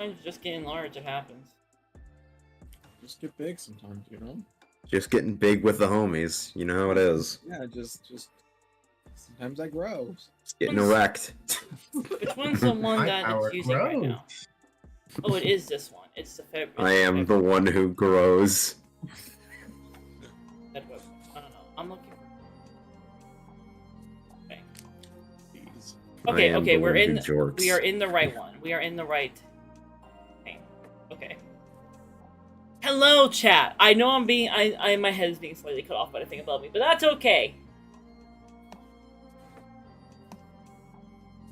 Sometimes just getting large, it happens. Just get big sometimes, you know? Just getting big with the homies. You know how it is. Yeah, just sometimes I grow. Just getting erect. Which one's the one High that power it's using right growth. now? Oh, it is this one. It's the Feb. I am the one who grows. I don't know. I'm looking for. Okay. Jeez. Okay. I am Okay. the We're one who in. jorks. We are in the right one. We are in the right thing. Okay. Hello, chat. I know I'm being. My head is being slightly cut off by the thing above me, but that's okay.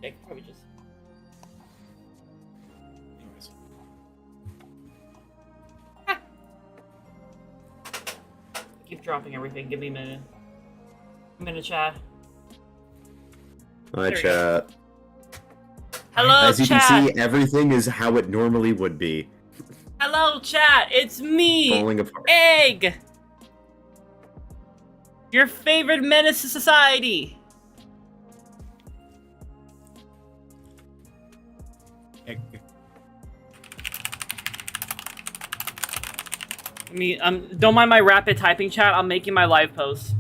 I could probably just. Anyways. Keep dropping everything. Give me a minute. Chat. Hi, There we chat. Hello, As you chat. can see, everything is how it normally would be. Hello, chat. It's me, Falling apart. Egg. Your favorite menace to society. Egg. Don't mind my rapid typing, chat. I'm making my live post.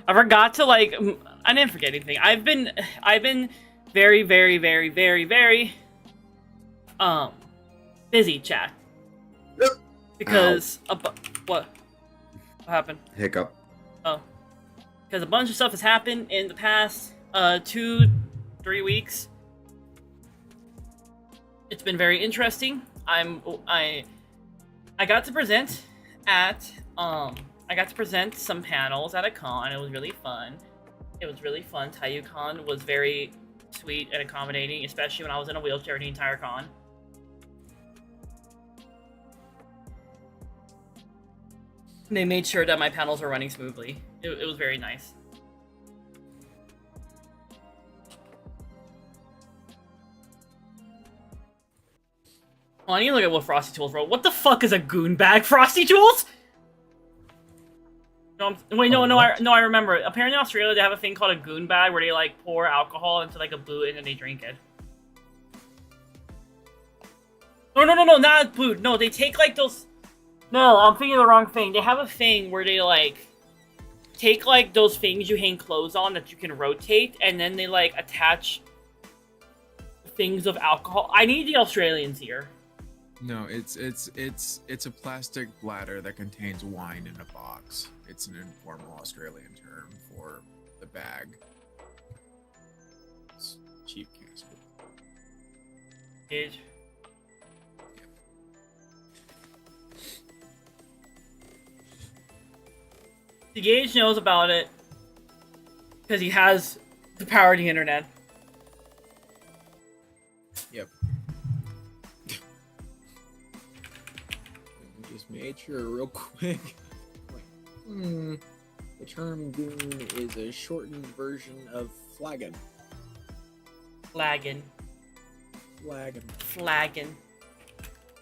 I forgot to I didn't forget anything. I've been very, very, very, very, very busy, chat. Because what happened? Hiccup. Oh, because a bunch of stuff has happened in the past 2-3 weeks. It's been very interesting. I got to present at I got to present some panels at a con. It was really fun. TayuCon was very sweet and accommodating, especially when I was in a wheelchair the entire con. They made sure that my panels were running smoothly. It was very nice. Oh, I need to look at what Frosty Tools wrote. What the fuck is a goon bag, Frosty Tools? No, I remember. Apparently in Australia they have a thing called a goon bag where they like pour alcohol into like a boot and then they drink it. No, not a boot. No, they take like those. No, I'm thinking of the wrong thing. They have a thing where they like take like those things you hang clothes on that you can rotate, and then they like attach things of alcohol. I need the Australians here. No, it's a plastic bladder that contains wine in a box. It's an informal Australian term for the bag. It's cheap casket. Gage. The Gage knows about it because he has the power of the internet. Yep. Just made sure real quick. The term goon is a shortened version of flagon. Flagging.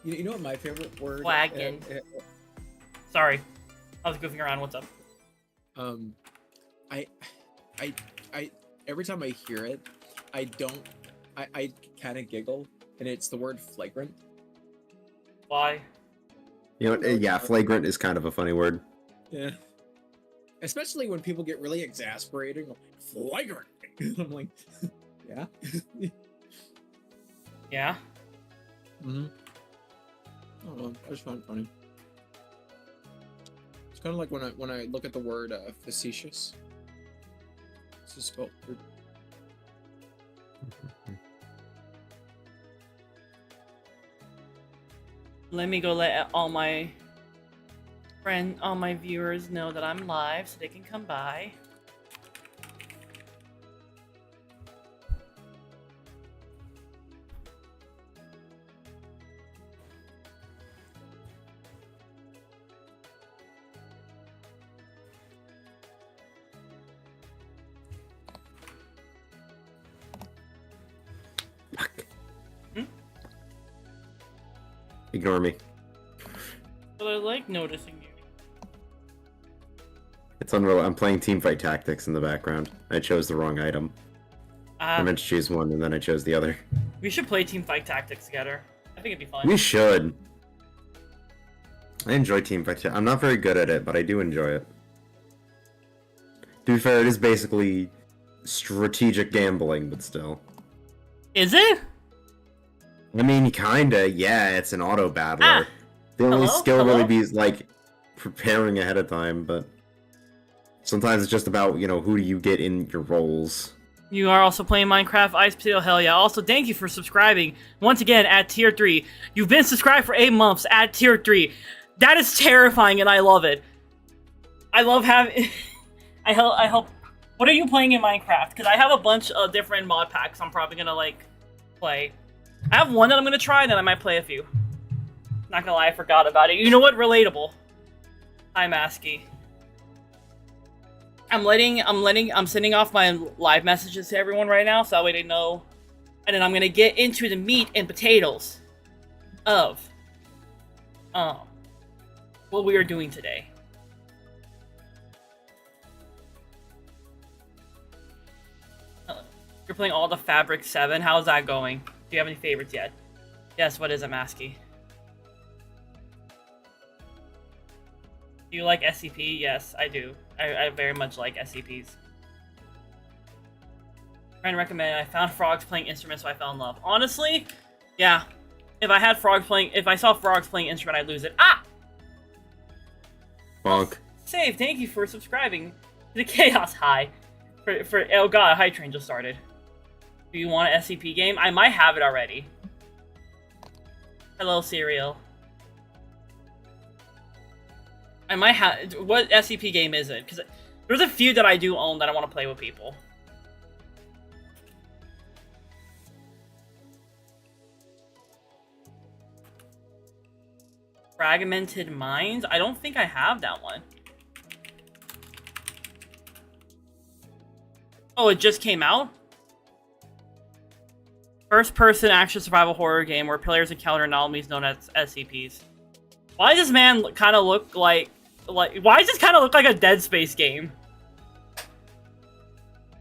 You know what my favorite word? Flagon. Sorry, I was goofing around. What's up? I every time I hear it, I kind of giggle, and it's the word flagrant. Why? You know, yeah, flagrant is kind of a funny word. Yeah. Especially when people get really exasperated. Like, flagrant! I'm like, yeah? Yeah? Mm-hmm. I don't know, I just find it funny. It's kind of like when I look at the word facetious. It's just spelled weird. Let me go let all my viewers know that I'm live so they can come by. Ignore me. But I like noticing you. It's unreal. I'm playing Teamfight Tactics in the background. I chose the wrong item. I meant to choose one, and then I chose the other. We should play Teamfight Tactics together. I think it'd be fun. We should. I enjoy Teamfight. I'm not very good at it, but I do enjoy it. To be fair, it is basically strategic gambling, but still. Is it? I mean, kinda. Yeah, it's an auto battler. The only Hello? skill Hello? really be like preparing ahead of time, but sometimes it's just about, you know, who do you get in your roles. You are also playing Minecraft Ice Potato, hell yeah. Also, thank you for subscribing once again at tier 3. You've been subscribed for 8 months at tier 3. That is terrifying and I love it. I love having... I hope... What are you playing in Minecraft? Because I have a bunch of different mod packs I'm probably gonna, like, play. I have one that I'm gonna try, then I might play a few. Not gonna lie, I forgot about it. You know what? Relatable. Hi, Masky. I'm sending off my live messages to everyone right now, so that way they know. And then I'm gonna get into the meat and potatoes of what we are doing today. You're playing all the Fabric 7. How's that going? Do you have any favorites yet? Yes, what is it, Masky? Do you like SCP? Yes, I do. I very much like SCPs. Trying to recommend. I found frogs playing instruments, so I fell in love. Honestly, yeah. If I saw frogs playing instrument, I'd lose it. Ah! Bonk. Save. Thank you for subscribing to the Chaos High. Oh god, a high train just started. Do you want an SCP game? I might have it already. Hello, Serial. I might have... What SCP game is it? Because there's a few that I do own that I want to play with people. Fragmented Minds? I don't think I have that one. Oh, it just came out? First-person action survival horror game where players encounter anomalies known as SCPs. Why does this man kind of look like... Why does this kind of look like a Dead Space game?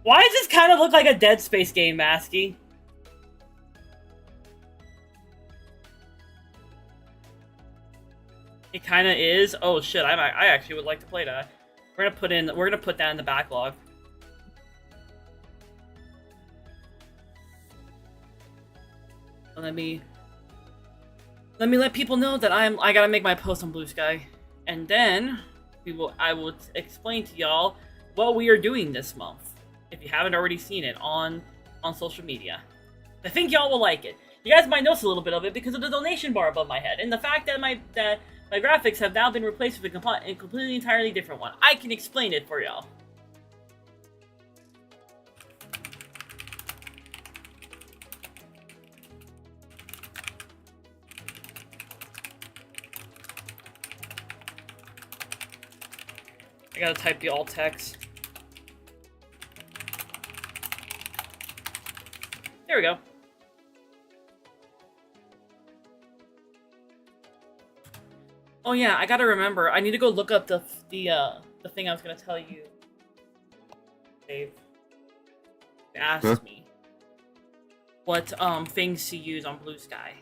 Why does this kind of look like a Dead Space game, Masky? It kind of is. Oh shit! I actually would like to play that. We're gonna put that in the backlog. Let me let people know that I gotta make my post on Blue Sky, and then I will explain to y'all what we are doing this month. If you haven't already seen it on social media, I think y'all will like it. You guys might notice a little bit of it because of the donation bar above my head, and the fact that my graphics have now been replaced with a completely entirely different one. I can explain it for y'all. I gotta type the alt text. There we go. Oh yeah, I gotta remember. I need to go look up the thing I was gonna tell you. Dave asked me what things to use on Blue Sky.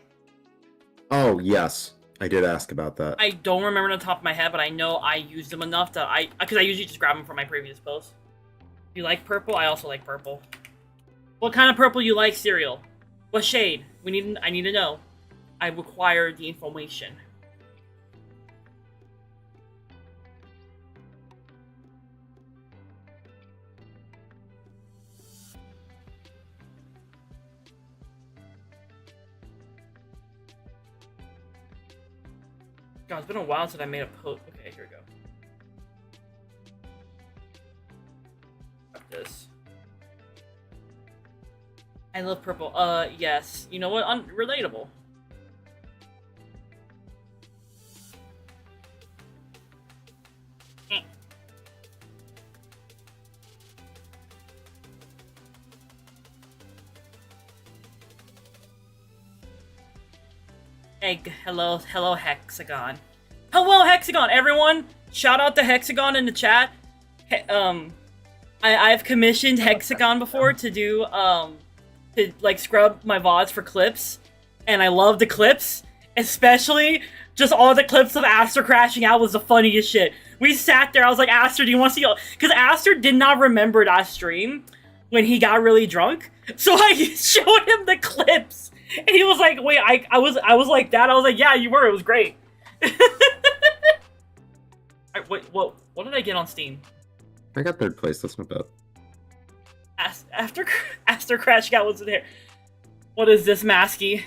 Oh, yes. I did ask about that. I don't remember on the top of my head, but I know I used them enough that because I usually just grab them from my previous post. You like purple? I also like purple. What kind of purple you like, Cereal? What shade? I need to know. I require the information. God, it's been a while since I made a post. Okay, here we go. Got this. I love purple. Yes. You know what? Relatable. Hello, Hexagon. Hello, Hexagon, everyone! Shout out to Hexagon in the chat. I've commissioned Hexagon before to do, to, like, scrub my VODs for clips. And I love the clips. Especially, just all the clips of Aster crashing out was the funniest shit. We sat there, I was like, Aster, do you want to see... Because Aster did not remember that stream when he got really drunk. So I showed him the clips. And he was like, wait, I was like that? I was like, yeah, you were, it was great. Alright, wait, what did I get on Steam? I got third place, that's not bad. Aster crashing out wasn't there. What is this, Masky?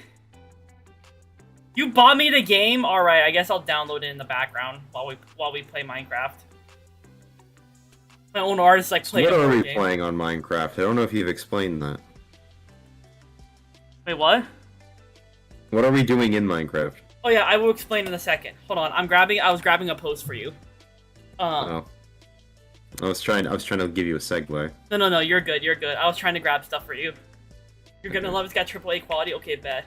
You bought me the game? Alright, I guess I'll download it in the background while we play Minecraft. My own artist like played. What are we playing on Minecraft? I don't know if you've explained that. Wait, what? What are we doing in Minecraft? Oh yeah, I will explain in a second. Hold on, I was grabbing a post for you. Oh. I was trying to give you a segue. No, you're good. I was trying to grab stuff for you. You're gonna love it's got AAA quality. Okay, bet.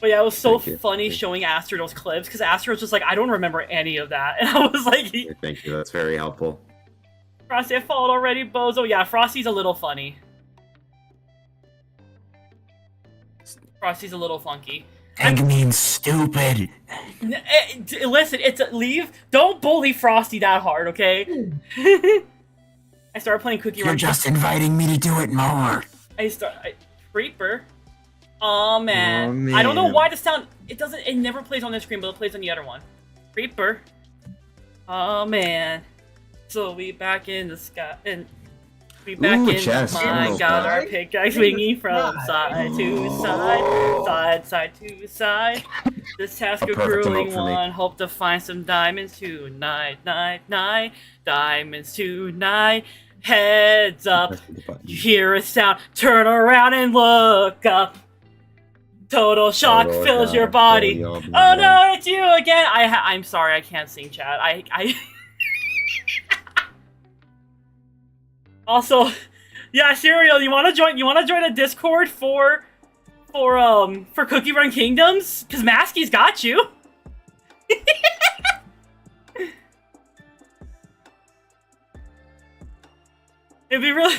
But yeah, it was so funny showing Aster those clips, because Aster was just like, I don't remember any of that. And I was like... Thank you, that's very helpful. Frosty, I followed already, Bozo. Yeah, Frosty's a little funny. Frosty's a little funky. Egg means stupid. Listen, it's leave. Don't bully Frosty that hard, okay? I started playing Cookie Run. You're just inviting me to do it more. Creeper. Oh man. I don't know why the sound. It never plays on this screen, but it plays on the other one. Creeper. Oh man. So we back in the sky and. We back in chest. the mine, got our pickaxe swinging from side to side, side to side. This task a grueling one. Hope to find some diamonds tonight, night. Diamonds tonight. Heads up. You hear a sound. Turn around and look up. Total shock fills your body. Oh no, it's you again. I'm sorry, I can't sing, chat. I Also, yeah, Serial, you wanna join a Discord for Cookie Run Kingdoms? Cause Masky's got you. It'd be really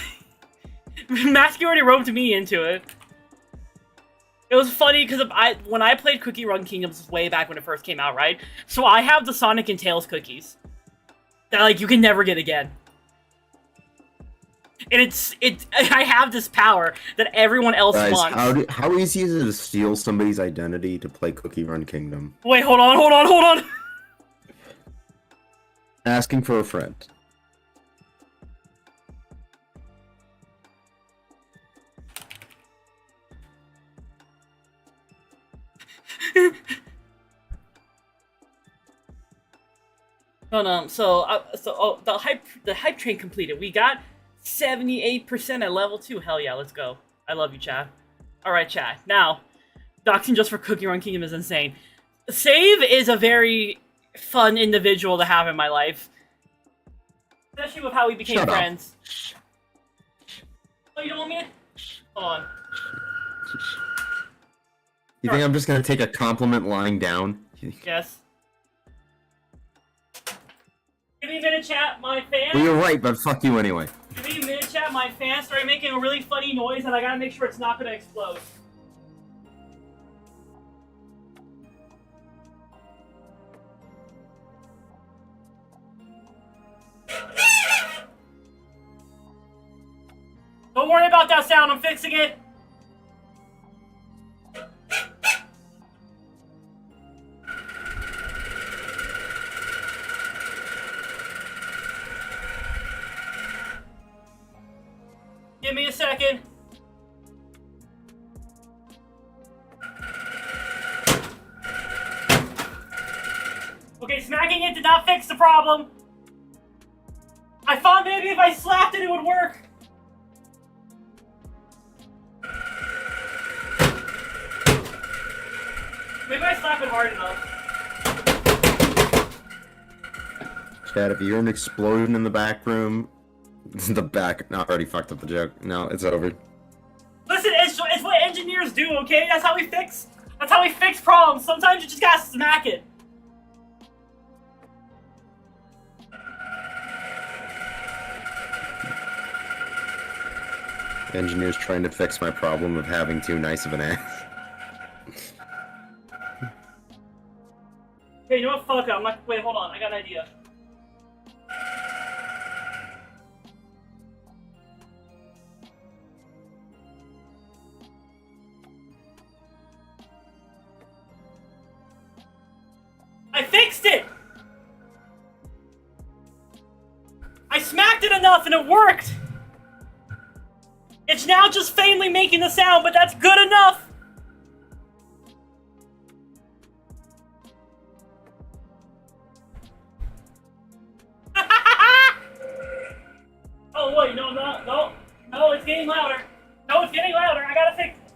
Masky already roped me into it. It was funny because when I played Cookie Run Kingdoms way back when it first came out, right? So I have the Sonic and Tails cookies that like you can never get again. And I have this power that everyone else wants. How easy is it to steal somebody's identity to play Cookie Run Kingdom? Wait, hold on. Asking for a friend. The hype train completed. We got 78% at level 2. Hell yeah, let's go. I love you, chat. Alright, chat. Now, doxing just for Cookie Run Kingdom is insane. Save is a very fun individual to have in my life. Especially with how we became friends. Oh, you don't want me to? Hold on. You think I'm just gonna take a compliment lying down? Yes. Give me a minute, chat. My fan. Well, you're right, but fuck you anyway. Give me a minute, chat. My fan started making a really funny noise, and I gotta make sure it's not gonna explode. Don't worry about that sound. I'm fixing it. Give me a second. Okay, smacking it did not fix the problem. I thought maybe if I slapped it, it would work. Maybe I slap it hard enough. Chad, if you hear an explosion in the back room, the back. No, already fucked up the joke. No, it's over. Listen, it's what engineers do, okay? That's how we fix That's how we fix problems. Sometimes you just gotta smack it. Engineer's trying to fix my problem of having too nice of an ass. Okay, you know what? Fuck it. I'm not. Wait, hold on. I got an idea. I fixed it! I smacked it enough and it worked! It's now just faintly making the sound, but that's good enough! Oh wait, no, it's getting louder. No, it's getting louder, I gotta fix it.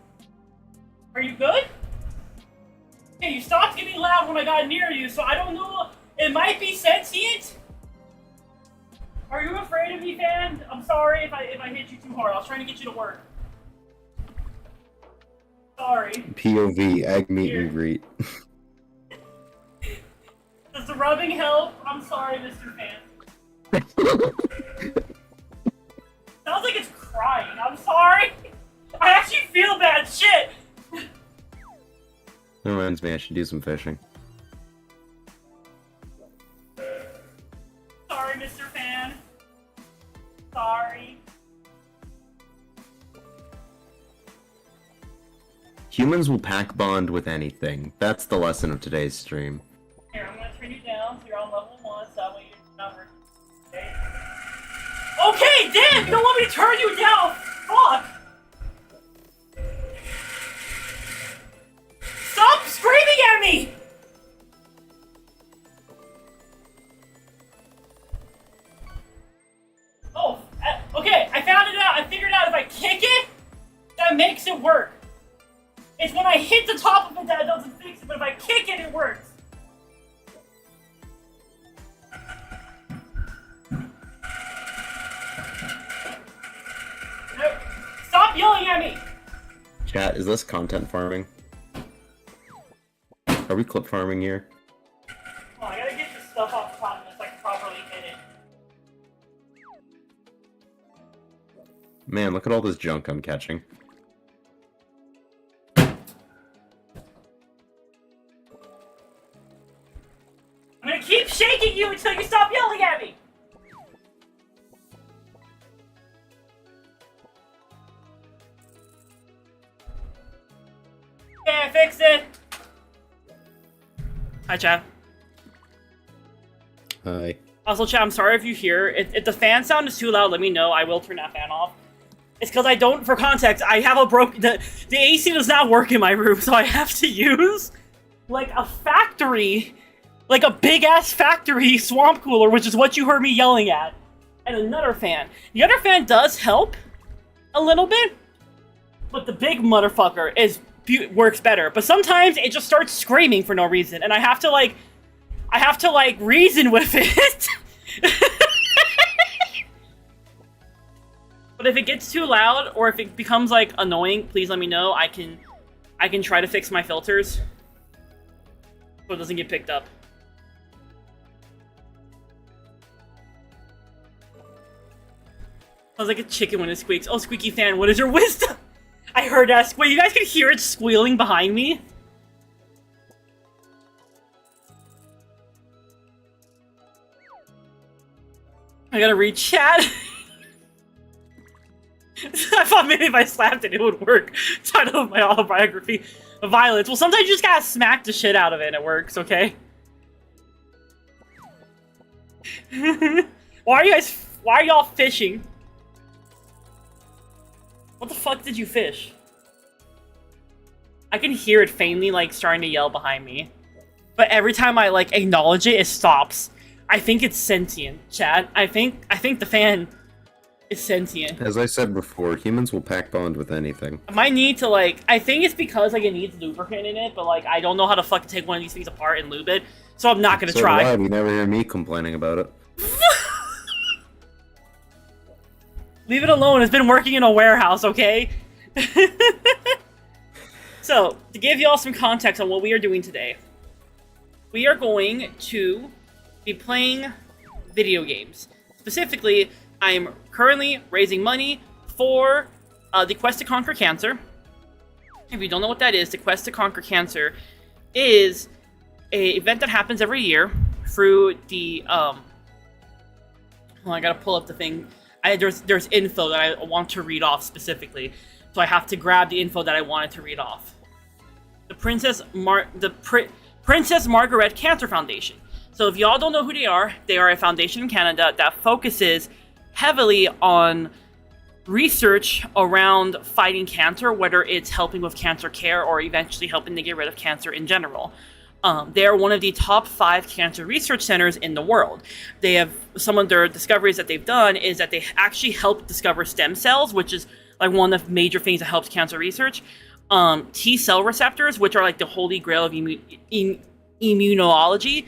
Are you good? Okay, you stopped getting loud when I got near you, so I don't know, it might be sentient? Are you afraid of me, fan? I'm sorry if I hit you too hard. I was trying to get you to work. Sorry. POV, egg meet Here. and greet. Does the rubbing help? I'm sorry, Mr. Fan. Sounds like it's crying. I'm sorry. I actually feel bad. Shit. That reminds me, I should do some fishing. Sorry, Mr. Fan. Sorry. Humans will pack bond with anything. That's the lesson of today's stream. Here, I'm gonna turn you down so you're on level 1, so that way you're not working. Okay, damn! You don't want me to turn you down! Fuck! Stop screaming at me! Oh, okay, I found it out. I figured out if I kick it, that makes it work. It's when I hit the top of it that it doesn't fix it, but if I kick it, it works. No, stop yelling at me! Chat, is this content farming? Are we clip farming here? Oh, I gotta get this stuff off the top of this so I can properly hit it. Man, look at all this junk I'm catching. I'm gonna keep shaking you until you stop yelling at me! Okay, I fixed it! Hi, Chad. Hi. Also, Chad, I'm sorry if you hear. If the fan sound is too loud, let me know. I will turn that fan off. It's because I don't, for context, I have a broken... The AC does not work in my room, so I have to use, like, a factory... Like a big-ass factory swamp cooler, which is what you heard me yelling at. And another fan. The other fan does help a little bit, but the big motherfucker works better. But sometimes it just starts screaming for no reason, and I have to reason with it. But if it gets too loud, or if it becomes, like, annoying, please let me know. I can try to fix my filters so it doesn't get picked up. Sounds like a chicken when it squeaks. Oh, Squeaky Fan, what is your wisdom? I heard that. Wait, you guys can hear it squealing behind me? I gotta read chat. I thought maybe if I slapped it, it would work. Title of my autobiography, Violence. Well, sometimes you just gotta smack the shit out of it and it works, okay? Why are y'all fishing? What the fuck did you fish? I can hear it faintly, like, starting to yell behind me. But every time I, like, acknowledge it, it stops. I think it's sentient, chat. I think the fan is sentient. As I said before, humans will pack bond with anything. I might need to, like... I think it's because, like, it needs lubricant in it, but, like, I don't know how to fucking take one of these things apart and lube it. So I'm not gonna So try. You never hear me complaining about it. Leave it alone. It's been working in a warehouse, okay? So, to give you all some context on what we are doing today, we are going to be playing video games. Specifically, I am currently raising money for the Quest to Conquer Cancer. If you don't know what that is, the Quest to Conquer Cancer is an event that happens every year through the I gotta pull up the thing. There's info that I want to read off specifically, so I have to grab the info that I wanted to read off. The Princess Margaret Cancer Foundation. So if y'all don't know who they are a foundation in Canada that focuses heavily on research around fighting cancer, whether it's helping with cancer care or eventually helping to get rid of cancer in general. They are one of the top 5 cancer research centers in the world. They have some of their discoveries that they've done is that they actually helped discover stem cells, which is like one of the major things that helps cancer research. T cell receptors, which are like the holy grail of immunology.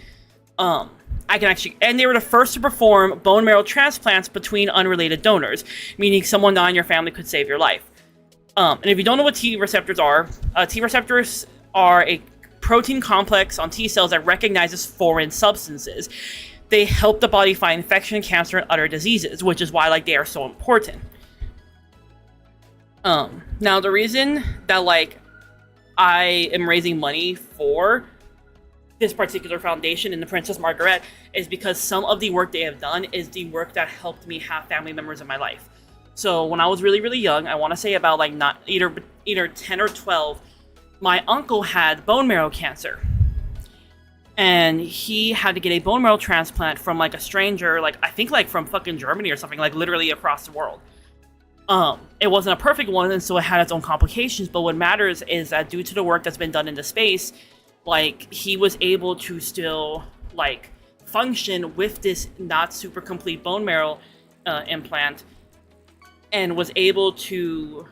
And they were the first to perform bone marrow transplants between unrelated donors, meaning someone not in your family could save your life. And if you don't know what T receptors are a protein complex on T cells that recognizes foreign substances. They help the body fight infection, cancer, and other diseases, which is why they are so important. Now the reason that I am raising money for this particular foundation in the Princess Margaret is because some of the work they have done is the work that helped me have family members in my life. So when I was really, really young, I want to say about not either 10 or 12, my uncle had bone marrow cancer. And he had to get a bone marrow transplant from a stranger, I think from fucking Germany or something, literally across the world. It wasn't a perfect one, and so it had its own complications, but what matters is that due to the work that's been done in the space, he was able to still, function with this not super complete bone marrow implant, and was able to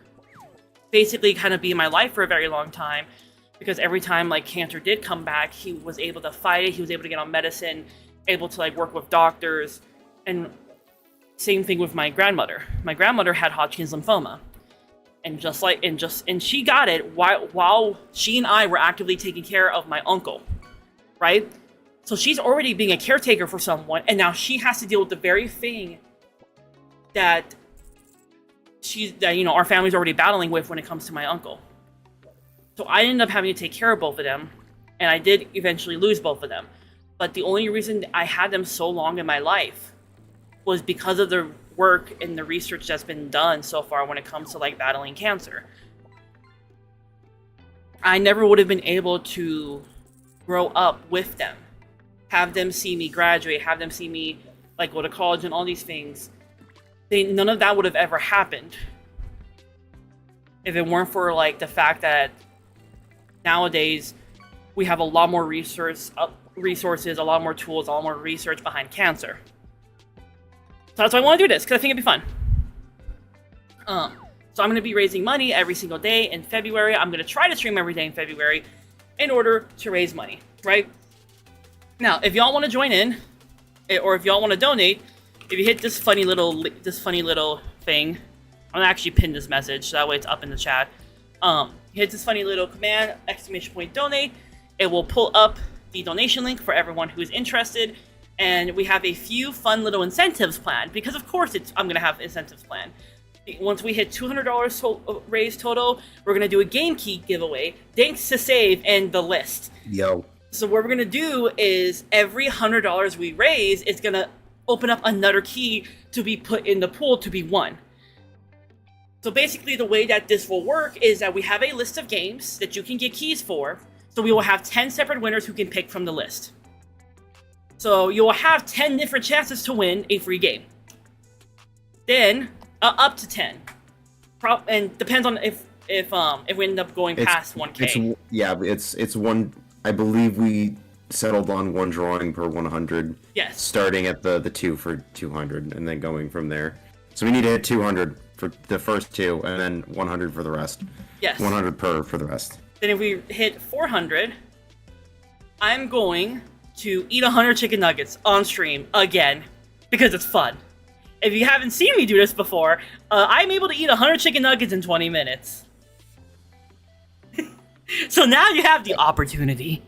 basically kind of be in my life for a very long time, because every time, cancer did come back, he was able to fight it, he was able to get on medicine, able to, work with doctors, and same thing with my grandmother. My grandmother had Hodgkin's lymphoma. And she got it while she and I were actively taking care of my uncle, right? So she's already being a caretaker for someone, and now she has to deal with the very thing that our family's already battling with when it comes to my uncle. So I ended up having to take care of both of them, and I did eventually lose both of them. But the only reason I had them so long in my life was because of the work and the research that's been done so far when it comes to battling cancer. I never would have been able to grow up with them, have them see me graduate, have them see me go to college and all these things. None of that would have ever happened if it weren't for the fact that nowadays we have a lot more resources, a lot more tools, a lot more research behind cancer. So that's why I want to do this, because I think it'd be fun. So I'm going to be raising money every single day in February. I'm going to try to stream every day in February in order to raise money, right? Now, if y'all want to join in, or if y'all want to donate, if you hit this funny little thing, I'm going to actually pin this message, so that way it's up in the chat. Hit this funny little command, !donate. It will pull up the donation link for everyone who is interested. And we have a few fun little incentives planned, because of course I'm going to have incentives planned. Once we hit $200 raised total, we're going to do a game key giveaway, thanks to Save and the list. Yo. So what we're going to do is every $100 we raise is going to open up another key to be put in the pool to be won. So basically the way that this will work is that we have a list of games that you can get keys for. So we will have 10 separate winners who can pick from the list. So you will have 10 different chances to win a free game. Then up to 10, and depends on if we end up going past 1K. It's one. I believe we settled on one drawing per 100. Yes. Starting at the 2 for 200, and then going from there. So we need to hit 200 for the first 2, and then 100 for the rest. Yes. 100 per for the rest. Then if we hit 400, I'm going to eat 100 chicken nuggets on stream again, because it's fun. If you haven't seen me do this before, I'm able to eat 100 chicken nuggets in 20 minutes. So now you have the opportunity.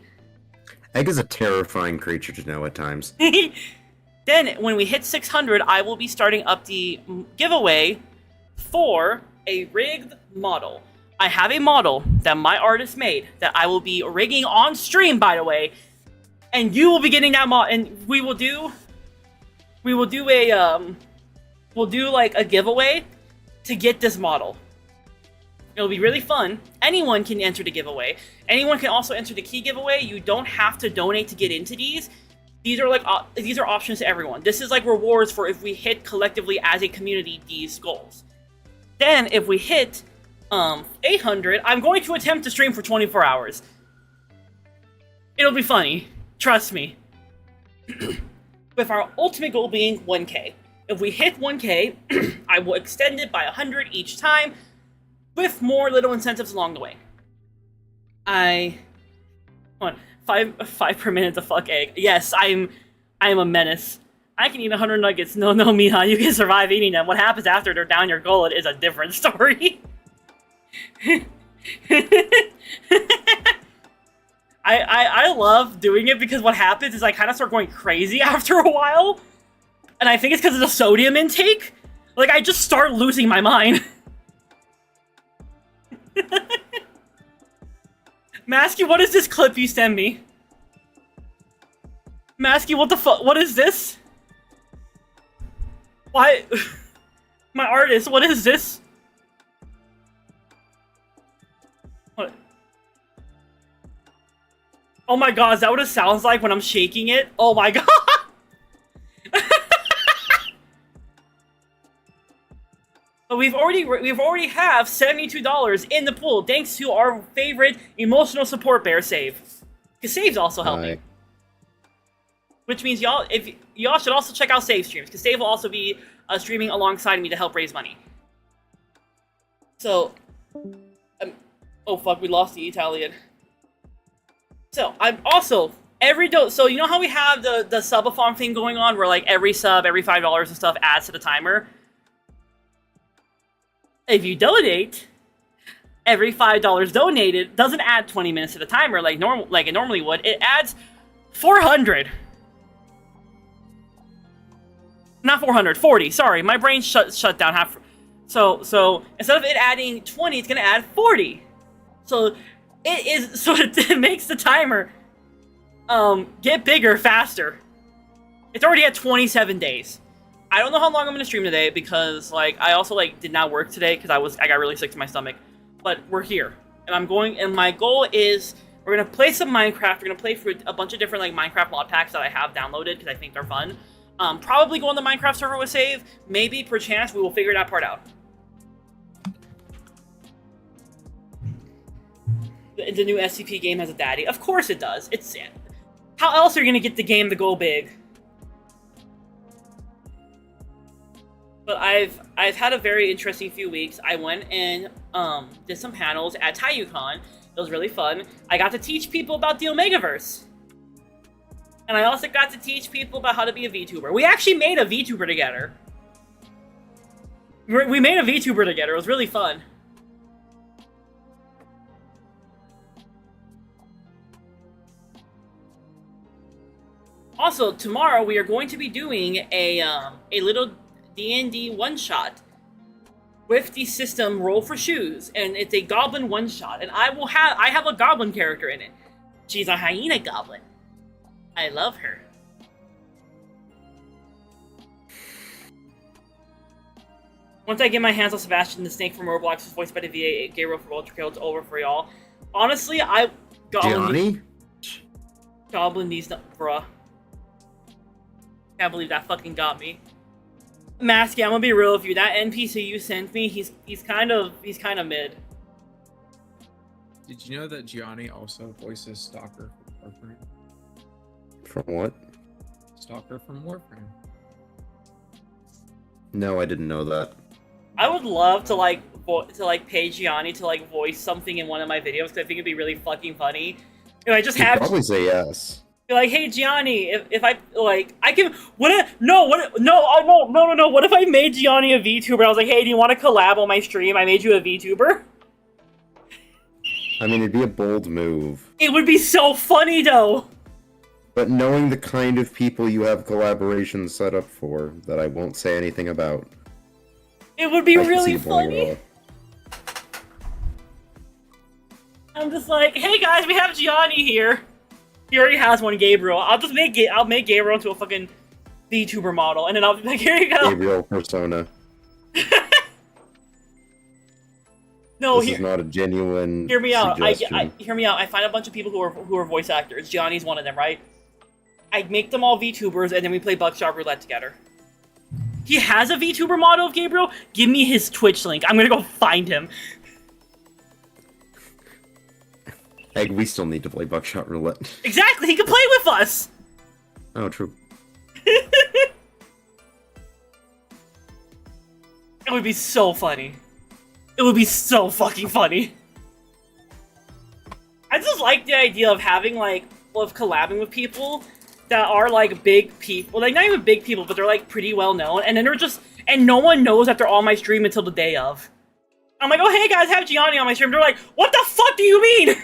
Egg is a terrifying creature to know at times. Then, when we hit 600, I will be starting up the giveaway for a rigged model. I have a model that my artist made that I will be rigging on stream, by the way, and you will be getting that mod. And we'll do like a giveaway to get this model. It'll be really fun. Anyone can enter the giveaway. Anyone can also enter the key giveaway. You don't have to donate to get into these. These are these are options to everyone. This is like rewards for if we hit collectively as a community these goals. Then if we hit 800, I'm going to attempt to stream for 24 hours. It'll be funny. Trust me. With our ultimate goal being 1K. If we hit 1K, I will extend it by 100 each time, with more little incentives along the way. Hold on, 5 per minute to fuck egg. Yes, I am a menace. I can eat 100 nuggets. No, Miha, you can survive eating them. What happens after they're down your gullet is a different story. I love doing it because what happens is I kind of start going crazy after a while. And I think it's because of the sodium intake. Like, I just start losing my mind. Masky, what is this clip you send me? Masky, what the fuck? What is this? Why? My artist, what is this? What? Oh my god, is that what it sounds like when I'm shaking it? Oh my god! But we've already have $72 in the pool thanks to our favorite emotional support bear, Save. Because Save's also helping. Which means y'all should also check out Save streams, because Save will also be streaming alongside me to help raise money. So, oh fuck, we lost the Italian. So I'm also so you know how we have the subathon thing going on, where like every sub, every $5 and stuff adds to the timer. If you donate, every $5 donated doesn't add 20 minutes to the timer like it normally would. It adds 400. Not 400, 40. Sorry, my brain shut down half. So instead of it adding 20, it's gonna add 40. So it makes the timer get bigger faster. It's already at 27 days. I don't know how long I'm gonna stream today because like I also like did not work today because I got really sick to my stomach. But we're here, and my goal is we're gonna play some Minecraft. We're gonna play for a bunch of different like Minecraft mod packs that I have downloaded because I think they're fun. Probably go on the Minecraft server with Save. Maybe perchance we will figure that part out. The new SCP game has a daddy. Of course it does. It's how else are you gonna get the game to go big? But I've had a very interesting few weeks. I went and did some panels at TaiYuCon. It was really fun. I got to teach people about the Omegaverse. And I also got to teach people about how to be a VTuber. We actually made a VTuber together. We made a VTuber together. It was really fun. Also, tomorrow we are going to be doing a little D&D one-shot with the system Roll for Shoes, and it's a goblin one-shot, and I have a goblin character in it. She's a hyena goblin. I love her. Once I get my hands on Sebastian the Snake from Roblox, who's voiced by the VA Gabriel from Ultra Kill, it's over for y'all. Honestly, Johnny? Goblin needs to, bruh. Can't believe that fucking got me. Masky, I'm gonna be real with you. That NPC you sent me, he's kind of mid. Did you know that Gianni also voices Stalker from Warframe? From what? Stalker from Warframe. No, I didn't know that. I would love to pay Gianni to like voice something in one of my videos because I think it'd be really fucking funny. And I just He'd have probably say yes. be like, hey Gianni, if I like I can what if I made Gianni a VTuber? I was like, hey, do you want to collab on my stream? I made you a VTuber. I mean, it'd be a bold move. It would be so funny though. But knowing the kind of people you have collaborations set up for, that I won't say anything about. It would be I can see really you pulling it funny. off. I'm just like, hey guys, we have Gianni here. He already has one, Gabriel. I'll make Gabriel into a fucking VTuber model, and then I'll be like, here you go. Gabriel persona. No, This is not a genuine hear me out. suggestion. Hear me out. I find a bunch of people who are voice actors. Gianni's one of them, right? I make them all VTubers, and then we play Buckshot Roulette together. He has a VTuber model of Gabriel. Give me his Twitch link. I'm gonna go find him. Egg, we still need to play Buckshot Roulette. Exactly. He can play with us. Oh, true. It would be so funny. It would be so fucking funny. I just like the idea of having, like, of collabing with people that are, like, big people. Like, not even big people, but they're, like, pretty well known. And then they're just, and no one knows that they're on my stream until the day of. I'm like, oh, hey guys, I have Gianni on my stream. They're like, what the fuck do you mean?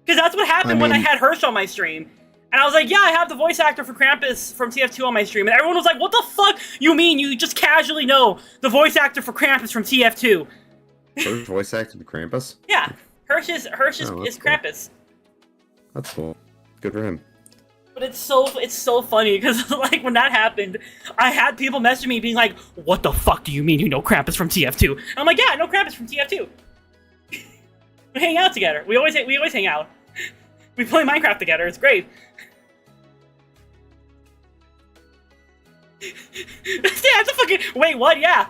Because that's what happened when I had Hirsch on my stream. And I was like, yeah, I have the voice actor for Krampus from TF2 on my stream. And everyone was like, what the fuck you mean? You just casually know the voice actor for Krampus from TF2. First voice acted Krampus? Yeah, Hirsch is that's Krampus. That's cool. Good for him. But it's so funny because like when that happened, I had people messaging me being like, what the fuck do you mean you know Krampus from TF2? And I'm like, yeah, I know Krampus from TF2. We hang out together. We always hang out. We play Minecraft together. It's great. Yeah, it's a fucking wait. What? Yeah,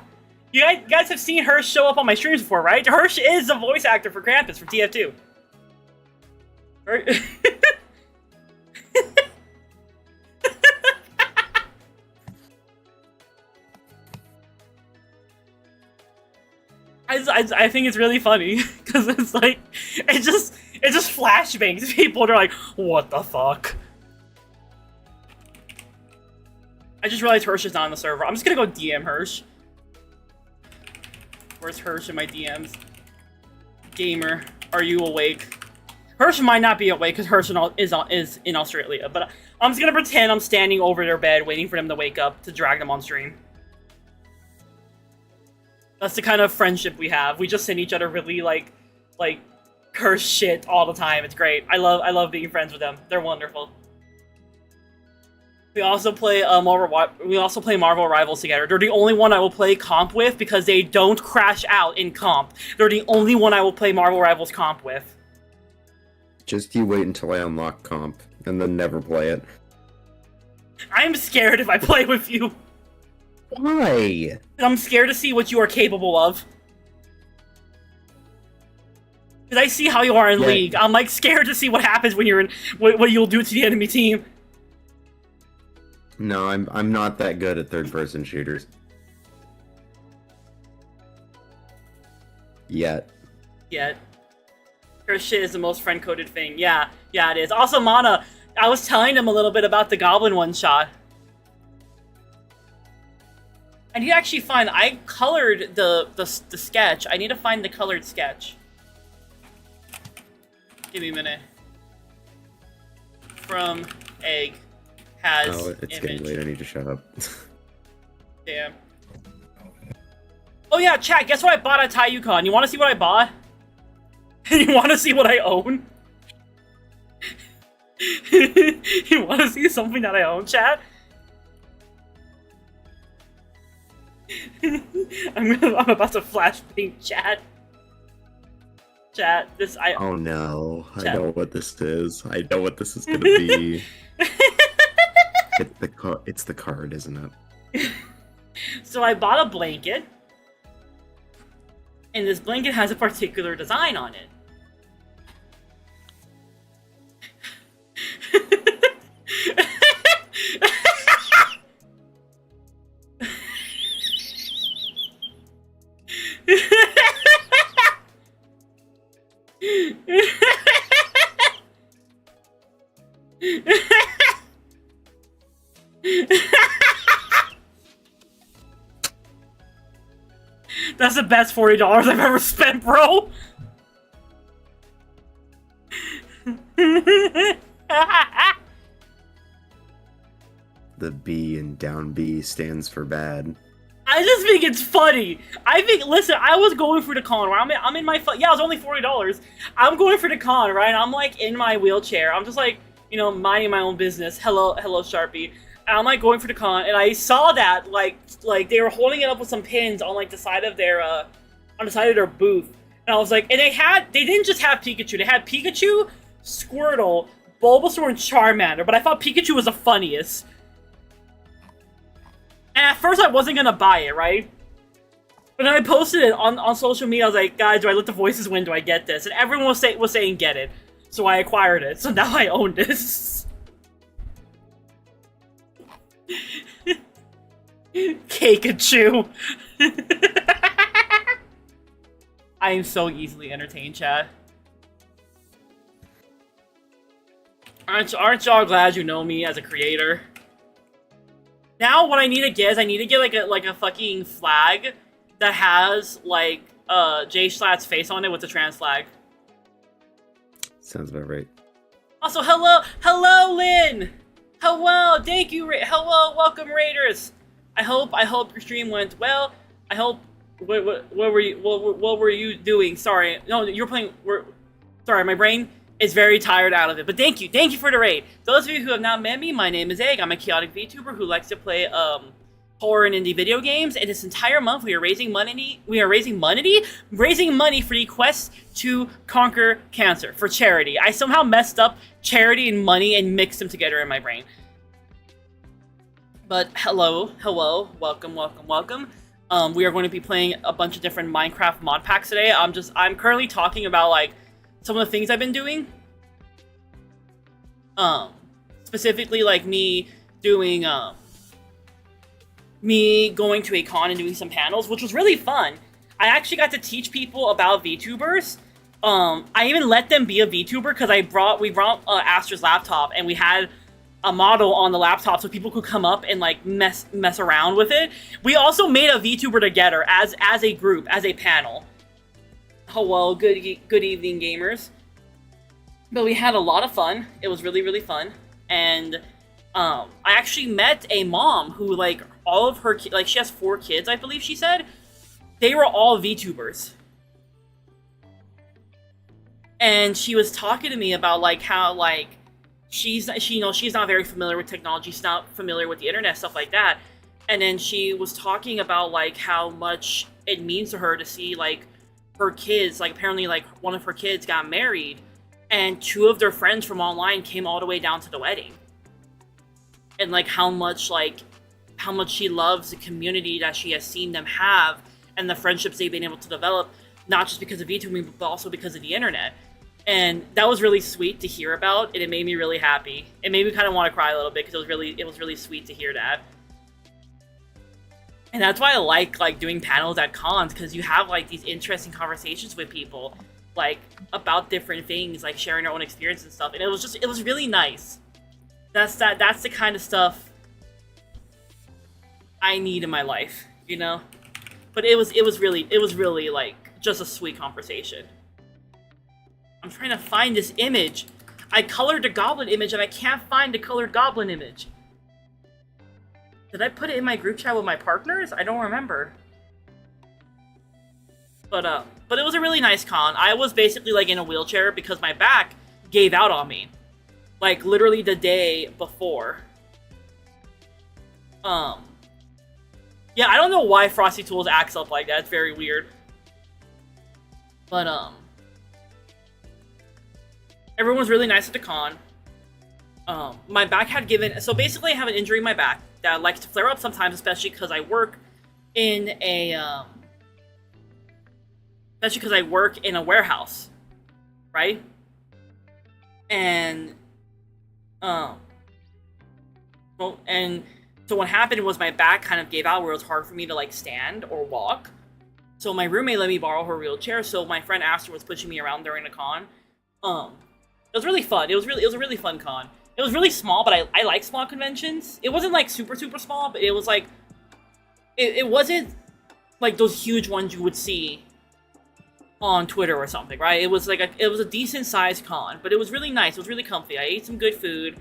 you guys have seen Hirsch show up on my streams before, right? Hirsch is the voice actor for Krampus from TF2. Right? I think it's really funny because it's like it just flashbangs people and they're like, what the fuck? I just realized Hirsch is not on the server. I'm just gonna go DM Hirsch. Where's Hirsch in my DMs? Gamer, are you awake? Hirsch might not be awake because Hirsch is in Australia, but I'm just gonna pretend I'm standing over their bed waiting for them to wake up to drag them on stream. That's the kind of friendship we have. We just send each other really like curse shit all the time. It's great. I love being friends with them. They're wonderful. We also play Marvel Rivals together. They're the only one I will play comp with because they don't crash out in comp. They're the only one I will play Marvel Rivals comp with. Just you wait until I unlock comp, and then never play it. I'm scared if I play with you. Why? I'm scared to see what you are capable of. Because I see how you are in League. I'm like scared to see what happens when you're in what you'll do to the enemy team. No, I'm not that good at third-person shooters. Yet. Her shit is the most friend-coded thing. Yeah, it is. Also, Mana, I was telling them a little bit about the Goblin one-shot. I need to actually find... I colored the sketch. I need to find the colored sketch. Give me a minute. From Egg has Oh, it's image. getting late. I need to shut up. Damn. Oh yeah, chat, guess what I bought at TaiYuCon? You wanna see what I bought? You wanna see what I own? You wanna see something that I own, chat? I'm about to flashbang chat. Chat, Oh no, I Chat. know what this is. I know what this is gonna be. It's the card, isn't it? So I bought a blanket. And this blanket has a particular design on it. That's the best $40 I've ever spent, bro! The B in down B stands for bad. I just think it's funny. I think, listen, I was going for the con, right? I'm in my, yeah, it was only $40. I'm going for the con, right? I'm like in my wheelchair. I'm just like, you know, minding my own business. Hello, Sharpie. And I'm like going for the con, and I saw that like they were holding it up with some pins on like the side of their on the side of their booth, and I was like, and they didn't just have Pikachu, they had Pikachu, Squirtle, Bulbasaur, and Charmander, but I thought Pikachu was the funniest. And at first I wasn't gonna buy it, right? But then I posted it on social media. I was like, guys, do I let the voices win? Do I get this? And everyone was saying get it. So I acquired it. So now I own this. Cakachu. I am so easily entertained, chat. Aren't y'all glad you know me as a creator? Now what I need to get is I need to get like a fucking flag that has like Jay Schlatt's face on it with the trans flag. Sounds about right. Also, hello, Lynn. Hello, thank you. Hello, welcome, Raiders. I hope your stream went well. I hope. What were you doing? Sorry, no, you're playing. Sorry, my brain is very tired out of it. But thank you for the raid. Those of you who have not met me, my name is Egg. I'm a chaotic VTuber who likes to play horror and indie video games. And this entire month, we are raising money. Raising money for the quest to conquer cancer for charity. I somehow messed up charity and money and mixed them together in my brain. But hello, welcome. We are going to be playing a bunch of different Minecraft mod packs today. I'm currently talking about like some of the things I've been doing. Specifically like me doing me going to a con and doing some panels, which was really fun. I actually got to teach people about VTubers. I even let them be a VTuber because we brought Astra's laptop and we had a model on the laptop so people could come up and like mess around with it. We also made a VTuber together as a group, as a panel. Hello, good evening, gamers. But we had a lot of fun. It was really fun, and I actually met a mom who like all of her like she has 4 kids, I believe she said. They were all VTubers. And she was talking to me about like how like she's not very familiar with technology, she's not familiar with the internet, stuff like that. And then she was talking about like how much it means to her to see like her kids, like apparently like one of her kids got married and 2 of their friends from online came all the way down to the wedding. And like how much she loves the community that she has seen them have and the friendships they've been able to develop, not just because of VTubing, but also because of the internet. And that was really sweet to hear about, and it made me really happy. It made me kind of want to cry a little bit because it was really sweet to hear that. And that's why I like doing panels at cons, because you have like these interesting conversations with people, like about different things, like sharing their own experience and stuff. And it was really nice. That's the kind of stuff I need in my life, you know. But it was really like just a sweet conversation. I'm trying to find this image. I colored the goblin image and I can't find the colored goblin image. Did I put it in my group chat with my partners? I don't remember. But it was a really nice con. I was basically like in a wheelchair because my back gave out on me. Like literally the day before. Yeah, I don't know why Frosty Tools acts up like that. It's very weird. But everyone was really nice at the con. My back had given... So basically I have an injury in my back that likes to flare up sometimes, especially because I work in a... especially because I work in a warehouse. Right? And... well, and... So what happened was my back kind of gave out where it was hard for me to, like, stand or walk. So my roommate let me borrow her wheelchair, so my friend Aster was pushing me around during the con. It was really fun. It was a really fun con. It was really small, but I like small conventions. It wasn't, like, super small, but it was, like... It wasn't, like, those huge ones you would see on Twitter or something, right? It was like it was a decent sized con, but it was really nice. It was really comfy. I ate some good food.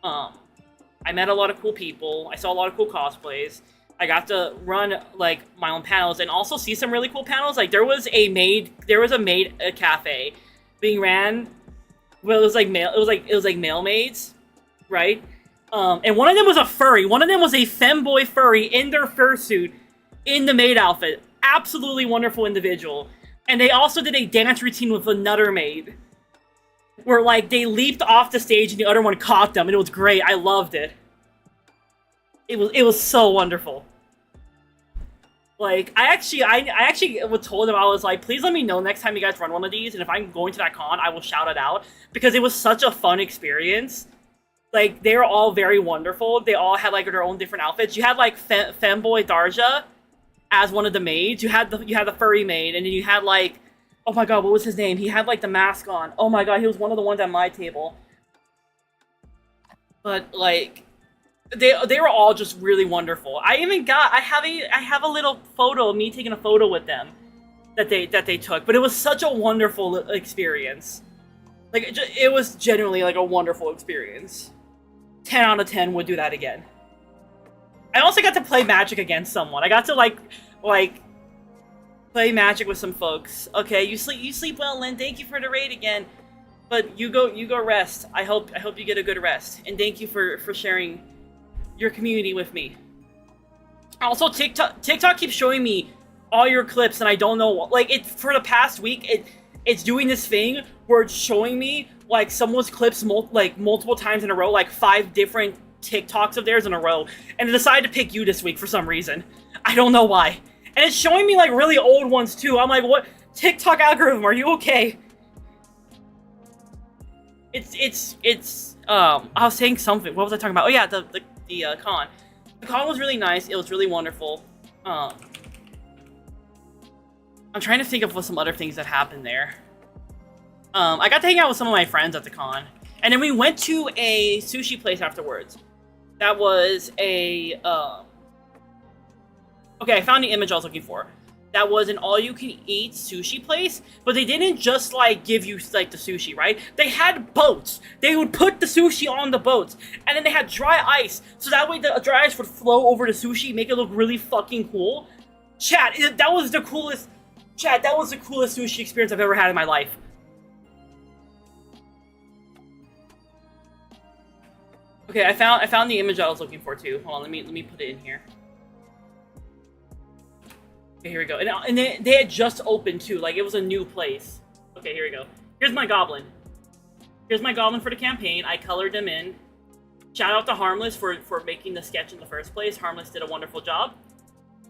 I met a lot of cool people. I saw a lot of cool cosplays. I got to run like my own panels and also see some really cool panels. Like there was a maid cafe being ran. Well, it was like male maids, right? And one of them was a furry. One of them was a femboy furry in their fursuit, in the maid outfit. Absolutely wonderful individual. And they also did a dance routine with another maid, where like they leaped off the stage and the other one caught them, and it was great. I loved it. It was so wonderful. Like I actually told them, I was like, please let me know next time you guys run one of these, and if I'm going to that con, I will shout it out because it was such a fun experience. Like they were all very wonderful. They all had like their own different outfits. You had like femboy Darja as one of the maids. You had the furry maid, and then you had like, oh my god, what was his name? He had like the mask on. Oh my god, he was one of the ones at my table. But like, they were all just really wonderful. I have a little photo of me taking a photo with them that they took. But it was such a wonderful experience. Like it was genuinely like a wonderful experience. 10 out of 10 would do that again. I also got to play Magic against someone. I got to like play Magic with some folks. Okay, you sleep well, Lynn. Thank you for the raid again. But you go rest. I hope you get a good rest. And thank you for sharing your community with me. Also, TikTok keeps showing me all your clips, and I don't know like it for the past week. It's doing this thing where it's showing me like someone's clips multiple times in a row, like 5 different TikToks of theirs in a row, and I decided to pick you this week for some reason. I don't know why. And it's showing me like really old ones too. I'm like, what? TikTok algorithm, are you okay? I was saying something. What was I talking about? Oh yeah, the con. The con was really nice. It was really wonderful. I'm trying to think of what some other things that happened there. I got to hang out with some of my friends at the con. And then we went to a sushi place afterwards. That was a, okay, I found the image I was looking for. That was an all-you-can-eat sushi place, but they didn't just, like, give you, like, the sushi, right? They had boats. They would put the sushi on the boats, and then they had dry ice, so that way the dry ice would flow over the sushi, make it look really fucking cool. Chat, that was the coolest sushi experience I've ever had in my life. Okay, I found the image I was looking for too. Hold on, let me put it in here. Okay, here we go. And they had just opened too, like it was a new place. Okay, here we go. Here's my goblin. Here's my goblin for the campaign. I colored them in. Shout out to Harmless for making the sketch in the first place. Harmless did a wonderful job.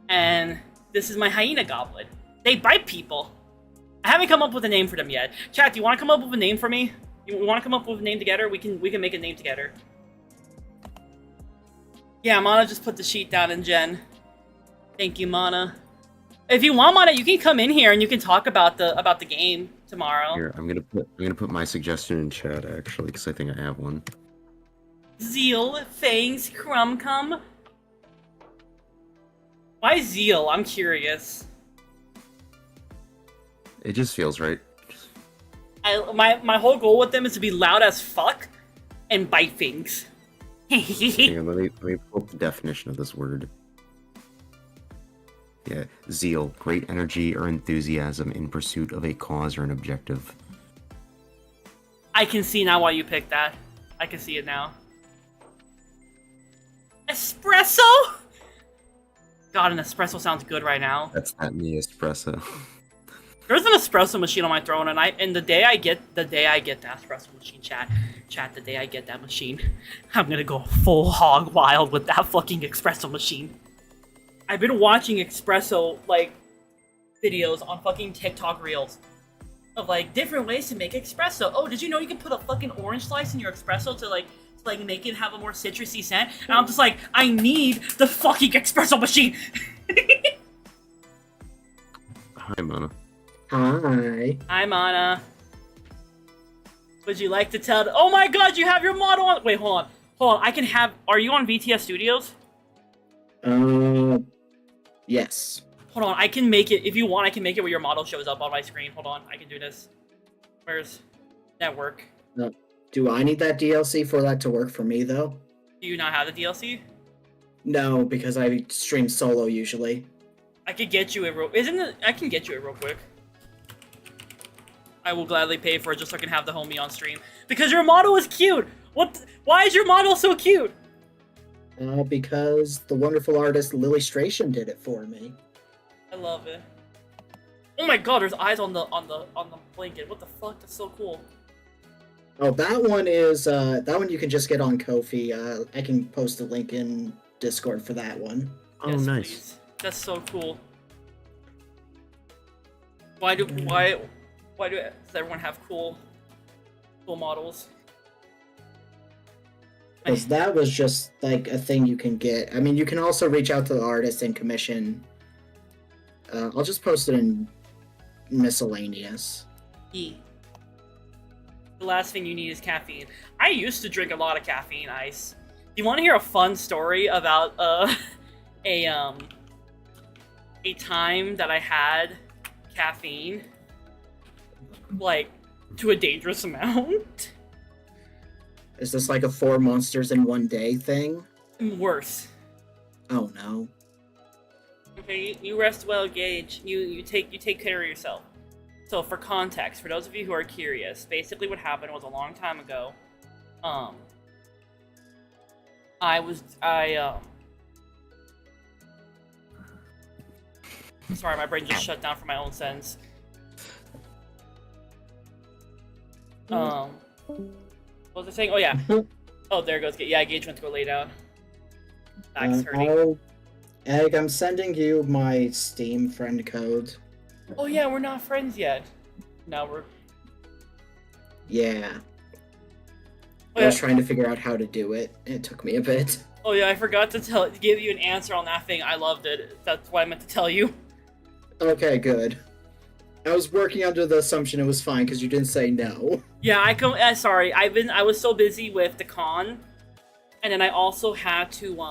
And this is my hyena goblin. They bite people. I haven't come up with a name for them yet. Chat, do you want to come up with a name for me? You want to come up with a name together? We can make a name together. Yeah, Mana just put the sheet down in Gen. Thank you, Mana. If you want, Mana, you can come in here and you can talk about the game tomorrow. Here, I'm gonna put my suggestion in chat actually, because I think I have one. Zeal, Fangs, Crumcum. Why Zeal? I'm curious. It just feels right. My whole goal with them is to be loud as fuck and bite things. Hang on, let me pull up the definition of this word. Yeah, zeal, great energy or enthusiasm in pursuit of a cause or an objective. I can see now why you picked that. I can see it now. Espresso? God, an espresso sounds good right now. That's not me, espresso. There's an espresso machine on my throne, and the day I get the espresso machine, chat, the day I get that machine, I'm gonna go full hog wild with that fucking espresso machine. I've been watching espresso like videos on fucking TikTok reels of like different ways to make espresso. Oh, did you know you can put a fucking orange slice in your espresso to like make it have a more citrusy scent? And I'm just like, I need the fucking espresso machine. Hi, Mona. Hi. Hi, Mana. Would you like to tell? Oh my God, you have your model on. Wait, hold on. I can have. Are you on VTS Studios? Yes. Hold on, I can make it. If you want, I can make it where your model shows up on my screen. Hold on, I can do this. Where's network? Do I need that DLC for that to work for me though? Do you not have the DLC? No, because I stream solo usually. I could get you it real. Isn't it? I can get you it real quick. I will gladly pay for it just so I can have the homie on stream. Because your model is cute. Why is your model so cute? Because the wonderful artist Lily Stration did it for me. I love it. Oh my god, there's eyes on the blanket. What the fuck? That's so cool. Oh, that one is that one you can just get on Ko-fi. I can post a link in Discord for that one. Oh, Yes, nice. please. That's so cool. Why does everyone have cool models? Because that was just like a thing you can get. I mean, you can also reach out to the artist and commission. I'll just post it in miscellaneous. E. The last thing you need is caffeine. I used to drink a lot of caffeine ice. Do you want to hear a fun story about a time that I had caffeine, like, to a dangerous amount? Is this like a 4 monsters in 1 day thing? Worse. Oh no. Okay, you rest well, Gage. You take care of yourself. So for context, for those of you who are curious, basically what happened was a long time ago. Sorry, my brain just shut down for my own sense. What was I saying? Oh yeah. Oh, there it goes. Yeah, Gage went to go lay down. Back's hurting. Egg, I'm sending you my Steam friend code. Oh yeah, we're not friends yet. No, we're. Yeah. Oh, I was yeah. trying to figure out how to do it. It took me a bit. Oh yeah, I forgot to give you an answer on that thing. I loved it. That's what I meant to tell you. Okay, good. I was working under the assumption it was fine because you didn't say no. Yeah, sorry. I was so busy with the con, and then I also had to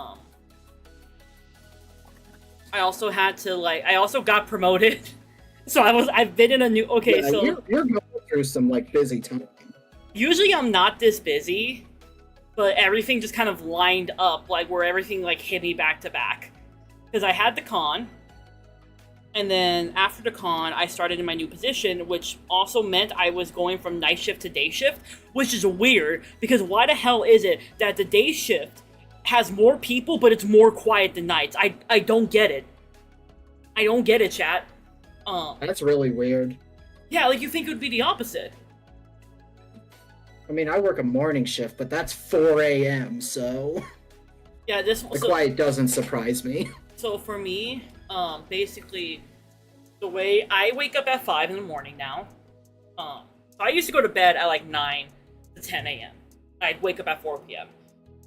I also got promoted. So I've been in a new. Okay, Yeah, so you're going through some like busy time. usually I'm not this busy, but everything just kind of lined up, like where everything like hit me back to back. Because I had the con, and then after the con, I started in my new position, which also meant I was going from night shift to day shift, which is weird, because why the hell is it that the day shift has more people, but it's more quiet than nights? I don't get it. I don't get it, chat. That's really weird. Yeah, like you think it would be the opposite. I mean, I work a morning shift, but that's 4 a.m., so Yeah, the quiet doesn't surprise me. So for me, basically, the way I wake up at 5 in the morning now. So I used to go to bed at like 9 to 10 a.m. I'd wake up at 4 p.m.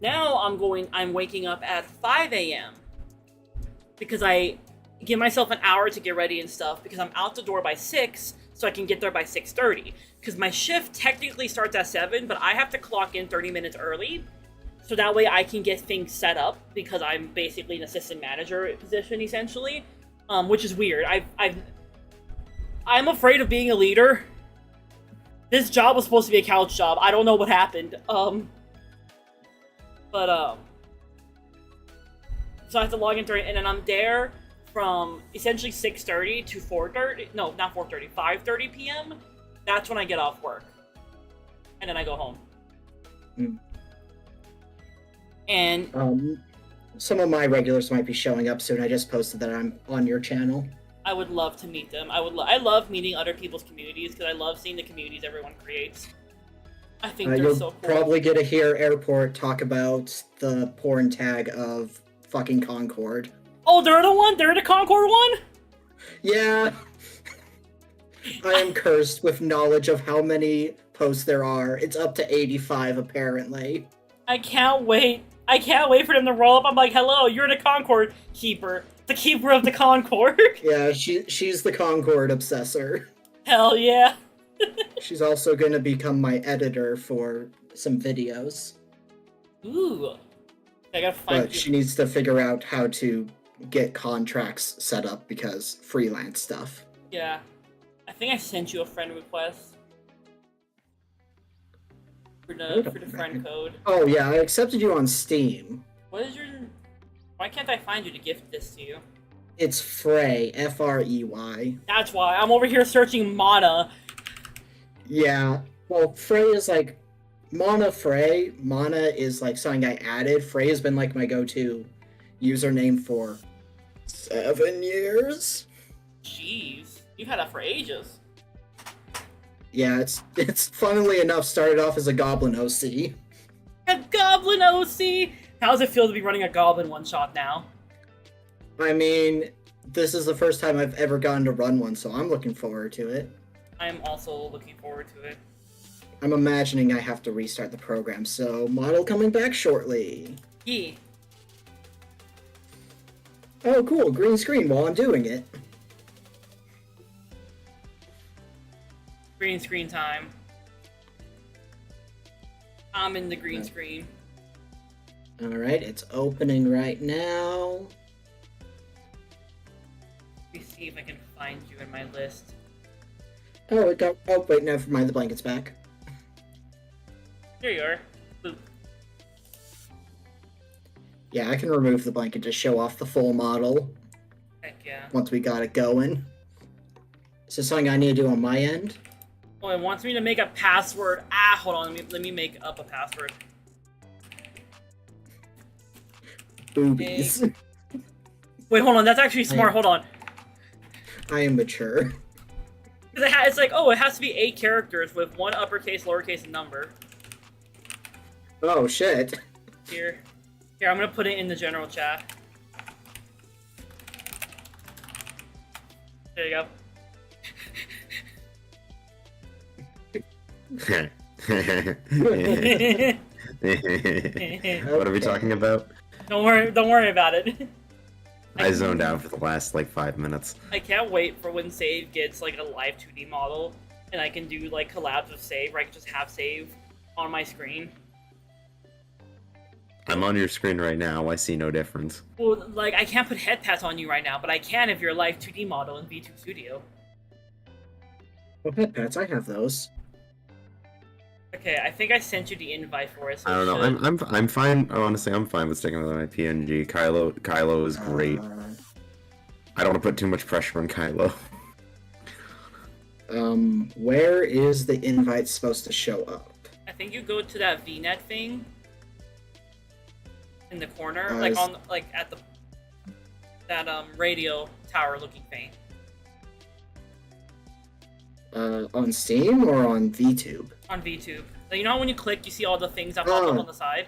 Now I'm waking up at 5 a.m. because I give myself an hour to get ready and stuff because I'm out the door by 6, so I can get there by 6:30. Because my shift technically starts at 7, but I have to clock in 30 minutes early, so that way I can get things set up because I'm basically an assistant manager position essentially, which is weird. I'm afraid of being a leader. This job was supposed to be a couch job. I don't know what happened. So I have to log in 30, and then I'm there from essentially 6:30 to 4:30. No, not 4:30. 5:30 p.m. That's when I get off work, and then I go home. Mm. And Some of my regulars might be showing up soon. I just posted that I'm on your channel. I would love to meet them. I love meeting other people's communities because I love seeing the communities everyone creates. I think they're You'll so cool. probably get to hear Airport talk about the porn tag of fucking Concord. Oh, they're the one? They're the Concord one? Yeah. I am cursed with knowledge of how many posts there are. It's up to 85 apparently. I can't wait. I can't wait for them to roll up. I'm like, hello, you're the Concord keeper. The keeper of the Concord. Yeah, she's the Concord obsessor. Hell yeah. She's also gonna become my editor for some videos. Ooh. I gotta find But she needs to figure out how to get contracts set up because freelance stuff. Yeah. I think I sent you a friend request. For the friend code. Oh yeah, I accepted you on Steam. What is your... Why can't I find you to gift this to you? It's Frey, Frey. That's why. I'm over here searching Mana. Yeah. Well, Frey is like Mana Frey. Mana is like something I added. Frey has been like my go-to username for 7 years. Jeez. You've had that for ages. Yeah, it's funnily enough started off as a Goblin OC. A Goblin OC! How does it feel to be running a Goblin one-shot now? I mean, this is the first time I've ever gotten to run one, so I'm looking forward to it. I'm also looking forward to it. I'm imagining I have to restart the program, so model coming back shortly. Yeah. Oh, cool, green screen while I'm doing it. Green screen time. I'm in the green screen. Alright, it's opening right now. Let me see if I can find you in my list. Oh, wait, never mind, the blanket's back. Here you are. Boop. Yeah, I can remove the blanket to show off the full model Heck yeah. once we got it going. Is this something I need to do on my end? Oh, it wants me to make a password. Ah, hold on. Let me make up a password. Boobies. Wait, hold on. That's actually smart. Hold on. I am mature. 'Cause it's like, oh, it has to be 8 characters with 1 uppercase, lowercase, and number. Oh, shit. Here, I'm gonna put it in the general chat. There you go. What are we talking about? Don't worry about it. I zoned out for the last like 5 minutes. I can't wait for when Save gets like a live 2D model, and I can do like collabs with Save, where I can just have Save on my screen. I'm on your screen right now. I see no difference. Well, like I can't put head pats on you right now, but I can if you're a live 2D model in V2 Studio. Oh, pet pets, I have those. Okay, I think I sent you the invite for it. So I don't know. I'm fine. Honestly, I'm fine with sticking with my PNG. Kylo is great. I don't want to put too much pressure on Kylo. Where is the invite supposed to show up? I think you go to that VNet thing in the corner, at that radio tower looking thing. On Steam or on VTube? On VTube. So you know how when you click, you see all the things that pop up on the side?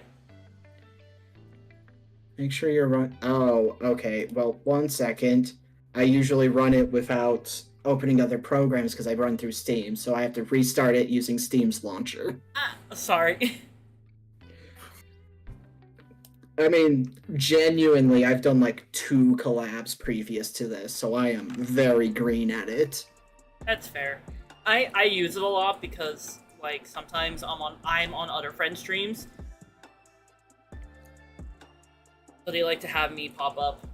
Make sure you're run. Oh, okay. Well, 1 second. I usually run it without opening other programs because I run through Steam, so I have to restart it using Steam's launcher. Ah, sorry. I mean, genuinely, I've done like 2 collabs previous to this, so I am very green at it. That's fair. I use it a lot because like sometimes I'm on other friend streams, so they like to have me pop up.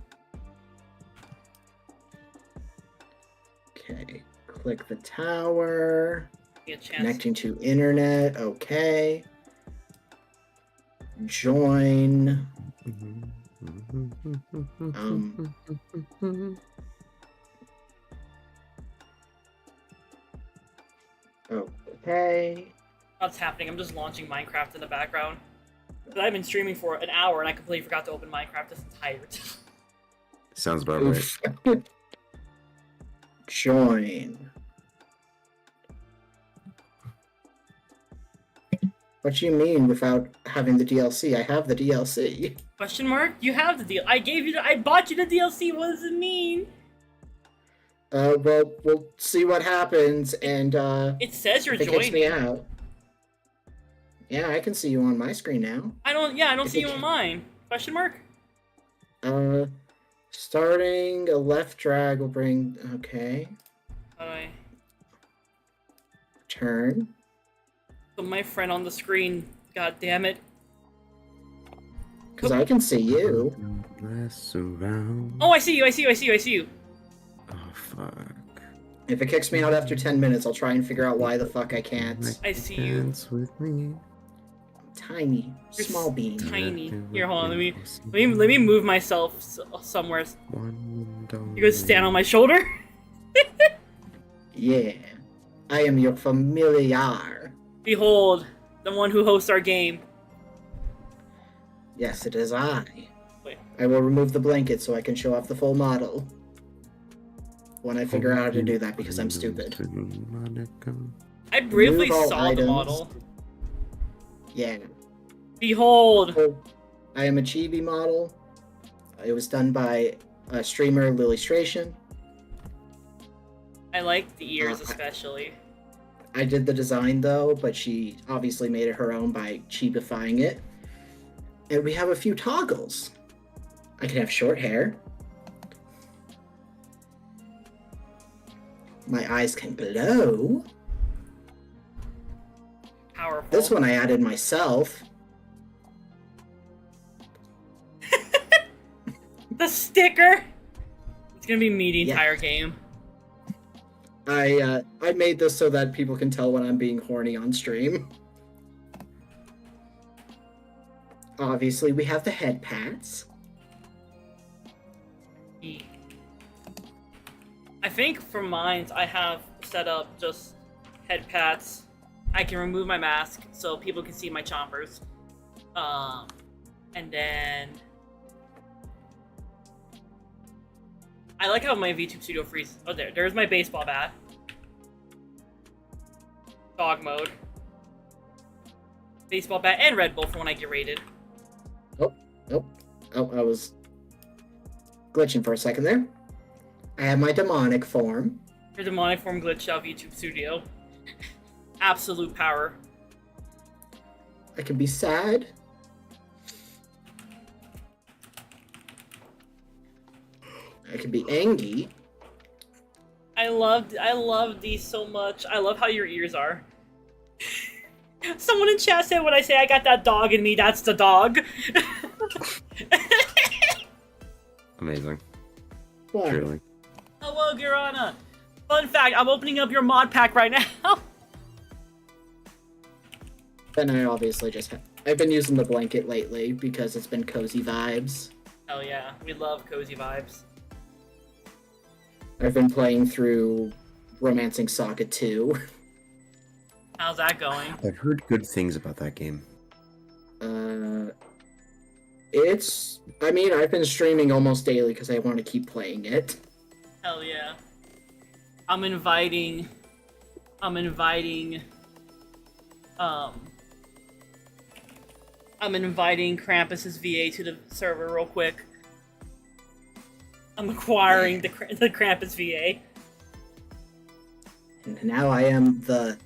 Okay, click the tower. Get a chance. Connecting to internet. Okay. Join. Okay. What's happening? I'm just launching Minecraft in the background. But I've been streaming for an hour and I completely forgot to open Minecraft this entire time. Sounds about right. Oof. Join. What do you mean without having the DLC? I have the DLC. Question mark? You have the deal. I bought you the DLC. What does it mean? Well, we'll see what happens, and It says you're if it kicks me joining. out. Yeah, I can see you on my screen now. I don't If see it you on ca- mine. Question mark? Starting a left drag will bring. Okay. Alright. Turn. Put my friend on the screen. God damn it. Because I can see you. Less around. Oh, I see you, I see you, I see you, I see you. Oh, fuck. If it kicks me out after 10 minutes, I'll try and figure out why the fuck I can't. I see you. Dance with me. Tiny, You're small bean. Tiny. Here, hold on, let me move myself somewhere. You go stand on my shoulder? Yeah. I am your familiar. Behold, the one who hosts our game. Yes, it is I. Wait. I will remove the blanket so I can show off the full model. When I figure out how to do that because I'm stupid. I briefly Remove all saw the items. model. Yeah. Behold! Oh, I am a chibi model. It was done by streamer Lillystration. I like the ears Uh, especially. I did the design though, but she obviously made it her own by cheapifying it. And we have a few toggles. I can have short hair. My eyes can glow. Powerful. This one I added myself. The sticker! It's gonna be me the Yeah. entire game. I made this so that people can tell when I'm being horny on stream. Obviously, we have the head pats. I think for mine, I have set up just head pats. I can remove my mask so people can see my chompers. And then I like how my VTube Studio freezes. Oh, there's my baseball bat. Dog mode. Baseball bat and Red Bull for when I get raided. Oh, I was glitching for a second there. I have my demonic form. Your demonic form glitch out VTube Studio. Absolute power. I can be sad. I can be angry. I love these so much. I love how your ears are. Someone in chat said when I say I got that dog in me, that's the dog. Amazing. What? Truly. Hello, Girana. Fun fact, I'm opening up your mod pack right now. Then I obviously just I've been using the blanket lately because it's been cozy vibes. Hell yeah, we love cozy vibes. I've been playing through Romancing Saga 2. How's that going? I've heard good things about that game. I mean, I've been streaming almost daily because I want to keep playing it. Hell yeah. I'm inviting Krampus's VA to the server real quick. I'm acquiring the Krampus VA. And now I am the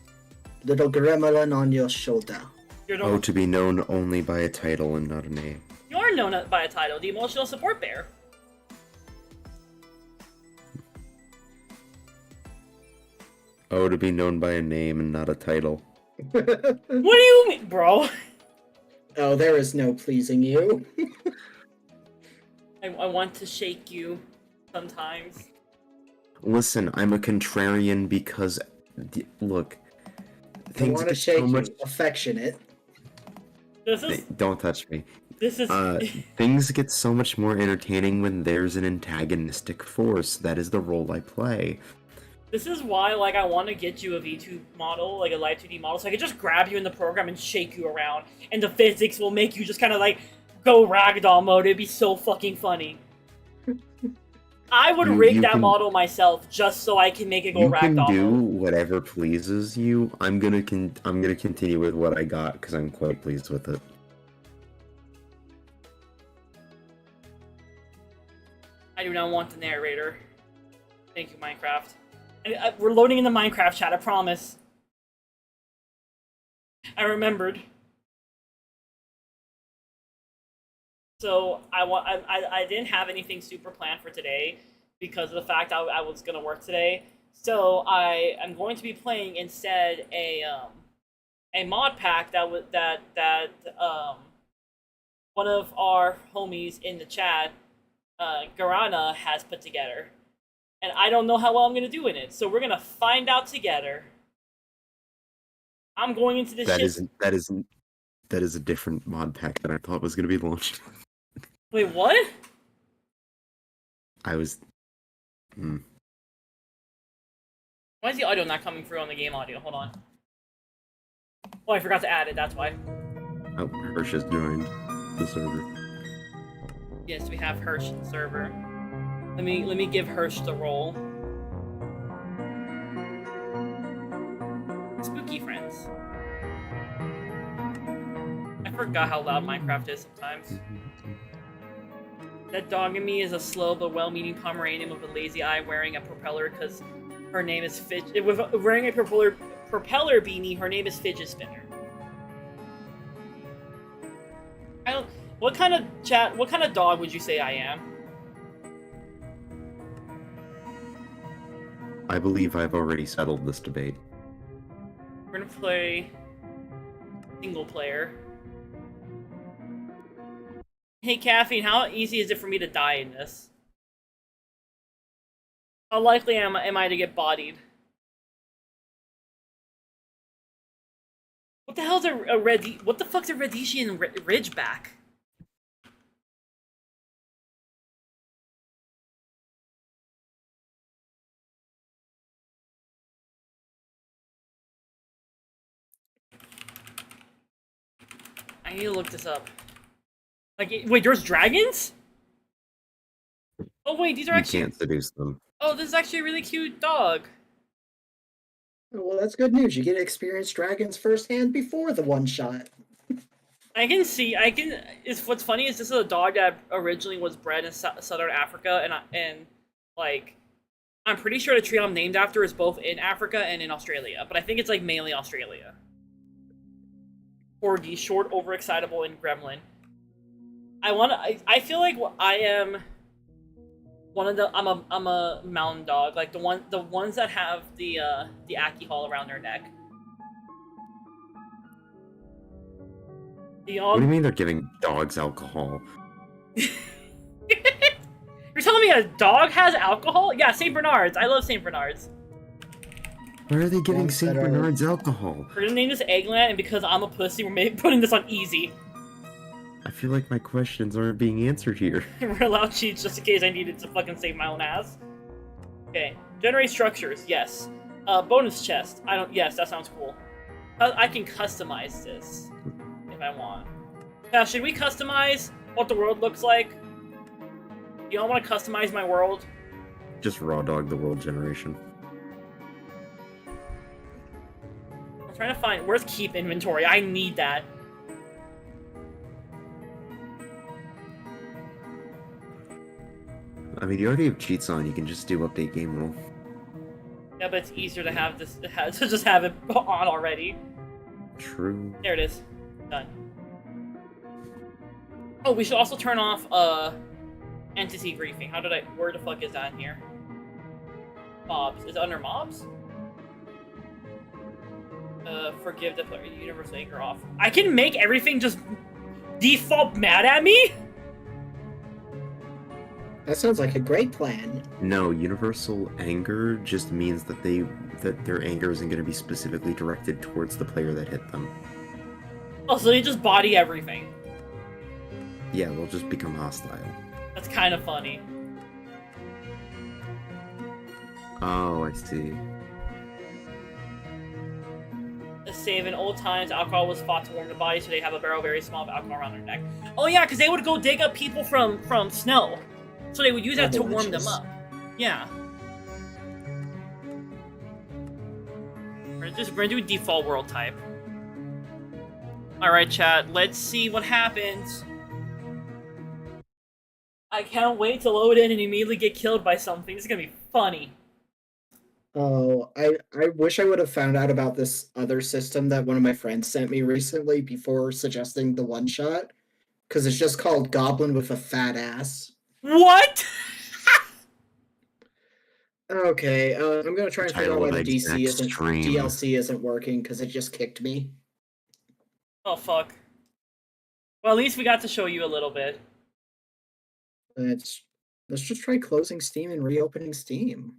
little gremlin on your shoulder. You're, Oh, to be known only by a title and not a name. you're known by a title, the Emotional Support Bear. Oh, to be known by a name and not a title. What do you mean, bro? Oh, there is no pleasing you. I want to shake you sometimes. Listen, I'm a contrarian because, look, I things want to get shake so much. you. Affectionate. This Hey, is don't touch me. this is Things get so much more entertaining when there's an antagonistic force. That is the role I play. this is why like I want to get you a V2 model, like a live 2D model, so I can just grab you in the program and shake you around, and the physics will make you just kind of like go ragdoll mode. It'd be so fucking funny. I would rig you that can- model myself just so I can make it go You can ragdoll do mode. whatever pleases you. I'm gonna continue with what I got because I'm quite pleased with it. I do not want the narrator. Thank you, Minecraft. We're loading in the Minecraft chat, I promise. I remembered. So I didn't have anything super planned for today because of the fact I was gonna work today. So I am going to be playing instead a mod pack that one of our homies in the chat, Garana, has put together. And I don't know how well I'm going to do in it, so we're going to find out together. I'm going into this shit... That is a different mod pack that I thought was going to be launched. Wait, what? I was... Why is the audio not coming through on the game audio? Hold on. Oh, I forgot to add it, that's why. Oh, Hirsch has joined the server. Yes, we have Hirsch in the server. Let me give Hirsch the role. Spooky friends. I forgot how loud Minecraft is sometimes. That dog in me is a slow but well-meaning Pomeranian with a lazy eye wearing a propeller because her name is Fidget. With wearing a propeller beanie, her name is Fidget Spinner. I don't. What kind of dog would you say I am? I believe I've already settled this debate. We're gonna play single player. Hey, Caffeine, how easy is it for me to die in this? How likely am I to get bodied? What the hell's what the fuck's a Rhodesian Ridgeback? I need to look this up. Like, wait, there's dragons? Oh wait, these are actually... You can't seduce them. Oh, this is actually a really cute dog. Well, that's good news. You get to experience dragons firsthand before the one shot. What's funny is this is a dog that originally was bred in Southern Africa, and like, I'm pretty sure the tree I'm named after is both in Africa and in Australia, but I think it's like mainly Australia. Corgi, short, overexcitable, and gremlin. I feel like I am one of the I'm a mountain dog, like the ones that have the alcohol around their neck. What do you mean they're giving dogs alcohol? You're telling me a dog has alcohol? Yeah, St. Bernards. I love St. Bernards. Where are they giving Ones St. that are- Bernard's alcohol? We're gonna name this Eggland, and because I'm a pussy, we're putting this on easy. I feel like my questions aren't being answered here. We're allowed cheats just in case I needed to fucking save my own ass. Okay. Generate structures, yes. Bonus chest. Yes, that sounds cool. I can customize this if I want. Now, should we customize what the world looks like? You all want to customize my world? Just raw dog the world generation. I'm trying to find... Where's keep inventory? I need that. I mean, you already have cheats on. You can just do update game rule. Yeah, but it's easier to have this to just have it on already. True. There it is. Done. Oh, we should also turn off entity griefing. Where the fuck is that in here? Mobs. Is it under mobs? Forgive the player. Universal anger off. I can make everything just default mad at me? That sounds like a great plan. No, universal anger just means that their anger isn't going to be specifically directed towards the player that hit them. Oh, so they just body everything. Yeah, they'll just become hostile. That's kind of funny. Oh, I see. A save in old times, alcohol was thought to warm the body, so they have a barrel very small of alcohol around their neck. Oh yeah, because they would go dig up people from snow. So they would use that to warm them up. Yeah. We're gonna do default world type. Alright, chat, let's see what happens. I can't wait to load in and immediately get killed by something. This is gonna be funny. Oh, I wish I would have found out about this other system that one of my friends sent me recently before suggesting the one shot. Because it's just called Goblin with a Fat Ass. What? Okay, I'm gonna try and figure out why the Extreme. DLC isn't working because it just kicked me. Oh fuck. Well, at least we got to show you a little bit. Let's just try closing Steam and reopening Steam.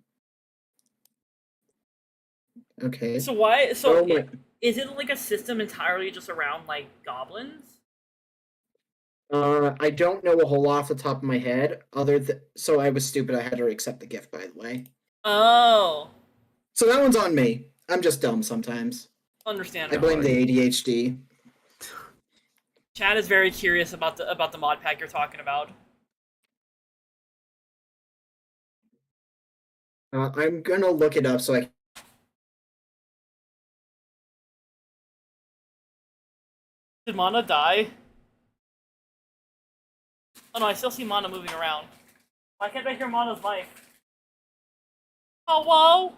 Okay. So why? So Oh my. is it like a system entirely just around like goblins? I don't know a whole lot off the top of my head. So I was stupid. I had to accept the gift, by the way. Oh, So that one's on me. I'm just dumb sometimes. I understandable. blame the ADHD. Chad is very curious about the mod pack you're talking about. I'm gonna look it up so I. Did Mana die? Oh no, I still see Mana moving around. Why can't I hear Mana's mic? Oh, whoa!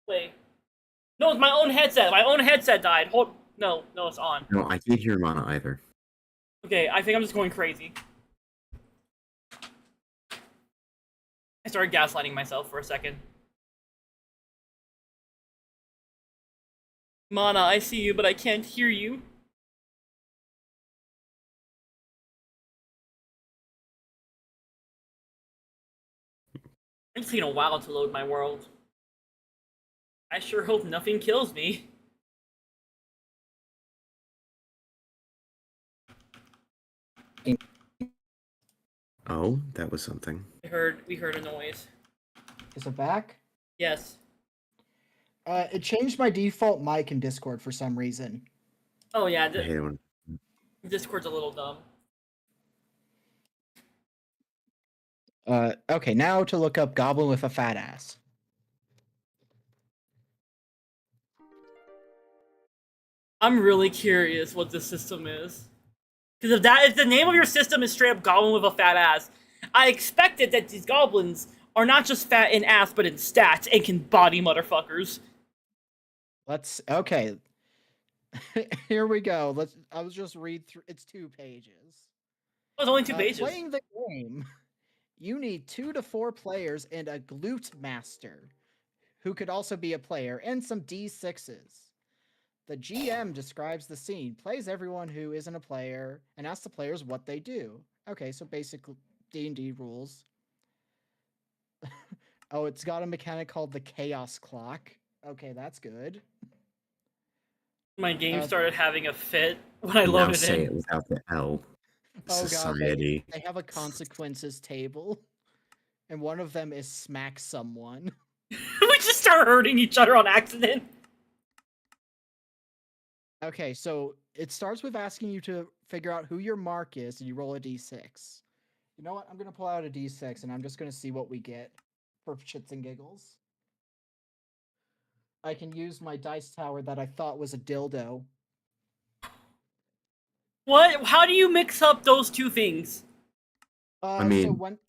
Wait. No, it's my own headset. My own headset died. Hold. No, it's on. No, I can't hear Mana either. Okay, I think I'm just going crazy. I started gaslighting myself for a second. Mana, I see you, but I can't hear you. It's taking a while to load my world. I sure hope nothing kills me. Oh, that was something. We heard a noise. Is it back? Yes. It changed my default mic in Discord for some reason. Oh yeah, I hate it when... Discord's a little dumb. Okay, now to look up Goblin with a fat ass. I'm really curious what this system is. Because if the name of your system is straight up Goblin with a fat ass, I expected that these goblins are not just fat in ass, but in stats and can body motherfuckers. Okay. Here we go. I'll just read through. It's 2 pages. Oh, it's only 2 pages. Playing the game, you need 2 to 4 players and a glute master, who could also be a player, and some D6s. The GM describes the scene, plays everyone who isn't a player, and asks the players what they do. Okay, so basic D&D rules. Oh, it's got a mechanic called the Chaos Clock. Okay, that's good. My game started having a fit when I Now loaded say in. it without the L. Oh god, Society. they have a consequences table, and one of them is smack someone. We just start hurting each other on accident. Okay, so it starts with asking you to figure out who your mark is, and you roll a d6. You know what? I'm gonna pull out a d6, and I'm just gonna see what we get for shits and giggles. I can use my dice tower that I thought was a dildo. What? How do you mix up those two things? So mean- when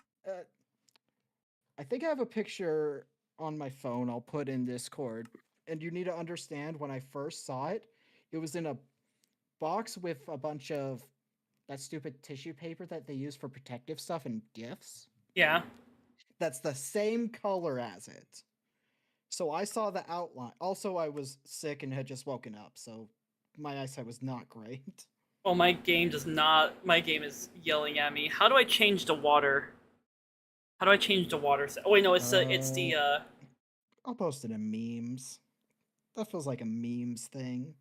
I think I have a picture on my phone I'll put in Discord, and you need to understand when I first saw it, it was in a box with a bunch of that stupid tissue paper that they use for protective stuff and gifts. Yeah. That's the same color as it. So I saw the outline. Also, I was sick and had just woken up, so my eyesight was not great. Oh, my game does not. My game is yelling at me. How do I change the water? How do I change the water? Oh wait, no, it's the. I'll post it in memes. That feels like a memes thing.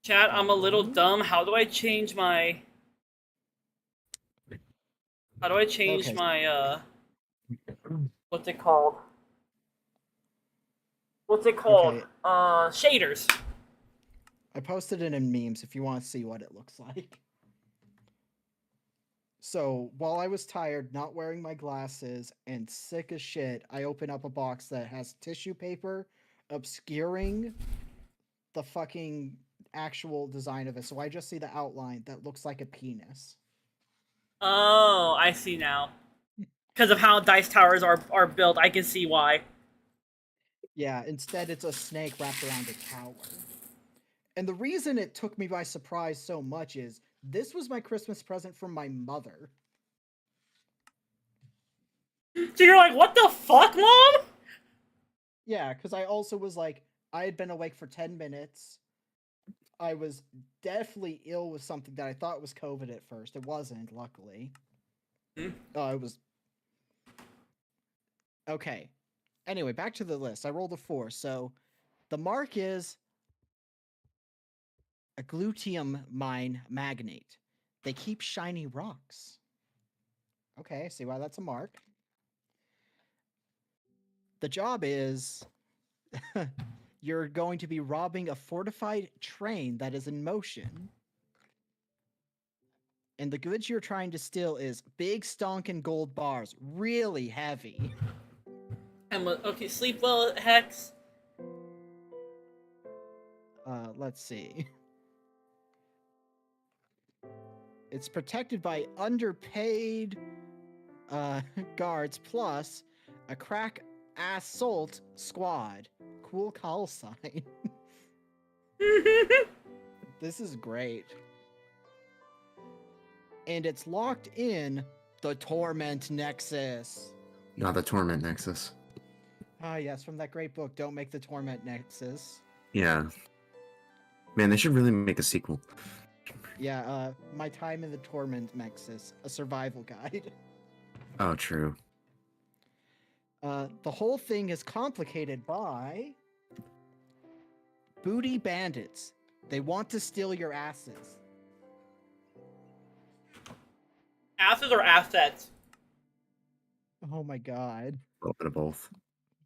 Chat, I'm a little dumb. How do I change my? How do I change Okay. my what's it called? What's it called? Okay. Shaders. I posted it in memes if you want to see what it looks like. So, while I was tired, not wearing my glasses, and sick as shit, I open up a box that has tissue paper obscuring the fucking actual design of it. So I just see the outline that looks like a penis. Oh, I see now. Because of how dice towers are built, I can see why. Yeah, instead it's a snake wrapped around a tower. And the reason it took me by surprise so much is this was my Christmas present from my mother. So you're like, what the fuck, mom? Yeah, because I also was like, I had been awake for 10 minutes. I was definitely ill with something that I thought was COVID at first. It wasn't, luckily. Hmm. Oh, it was. Okay. Anyway, back to the list. I rolled a 4. So the mark is a gluteum mine magnate. They keep shiny rocks. Okay, see why that's a mark. The job is you're going to be robbing a fortified train that is in motion. And the goods you're trying to steal is big stonkin' gold bars, really heavy. Okay, sleep well, Hex. Let's see. It's protected by underpaid guards plus a crack assault squad. Cool call sign. This is great. And it's locked in the Torment Nexus. Not the Torment Nexus. Ah, yes, from that great book, Don't Make the Torment Nexus. Yeah. Man, they should really make a sequel. Yeah, My Time in the Torment Nexus, a survival guide. Oh, true. The whole thing is complicated by booty bandits. They want to steal your asses. Asses or assets? Oh my god. A little bit of both.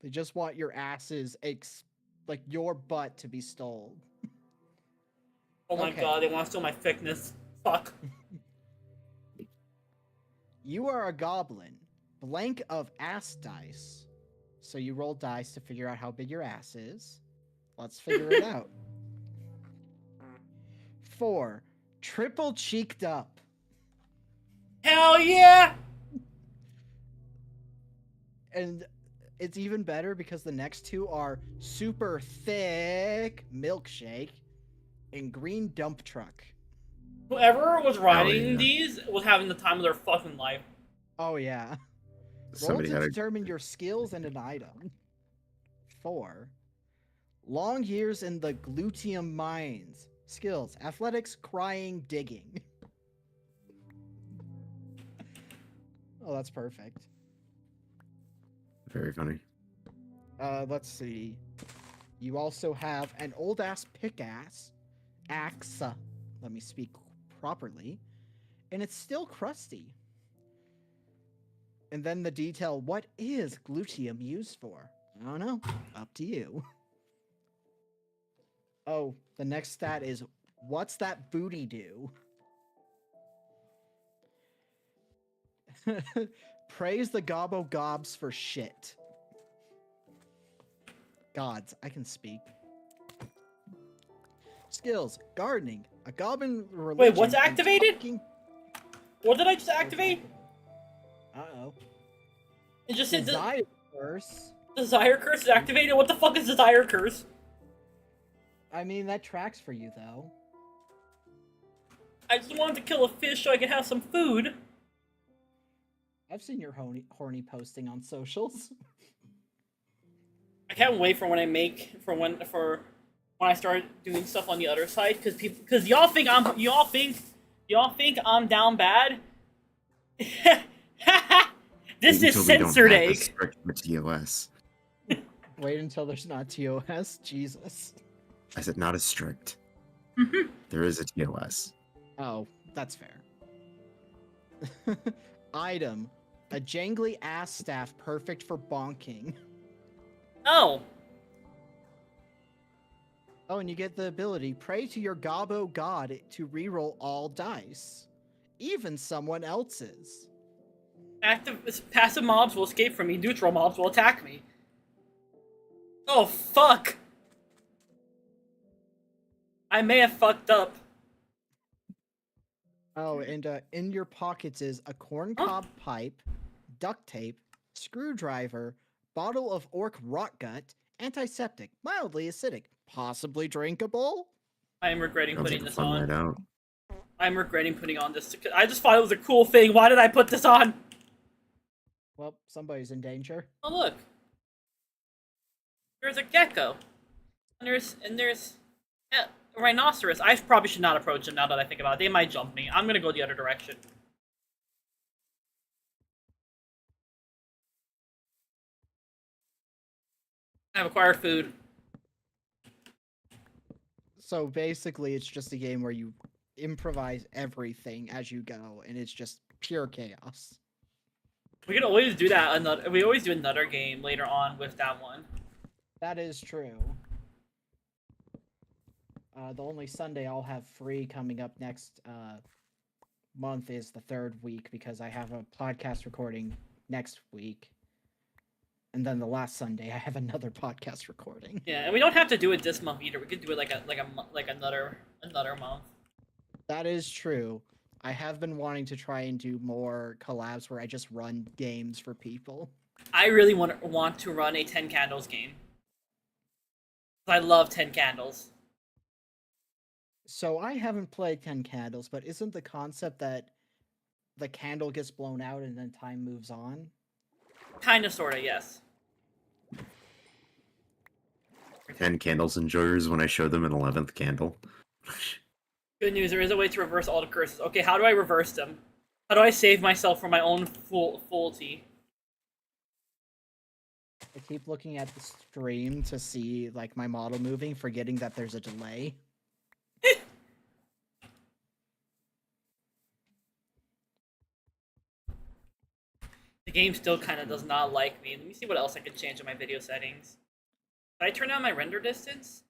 They just want your asses, like your butt to be stolen. Oh my Okay. god, they want to steal my thickness. Fuck. You are a goblin. Blank of ass dice. So you roll dice to figure out how big your ass is. Let's figure it out. 4. Triple cheeked up. Hell yeah! And it's even better because the next two are super thick milkshake and green dump truck. Whoever was writing yeah. these was having the time of their fucking life. Oh yeah. Roll Somebody to had a determine your skills and an item. 4. Long years in the gluteum mines. Skills: athletics, crying, digging. Oh, that's perfect. very funny. Let's see. You also have an old ass pickaxe, axe. Let me speak properly, and it's still crusty. And then the detail: what is gluteum used for? I don't know. Up to you. Oh, the next stat is: what's that booty do? Praise the gobbo gobs for shit. Gods, I can speak. Skills: gardening, a goblin religion. Wait, what's and activated? talking- What did I just activate? Uh-oh. It just said Desire curse. Desire Curse is activated? What the fuck is Desire Curse? I mean, that tracks for you, though. I just wanted to kill a fish so I could have some food. I've seen your horny posting on socials. I can't wait for when I start doing stuff on the other side, because y'all think I'm down bad. This is Until we don't censored have a egg. strict TOS. Wait until there's not TOS. Jesus. I said not as strict. Mhm. There is a TOS. Oh, that's fair. Item: a jangly ass staff perfect for bonking. Oh, Oh, and you get the ability: pray to your gobbo god to reroll all dice, even someone else's. passive mobs will escape from me. Neutral mobs will attack me. Oh fuck! I may have fucked up. Oh, and in your pockets is a corncob pipe, duct tape, screwdriver, bottle of orc rot gut, antiseptic, mildly acidic, possibly drinkable. I am regretting Sounds putting like a this fun on. night out. I'm regretting putting on this. I just thought it was a cool thing. Why did I put this on? Well, somebody's in danger. Oh look, there's a gecko, and there's a rhinoceros. I probably should not approach them now that I think about it. They might jump me. I'm gonna go the other direction. I have acquired food. So basically, it's just a game where you improvise everything as you go, and it's just pure chaos. We can always do that. We always do another game later on with that one. That is true. The only Sunday I'll have free coming up next month is the 3rd week because I have a podcast recording next week. And then the last Sunday I have another podcast recording. Yeah, and we don't have to do it this month either. We could do it like another month. That is true. I have been wanting to try and do more collabs where I just run games for people. I really want to run a 10 Candles game. I love 10 Candles. So I haven't played 10 Candles, but isn't the concept that the candle gets blown out and then time moves on? Kinda, sorta, yes. 10 candles enjoyers when I show them an 11th candle. Good news, there is a way to reverse all the curses. Okay, how do I reverse them? How do I save myself from my own foolty? I keep looking at the stream to see like my model moving, forgetting that there's a delay. The game still kind of does not like me. Let me see what else I can change in my video settings. Did I turn down my render distance?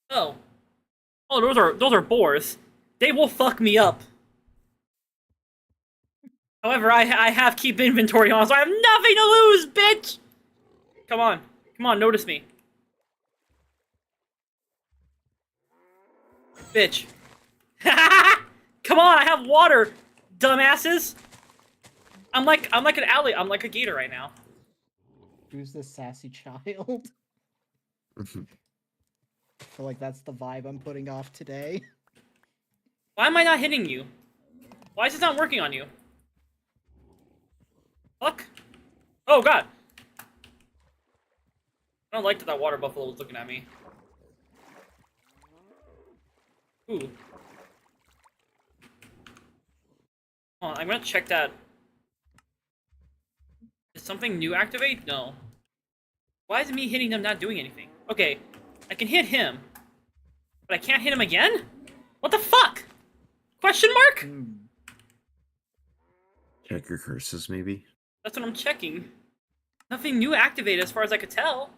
Oh. Oh, those are boars. They will fuck me up. However, I have keep inventory on, so I have nothing to lose, bitch! Come on, notice me. Bitch. Come on, I have water, dumbasses! I'm like an alley, I'm like a gator right now. Who's this sassy child? I feel like that's the vibe I'm putting off today. Why am I not hitting you? Why is this not working on you? Fuck. Oh god. I don't like that water buffalo was looking at me. Ooh. Hold on, I'm gonna check that. Did something new activate? No. Why is me hitting them not doing anything? Okay, I can hit him. But I can't hit him again? What the fuck? Question mark? Check your curses, maybe? That's what I'm checking. Nothing new activated as far as I could tell.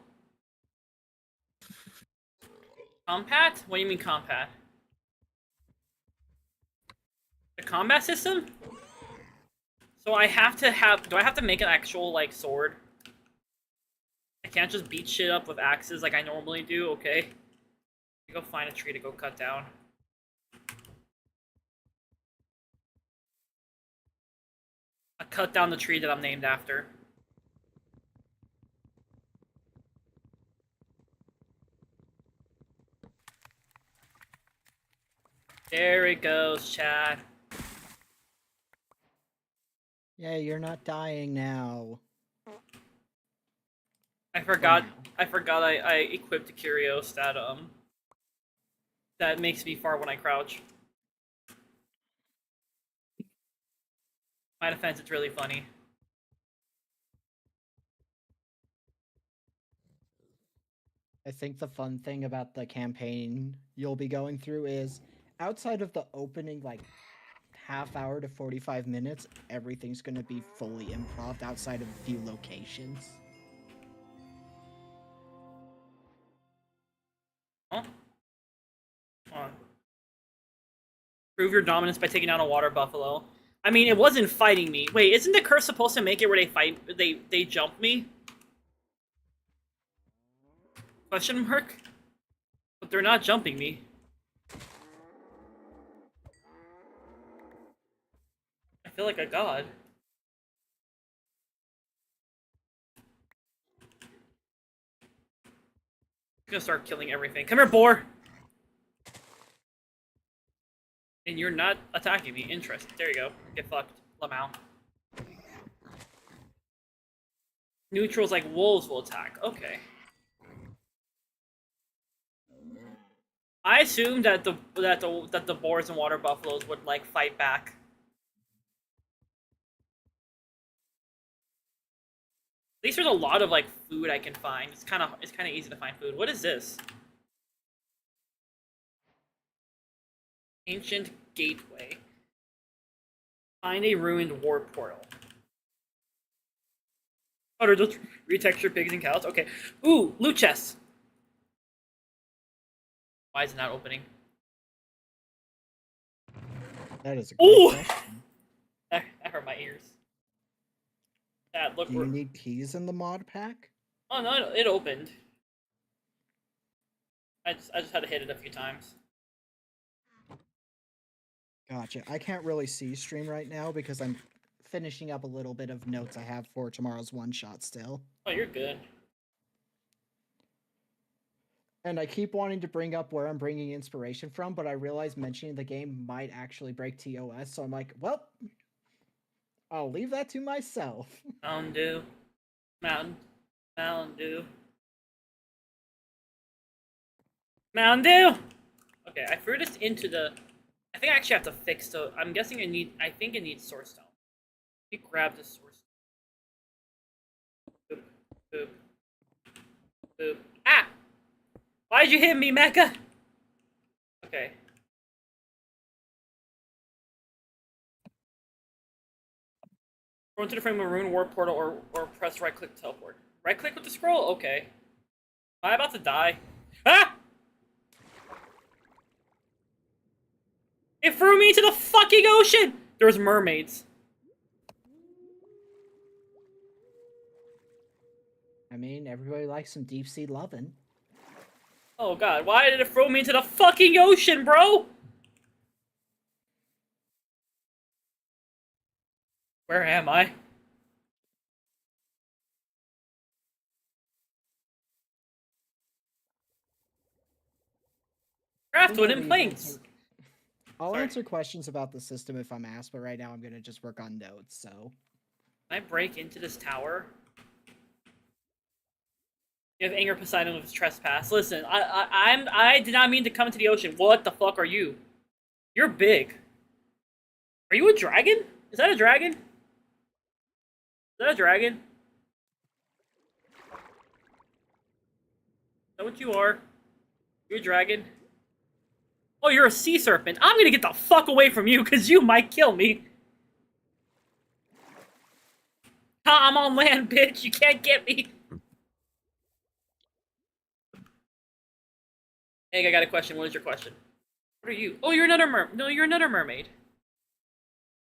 Compat? What do you mean compat? The combat system? So I have to have... Do I have to make an actual, like, sword? I can't just beat shit up with axes like I normally do, okay? Go find a tree to go cut down. I cut down the tree that I'm named after. There it goes, Chad. Yeah, you're not dying now. I forgot I equipped a Curios that makes me fart when I crouch. My defense, it's really funny. I think the fun thing about the campaign you'll be going through is outside of the opening like half hour to 45 minutes, everything's going to be fully improv outside of a few locations. Huh? Hold on. Prove your dominance by taking down a water buffalo. I mean, it wasn't fighting me. Wait, isn't the curse supposed to make it where they jump me? Question mark? But they're not jumping me. feel like a god. I'm gonna start killing everything. Come here, boar! And you're not attacking me. Interesting. There you go. Get fucked. Lamau. Neutrals like wolves will attack. Okay. I assumed that the boars and water buffaloes would like fight back. At least there's a lot of like food I can find. It's kind of easy to find food. What is this? Ancient gateway. Find a ruined war portal. Oh, are those retextured pigs and cows? Okay. Ooh, loot chest. Why is it not opening? That is a great Ooh! question. That hurt my ears. Dad, look. Do you need keys in the mod pack? Oh no, it opened. I just had to hit it a few times. Gotcha. I can't really see stream right now because I'm finishing up a little bit of notes I have for tomorrow's one shot still. Oh, you're good. And I keep wanting to bring up where I'm bringing inspiration from, but I realize mentioning the game might actually break TOS, so I'm like, well, I'll leave that to myself. Mountain Dew. Mountain Dew. Mountain Dew! Okay, I threw this into the... I think I actually have to fix the... I'm guessing I think it needs Source Stone. Let me grab the Source Stone. Boop. Boop. Boop. Ah! Why'd you hit me, Mecha? Okay. Go into the frame of a ruined warp portal or press right click to teleport. Right click with the scroll? Okay. Am I about to die? Ah! It threw me into the fucking ocean! There's mermaids. I mean, everybody likes some deep sea loving. Oh god, why did it throw me into the fucking ocean, bro? Where am I? Craftwood and planks. I'll Sorry. answer questions about the system if I'm asked, but right now I'm gonna just work on notes, so. Can I break into this tower? You have anger Poseidon with his trespass. Listen, I did not mean to come into the ocean. What the fuck are you? You're big. Are you a dragon? Is that a dragon? Is that a dragon? Is that what you are? You a dragon? Oh, you're a sea serpent. I'm gonna get the fuck away from you, because you might kill me. Ha, I'm on land, bitch. You can't get me. Hey, I got a question. What is your question? What are you? Oh, you're another No, you're another mermaid.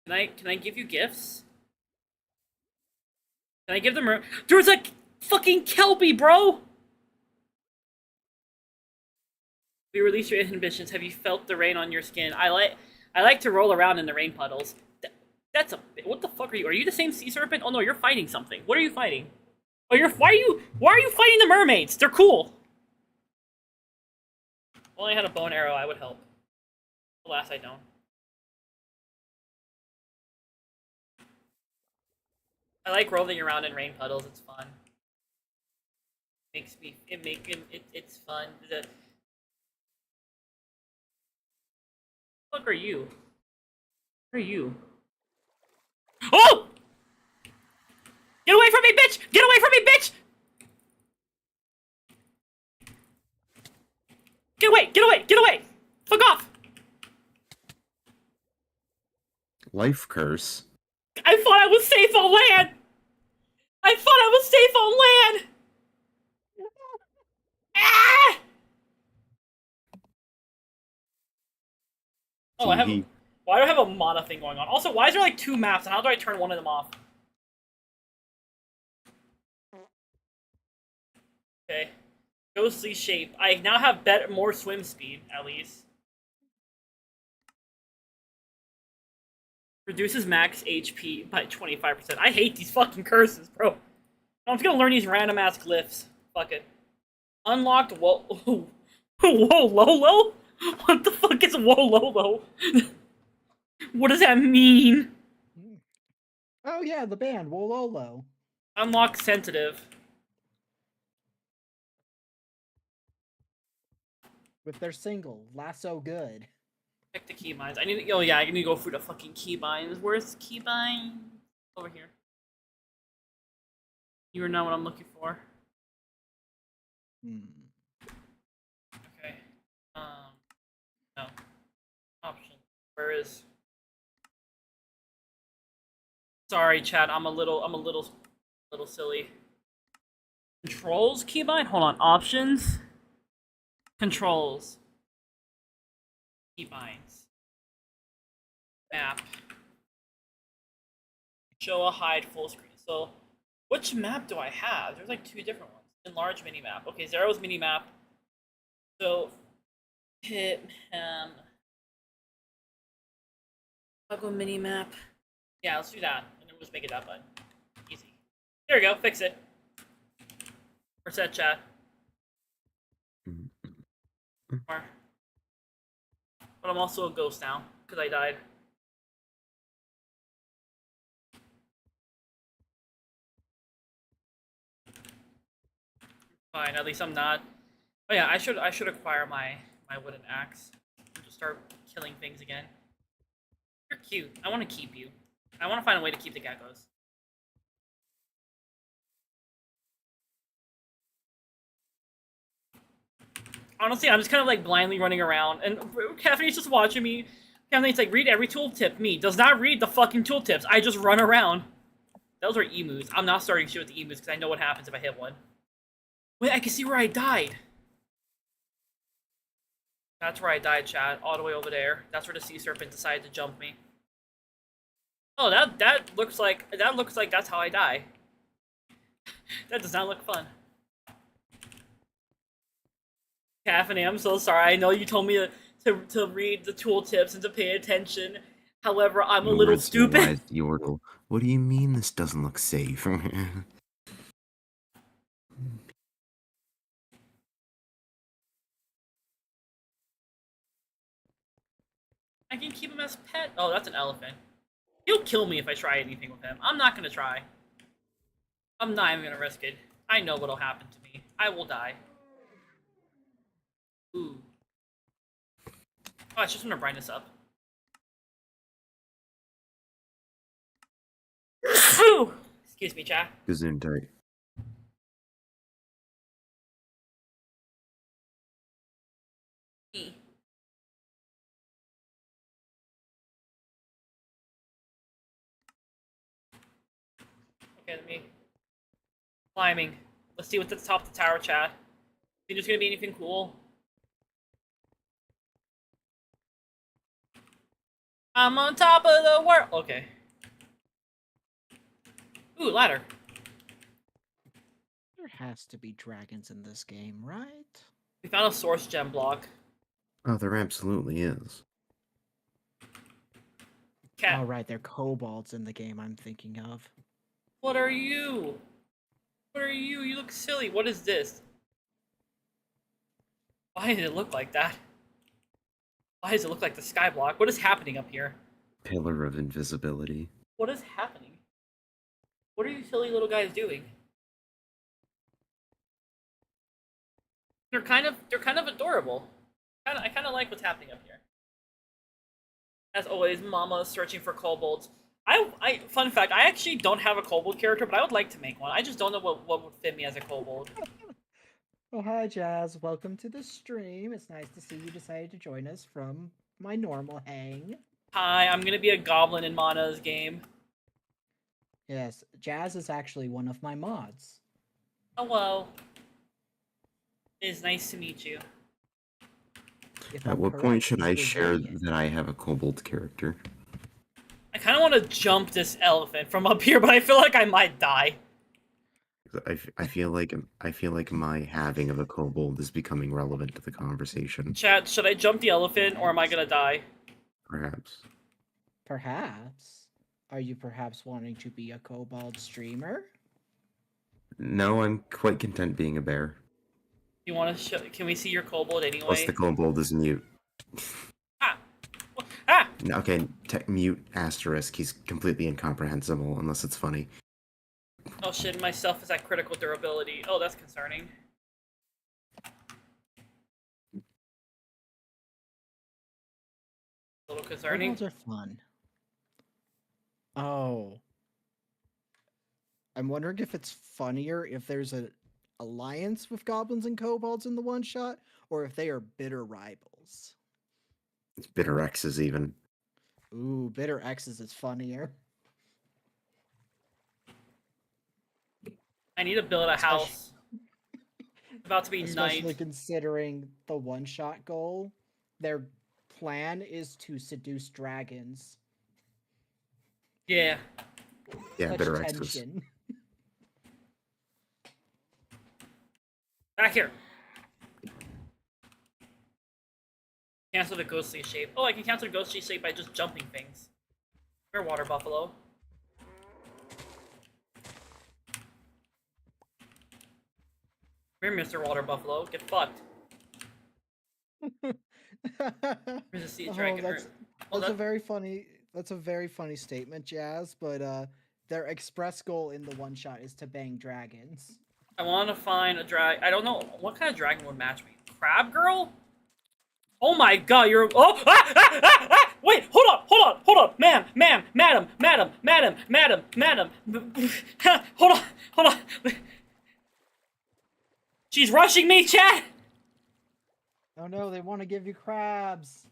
Can I give you gifts? Can I give them There's a fucking kelpie, bro! We release your inhibitions. Have you felt the rain on your skin? I like to roll around in the rain puddles. That's a... What the fuck are you? Are you the same sea serpent? Oh no, you're fighting something. What are you fighting? Oh, why are you fighting the mermaids? They're cool. If only I had a bow and arrow, I would help. Alas, I don't. I like rolling around in rain puddles. It's fun. It's fun. The fuck are you? Who are you? Oh! Get away from me, bitch! Get away from me, bitch! Get away! Get away! Get away! Fuck off! Life curse. I thought I was safe on land! I thought I was safe on land! Ah! Oh, I have... Teehee. Why do I have a mana thing going on? Also, why is there like 2 maps, and how do I turn one of them off? Okay. Ghostly shape. I now have more swim speed, at least. Reduces max HP by 25%. I hate these fucking curses, bro. I'm just gonna learn these random ass glyphs. Fuck it. Unlocked Whoa Lolo? What the fuck is Whoa Lolo? What does that mean? Oh yeah, the band Wololo. Unlock Sensitive. With their single, Lasso Good. Check the keybinds. I need to, oh yeah, I need to go through the fucking keybinds. Where's the keybind? Over here. You know what I'm looking for. Okay. No. Option. Where is? Sorry, chat. I'm a little silly. Controls keybind. Hold on. Options. Controls. Keybinds. Map. Show a hide full screen. So, which map do I have? There's like 2 different ones. Enlarge minimap. Okay, Zero's minimap. So, Hitman. I'll go minimap. Yeah, let's do that. And then we'll just make it that button. Easy. There we go, fix it. Reset chat. More. But I'm also a ghost now, because I died. Fine, at least I'm not. Oh yeah, I should acquire my wooden axe. And just start killing things again. You're cute. I want to keep you. I want to find a way to keep the geckos. Honestly, I'm just kind of like blindly running around, and Kathleen's just watching me. Kathleen's like, read every tooltip. Me does not read the fucking tooltips. I just run around. Those are emus. I'm not starting shit with the emus because I know what happens if I hit one. Wait, I can see where I died. That's where I died, chat. All the way over there. That's where the sea serpent decided to jump me. Oh, that looks like that's how I die. That does not look fun. Caffeine, I'm so sorry. I know you told me to read the tooltips and to pay attention. However, I'm a little stupid. Yordle. What do you mean this doesn't look safe? I can keep him as pet. Oh, that's an elephant. He'll kill me if I try anything with him. I'm not gonna try. I'm not even gonna risk it. I know what'll happen to me. I will die. Ooh. Oh, I just want to brighten this up. Excuse me, chat. Gesundheit. E. Okay, let me... Climbing. Let's see what's at the top of the tower, chat. Think there's gonna be anything cool? I'm on top of the world! Okay. Ooh, ladder. There has to be dragons in this game, right? We found a source gem block. Oh, there absolutely is. Cat. Oh right, they're kobolds in the game I'm thinking of. What are you? What are you? You look silly. What is this? Why did it look like that? Why does it look like the sky block? What is happening up here? Pillar of invisibility. What is happening? What are you silly little guys doing? They're kind of adorable. I kind of like what's happening up here. As always, Mama is searching for kobolds. Fun fact, I actually don't have a kobold character, but I would like to make one. I just don't know what would fit me as a kobold. Oh hi Jazz, welcome to the stream. It's nice to see you decided to join us from my normal hang. Hi, I'm gonna be a goblin in Mana's game. Yes, Jazz is actually one of my mods. Hello. It is nice to meet you. If At I'm what point correct, should I he's share Brazilian. that I have a kobold character? I kind of want to jump this elephant from up here, but I feel like I might die. I feel like my having of a kobold is becoming relevant to the conversation. Chat, should I jump the elephant or am I gonna die? Perhaps. Perhaps. Are you perhaps wanting to be a kobold streamer? No, I'm quite content being a bear. You want to show? Can we see your kobold Plus, anyway? the kobold is mute. Ah! Ah! No, okay, mute asterisk. He's completely incomprehensible unless it's funny. Oh shit, my stuff is at critical durability. Oh, that's concerning. A little concerning. Kobolds are fun. Oh. I'm wondering if it's funnier if there's an alliance with goblins and kobolds in the one shot, or if they are bitter rivals. It's bitter X's even. Ooh, bitter X's is funnier. I need to build a house. It's about to be Especially night. considering the one shot goal. Their plan is to seduce dragons. Yeah. Yeah, Such bitter X's. tension. Back here. Cancel the ghostly shape. Oh, I can cancel the ghostly shape by just jumping things. Come here, water buffalo. Come here, Mr. Water Buffalo. Get fucked. Here's a sea dragon. that's Oh, that's a that- very funny. That's a very funny statement, Jazz. But their express goal in the one shot is to bang dragons. I want to find a drag. I don't know what kind of dragon would match me. Crab girl? Oh my god, you're. Oh! Wait, hold on, ma'am, madam. Hold on. She's rushing me, chat. Oh no, they want to give you crabs.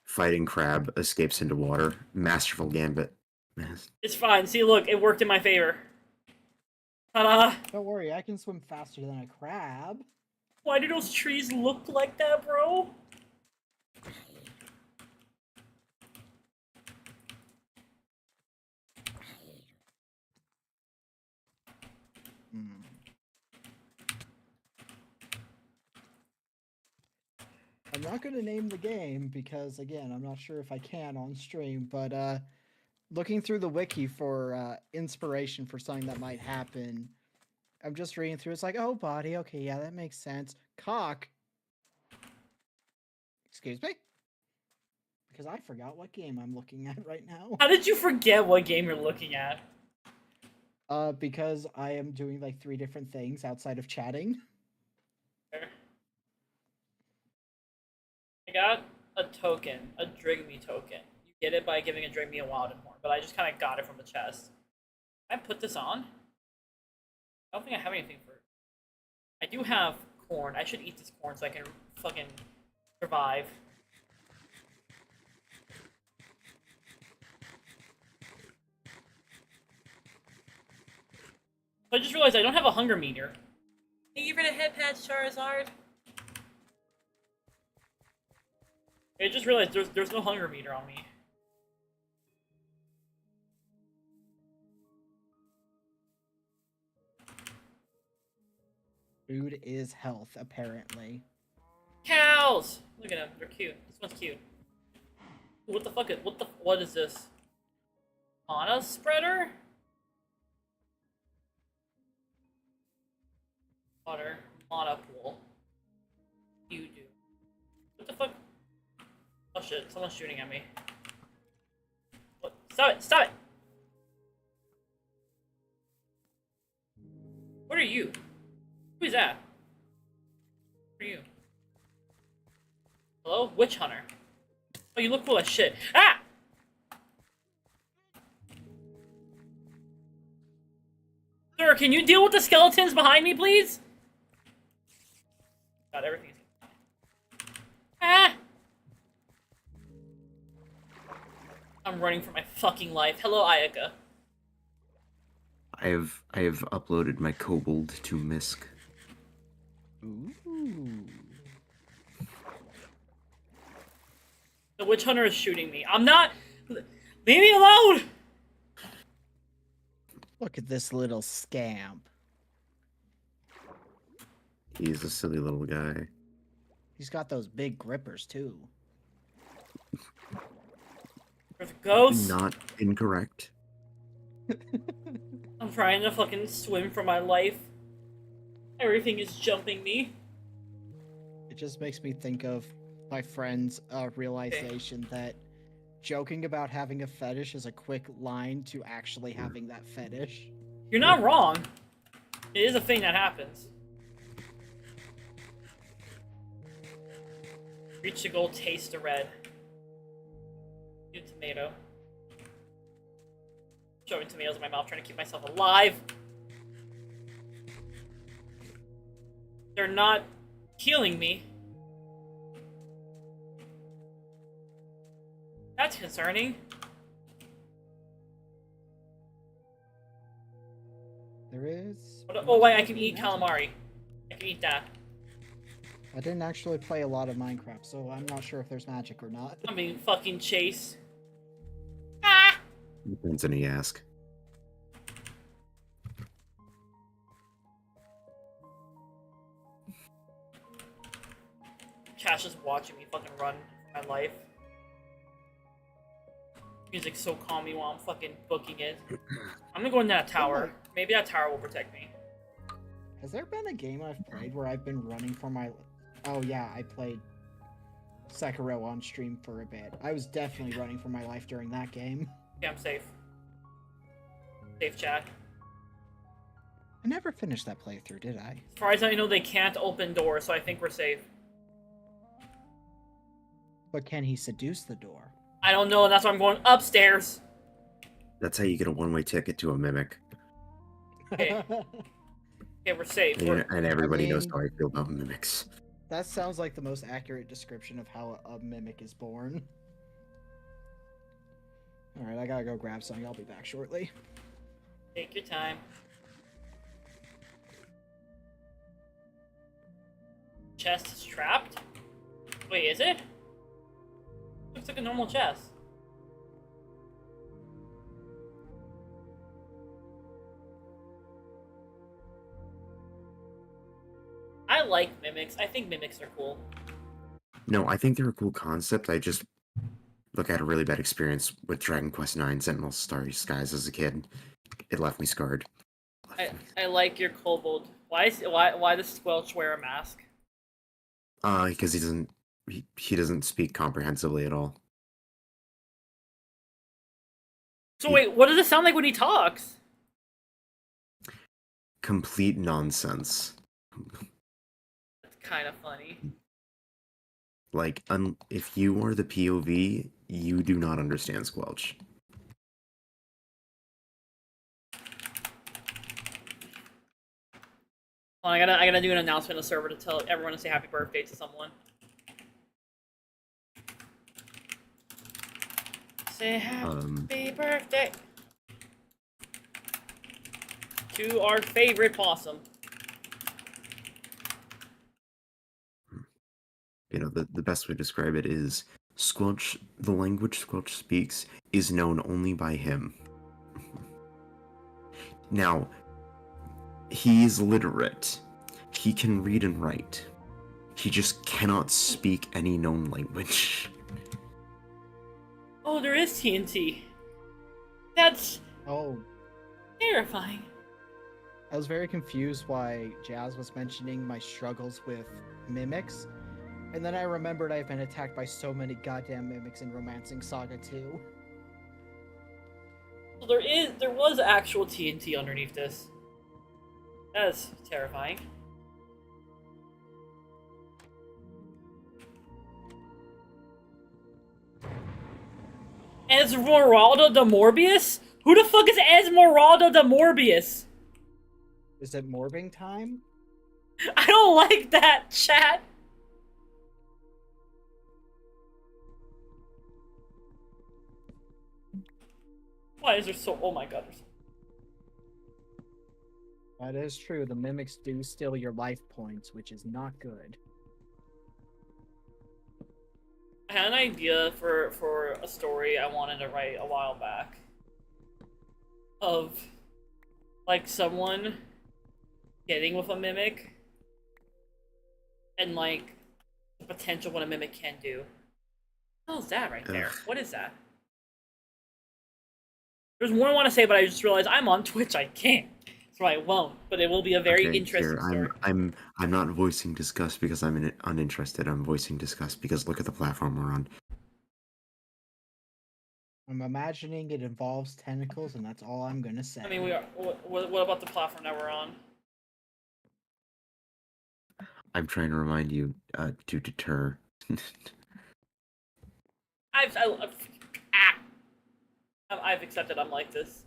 Fighting crab escapes into water. Masterful gambit. It's fine. See, look, it worked in my favor. Ta-da! Don't worry, I can swim faster than a crab. Why do those trees look like that, bro? I'm not going to name the game because, again, I'm not sure if I can on stream, but looking through the wiki for inspiration for something that might happen, I'm just reading through. It's like, oh, body. Okay, yeah, that makes sense. Cock. Excuse me? Because I forgot what game I'm looking at right now. How did you forget what game you're looking at? Because I am doing like 3 different things outside of chatting. I got a token, a Drigme token. You get it by giving a Drigme a Wildenhorn, but I just kind of got it from the chest. Can I put this on? I don't think I have anything for it. I do have corn. I should eat this corn so I can fucking survive. So I just realized I don't have a hunger meter. Thank you for the head patch, Charizard. I just realized there's no hunger meter on me. Food is health, apparently. Cows! Look at them, they're cute. This one's cute. What the fuck is what is this? Mana spreader? Water. Mana pool. You do. What the fuck? Oh shit, someone's shooting at me. What? Stop it! Stop it! What are you? Who is that? Who are you? Hello? Witch Hunter. Oh, you look cool as shit. Ah! Sir, can you deal with the skeletons behind me, please? God, everything's... Ah! I'm running for my fucking life. Hello, Ayaka. I have uploaded my kobold to Misk. Ooh. The Witch Hunter is shooting me. I'm not... Leave me alone! Look at this little scamp. He's a silly little guy. He's got those big grippers, too. There's a ghost. Not incorrect. I'm trying to fucking swim for my life. Everything is jumping me. It just makes me think of my friend's realization that joking about having a fetish is a quick line to actually having that fetish. You're not wrong. It is a thing that happens. Reach the goal, taste the red. Eat a tomato. Shoving tomatoes in my mouth, trying to keep myself alive. They're not healing me. That's concerning. There is. Oh wait, I can eat calamari. I can eat that. I didn't actually play a lot of Minecraft, so I'm not sure if there's magic or not. I'm being fucking chased. Ah! Depends on who you ask. Cash is watching me fucking run for my life. Music's so calming while I'm fucking booking it. I'm gonna go in that tower. Maybe that tower will protect me. Has there been a game I've played where I've been running for my... Oh yeah, I played Sekiro on stream for a bit. I was definitely running for my life during that game. Yeah, I'm safe. Safe, chat. I never finished that playthrough, did I? As far as I know, they can't open doors, so I think we're safe. But can he seduce the door? I don't know, and that's why I'm going upstairs. That's how you get a one-way ticket to a mimic. Okay. Okay, we're safe. And everybody knows mean- how I feel about mimics. That sounds like the most accurate description of how a mimic is born. Alright, I gotta go grab something. I'll be back shortly. Take your time. Chest is trapped? Wait, is it? Looks like a normal chest. I like mimics. I think mimics are cool. No, I think they're a cool concept. I just look at a really bad experience with Dragon Quest IX Sentinel Starry Skies as a kid. It left me scarred. I like your kobold. Why does Squelch wear a mask? Because he doesn't speak comprehensively at all. So wait, what does it sound like when he talks? Complete nonsense. That's kind of funny. Like, if you are the POV, you do not understand Squelch. Hold on, I gotta do an announcement on the server to tell everyone to say happy birthday to someone. Say happy birthday to our favorite possum. You know, the best way to describe it is Squelch, the language Squelch speaks is known only by him. Now, he's literate. He can read and write. He just cannot speak any known language. Oh, there is TNT. That's Oh, terrifying. I was very confused why Jazz was mentioning my struggles with mimics. And then I remembered I've been attacked by so many goddamn mimics in Romancing Saga 2. So there was actual TNT underneath this. That's terrifying. Esmeralda de Morbius? Who the fuck is Esmeralda de Morbius? Is it morbing time? I don't like that, chat. Why is there so... Oh my god. That is true. The mimics do steal your life points, which is not good. I had an idea for a story I wanted to write a while back. Of, like, someone getting with a mimic. And, like, the potential what a mimic can do. What the hell is that right there? Ugh. What is that? There's more I want to say, but I just realized I'm on Twitch. I can't, so I won't. But it will be a very Okay, interesting story. I'm not voicing disgust because I'm uninterested. I'm voicing disgust because look at the platform we're on. I'm imagining it involves tentacles, and that's all I'm gonna say. I mean, we are. What about the platform that we're on? I'm trying to remind you to deter. I've accepted I'm like this.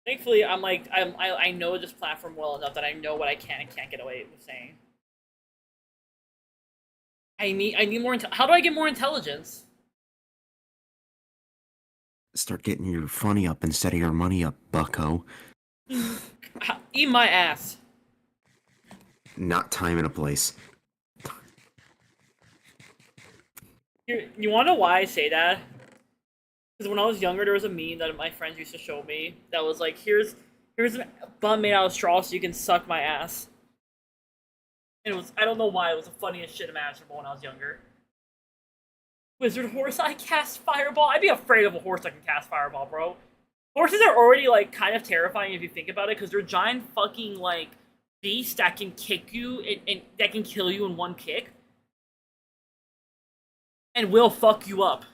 Thankfully, I know this platform well enough that I know what I can and can't get away with saying. I need more. How do I get more intelligence? Start getting your funny up instead of your money up, bucko. Eat my ass. Not time and a place. You want to know why I say that? Because when I was younger, there was a meme that my friends used to show me that was like, here's a bun made out of straw so you can suck my ass. And it was, I don't know why, it was the funniest shit imaginable when I was younger. Wizard horse, I cast fireball. I'd be afraid of a horse that can cast fireball, bro. Horses are already, like, kind of terrifying if you think about it, because they're giant fucking, like, beasts that can kick you and that can kill you in one kick. And will fuck you up.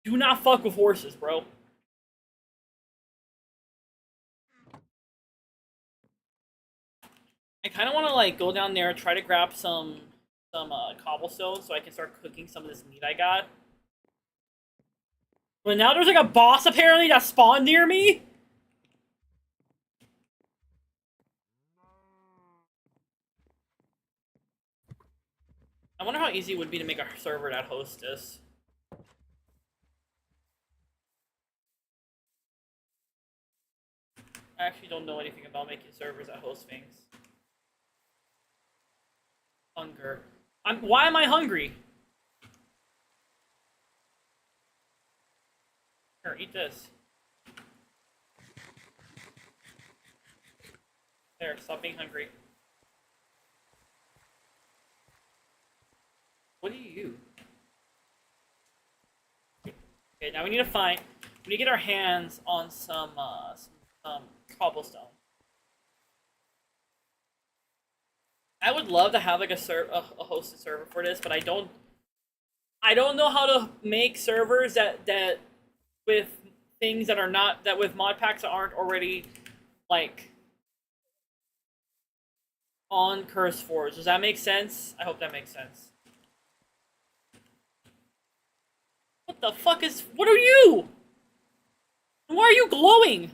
Do not fuck with horses, bro. I kind of want to like go down there, try to grab some cobblestone so I can start cooking some of this meat I got. But now there's like a boss apparently that spawned near me. I wonder how easy it would be to make a server that hosts this. I actually don't know anything about making servers that host things. Hunger. Why am I hungry? Here, eat this. There, stop being hungry. What do you? Okay, now we need to get our hands on some cobblestone. I would love to have like a hosted server for this, but I don't know how to make servers that with things that are not with mod packs that aren't already like on CurseForge. Does that make sense? I hope that makes sense. What the fuck is? What are you? Why are you glowing?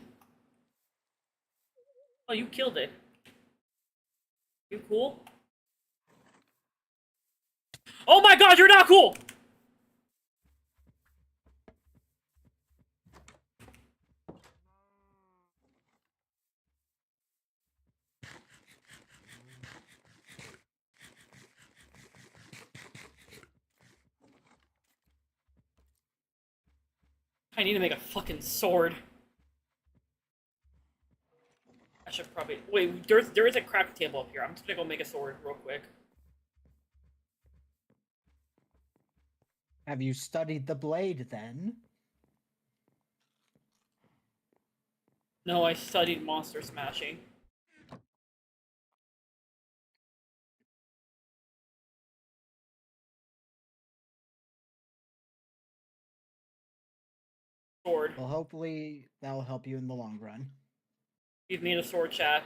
Oh, you killed it. You cool? Oh my god, you're not cool! I need to make a fucking sword. I should probably wait. There is a craft table up here. I'm just gonna go make a sword real quick. Have you studied the blade then? No, I studied monster smashing. Sword. Well, hopefully that will help you in the long run. Give me the sword, chat.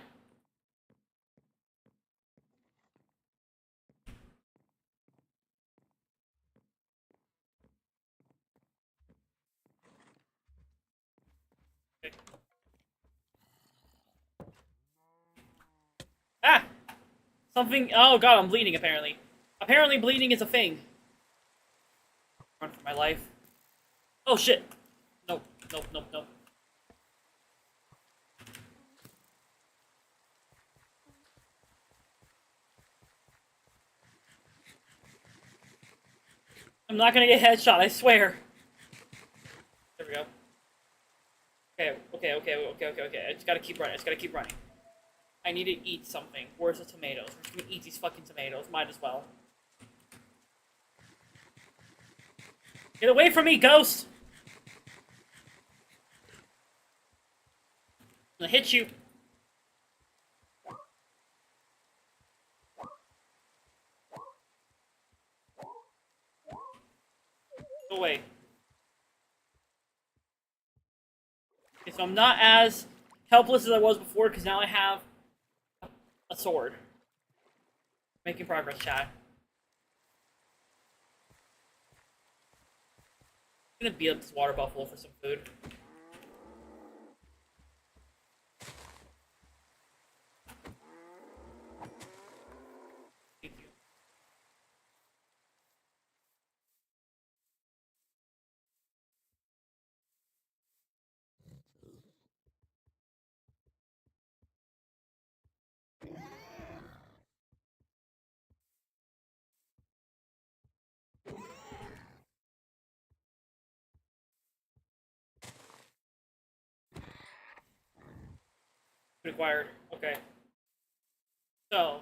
Okay. Ah! Something. Oh god, I'm bleeding apparently. Apparently, bleeding is a thing. Run for my life. Oh shit! Nope, nope, nope, nope. I'm not gonna get headshot, I swear. There we go. Okay. I just gotta keep running. I need to eat something. Where's the tomatoes? We're just gonna eat these fucking tomatoes. Might as well. Get away from me, ghost! I'm gonna hit you. Go away. Okay, so I'm not as helpless as I was before because now I have a sword. Making progress, chat. I'm gonna beat up this water buffalo for some food. Thank you. Required. Okay. So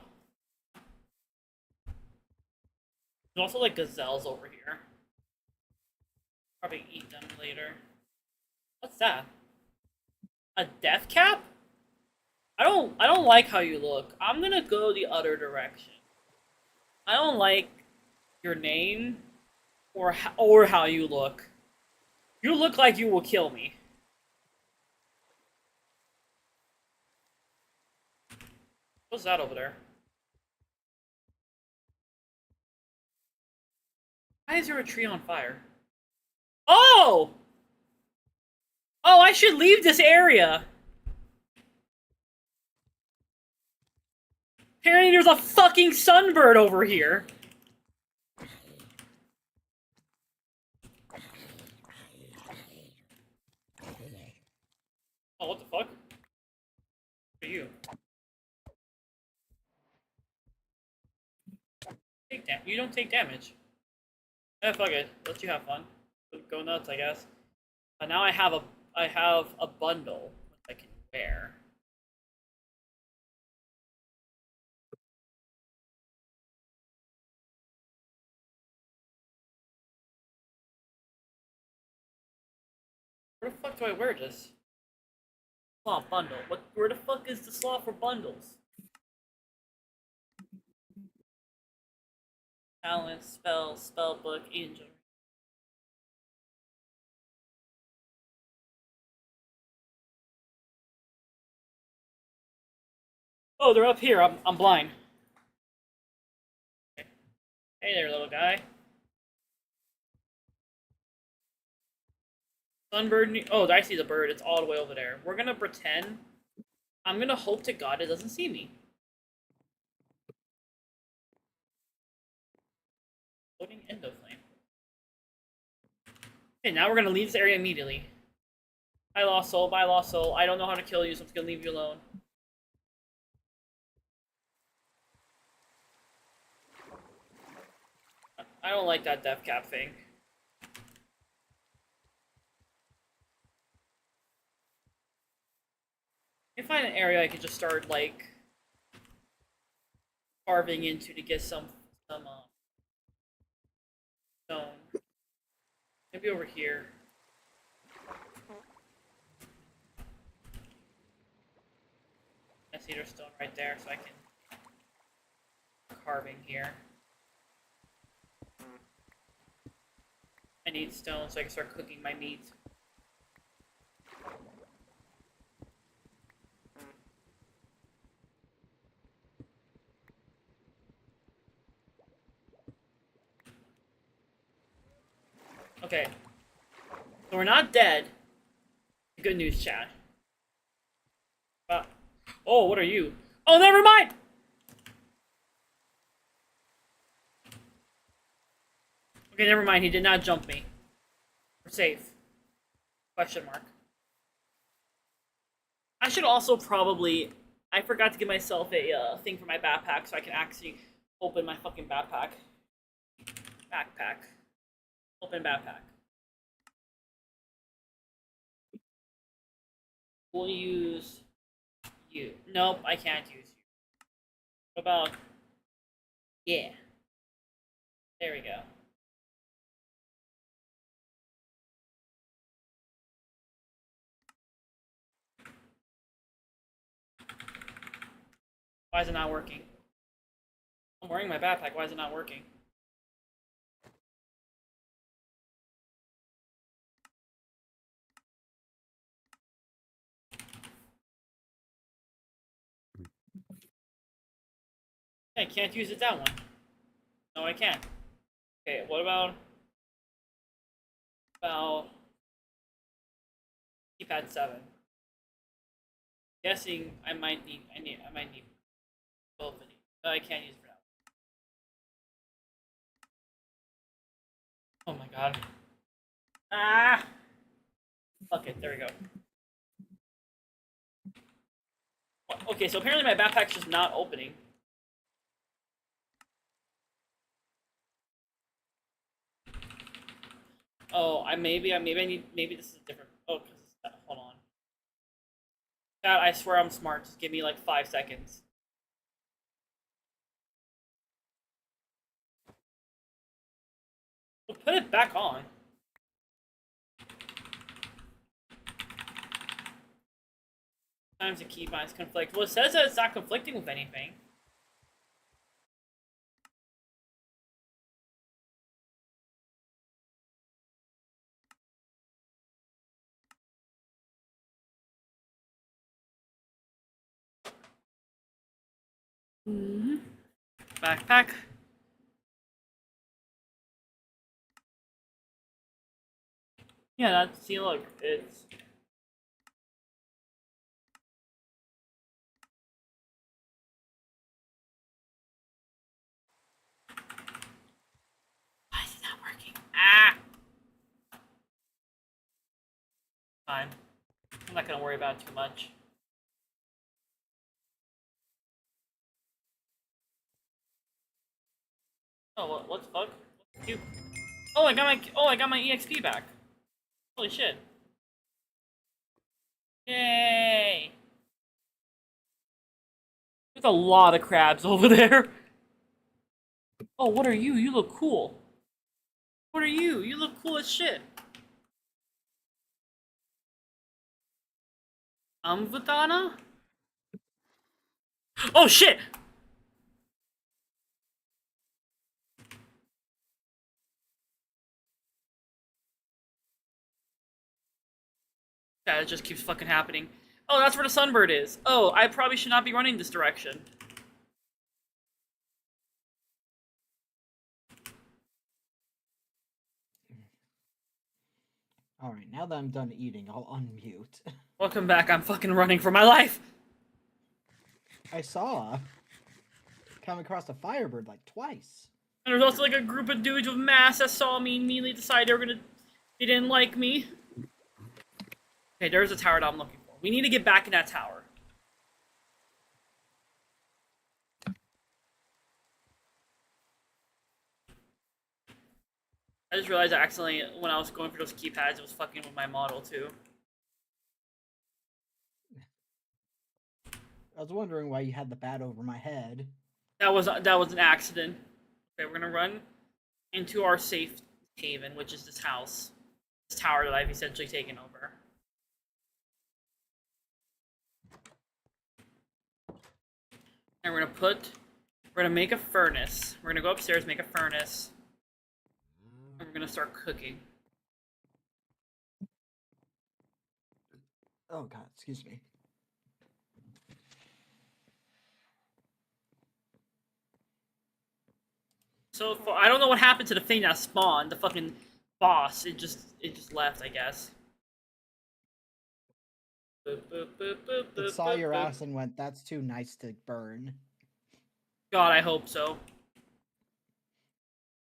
there's also like gazelles over here. Probably eat them later. What's that? A death cap? I don't like how you look. I'm gonna go the other direction. I don't like your name or how you look. You look like you will kill me. What's that over there? Why is there a tree on fire? Oh! Oh, I should leave this area. Apparently there's a fucking sunbird over here. Oh, what the fuck? Who are you? You don't take damage. Eh, fuck it. Let you have fun. Go nuts, I guess. But now I have a bundle I can wear. Where the fuck do I wear this? Slot bundle. Where the fuck is the slot for bundles? Talent, spell book, angel. Oh, they're up here. I'm blind. Okay. Hey there, little guy. Sunbird. Oh, I see the bird. It's all the way over there. We're gonna pretend. I'm gonna hope to God it doesn't see me. Loading Endoflame. Okay, now we're gonna leave this area immediately. I lost soul. I lost soul. I don't know how to kill you, so I'm just gonna leave you alone. I don't like that death cap thing. I can find an area I could just start like carving into to get some stone. Maybe over here. I see there's stone right there, so I can carving here. I need stone so I can start cooking my meat. Okay. So we're not dead. Good news, Chad. Oh, what are you? Oh, never mind! Okay, never mind. He did not jump me. We're safe. Question mark. I should also probably... I forgot to give myself a thing for my backpack so I can actually open my fucking backpack. Backpack. Open backpack. We'll use you. Nope, I can't use you. What about... Yeah. There we go. Why is it not working? I'm wearing my backpack. Why is it not working? I can't use it that one. No, I can't. Okay, what about keypad 7? Guessing I might need both of these. No, I can't use it for now. Oh my god. Ah! Fuck it, there we go. Okay, so apparently my backpack's just not opening. Oh, maybe I need, maybe this is a different, oh, cause it's, hold on. God, I swear I'm smart, just give me like 5 seconds. We'll put it back on. Sometimes the keybinds conflict. Well, it says that it's not conflicting with anything. Backpack. Yeah, that's, see, look, it's... Why is it not working? Ah! Fine. I'm not gonna worry about it too much. Oh, what the fuck? Cube. Oh, I got my EXP back. Holy shit. Yay! There's a lot of crabs over there. Oh, what are you? You look cool. What are you? You look cool as shit. Vadana? Oh shit! That just keeps fucking happening. Oh, that's where the sunbird is. Oh, I probably should not be running this direction. Alright, now that I'm done eating, I'll unmute. Welcome back. I'm fucking running for my life. I saw come across a firebird like twice. And there's also like a group of dudes with masks that saw me and immediately decided they didn't like me. Okay, there's a tower that I'm looking for. We need to get back in that tower. I just realized I accidentally, when I was going for those keypads, it was fucking with my model too. I was wondering why you had the bat over my head. That was an accident. Okay, we're gonna run into our safe haven, which is this house, this tower that I've essentially taken over. And we're gonna make a furnace. We're gonna go upstairs, make a furnace, and we're gonna start cooking. Oh god, excuse me. So I don't know what happened to the thing that spawned, the fucking boss. It just left, I guess. Boop, boop, boop, boop, It boop, saw boop, your boop. ass and went, that's too nice to burn. God, I hope so.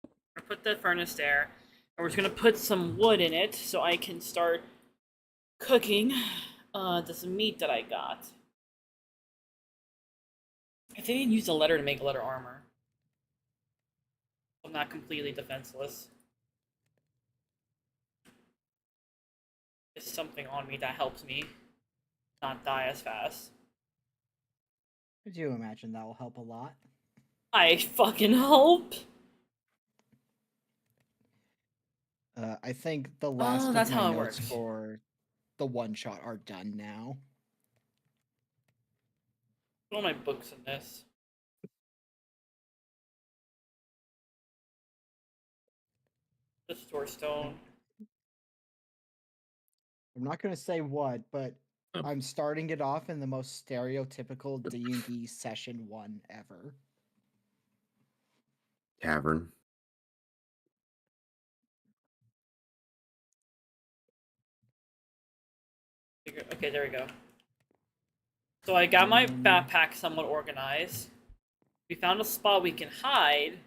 We're gonna put the furnace there, and we're just gonna put some wood in it so I can start cooking this meat that I got. I think I didn't use the leather to make leather armor. I'm not completely defenseless. There's something on me that helps me not die as fast. I do imagine that will help a lot. I fucking hope. I think the last that's of my how it notes works. for the one shot are done now. Put all my books in this. The store stone. I'm not gonna say what, but I'm starting it off in the most stereotypical D&D session 1 ever. Tavern. Okay, there we go. So I got my backpack somewhat organized. We found a spot we can hide,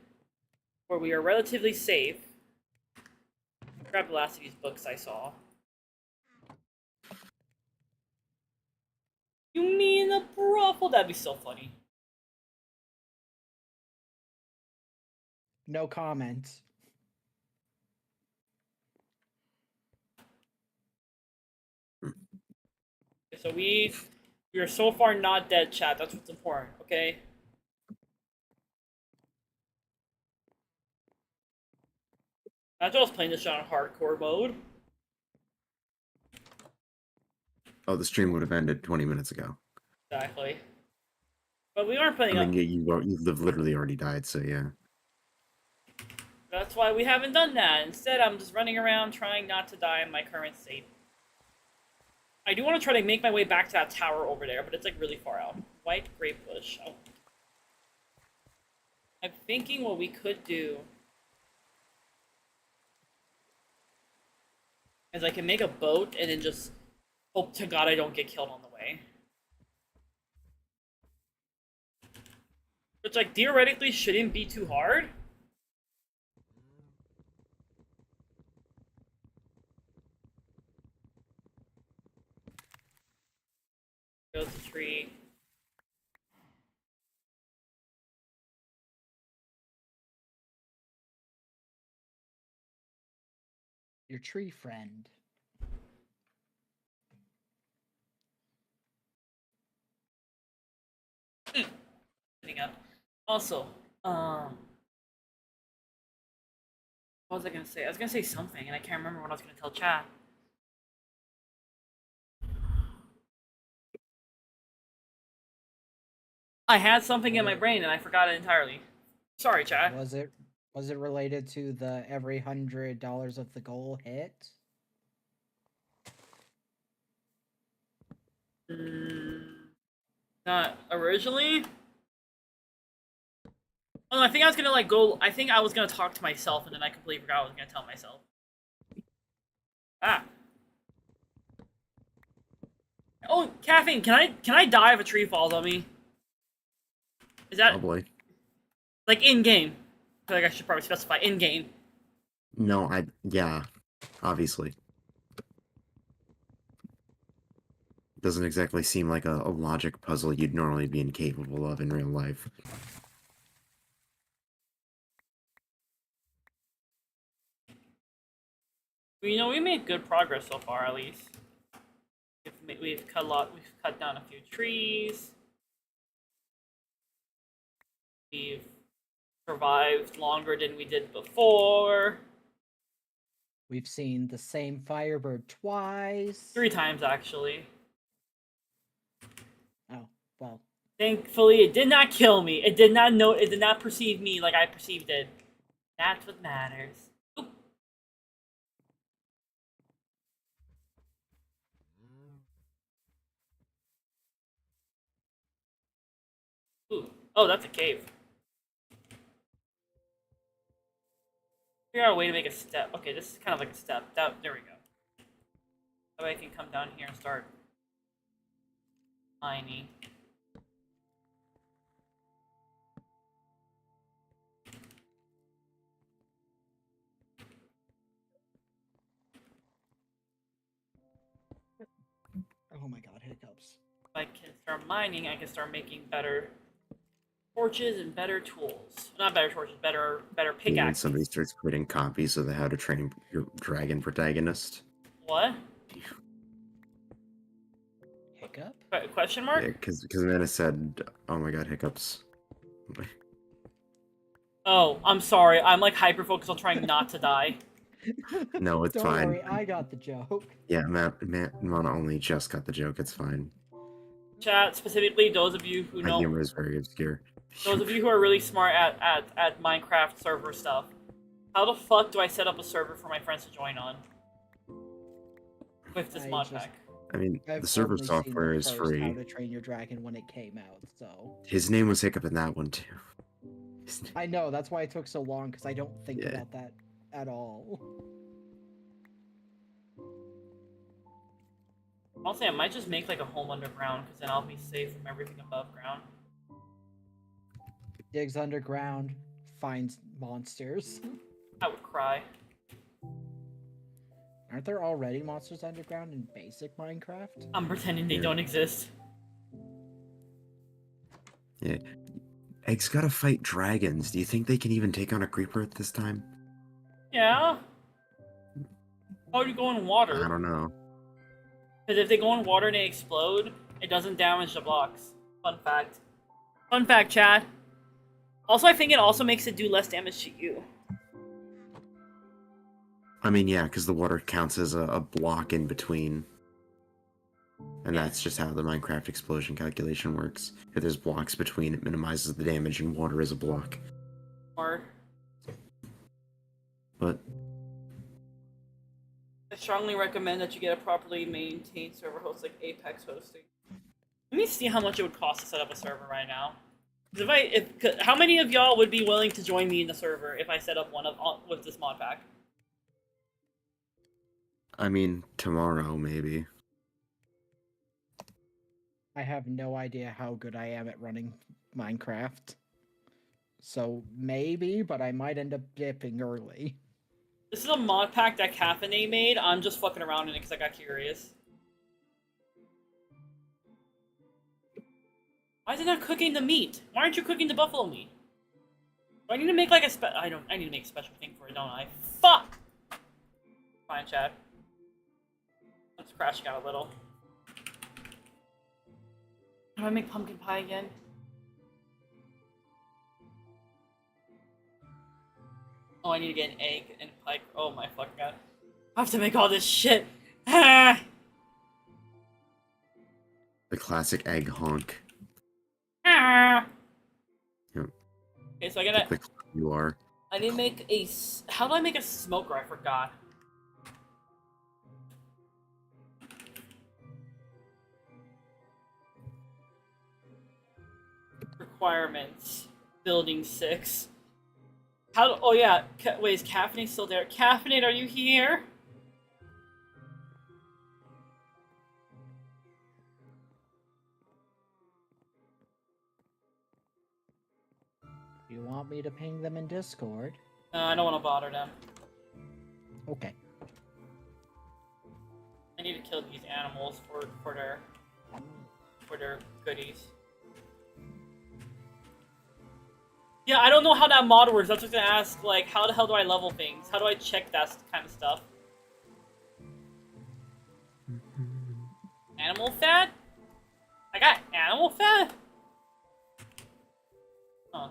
where we are relatively safe. Grab the last of these books I saw. You mean a brothel? That'd be so funny. No comment. So we are so far not dead, chat. That's what's important, okay? That's why I was playing this shit on hardcore mode. Oh, the stream would have ended 20 minutes ago. Exactly. But we aren't playing I mean, you've literally already died, so yeah. That's why we haven't done that. Instead, I'm just running around trying not to die in my current state. I do want to try to make my way back to that tower over there, but it's like really far out. White grape bush. Oh. I'm thinking what we could do is I can make a boat and then just hope to God I don't get killed on the way. Which, like, theoretically shouldn't be too hard. Goes the tree. Your tree friend. Sitting up. Also, what was I gonna say? I was gonna say something, and I can't remember what I was gonna tell chat. I had something in my brain, and I forgot it entirely. Sorry, chat. Was it related to the every $100 of the goal hit? Not originally. Oh, I think I was gonna like go. I think I was gonna talk to myself, and then I completely forgot what I was gonna tell myself. Ah. Oh, caffeine. Can I die if a tree falls on me? Is that Probably. like in game? I feel like I should probably specify in game. No, yeah, obviously. Doesn't exactly seem like a logic puzzle you'd normally be incapable of in real life. You know, we made good progress so far, at least. We've cut down a few trees. We've survived longer than we did before. We've seen the same Firebird twice. 3 times, actually. Oh, well. Thankfully, it did not kill me. It did not perceive me like I perceived it. That's what matters. Oop. Ooh. Oh, that's a cave. Figure out a way to make a step. Okay, this is kind of like a step. There we go. That way I can come down here and start mining. Oh my god, hiccups. If I can start mining, I can start making better torches and better tools. Not better torches, better When pickaxes. somebody starts putting copies of the How to Train Your Dragon protagonist. What? Hiccup? Question mark? Yeah, because Amanda said, "Oh my god, hiccups." Oh, I'm sorry. I'm like hyper focused on trying not to die. No, it's Don't fine. worry, I got the joke. Yeah, Mana only just got the joke. It's fine. Chat, specifically those of you who My know, humor is very obscure. those of you who are really smart at Minecraft server stuff. How the fuck do I set up a server for my friends to join on? With this I mod just- pack. I mean, I've the server only seen software the is first free. How to Train Your Dragon when it came out, so His name was Hiccup in that one too. His name- I know that's why it took so long because I don't think Yeah. about that at all. Honestly, I might just make like a home underground because then I'll be safe from everything above ground. Digs underground, finds monsters. I would cry. Aren't there already monsters underground in basic Minecraft? I'm pretending they Yeah. don't exist. Yeah. Egg's gotta fight dragons. Do you think they can even take on a creeper at this time? Yeah. How would you go in water? I don't know. Because if they go in water and they explode, it doesn't damage the blocks. Fun fact. Fun fact, Chad. Also, I think it also makes it do less damage to you. I mean, yeah, because the water counts as a block in between. And that's just how the Minecraft explosion calculation works. If there's blocks between, it minimizes the damage, and water is a block. Or But I strongly recommend that you get a properly maintained server host like Apex hosting. Let me see how much it would cost to set up a server right now. 'Cause how many of y'all would be willing to join me in the server if I set up one with this mod pack? I mean, tomorrow maybe. I have no idea how good I am at running Minecraft. So maybe, but I might end up dipping early. This is a mod pack that Caffeine made. I'm just fucking around in it because I got curious. Why is it not cooking the meat? Why aren't you cooking the buffalo meat? Do I need to make like a I need to make a special thing for it, don't I? Fuck! Fine, Chad. Let's crashing out a little. How do I make pumpkin pie again? Oh, I need to get an egg and pie. Oh my fucking god. I have to make all this shit. Ah! The classic egg honk. Ah! Yep. Okay, so I gotta. The you are. I need to make a. How do I make a smoker? I forgot. Requirements. Building 6. How? Oh yeah. Wait, is Caffeine still there? Caffeine, are you here? You want me to ping them in Discord? No, I don't want to bother them. Okay. I need to kill these animals for their goodies. Yeah, I don't know how that mod works. That's what I was gonna ask. Like, how the hell do I level things? How do I check that kind of stuff? Animal fat? I got animal fat? Huh.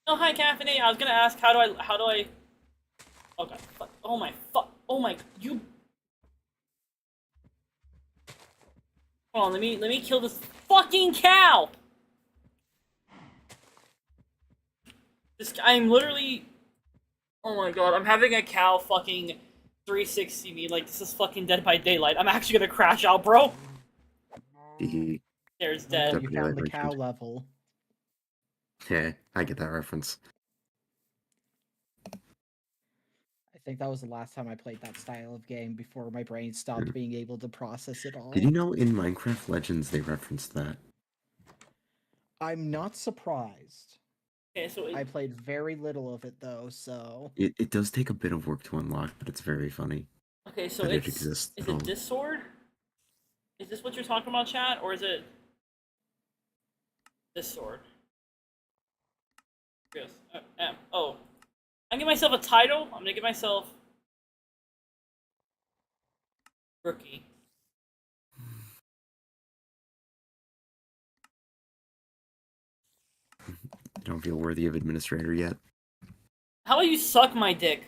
Oh, hi, Caffeine. I was gonna ask, how do I... Oh, God. Fuck. Oh, my fuck. Oh, my... You... Hold on, let me kill this fucking cow! I'm literally... Oh my god, I'm having a cow fucking 360 me like this is fucking Dead by Daylight. I'm actually gonna crash out, bro! Hehe. There's You dead. Definitely found the like cow it. level. Yeah, I get that reference. I think that was the last time I played that style of game before my brain stopped being able to process it all. Did you know in Minecraft Legends they referenced that? I'm not surprised. Okay, so I played very little of it though, so It does take a bit of work to unlock, but it's very funny. okay, so that it it's exists is at all. it this sword? Is this what you're talking about, chat, or is it this sword? Yes. Oh, I'm gonna give myself a title. I'm gonna give myself rookie. You don't feel worthy of administrator yet? How about you suck my dick?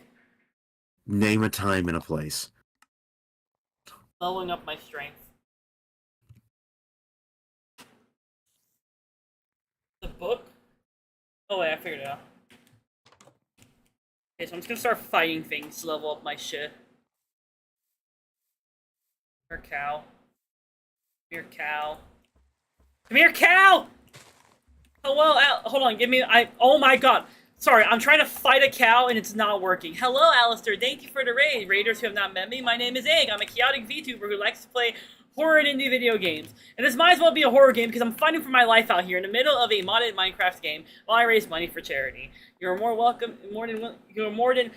Name a time and a place. Leveling up my strength. The book? Oh wait, I figured it out. Okay, so I'm just gonna start fighting things to level up my shit. Come here, cow. Come here, cow. Come here, cow! Hello, hold on, give me. Oh my god. Sorry, I'm trying to fight a cow and it's not working. Hello, Alistair. Thank you for the raid. Raiders who have not met me, my name is Egg. I'm a chaotic VTuber who likes to play horror and indie video games. And this might as well be a horror game because I'm fighting for my life out here in the middle of a modded Minecraft game while I raise money for charity. You're more than.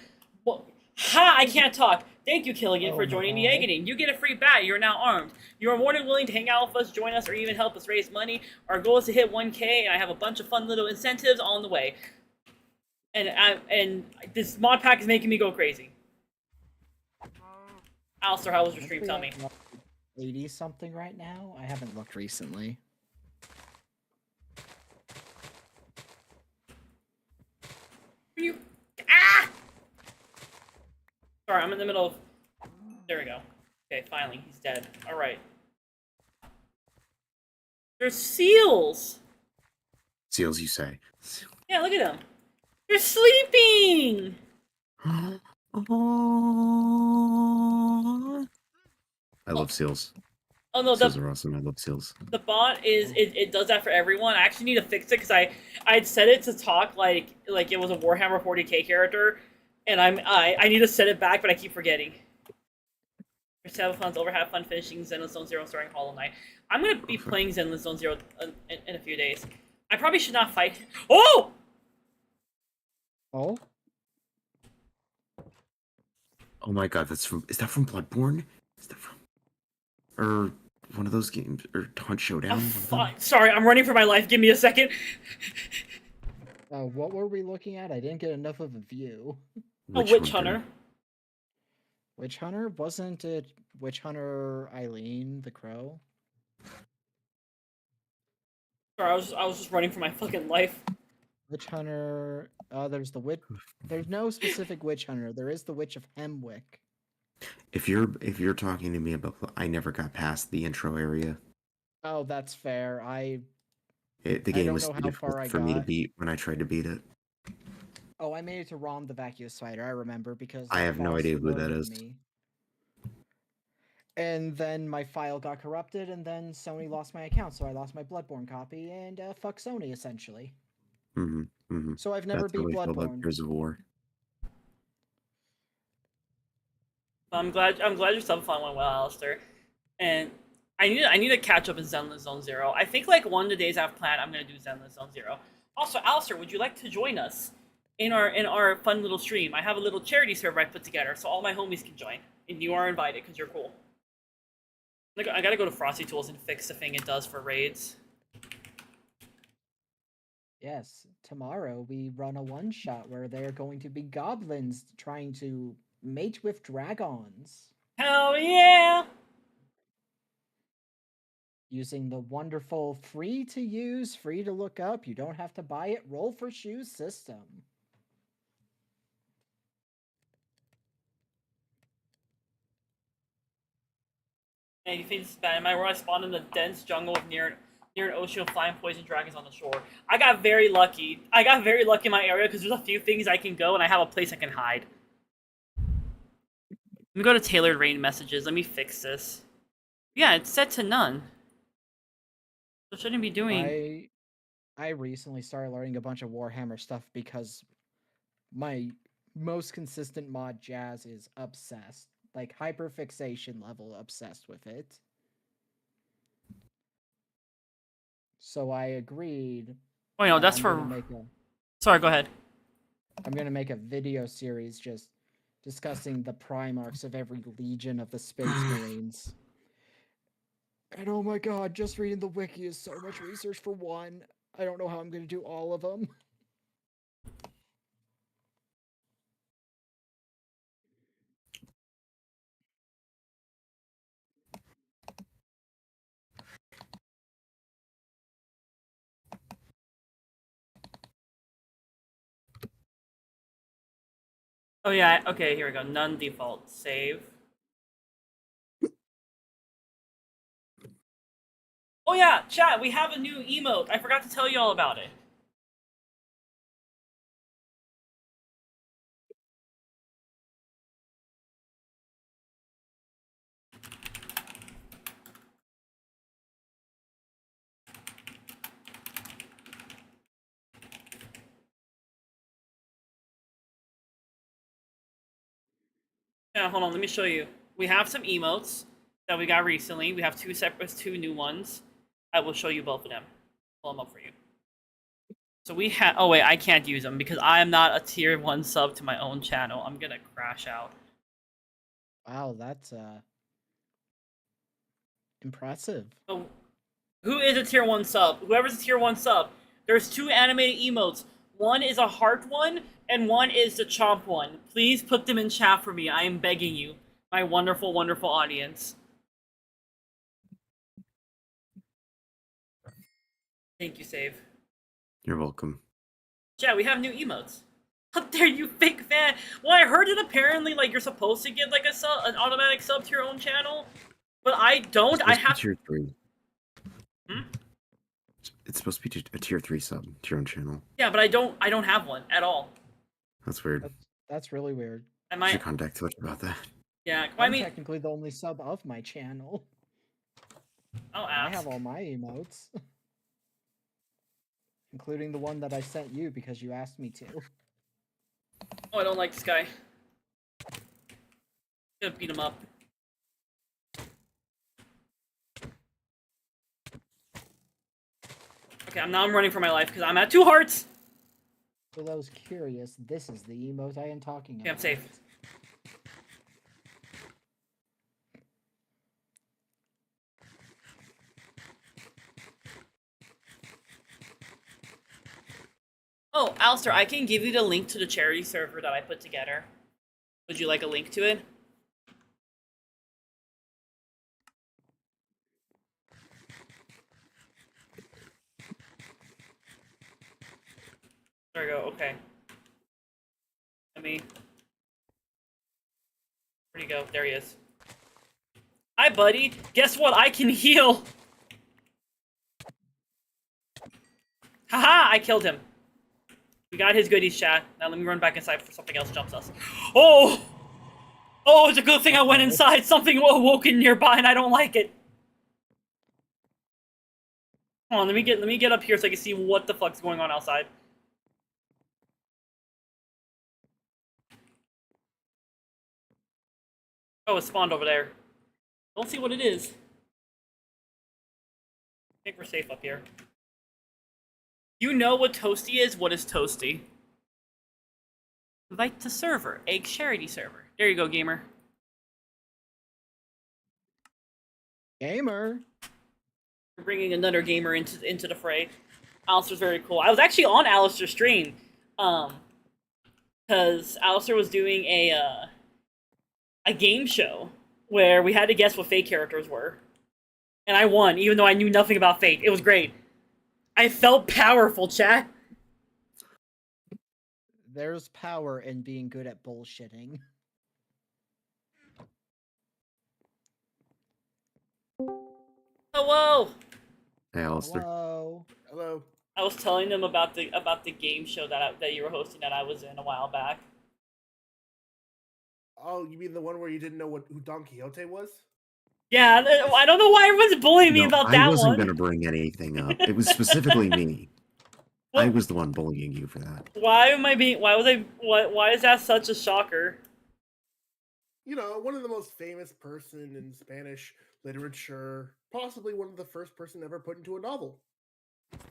Well, ha! I can't talk. Thank you, Killigan, for joining the Eggening. You get a free bat. You're now armed. You are more than willing to hang out with us, join us, or even help us raise money. Our goal is to hit 1K, and I have a bunch of fun little incentives on the way. And this mod pack is making me go crazy. Alistair, how was your stream? Tell me. 80 something right now? I haven't looked recently. You. Ah! Sorry, I'm in the middle of. There we go. Okay, finally, he's dead. All right. There's seals. Seals, you say? Yeah, look at them. They're sleeping. I love seals. Oh no, Seals are awesome. I love seals. the bot is it does that for everyone. I actually need to fix it because I'd set it to talk like it was a Warhammer 40k character, and I need to set it back, but I keep forgetting. Have fun over, have fun finishing Zenless Zone Zero, starting Hollow Knight. I'm gonna be playing Zenless Zone Zero in a few days. I probably should not fight. Oh! Oh? Oh my god, that's from. Is that from Bloodborne? Is that from. Or one of those games? Or Taunt Showdown? I'm one of them? fine. Sorry, I'm running for my life. Give me a second. What were we looking at? I didn't get enough of a view. A Witch Hunter. Witch Hunter? Wasn't it Witch Hunter Eileen the Crow? Sorry, I was just running for my fucking life. Witch Hunter. There's the witch. There's no specific Witch Hunter. There is the Witch of Hemwick. If you're talking to me about, I never got past the intro area. Oh, that's fair. The I game don't was know how difficult far I for me to got. beat when I tried to beat it. Oh, I made it to Rom the Vacuous Spider. I remember because I have no boss idea who that loaded is. me. And then my file got corrupted, and then Sony lost my account, so I lost my Bloodborne copy, and Mm-hmm. fuck Sony essentially. Mm-hmm. So I've never That's how beat we feel about Bloodborne. Gears of War. I'm glad your sub fun went well, Alistair. And I need to catch up in Zenless Zone Zero. I think like one of the days I've planned, I'm gonna do Zenless Zone Zero. Also, Alistair, would you like to join us in our fun little stream? I have a little charity server I put together, so all my homies can join, and you are invited because you're cool. I gotta go to Frosty Tools and fix the thing it does for raids. Yes, tomorrow we run a one-shot where they are going to be goblins trying to mate with dragons. Hell yeah! Using the wonderful free-to-use, free-to-look up, you don't have to buy it, roll for shoes system. Hey, you think this is bad? Am I where I spawned in the dense jungle near an ocean of flying poison dragons on the shore? I got very lucky. I got very lucky in my area because there's a few things I can go and I have a place I can hide. Let me go to tailored rain messages. Let me fix this. Yeah, it's set to none. So shouldn't be doing. I recently started learning a bunch of Warhammer stuff because my most consistent mod Jazz is obsessed. Like hyperfixation level obsessed with it. So I agreed. Oh no, that that's I'm for. gonna make a- Sorry, go ahead. I'm gonna make a video series just discussing the Primarchs of every legion of the Space Marines. And oh my god, just reading the wiki is so much research for one. I don't know how I'm gonna do all of them. Oh yeah, okay, here we go. None default. Save. Oh yeah, chat, we have a new emote. I forgot to tell you all about it. Yeah, hold on, let me show you. We have some emotes that we got recently. We have two new ones. I will show you both of them. Pull them up for you. So we have. Oh wait, I can't use them because I am not a tier 1 sub to my own channel. I'm gonna crash out. Wow, that's impressive. So, who is a tier 1 sub? Whoever's a tier 1 sub, there's 2 animated emotes. One is a heart one, and one is the chomp one. Please put them in chat for me. I am begging you, my wonderful, wonderful audience. Thank you, Save. You're welcome. Chat, we have new emotes. How dare you, fake fan? Well, I heard that apparently, like, you're supposed to get, like, an automatic sub to your own channel, but I don't. I have... tier 3. Hmm? It's supposed to be a tier 3 sub to your own channel. Yeah, but I don't have one at all. That's weird. That's really weird. Am You I... should contact Twitch about that. Yeah, I I'm mean... technically the only sub of my channel. I'll I ask. have all my emotes. Including the one that I sent you because you asked me to. Oh, I don't like this guy. Gonna beat him up. Okay, I'm running for my life because I'm at 2 hearts! For those curious, this is the emote I am talking about. Okay, I'm safe. Oh, Alistair, I can give you the link to the charity server that I put together. Would you like a link to it? There we go, okay. Let me... Where'd he go? There he is. Hi, buddy! Guess what? I can heal! Haha! I killed him. We got his goodies, chat. Now let me run back inside before something else jumps us. Oh! Oh, it's a good thing I went inside. Something awoke in nearby and I don't like it. Hold on, let me get up here so I can see what the fuck's going on outside. Oh, it spawned over there. Don't see what it is. I think we're safe up here. You know what Toasty is? What is Toasty? Invite to server. Egg charity server. There you go, gamer. Gamer. We're bringing another gamer into the fray. Alistair's very cool. I was actually on Alistair's stream, because Alistair was doing a game show where we had to guess what Fate characters were, and I won, even though I knew nothing about Fate. It was great. I felt powerful, chat. There's power in being good at bullshitting. Hello. Hey, Alistair. Hello. Hello. I was telling them about the game show that you were hosting that I was in a while back. Oh, you mean the one where you didn't know who Don Quixote was? Yeah, I don't know why everyone's bullying me about that I wasn't one. going to bring anything up. It was specifically me. What? I was the one bullying you for that. Why am I being? Why was I? Why is that such a shocker? You know, one of the most famous person in Spanish literature, possibly one of the first person ever put into a novel.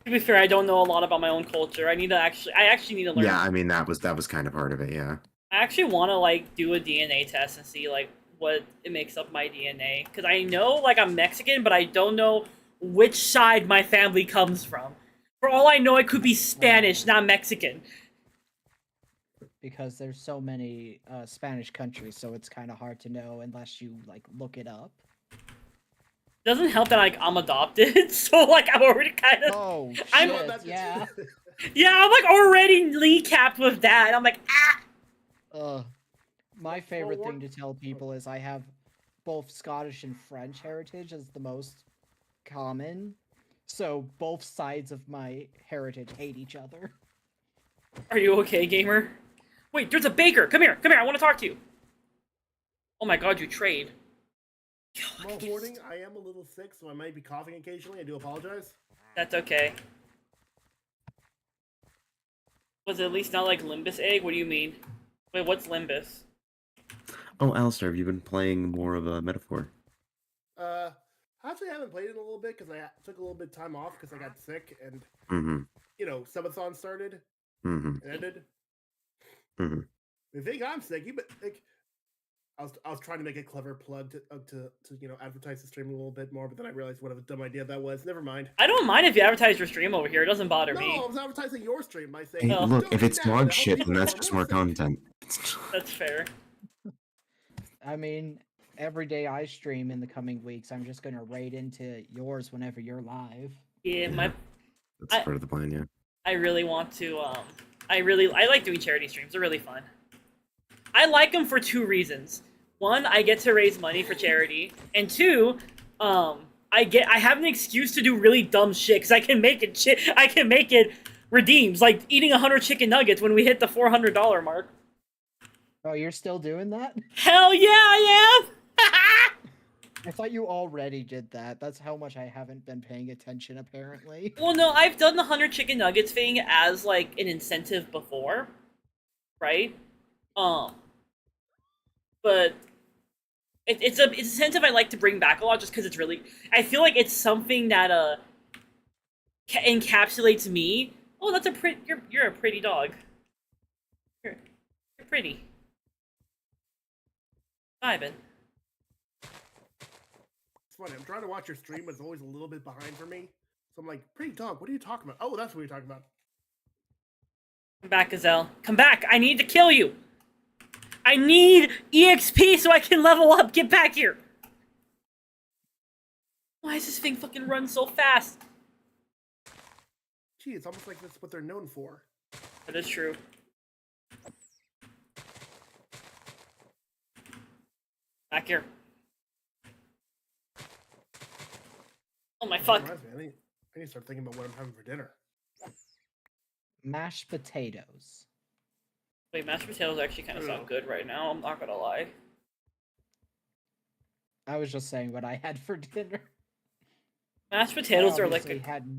To be fair, I don't know a lot about my own culture. I actually need to learn. Yeah, I mean that was kind of part of it. Yeah. I actually want to like do a DNA test and see like what it makes up my DNA, because I know like I'm Mexican, but I don't know which side my family comes from. For all I know, it could be Spanish, not Mexican. Because there's so many Spanish countries, so it's kind of hard to know unless you like look it up. Doesn't help that like I'm adopted, so like I'm already kind of Oh I'm- shit! Yeah. yeah, I'm like already kneecapped with that. I'm like ah. My Well, favorite what- thing to tell people is I have both Scottish and French heritage as the most common. So both sides of my heritage hate each other. Are you okay, gamer? Wait, there's a baker. Come here. Come here. I want to talk to you. Oh my god, you trade. Tomorrow morning, I am a little sick, so I might be coughing occasionally. I do apologize. That's okay. Was it at least not like Limbus egg? What do you mean? Wait, what's Limbus? Oh, Alistair, have you been playing more of a metaphor? Actually, I haven't played it in a little bit because I took a little bit of time off because I got sick and Mm-hmm. you know, Subathon started Mm-hmm. and ended. Mm-hmm. You think I'm sick? But like, I was trying to make a clever plug to you know advertise the stream a little bit more, but then I realized what a dumb idea that was. Never mind. I don't mind if you advertise your stream over here. It doesn't bother No, me. I was advertising your stream by saying, Hey, Oh. look, if "Donate it's now to dog help shit, people then that's who are just more more sick." content. That's fair. I mean, every day I stream in the coming weeks, I'm just gonna raid into yours whenever you're live. Yeah, my That's I- part of the plan, yeah. I really want to. I like doing charity streams. They're really fun. I like them for two reasons. One, I get to raise money for charity, and two, I have an excuse to do really dumb shit because I can make it redeems, like eating 100 chicken nuggets when we hit the $400 mark. Oh, you're still doing that? Hell yeah, I am. I thought you already did that. That's how much I haven't been paying attention, apparently. Well, no, I've done the 100 chicken nuggets thing as like an incentive before, right? But it's an incentive I like to bring back a lot, just because it's really. I feel like it's something that encapsulates me. Oh, that's a pretty. You're a pretty dog. You're pretty. Vibin. It's funny. I'm trying to watch your stream, but it's always a little bit behind for me. So I'm like, pretty dog, what are you talking about? Oh, that's what you're talking about. Come back, Gazelle. Come back! I need to kill you! I need EXP so I can level up! Get back here! Why does this thing fucking run so fast? Gee, it's almost like that's what they're known for. That is true. Back here. Oh my fuck. Reminds me, I need to start thinking about what I'm having for dinner. Mashed potatoes. Wait, mashed potatoes actually kind of sound good right now, I'm not gonna lie. I was just saying what I had for dinner. Mashed potatoes are like Obviously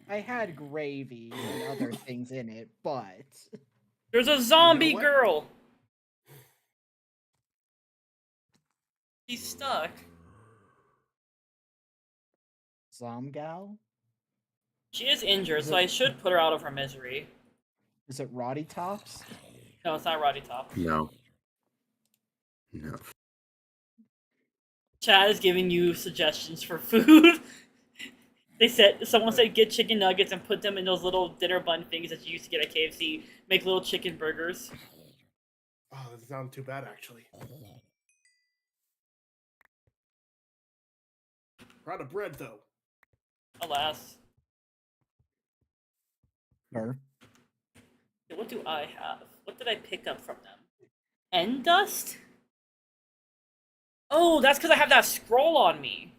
I had gravy and other things in it, but There's a zombie what? girl! She's stuck. Zomgal? She is injured, Is so it- I should put her out of her misery. Is it Roddy Tops? No, it's not Roddy Top. No. No. Chad is giving you suggestions for food. Someone said get chicken nuggets and put them in those little dinner bun things that you used to get at KFC. Make little chicken burgers. Oh, that doesn't sound too bad, actually. We're out of bread, though. Alas. Or What do I have? What did I pick up from them? End dust? Oh, that's because I have that scroll on me.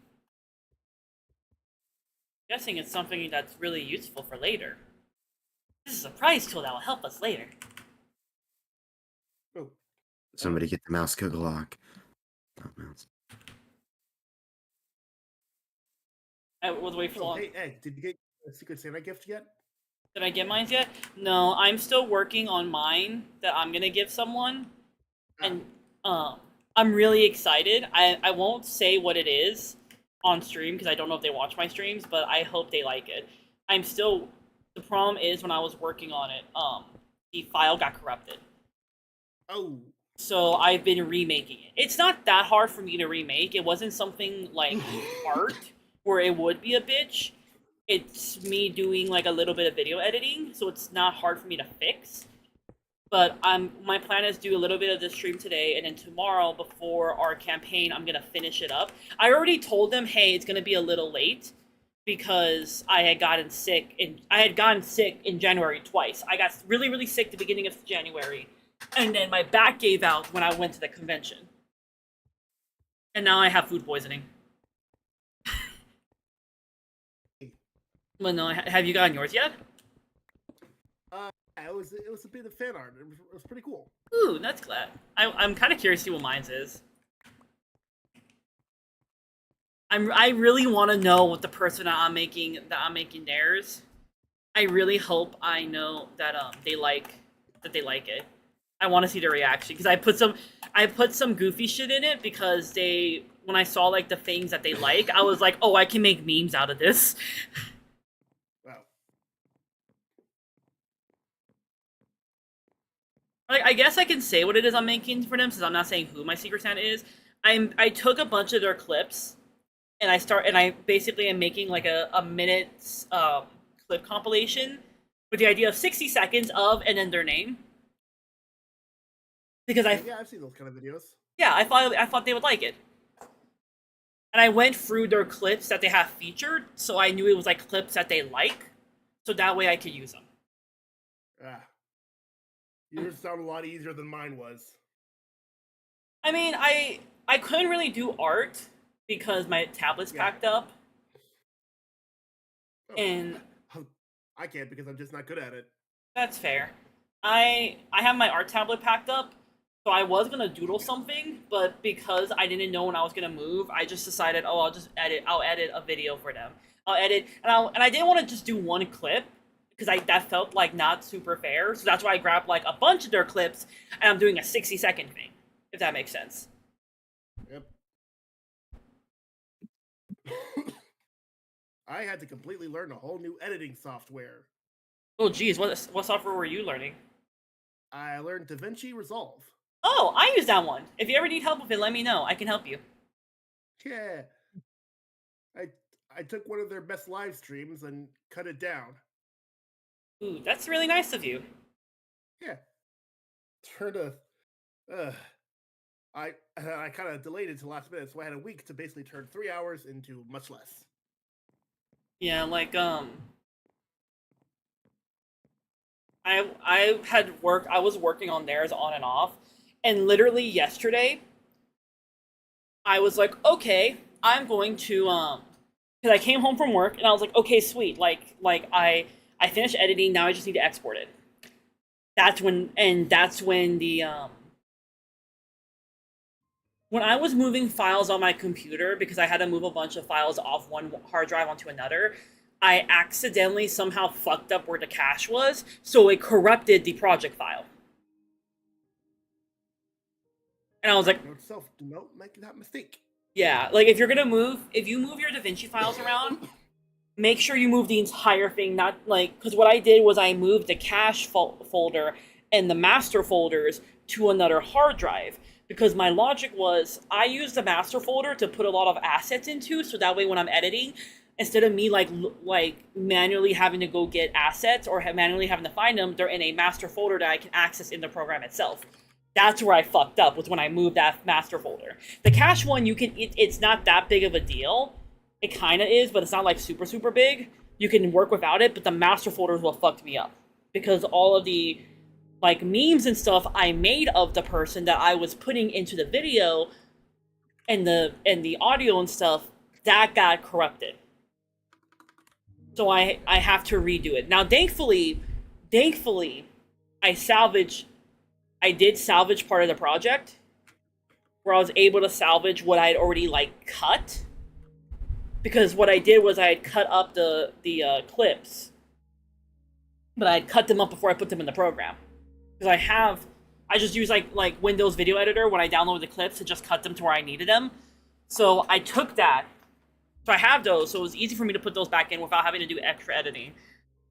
Guessing it's something that's really useful for later. This is a surprise tool that will help us later. Oh, Somebody get the mouse Glock. Not mouse. I was waiting for oh long. hey, Egg, did you get a Secret Santa gift yet? Did I get mine yet? No, I'm still working on mine that I'm gonna give someone. And I'm really excited. I won't say what it is on stream because I don't know if they watch my streams, but I hope they like it. The problem is when I was working on it, the file got corrupted. Oh, So I've been remaking it. It's not that hard for me to remake. It wasn't something like art where it would be a bitch. It's me doing like a little bit of video editing, so it's not hard for me to fix. But my plan is to do a little bit of this stream today, and then tomorrow before our campaign, I'm gonna finish it up. I already told them, hey, it's gonna be a little late because I had gotten sick in January twice. I got really, really sick the beginning of January, and then my back gave out when I went to the convention. And now I have food poisoning. Well, no, have you gotten yours yet? It was a bit of fan art. It was pretty cool. Ooh, that's glad. I'm kind of curious to see what mine's is. I really want to know what the person that I'm making theirs. I really hope I know that they like it. I want to see their reaction because I put some goofy shit in it because when I saw like the things that they like, I was like, oh, I can make memes out of this. Wow. Like, I guess I can say what it is I'm making for them since I'm not saying who my Secret Santa is. I took a bunch of their clips and I basically am making like a minute clip compilation with the idea of 60 seconds of and then their name. Because Yeah, I've seen those kind of videos. yeah, I thought they would like it. And I went through their clips that they have featured, so I knew it was like clips that they like, so that way I could use them. Ah. Yours sound a lot easier than mine was. I mean, I couldn't really do art because my tablet's Yeah. packed up, Oh, and I can't because I'm just not good at it. that's fair. I have my art tablet packed up, so I was gonna doodle something, but because I didn't know when I was gonna move, I just decided, oh, I'll edit a video for them. I'll edit, and I didn't want to just do one clip because that felt like not super fair. So that's why I grabbed like a bunch of their clips, and I'm doing a 60-second thing, if that makes sense. Yep. I had to completely learn a whole new editing software. Oh, geez, what software were you learning? I learned DaVinci Resolve. Oh, I use that one. If you ever need help with it, let me know. I can help you. Yeah. I took one of their best live streams and cut it down. Ooh, that's really nice of you. Yeah. Turned I kind of delayed it to last minute, so I had a week to basically turn 3 hours into much less. Yeah, like I was working on theirs on and off, and literally yesterday I was like, okay, I'm going to because I came home from work and I was like, okay, sweet, like I finished editing, now I just need to export it. That's when the when I was moving files on my computer, because I had to move a bunch of files off one hard drive onto another, I accidentally somehow fucked up where the cache was, so it corrupted the project file. And I was like, Note self, do not make that mistake. yeah, like if you move your DaVinci files around, make sure you move the entire thing, not like, because what I did was I moved the cache folder and the master folders to another hard drive. Because my logic was, I use the master folder to put a lot of assets into, so that way when I'm editing, instead of me like manually having to go get assets or manually having to find them, they're in a master folder that I can access in the program itself. That's where I fucked up, was when I moved that master folder. The cache one, it's not that big of a deal. It kind of is, but it's not like super, super big. You can work without it, but the master folder is what fucked me up. Because all of the like memes and stuff I made of the person that I was putting into the video and the audio and stuff, that got corrupted. So I have to redo it. Now thankfully I did salvage part of the project where I was able to salvage what I had already like cut. Because what I did was I had cut up the clips, but I had cut them up before I put them in the program. Because I just use like Windows Video Editor when I download the clips to just cut them to where I needed them. So I took that. So I have those, so it was easy for me to put those back in without having to do extra editing.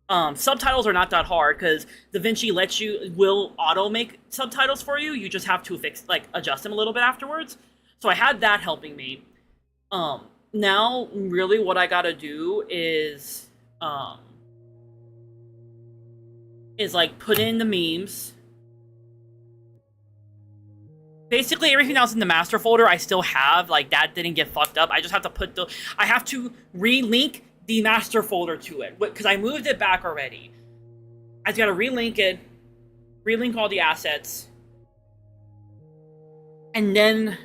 Subtitles are not that hard because DaVinci will auto make subtitles for you. You just have to adjust them a little bit afterwards. So I had that helping me. Now really what I gotta do is like put in the memes. Basically, everything else in the master folder I still have, like that didn't get fucked up. I just have to I have to relink the master folder to it because I moved it back already. I just gotta relink it, relink all the assets, and then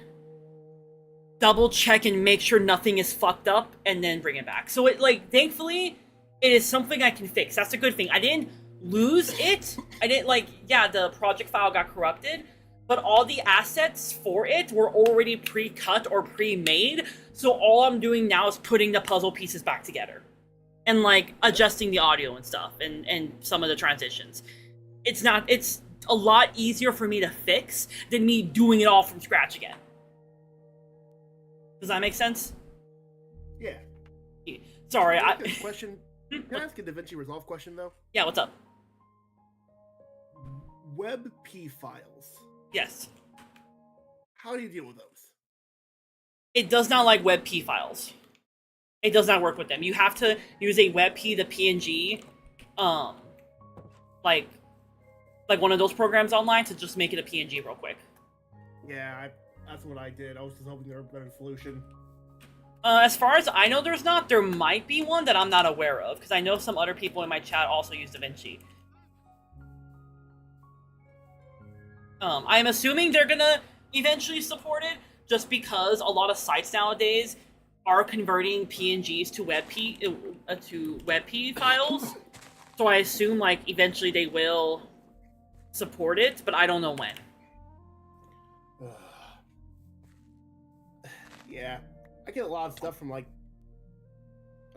double check and make sure nothing is fucked up, and then bring it back. So it, like, thankfully, it is something I can fix. That's a good thing. I didn't lose it. I didn't, like, yeah, the project file got corrupted, but all the assets for it were already pre-cut or pre-made, so all I'm doing now is putting the puzzle pieces back together. And, like, adjusting the audio and stuff, and some of the transitions. It's a lot easier for me to fix than me doing it all from scratch again. Does that make sense? Yeah. Sorry, Can I ask a question? Can I ask a DaVinci Resolve question though? Yeah, what's up? WebP files. Yes. How do you deal with those? It does not like WebP files. It does not work with them. You have to use a WebP to PNG, like one of those programs online to just make it a PNG real quick. Yeah, that's what I did. I was just hoping there was a better solution. As far as I know, there's not. There might be one that I'm not aware of, because I know some other people in my chat also use DaVinci. I'm assuming they're gonna eventually support it, just because a lot of sites nowadays are converting PNGs to WebP files. So I assume, like, eventually they will support it, but I don't know when. Yeah, I get a lot of stuff from, like,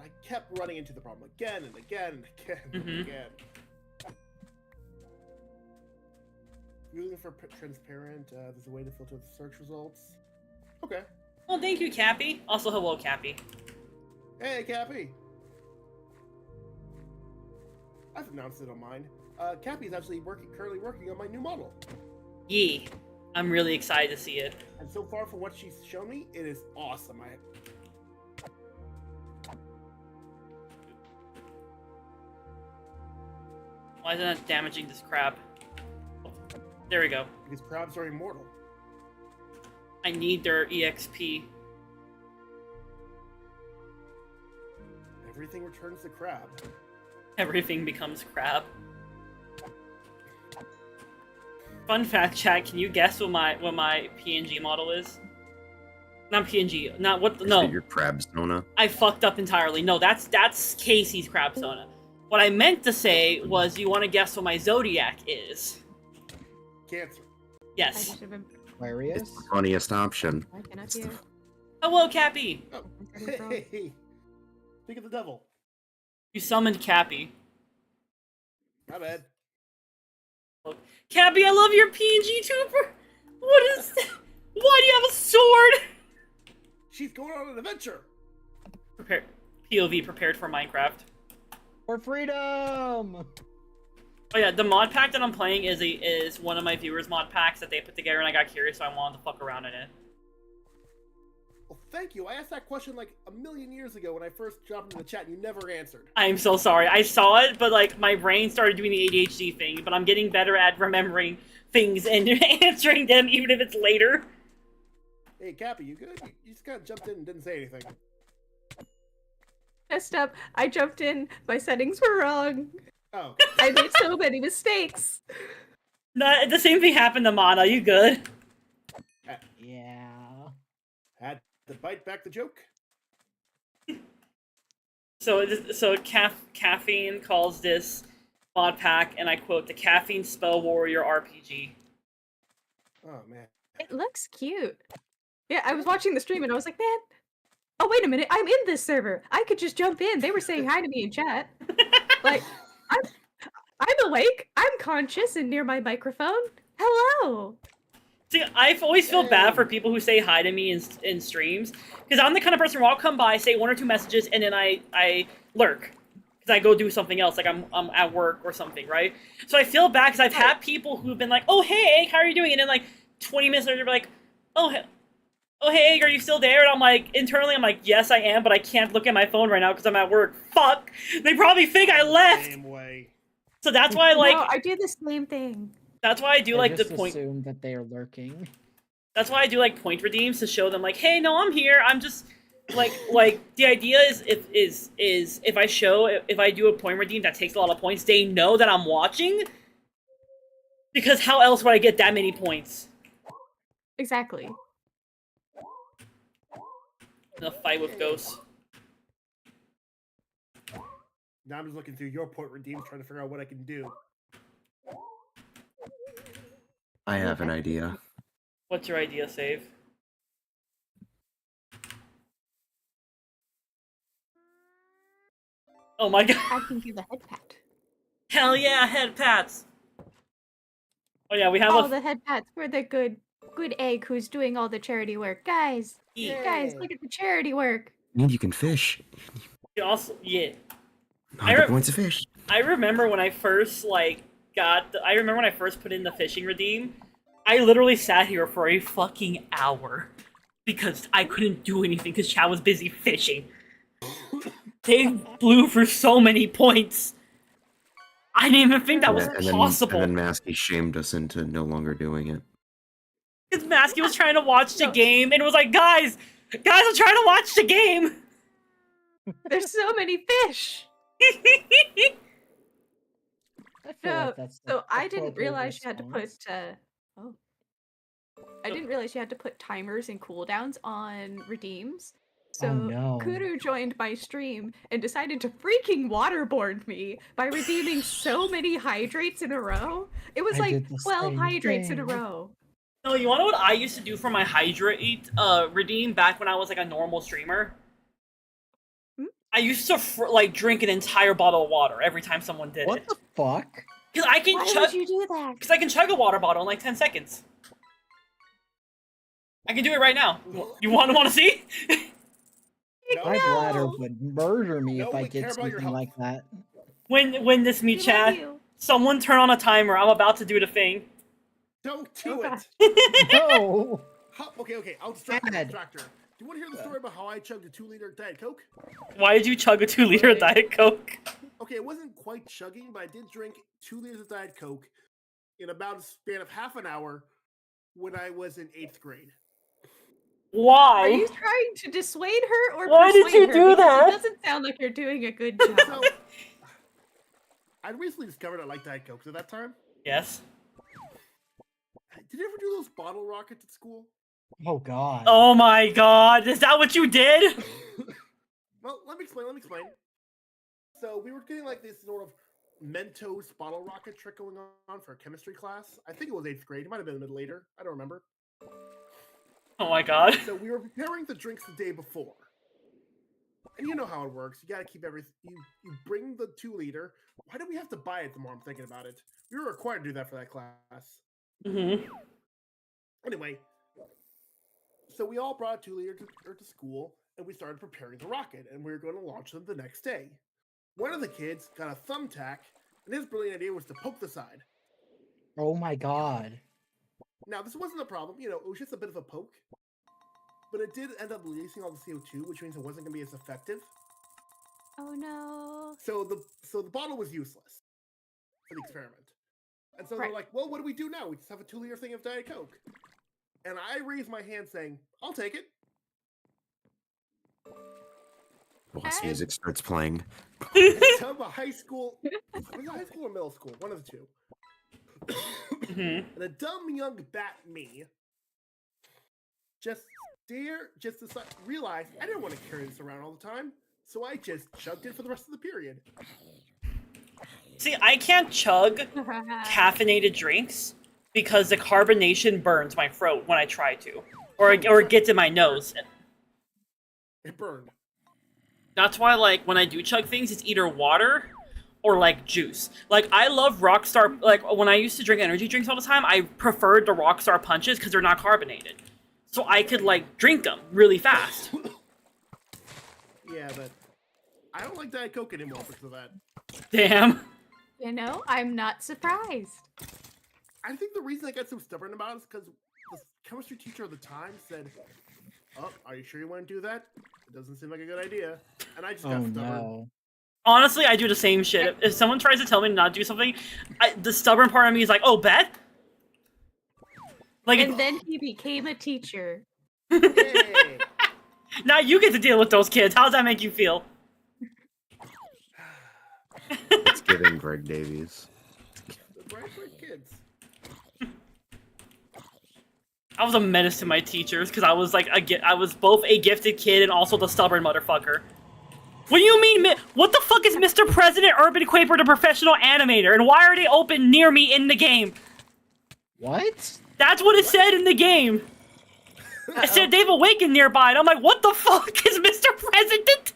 I kept running into the problem again and again and again and again. If you're looking for transparent, there's a way to filter the search results. Okay. Well, thank you, Cappy. Also, hello, Cappy. Hey, Cappy. I've announced it on mine. Cappy's actually currently working on my new model. Yee. I'm really excited to see it. And so far, from what she's shown me, it is awesome. Why isn't that damaging this crab? There we go. Because crabs are immortal. I need their EXP. Everything returns to crab. Everything becomes crab. Fun fact, chat. Can you guess what my PNG model is? Not PNG. Not what? Is No, it your crab Sona? I fucked up entirely. No, that's Casey's crab Sona. What I meant to say was, you want to guess what my zodiac is? Cancer. Yes. Aquarius. It's the funniest option. I cannot It's hear. the- Hello, Cappy. Oh, hey! Speak of the devil. You summoned Cappy. My bad. Cappy, I love your PNG tuber. What is that? Why do you have a sword? She's going on an adventure. Prepare. POV prepared for Minecraft. For freedom! Oh yeah, the mod pack that I'm playing is one of my viewers' mod packs that they put together, and I got curious, so I wanted to fuck around in it. Well, thank you. I asked that question like a million years ago when I first jumped in the chat, and you never answered. I'm so sorry. I saw it, but like my brain started doing the ADHD thing. But I'm getting better at remembering things and answering them, even if it's later. Hey, Cappy, you good? You just kind of jumped in and didn't say anything. Messed up. I jumped in. My settings were wrong. Oh. I made so many mistakes. No, the same thing happened to Mana. You good? Yeah. Had to bite back the joke. So Caffeine calls this mod pack, and I quote, the Caffeine Spell Warrior RPG. Oh, man. It looks cute. Yeah, I was watching the stream and I was like, man, oh, wait a minute. I'm in this server. I could just jump in. They were saying hi to me in chat. Like, I'm awake. I'm conscious and near my microphone. Hello. See, I always feel bad for people who say hi to me in streams, because I'm the kind of person where I'll come by, say one or two messages, and then I lurk. Because I go do something else, like I'm at work or something, right? So I feel bad, because I've had people who've been like, oh, hey, Egg, how are you doing? And then, like, 20 minutes later, they're like, oh, hey, Egg, are you still there? And I'm like, internally, I'm like, yes, I am, but I can't look at my phone right now because I'm at work. Fuck! They probably think I left! Same way. So that's why, like... No, I do the same thing. That's why I do, like, the point... assume that they are lurking. That's why I do, like, point redeems to show them, like, hey, no, I'm here. I'm just... Like, the idea is if I do a point redeem that takes a lot of points, they know that I'm watching. Because how else would I get that many points? Exactly. In a fight with ghosts. Now I'm just looking through your port redeems, trying to figure out what I can do. I have an idea. What's your idea, Save? Oh my god. I can give a head pat. Hell yeah, head pats. Oh yeah, we have All a the head pats for the good egg who's doing all the charity work. Guys, guys, Yay. look at the charity work. And you can fish. also yeah. 100 points of fish. I remember when I first I remember when I first put in the fishing redeem, I literally sat here for a fucking hour because I couldn't do anything because Chad was busy fishing. They blew for so many points. I didn't even think that was possible. And then Masky shamed us into no longer doing it. Because Masky was trying to watch the game and was like, guys, I'm trying to watch the game. There's so many fish. I feel No, like that's so I didn't appropriate realize you had to put response. I didn't realize you had to put timers and cooldowns on redeems. So no. Kudu joined my stream and decided to freaking waterboard me by redeeming so many hydrates in a row. It was I like did the 12 same hydrates in a thing. row. No, you wanna know what I used to do for my hydrate redeem back when I was like a normal streamer? I used to drink an entire bottle of water every time someone did What it. the fuck? Because I can Why chug. would you do that? Because I can chug a water bottle in like 10 seconds. I can do it right now. You want to see? My No. bladder would murder me No, if I we care did about your something health. like that. Win this me, We love Chad. you. Someone turn on a timer. I'm about to do the thing. Don't do Oh, God. it. No! Okay. I'll distract Dad. her. Do you want to hear the story about how I chugged a 2-liter Diet Coke? Why did you chug a 2-liter Right. Diet Coke? Okay, it wasn't quite chugging, but I did drink 2 liters of Diet Coke in about a span of half an hour when I was in 8th grade. Why? Are you trying to dissuade her or Why did persuade you her? do Because that? It doesn't sound like you're doing a good job. So, I recently discovered I like Diet Cokes at that time. Yes. Did you ever do those bottle rockets at school? Oh god. Oh my god. Is that what you did? Well, let me explain. So we were getting like this sort of Mentos bottle rocket trick going on for a chemistry class. I think it was 8th grade. It might have been a bit later. I don't remember. Oh my god. So we were preparing the drinks the day before. And you know how it works. You gotta keep everything. You bring the 2-liter. Why do we have to buy it the more I'm thinking about it? We were required to do that for that class. Mm-hmm. Anyway, so we all brought a 2-liter to school, and we started preparing the rocket, and we were going to launch them the next day. One of the kids got a thumbtack, and his brilliant idea was to poke the side. Oh my god. Now, this wasn't a problem, it was just a bit of a poke, but it did end up releasing all the CO2, which means it wasn't going to be as effective. Oh no. So the bottle was useless for the experiment. And so they're Right. like, well, what do we do now? We just have a 2-liter thing of Diet Coke. And I raised my hand saying, I'll take it. Boss music starts playing. Tell the high school. Was it high school or middle school? One of the two. Mm-hmm. And a dumb young bat me just realized I didn't want to carry this around all the time. So I just chugged it for the rest of the period. See, I can't chug caffeinated drinks because the carbonation burns my throat when I try to. Or it gets in my nose. It burned. That's why, when I do chug things, it's either water or, juice. I love Rockstar... when I used to drink energy drinks all the time, I preferred the Rockstar Punches because they're not carbonated. So I could, drink them really fast. Yeah, but I don't like Diet Coke anymore because of that. Damn. I'm not surprised. I think the reason I got so stubborn about it is because the chemistry teacher at the time said, "Oh, are you sure you want to do that? It doesn't seem like a good idea." And I just got Oh stubborn. no. Honestly, I do the same shit. If someone tries to tell me to not do something, the stubborn part of me is like, oh, bet? And then he became a teacher. Yay! Now you get to deal with those kids. How does that make you feel? It's giving Greg Davies. The bright kids. I was a menace to my teachers because I was like I was both a gifted kid and also the stubborn motherfucker. What do you mean? What the fuck is Mr. President Urban Quaper the professional animator, and why are they open near me in the game? What? That's what it said in the game. It said they've awakened nearby, and I'm like, what the fuck is Mr. President?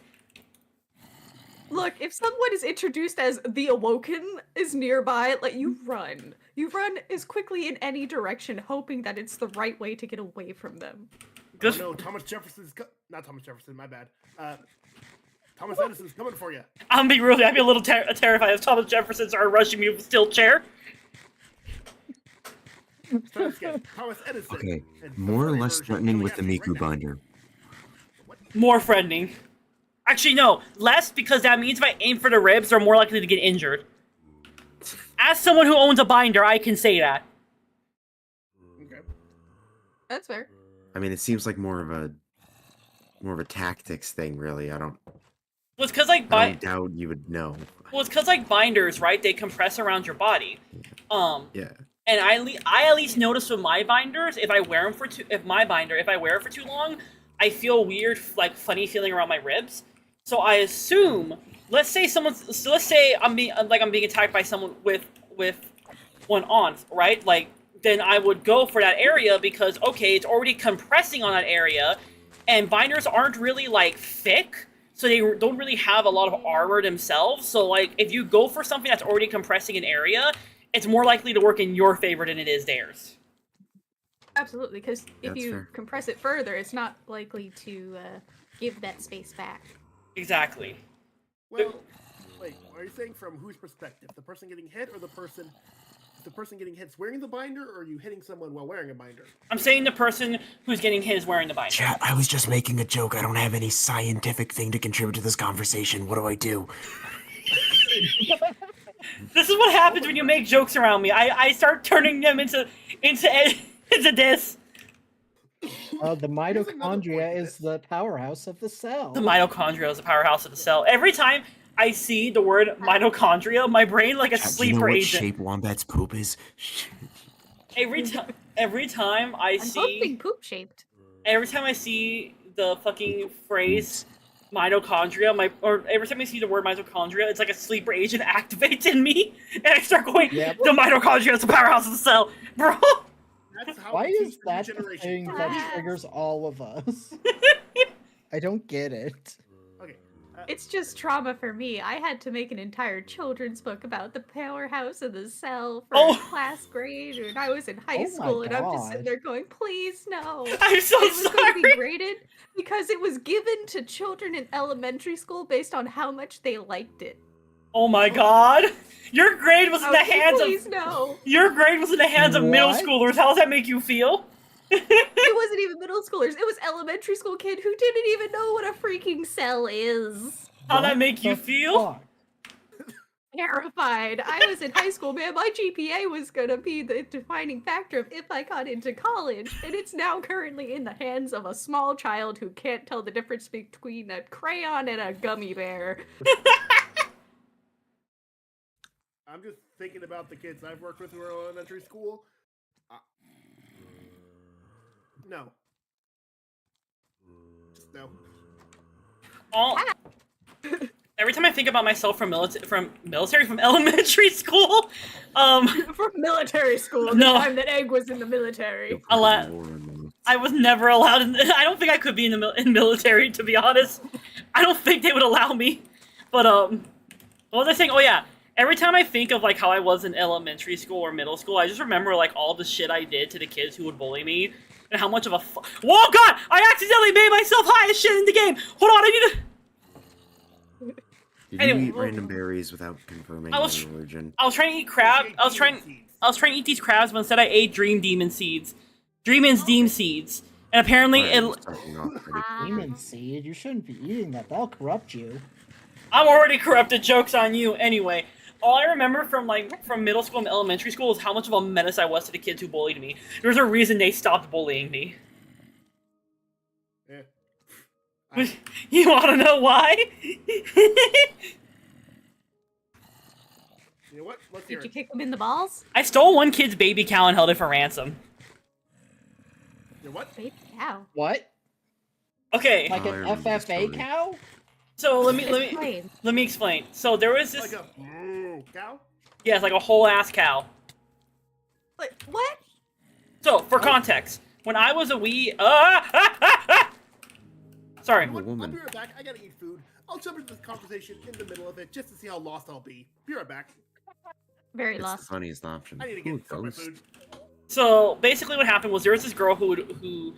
Look, if someone is introduced as the Awoken is nearby, like, you run. You run as quickly in any direction, hoping that it's the right way to get away from them. Oh no, Thomas Jefferson's not Thomas Jefferson, my bad. Thomas Edison's coming for you. I'd be a little terrified if Thomas Jefferson started rushing me with a steel chair. Thomas Edison. Okay, and more or Ferrari less version threatening coming with the after you Miku right now. binder. More threatening. Actually, no. Less, because that means if I aim for the ribs, they're more likely to get injured. As someone who owns a binder, I can say that. Okay. That's fair. I mean, it seems like more of a tactics thing, really. I don't Well, it's because like doubt you would know. well, it's because like binders, right? They compress around your body. Yeah. And I at least notice with my binders, if I wear them if I wear it for too long, I feel weird, like funny feeling around my ribs. So I assume, let's say I'm being attacked by someone with one on, right? Like, then I would go for that area because, okay, it's already compressing on that area, and binders aren't really, like, thick, so they don't really have a lot of armor themselves. So, like, if you go for something that's already compressing an area, it's more likely to work in your favor than it is theirs. Absolutely, because if That's you fair. compress it further, it's not likely to give that space back. Exactly. Well, wait, are you saying from whose perspective? The person getting hit or the person getting hit wearing the binder, or are you hitting someone while wearing a binder? I'm saying the person who's getting hit is wearing the binder. Chat, I was just making a joke. I don't have any scientific thing to contribute to this conversation. What do I do? This is what happens when you make jokes around me. I start turning them into this. The mitochondria is the powerhouse of the cell. The mitochondria is the powerhouse of the cell. Every time I see the word mitochondria, my brain like a Chat, do you know sleeper what agent. shape Wombat's poop is? Every time I I'm see hoping poop shaped. every time I see the fucking phrase mitochondria, or every time I see the word mitochondria, it's like a sleeper agent activates in me, and I start going, Yep. the mitochondria is the powerhouse of the cell, bro. That's how Why we teach is that the regeneration. thing that triggers all of us? I don't get it. Okay. It's just trauma for me. I had to make an entire children's book about the powerhouse of the cell for Oh. class grade, and I was in high Oh my school, and I'm just sitting God. there going, please no. I'm so It was going to be sorry. graded because it was given to children in elementary school based on how much they liked it. Oh my god, your grade was in I the was like, hands please of no. your grade was in the hands of middle What? schoolers. How does that make you feel? It wasn't even middle schoolers. It was elementary school kid who didn't even know what a freaking cell is. How'd that What make you the feel? fuck? Terrified. I was in high school, man. My GPA was gonna be the defining factor of if I got into college, and it's now currently in the hands of a small child who can't tell the difference between a crayon and a gummy bear. I'm just thinking about the kids I've worked with who are in elementary school. No. Just no. Every time I think about myself from elementary school, From military school, No. the time that Egg was in the military. A lot. I was never allowed. I don't think I could be in the military, to be honest. I don't think they would allow me. But what was I saying? Oh yeah. Every time I think of like how I was in elementary school or middle school, I just remember like all the shit I did to the kids who would bully me, and how much of a whoa god! I accidentally made myself high as shit in the game. Hold on, I need to. Did Anyway. you eat random berries without confirming I was- your origin? I was trying to eat crab. I was trying to eat these crabs, but instead I ate Dream Demon seeds. Dreamon's Deem seeds, and apparently Alright, it. I'm starting off pretty- Demon seed? You shouldn't be eating that. That'll corrupt you. I'm already corrupted. Joke's on you. Anyway, all I remember from middle school and elementary school is how much of a menace I was to the kids who bullied me. There's a reason they stopped bullying me. Yeah. You want to know why? You know what? Let's hear Did you it. kick him in the balls? I stole one kid's baby cow and held it for ransom. Your what? Baby cow. What? Okay, Like I an remember this FFA story. cow? so let Explain. me explain. So there was this, Like a cow? yeah, it's like a whole ass cow. Like, what? So for context, when I was a wee, sorry, I'm a I'll woman. be right back. I gotta eat food. I'll jump into this conversation in the middle of it just to see how lost I'll be. Be right back. Very It's the lost. funniest option. I need to Ooh, get some my ghost. food. so basically what happened was there was this girl who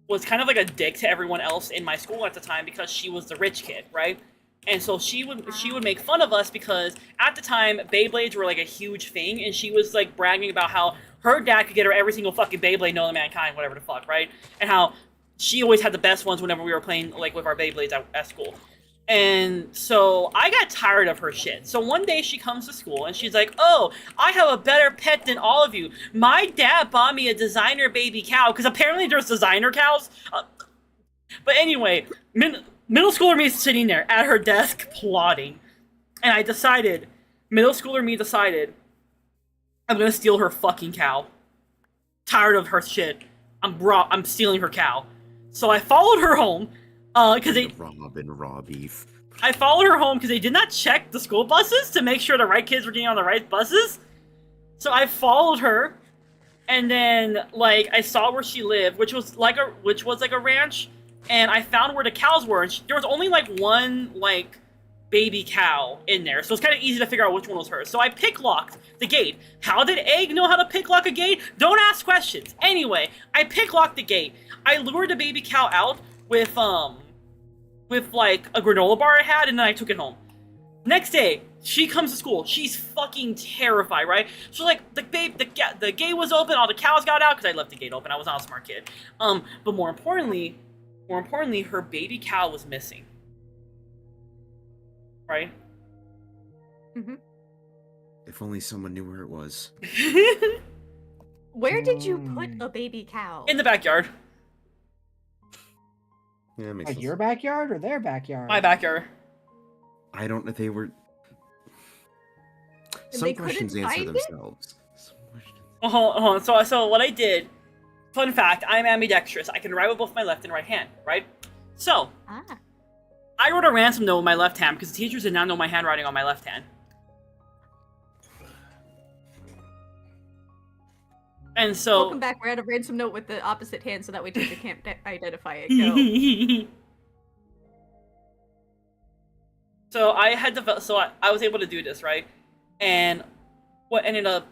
was kind of like a dick to everyone else in my school at the time because she was the rich kid, right? And so she would make fun of us because at the time Beyblades were like a huge thing, and she was like bragging about how her dad could get her every single fucking Beyblade known to mankind, whatever the fuck, right? And how she always had the best ones whenever we were playing like with our Beyblades at school. And so I got tired of her shit. So one day she comes to school and she's like, "Oh, I have a better pet than all of you. My dad bought me a designer baby cow," because apparently there's designer cows. But anyway, middle schooler me is sitting there at her desk plotting, and middle schooler me decided, I'm gonna steal her fucking cow. Tired of her shit. I'm stealing her cow. So I followed her home. Because Rob and raw beef. I followed her home because they did not check the school buses to make sure the right kids were getting on the right buses. So I followed her, and then like I saw where she lived, which was like a ranch, and I found where the cows were. And there was only like one like baby cow in there, so it's kind of easy to figure out which one was hers. So I picklocked the gate. How did Egg know how to picklock a gate? Don't ask questions. Anyway, I picklocked the gate. I lured the baby cow out with like a granola bar I had, and then I took it home. Next day, she comes to school. She's fucking terrified, right? She's like, the gate was open, all the cows got out, because I left the gate open. I was not a smart kid. But more importantly, her baby cow was missing. Right? Mm-hmm. If only someone knew where it was. Where did you put a baby cow? In the backyard. Yeah, that makes Like sense. your backyard or their backyard? My backyard. I don't know. They were. They Some couldn't questions answer find it? themselves. Some questions. Hold on. So what I did, fun fact, I'm ambidextrous. I can write with both my left and right hand, right? So, Ah. I wrote a ransom note with my left hand because the teachers did not know my handwriting on my left hand. And so... Welcome back. We're at a ransom note with the opposite hand so that way teacher can't identify it. Go. So I had to, I was able to do this, right? And what ended up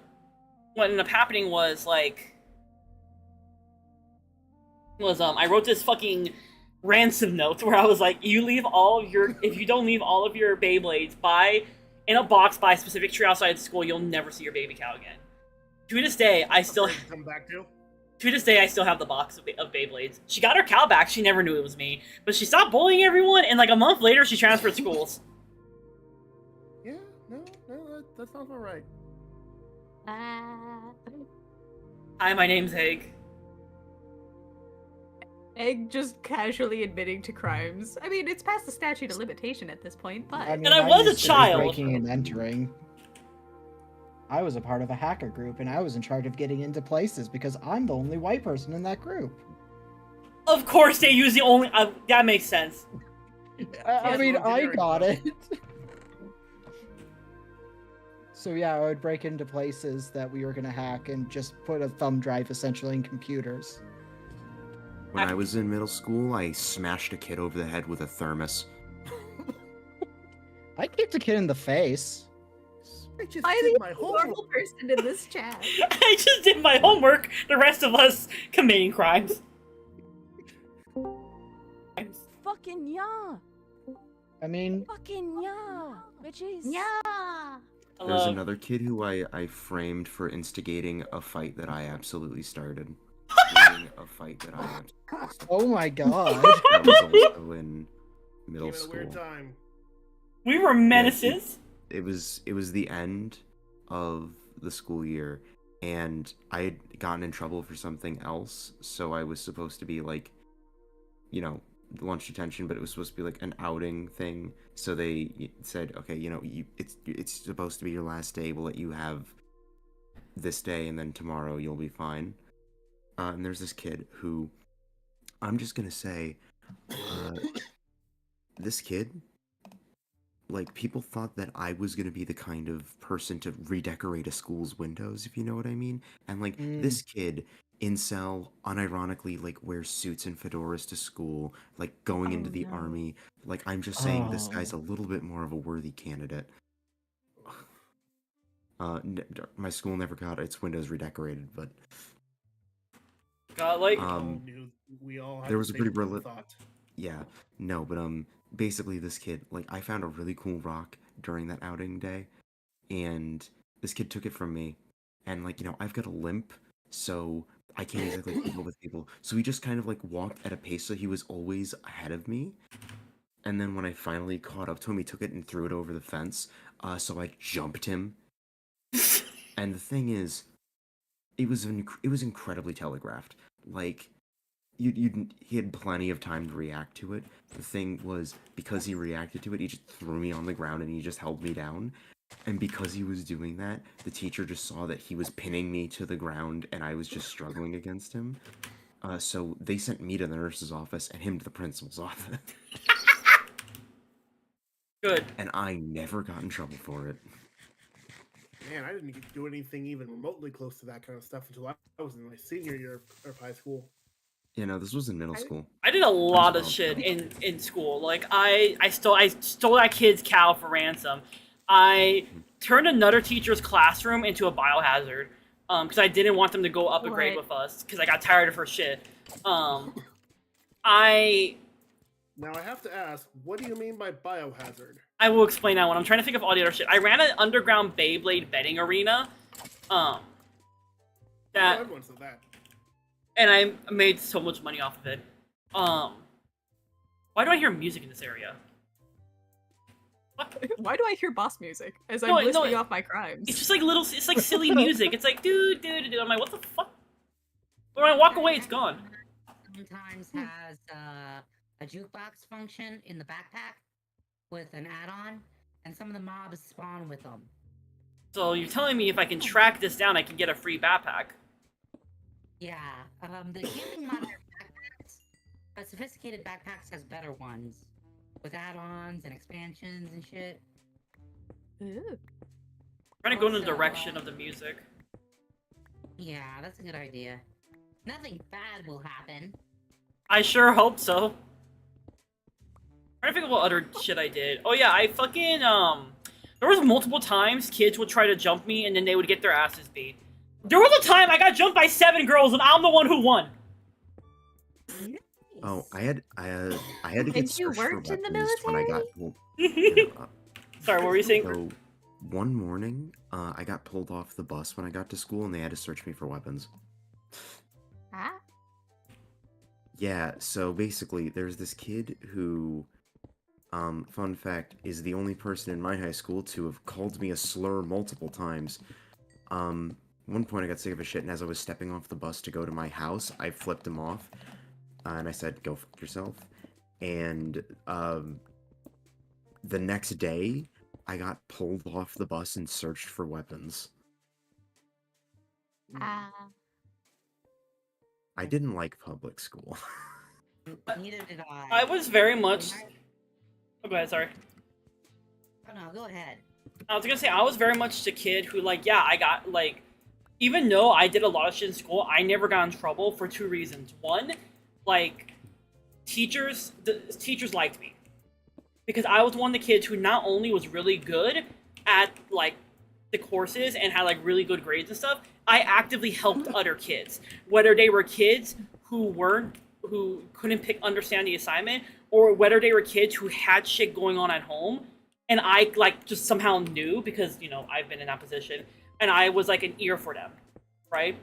happening was like, I wrote this fucking ransom note where I was like, if you don't leave all of your Beyblades in a box by a specific tree outside school, you'll never see your baby cow again. To this day, I still Come back to. have the box of Beyblades. She got her cow back. She never knew it was me, but she stopped bullying everyone. And like a month later, she transferred schools. Yeah, no, that sounds all right. Hi, my name's Egg. Egg just casually admitting to crimes. I mean, it's past the statute of limitation at this point, but... I mean, And I was a used to be child. Breaking and entering. I was a part of a hacker group, and I was in charge of getting into places because I'm the only white person in that group. Of course, they use the only. That makes sense. I mean, well, I generic got though. it. So yeah, I would break into places that we were gonna hack and just put a thumb drive essentially in computers. When I was in middle school, I smashed a kid over the head with a thermos. I kicked a kid in the face. I just I did the my normal homework. person in this chat. I just did my homework. The rest of us committing crimes. Fucking yeah. I mean, Fucking yeah. Bitches. Yeah. There's Hello. another kid who I framed for instigating a fight that I absolutely started. Instigating a fight that I absolutely started. oh my god. That was also in middle Gave it a school. weird time. We were menaces. It was the end of the school year, and I had gotten in trouble for something else, so I was supposed to be like, lunch detention, but it was supposed to be like an outing thing. So they said, okay, it's supposed to be your last day. We'll let you have this day, and then tomorrow you'll be fine. And there's this kid who I'm just gonna say, this kid, like, people thought that I was gonna be the kind of person to redecorate a school's windows, if you know what I mean. And like, this kid, incel, unironically, like, wears suits and fedoras to school, like, going into the army. Like, I'm just saying, this guy's a little bit more of a worthy candidate. My school never got its windows redecorated, but Got like we all had there the was a same pretty thought. yeah, no, but basically this kid, like, I found a really cool rock during that outing day, and this kid took it from me, and like, I've got a limp, so I can't exactly keep up with people. So he just kind of like walked at a pace, so he was always ahead of me. And then when I finally caught up to him, he took it and threw it over the fence. So I jumped him. And the thing is, it was incredibly telegraphed. Like, he had plenty of time to react to it. The thing was, because he reacted to it, he just threw me on the ground and he just held me down. And because he was doing that, the teacher just saw that he was pinning me to the ground and I was just struggling against him. So they sent me to the nurse's office and him to the principal's office. Good. And I never got in trouble for it. Man, I didn't do anything even remotely close to that kind of stuff until I was in my senior year of high school. This was in middle school. I did a lot of shit in school. Like I stole that kid's cow for ransom. I turned another teacher's classroom into a biohazard because I didn't want them to go up a grade with us because I got tired of her shit. Now I have to ask, what do you mean by biohazard? I will explain that one. I'm trying to think of all the other shit. I ran an underground Beyblade betting arena. Everyone said that. And I made so much money off of it. Why do I hear music in this area? What? Why do I hear boss music as I'm listing off my crimes? It's just like it's like silly music. It's like dude. I'm like, what the fuck? But when I walk away, it's gone. Sometimes has a jukebox function in the backpack with an add-on, and some of the mobs spawn with them. So you're telling me if I can track this down, I can get a free backpack? Yeah, the healing modern backpacks, but sophisticated backpacks has better ones with add-ons and expansions and shit. Ooh. I'm trying to go in the direction of the music. Yeah, that's a good idea. Nothing bad will happen. I sure hope so. I'm trying to think of what other shit I did. Oh yeah, I fucking there was multiple times kids would try to jump me and then they would get their asses beat. There was a time I got jumped by 7 girls and I'm the one who won. Oh, I had to get And you searched for worked in the weapons when I got military? pulled. Sorry, what were you saying? So one morning, I got pulled off the bus when I got to school, and they had to search me for weapons. Huh? Yeah, so basically, there's this kid who, fun fact, is the only person in my high school to have called me a slur multiple times. One point I got sick of his shit, and as I was stepping off the bus to go to my house, I flipped him off, and I said, "Go fuck yourself." And the next day, I got pulled off the bus and searched for weapons. I didn't like public school. Neither did I. I was very much... Oh, go ahead, sorry. Oh no, go ahead. I was gonna say, I was very much the kid who, like, yeah, I got, like... Even though I did a lot of shit in school, I never got in trouble for 2 reasons. One, like, the teachers liked me. Because I was one of the kids who not only was really good at, like, the courses and had, like, really good grades and stuff, I actively helped other kids. Whether they were kids who couldn't understand the assignment, or whether they were kids who had shit going on at home, and I, like, just somehow knew, because, you know, I've been in that position, and I was, like, an ear for them, right?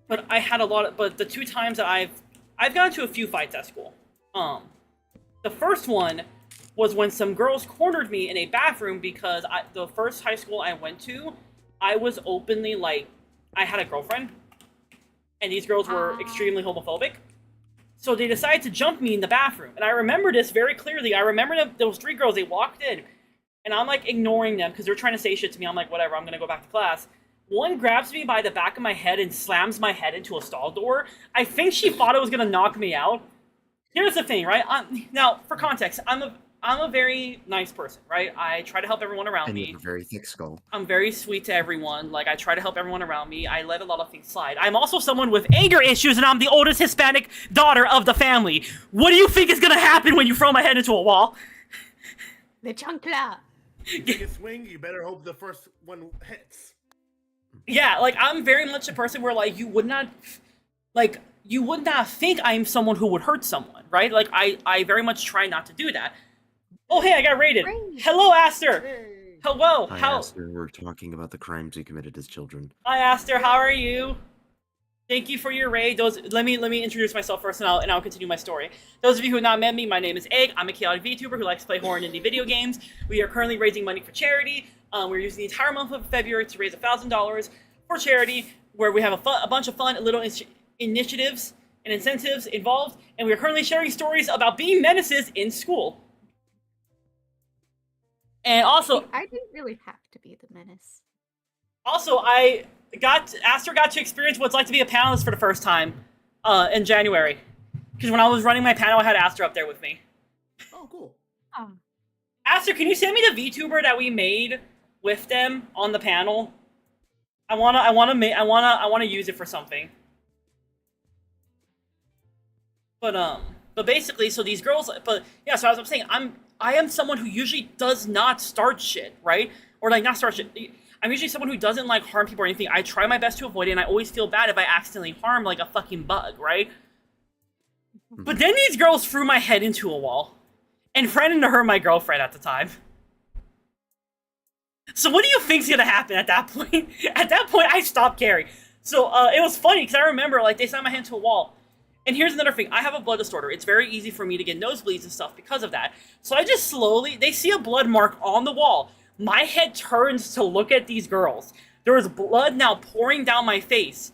But I had but the 2 times that I've gotten into a few fights at school. The first one was when some girls cornered me in a bathroom because the first high school I went to, I was openly, like, I had a girlfriend, and these girls were extremely homophobic. So they decided to jump me in the bathroom, and I remember this very clearly. I remember those 3 girls, they walked in, and I'm, like, ignoring them because they're trying to say shit to me. I'm like, whatever, I'm gonna go back to class. One grabs me by the back of my head and slams my head into a stall door. I think she thought it was gonna knock me out. Here's the thing, right? Now, for context, I'm a very nice person, right? I try to help everyone around And you me. have a very thick skull. I'm very sweet to everyone. Like, I try to help everyone around me. I let a lot of things slide. I'm also someone with anger issues, and I'm the oldest Hispanic daughter of the family. What do you think is gonna happen when you throw my head into a wall? The chancla. Take a swing, you better hope the first one hits. Yeah, like, I'm very much a person where, like, you would not think I'm someone who would hurt someone, right? Like, I very much try not to do that. Oh, hey, I got raided. Hello, Aster. Hey. Hello. Hi, How? Aster. We're talking about the crimes we committed as children. Hi, Aster. How are you? Thank you for your raid. Let me introduce myself first, and I'll continue my story. Those of you who have not met me, my name is Egg. I'm a chaotic VTuber who likes to play horror and indie video games. We are currently raising money for charity. We're using the entire month of February to raise $1,000 for charity, where we have a bunch of fun little initiatives and incentives involved, and we are currently sharing stories about being menaces in school. And also, I didn't really have to be the menace. Also, Aster got to experience what it's like to be a panelist for the first time in January. Because when I was running my panel, I had Aster up there with me. Oh, cool. Oh. Aster, can you send me the VTuber that we made with them on the panel? I wanna use it for something. But basically, so these girls, so as I'm saying, I am someone who usually does not start shit, right? Or like not start shit. I'm usually someone who doesn't like harm people or anything. I try my best to avoid it, and I always feel bad if I accidentally harm like a fucking bug, right? But then these girls threw my head into a wall, and threatened to hurt my girlfriend at the time. So what do you think's gonna happen at that point? At that point, I stopped caring. So it was funny because I remember like they slammed my hand to a wall. And here's another thing, I have a blood disorder. It's very easy for me to get nosebleeds and stuff because of that. So I just slowly, they see a blood mark on the wall. My head turns to look at these girls. There is blood now pouring down my face.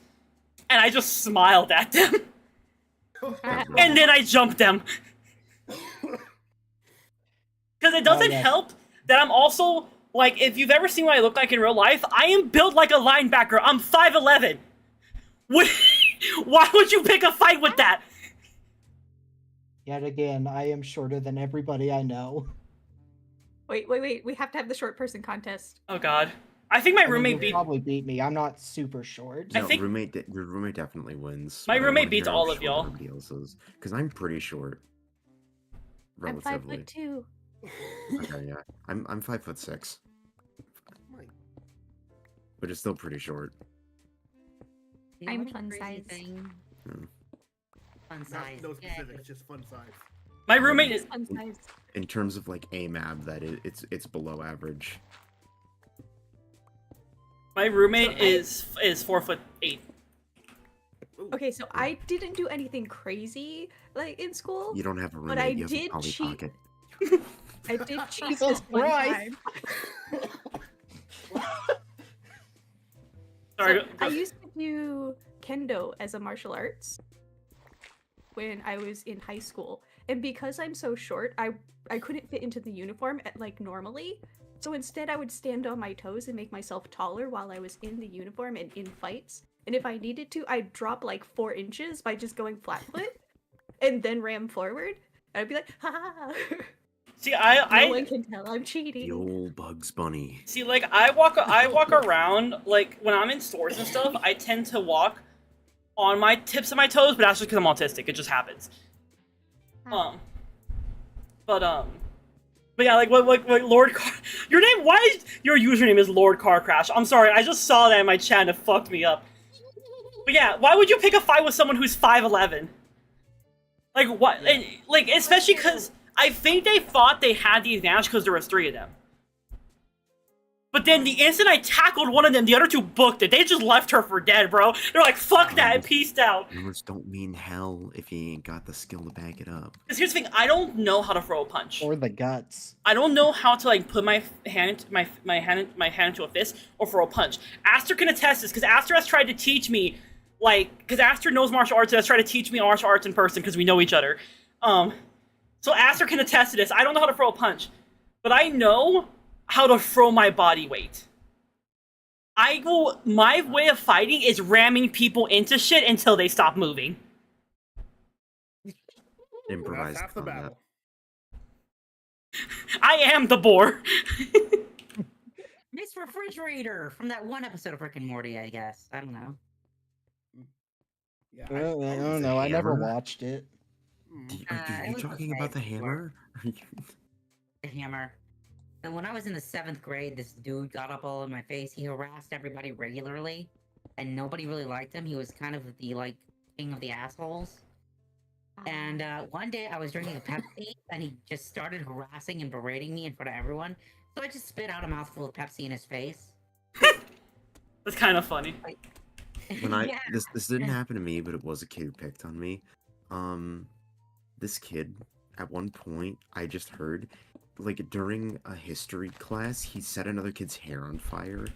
And I just smiled at them. And then I jumped them. Because it doesn't help that I'm also, like, if you've ever seen what I look like in real life, I am built like a linebacker. I'm 5'11". Why would you pick a fight with that? Yet again, I am shorter than everybody I know. Wait. We have to have the short person contest. Oh god. I think my roommate beat... probably beat me. I'm not super short. No, your roommate definitely wins. My but I roommate wanna beats hear how all of short y'all. Everybody else is, because I'm pretty short. I'm Relatively. 5'2". Okay, yeah. I'm 5'6". But it's still pretty short. You know I'm what's fun crazy size. thing? Fun size. No Yeah. specifics, just fun size. My roommate is... Fun size. In terms of like AMAB, it's below average. My roommate is 4'8". Okay, so I didn't do anything crazy like in school. You don't have a But I roommate, you have a did Polly cheat. Pocket. I did cheat Jesus this one Christ. time. Sorry. So I used to do kendo as a martial arts when I was in high school, and because I'm so short, I couldn't fit into the uniform like normally. So instead, I would stand on my toes and make myself taller while I was in the uniform and in fights. And if I needed to, I'd drop like 4 inches by just going flat foot, and then ram forward. And I'd be like, ha ha ha. See, No one can tell I'm cheating. The old Bugs Bunny. See, like, I walk around, like, when I'm in stores and stuff, I tend to walk on my tips of my toes, but that's just because I'm autistic. It just happens. But yeah, like Lord Car... Your name, why is... Your username is Lord Car Crash. I'm sorry, I just saw that in my chat and it fucked me up. But yeah, why would you pick a fight with someone who's 5'11"? Like, what? And, like, especially because I think they thought they had the advantage because there was 3 of them. But then the instant I tackled one of them, the other 2 booked it. They just left her for dead, bro. They're like, fuck that, and peaced out. Numbers don't mean hell if you ain't got the skill to back it up. Because here's the thing, I don't know how to throw a punch. Or the guts. I don't know how to like put my hand into a fist or throw a punch. Aster can attest this because Aster has tried to teach me, like, because Aster knows martial arts and has tried to teach me martial arts in person because we know each other. So Aster can attest to this. I don't know how to throw a punch, but I know how to throw my body weight. My way of fighting is ramming people into shit until they stop moving. Improvised That's half the combat. battle. I am the boar. Miss Refrigerator from that one episode of Rick and Morty, I guess. I don't know. Yeah, I don't the know. I never hammer? watched it. it Are you was talking okay, about the sure. hammer? The hammer. And when I was in the 7th grade, this dude got up all in my face. He harassed everybody regularly, and nobody really liked him. He was kind of the, like, king of the assholes. And one day I was drinking a Pepsi, and he just started harassing and berating me in front of everyone. So I just spit out a mouthful of Pepsi in his face. That's kind of funny. When I Yeah. this didn't happen to me, but it was a kid who picked on me. This kid, at one point, I just heard, like during a history class, he set another kid's hair on fire,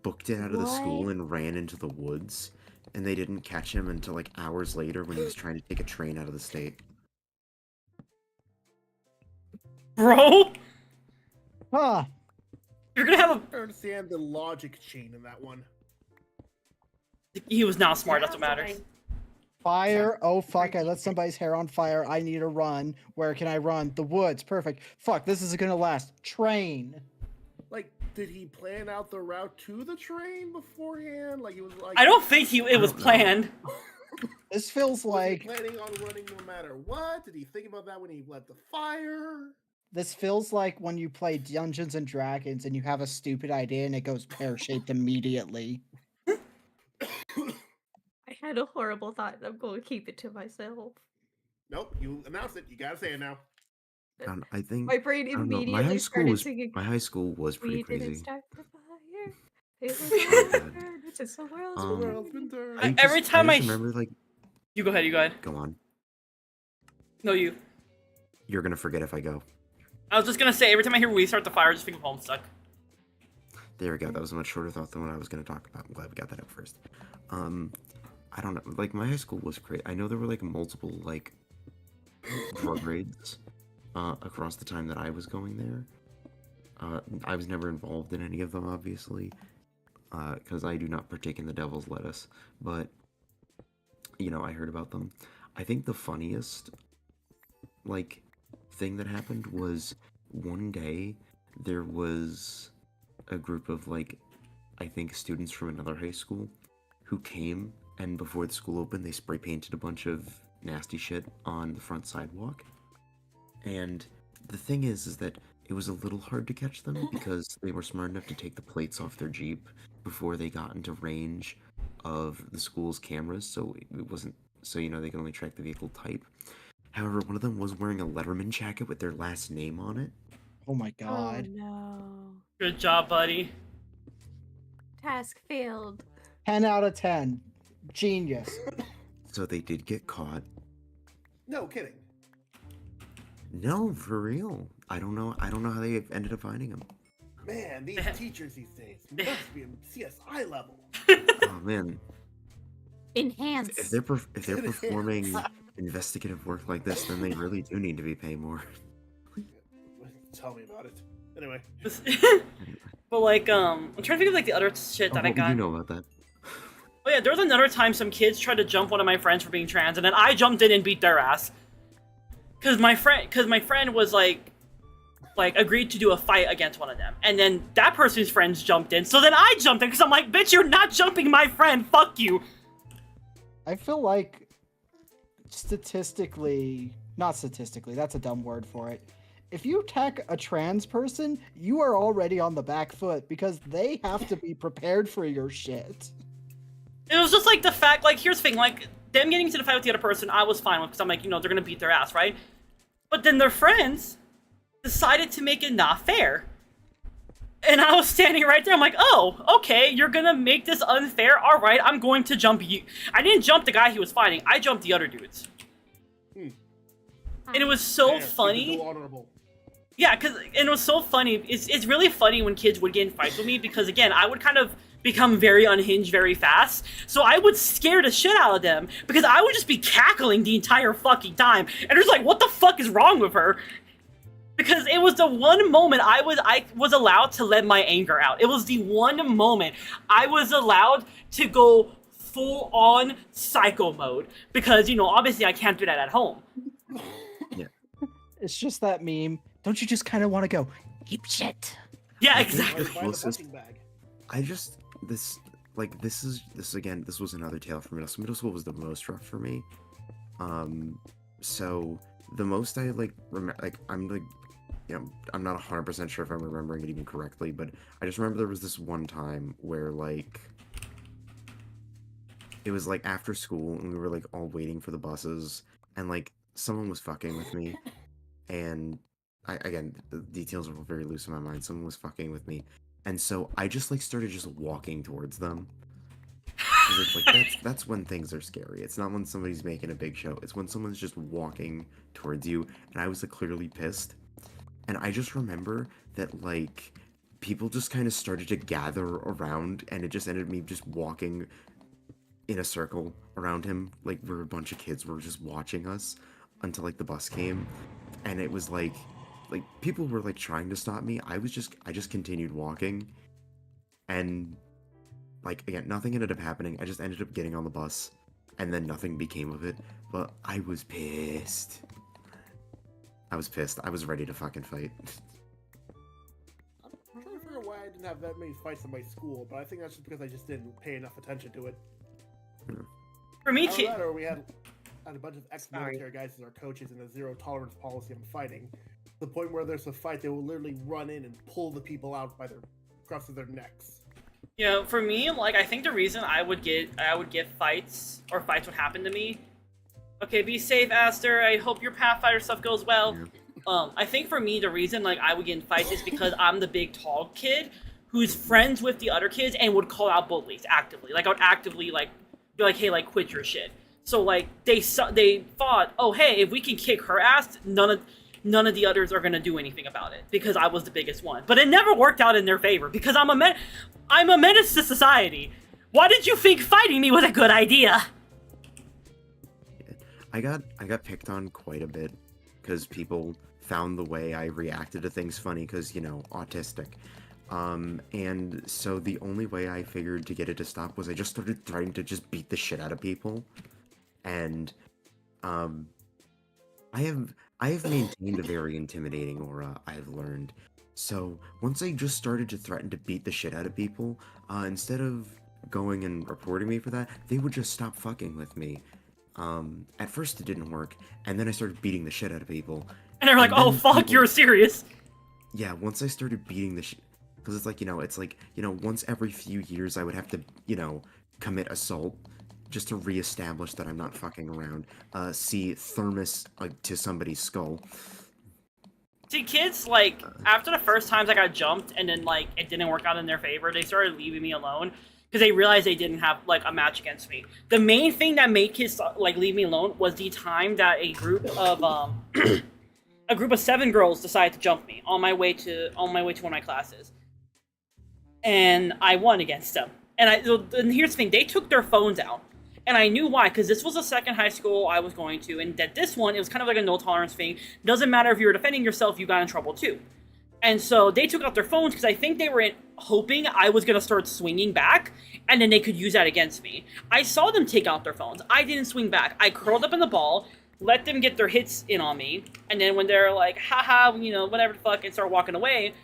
booked it out of the school, What? and ran into the woods. And they didn't catch him until like hours later when he was trying to take a train out of the state. Bro, Huh. you're gonna have a. I understand the logic chain in that one. He was not smart. That's what matters. Fire. Oh, fuck. I lit somebody's hair on fire. I need to run. Where can I run? The woods. Perfect. Fuck. This isn't going to last. Train. Like, did he plan out the route to the train beforehand? Like, he was like. I don't think it was don't know. planned. This feels Was he like. planning on running no matter what? Did he think about that when he lit the fire? This feels like when you play Dungeons and Dragons and you have a stupid idea and it goes pear-shaped immediately. I had a horrible thought. I'm going to keep it to myself. Nope, you announced it. You gotta say it now. I think My brain I don't know. immediately started singing. My high school was pretty We didn't crazy. start the fire. It was our turn. It's just the world's Um, The world's been turned. I Every just- time I I just remember like You go ahead. You go ahead. go on. No, you. You're gonna forget if I go. I was just gonna say every time I hear "We Start the Fire," I just think of Homestuck. There we go. That was a much shorter thought than what I was going to talk about. I'm glad we got that out first. I don't know. Like my high school was great. I know there were like multiple like drug raids across the time that I was going there. I was never involved in any of them, obviously, because I do not partake in the devil's lettuce. But you know, I heard about them. I think the funniest like thing that happened was one day there was a group of like I think students from another high school who came, and before the school opened they spray painted a bunch of nasty shit on the front sidewalk. And the thing is that it was a little hard to catch them because they were smart enough to take the plates off their Jeep before they got into range of the school's cameras, so it wasn't so you know they can only track the vehicle type. However, one of them was wearing a Letterman jacket with their last name on it. Oh my god. Oh no. Good job, buddy. Task failed. 10 out of 10. Genius. So they did get caught. No kidding. No, for real. I don't know how they ended up finding him. Man, these teachers these days must be in CSI level. Oh man, Enhance. if they're performing investigative work like this, then they really do need to be paid more. Tell me about it. Anyway. But like, I'm trying to think of like the other shit that I what got. would you know about that? Oh yeah, there was another time some kids tried to jump one of my friends for being trans, and then I jumped in and beat their ass. Cause my friend was like agreed to do a fight against one of them, and then that person's friends jumped in, so then I jumped in because I'm like, bitch, you're not jumping my friend, fuck you. I feel like not statistically, that's a dumb word for it. If you attack a trans person, you are already on the back foot because they have to be prepared for your shit. It was just like the fact, like, here's the thing, like, them getting into the fight with the other person, I was fine with, because I'm like, you know, they're gonna beat their ass, right? But then their friends decided to make it not fair. And I was standing right there, I'm like, oh, okay, you're gonna make this unfair? Alright, I'm going to jump you. I didn't jump the guy he was fighting, I jumped the other dudes. And it was so Man, funny. keep it honorable. Yeah, and it was so funny. It's really funny when kids would get in fights with me because, again, I would kind of become very unhinged very fast. So I would scare the shit out of them because I would just be cackling the entire fucking time. And they're just like, what the fuck is wrong with her? Because it was the one moment I was allowed to let my anger out. It was the one moment I was allowed to go full on psycho mode. Because, you know, obviously I can't do that at home. It's just that meme. Don't you just kind of want to go, keep shit? Yeah, Like, exactly. buy the Closest- punching bag. I just this was another tale for middle school. Middle school was the most rough for me. So the most I I'm not 100% sure if I'm remembering it even correctly, but I just remember there was this one time where like it was like after school and we were like all waiting for the buses and like someone was fucking with me, and again the details are very loose in my mind. Someone was fucking with me, and so I just like started just walking towards them. 'Cause it's like that's when things are scary. It's not when somebody's making a big show. It's when someone's just walking towards you, and I was like clearly pissed. And I just remember that like people just kind of started to gather around, and it just ended me just walking in a circle around him. Like we're a bunch of kids were just watching us until like the bus came, and it was like people were like trying to stop me. I just continued walking, and like again nothing ended up happening. I just ended up getting on the bus, and then nothing became of it. But I was pissed. I was ready to fucking fight. I'm trying to figure out why I didn't have that many fights in my school, but I think that's just because I just didn't pay enough attention to it. For me, Either that, or we had a bunch of ex-military guys as our coaches and a zero tolerance policy on fighting. To the point where there's a fight, they will literally run in and pull the people out by their across their necks. You know, for me, like, I think the reason I would get fights, or fights would happen to me. Okay, be safe, Aster. I hope your Pathfinder stuff goes well. I think for me, the reason, like, I would get in fights is because I'm the big, tall kid who's friends with the other kids and would call out bullies actively. Like, I would actively, like, be like, hey, like, quit your shit. So, like, they thought, oh, hey, if we can kick her ass, none of the others are gonna do anything about it because I was the biggest one. But it never worked out in their favor because I'm a menace to society. Why did you think fighting me was a good idea? I got picked on quite a bit because people found the way I reacted to things funny because, you know, autistic. And so the only way I figured to get it to stop was I just started trying to just beat the shit out of people. And I have maintained a very intimidating aura, I've learned. So once I just started to threaten to beat the shit out of people, instead of going and reporting me for that, they would just stop fucking with me. At first it didn't work, and then I started beating the shit out of people. And they're like, oh fuck, you're serious. Yeah, once I started beating the shit, because it's like, you know, once every few years I would have to, you know, commit assault just to reestablish that I'm not fucking around. See thermos to somebody's skull. See, kids, like, after the first times I got jumped and then, like, it didn't work out in their favor, they started leaving me alone because they realized they didn't have, like, a match against me. The main thing that made kids, like, leave me alone was the time that a group of 7 girls decided to jump me on my way to one of my classes. And I won against them. And here's the thing, they took their phones out. And I knew why, because this was the second high school I was going to, and that this one, it was kind of like a no-tolerance thing. Doesn't matter if you were defending yourself, you got in trouble too. And so they took out their phones, because I think they were hoping I was going to start swinging back, and then they could use that against me. I saw them take out their phones. I didn't swing back. I curled up in the ball, let them get their hits in on me, and then when they're like, haha, you know, whatever the fuck, and start walking away,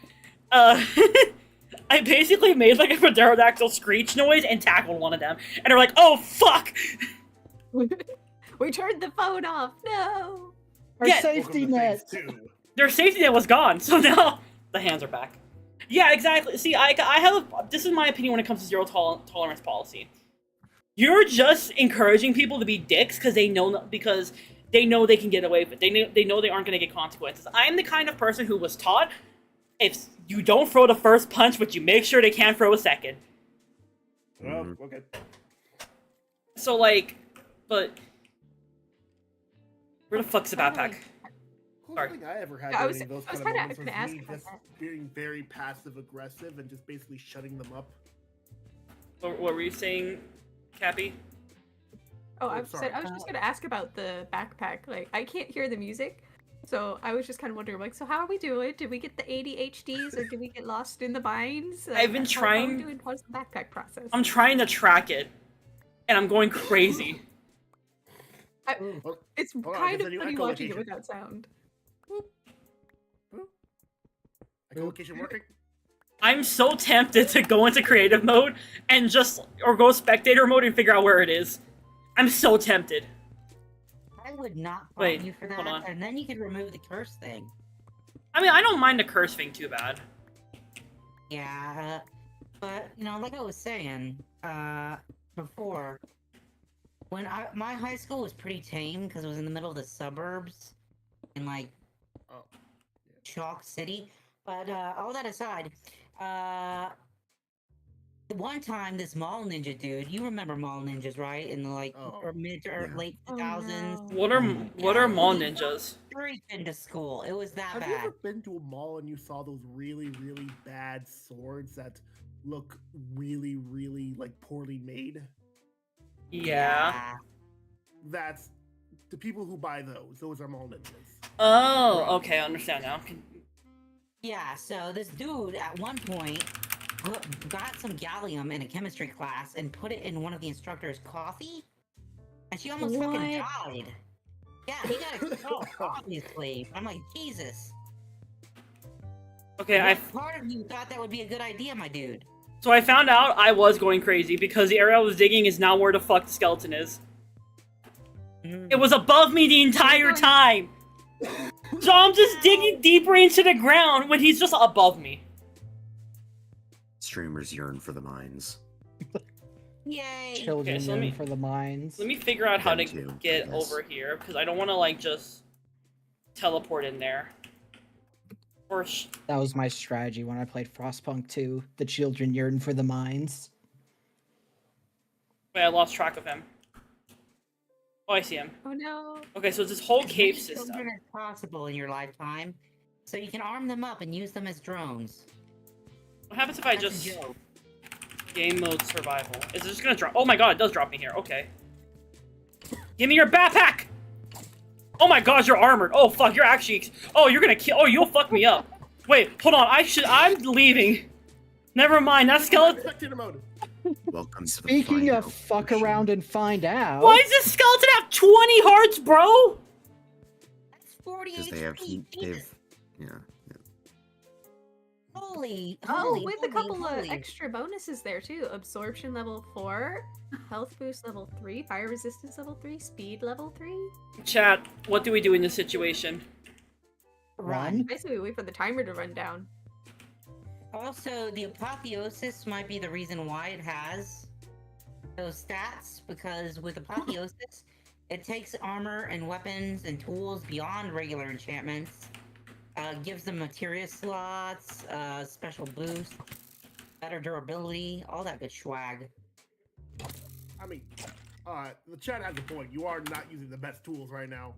I basically made like a pterodactyl screech noise and tackled one of them. And they're like, oh, fuck! We turned the phone off. No! Our safety net. Their safety net was gone, so now the hands are back. Yeah, exactly. See, I have this is my opinion when it comes to zero tolerance policy. You're just encouraging people to be dicks because they know they can get away with it. They know they aren't going to get consequences. I'm the kind of person who was taught, if you don't throw the first punch, but you make sure they can't throw a second. Well, okay. So, like, but where the fuck's the backpack? Closest thing I ever had I to was- any of those I was kind of kinda moments was gonna ask me about just that. being very passive aggressive and just basically shutting them up. What were you saying, Cappy? Oh, Oh, I sorry. was just gonna ask about the backpack. Like, I can't hear the music, So I was just kind of wondering, like, so how are we doing? Did we get the ADHDs or did we get lost in the mines? I've been How are we trying- doing? How's the backpack process? I'm trying to track it, and I'm going crazy. It's Hold on, kind there's of a new funny watching it echolocation. without sound. Echolocation working? I'm so tempted to go into creative mode and just, or go spectator mode and figure out where it is. I'm so tempted. I would not Wait, fault you for hold that, on. and then you could remove the curse thing. I mean, I don't mind the curse thing too bad. Yeah, but you know, like I was saying before, when my high school was pretty tame because it was in the middle of the suburbs, in like Chalk City. But all that aside, one time this mall ninja dude, you remember mall ninjas, right? In the like or mid or Yeah. late 2000s. What are mall ninjas? Straight into school. It was that Have you bad. ever been to a mall and you saw those really, really bad swords that look really, really like poorly made? Yeah. That's the people who buy those. Those are mall ninjas. Oh, okay, I understand now. Yeah, so this dude at one point got some gallium in a chemistry class and put it in one of the instructor's coffee, and she almost fucking What? died. Yeah, he got expelled, obviously. But I'm like, Jesus. Okay, What part of you thought that would be a good idea, my dude? So I found out I was going crazy because the area I was digging is now where the fuck the skeleton is. It was above me the entire time! So I'm just digging deeper into the ground when he's just above me. Streamers yearn for the mines. Yay! Children Okay, so let yearn me- for the mines. Let me figure out how to Them too, I get guess. over here, because I don't want to, like, just teleport in there. Or That was my strategy when I played Frostpunk 2. The children yearn for the mines. wait, I lost track of him. Oh, I see him. Oh no. Okay, so it's this whole As cave many system. children as possible in your lifetime, so you can arm them up and use them as drones. What happens if I That's a just joke. game mode survival? Is it just gonna drop? Oh my god, it does drop me here. Okay. Give me your backpack! Oh my god, you're armored. Oh fuck, you're actually. Oh, you're gonna kill. Oh, you'll fuck me up. Wait, hold on. I'm leaving. Never mind. That skeleton. Spectator mode. Welcome to the Speaking find of out fuck portion. around and find out. Why does this skeleton have 20 hearts, bro? That's 40 Because they have HP. Jesus. yeah. Holy, Oh, holy, with a couple holy. of extra bonuses there too. Absorption level 4, health boost level 3, fire resistance level 3, speed level 3. Chat, what do we do in this situation? Run. Basically, we wait for the timer to run down. Also, the apotheosis might be the reason why it has those stats, because with apotheosis, it takes armor and weapons and tools beyond regular enchantments, gives them materia slots, special boost, better durability, all that good swag. I mean, the chat has a point. You are not using the best tools right now.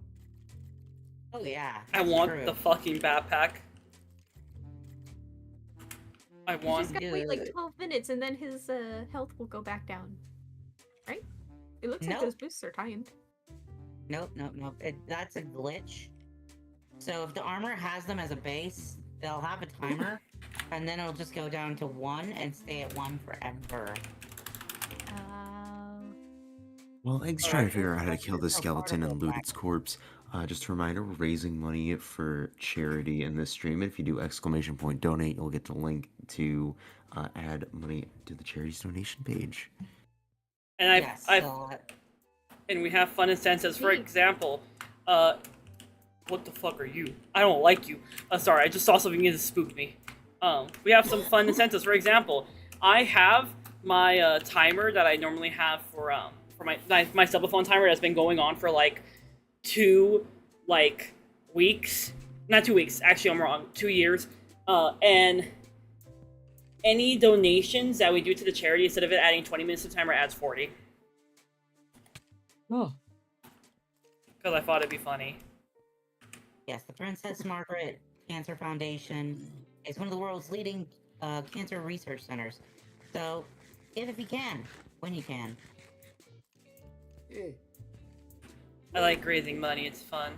Oh yeah. I that's want true. the fucking backpack. I You want. just gotta wait like 12 minutes and then his health will go back down. Right? It looks like Nope. those boosts are timed. Nope. That's a glitch. So if the armor has them as a base, they'll have a timer, and then it'll just go down to 1 and stay at 1 forever. While Egg's trying to figure out how to kill the skeleton and loot its corpse, just a reminder, we're raising money for charity in this stream. If you do !donate, you'll get the link to add money to the charity's donation page. And Yes, I've so, and we have fun incentives. For example, what the fuck are you? I don't like you. Sorry, I just saw something that spooked me. We have some fun incentives. For example, I have my timer that I normally have for my subathon timer that's been going on for like 2 weeks. Not 2 weeks. Actually, I'm wrong. 2 years. And any donations that we do to the charity, instead of it adding 20 minutes to the timer, adds 40. Oh. Because I thought it'd be funny. yes, the Princess Margaret Cancer Foundation is one of the world's leading cancer research centers. So, give if you can, when you can. I like raising money, it's fun.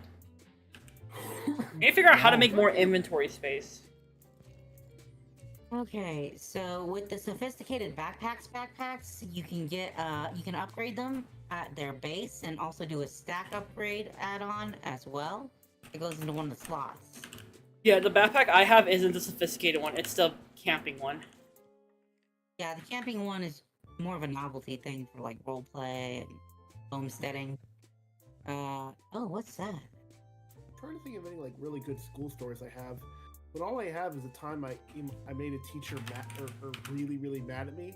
I need to figure out how to make more inventory space. Okay, so with the sophisticated backpacks, you can get you can upgrade them at their base and also do a stack upgrade add-on as well. It goes into one of the slots. Yeah, the backpack I have isn't the sophisticated one. It's the camping one. Yeah, the camping one is more of a novelty thing for like roleplay and homesteading. Oh, what's that? I'm trying to think of any like really good school stories I have. But all I have is the time I made a teacher mad or really mad at me.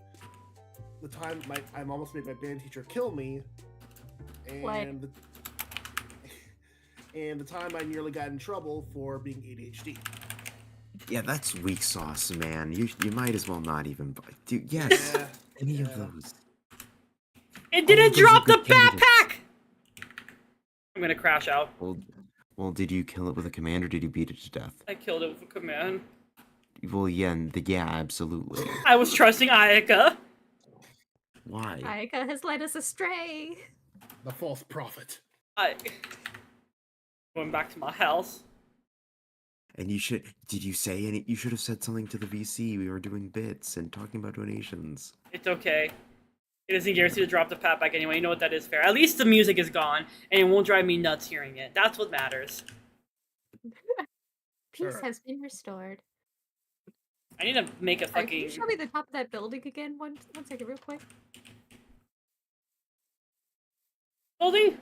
The time I almost made my band teacher kill me, and the time I nearly got in trouble for being ADHD. Yeah, that's weak sauce, man. You might as well not even buy. Dude, yes, Yeah, any of yeah. those. It didn't those are drop the good candidates. backpack! I'm gonna crash out. Well, did you kill it with a command or did you beat it to death? I killed it with a command. Well, yeah, yeah, absolutely. I was trusting Ayaka. Why? Ayaka has led us astray. The false prophet. Going back to my house. And you should. Did you say any? You should have said something to the VC. We were doing bits and talking about donations. It's okay. It doesn't guarantee to drop the backpack anyway. You know what? That is fair. At least the music is gone, and it won't drive me nuts hearing it. That's what matters. Peace Sure. has been restored. I need to make a Sorry, can you fucking... show me the top of that building again? One second, real quick. building?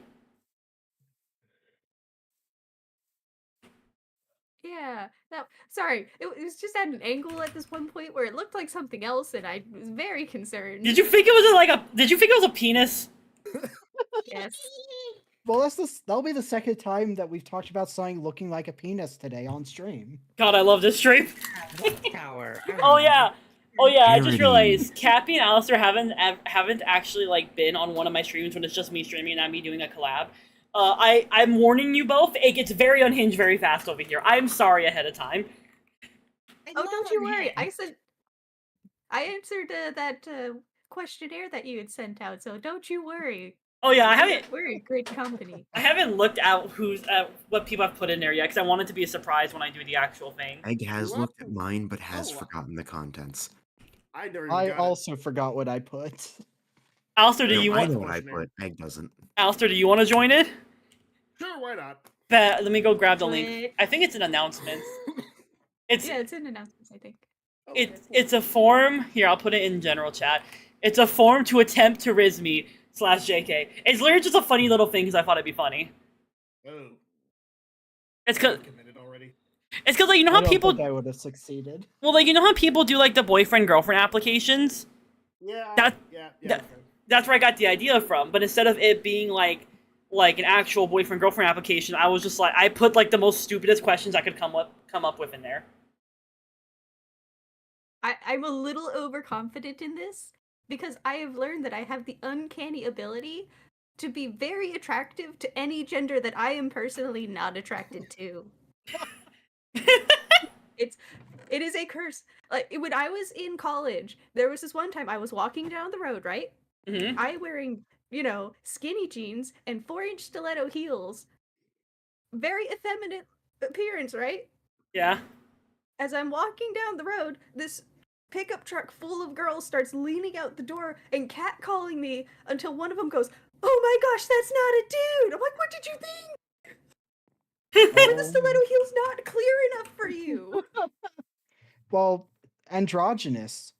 Yeah. No, sorry. It was just at an angle at this one point where it looked like something else, and I was very concerned. Did you think it was like a... Did you think it was a penis? Yes. Well, that'll be the second time that we've talked about something looking like a penis today on stream. God, I love this stream. Tower. Oh yeah. Oh yeah, I just Purity. realized Cappy and Alistair haven't actually like been on one of my streams when it's just me streaming and not me doing a collab. I'm warning you both, it gets very unhinged very fast over here. I'm sorry ahead of time. Oh, don't you worry. I answered that questionnaire that you had sent out, so don't you worry. Oh yeah, I haven't We're in great company. I haven't looked at what people have put in there yet because I want it to be a surprise when I do the actual thing. Egg has You looked are- at mine, but has Oh. forgotten the contents. I never even I got it. also forgot what I put. Alistair, do No, you I want? know what I Questionnaire. put. Egg doesn't. Alistair, do you want to join it? Sure, why not? Let me go grab the link. Wait. I think it's an announcement. It's Yeah, it's in announcements, I think. Oh, it's a form. Here, I'll put it in general chat. It's a form to attempt to riz me /JK. It's literally just a funny little thing because I thought it'd be funny. Oh, It's cause I'm committed already. like you know how I don't people think I would have succeeded. well like you know how people do like the boyfriend girlfriend applications. Yeah. That- yeah. that- okay. That's where I got the idea from. But instead of it being like an actual boyfriend girlfriend application, I was just like I put like the most stupidest questions I could come up with in there. I'm a little overconfident in this because I have learned that I have the uncanny ability to be very attractive to any gender that I am personally not attracted to. It is a curse. Like when I was in college, there was this one time I was walking down the road, right? Mm-hmm. I wearing, skinny jeans and 4-inch stiletto heels. Very effeminate appearance, right? Yeah. As I'm walking down the road, this pickup truck full of girls starts leaning out the door and catcalling me until one of them goes, "Oh my gosh, that's not a dude!" I'm like, "What did you think? Were the stiletto heels not clear enough for you?" Well, androgynous.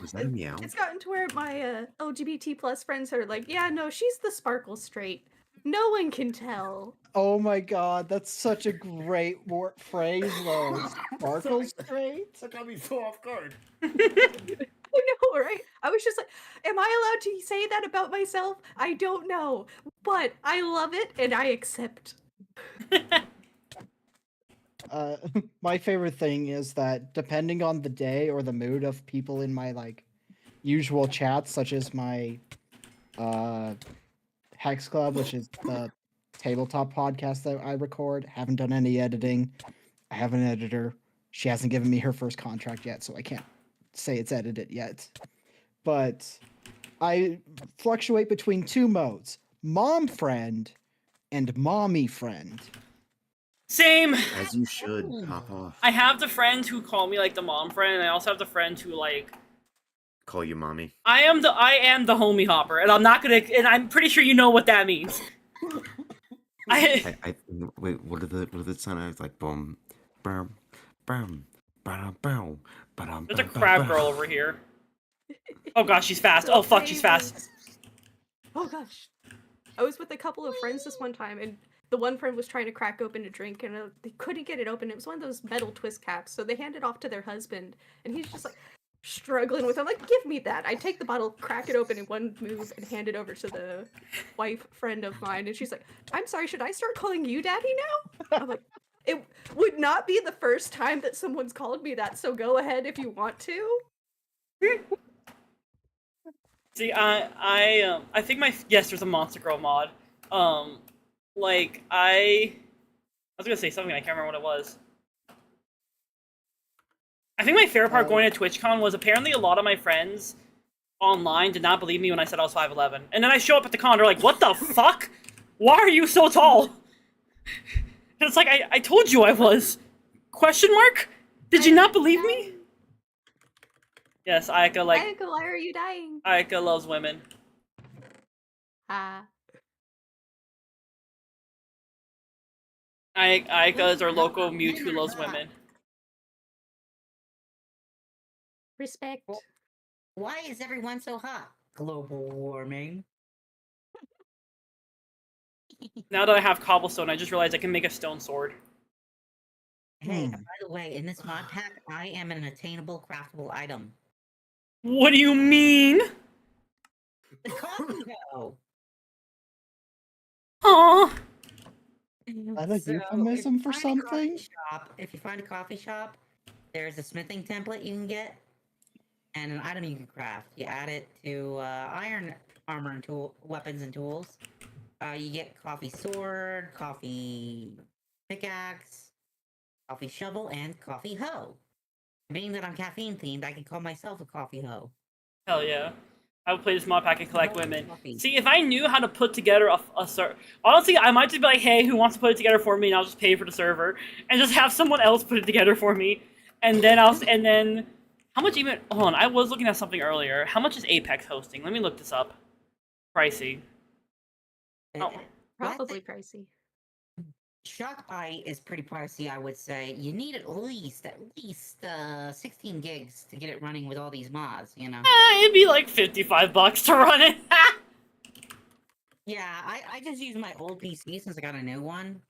Was that a meow? It's gotten to where my LGBT plus friends are like, "Yeah, no, she's the sparkle straight. No one can tell." Oh my god, that's such a great phrase, though. Sparkle straight? That got me so off guard. I know, right? I was just like, am I allowed to say that about myself? I don't know. But I love it and I accept. My favorite thing is that depending on the day or the mood of people in my usual chats, such as my Hex Club, which is the tabletop podcast that I record, haven't done any editing. I have an editor. She hasn't given me her first contract yet, so I can't say it's edited yet. But I fluctuate between two modes: mom friend and mommy friend. Same. As you should. Pop off. I have the friends who call me like the mom friend, and I also have the friends who like Call you mommy. I am the homie hopper, and I'm not gonna. And I'm pretty sure you know what that means. Wait. What did it sound like? Like boom, boom, boom, boom, boom, boom. There's a crab girl over here. Oh gosh, she's fast. Oh fuck, she's fast. Oh gosh. I was with a couple of friends this one time, and the one friend was trying to crack open a drink, and they couldn't get it open. It was one of those metal twist caps, so they handed it off to their husband, and he's just like struggling with it. I'm like, give me that. I take the bottle, crack it open in one move, and hand it over to the wife friend of mine, and she's like, I'm sorry, should I start calling you daddy now? I'm like, it would not be the first time that someone's called me that, so go ahead if you want to. See, I think yes, there's a Monster Girl mod. Like I was gonna say something, I can't remember what it was. I think my favorite part going to TwitchCon was apparently a lot of my friends online did not believe me when I said I was 5'11", and then I show up at the con, they're like, "What the fuck? Why are you so tall?" And it's like I told you I was. Question mark? Did you not believe me? Yes, Ayaka like. Ayaka, why are you dying? Ayaka loves women. Ah. Ayaka is our local mute who loves women. Respect. Why is everyone so hot? Global warming. Now that I have cobblestone, I just realized I can make a stone sword. Hey, by the way, in this mod pack, I am an attainable craftable item. What do you mean? The coffee hoe. Aww. Is that a euphemism for something? If you find a coffee shop, there's a smithing template you can get, and an item you can craft. You add it to iron armor and weapons and tools. You get coffee sword, coffee pickaxe, coffee shovel, and coffee hoe. Being that I'm caffeine themed, I can call myself a coffee hoe. Hell yeah. I would play this mod pack and collect women. See, if I knew how to put together a server... Honestly, I might just be like, hey, who wants to put it together for me? And I'll just pay for the server. And just have someone else put it together for me. And then how much even... Hold on, I was looking at something earlier. How much is Apex hosting? Let me look this up. Pricey. Oh. Probably pricey. Shockbite is pretty pricey, I would say. You need at least 16 gigs to get it running with all these mods, you know? It'd be like $55 to run it. Yeah, I just use my old PC since I got a new one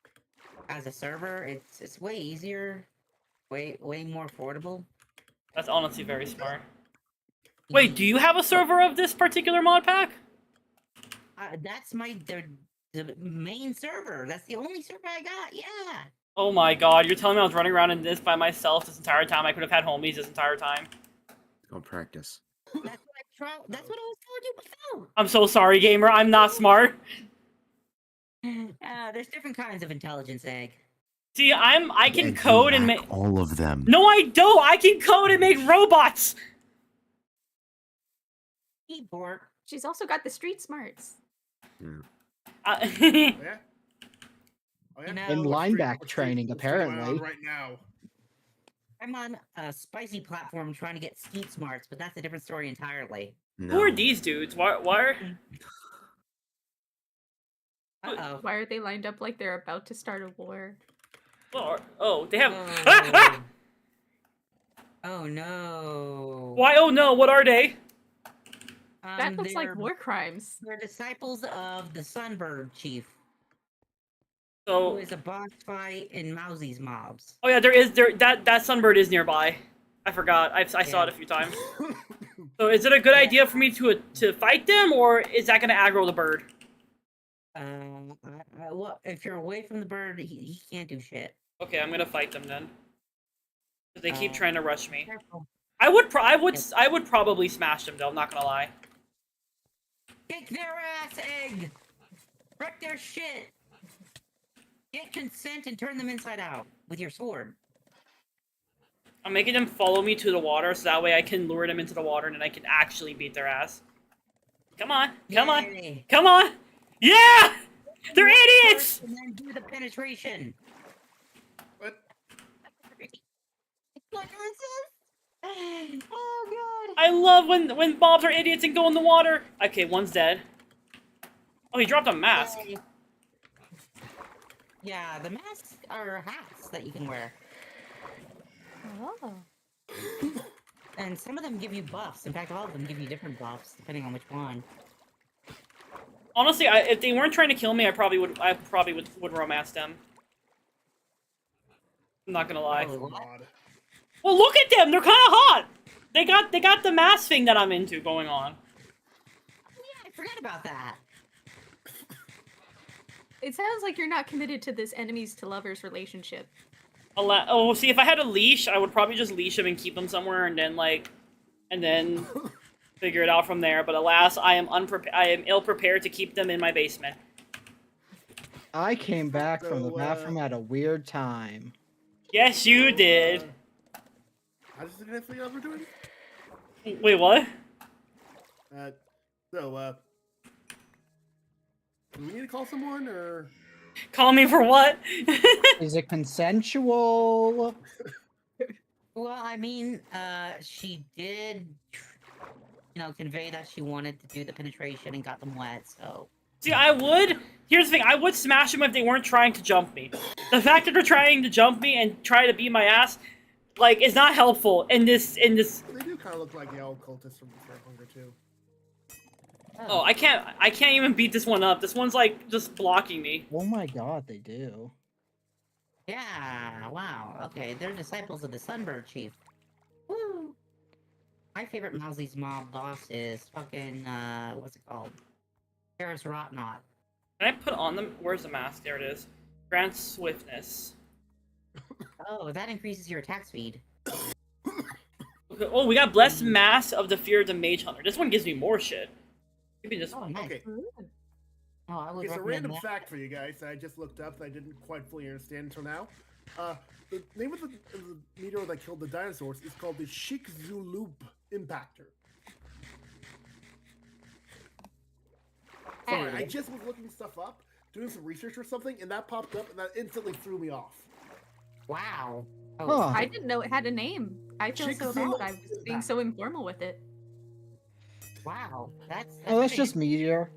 as a server. It's way easier, way more affordable. That's honestly very smart. Wait, do you have a server of this particular mod pack? That's the main server. That's the only server I got. Yeah. Oh my god, you're telling me I was running around in this by myself this entire time? I could have had homies this entire time. Go practice. That's what I was telling you before. I'm so sorry, gamer. I'm not smart. There's different kinds of intelligence, Egg. See, I can code and make all of them. No, I don't. I can code and make robots. Keyboard. She's also got the street smarts. Yeah. In lineback training, apparently. Right now. I'm on a spicy platform trying to get skeet smarts, but that's a different story entirely. Who are these dudes? Why are... Uh-oh. Why are they lined up like they're about to start a war? Oh, they have... Oh no. Why? Oh no, what are they? That looks like war crimes. They're disciples of the Sunbird Chief. So... Who is a boss fight in Mousie's mobs. Oh yeah, that Sunbird is nearby. I forgot. I saw it a few times. So is it a good idea for me to fight them, or is that gonna aggro the bird? Well, if you're away from the bird, he can't do shit. Okay, I'm gonna fight them then. They keep trying to rush me. Careful. I would probably smash them though. I'm not gonna lie. Kick their ass, Egg! Wreck their shit! Get consent and turn them inside out with your sword. I'm making them follow me to the water so that way I can lure them into the water and then I can actually beat their ass. Come on, come on, come on! Yeah! They're idiots! And then do the penetration. What? Oh god. I love when mobs are idiots and go in the water. Okay, one's dead. Oh, he dropped a mask. Yay. Yeah, the masks are hats that you can wear. Oh. And some of them give you buffs. In fact, all of them give you different buffs, depending on which one. Honestly, if they weren't trying to kill me, I probably would romance them. I'm not gonna lie. Oh, what? God. Well, look at them. They're kind of hot. They got the mask thing that I'm into going on. Yeah, I forgot about that. It sounds like you're not committed to this enemies to lovers relationship. Oh, see, if I had a leash, I would probably just leash him and keep him somewhere, and then figure it out from there. But alas, I am ill prepared to keep them in my basement. I came back from the So, bathroom at a weird time. Yes, you did. How's this gonna feel we're doing? Wait, what? So, do we need to call someone, or? Call me for what? Is it consensual? Well, I mean, she did, convey that she wanted to do the penetration and got them wet, so... See, here's the thing, I would smash them if they weren't trying to jump me. The fact that they're trying to jump me and try to beat my ass, like, is not helpful in this... They do kind of look like the old cultists from Fair Hunger, too. Oh, I can't even beat this one up. This one's, like, just blocking me. Oh my god, they do. Yeah, wow, okay, they're disciples of the Sunbird Chief. Woo! My favorite Mousley's mob boss is fucking, what's it called? Paris Rotnot. Can I put on them? Where's the mask? There it is. Grant swiftness. Oh, that increases your attack speed. Okay, oh, we got Blessed Mask of the Fear of the Mage Hunter. This one gives me more shit. Maybe just... Oh, nice. Okay. Oh, I would It's a recommend random that. fact for you guys that I just looked up that I didn't quite fully understand until now. The name of the meteor that killed the dinosaurs is called the Chicxulub Impactor. Sorry, I just was looking stuff up, doing some research or something, and that popped up, and that instantly threw me off. Wow. Oh, Huh. I didn't know it had a name. I feel so bad. Chick-fil-A. I was being so informal with it. wow. That's Oh, that's pretty- just Meteor.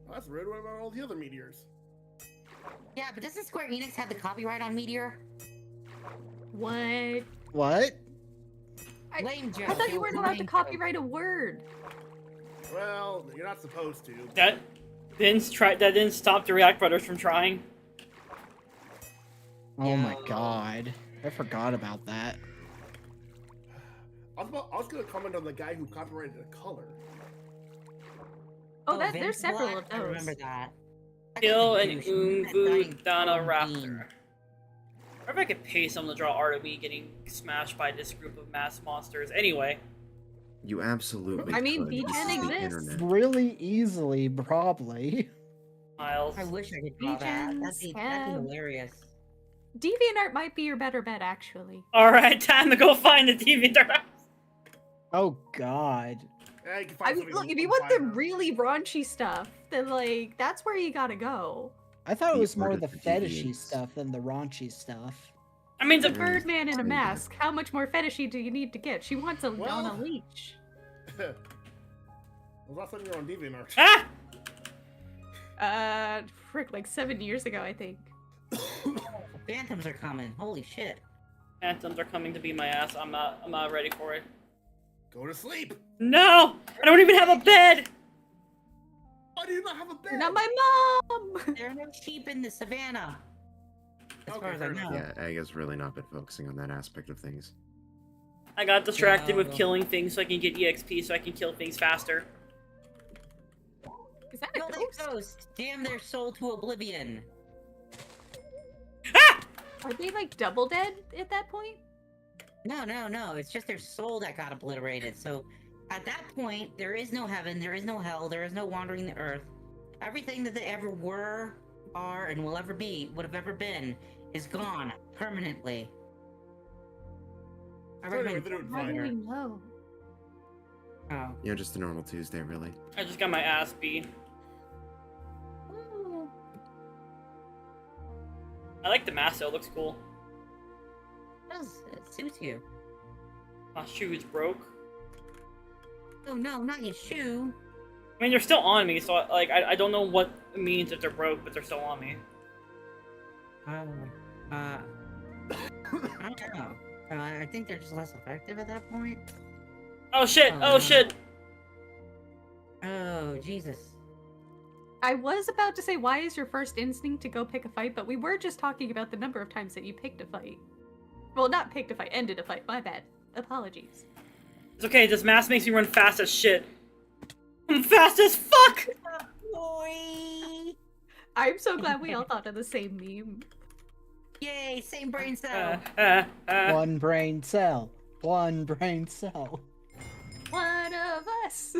Oh, that's rude. What about all the other meteors? Yeah, but doesn't Square Enix have the copyright on Meteor? What? What? Lame joke. I thought you It was weren't a allowed lame to joke. copyright a word. Well, you're not supposed to. That didn't stop the React Brothers from trying. Oh my Yo. god. I forgot about that. I was gonna comment on the guy who copyrighted a color. Oh, there's Vince several Black, of I those. remember that. That Kill guy's an a douche. That guy's Dana so Raptor. mean. I wonder if I could pay someone to draw art of me getting smashed by this group of mass monsters. Anyway. You absolutely I mean, could. VGen This is the exists. internet. Really easily, probably. Miles. I wish I could draw that. That'd Regions be have- hilarious. DeviantArt might be your better bet, actually. Alright, time to go find the TV. Oh god. Yeah, you can I find mean, something look, on if you want the Fiverr. really raunchy stuff, then, like, that's where you gotta go. I thought it The was more art the of the fetishy deviants. stuff than the raunchy stuff. I mean, The the, Birdman in a Very mask. How much more fetishy do you need to get? She wants a on a Well- leash. The last time you were on DeviantArt. ah! Frick, like 7 years ago, I think. Phantoms are coming. Holy shit. Phantoms are coming to beat my ass. I'm not ready for it. Go to sleep. No! I don't even have a bed! Why do you not have a bed? You're not my mom! There are no sheep in the savannah. As Okay, far as I fair enough. know. Yeah, Ag has really not been focusing on that aspect of things. I got distracted with No. killing things so I can get EXP so I can kill things faster. Is that a Kill that ghost? ghost. Damn their soul to oblivion. Are they, like, double dead at that point? No, no, no. It's just their soul that got obliterated. So at that point, there is no heaven, there is no hell, there is no wandering the earth. Everything that they ever were, are, and will ever be, would have ever been, is gone permanently. I Anyway, recommend they're doing How do fine. we know? Oh. You know, just a normal Tuesday, really. I just got my ass beat. I like the mask though, it looks cool. It suits you. My shoes broke. Oh no, not your shoe. I mean, they're still on me, so I don't know what it means if they're broke, but they're still on me. I don't know. I think they're just less effective at that point. Oh shit! Oh shit! Oh, Jesus. I was about to say, why is your first instinct to go pick a fight? But we were just talking about the number of times that you picked a fight. Well, not picked a fight, ended a fight. My bad. Apologies. It's okay, this mask makes me run fast as shit. I'm fast as fuck! Boy! I'm so glad we all thought of the same meme. Yay, same brain cell. One brain cell. One brain cell. One of us.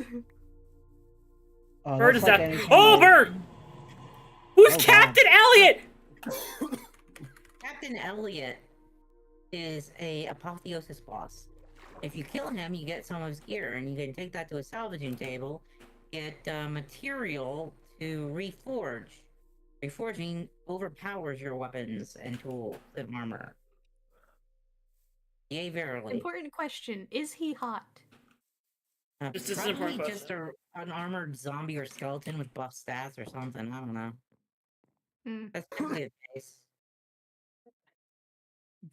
Oh, Bird that's is like that. anytime Oh, I- Bird! Who's Oh, Captain Elliot? Captain Elliot is a apotheosis boss. If you kill him, you get some of his gear, and you can take that to a salvaging table, get material to reforge. Reforging overpowers your weapons and tools and armor. Yea, verily. Important question. Is he hot? This is an important Probably just an armored zombie or skeleton with buff stats or something. I don't know. That's typically the case.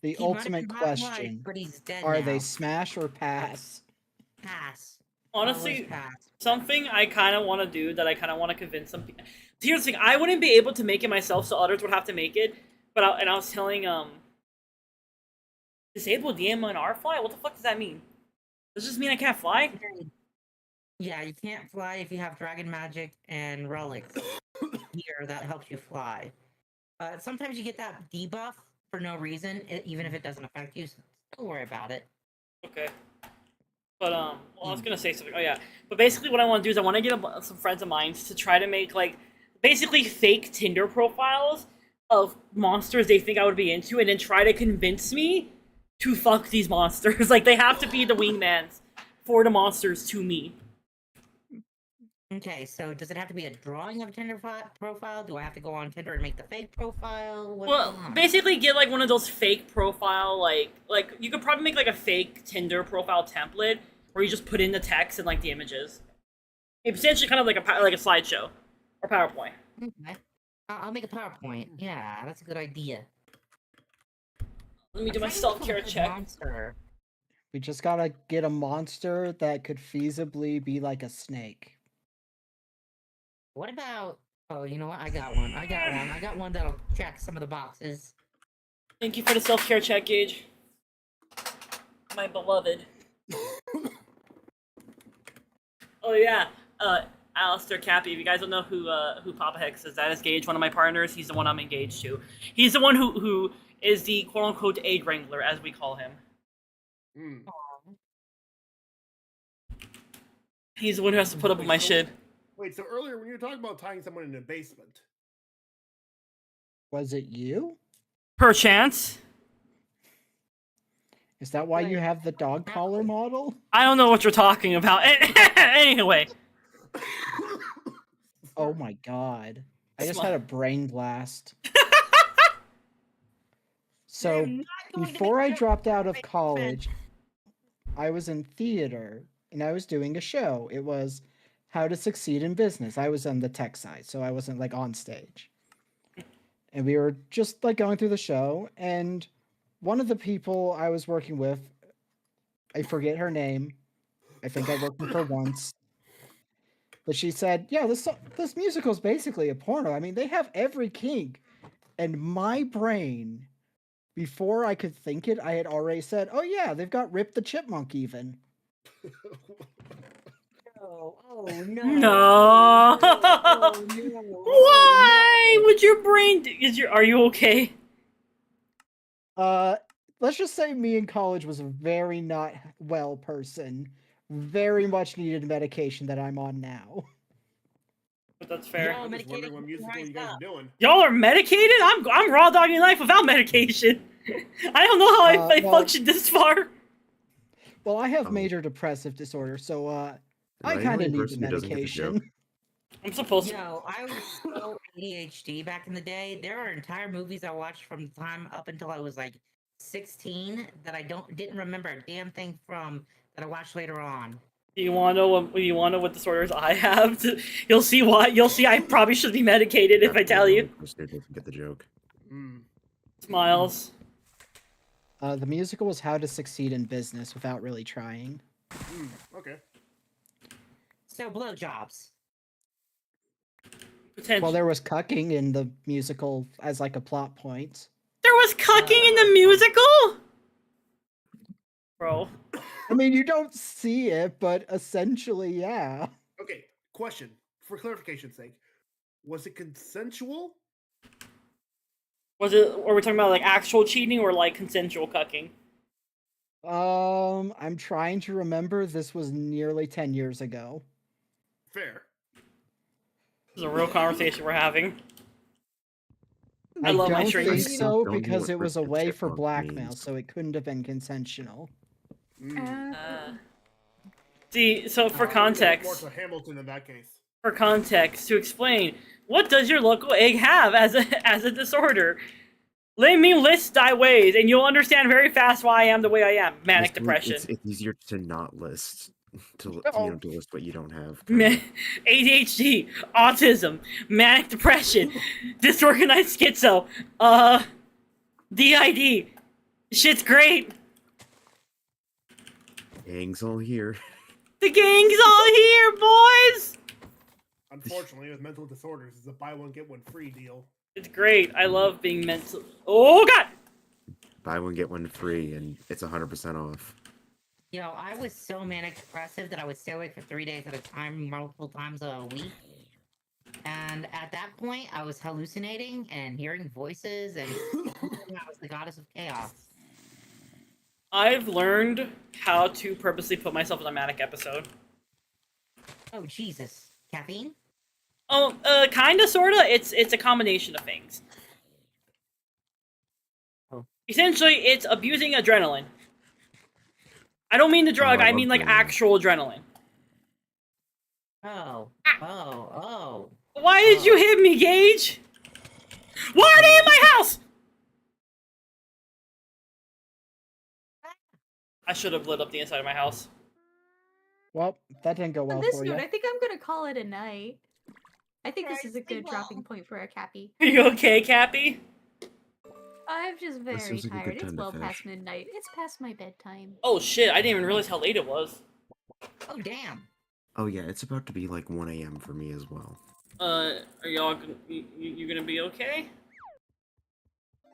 The He might ultimate be hot and question: right, but he's dead are now. they smash or pass? Pass. Honestly, Always pass. something I kind of want to do that I kind of want to convince some people. Here's the thing: I wouldn't be able to make it myself, so others would have to make it. But I was telling disabled DM and R fly. What the fuck does that mean? Does this mean I can't fly? Yeah, you can't fly if you have dragon magic and relics here that helps you fly. Sometimes you get that debuff for no reason, even if it doesn't affect you. So don't worry about it. Okay. But well, I was gonna say something. Oh yeah. But basically, what I want to do is I want to get some friends of mine to try to make like basically fake Tinder profiles of monsters they think I would be into, and then try to convince me to fuck these monsters. Like they have to be the wingmans for the monsters to me. Okay, so does it have to be a drawing of a Tinder profile? Do I have to go on Tinder and make the fake profile? What's Well, going on? basically get like one of those fake profile like you could probably make like a fake Tinder profile template where you just put in the text and like the images. It's essentially kind of like a slideshow or PowerPoint. Okay. I'll make a PowerPoint. Yeah, that's a good idea. Let me do my I'm trying to self-care think of a check. monster. We just gotta get a monster that could feasibly be like a snake. What about... Oh, you know what? I got one. I got one that'll check some of the boxes. Thank you for the self-care check, Gage. My beloved. Oh yeah, Alistair Cappy. If you guys don't know who Papa Hex is, that is Gage, one of my partners. He's the one I'm engaged to. He's the one who is the quote-unquote aid wrangler, as we call him. He's the one who has to put up with my shit. Wait, so earlier when you were talking about tying someone in a basement, Was it you? Perchance. Is that why you have the dog collar model? I don't know what you're talking about. Anyway. Oh my god. I just had a brain blast. So, before I dropped out of college, I was in theater and I was doing a show. It was How to Succeed in Business. I was on the tech side, so I wasn't like on stage. And we were just like going through the show, and one of the people I was working with, I forget her name. I think I worked with her once. But she said, yeah, this musical is basically a porno. I mean, they have every kink. And my brain, before I could think it, I had already said, oh yeah, they've got Rip the Chipmunk even. Oh no. No. Oh, no. Why would your brain? Are you okay? Let's just say me in college was a very not well person. Very much needed medication that I'm on now. But that's fair. I'm just wondering what musical you guys are doing. Y'all are medicated? I'm raw dogging life without medication. I don't know how I well- functioned this far. Well, I have major depressive disorder, so I Am I kind of need the the only person who doesn't get the joke? medication. I'm supposed to. Yo, I was so ADHD back in the day. There are entire movies I watched from the time up until I was like 16 that I didn't remember a damn thing from that I watched later on. Do you want to know what disorders I have? You'll see why. You'll see I probably should be medicated if I tell you. Get the joke. Smiles. The musical was How to Succeed in Business Without Really Trying. Okay. So blowjobs. Potential. Well, there was cucking in the musical as like a plot point. There was cucking in the musical? Bro. I mean, you don't see it, but essentially, yeah. Okay. Question for clarification's sake: was it consensual? Was it? Or we talking about like actual cheating or like consensual cucking? I'm trying to remember. This was nearly 10 years ago. Fair. This is a real conversation we're having. I love my don't think streams. so Don't do because it it for was a way for chipmunk blackmail, memes. so it couldn't have been consensual. See, so for More context, to Hamilton in that case. to explain, what does your local egg have as a disorder? Let me list thy ways, and you'll understand very fast why I am the way I am. Manic depression. It's easier to not list to list what you don't have. ADHD, autism, manic depression, disorganized schizo, DID. Shit's great. Gang's all here. The gang's all here, boys. Unfortunately, with mental disorders, it's a buy one get one free deal. It's great. I love being mental. Oh god. Buy one get one free, and it's 100% off. Yo, I was so manic depressive that I would stay awake for 3 days at a time, multiple times a week. And at that point, I was hallucinating and hearing voices, and I was the goddess of chaos. I've learned how to purposely put myself in a manic episode. Oh Jesus, caffeine? Oh, kinda, sorta. It's a combination of things. Essentially, it's abusing adrenaline. I don't mean the drug. I I mean love like adrenaline. actual adrenaline. Oh. Why did you hit me, Gage? Why are they in my house? I should have lit up the inside of my house. Well, that didn't go well On this for note, you. I think I'm gonna call it a night. I think this is a good dropping point for a Cappy. Are you okay, Cappy? I'm just very seems like a good tired. It's time to well finish. past midnight. It's past my bedtime. Oh shit, I didn't even realize how late it was. Oh damn. Oh yeah, it's about to be like 1 a.m. for me as well. Are y'all you gonna be okay?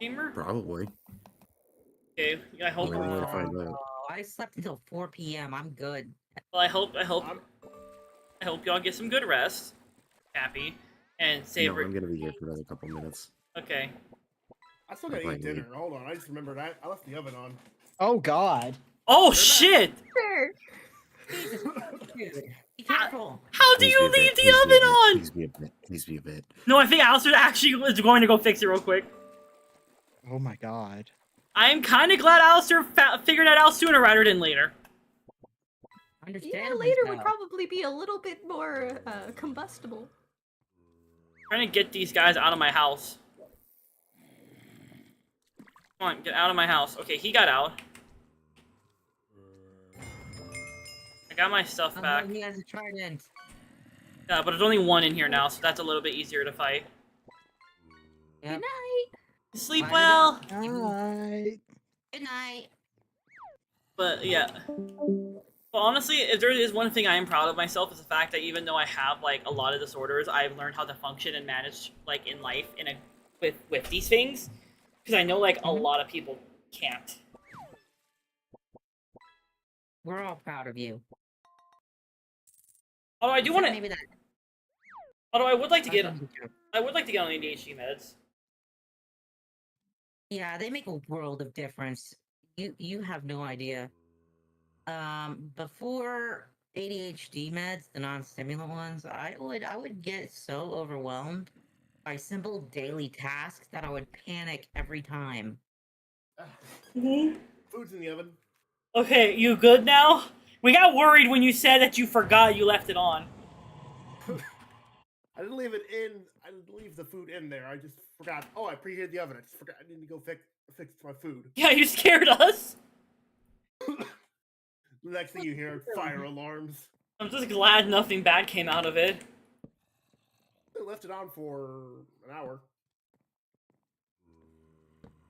Gamer? Probably. Okay, I hope. Only way to find out. Oh, I slept until 4 p.m. I'm good. Well, I hope y'all get some good rest, Cappy, and No, savor. I'm gonna be here for another couple minutes. Okay. I still gotta I'm eat fine, dinner. Hold on, I just remembered I left the oven on. Oh god. Oh shit! Sure. Dude, be careful. How do Please you be a leave bit, the please be a oven bit, on? Please be a bit. Please be a bit. No, I think Alistair actually is going to go fix it real quick. Oh my god. I'm kind of glad Alistair figured that out sooner rather than later. Yeah, Understandably later so. would probably be a little bit more combustible. Trying to get these guys out of my house. Come on, get out of my house. Okay, he got out. I got my stuff Oh, back. no, he has a trident. Yeah, but there's only one in here now, so that's a little bit easier to fight. Yep. Good night. Sleep Line it well. up. Alright. Good night. But yeah. Well, honestly, if there is one thing I am proud of myself is the fact that even though I have like a lot of disorders, I've learned how to function and manage like in life in a with these things. Because I know like a lot of people can't. We're all proud of you. Although I do want to. Maybe that. Although I would like to get. That's true. I would like to get on ADHD meds. Yeah, they make a world of difference. You have no idea. Before ADHD meds, the non-stimulant ones, I would get so overwhelmed by simple daily tasks that I would panic every time. Food's in the oven. Okay, you good now? We got worried when you said that you forgot you left it on. I didn't leave it in. I didn't leave the food in there. I just forgot. Oh, I preheated the oven. I just forgot. I need to go fix my food. Yeah, you scared us. The next thing you hear, fire alarms. I'm just glad nothing bad came out of it. I left it on for an hour.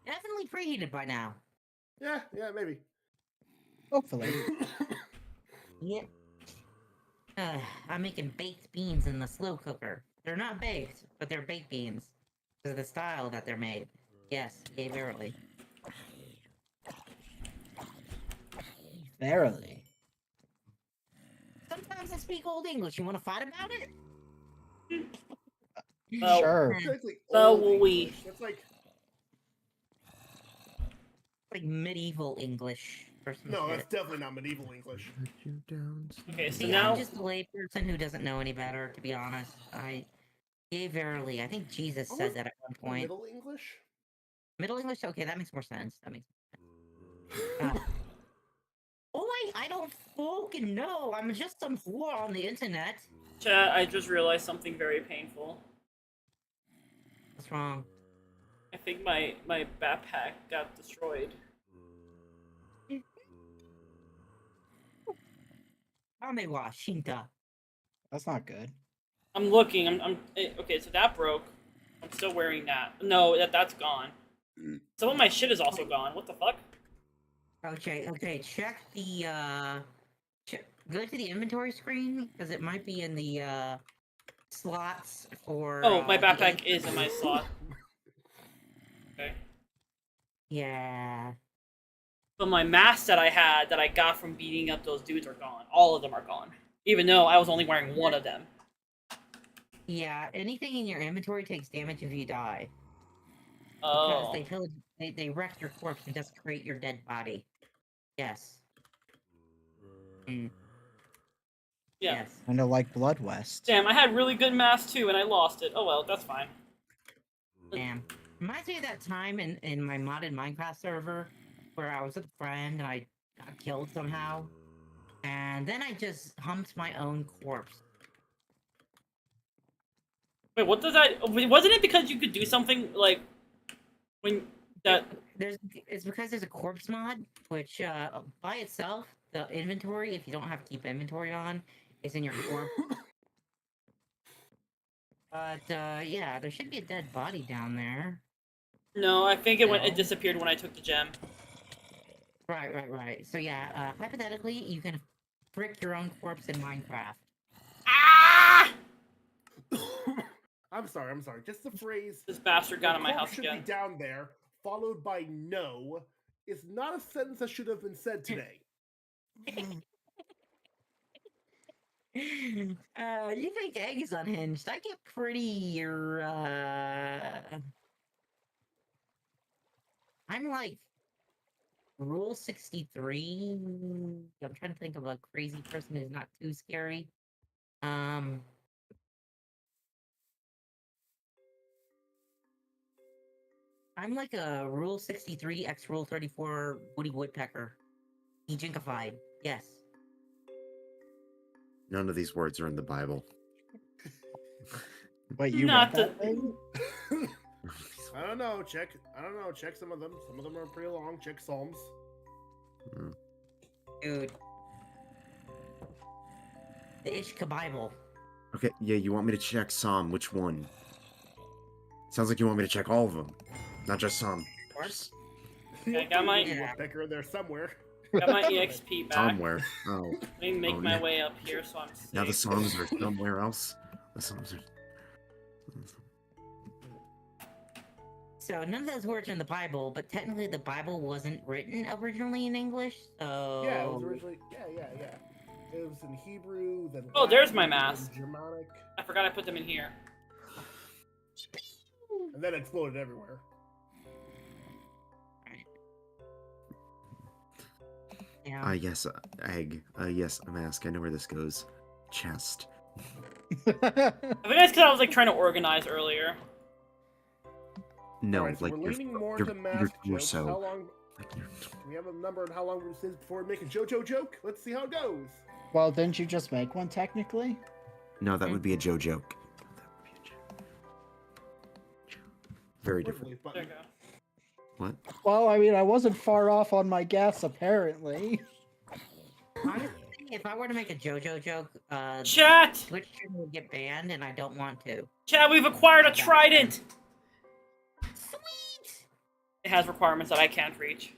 Definitely preheated by now. Yeah, maybe. Hopefully. Yeah. I'm making baked beans in the slow cooker. They're not baked, but they're baked beans. Because of the style that they're made. Yes, yay, verily. Verily. Sometimes I speak Old English. You want to fight about it? Oh. Sure. Exactly. So old will we. English. That's like medieval English. Or some no, shit. that's definitely not medieval English. Okay, so See, now I'm just a layperson who doesn't know any better, to be honest. Yea, verily. I think Jesus said Almost that at one point. Middle English? Middle English? Okay, that makes more sense. That makes sense. Oh, I don't fucking know. I'm just some whore on the internet. chat, I just realized something very painful. What's wrong? I think my backpack got destroyed. Ame wa shinta. That's not good. I'm looking. Okay. So that broke. I'm still wearing that. No, that's gone. Some of my shit is also gone. What the fuck? Okay. Check the go to the inventory screen because it might be in the slots for. Oh, my the backpack is in my slot. Okay. Yeah. But my masks that I had that I got from beating up those dudes are gone. All of them are gone. Even though I was only wearing one of them. Yeah, anything in your inventory takes damage if you die. Oh. Because they wreck your corpse and just create your dead body. Yes. Mm. Yeah. Yes. Kind of like Blood West. Damn, I had really good masks too, and I lost it. Oh well, that's fine. Damn. Reminds me of that time in my modded Minecraft server where I was with a friend and I got killed somehow. And then I just humped my own corpse. Wait, what does that? Wasn't it because you could do something like when that? It's because there's a corpse mod, which by itself, the inventory, if you don't have to keep inventory on, is in your corpse. But yeah, there should be a dead body down there. No, I think it went. It No. disappeared when I took the gem. Right. So yeah, hypothetically, you can frick your own corpse in Minecraft. Ah! I'm sorry. Just the phrase. This bastard got "The in my corpse house should again. be down there, followed by no, is not a sentence that should have been said today. You think Egg is unhinged? I get pretty. I'm like Rule 63. I'm trying to think of a crazy person who's not too scary. I'm like a Rule 63 X Rule 34 Woody Woodpecker. Ejinkified. Yes. None of these words are in the Bible. Wait, you Not read that thing? I don't know. Check some of them. Some of them are pretty long. Check Psalms. Dude. The Ishka Bible. Okay, yeah, you want me to check Psalm? Which one? Sounds like you want me to check all of them, not just Psalm. Of course. I got my Woodpecker in there somewhere. got my EXP back. Somewhere. Oh. Let me make Oh, my yeah. way up here so I'm safe. Now the Psalms are somewhere else. The Psalms are. So none of those words are in the Bible, but technically the Bible wasn't written originally in English, so... Yeah, it was originally. Yeah. It was in Hebrew, then. Oh, there's my Latin, then mask. Germanic, I forgot I put them in here. and then it exploded everywhere. Yeah. Yes, egg. Yes, a mask. I know where this goes. Chest. I think that's because I was like trying to organize earlier. No, Alright, so like we're your, leaning more your, to your mask jokes. How torso. long? Like your, Do we have a number on how long this is before we make a JoJo joke? Let's see how it goes. Well, didn't you just make one technically? no, that would be a Joe joke. Very Where's the different. leave There button? you go. What? Well, I mean, I wasn't far off on my guess, apparently. Honestly, if I were to make a JoJo joke, Chat! Twitch stream would get banned, and I don't want to. Chat, we've acquired a Okay. trident! Sweet! It has requirements that I can't reach.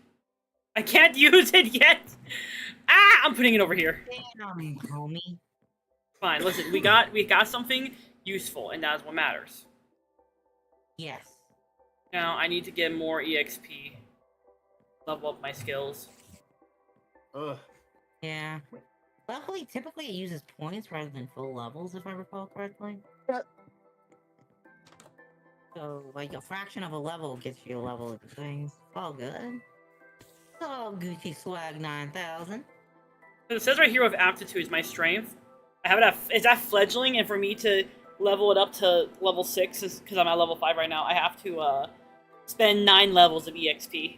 I can't use it yet! Ah! I'm putting it over here. Damn, homie. Fine, listen, we got something useful, and that's what matters. Yes. Now, I need to get more EXP. Level up my skills. Ugh. Yeah. Luckily, typically it uses points rather than full levels, if I recall correctly. So, like, a fraction of a level gets you a level of things. It's all good. It's all Gucci Swag 9000. It says right here with aptitude is my strength. I have it at, it's at fledgling, and for me to level it up to level 6, because I'm at level 5 right now, I have to spend 9 levels of EXP.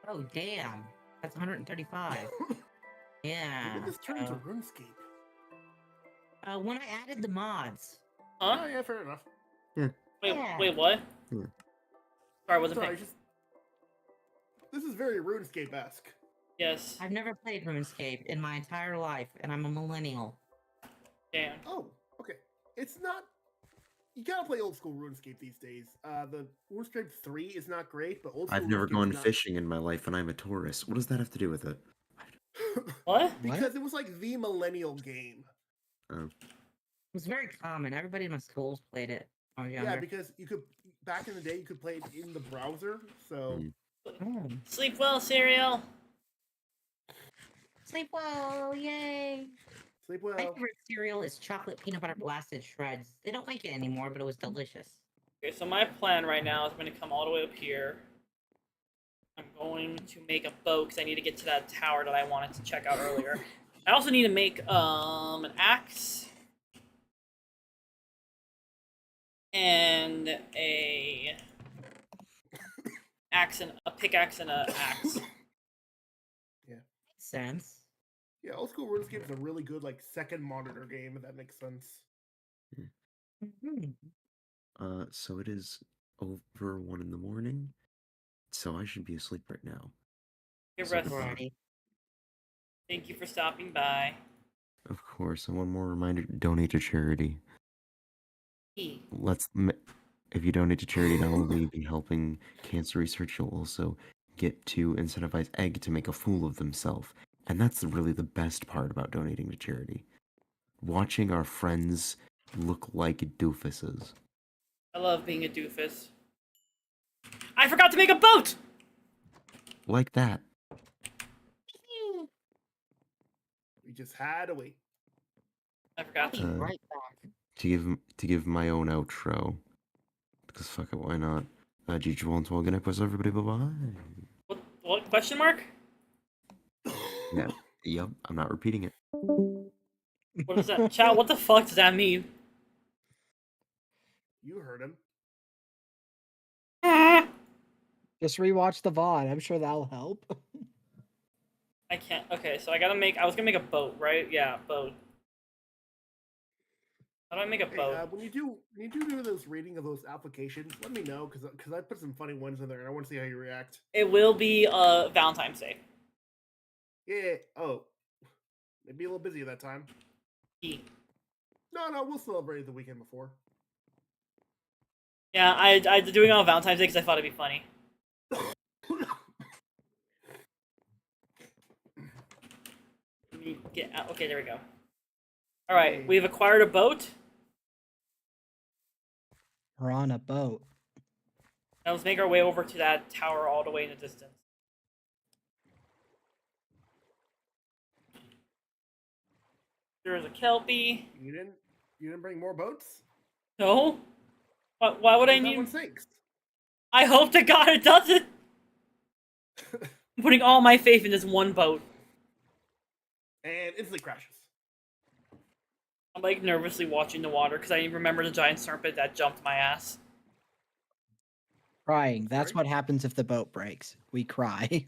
Oh, damn. That's 135. Yeah. When did this turn into RuneScape? When I added the mods. Huh? Oh, yeah, fair enough. Wait, Yeah. wait, what? Yeah. Sorry, I wasn't Sorry, paying. just... This is very RuneScape-esque. Yes. I've never played RuneScape in my entire life, and I'm a millennial. Damn. Oh, okay. It's not... You gotta play old school RuneScape these days. The RuneScape 3 is not great, but old school I've never RuneScape gone is not... fishing in my life, and I'm a tourist. What does that have to do with it? What? Because it was like the millennial game. Oh. It was very common. Everybody in my schools played it. When I was younger. Yeah, because you could... Back in the day, you could play it in the browser, so... Mm. Sleep well, cereal. Sleep well, yay! Sleep My well. favorite cereal is chocolate peanut butter blasted shreds. They don't make it anymore, but it was delicious. Okay, so my plan right now is I'm going to come all the way up here. I'm going to make a boat because I need to get to that tower that I wanted to check out earlier. I also need to make an axe and a pickaxe and a axe. Makes sense. Yeah, old school RuneScape is a really good, like, second monitor game, if that makes sense. So it is over 1 in the morning, so I should be asleep right now. Good So rest. goodbye. Alrighty. Thank you for stopping by. Of course, and one more reminder: donate to charity. E. If you donate to charity, not only will you be helping cancer research, you'll also get to incentivize Egg to make a fool of themselves. And that's really the best part about donating to charity. Watching our friends look like doofuses. I love being a doofus. I forgot to make a boat! Like that. We just had to wait. I forgot to. Right back. To give my own outro. Because fuck it, why not? GG One 12, good night, plus everybody, bye bye. What question mark? Yeah, yep, I'm not repeating it. What is that? Chat, what the fuck does that mean? You heard him. Just rewatch the VOD. I'm sure that'll help. I can't. Okay, so I was gonna make a boat, right? Yeah, boat. How do I make a Hey, boat? when you do those reading of those applications, let me know, because I put some funny ones in there, and I want to see how you react. It will be Valentine's Day. Yeah. Oh. Maybe a little busy at that time. E. No, we'll celebrate the weekend before. Yeah, I doing it on Valentine's Day because I thought it'd be funny. Let me get out. Okay, there we go. All right, we've acquired a boat. We're on a boat. Now let's make our way over to that tower all the way in the distance. There's a Kelpie. You didn't bring more boats? No? Why would I That need... one sinks. I hope to God it doesn't! I'm putting all my faith in this one boat. And instantly crashes. I'm like nervously watching the water because I remember the giant serpent that jumped my ass. Crying. That's what happens if the boat breaks. We cry.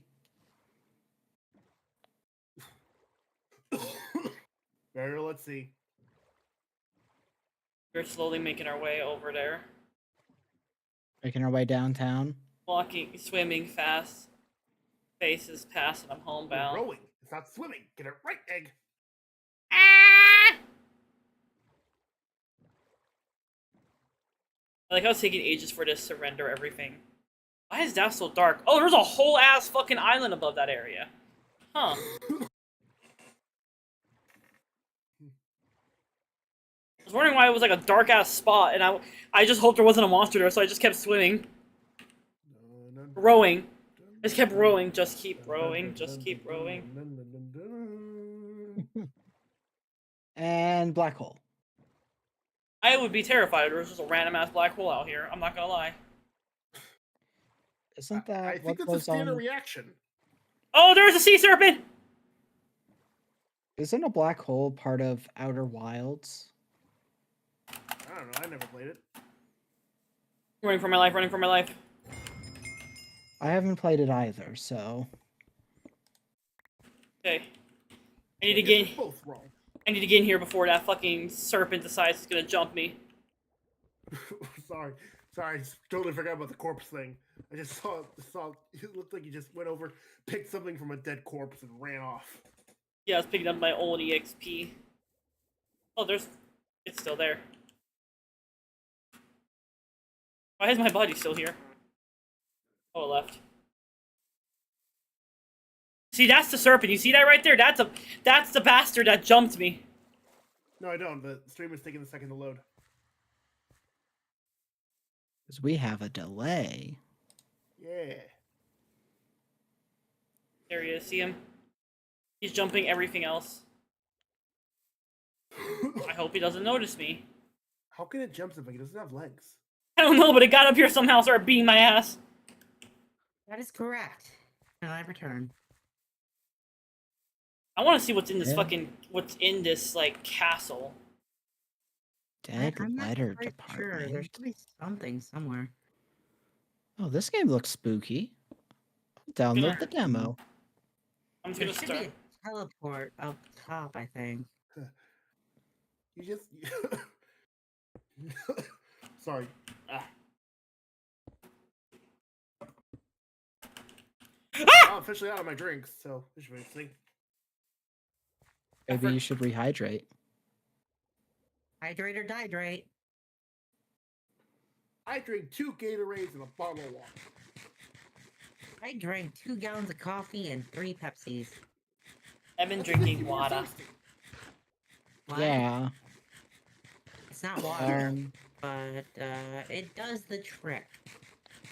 There, let's see. We're slowly making our way over there. Making our way downtown. Walking, swimming fast. Faces past, and I'm We're homebound. rowing. It's not swimming. Get it right, Egg. Ah! I like how it's taking ages for it to surrender everything. Why is that so dark? Oh, there's a whole ass fucking island above that area. Huh. I was wondering why it was like a dark ass spot, and I just hoped there wasn't a monster there, so I just kept swimming. Rowing. I just kept rowing, just keep rowing, just keep rowing. And black hole. I would be terrified if there was just a random ass black hole out here. I'm not gonna lie. Isn't that I what think it's a goes standard on? reaction. Oh, there's a sea serpent! Isn't a black hole part of Outer Wilds? I don't know. I never played it. Running for my life, running for my life. I haven't played it either, so. Okay. I need to get Both wrong. I need to get in here before that fucking serpent decides it's gonna jump me. Sorry. I just totally forgot about the corpse thing. I just saw it looked like you just went over, picked something from a dead corpse and ran off. Yeah, I was picking up my old EXP. Oh, it's still there. Why is my body still here? Oh, it left. See, that's the serpent. You see that right there? That's the bastard that jumped me. No, I don't. The stream is taking a second to load. Because we have a delay. Yeah. There he is. See him? He's jumping everything else. I hope he doesn't notice me. How can it jump something? It doesn't have legs. I don't know, but it got up here somehow, started beating my ass. That is correct. And I return. I want to see what's in this Yeah. what's in this, like, castle. Dead I'm not letter quite sure. There department. should be something somewhere. Oh, this game looks spooky. I'll download the demo. I'm just There gonna should start. be a teleport up top, I think. You just. Sorry. Ah. I'm officially out of my drinks, so this should be interesting. Maybe you should rehydrate. Hydrate or dihydrate. I drink 2 Gatorades and a bottle of water. I drank 2 gallons of coffee and 3 Pepsis. I've been What's making drinking you more water. thirsty? What? Yeah. It's not water, Um, but it does the trick.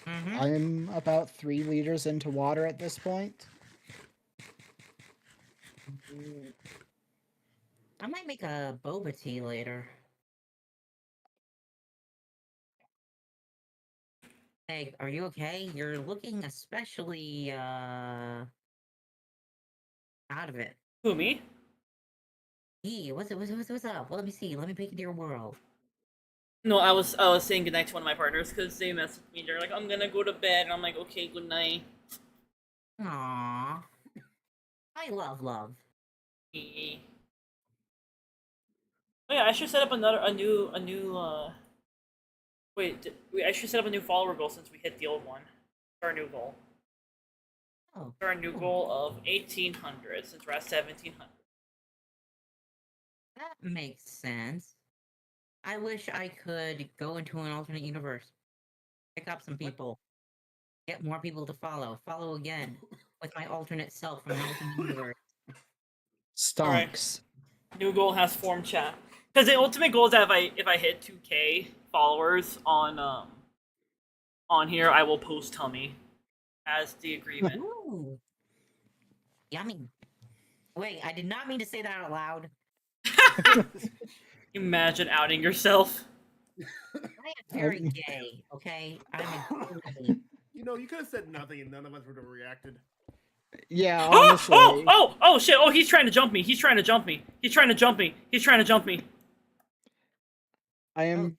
Mm-hmm. I'm about 3 liters into water at this point. I might make a boba tea later. Hey, are you okay? You're looking especially out of it. Who, me? Hey, what's up? Well, let me see. Let me peek into your world. No, I was saying goodnight to one of my partners because they messed with me. They're like, I'm gonna go to bed, and I'm like, okay, good night. Aww. I love. Oh yeah, I should set up a new I should set up a new follower goal since we hit the old one. Our new goal. Oh, Our new goal of 1800 since we're at 1700. that makes sense. I wish I could go into an alternate universe. Pick up some people. Get more people to follow. Follow again. With my alternate self from an alternate universe. Stonks. New goal has form chat. Because the ultimate goal is that if I hit 2K followers on here, I will post tummy as the agreement. Ooh. Yummy. Wait, I did not mean to say that out loud. Imagine outing yourself. I am very gay, okay? I'm a You know, you could have said nothing and none of us would have reacted. Yeah, Oh, honestly. oh shit! Oh, he's trying to jump me. He's trying to jump me. He's trying to jump me. He's trying to jump me. I am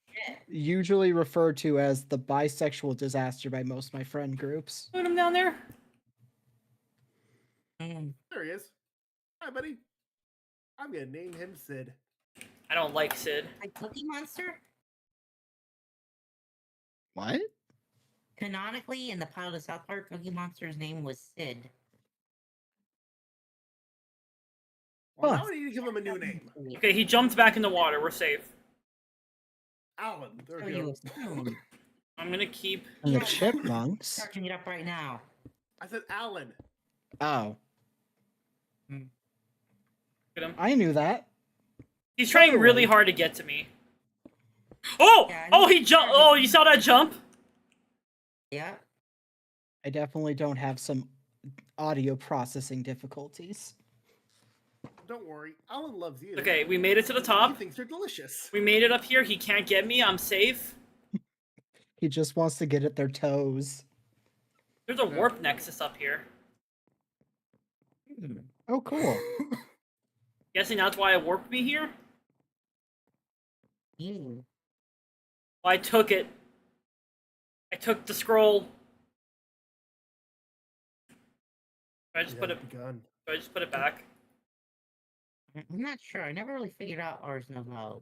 usually referred to as the bisexual disaster by most of my friend groups. Put him down there. There he is. Hi, buddy. I'm gonna name him Sid. I don't like Sid. Like Cookie Monster? What? Canonically, in the pilot of South Park, Cookie Monster's name was Sid. Well, now we need to give him a new name. Okay, he jumped back in the water. We're safe. Alan. There So we you go. assume. I'm gonna keep. And the chipmunks. Searching it up right now. I said Alan. Oh, Look at him. I knew that. He's trying really hard to get to me. Oh! Yeah, Oh, he jumped. Oh, you saw that jump? Yeah. I definitely don't have some audio processing difficulties. Don't worry, Alan loves you. Okay, we made it to the He top. thinks you're delicious. We made it up here. He can't get me. I'm safe. He just wants to get at their toes. There's a warp nexus up here. Oh, cool. Guessing that's why it warped me here? You. Well, I took it. I took the scroll. I just put it. Begun. I just put it back. I'm not sure. I never really figured out Ars Nova.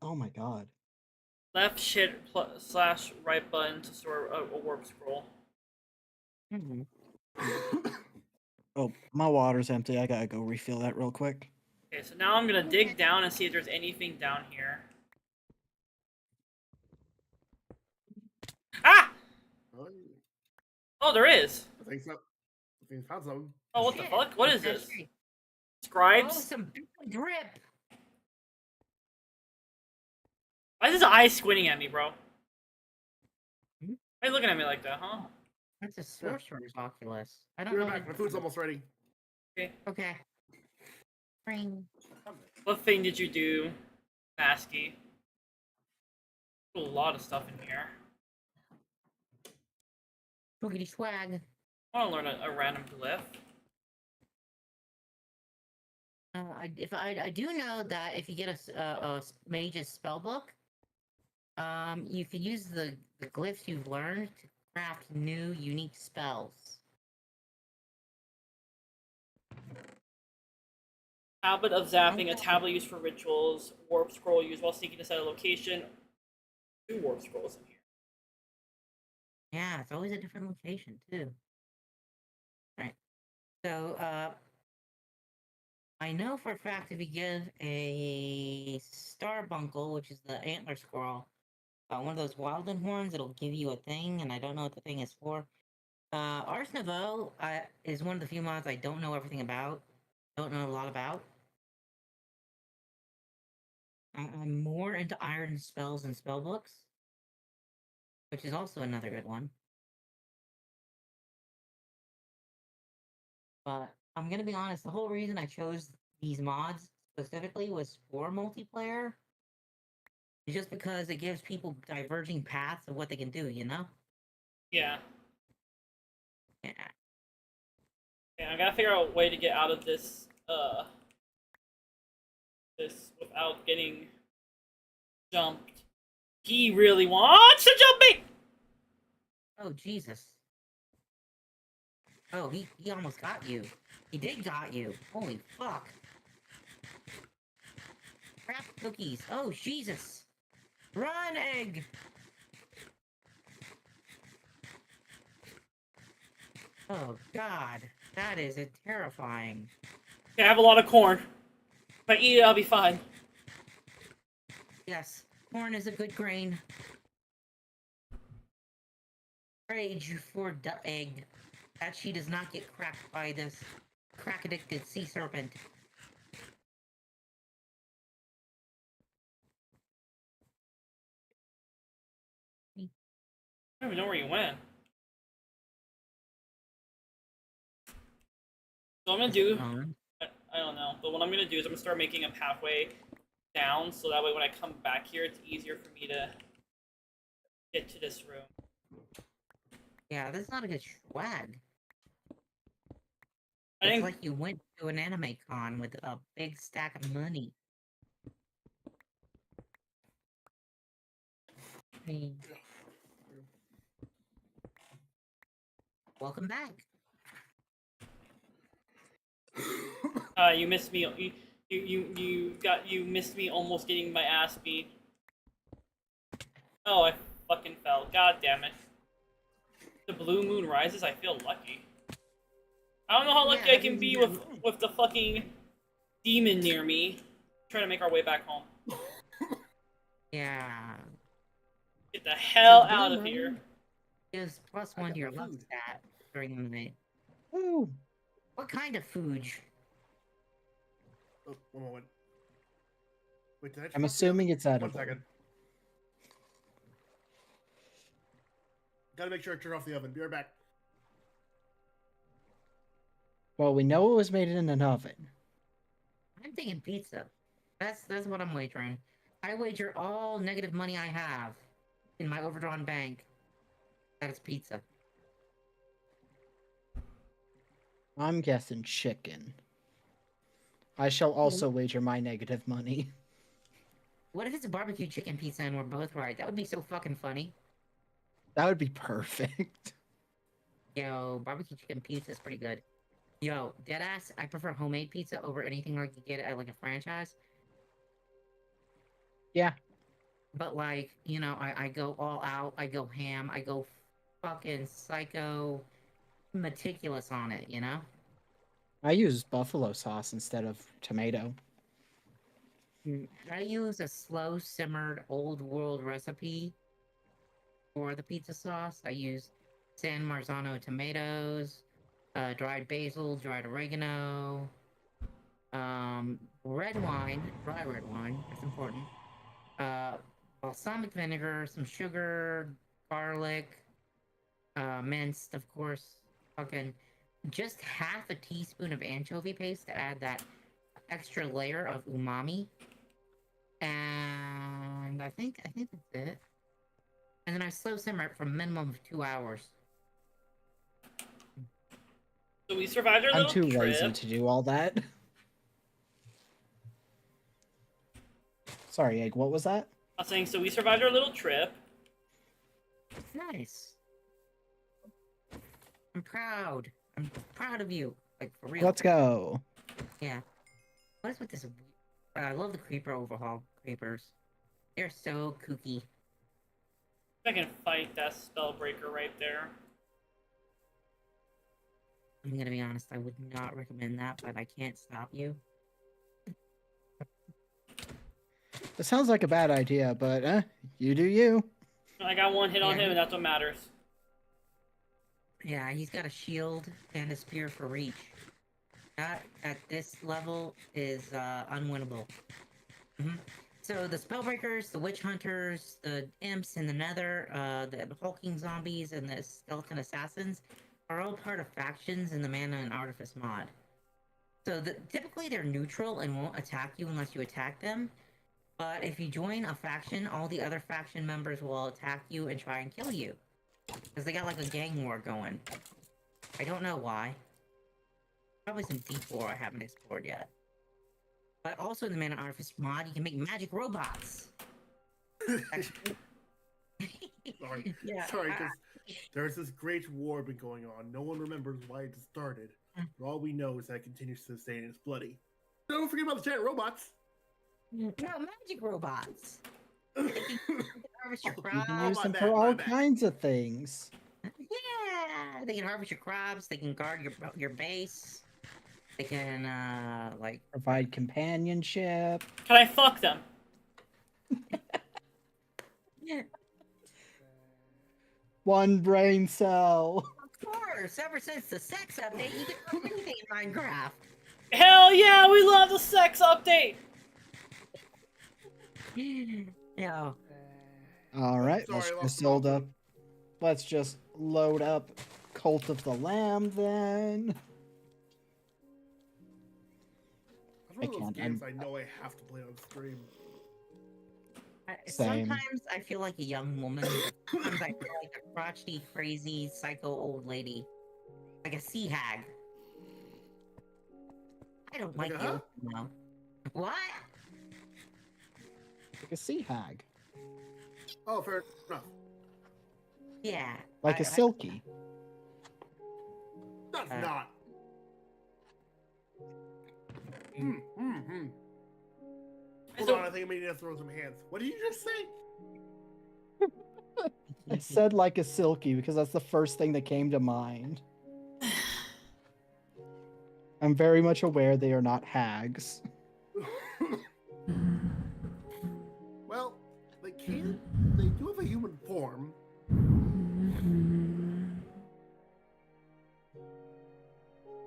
Oh my god. Left shift slash right button to store a warp scroll. Mhm. Oh, my water's empty. I gotta go refill that real quick. Okay, so now I'm gonna dig down and see if there's anything down here. Ah! Oh, there is. I think so. I think we found something. Oh, what the Shit, fuck? What is that's this? great. Oh, Scribes? some drip. Why is his eyes squinting at me, bro? Hmm? Why are you looking at me like that, huh? That's a sorcerer's Oculus. I don't We're know. back. My food's almost ready. Okay. Ring. What thing did you do, Masky? A lot of stuff in here. Boogity swag. I want to learn a random glyph. I do know that if you get a mage's spellbook, you can use the glyphs you've learned to craft new unique spells. Tablet of zapping, a tablet used for rituals. Warp scroll used while seeking to set a location. 2 warp scrolls in here. Yeah, it's always a different location too. Right. So, I know for a fact if you give a Starbunkle, which is the antler squirrel, one of those Wilden horns, it'll give you a thing, and I don't know what the thing is for. Ars Nouveau is one of the few mods I don't know everything about. Don't know a lot about. I'm more into iron spells and spellbooks, which is also another good one. But I'm gonna be honest, the whole reason I chose these mods specifically was for multiplayer. It's just because it gives people diverging paths of what they can do, you know? Yeah. Yeah. Yeah, I gotta figure out a way to get out of this, this without getting jumped. He really wants to jump me! Oh, Jesus. Oh, he almost got you. He did got you. Holy fuck. Crap cookies. Oh, Jesus. Run, egg! Oh, God. That is terrifying. Okay, I have a lot of corn. If I eat it, I'll be fine. Yes, corn is a good grain. Rage for the egg. That she does not get cracked by this crack-addicted sea serpent. I don't even know where you went. So I'm gonna do... I don't know, but what I'm gonna do is I'm gonna start making a pathway down, so that way when I come back here, it's easier for me to get to this room. Yeah, that's not a good swag. I It's think like you went to an anime con with a big stack of money. Hey. Welcome back. you missed me. You missed me almost getting my ass beat. Oh, I fucking fell. God damn it. The blue moon rises. I feel lucky. I don't know how lucky Yeah, I can be with the fucking demon near me. Trying to make our way back home. Yeah. Get the hell So out blue of here. moon Gives plus I one got to your my luck food. stat during the night. Woo. What kind of food? Oh, one moment. Wait, did I turn I'm off the assuming oven? it's edible. 1 second. Gotta make sure I turn off the oven. Be right back. Well, we know it was made in an oven. I'm thinking pizza. That's what I'm wagering. I wager all negative money I have in my overdrawn bank that it's pizza. I'm guessing chicken. I shall also wager my negative money. What if it's a barbecue chicken pizza and we're both right? That would be so fucking funny. That would be perfect. Yo, barbecue chicken pizza is pretty good. Yo, deadass, I prefer homemade pizza over anything like you get at like a franchise. Yeah. But like, you know, I go all out, I go ham, I go fucking psycho meticulous on it, you know? I use buffalo sauce instead of tomato. I use a slow simmered old world recipe for the pizza sauce. I use San Marzano tomatoes, dried basil, dried oregano, red wine, dry red wine, that's important. Balsamic vinegar, some sugar, garlic, minced, of course. Fucking just half a teaspoon of anchovy paste to add that extra layer of umami. And I think that's it. And then I slow simmer it for a minimum of 2 hours. So we survived our I'm little too trip. lazy to do all that. Sorry, Egg, what was that? I was saying, so we survived our little trip. Nice. I'm proud. I'm proud of you. Like, for real. Let's go. Yeah. What is with this? I love the creeper overhaul creepers. They're so kooky. I can fight that spellbreaker right there. I'm gonna be honest, I would not recommend that, but I can't stop you. It sounds like a bad idea, but you do you. I got one hit on Yeah. him, and that's what matters. Yeah, he's got a shield and a spear for reach. That, at this level, is unwinnable. So the Spellbreakers, the Witch Hunters, the Imps in the Nether, the Hulking Zombies, and the Skeleton Assassins are all part of factions in the Mana and Artifice mod. So typically they're neutral and won't attack you unless you attack them. But if you join a faction, all the other faction members will attack you and try and kill you. Because they got like a gang war going. I don't know why. Probably some deep lore I haven't explored yet. But also in the Mana Artifice mod, you can make magic robots. Sorry. Yeah, Sorry, because there's this great war been going on. No one remembers why it started. But all we know is that it continues to this day and it's bloody. Don't forget about the giant robots. No, magic robots. They can harvest your You can crops. use my them bad, for my all bad. kinds of things. Yeah, they can harvest your crops. They can guard your base. They can like Provide companionship. Can I fuck them? One brain cell. Of course, ever since the sex update, you can do anything in Minecraft. Hell yeah, we love the sex update! Yeah. All right, Sorry, let's I lost just the load mouse up. Let's just load up Cult of the Lamb then. That's one of those can't, games I know I have to play on stream. Same. Sometimes I feel like a young woman. But sometimes I feel like a crotchety, crazy, psycho old lady, like a sea hag. I don't like Like you. a No. What? Like a sea hag. Oh, fair enough. Yeah. Like a silky. That's Uh, not. Hold So- on, I think I may need to throw some hands. What did you just say? I said like a silky because that's the first thing that came to mind. I'm very much aware they are not hags. Well, they can. They do have a human form.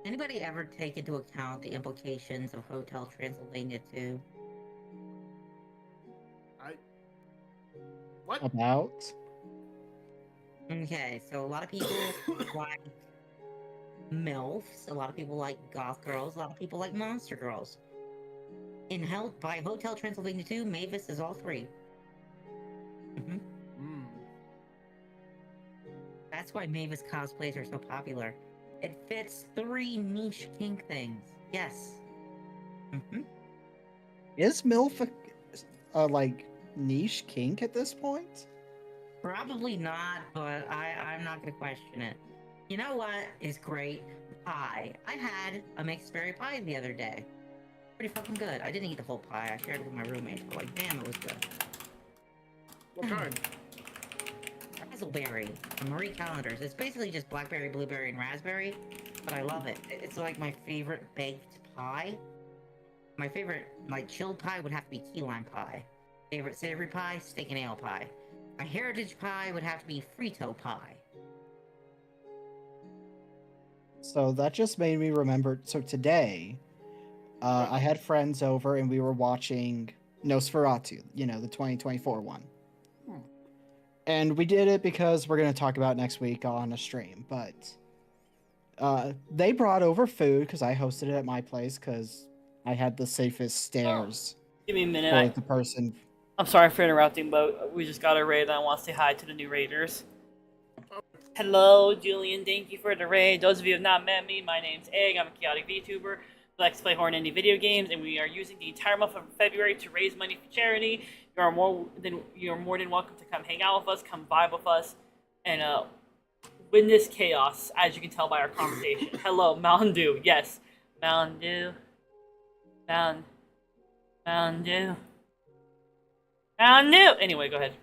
Anybody ever take into account the implications of Hotel Transylvania 2? What? About? Okay, so a lot of people like MILFs, a lot of people like goth girls, a lot of people like monster girls. By Hotel Transylvania 2, Mavis is all three. Mhm. That's why Mavis cosplays are so popular. It fits 3 niche kink things. Yes. Is MILF a like niche kink at this point? Probably not, but I'm not gonna question it. You know what is great? Pie. I had a mixed berry pie the other day. Pretty fucking good. I didn't eat the whole pie. I shared it with my roommate, but like, damn, it was good. What kind? Razzleberry from Marie Callender's. It's basically just blackberry, blueberry, and raspberry, but I love it. It's like my favorite baked pie. My favorite, like, chilled pie would have to be key lime pie. Favorite savory pie, steak and ale pie. My heritage pie would have to be Frito pie. So that just made me remember. So today, I had friends over and we were watching Nosferatu, you know, the 2024 one. And we did it because we're going to talk about it next week on a stream. But they brought over food because I hosted it at my place because I had the safest stairs Give me a for minute. the person. I'm sorry for interrupting, but we just got a raid and I want to say hi to the new raiders. Hello, Julian. Thank you for the raid. Those of you who have not met me, my name's Egg. I'm a chaotic VTuber who likes to play horror and indie video games, and we are using the entire month of February to raise money for charity. You're more than welcome to come hang out with us, come vibe with us, and witness chaos, as you can tell by our conversation. Hello, Mountain Dew. Yes, Mountain Dew. Mountain Dew. Mountain Dew. Anyway, go ahead.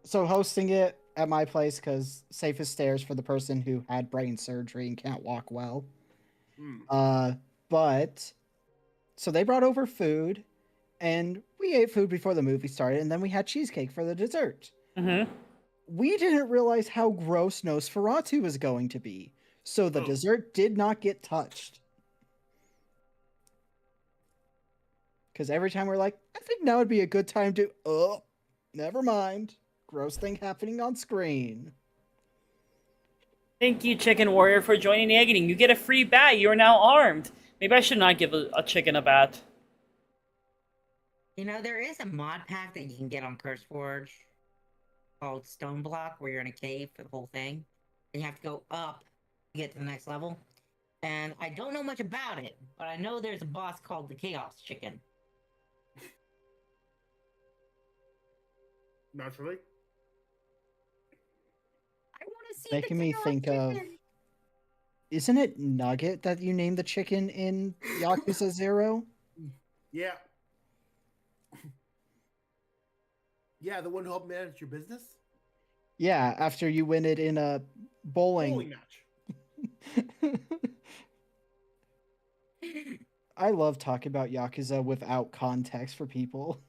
So hosting it at my place because safest stairs for the person who had brain surgery and can't walk well. But so they brought over food, and we ate food before the movie started, and then we had cheesecake for the dessert. We didn't realize how gross Nosferatu was going to be, so the dessert did not get touched. Because every time we're like, I think now would be a good time to, oh, never mind. Gross thing happening on screen. Thank you, Chicken Warrior, for joining the Agony. You get a free bat. You are now armed. Maybe I should not give a chicken a bat. You know, there is a mod pack that you can get on CurseForge called Stoneblock, where you're in a cave for the whole thing, and you have to go up to get to the next level. And I don't know much about it, but I know there's a boss called the Chaos Chicken. Naturally. I want to see Making the me Chaos think of, Chicken. isn't it Nugget that you named the chicken in Yakuza 0? Yeah. Yeah, the one who helped manage your business? Yeah, after you win it in a bowling match. I love talking about Yakuza without context for people.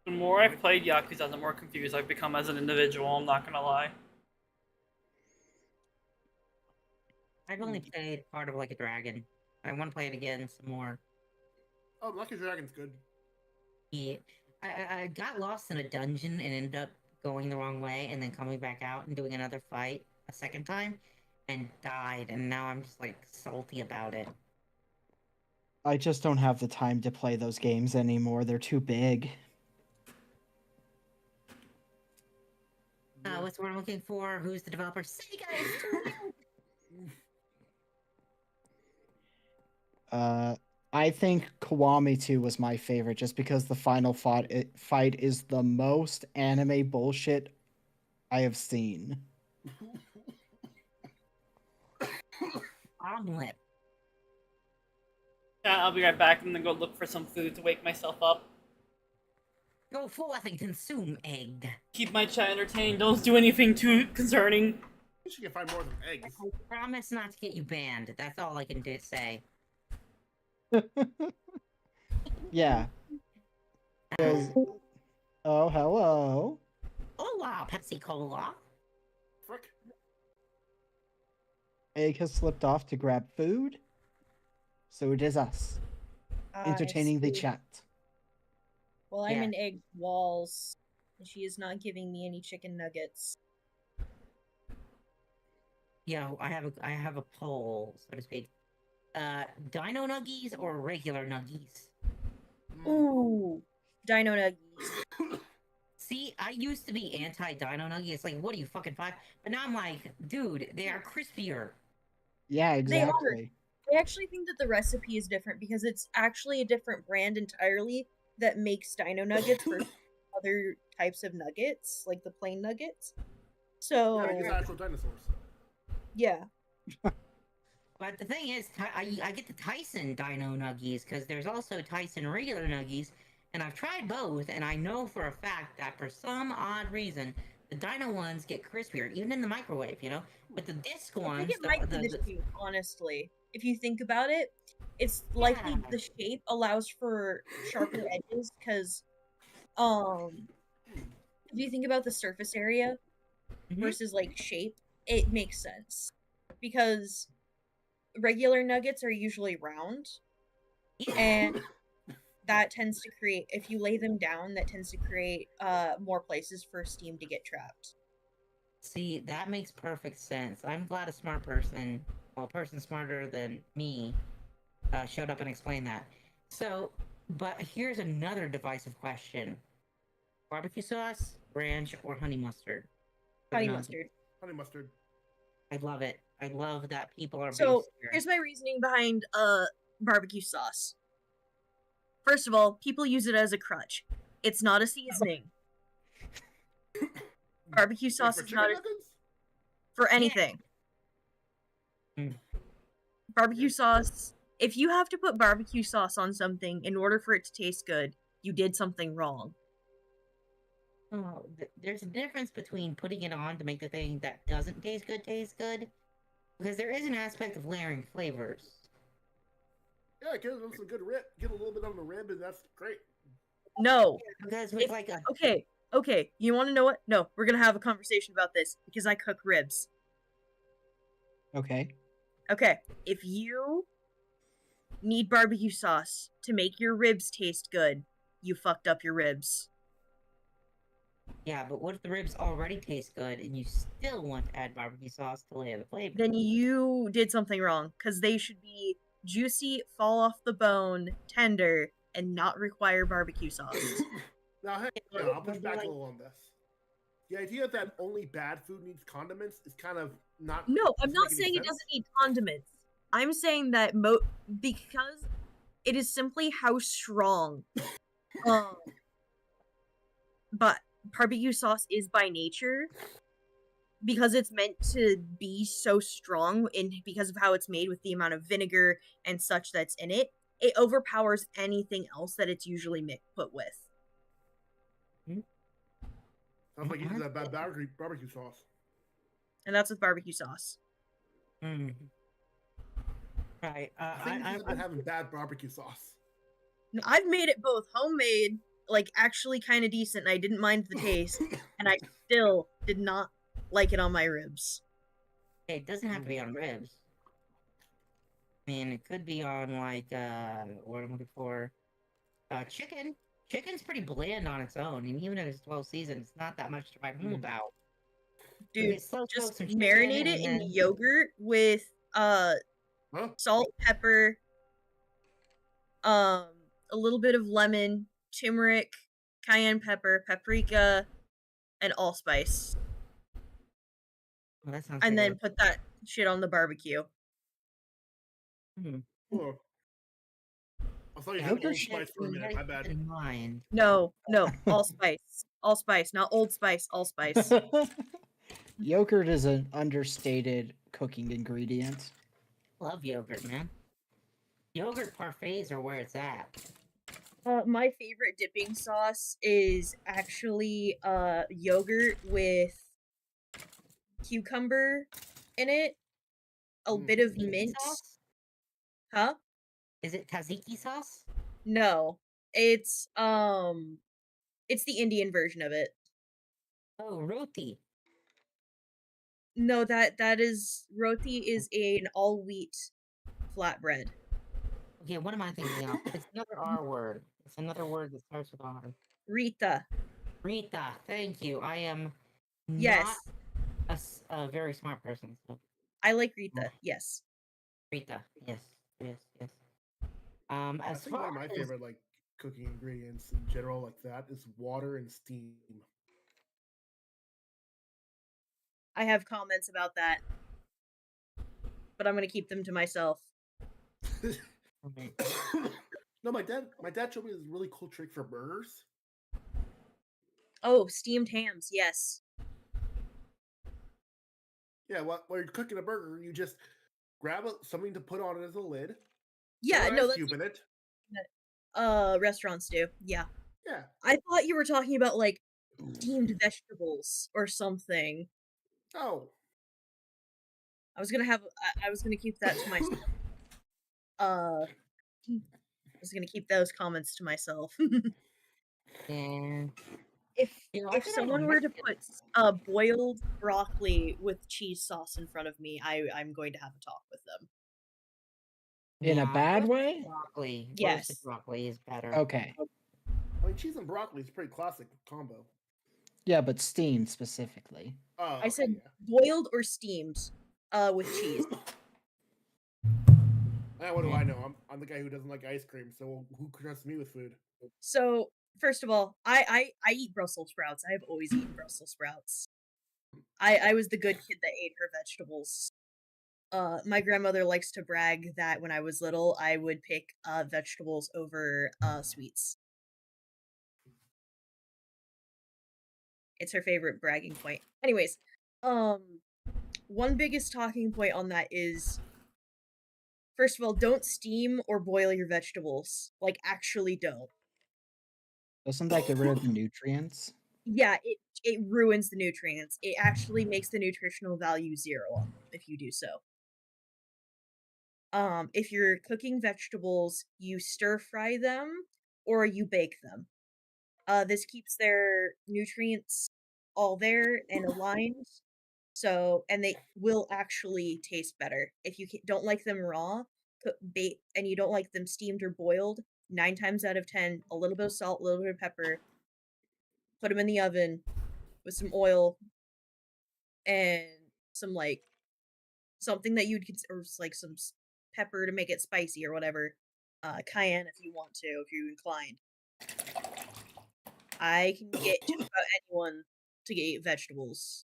The more I've played Yakuza, the more confused I've become as an individual, I'm not gonna lie. I've only played part of Like a Dragon. I want to play it again some more. Oh, Like a Dragon's good. Yeah. I got lost in a dungeon and ended up going the wrong way and then coming back out and doing another fight a second time and died, and now I'm just like salty about it. I just don't have the time to play those games anymore. They're too big. What's what I'm looking for? Who's the developer? Sega! It's too loud! I think Kiwami 2 was my favorite just because the final fight is the most anime bullshit I have seen. Omelet. Yeah, I'll be right back. I'm gonna go look for some food to wake myself up. Go forth and consume egg. Keep my chat entertained. Don't do anything too concerning. You should find more than eggs. I promise not to get you banned. That's all I can say. Yeah. 'Cause- Oh, hello. Oh wow, Pepsi Cola. Frick. Egg has slipped off to grab food. So it is us, entertaining the see. chat. Well, I'm Yeah. in Egg Walls, and she is not giving me any chicken nuggets. Yo, I have a poll, so to speak. Dino Nuggies or regular Nuggies? Ooh, Dino Nuggies. See, I used to be anti-Dino Nuggie. It's like, what are you, fucking 5? But now I'm like, dude, they are crispier. Yeah, They are. exactly. I actually think that the recipe is different because it's actually a different brand entirely that makes Dino Nuggets for other types of nuggets, like the plain nuggets. So, Yeah, these are actual dinosaurs. yeah. But the thing is, I get the Tyson Dino Nuggies because there's also Tyson regular Nuggies, and I've tried both, and I know for a fact that for some odd reason, the Dino ones get crispier, even in the microwave, you know? But the disc I ones, think it might be the shape, honestly. If you think about it, it's likely Yeah. the shape allows for sharper edges because, if you think about the surface area versus like shape, it makes sense because regular nuggets are usually round, and that tends to create, if you lay them down, that tends to create more places for steam to get trapped. See, that makes perfect sense. I'm glad a smart person, well, a person smarter than me, showed up and explained that. So, but here's another divisive question. Barbecue sauce, ranch, or honey mustard? For the Honey nugget. mustard. Honey mustard. I love it. I love that people are So based here. here's my reasoning behind barbecue sauce. First of all, people use it as a crutch. It's not a seasoning. Barbecue sauce for is not chicken a, nuggets? for anything. Mm. Barbecue sauce. If you have to put barbecue sauce on something in order for it to taste good, you did something wrong. Oh, there's a difference between putting it on to make the thing that doesn't taste good, because there is an aspect of layering flavors. Yeah, give them some good rib. Get a little bit on the rib, and that's great. No. Because with If- like a Okay. You want to know what? No, we're gonna have a conversation about this because I cook ribs. Okay. Okay, if you need barbecue sauce to make your ribs taste good, you fucked up your ribs. yeah, but what if the ribs already taste good and you still want to add barbecue sauce to layer the flavor? Then you did something wrong because they should be juicy, fall off the bone, tender, and not require barbecue sauce. Now, hey, Yeah, I'll push but back like- a little on this. The idea that only bad food needs condiments is kind of not. No, I'm doesn't not make any saying it sense. doesn't need condiments. I'm saying that because it is simply how strong but barbecue sauce is by nature, because it's meant to be so strong and because of how it's made with the amount of vinegar and such that's in it, it overpowers anything else that it's usually put with. Sounds like you did that bad barbecue sauce. And that's with barbecue sauce. Mm. Right. I think you've been having bad barbecue sauce. No, I've made it both homemade, like actually kind of decent, and I didn't mind the taste, and I still did not like it on my ribs. It doesn't have to be on ribs. I mean, it could be on like what I'm looking for. Chicken. Chicken's pretty bland on its own, and even if it's 12 seasons, it's not that much to write home about. Dude, Okay, slow cook just some chicken marinate it and in then- yogurt with salt, pepper, a little bit of lemon, turmeric, cayenne pepper, paprika, and allspice. Well, that sounds And pretty then put that shit on the barbecue. good. Oh. I thought you had Yogurt Old should Spice for a minute. My bad. In mind. No, allspice. Allspice, not Old Spice, allspice. Yogurt is an understated cooking ingredient. Love yogurt, man. Yogurt parfaits are where it's at. My favorite dipping sauce is actually yogurt with cucumber in it, a bit of Tzatziki mint. sauce? Huh? Is it tzatziki sauce? No. It's the Indian version of it. Oh, roti. No, that is roti is an all wheat flatbread. Okay, what am I thinking of? It's another R word. It's another word that starts with R. Rita. Rita, thank you. I am not Yes. a very smart person. So I like Rita. Yes. Rita, yes, yes, yes. I As think one far of my as favorite like cooking ingredients in general like that is water and steam. I have comments about that, but I'm gonna keep them to myself. No, my dad showed me this really cool trick for burgers. Oh, steamed hams. Yes. Yeah, while you're cooking a burger, you just grab something to put on it as a lid. Yeah. Put an No, ice that's cube in it. restaurants do. Yeah. Yeah. I thought you were talking about like steamed vegetables or something. Oh. I was gonna keep that to myself. I was gonna keep those comments to myself. and If you know, I if think I someone were to put boiled broccoli with cheese sauce in front of me, I'm going to have a talk with them. In a bad roasted way? broccoli. Roasted Yes. broccoli is better. Okay. I mean, cheese and broccoli is a pretty classic combo. Yeah, but steamed specifically. Oh, I said yeah. boiled or steamed, with cheese. What do I know? I'm the guy who doesn't like ice cream, so who trusts me with food? So first of all, I eat Brussels sprouts. I have always eaten Brussels sprouts. I was the good kid that ate her vegetables. My grandmother likes to brag that when I was little, I would pick vegetables over sweets. It's her favorite bragging point. Anyways, one biggest talking point on that is, first of all, don't steam or boil your vegetables. Like, actually don't. Doesn't that get rid of the nutrients? Yeah, it ruins the nutrients. It actually makes the nutritional value 0 on them if you do so. If you're cooking vegetables, you stir fry them or you bake them. This keeps their nutrients all there and aligned. So, and they will actually taste better. If you don't like them raw, bake, and you don't like them steamed or boiled, 9 times out of 10, a little bit of salt, a little bit of pepper, put them in the oven with some oil and some like something that you'd consider like some pepper to make it spicy or whatever. Cayenne if you want to, if you're inclined. I can get just about anyone to eat vegetables.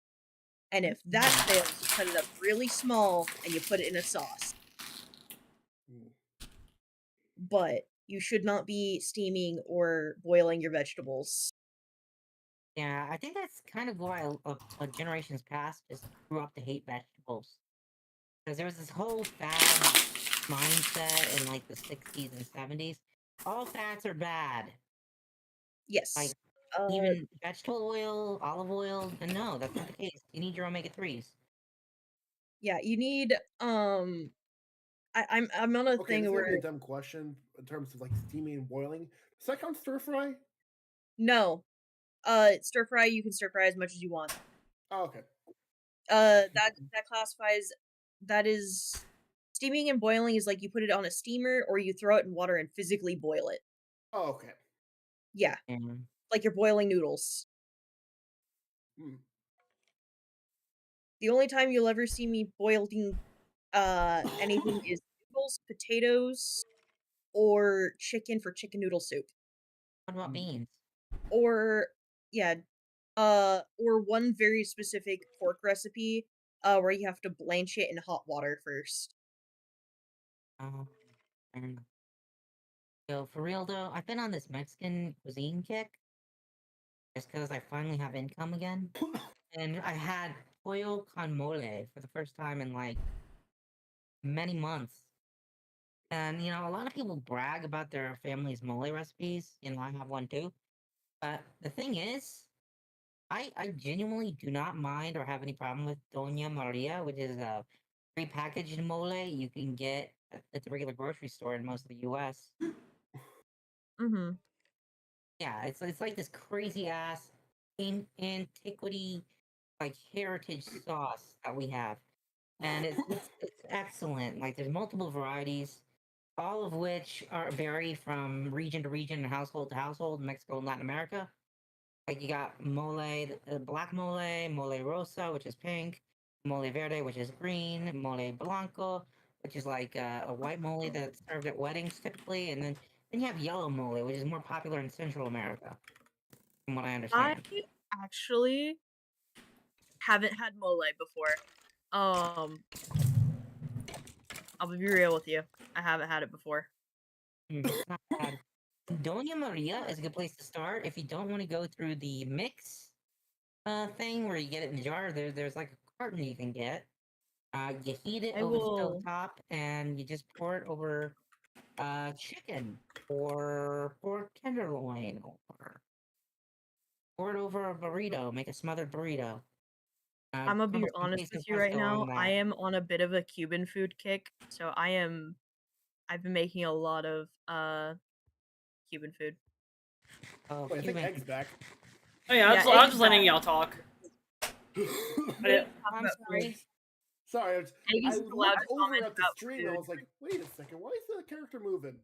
And if that fails, you cut it up really small and you put it in a sauce. But you should not be steaming or boiling your vegetables. Yeah, I think that's kind of why a generations past just grew up to hate vegetables. Because there was this whole fad mindset in like the 60s and 70s. All fats are bad. Yes. Like even vegetable oil, olive oil, and no, that's not the case. You need your omega-3s. Yeah, you need I'm on a Okay, thing this is where gonna be a dumb question in terms of like steaming and boiling. Does that count stir fry? no. Stir fry, you can stir fry as much as you want. Oh, okay. That classifies, that is, steaming and boiling is like you put it on a steamer or you throw it in water and physically boil it. Oh, okay. Yeah. Like you're boiling noodles. Hmm. The only time you'll ever see me boiling anything is noodles, potatoes, or chicken for chicken noodle soup. What about beans? Or yeah, or one very specific pork recipe, where you have to blanch it in hot water first. Fair enough. So for real though, I've been on this Mexican cuisine kick. Just because I finally have income again. And I had pollo con mole for the first time in like many months. And a lot of people brag about their family's mole recipes. I have one too. But the thing is, I genuinely do not mind or have any problem with Doña Maria, which is a prepackaged mole you can get at the regular grocery store in most of the U.S. Mm-hmm. Yeah, it's like this crazy ass antiquity, like heritage sauce that we have, and it's excellent. Like there's multiple varieties, all of which vary from region to region and household to household in Mexico and Latin America. Like you got mole, black mole rosa, which is pink, mole verde, which is green, mole blanco, which is like a white mole that's served at weddings typically, and then you have yellow mole, which is more popular in Central America, from what I I understand. actually haven't had mole before. I'll be real with you. I haven't had it before. It's not bad. Doña Maria is a good place to start if you don't want to go through the mix thing where you get it in a jar. There's like a carton you can get. You heat it I over the will. stove top and you just pour it over chicken or pork tenderloin or pour it over a burrito. Make a smothered burrito. I'm gonna be crumble some honest queso with you right pesto on now. I that. am on a bit of a Cuban food kick, so I've been making a lot of Cuban food. Oh, Wait, I think Cuban. Egg's back. Oh yeah, Yeah, I was Egg's just letting back. y'all talk. I'm sorry. Sorry, Egg I isn't allowed looked to over comment at the about stream and I food. was like, wait a second, why is the character moving?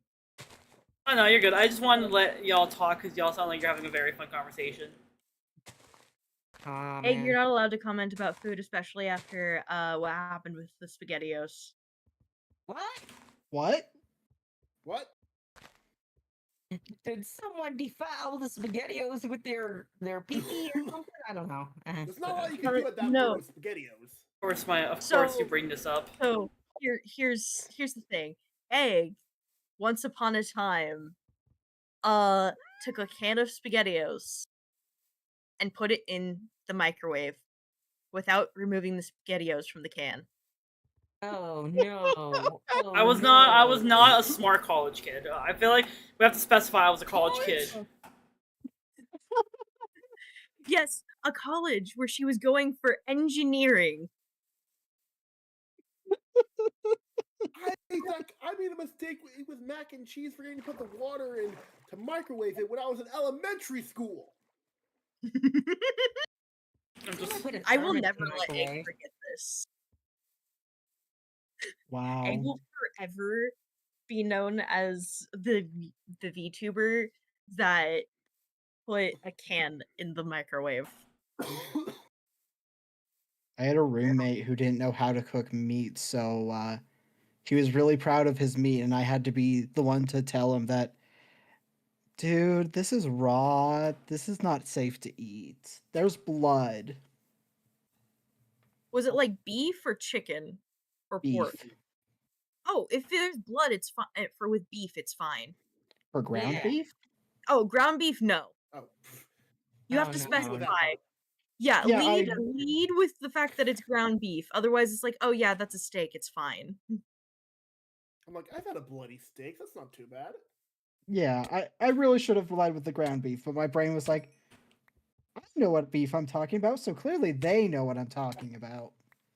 Oh no, you're good. I just wanted to let y'all talk because y'all sound like you're having a very fun conversation. Aw, Egg, man. you're not allowed to comment about food, especially after what happened with the SpaghettiOs. What? What? What? Did someone defile the SpaghettiOs with their pee-pee or something? I don't know. There's not a lot you can do at that No. point with SpaghettiOs. Of course, you bring this up. So here's the thing. Egg, once upon a time, took a can of SpaghettiOs and put it in the microwave without removing the SpaghettiOs from the can. Oh no! Oh, I was not a smart college kid. I feel like we have to specify I was a college kid. Yes, a college where she was going for engineering. I made a mistake with mac and cheese forgetting to put the water in to microwave it when I was in elementary school. I will never let Egg forget this. Wow. Egg will forever be known as the VTuber that put a can in the microwave. I had a roommate who didn't know how to cook meat, so he was really proud of his meat, and I had to be the one to tell him that, dude, this is raw. This is not safe to eat. There's blood. Was it like beef or chicken or pork? Beef. Oh, if there's blood, it's fine. For with beef, it's fine. For ground beef? Oh, ground beef, no. Oh. You have Oh, to no. specify. Yeah, Yeah, lead with the fact that it's ground beef. Otherwise, it's like, oh yeah, that's a steak. It's fine. I'm like, I've had a bloody steak. That's not too bad. Yeah, I really should have lied with the ground beef, but my brain was like, I know what beef I'm talking about, so clearly they know what I'm talking about.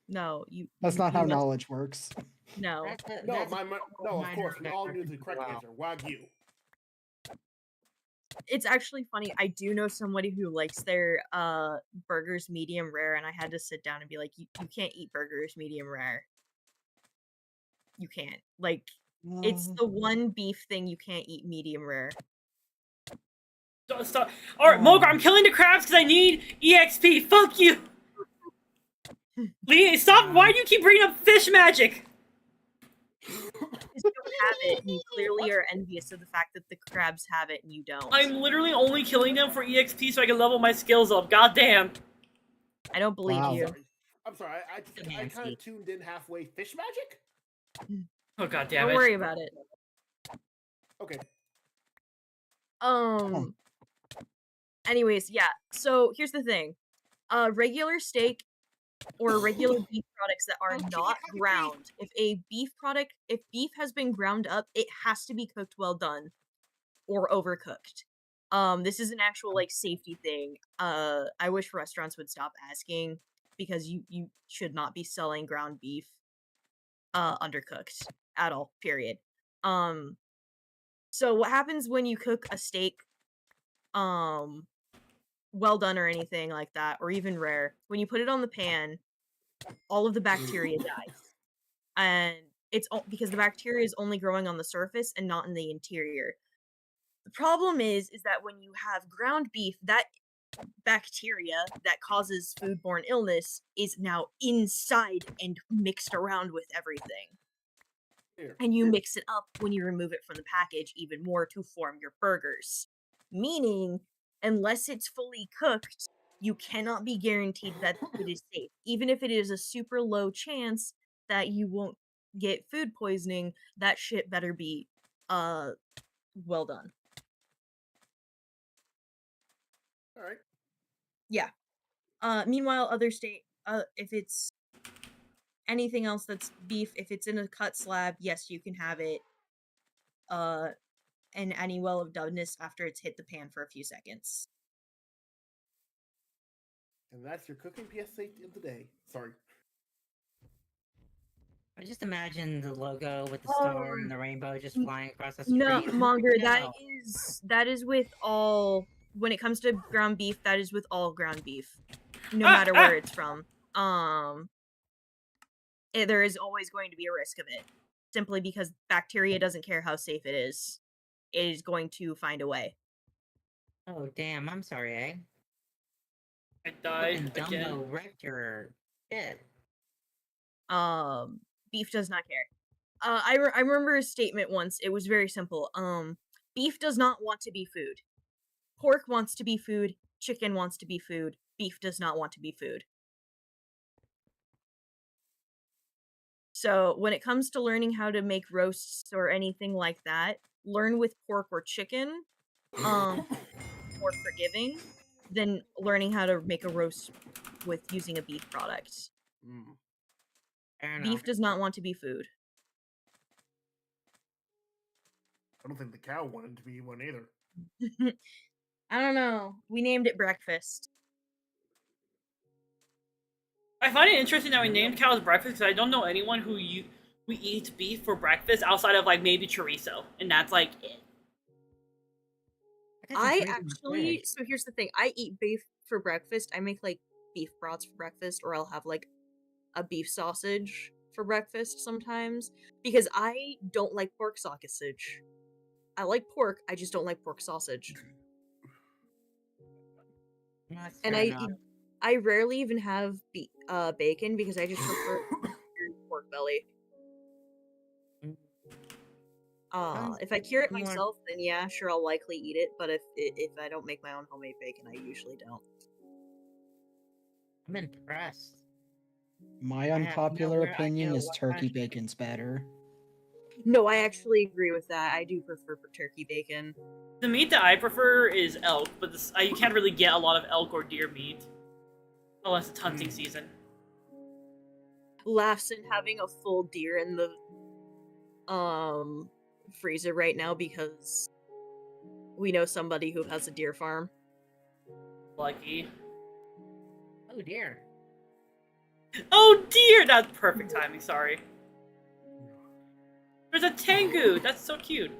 No, you. That's not how must- knowledge works. No. No, of course, we all knew the correct answer. Wagyu. It's actually funny. I do know somebody who likes their burgers medium rare, and I had to sit down and be like, you can't eat burgers medium rare. You can't. Like, it's the one beef thing you can't eat medium rare. Stop. Alright, Mogar, I'm killing the crabs because I need EXP. Fuck you! Lee, stop! Why do you keep bringing up fish magic? Because you don't have it, and you clearly are envious of the fact that the crabs have it and you don't. I'm literally only killing them for EXP so I can level my skills up. God damn. I don't believe you. I'm sorry. I kind of tuned in halfway. Fish magic? Oh god damn it. Don't worry about it. Okay. Anyways, yeah. So here's the thing. Regular steak or regular beef products that are not ground. If beef has been ground up, it has to be cooked well done or overcooked. This is an actual like safety thing. I wish restaurants would stop asking, because you should not be selling ground beef undercooked at all, period. So what happens when you cook a steak well done or anything like that, or even rare, when you put it on the pan, all of the bacteria dies. And it's because the bacteria is only growing on the surface and not in the interior. The problem is that when you have ground beef, that bacteria that causes foodborne illness is now inside and mixed around with everything. And you mix it up when you remove it from the package even more to form your burgers. Meaning, unless it's fully cooked, you cannot be guaranteed that the food is safe. Even if it is a super low chance that you won't get food poisoning, that shit better be well done. All right. Yeah. Meanwhile, other if it's anything else that's beef, if it's in a cut slab, yes, you can have it in any well of doneness after it's hit the pan for a few seconds. And that's your cooking PSA of the day. Sorry. I just imagine the logo with the star and the rainbow just flying across the screen. No, Monger, No. that is with all. When it comes to ground beef, that is with all ground beef, no matter where it's from. There is always going to be a risk of it, simply because bacteria doesn't care how safe it is. It is going to find a way. Oh damn! I'm sorry, eh? I died Fucking again. Dumbo wrecked your shit. Beef does not care. I remember a statement once. It was very simple. Beef does not want to be food. Pork wants to be food. Chicken wants to be food. Beef does not want to be food. So when it comes to learning how to make roasts or anything like that, learn with pork or chicken, more forgiving than learning how to make a roast with using a beef product. Beef does not want to be food. I don't think the cow wanted to be one either. I don't know. We named it breakfast. I find it interesting that we named cows breakfast because I don't know anyone who eats beef for breakfast outside of like maybe chorizo, and that's like it. I actually, so here's the thing. I eat beef for breakfast. I make like beef brats for breakfast, or I'll have like a beef sausage for breakfast sometimes, because I don't like pork sausage. I like pork, I just don't like pork sausage. And I rarely even have bacon because I just prefer pork belly. If I cure it myself, then yeah, sure, I'll likely eat it. But if I don't make my own homemade bacon, I usually don't. I'm impressed. My I have unpopular no idea opinion is what turkey kind- bacon's better. No, I actually agree with that. I do prefer turkey bacon. The meat that I prefer is elk, but you can't really get a lot of elk or deer meat unless it's hunting season. Laughs in having a full deer in the freezer right now because we know somebody who has a deer farm. Lucky. Oh dear. Oh dear! That's perfect timing, sorry. There's a Tengu! That's so cute.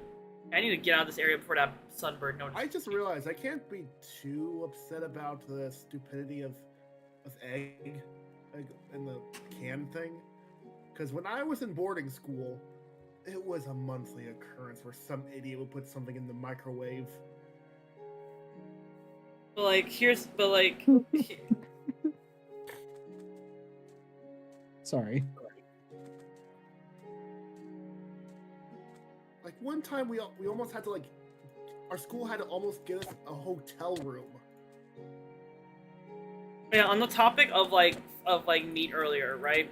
I need to get out of this area before that sunbird notices. I just realized I can't be too upset about the stupidity of egg and the can thing. Because when I was in boarding school, it was a monthly occurrence where some idiot would put something in the microwave. But Sorry. Like one time we almost had to our school had to almost get us a hotel room. yeah, on the topic of meat earlier, right?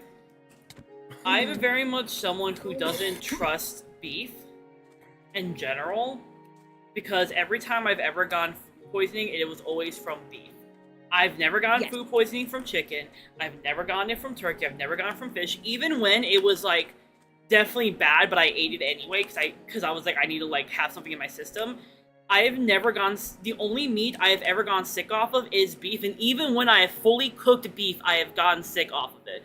I'm very much someone who doesn't trust beef in general, because every time I've ever gotten food poisoning, it was always from beef. I've never gotten Yes. food poisoning from chicken. I've never gotten it from turkey. I've never gotten it from fish. Even when it was like definitely bad, but I ate it anyway because I was like I need to like have something in my system. I've never gone. The only meat I have ever gone sick off of is beef, and even when I have fully cooked beef, I have gotten sick off of it.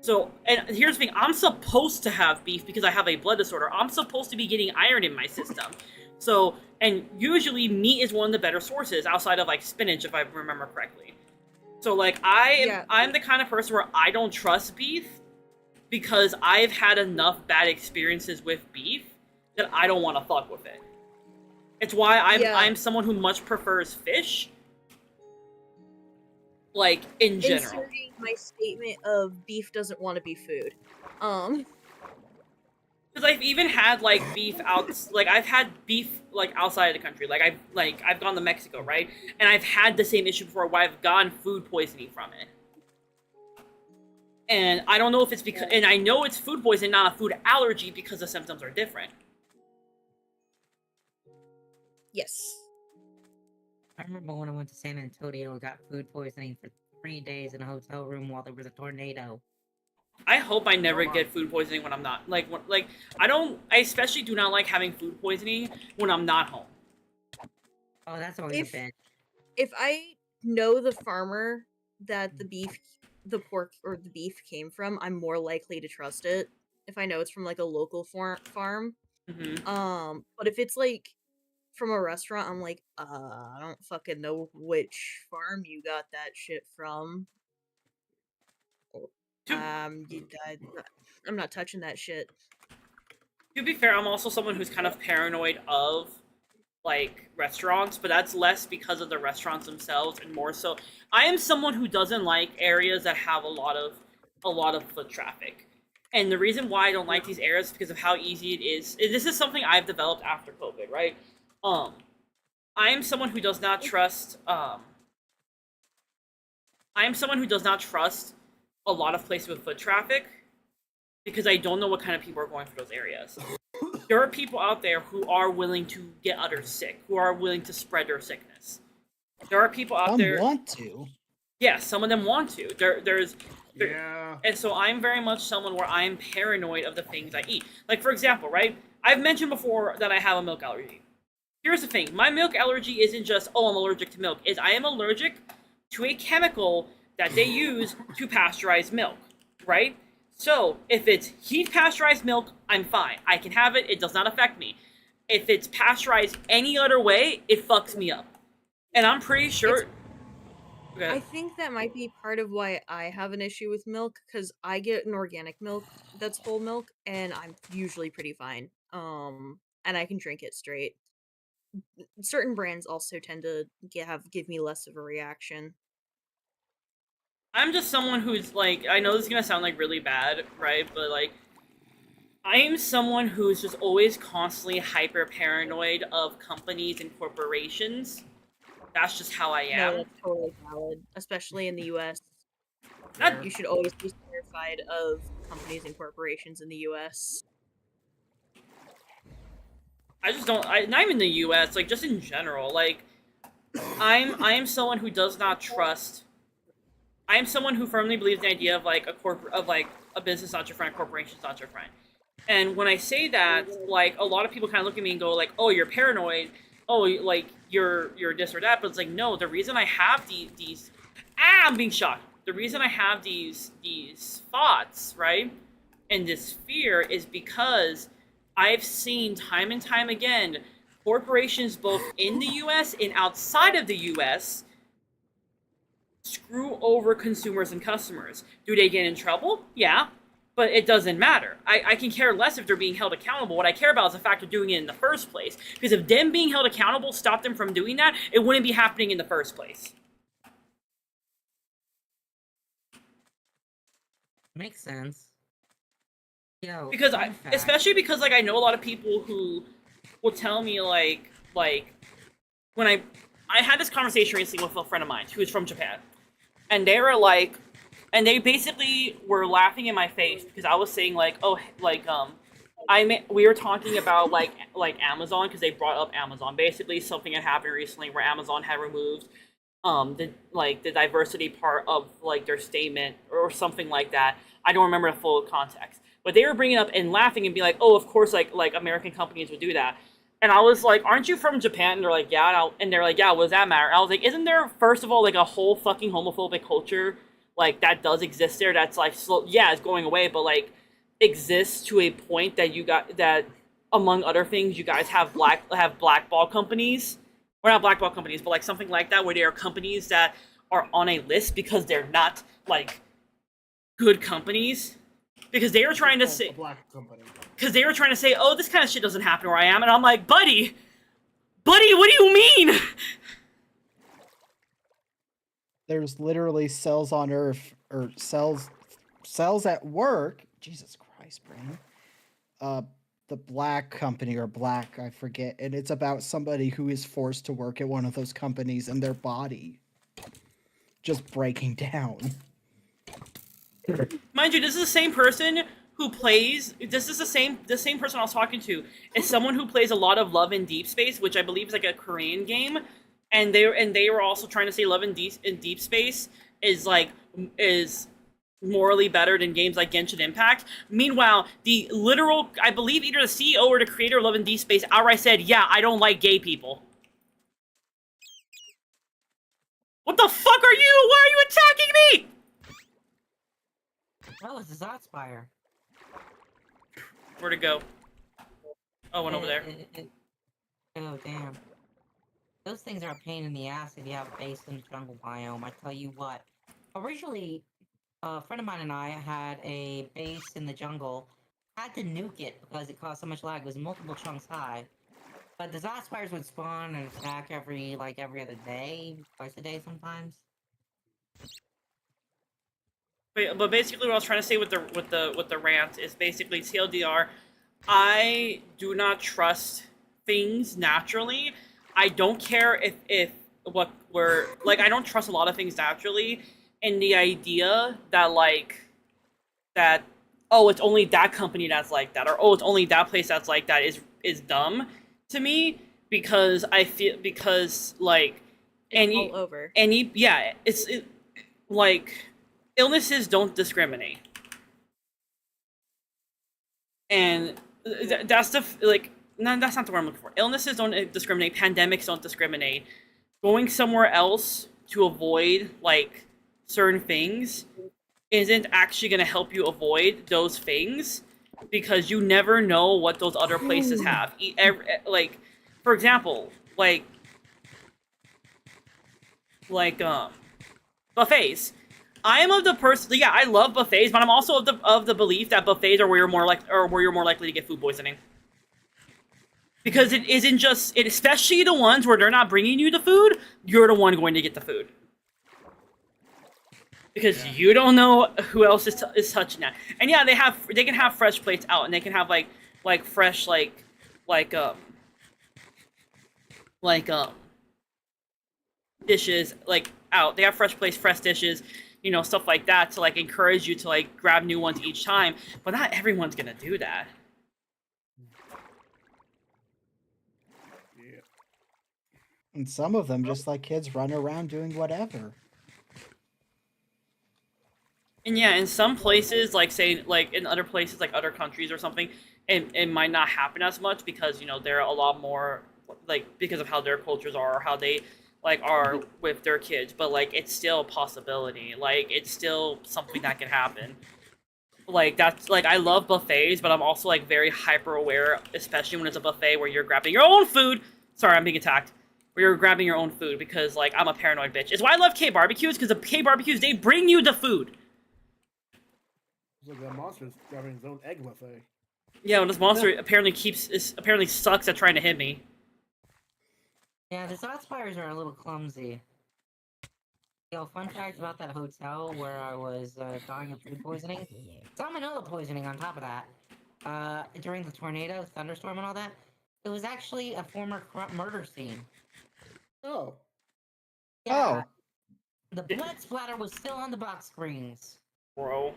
So, and here's the thing: I'm supposed to have beef because I have a blood disorder. I'm supposed to be getting iron in my system. So, and usually meat is one of the better sources outside of like spinach, if I remember correctly. So, like I'm the kind of person where I don't trust beef because I've had enough bad experiences with beef that I don't want to fuck with it. It's why I'm someone who much prefers fish. Like in general. Inserting my statement of beef doesn't want to be food. Because I've even had like beef I've had beef like outside of the country. I've gone to Mexico, right? And I've had the same issue before where I've gotten food poisoning from it. And I don't know if it's because, and I know it's food poisoning, not a food allergy, because the symptoms are different. Yes. I remember when I went to San Antonio, got food poisoning for 3 days in a hotel room while there was a tornado. I hope I never get food poisoning when I'm not I especially do not like having food poisoning when I'm not home. Oh, that's always a bitch. If I know the farmer that the pork or the beef came from, I'm more likely to trust it. If I know it's from like a local farm. Mm-hmm. But if it's like from a restaurant, I'm like, I don't fucking know which farm you got that shit from. I'm not touching that shit. To be fair, I'm also someone who's kind of paranoid of like restaurants, but that's less because of the restaurants themselves and more so I am someone who doesn't like areas that have a lot of foot traffic. And the reason why I don't like these areas is because of how easy it is. This is something I've developed after COVID, right? I am someone who does not trust a lot of places with foot traffic because I don't know what kind of people are going through those areas. There are people out there who are willing to get others sick, who are willing to spread their sickness. There are people out there. Some want to. Yeah, some of them want to. There's Yeah. And so I'm very much someone where I'm paranoid of the things I eat. Like, for example, right? I've mentioned before that I have a milk allergy. Here's the thing. My milk allergy isn't just, oh, I'm allergic to milk. I am allergic to a chemical that they use to pasteurize milk, right? So, if it's heat pasteurized milk, I'm fine. I can have it. It does not affect me. If it's pasteurized any other way, it fucks me up. And I'm pretty sure... I think that might be part of why I have an issue with milk, because I get an organic milk that's whole milk, and I'm usually pretty fine. And I can drink it straight. Certain brands also tend to give me less of a reaction. I'm just someone who's like, I know this is gonna sound like really bad, right? But like, I am someone who's just always constantly hyper paranoid of companies and corporations. That's just how I am. No, that's totally valid, especially in the U.S. You should always be terrified of companies and corporations in the U.S. I just don't. Not even the U.S. Like just in general. Like, I am someone who does not trust. I am someone who firmly believes in the idea of like a business not your friend, corporation's not your friend. And when I say that, like a lot of people kind of look at me and go like, "Oh, you're paranoid. Oh, like you're this or that." But it's like, no. The reason I have these I'm being shocked. The reason I have these thoughts, right, and this fear is because I've seen time and time again corporations both in the U.S. and outside of the U.S. screw over consumers and customers. Do they get in trouble? Yeah, but it doesn't matter. I can care less if they're being held accountable. What I care about is the fact of doing it in the first place. Because if them being held accountable stopped them from doing that, it wouldn't be happening in the first place. Makes sense. Yo, Because fun fact. especially because like I know a lot of people who will tell me like when I had this conversation recently with a friend of mine who is from Japan, and they were like, and they basically were laughing in my face because I was saying like, oh, like we were talking about like Amazon because they brought up Amazon. Basically, something had happened recently where Amazon had removed the diversity part of like their statement or something like that. I don't remember the full context, but they were bringing up and laughing and be like, "Oh, of course, like American companies would do that." And I was like, "Aren't you from Japan?" And they're like, "Yeah." And they're like, "Yeah, what does that matter?" And I was like, "Isn't there first of all like a whole fucking homophobic culture like that does exist there? That's like yeah, it's going away, but like exists to a point that you got that among other things, you guys have blackball companies." Or not blackball companies, but like something like that, where there are companies that are on a list because they're not like good companies, because they were trying to say, "Oh, this kind of shit doesn't happen where I am," and I'm like, buddy, what do you mean? There's literally cells on Earth or cells at work. Jesus Christ, brain. The Black company or Black, I forget, and it's about somebody who is forced to work at one of those companies and their body just breaking down. Mind you, this is the same person who plays. This is the same person I was talking to is someone who plays a lot of Love in Deep Space, which I believe is like a Korean game, and they were also trying to say Love in Deep Space is morally better than games like Genshin Impact. Meanwhile, the literal, I believe either the CEO or the creator of Love in Deep Space outright said, "Yeah, I don't like gay people." What the fuck are you? Why are you attacking me? Oh, it's a Zotspire. Where'd it go? Oh, went over there. Oh, damn. Those things are a pain in the ass if you have a base in the jungle biome. I tell you what. Originally, a friend of mine and I had a base in the jungle. Had to nuke it because it caused so much lag. It was multiple chunks high. But the Zotspires would spawn and attack every other day, twice a day sometimes. But basically, what I was trying to say with the rant is basically TLDR. I do not trust things naturally. I don't care if what we're like. I don't trust a lot of things naturally, and the idea that oh, it's only that company that's like that, or oh, it's only that place that's like that is dumb to me, because I feel like all over. Like illnesses don't discriminate, and that's no, that's not the word I'm looking for. Illnesses don't discriminate. Pandemics don't discriminate. Going somewhere else to avoid like certain things isn't actually going to help you avoid those things, because you never know what those other places have. Like, for example, buffets. I am of the person. Yeah, I love buffets, but I'm also of the belief that buffets are where you're more likely to get food poisoning. Because it isn't just it, especially the ones where they're not bringing you the food. You're the one going to get the food. Because you don't know who else is touching that. And yeah, they can have fresh plates out, and they can have like fresh dishes like out. They have fresh plates, fresh dishes, you know, stuff like that to like encourage you to like grab new ones each time. But not everyone's gonna do that. And some of them just like kids run around doing whatever. And yeah, in some places, like say, like in other places, like other countries or something, it might not happen as much because, you know, they're a lot more, like, because of how their cultures are or how they, like, are with their kids. But, like, it's still a possibility. Like, it's still something that can happen. Like, that's, like, I love buffets, but I'm also, like, very hyper-aware, especially when it's a buffet where you're grabbing your own food. Sorry, I'm being attacked. Where you're grabbing your own food because, like, I'm a paranoid bitch. It's why I love K-barbecues, because the K-barbecues, they bring you the food. It's like that monster's grabbing his own egg buffet. Yeah, well, this monster apparently sucks at trying to hit me. Yeah, the Zotspires are a little clumsy. Yo, fun fact about that hotel where I was dying of food poisoning. Salmonella poisoning on top of that. During the tornado, thunderstorm and all that. It was actually a former murder scene. Oh. Yeah. The blood splatter was still on the box screens. Bro.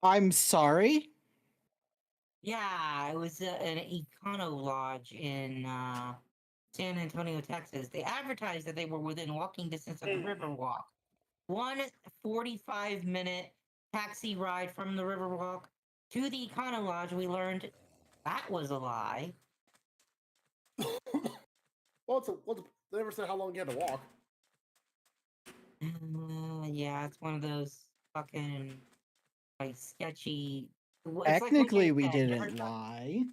I'm sorry? Yeah, it was an Econo Lodge in San Antonio, Texas. They advertised that they were within walking distance of the Riverwalk. One 45-minute taxi ride from the Riverwalk to the Econo Lodge. We learned that was a lie. Well, they never said how long you had to walk. Yeah, it's one of those fucking like sketchy. It's like what Technically, they we said, didn't lie.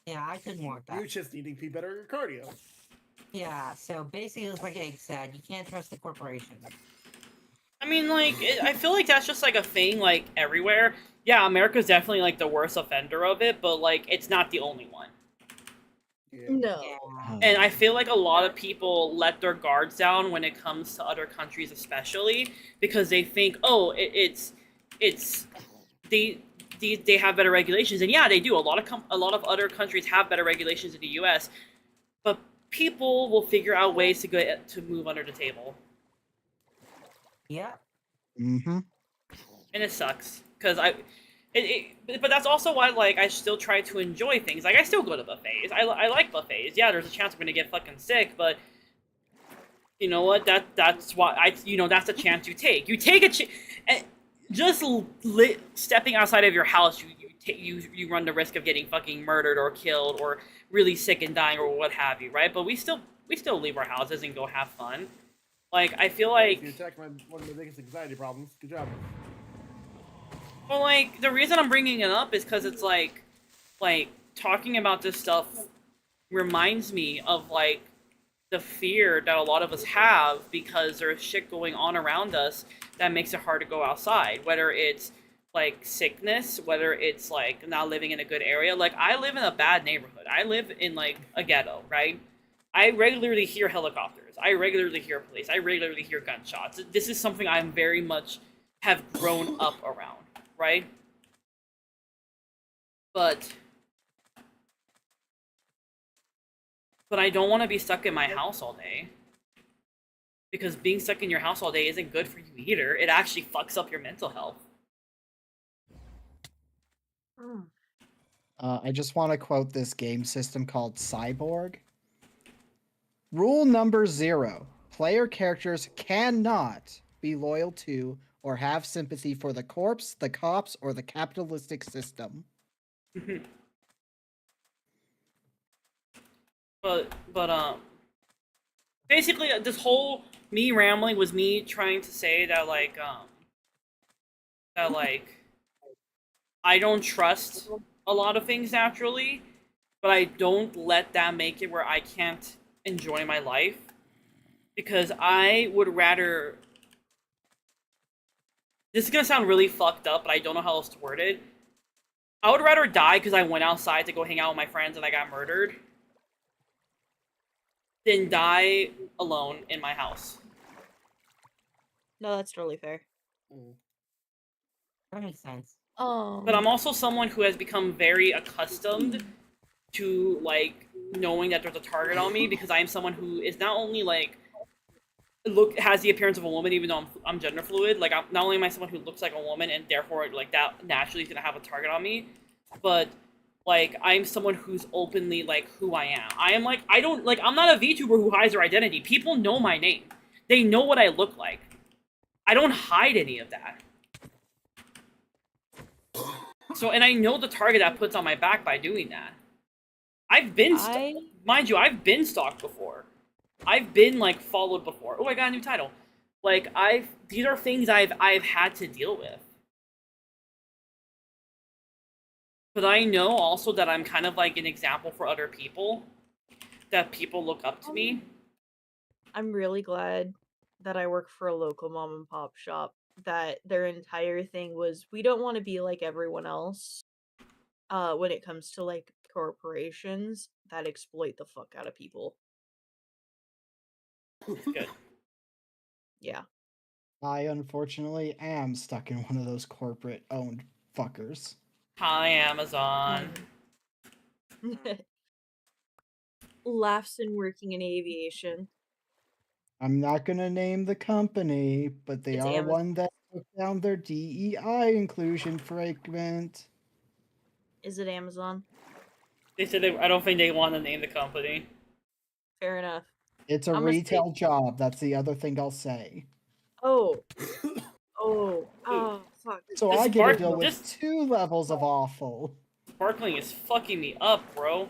Yeah, I couldn't walk that. You just needing to be better at your cardio. Yeah, so basically, it's like Egg said, you can't trust the corporations. I mean, like, I feel like that's just like a thing, like everywhere. Yeah, America's definitely like the worst offender of it, but like, it's not the only one. No. And I feel like a lot of people let their guards down when it comes to other countries, especially because they think, oh, they have better regulations, and yeah, they do. A lot of other countries have better regulations than the U.S., but people will figure out ways to move under the table. Yeah. Mm-hmm. And it sucks because but that's also why, like, I still try to enjoy things. Like, I still go to buffets. I like buffets. Yeah, there's a chance I'm gonna get fucking sick, but you know what? That's why that's a chance you take. You take a chance. Just stepping outside of your house, you run the risk of getting fucking murdered or killed or really sick and dying or what have you, right? But we still leave our houses and go have fun. Like, I feel like You attacked one of my biggest anxiety problems. Good job. Well, like, the reason I'm bringing it up is because it's like talking about this stuff reminds me of like the fear that a lot of us have because there's shit going on around us that makes it hard to go outside, whether it's like sickness, whether it's like not living in a good area. Like, I live in a bad neighborhood. I live in like a ghetto, right? I regularly hear helicopters. I regularly hear police. I regularly hear gunshots. This is something I'm very much have grown up around, right? But I don't want to be stuck in my house all day. Because being stuck in your house all day isn't good for you either. It actually fucks up your mental health. I just want to quote this game system called Cyborg. Rule number 0. Player characters cannot be loyal to or have sympathy for the corpse, the cops, or the capitalistic system. But basically this whole me rambling was me trying to say that like I don't trust a lot of things naturally, but I don't let that make it where I can't enjoy my life, because I would rather, this is gonna sound really fucked up, but I don't know how else to word it. I would rather die because I went outside to go hang out with my friends and I got murdered than die alone in my house. No, that's totally fair. That makes sense. But I'm also someone who has become very accustomed to, like, knowing that there's a target on me, because I am someone who is not only, like, has the appearance of a woman, even though I'm gender fluid. Like, not only am I someone who looks like a woman, and therefore, like, that naturally is gonna have a target on me, but, like, I'm someone who's openly, like, who I am. I am, like, I'm not a VTuber who hides their identity. People know my name. They know what I look like. I don't hide any of that. So, and I know the target that puts on my back by doing that. I've been, mind you, I've been stalked before. I've been, like, followed before. Oh, I got a new title. Like, these are things I've had to deal with. But I know also that I'm kind of like an example for other people. That people look up to me. I'm really glad that I work for a local mom and pop shop that their entire thing was, we don't want to be like everyone else when it comes to like corporations that exploit the fuck out of people. Good. Yeah. I unfortunately am stuck in one of those corporate owned fuckers. Hi, Amazon. Laughs in working in aviation. I'm not gonna name the company, but they It's are Amazon. one that took down their DEI inclusion fragment. Is it Amazon? They said I don't think they want to name the company. Fair enough. It's a I'm gonna say- retail job. That's the other thing I'll say. Oh. Fuck. So This I get to Spark- deal with this- 2 levels of awful. Sparkling is fucking me up, bro.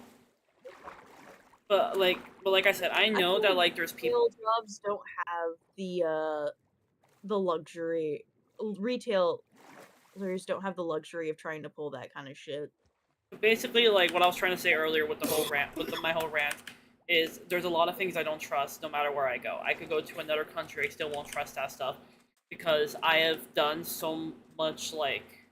But like I said, I know that like there's people. Retail jobs don't have the luxury. Retailers don't have the luxury of trying to pull that kind of shit. Basically, like what I was trying to say earlier with the whole rant, my whole rant, is there's a lot of things I don't trust no matter where I go. I could go to another country, I still won't trust that stuff because I have done so much like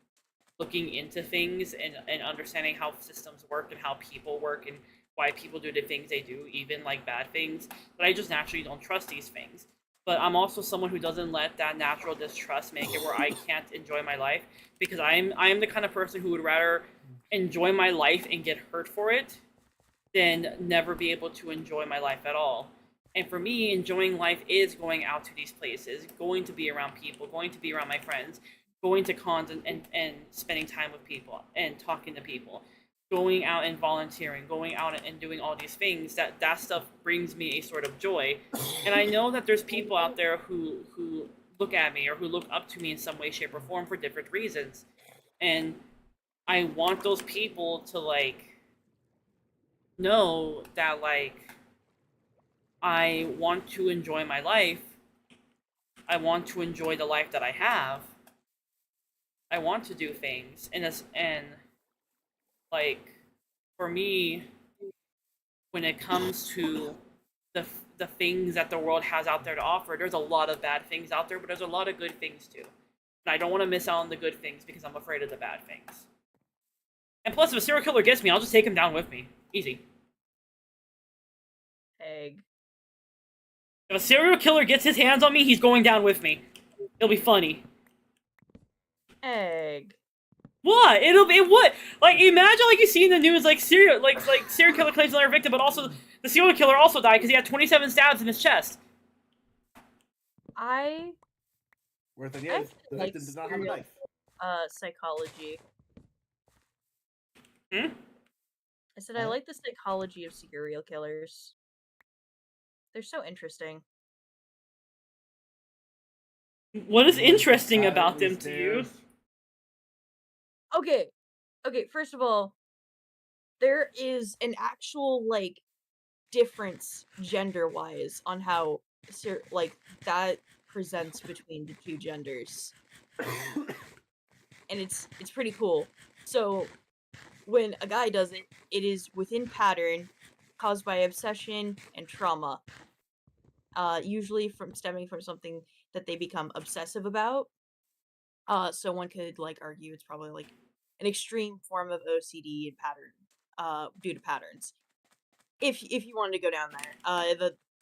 looking into things and understanding how systems work and how people work and why people do the things they do, even like bad things, that I just naturally don't trust these things. But I'm also someone who doesn't let that natural distrust make it where I can't enjoy my life because I am the kind of person who would rather enjoy my life and get hurt for it than never be able to enjoy my life at all. And for me, enjoying life is going out to these places, going to be around people, going to be around my friends, going to cons and spending time with people and talking to people, going out and volunteering, going out and doing all these things. That stuff brings me a sort of joy. And I know that there's people out there who look at me or who look up to me in some way, shape, or form for different reasons. And I want those people to like know that like I want to enjoy my life. I want to enjoy the life that I have. I want to do things and like for me when it comes to the things that the world has out there to offer, there's a lot of bad things out there, but there's a lot of good things too. And I don't want to miss out on the good things because I'm afraid of the bad things. And plus, if a serial killer gets me, I'll just take him down with me. Easy. Egg. If a serial killer gets his hands on me, he's going down with me. It'll be funny. Egg. What? It'll be what? Like imagine like you see in the news like serial killer claims another victim, but also the serial killer also died because he had 27 stabs in his chest. Where the thing is, the victim does not have a knife. Psychology. Hmm? I said I like the psychology of serial killers. They're so interesting. What is interesting about them to you? Okay. First of all, there is an actual like difference gender-wise on how that presents between the two genders, and it's pretty cool. So when a guy does it, it is within pattern, caused by obsession and trauma. Usually stemming from something that they become obsessive about. So one could like argue it's probably like an extreme form of OCD and pattern, due to patterns. If you wanted to go down there,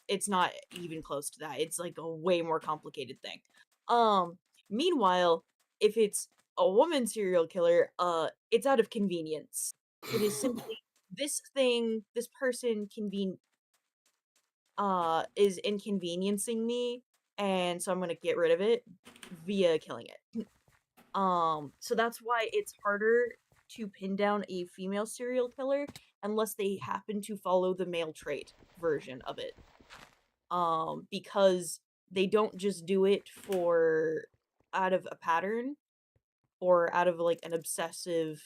it's not even close to that. It's like a way more complicated thing. Meanwhile, if it's a woman serial killer, it's out of convenience. It is simply this person is inconveniencing me, and so I'm gonna get rid of it via killing it. So that's why it's harder to pin down a female serial killer unless they happen to follow the male trait version of it. Because they don't just do it out of a pattern or out of like an obsessive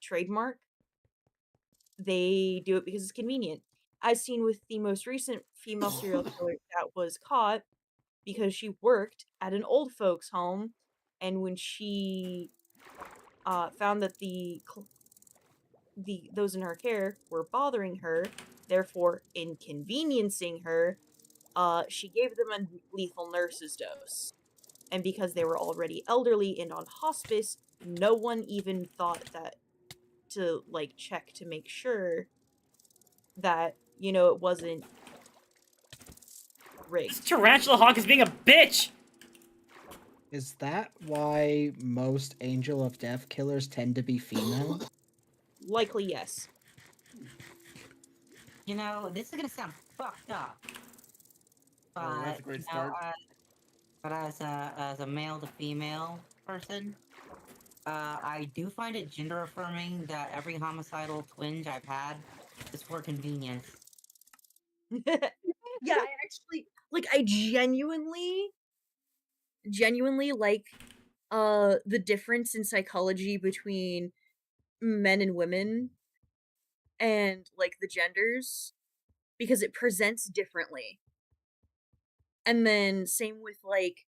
trademark. They do it because it's convenient. As seen with the most recent female serial killer that was caught because she worked at an old folks home, and when she found that those in her care were bothering her, therefore inconveniencing her, she gave them a lethal nurse's dose. And because they were already elderly and on hospice, no one even thought to like check to make sure that, it wasn't rigged. This Tarantula Hawk is being a bitch! Is that why most Angel of Death killers tend to be female? Likely, yes. This is gonna sound fucked up. But, that's a great start. But as a male to female person, I do find it gender affirming that every homicidal twinge I've had is for convenience. Yeah, I actually like. I genuinely like the difference in psychology between men and women and like the genders because it presents differently. And then same with like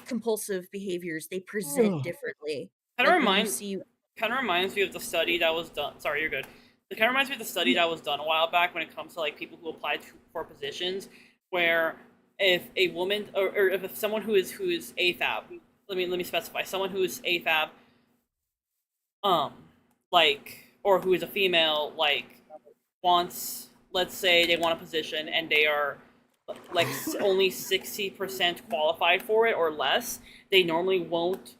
compulsive behaviors, they present differently. Kind of Like when you reminds see me of the study that was done. Sorry, you're good. It kind of reminds me of the study that was done a while back when it comes to like people who apply for positions, where if a woman or if someone who is AFAB, let me specify, someone who is AFAB, like, or who is a female, like, wants, let's say they want a position and they are like only 60% qualified for it or less, they normally won't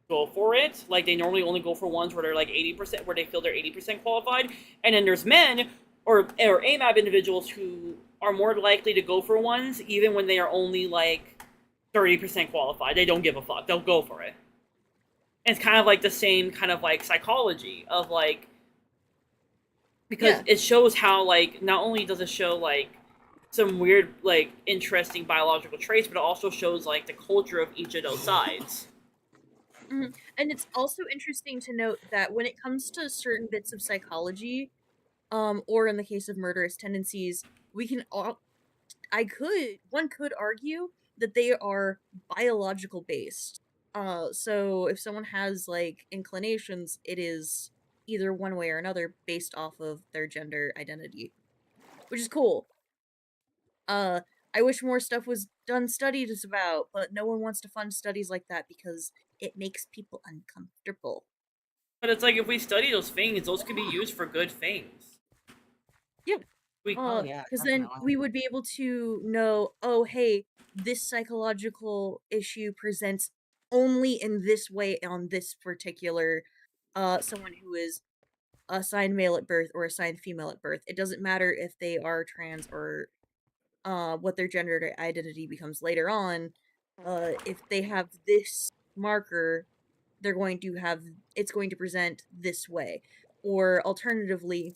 go for it. Like, they normally only go for ones where they're like 80%, where they feel they're 80% qualified. And then there's men or AMAB individuals who are more likely to go for ones even when they are only like 30% qualified. They don't give a fuck. They'll go for it. And it's kind of like the same kind of like psychology of like, because it shows how like, not only does it show like some weird like interesting biological traits, but it also shows like the culture of each of those sides. And it's also interesting to note that when it comes to certain bits of psychology, or in the case of murderous tendencies, we can all one could argue that they are biological based. So if someone has like inclinations, it is either one way or another based off of their gender identity, which is cool. I wish more stuff was done studies about, but no one wants to fund studies like that because it makes people uncomfortable. But it's like, if we study those things, those could be used for good things. Yeah. We, Because then we would be able to know, oh, hey, this psychological issue presents only in this way on this particular someone who is assigned male at birth or assigned female at birth. It doesn't matter if they are trans or what their gender identity becomes later on. If they have this marker, they're going to have, it's going to present this way. Or alternatively,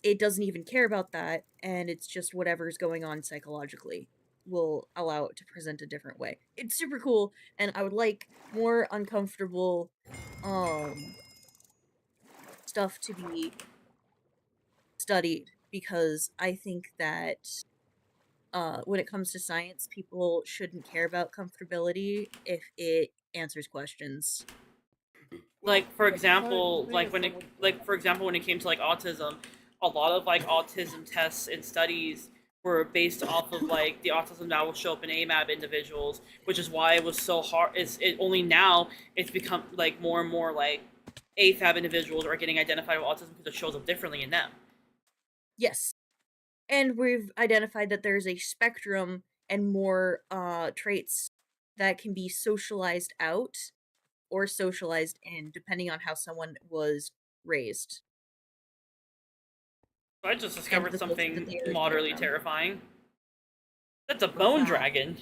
it doesn't even care about that, and it's just whatever's going on psychologically will allow it to present a different way. It's super cool, and I would like more uncomfortable stuff to be studied, because I think that when it comes to science, people shouldn't care about comfortability if it answers questions. like, for example, like when it came to like autism, a lot of like autism tests and studies were based off of like the autism that will show up in AMAB individuals, which is why it was so hard. It only now it's become like more and more like AFAB individuals are getting identified with autism because it shows up differently in them. Yes. And we've identified that there's a spectrum and more traits that can be socialized out or socialized in, depending on how someone was raised. I just discovered the culture that something they originated moderately from. terrifying. That's a bone that? dragon.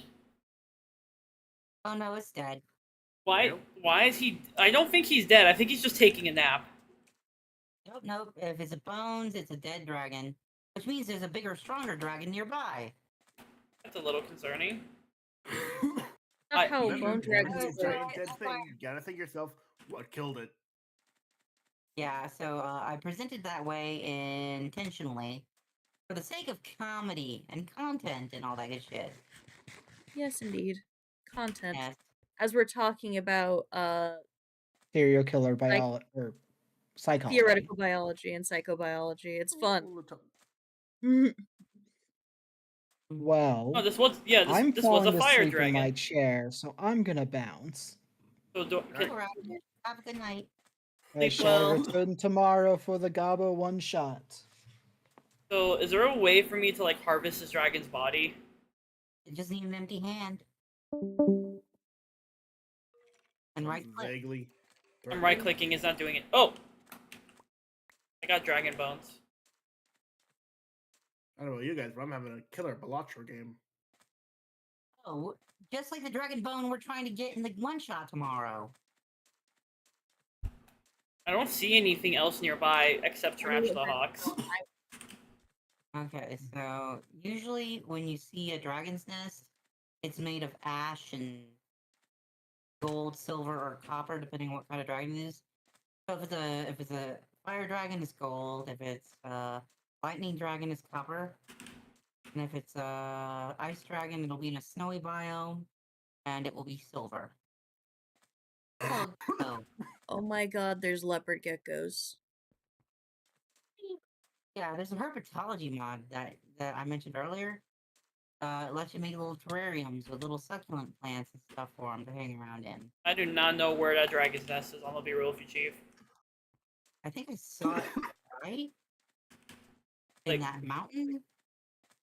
Oh no, it's dead. Why is he? I don't think he's dead. I think he's just taking a nap. Nope. If it's a bones, it's a dead dragon. Which means there's a bigger, stronger dragon nearby. That's a little concerning. Not how Remember, bone dragons when it's a work. giant dead thing, you gotta think yourself, what killed it? Yeah, so I presented that way intentionally for the sake of comedy and content and all that good shit. Yes, indeed. Content. Yes. As we're talking about Serial killer biology or psychology. theoretical biology and psychobiology, it's fun. Well, Oh, this was I'm this was a falling fire asleep in my dragon. chair, so I'm gonna bounce. So Alright, have a good night. I Sleep shall well. return tomorrow for the Gabo one shot. So is there a way for me to like harvest this dragon's body? You just need an empty hand. And right click. Vaguely. I'm right clicking, it's not doing it. Oh! I got dragon bones. I don't know about you guys, but I'm having a killer Balatro game. Oh, just like the dragon bone we're trying to get in the one shot tomorrow. I don't see anything else nearby except tarantula hawks. Okay, so usually when you see a dragon's nest, it's made of ash and gold, silver, or copper, depending on what kind of dragon it is. So if it's a fire dragon, it's gold. If it's a lightning dragon, it's copper. And if it's a ice dragon, it'll be in a snowy biome, and it will be silver. So, Oh my god, there's leopard geckos. yeah, there's a herpetology mod that I mentioned earlier. It lets you make little terrariums with little succulent plants and stuff for them to hang around in. I do not know where that dragon's nest is. I'm gonna be real with you, Chief. I think I saw it right in Like- that mountain.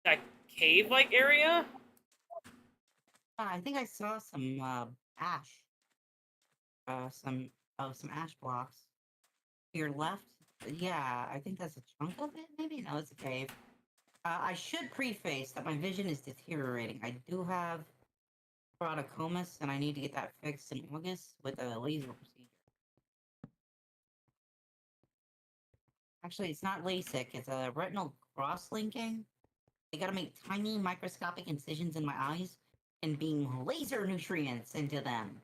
That cave-like area? I think I saw some ash. Some ash blocks. To your left. Yeah, I think that's a chunk of it. Maybe no, it's a cave. I should preface that my vision is deteriorating. I do have keratoconus, and I need to get that fixed in August with a laser procedure. Actually, it's not LASIK. It's a retinal cross-linking. They gotta make tiny microscopic incisions in my eyes and beam laser nutrients into them,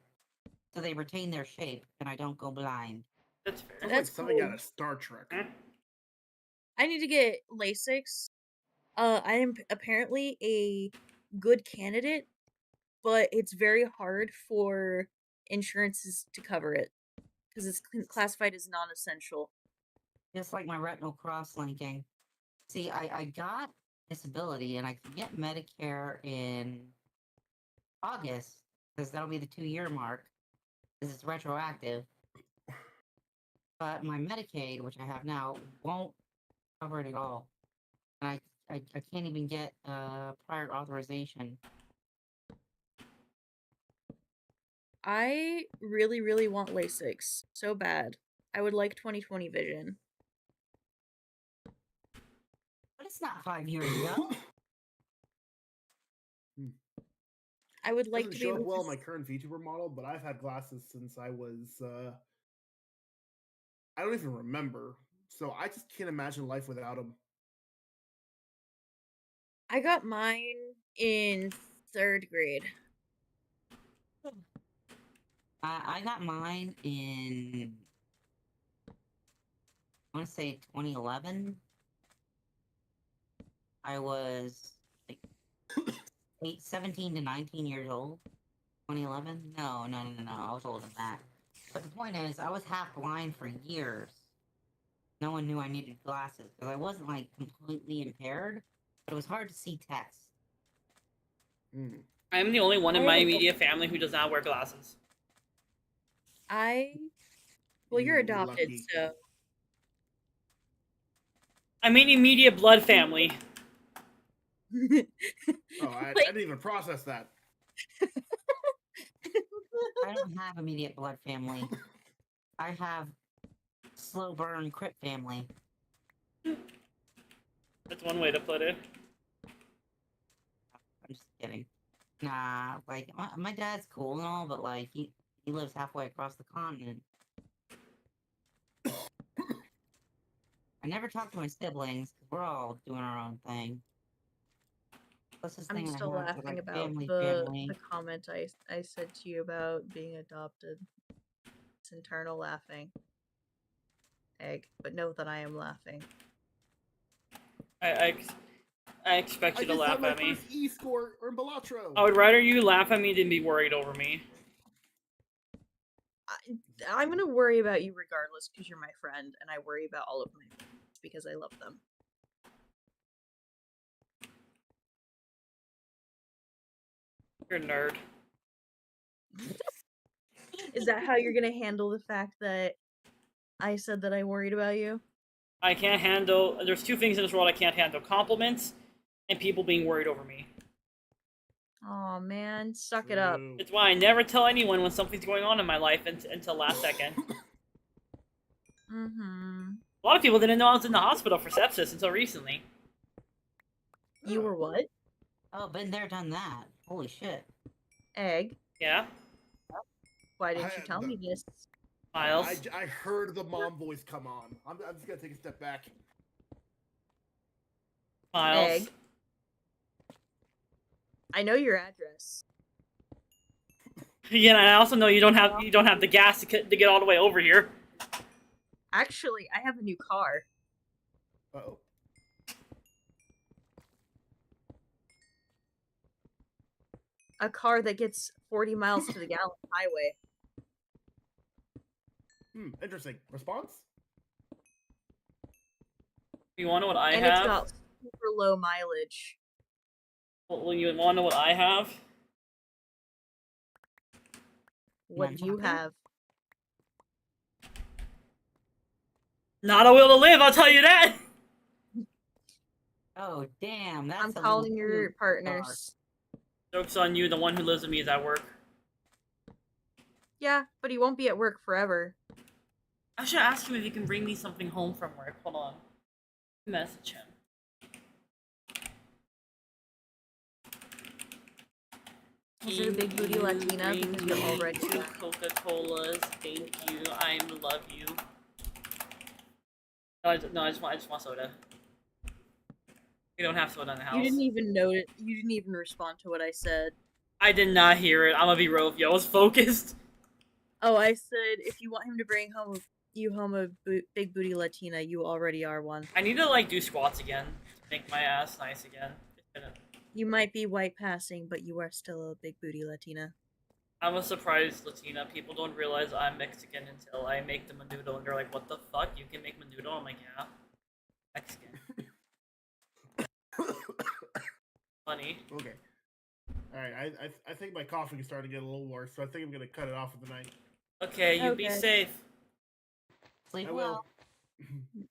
so they retain their shape and I don't go blind. That's fair. Sounds That's like something out cool. of Star Trek. I need to get LASIX. I am apparently a good candidate, but it's very hard for insurances to cover it because it's classified as non-essential. Just like my retinal cross-linking. See, I got disability and I can get Medicare in August because that'll be the 2-year mark because it's retroactive. But my Medicaid, which I have now, won't cover it at all. And I can't even get prior authorization. I really, really want LASIX so bad. I would like 20/20 vision. But it's not 5 years ago. I would like Doesn't to be show up able well to in my current VTuber model, but I've had glasses since I was I don't even remember. So I just can't imagine life without them. I got mine in 3rd grade. I got mine in, I want to say 2011. I was like 17 to 19 years old. 2011? No. I was older than that. But the point is, I was half blind for years. No one knew I needed glasses because I wasn't like completely impaired, but it was hard to see text. I'm the only one in I my have a- immediate family who does not wear glasses. Well, you're You adopted, lucky. so I mean immediate blood family. Oh, I didn't even process that. I don't have immediate blood family. I have slow burn crypt family. That's one way to put it. I'm just kidding. Nah, like my dad's cool and all, but like he lives halfway across the continent. I never talk to my siblings because we're all doing our own thing. Closest I'm thing I still have to, laughing like, about family. the comment I said to you about being adopted. It's internal laughing. Egg, but note that I am laughing. I expect I you to just laugh got my at me. first E score or Balatro. I would rather you laugh at me than be worried over me. I'm gonna worry about you regardless because you're my friend, and I worry about all of my friends because I love them. You're a nerd. Is that how you're gonna handle the fact that I said that I worried about you? I can't handle. There's two things in this world I can't handle: compliments and people being worried over me. Oh man, suck it up. It's why I never tell anyone when something's going on in my life until last second. Mm-hmm. A lot of people didn't know I was in the hospital for sepsis until recently. You were what? Oh, been there, done that. Holy shit. Egg. Yeah. Why didn't you tell me this? Miles. I heard the mom voice come on. I'm just gonna take a step back. Miles. Egg. I know your address. Yeah, and I also know you don't have the gas to get all the way over here. Actually, I have a new car. Uh-oh. A car that gets 40 miles to the gallon highway. Interesting. Response? You want to know what I And have? it's got super low mileage. Well, you want to know what I have? What do you have? Not a will to live, I'll tell you that. Oh damn! That's I'm calling your partners. Joke's on you. The one who lives with me is at work. Yeah, but he won't be at work forever. I should ask him if he can bring me something home from work. Hold on. Message him. Is it a big booty Latina? Because you're already two Coca-Colas. Thank you. I love you. No, I just want soda. We don't have soda in the house. You didn't even know it. You didn't even respond to what I said. I did not hear it. I'm gonna be real with you. I was focused. Oh, I said if you want him to bring home a big booty Latina, you already are one. I need to like do squats again to make my ass nice again. You might be white passing, but you are still a big booty Latina. I'm a surprised Latina. People don't realize I'm Mexican until I make them a noodle, and they're like, "What the fuck? You can make menudo?" I'm like, "Yeah, Mexican." Funny. Okay. All right. I think my coughing is starting to get a little worse, so I think I'm gonna cut it off for the night. Okay, you be safe. Sleep I well. will.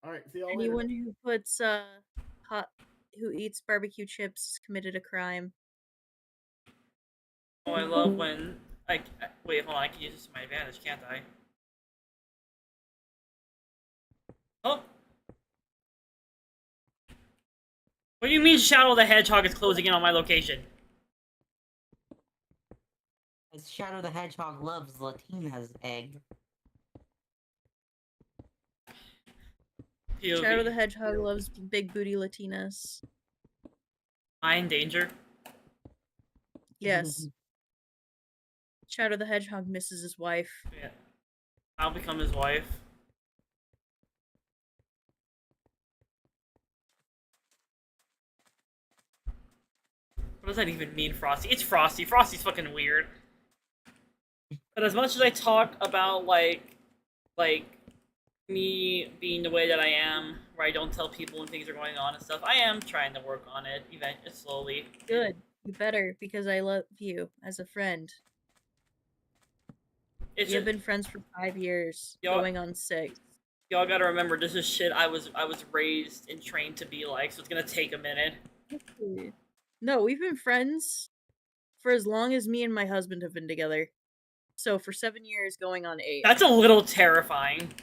All right. See y'all Anyone later. who puts who eats barbecue chips committed a crime. Oh, I love when wait, hold on. I can use this to my advantage, can't I? Oh. What do you mean Shadow the Hedgehog is closing in on my location? Shadow the Hedgehog loves Latina's egg. POV. Shadow the Hedgehog loves big booty Latinas. Am I in danger? Yes. Shadow the Hedgehog misses his wife. Yeah. I'll become his wife. What does that even mean, Frosty? It's Frosty. Frosty's fucking weird. But as much as I talk about, like, me being the way that I am, where I don't tell people when things are going on and stuff, I am trying to work on it, slowly. Good. You better, because I love you as a friend. You've been friends for 5 years, going on 6. Y'all gotta remember, this is shit I was raised and trained to be like, so it's gonna take a minute. No, we've been friends for as long as me and my husband have been together. So for 7 years, going on 8. That's a little terrifying.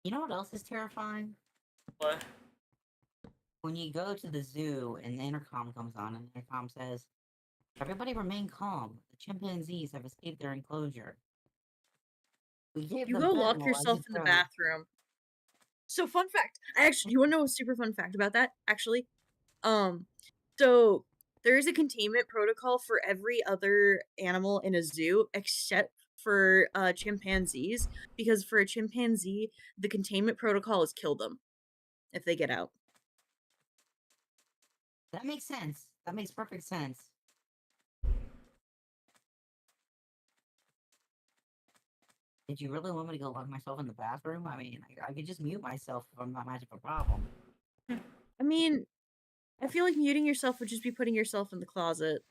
You know what else is terrifying? What? When you go to the zoo and the intercom comes on and the intercom says, "Everybody remain calm. The chimpanzees have escaped their enclosure." You go lock yourself in the bathroom. So fun fact. You wanna know a super fun fact about that? Actually, so there is a containment protocol for every other animal in a zoo except for chimpanzees, because for a chimpanzee, the containment protocol is kill them if they get out. That makes sense. That makes perfect sense. Did you really want me to go lock myself in the bathroom? I mean, I could just mute myself if I'm not much of a problem. I mean, I feel like muting yourself would just be putting yourself in the closet.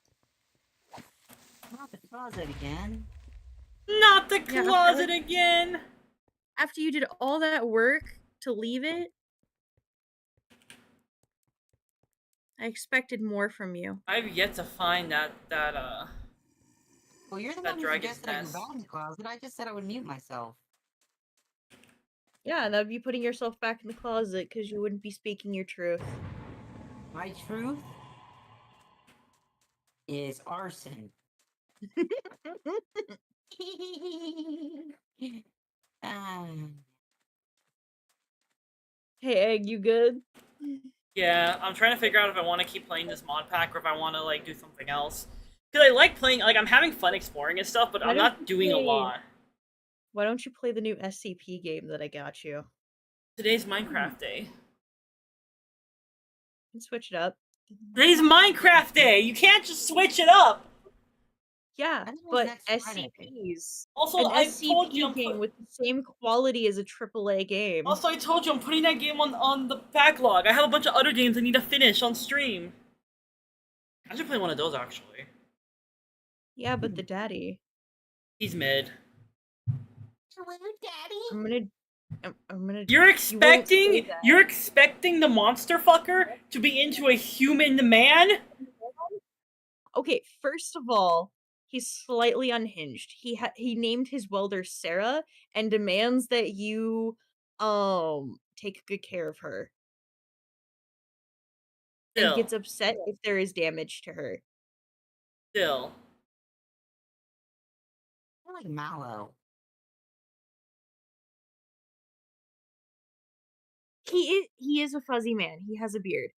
Not the closet again. Not the closet again! After you did all that work to leave it, I expected more from you. I've yet to find that Well, you're the that one who dragon's suggested I nest. go back in the closet. I just said I would mute myself. Yeah, that would be putting yourself back in the closet because you wouldn't be speaking your truth. My truth? is arson. um, Hey, Egg, you good? Yeah, I'm trying to figure out if I want to keep playing this mod pack or if I want to like do something else. Because I like playing, like I'm having fun exploring and stuff, but Why I'm don't not you doing a play- lot. Why don't you play the new SCP game that I got you? Today's Minecraft Day. You can switch it up. Today's Minecraft Day! You can't just switch it up! Yeah, I think it was but next Friday. SCPs. Also, An I SCP told you I'm game with the same quality as a AAA game. Also, I told you I'm putting that game on the backlog. I have a bunch of other games I need to finish on stream. I should play one of those, actually. Yeah, but the daddy. He's mid. I'm gonna. You're You won't say expecting that. you're expecting the monster fucker to be into a human man? Okay, first of all, he's slightly unhinged. He named his welder Sarah and demands that you take good care of her. And Still. gets upset if there is damage to her. Still. I like Mallow. He is a fuzzy man. He has a beard.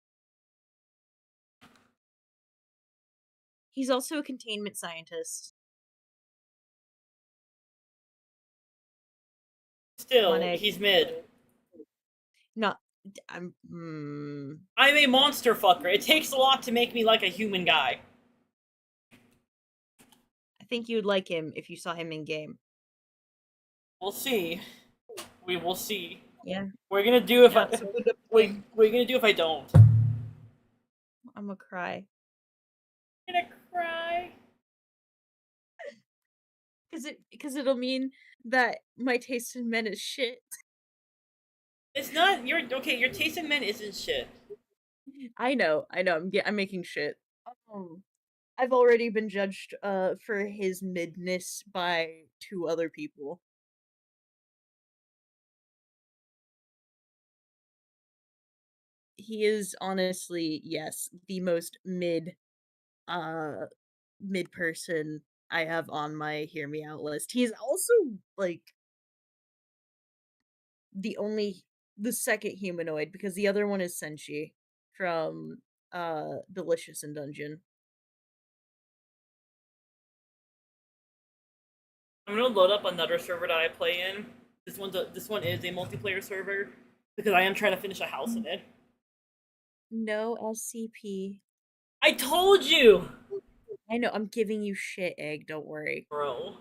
He's also a containment scientist. Still, One egg. he's mid. No, I'm. I'm a monster fucker. It takes a lot to make me like a human guy. I think you'd like him if you saw him in game. We'll see. We will see. Yeah. We're gonna do if That's a good we're gonna do if I don't. I'm gonna cry. I'm gonna cry. Because it'll mean that my taste in men is shit. It's not your okay. Your taste in men isn't shit. I know. I'm making shit. I've already been judged for his midness by 2 other people. He is honestly, yes, the most mid person I have on my hear me out list. He's also like the second humanoid because the other one is Senshi from Delicious in Dungeon. I'm gonna load up another server that I play in. This one is a multiplayer server because I am trying to finish a house in it. No SCP. I told you! I know, I'm giving you shit, Egg, don't worry. Bro.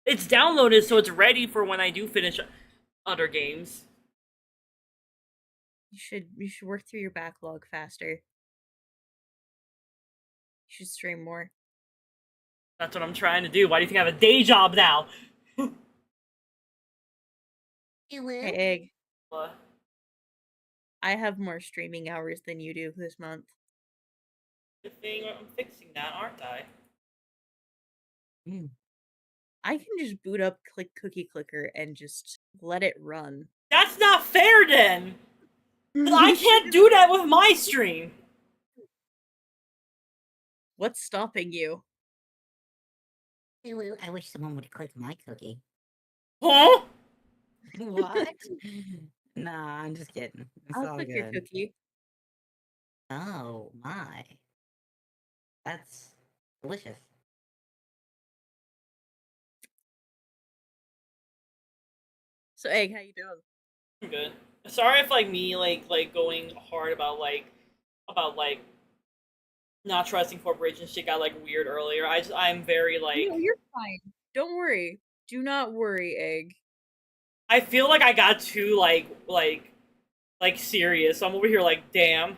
It's downloaded, so it's ready for when I do finish other games. You should work through your backlog faster. You should stream more. That's what I'm trying to do. Why do you think I have a day job now? Hey, Egg. What? I have more streaming hours than you do this month. Good thing I'm fixing that, aren't I? I can just boot up Cookie Clicker and just let it run. That's not fair then! 'Cause I can't do that with my stream! What's stopping you? I wish someone would click my cookie. Huh? What? Nah, I'm just kidding. It's I'll all click good. your cookie. Oh my. That's delicious. So, Egg, how you doing? I'm good. Sorry if like me like going hard about not trusting corporations shit got like weird earlier. I'm very like No, you're fine. Don't worry. Do not worry, Egg. I feel like I got too like serious. So I'm over here like, damn.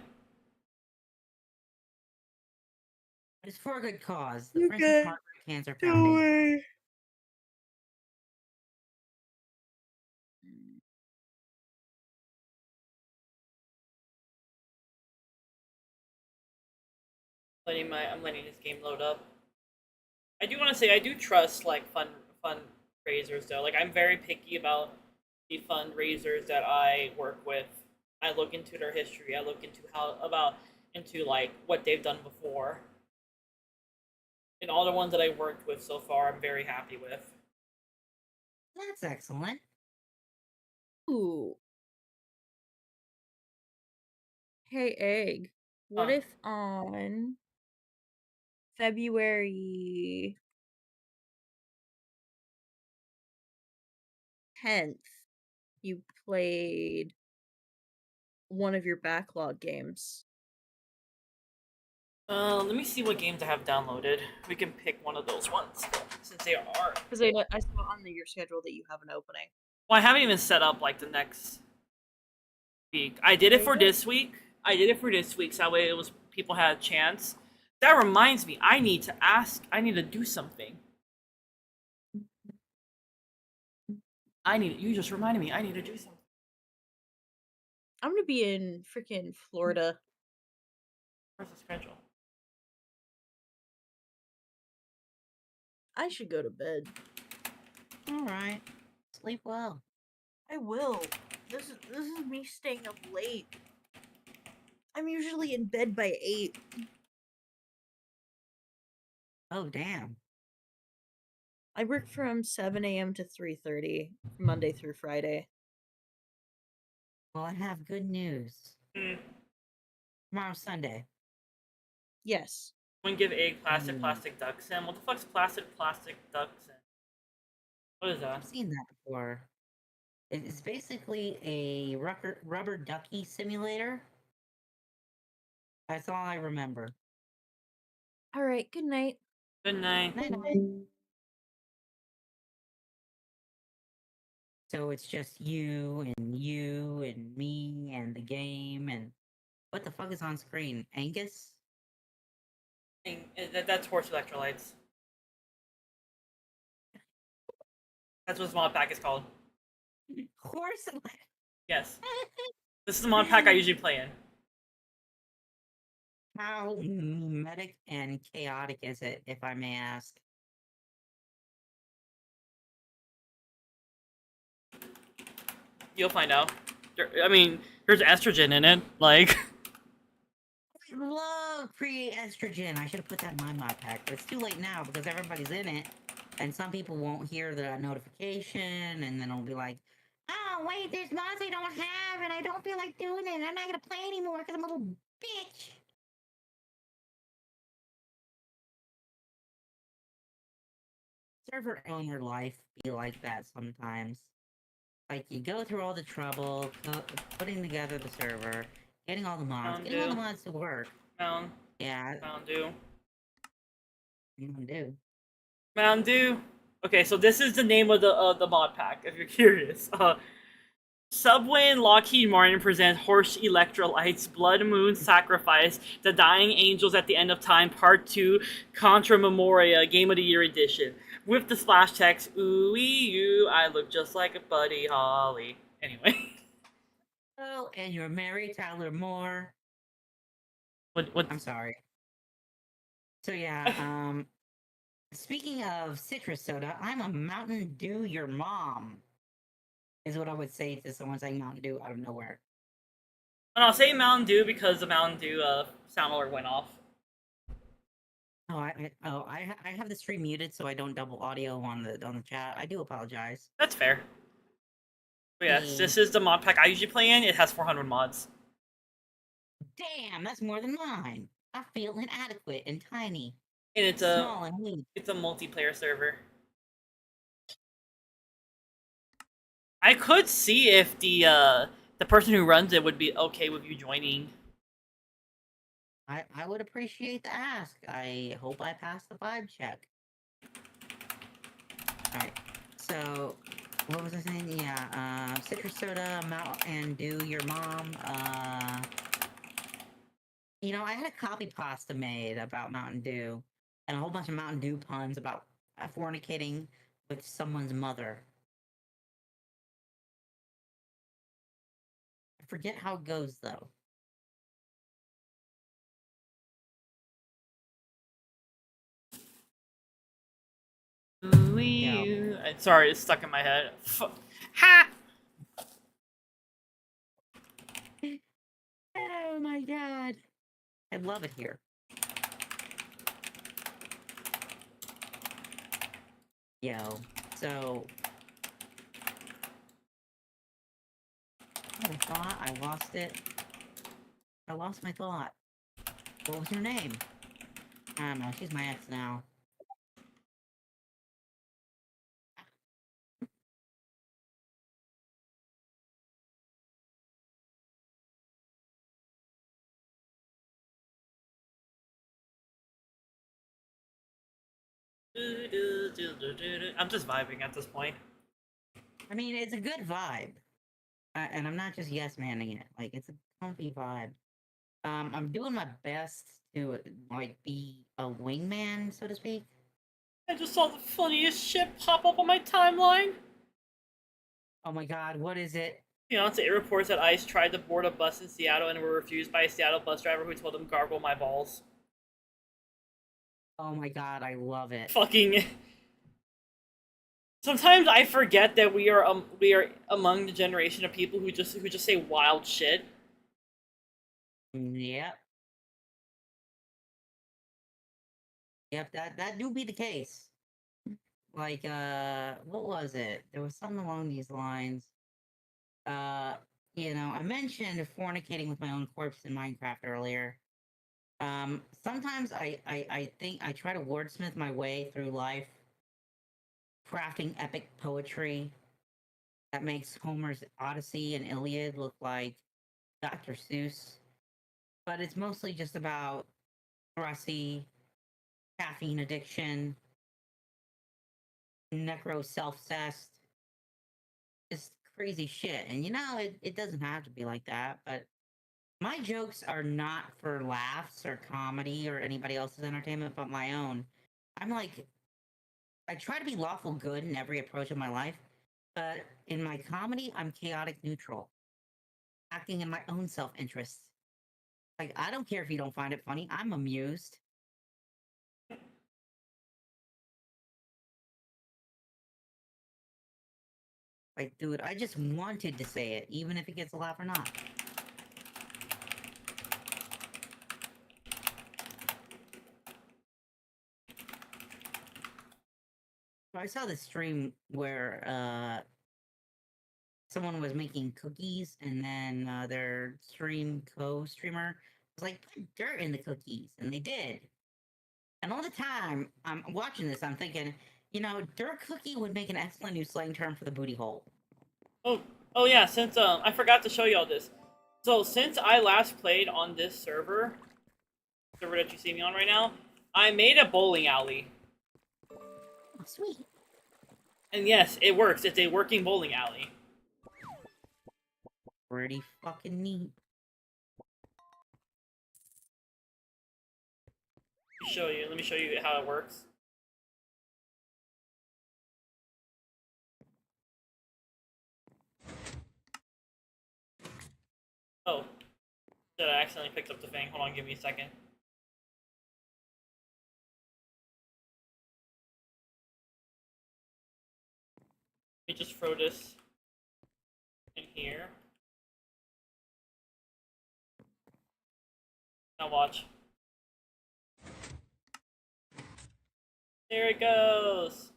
It's for a good cause. The You're Princess good. Margaret Cancer Don't Foundation. worry. I'm letting this game load up. I do want to say I do trust like fundraisers though. Like I'm very picky about the fundraisers that I work with. I look into their history. I look into into like what they've done before. And all the ones that I worked with so far, I'm very happy with. That's excellent. Ooh. Hey, Egg. What Huh. if on February 10th you played one of your backlog games? Let me see what games I have downloaded. We can pick one of those ones since they are. Because I saw on your schedule that you have an opening. Well, I haven't even set up like the next week. I did it for this week. I did it for this week, so that way it was people had a chance. That reminds me, I need to ask. I need to do something. You just reminded me. I need to do something. I'm gonna be in freaking Florida. Where's the schedule? I should go to bed. All right. Sleep well. I will. This is me staying up late. I'm usually in bed by 8. Oh, damn. I work from 7 a.m. to 3:30, Monday through Friday. Well, I have good news. Mm. Tomorrow's Sunday. Yes. Someone give egg plastic duck sim. What the fuck's plastic duck sim? What is that? I've seen that before. It's basically a rubber ducky simulator. That's all I remember. All right. Good night. Good night. So it's just you and me and the game and what the fuck is on screen? Angus? That's horse electrolytes. That's what this mod pack is called. Horse. Yes. This is the mod pack I usually play in. How mimetic and chaotic is it, if I may ask? You'll find out. I mean, there's estrogen in it. Like, I love pre-estrogen. I should have put that in my mod pack, but it's too late now because everybody's in it, and some people won't hear the notification, and then it'll be like, "Oh wait, there's mods I don't have, and I don't feel like doing it. I'm not gonna play anymore because I'm a little bitch." Server owner life be like that sometimes. Like, you go through all the trouble, putting together the server, getting all the mods, getting all the mods to work. Mountain. Yeah. Mountain Dew. Mountain Dew. Mountain Dew. Okay, so this is the name of the mod pack, if you're curious. Subway and Lockheed Martin present Horse Electrolytes, Blood Moon Sacrifice, The Dying Angels at the End of Time, Part 2, Contra Memoria, Game of the Year Edition. With the splash text, ooh, I look just like a Buddy Holly. Anyway. Oh, and you're Mary Tyler Moore. What? I'm sorry. So yeah, speaking of citrus soda, I'm a Mountain Dew your mom. Is what I would say to someone saying Mountain Dew out of nowhere. And I'll say Mountain Dew because the Mountain Dew sound alert went off. Oh, I have the stream muted so I don't double audio on the chat. I do apologize. That's fair. But yes, this is the mod pack I usually play in. It has 400 mods. Damn, that's more than mine. I feel inadequate and tiny. And it's small and weak. It's a multiplayer server. I could see if the person who runs it would be okay with you joining. I would appreciate the ask. I hope I pass the vibe check. Alright, so what was I saying? Yeah, citrus soda, Mountain Dew your mom. You know, I had a copy pasta made about Mountain Dew, and a whole bunch of Mountain Dew puns about fornicating with someone's mother. I forget how it goes though. Yeah. Sorry, it's stuck in my head. Ha! Oh my god. I love it here. Yo, so I had a thought, I lost it. I lost my thought. What was her name? I don't know, she's my ex now. I'm just vibing at this point. I mean, it's a good vibe. And I'm not just yes manning it. Like, it's a comfy vibe. I'm doing my best to, like, be a wingman, so to speak. I just saw the funniest shit pop up on my timeline. Oh my god, what is it? Beyonce reports that ICE tried to board a bus in Seattle and were refused by a Seattle bus driver who told them gargle my balls. Oh my god, I love it. Fucking. Sometimes I forget that we are among the generation of people who just say wild shit. Yep. Yep, that do be the case. Like, what was it? There was something along these lines. You know, I mentioned fornicating with my own corpse in Minecraft earlier. Sometimes I think I try to wordsmith my way through life, crafting epic poetry that makes Homer's Odyssey and Iliad look like Dr. Seuss. But it's mostly just about Rusty, caffeine addiction, necro self-cessed, just crazy shit. And you know, it doesn't have to be like that, but my jokes are not for laughs or comedy or anybody else's entertainment but my own. I'm like, I try to be lawful good in every approach of my life, but in my comedy, I'm chaotic neutral, acting in my own self-interest. Like, I don't care if you don't find it funny, I'm amused. Like, dude, I just wanted to say it, even if it gets a laugh or not. I saw this stream where someone was making cookies, and then their stream co-streamer was like, put dirt in the cookies, and they did. And all the time I'm watching this, I'm thinking, you know, dirt cookie would make an excellent new slang term for the booty hole. Oh yeah, since I forgot to show you all this. So since I last played on this server that you see me on right now, I made a bowling alley. Oh, sweet. And yes, it works. It's a working bowling alley. Pretty fucking neat. Let me show you how it works. Oh. Did I accidentally picked up the thing? Hold on, give me a second. Let me just throw this in here. Now watch. There it goes.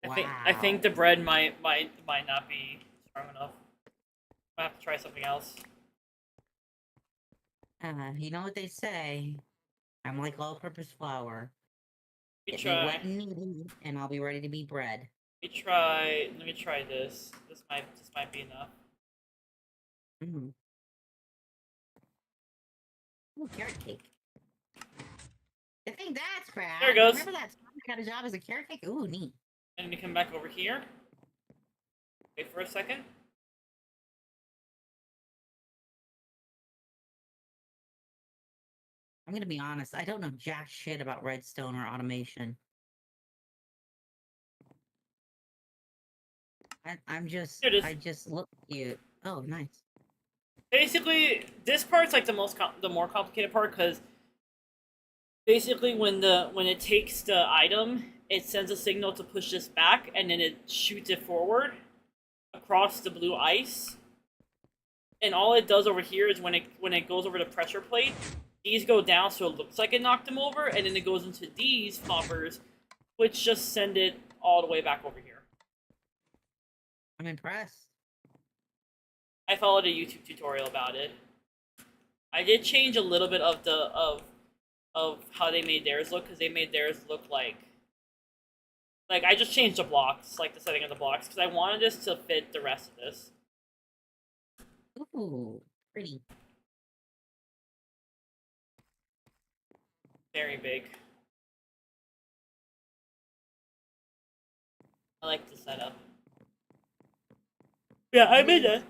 I think the bread might not be strong enough. I have to try something else. You know what they say? I'm like all-purpose flour. Let me Get me try. wet and kneaded, and I'll be ready to be bread. Let me try this. This might be enough. Mm. Ooh, carrot cake. I think that's crap. There it goes. Remember that time I got a job as a carrot cake? Ooh, neat. And you come back over here. Wait for a second. I'm gonna be honest, I don't know jack shit about redstone or automation. I just look cute. Oh, nice. Basically, this part's like the more complicated part, because basically when it takes the item, it sends a signal to push this back, and then it shoots it forward across the blue ice. And all it does over here is when it goes over the pressure plate, these go down so it looks like it knocked him over, and then it goes into these poppers, which just send it all the way back over here. I'm impressed. I followed a YouTube tutorial about it. I did change a little bit of the of how they made theirs look, because they made theirs look like I just changed the blocks, like the setting of the blocks, because I wanted this to fit the rest of this. Ooh, pretty. Very big. I like the setup. Yeah, I made it.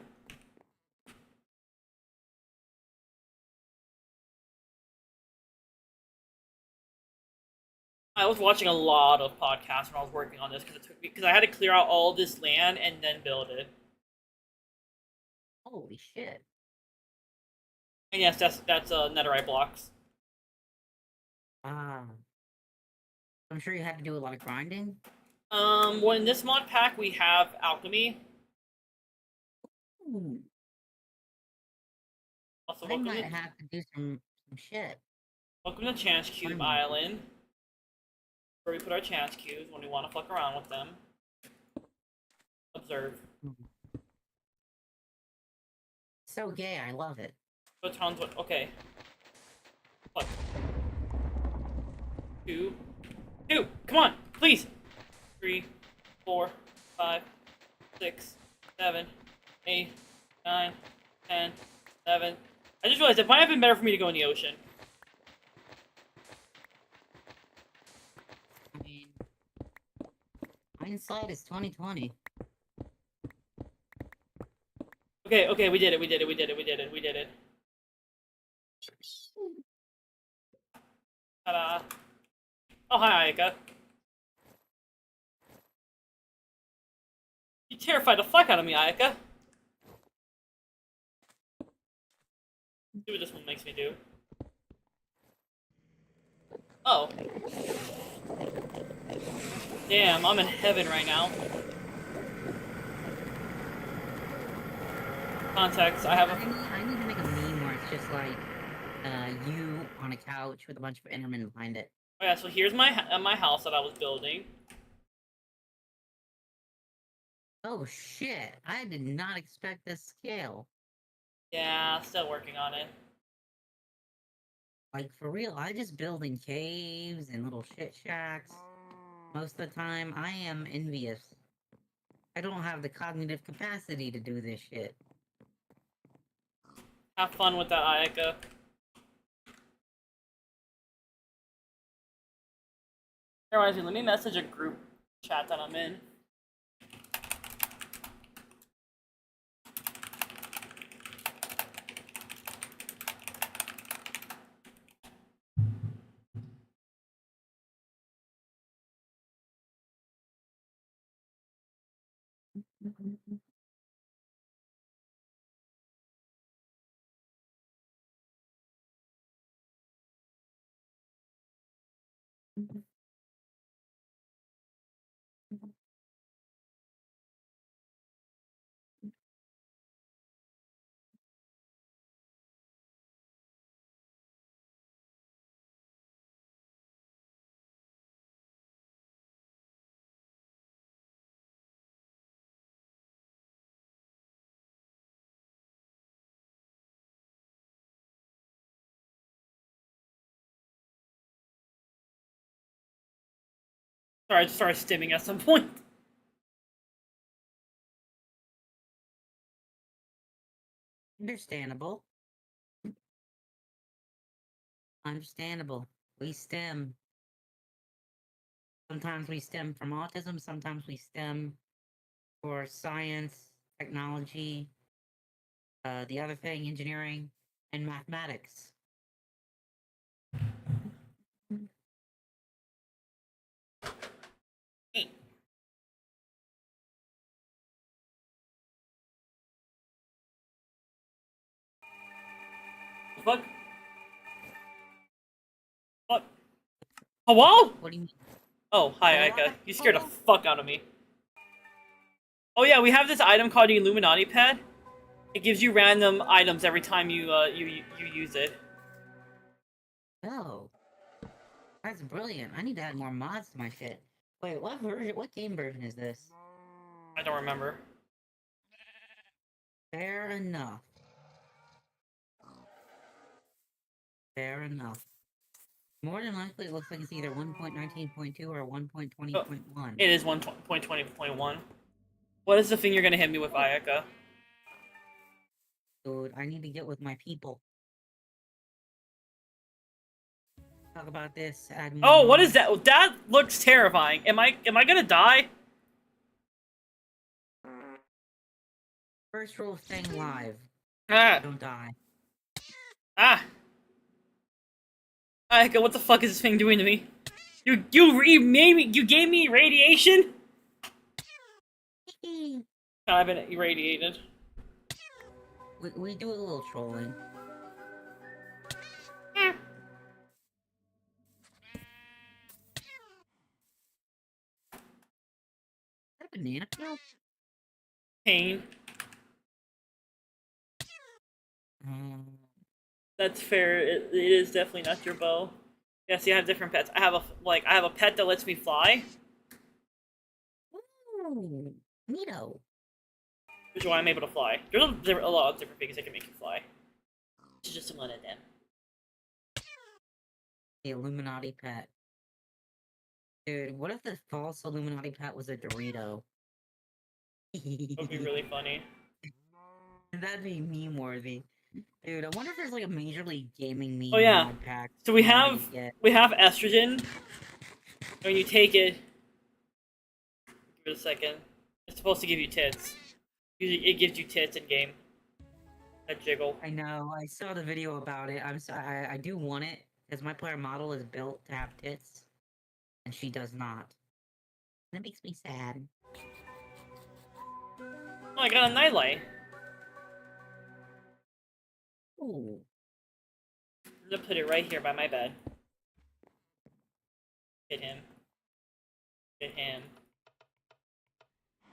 I was watching a lot of podcasts when I was working on this because I had to clear out all this land and then build it. Holy shit. And yes, that's netherite blocks. Ah. I'm sure you had to do a lot of grinding. Well, in this mod pack we have alchemy. Ooh. Also, I welcome might to, have to do some shit. welcome to Chance Cube Island, where we put our chance cubes when we want to fuck around with them. Observe. So gay, I love it. Photons. Okay. What? Two. Come on, please. 3, 4, 5, 6, 7, 8, 9, 10, 11. I just realized it might have been better for me to go in the ocean. I mean, hindsight is 20/20. Okay, we did it. Ta-da. Oh, hi, Ayaka. You terrified the fuck out of me, Ayaka. See what this one makes me do. Oh. Damn, I'm in heaven right now. Context, I have a... I need to make a meme where it's just like, you on a couch with a bunch of Endermen behind it. Oh yeah, so here's my house that I was building. Oh shit, I did not expect this scale. Yeah, still working on it. Like, for real, I just build in caves and little shit shacks. Most of the time, I am envious. I don't have the cognitive capacity to do this shit. Have fun with that, Ayaka. That reminds me, let me message a group chat that I'm in. Sorry, I just started stimming at some point. Understandable. Understandable. We stem. Sometimes we stem from autism, sometimes we stem for science, technology, the other thing, engineering, and mathematics. Fuck. Fuck. Hello? What do you mean? Oh, hi, Ayaka. You scared the fuck out of me. Oh yeah, we have this item called the Illuminati Pad. It gives you random items every time you use it. Oh. That's brilliant. I need to add more mods to my shit. Wait, what version? What game version is this? I don't remember. Fair enough. Fair enough. More than likely, it looks like it's either 1.19.2 or 1.20.1. It is 1.20.1. What is the thing you're gonna hit me with, Ayaka? Dude, I need to get with my people. Talk about this. Add more Oh, what is mods. that? That looks terrifying. Am I gonna die? First rule of staying alive. Ah. Don't die. Ah. Ayaka, what the fuck is this thing doing to me? You gave me radiation? I've been irradiated. We do a little trolling. Is that a banana peel? Pain. That's fair. It is definitely not your bow. Yes, you have different pets. I have a pet that lets me fly, Ooh, neato. which is why I'm able to fly. There's a lot of different things that can make you fly. This is just one of them. The Illuminati pet. Dude, what if the false Illuminati pet was a Dorito? That'd be really funny. That'd be meme worthy. Dude, I wonder if there's like a Major League Gaming meme Oh yeah. mod pack. So we that I have could get. estrogen. When you take it, give it a second. It's supposed to give you tits. Usually it gives you tits in game. That jiggle. I know. I saw the video about it. I do want it because my player model is built to have tits, and she does not. That makes me sad. Oh, I got a nightlight. Ooh. I'm gonna put it right here by my bed. Hit him. Hit him.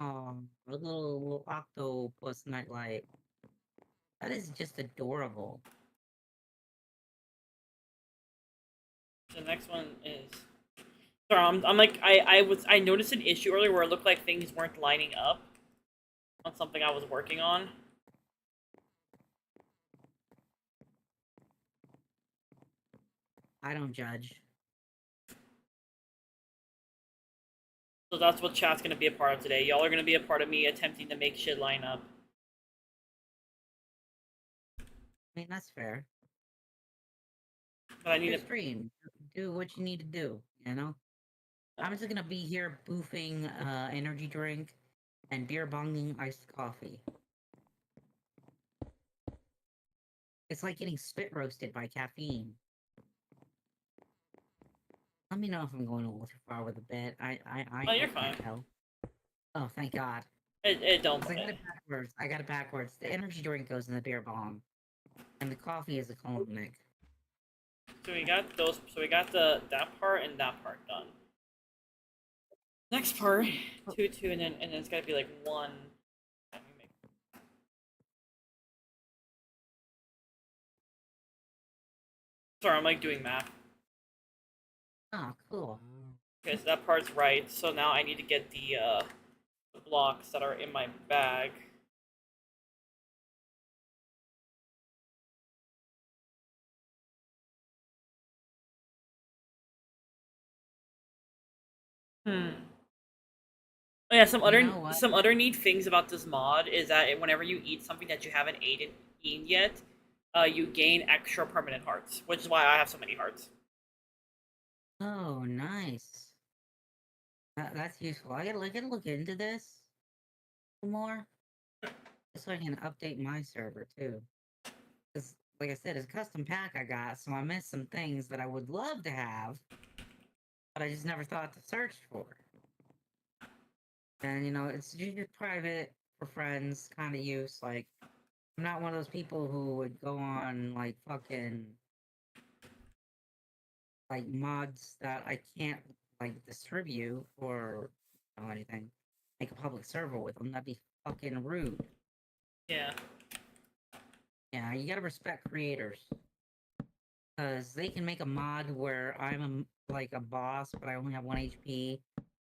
Oh, a little octopus nightlight. That is just adorable. The next one is. Sorry, I'm like I noticed an issue earlier where it looked like things weren't lining up on something I was working on. I don't judge. So that's what chat's gonna be a part of today. Y'all are gonna be a part of me attempting to make shit line up. I mean, that's fair. But I need Your to stream. Do what you need to do, you know? I'm just gonna be here boofing energy drink and beer bonging iced coffee. It's like getting spit roasted by caffeine. Let me know if I'm going a little too far with the bit. Oh, you're can't fine. tell. Oh, thank God. It don't. 'Cause I got it backwards. I got it backwards. The energy drink goes in the beer bong, and the coffee is a Kolnick. So we got those. So we got that part and that part done. Next part, 2, and then it's gotta be like 1. Let me make- Sorry, I'm like doing math. Oh, cool. Okay, so that part's right. So now I need to get the blocks that are in my bag. Oh yeah, some You know what? other neat things about this mod is that whenever you eat something that you haven't eaten yet, you gain extra permanent hearts, which is why I have so many hearts. Oh, nice. That's useful. I gotta look into this more, just so I can update my server too. Because, like I said, it's a custom pack I got, so I missed some things that I would love to have, but I just never thought to search for. And you know, it's usually private for friends kind of use. Like, I'm not one of those people who would go on like fucking like mods that I can't like distribute or anything. Make a public server with them. That'd be fucking rude. Yeah. Yeah, you gotta respect creators. Because they can make a mod where I'm like a boss, but I only have 1 HP,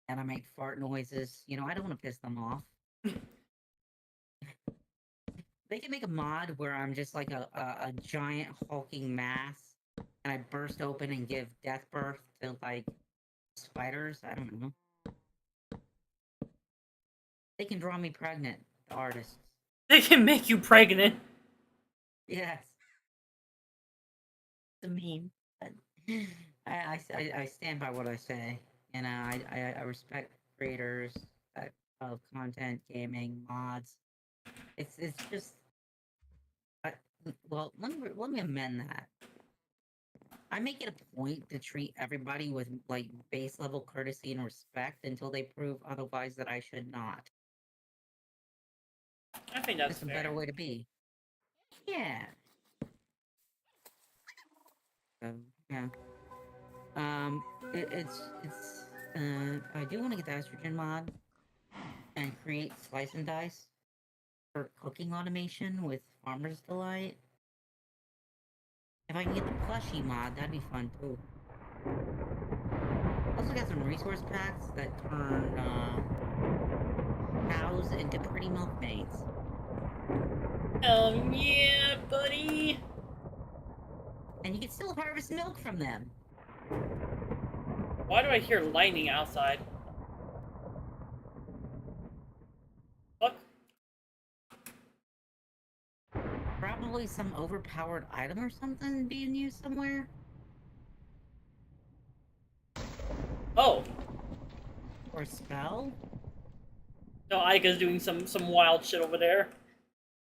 and I make fart noises. You know, I don't want to piss them off. They can make a mod where I'm just like a giant hulking mass, and I burst open and give death birth to like spiders. I don't know. They can draw me pregnant, the artists. They can make you pregnant. Yes. The meme. But I stand by what I say. You know, I respect creators of content, gaming, mods. It's just. Well, let me amend that. I make it a point to treat everybody with like base level courtesy and respect until they prove otherwise that I should not. I think that's a better way to be. Yeah. Yeah. I do want to get the estrogen mod and create slice and dice for cooking automation with Farmer's Delight. If I can get the plushie mod, that'd be fun too. Also got some resource packs that turn cows into pretty milkmaids. Yeah, buddy. And you can still harvest milk from them. Why do I hear lightning outside? Fuck. Probably some overpowered item or something being used somewhere. Oh. Or spell? No, Ayaka's doing some wild shit over there.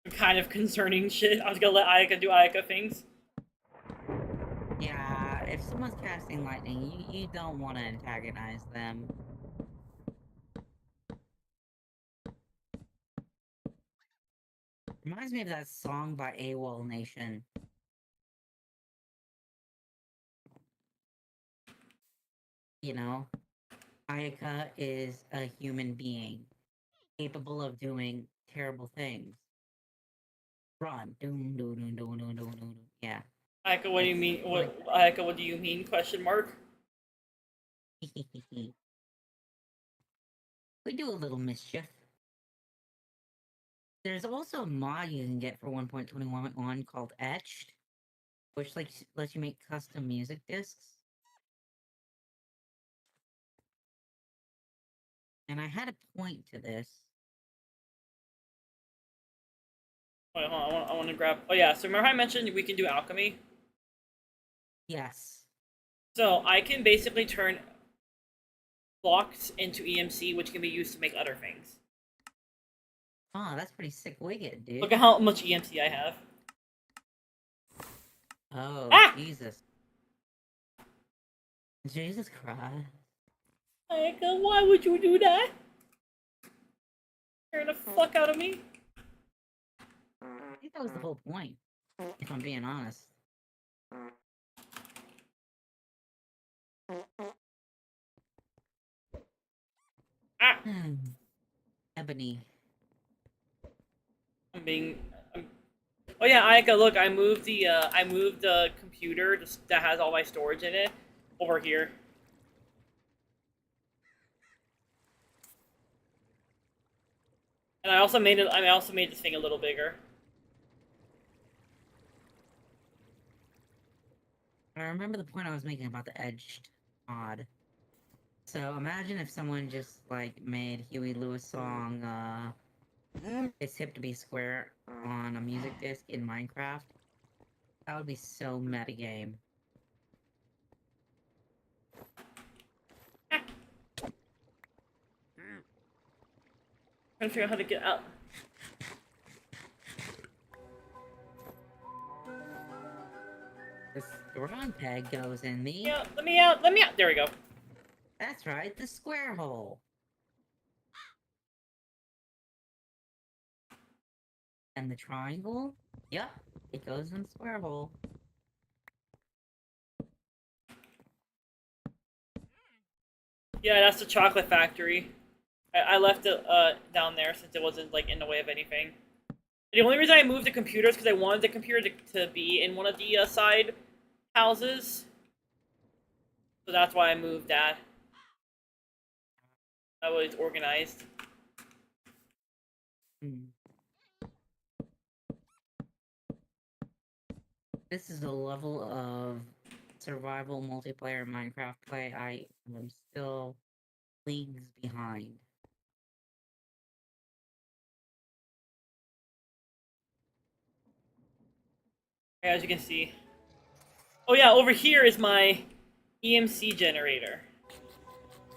Some kind of concerning shit. I was gonna let Ayaka do Ayaka things. Yeah, if someone's casting lightning, you don't want to antagonize them. Reminds me of that song by AWOL Nation. You know, Ayaka is a human being, capable of doing terrible things. Run. Doom, doom, doom, doom, doom, doom, doom. Yeah. Ayaka, what do you mean? Ayaka, what do you mean? Question mark. We do a little mischief. There's also a mod you can get for 1.21 called Etched, which lets you make custom music discs. And I had a point to this. Wait, hold on. I want to grab. Oh yeah. So remember how I mentioned we can do alchemy? Yes. So I can basically turn blocks into EMC, which can be used to make other things. Oh, that's pretty sick wicked, dude. Look at how much EMC I have. Oh, Jesus. Jesus Christ. Ayaka, why would you do that? Scaring the fuck out of me. I think that was the whole point, if I'm being honest. Ebony. Oh yeah, Ayaka, look, I moved the computer that has all my storage in it over here. And I also made this thing a little bigger. I remember the point I was making about the Edged mod. So imagine if someone just like made Huey Lewis song It's Hip to Be Square on a music disc in Minecraft. That would be so metagame. Trying to figure out how to get out. The strong peg goes in the... Yeah, let me out! There we go. That's right, the square hole. And the triangle? Yep, it goes in the square hole. Yeah, that's the chocolate factory. I left it down there since it wasn't like in the way of anything. The only reason I moved the computer is because I wanted the computer to be in one of the side houses. So that's why I moved that. That way it's organized. This is the level of survival multiplayer Minecraft play I am still leagues behind. As you can see. Oh yeah, over here is my EMC generator.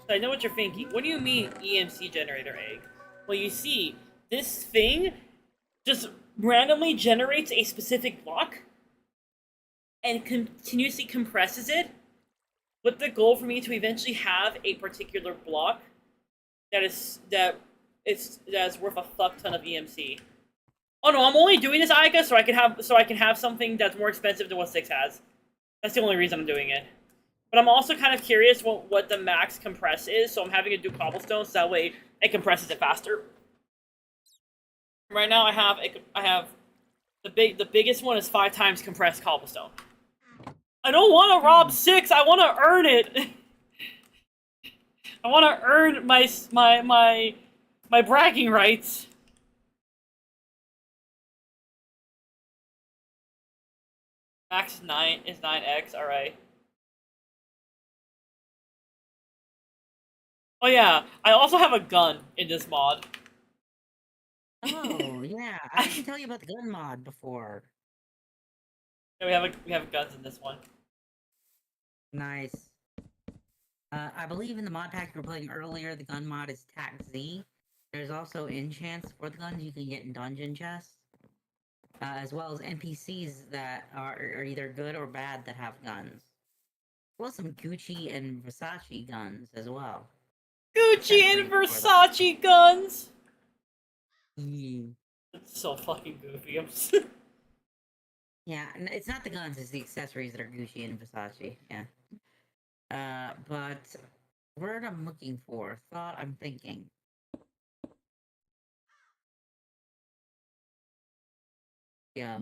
So I know what you're thinking. What do you mean EMC generator, Egg? Well, you see, this thing just randomly generates a specific block and continuously compresses it with the goal for me to eventually have a particular block that is worth a fuck ton of EMC. Oh no, I'm only doing this, Aika, so I can have something that's more expensive than what 6 has. That's the only reason I'm doing it. But I'm also kind of curious what the max compress is, so I'm having to do cobblestone so that way it compresses it faster. Right now I have the biggest one is 5 times compressed cobblestone. I don't want to rob 6. I want to earn it. I want to earn my bragging rights. Max 9 is 9x. All right. Oh yeah, I also have a gun in this mod. Oh yeah, I didn't tell you about the gun mod before. Yeah, we have guns in this one. Nice. I believe in the mod pack you were playing earlier, the gun mod is TAC Z. There's also enchants for the guns you can get in dungeon chests, as well as NPCs that are either good or bad that have guns. Well, some Gucci and Versace guns as well. Gucci and Versace guns. Yeah. It's so fucking goofy. Yeah, it's not the guns; it's the accessories that are Gucci and Versace. Yeah. But word I'm looking for, thought I'm thinking. Yeah.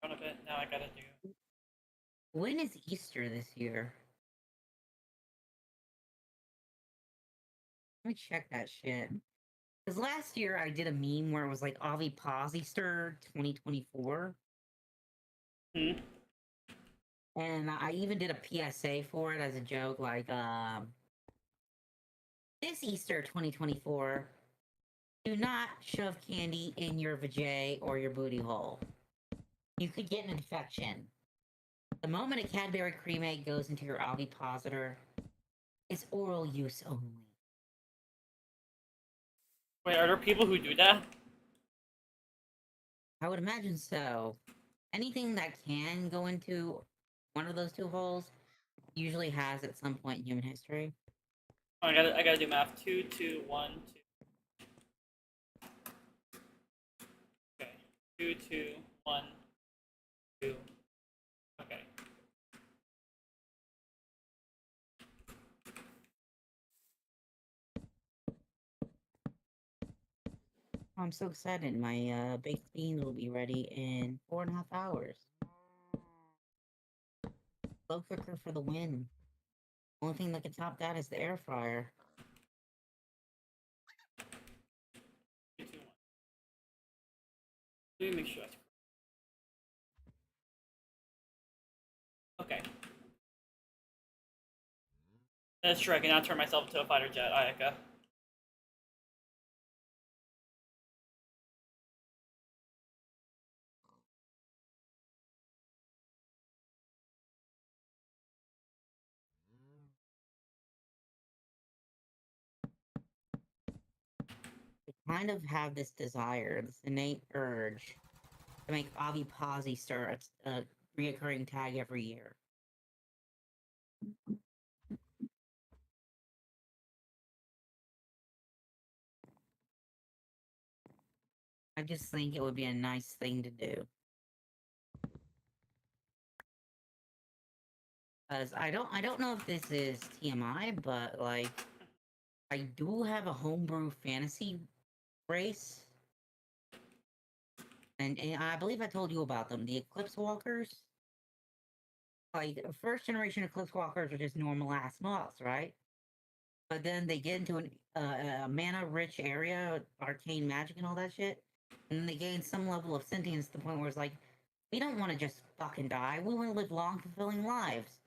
Of it. Now I gotta do. When is Easter this year? Let me check that shit. Because last year I did a meme where it was like Avi Easter 2024. And I even did a PSA for it as a joke, like, this Easter 2024, do not shove candy in your vajay or your booty hole. You could get an infection. The moment a Cadbury cream egg goes into your ovipositor, it's oral use only. Wait, are there people who do that? I would imagine so. Anything that can go into one of those two holes usually has at some point in human history. Oh, I gotta do math. 2, 2, 1, 2. Okay. 2, 2, 1, 2. Okay. I'm so excited. My baked beans will be ready in 4.5 hours. Slow cooker for the win. Only thing that can top that is the air fryer. 3, 2, 1. Let me make sure that's okay. That's true. I can now turn myself into a fighter jet, Ayaka. I kind of have this desire, this innate urge, to make Ovipositor a reoccurring tag every year. I just think it would be a nice thing to do. Because I don't know if this is TMI, but like, I do have a homebrew fantasy race, and I believe I told you about them. The Eclipse Walkers. Like, first generation Eclipse Walkers are just normal ass moths, right? But then they get into a mana rich area, arcane magic and all that shit, and then they gain some level of sentience to the point where it's like, we don't want to just fucking die. We want to live long, fulfilling lives.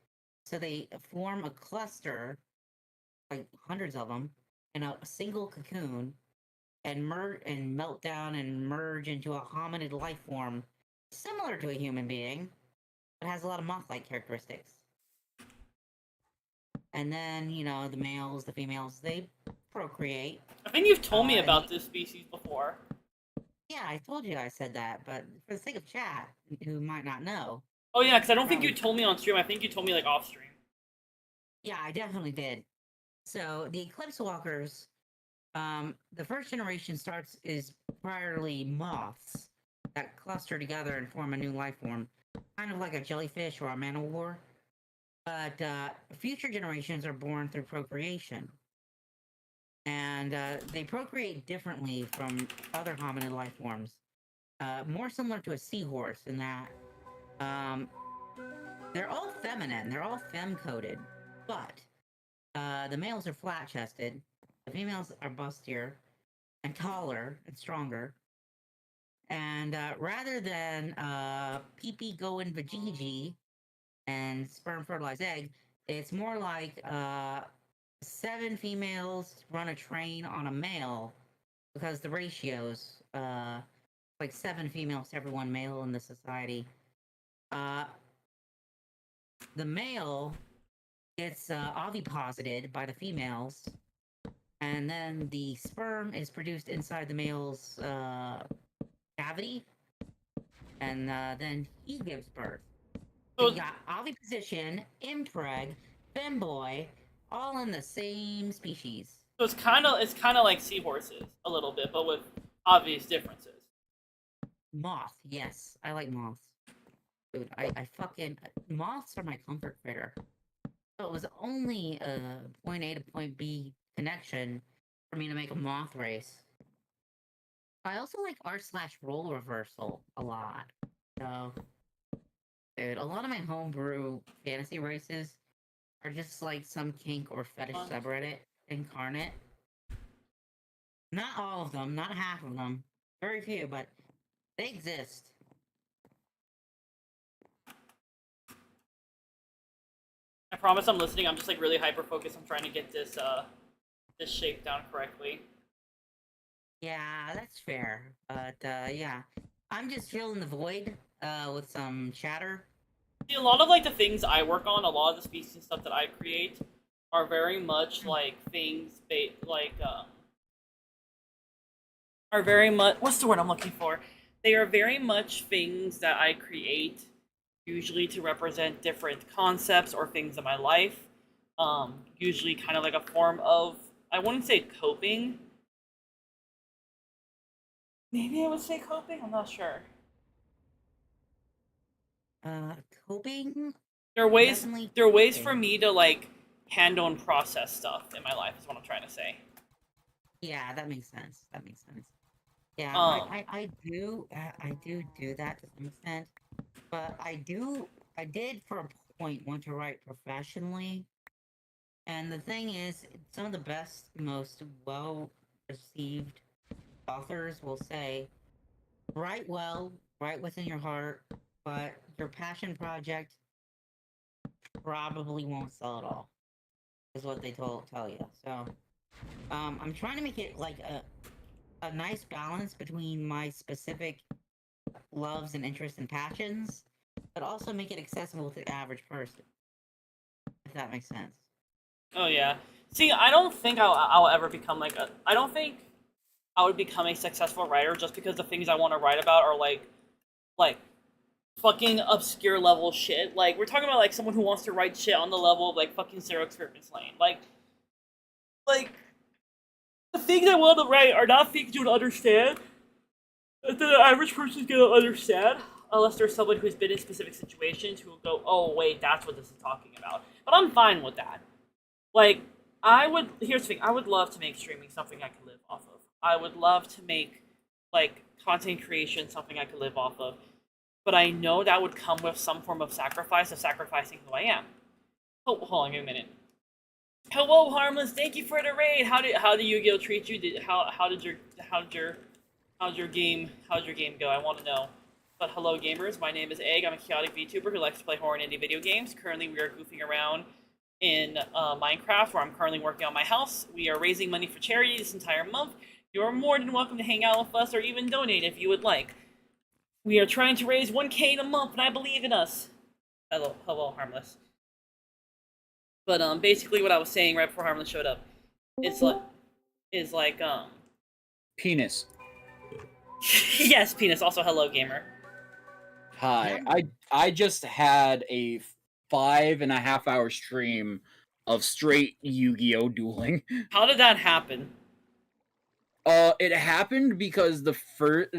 So they form a cluster, like hundreds of them, in a single cocoon, and melt down and merge into a hominid life form similar to a human being, but has a lot of moth-like characteristics. And then, you know, the males, the females, they procreate. I think you've told me about this species before. Yeah, I told you I said that, but for the sake of chat, who might not know. Oh yeah, because I don't think you told me on stream. I think you told me like off stream. Yeah, I definitely did. So the Eclipse Walkers, the first generation is primarily moths that cluster together and form a new life form, kind of like a jellyfish or a manowar. But future generations are born through procreation. And they procreate differently from other hominid life forms. More similar to a seahorse in that they're all feminine, they're all femme-coded, but the males are flat-chested, the females are bustier and taller and stronger. And rather than pee-pee going vajiji and sperm fertilized egg, it's more like 7 females run a train on a male, because the ratios, like 7 females to every 1 male in the society. The male gets oviposited by the females, and then the sperm is produced inside the male's cavity, and then he gives birth. So you got oviposition, impreg, femboy, all in the same species. So it's kind of like seahorses a little bit, but with obvious differences. Moth, yes, I like moths. Dude, I fucking moths are my comfort critter. So it was only a point A to point B connection for me to make a moth race. I also like r/roll reversal a lot. So, dude, a lot of my homebrew fantasy races are just like some kink or fetish subreddit incarnate. Not all of them, not half of them, very few, but they exist. I promise I'm listening. I'm just like really hyper focused. I'm trying to get this this shape down correctly. Yeah, that's fair. But yeah, I'm just filling the void with some chatter. See, a lot of like the things I work on, a lot of the species and stuff that I create, are very much like things are very much, what's the word I'm looking for? They are very much things that I create, usually to represent different concepts or things in my life. Usually kind of like a form of, I wouldn't say coping. Maybe I would say coping, I'm not sure. Coping? There are ways coping. for me to like handle and process stuff in my life is what I'm trying to say. Yeah, that makes sense. That makes sense. Yeah, I do that to some extent, but I did for a point want to write professionally, and the thing is, some of the best, most well received authors will say, write well, write within your heart, but your passion project probably won't sell at all, is what they tell you. So, I'm trying to make it like a nice balance between my specific loves and interests and passions, but also make it accessible to the average person, if that makes sense. Oh yeah. See, I don't think I'll ever become like a. I don't think I would become a successful writer just because the things I want to write about are like fucking obscure level shit. Like we're talking about like someone who wants to write shit on the level of like fucking Zero Experiments Lane. Like the things I want to write are not things you would understand. That the average person's gonna understand. unless there's someone who's been in specific situations who will go, oh wait, that's what this is talking about. But I'm fine with that. Like, here's the thing, I would love to make streaming something I could live off of. I would love to make, like, content creation something I could live off of. But I know that would come with some form of sacrifice, of sacrificing who I am. Oh, hold on, give me a minute. Hello, Harmless. Thank you for the raid. How did Yu-Gi-Oh treat you? How did your game go? I want to know. But hello, gamers. My name is Egg. I'm a chaotic VTuber who likes to play horror and indie video games. Currently, we are goofing around in Minecraft, where I'm currently working on my house. We are raising money for charity this entire month. You are more than welcome to hang out with us or even donate if you would like. We are trying to raise 1K in a month, and I believe in us. Hello, Harmless. But basically, what I was saying right before Harmless showed up, is like Penis. Yes, Penis. Also, hello, gamer. Hi. I just had a 5.5-hour stream of straight Yu-Gi-Oh dueling. How did that happen? It happened because the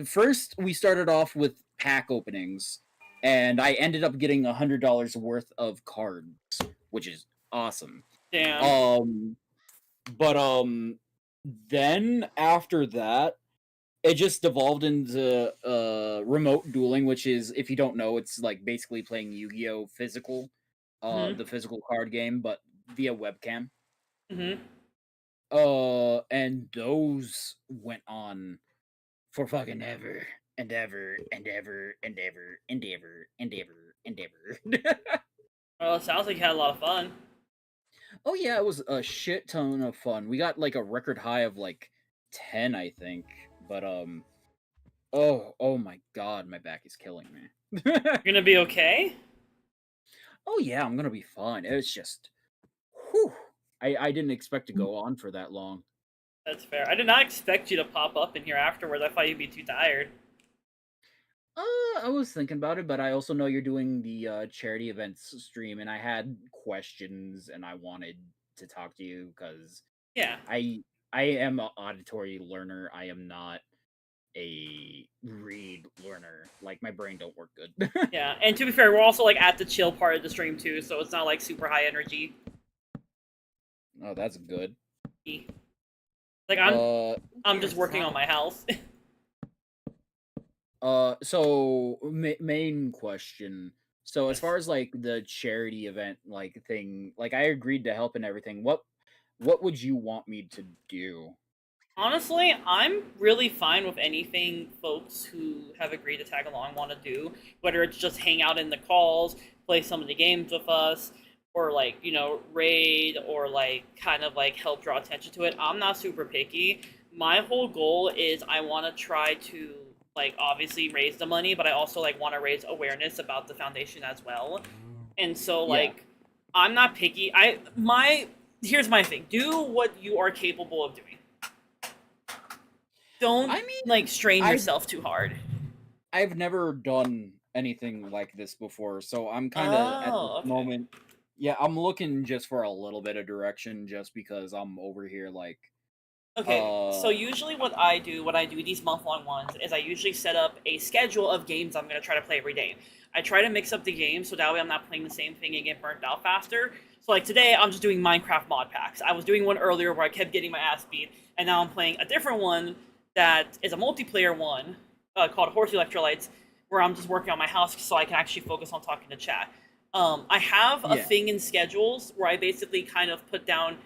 first we started off with pack openings, and I ended up getting $100 worth of cards, which is awesome. Damn. But then after that, it just devolved into remote dueling, which is, if you don't know, it's like basically playing Yu-Gi-Oh physical, the physical card game, but via webcam. Mm-hmm. And those went on for fucking ever and ever and ever and ever and ever and ever and ever. Well, it sounds like you had a lot of fun. Oh yeah, it was a shit ton of fun. We got like a record high of like 10, I think. But oh my god, my back is killing me. You're gonna be okay? Oh yeah, I'm gonna be fine. It's just, whew. I didn't expect to go on for that long. That's fair. I did not expect you to pop up in here afterwards. I thought you'd be too tired. I was thinking about it, but I also know you're doing the charity events stream, and I had questions, and I wanted to talk to you because yeah, I am an auditory learner. I am not a read learner. Like, my brain don't work good. Yeah, and to be fair, we're also like at the chill part of the stream too, so it's not like super high energy. Oh, that's good. Like I'm just working on my house. So main question. So as far as like the charity event like thing, like I agreed to help and everything. What would you want me to do? Honestly, I'm really fine with anything folks who have agreed to tag along want to do. Whether it's just hang out in the calls, play some of the games with us, or like, you know, raid, or like kind of like help draw attention to it. I'm not super picky. My whole goal is I want to try to like obviously raise the money, but I also like want to raise awareness about the foundation as well. And so like I'm not picky. Here's my thing. Do what you are capable of doing. Don't like strain yourself too hard. I've never done anything like this before, so I'm kind of at this moment. Yeah, I'm looking just for a little bit of direction, just because I'm over here like. Okay, so usually what I do these month-long ones is I usually set up a schedule of games I'm going to try to play every day. I try to mix up the games so that way I'm not playing the same thing and get burnt out faster. So like today, I'm just doing Minecraft mod packs. I was doing one earlier where I kept getting my ass beat, and now I'm playing a different one that is a multiplayer one called Horse Electrolytes, where I'm just working on my house so I can actually focus on talking to chat. I have a thing in schedules where I basically kind of put down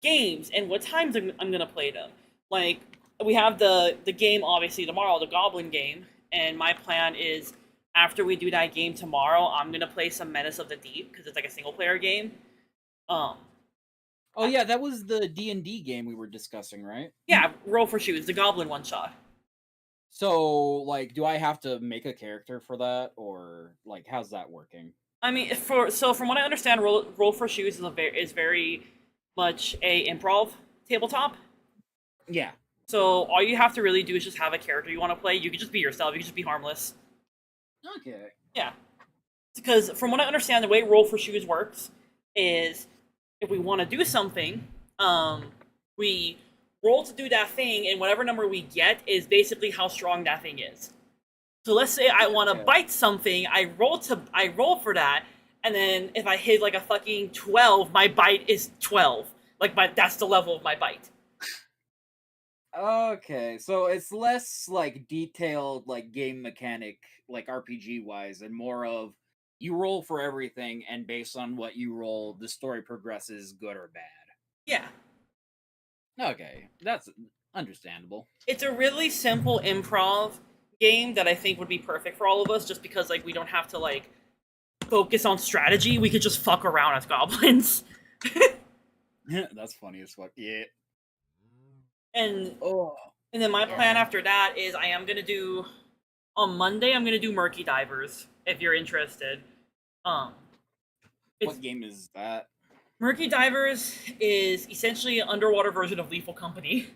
games and what times I'm going to play them. Like, we have the game, obviously, tomorrow, the Goblin game, and my plan is after we do that game tomorrow, I'm going to play some Menace of the Deep, because it's like a single-player game. Oh yeah, that was the D&D game we were discussing, right? Yeah, Roll for Shoes, the Goblin one-shot. So, like, do I have to make a character for that, or, like, how's that working? I mean, from what I understand, Roll for Shoes is very much a improv tabletop. Yeah. So all you have to really do is just have a character you want to play. You can just be yourself. You can just be harmless. Okay. Yeah. Because from what I understand, the way Roll for Shoes works is if we want to do something, we roll to do that thing, and whatever number we get is basically how strong that thing is. So let's say I want to Okay. bite something, I roll for that, and then if I hit like a fucking 12, my bite is 12. Like that's the level of my bite. Okay, so it's less like detailed like game mechanic like RPG wise and more of you roll for everything and based on what you roll the story progresses good or bad. Yeah. Okay, that's understandable. It's a really simple improv game that I think would be perfect for all of us just because like we don't have to like focus on strategy, we could just fuck around as goblins. That's funny as fuck. Yeah. And Oh. and then my plan after that is I am gonna do on Monday I'm gonna do Murky Divers if you're interested. It's, What game is that? Murky Divers is essentially an underwater version of Lethal Company.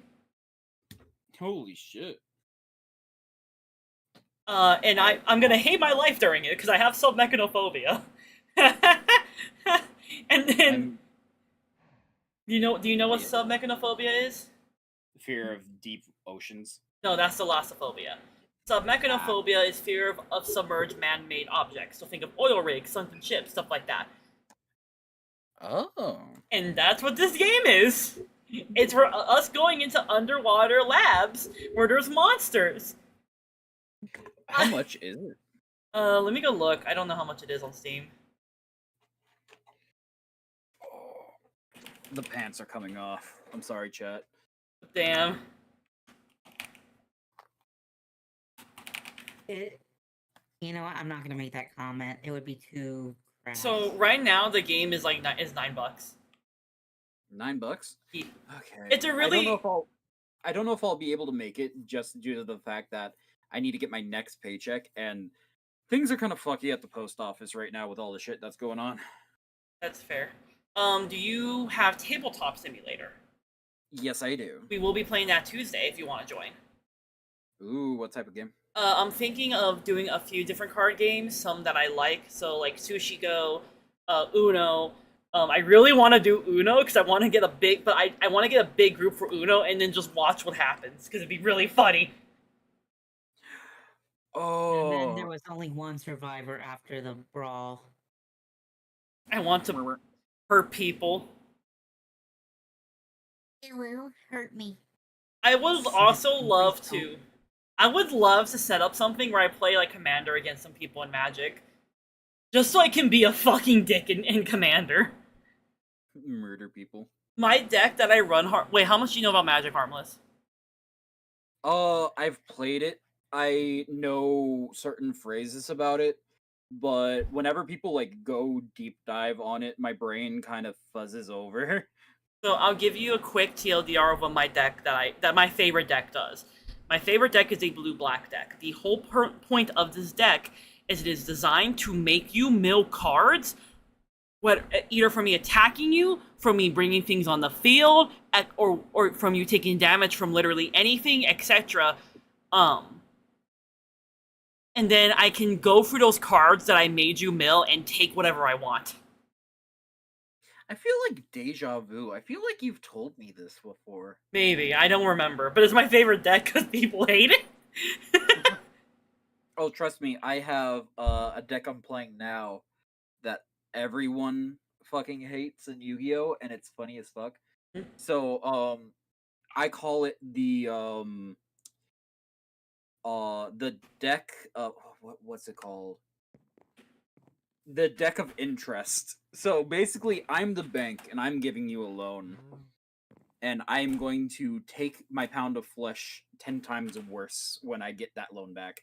Holy shit. And I'm gonna hate my life during it because I have submechanophobia. And then do you know what submechanophobia is? Fear of deep oceans. No, that's thalassophobia. Submechanophobia is fear of submerged man-made objects. So think of oil rigs, sunken ships, stuff like that. Oh. And that's what this game is. It's for us going into underwater labs where there's monsters. How much is it? Let me go look. I don't know how much it is on Steam. The pants are coming off. I'm sorry, chat. Damn. You know what? I'm not gonna make that comment. It would be too crass. So right now the game is like $9. $9? Yeah. Okay. It's a really. I don't know if I'll be able to make it just due to the fact that I need to get my next paycheck and things are kind of fucky at the post office right now with all the shit that's going on. That's fair. Do you have Tabletop Simulator? Yes, I do. We will be playing that Tuesday if you want to join. Ooh, what type of game? I'm thinking of doing a few different card games, some that I like. So like Sushi Go, Uno. I really want to do Uno because I want to get a big, but I want to get a big group for Uno and then just watch what happens because it'd be really funny. And then there was only one survivor after the brawl. I want to hurt people. It will hurt me. I would also love to. I would love to set up something where I play like Commander against some people in Magic, just so I can be a fucking dick in Commander. Murder people. My deck that I run. Wait, how much do you know about Magic, Harmless? I've played it. I know certain phrases about it, but whenever people like go deep dive on it, my brain kind of fuzzes over. So I'll give you a quick TLDR of what my deck that my favorite deck does. My favorite deck is a blue-black deck. The whole point of this deck is it is designed to make you mill cards, either from me attacking you, from me bringing things on the field, or from you taking damage from literally anything, etc. And then I can go through those cards that I made you mill and take whatever I want. I feel like deja vu. I feel like you've told me this before. Maybe, I don't remember, but it's my favorite deck because people hate it. Oh, trust me, I have a deck I'm playing now that everyone fucking hates in Yu-Gi-Oh, and it's funny as fuck. So, I call it the deck of what's it called? The deck of interest. So basically, I'm the bank, and I'm giving you a loan, and I'm going to take my pound of flesh 10 times worse when I get that loan back.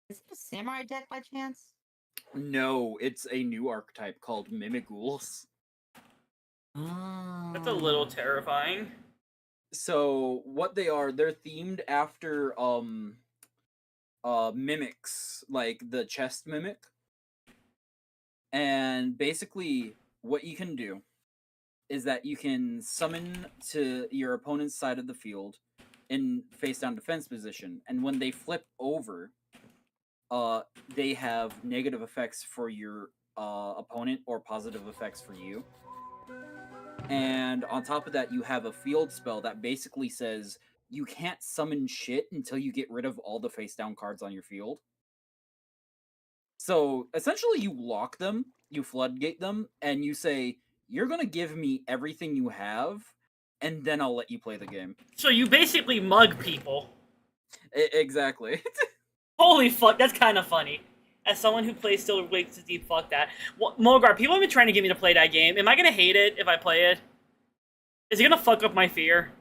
Is it a samurai deck by chance? No, it's a new archetype called Mimigools. That's a little terrifying. So what they are, they're themed after mimics, like the chest mimic. And basically what you can do is that you can summon to your opponent's side of the field in face down defense position, and when they flip over, they have negative effects for your opponent or positive effects for you. And on top of that, you have a field spell that basically says you can't summon shit until you get rid of all the face down cards on your field. So essentially, you lock them, you floodgate them, and you say, "You're gonna give me everything you have, and then I'll let you play the game." So you basically mug people. Exactly. Holy fuck, that's kind of funny. As someone who plays Still Wakes to Deep, fuck that. Mogar, people have been trying to get me to play that game. Am I gonna hate it if I play it? Is it gonna fuck up my fear?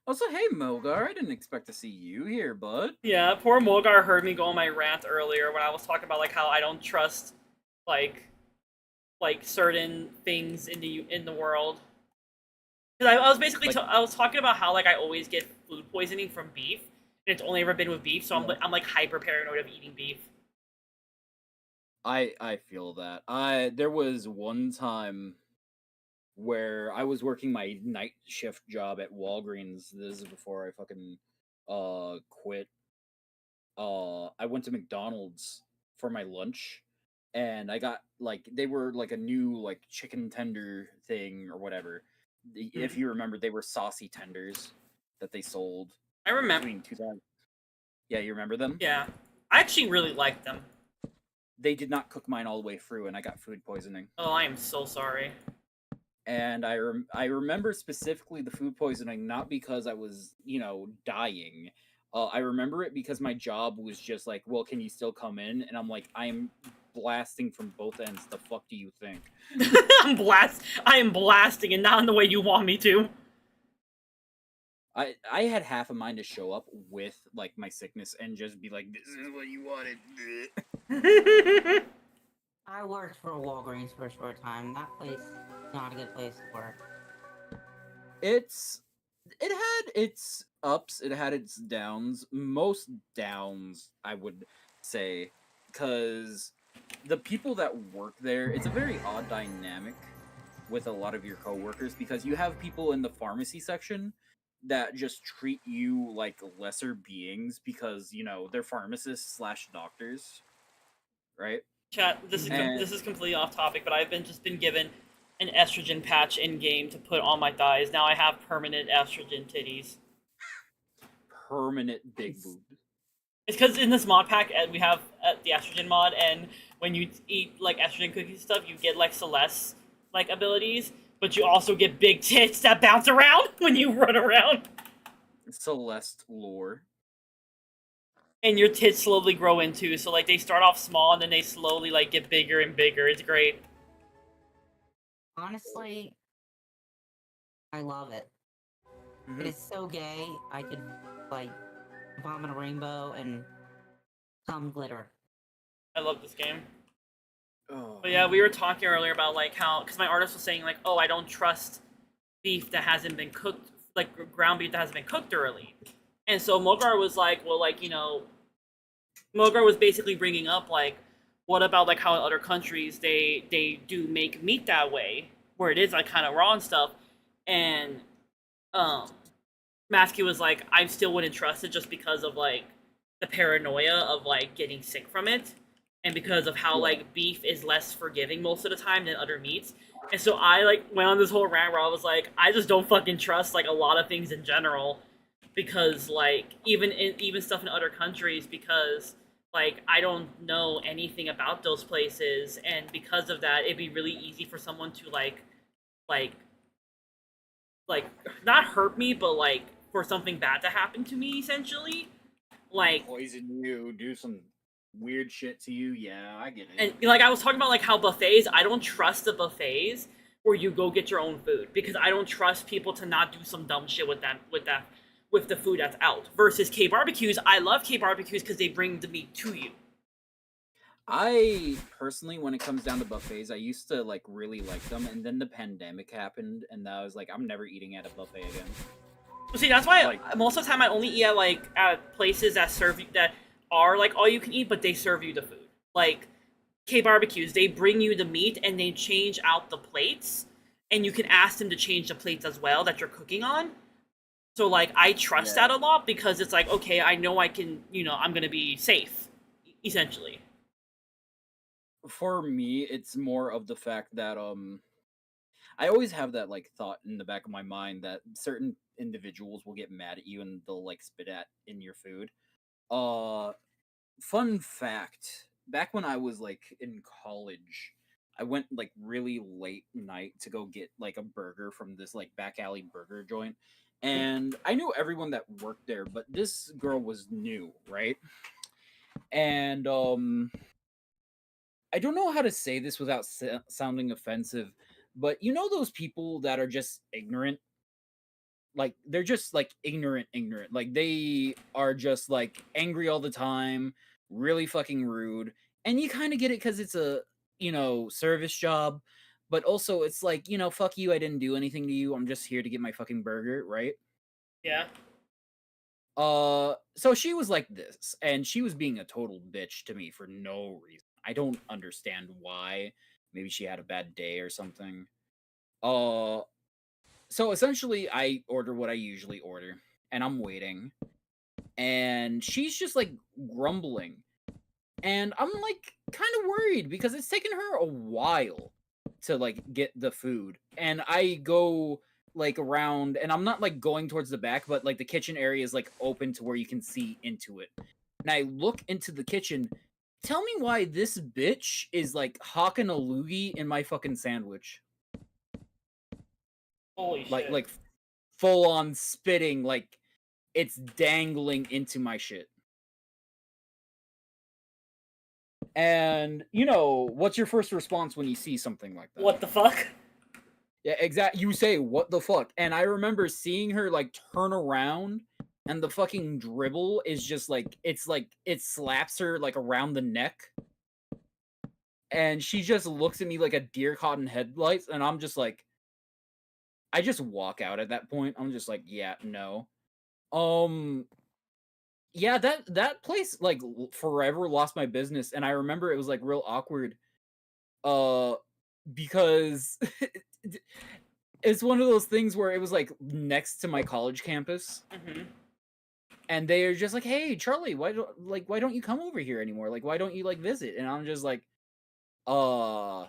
Also, hey Mogar, I didn't expect to see you here, bud. Yeah, poor Mogar heard me go on my rant earlier when I was talking about like how I don't trust like certain things in the world. Because I was basically I was talking about how like I always get food poisoning from beef, and it's only ever been with beef, so I'm like hyper paranoid of eating beef. I feel that. There was one time where I was working my night shift job at Walgreens. This is before I fucking quit. I went to McDonald's for my lunch, and I got like they were like a new like chicken tender thing or whatever. If you remember, they were saucy tenders that they sold. I remember. Between 2000. Yeah, you remember them? Yeah, I actually really liked them. They did not cook mine all the way through, and I got food poisoning. Oh, I am so sorry. And I remember specifically the food poisoning, not because I was, dying. I remember it because my job was just like, well, can you still come in? And I'm like, I'm blasting from both ends. The fuck do you think? I am blasting, and not in the way you want me to. I had half a mind to show up with like my sickness and just be like, this is what you wanted. I worked for Walgreens for a short time. That place is not a good place to work. It had its ups, it had its downs. Most downs, I would say, because the people that work there, it's a very odd dynamic with a lot of your coworkers, because you have people in the pharmacy section that just treat you like lesser beings because, they're pharmacists / doctors, right? Chat, this is completely off topic, but I've just been given an estrogen patch in game to put on my thighs. Now I have permanent estrogen titties. Permanent big boobs. It's because in this mod pack we have the estrogen mod, and when you eat like estrogen cookies and stuff, you get like Celeste like abilities, but you also get big tits that bounce around when you run around. Celeste lore. And your tits slowly grow into, so like they start off small and then they slowly like get bigger and bigger. It's great. Honestly, I love it. It is so gay, I could, like, vomit a rainbow and come glitter. I love this game. Oh. But yeah, we were talking earlier about like how, because my artist was saying like, oh, I don't trust beef that hasn't been cooked, like ground beef that hasn't been cooked thoroughly. And so Mogar was like, well, like, Mogar was basically bringing up like, what about like how in other countries they do make meat that way, where it is like kind of raw and stuff. And Masky was like, I still wouldn't trust it just because of like the paranoia of like getting sick from it, and because of how like beef is less forgiving most of the time than other meats. And so I like went on this whole rant where I was like, I just don't fucking trust like a lot of things in general, because like even stuff in other countries, because like I don't know anything about those places, and because of that it'd be really easy for someone to like not hurt me, but like for something bad to happen to me, essentially. Like poison you, do some weird shit to you. Yeah, I get it. And like I was talking about like how buffets, I don't trust the buffets where you go get your own food, because I don't trust people to not do some dumb shit with the food that's out. Versus K barbecues, I love K barbecues because they bring the meat to you. I personally, when it comes down to buffets, I used to like really like them, and then the pandemic happened, and I was like, I'm never eating at a buffet again. Well, see, that's why most of the time I only eat at places that that are like all you can eat, but they serve you the food. Like K barbecues, they bring you the meat and they change out the plates, and you can ask them to change the plates as well that you're cooking on. So like I trust that a lot, because it's like, okay, I know I can, I'm gonna be safe, essentially. For me, it's more of the fact that I always have that like thought in the back of my mind that certain individuals will get mad at you and they'll like spit at in your food. Fun fact, back when I was like in college, I went like really late night to go get like a burger from this like back alley burger joint. And I knew everyone that worked there, but this girl was new, right? And I don't know how to say this without sounding offensive, but you know those people that are just ignorant? Like they're just like ignorant. Like they are just like angry all the time, really fucking rude. And you kind of get it cuz it's a, service job, but also it's like, fuck you, I didn't do anything to you. I'm just here to get my fucking burger, right? Yeah. So she was like this, and she was being a total bitch to me for no reason. I don't understand why. Maybe she had a bad day or something. So essentially I order what I usually order, and I'm waiting. And she's just like grumbling. And I'm like kind of worried because it's taken her a while to like get the food. And I go like around, and I'm not like going towards the back, but like the kitchen area is like open to where you can see into it. And I look into the kitchen. Tell me why this bitch is like hawking a loogie in my fucking sandwich. Holy shit. Like full on spitting, like it's dangling into my shit. And what's your first response when you see something like that? What the fuck? Yeah, exactly. You say, what the fuck? And I remember seeing her like turn around, and the fucking dribble is just like it slaps her like around the neck. And she just looks at me like a deer caught in headlights, and I'm just like, I just walk out at that point. I'm just like, yeah, no. Yeah, that place like forever lost my business, and I remember it was like real awkward. Because it's one of those things where it was like next to my college campus. Mm-hmm. And they are just like, "Hey, Charlie, why don't you come over here anymore? Like, why don't you like visit?" And I'm just like, well,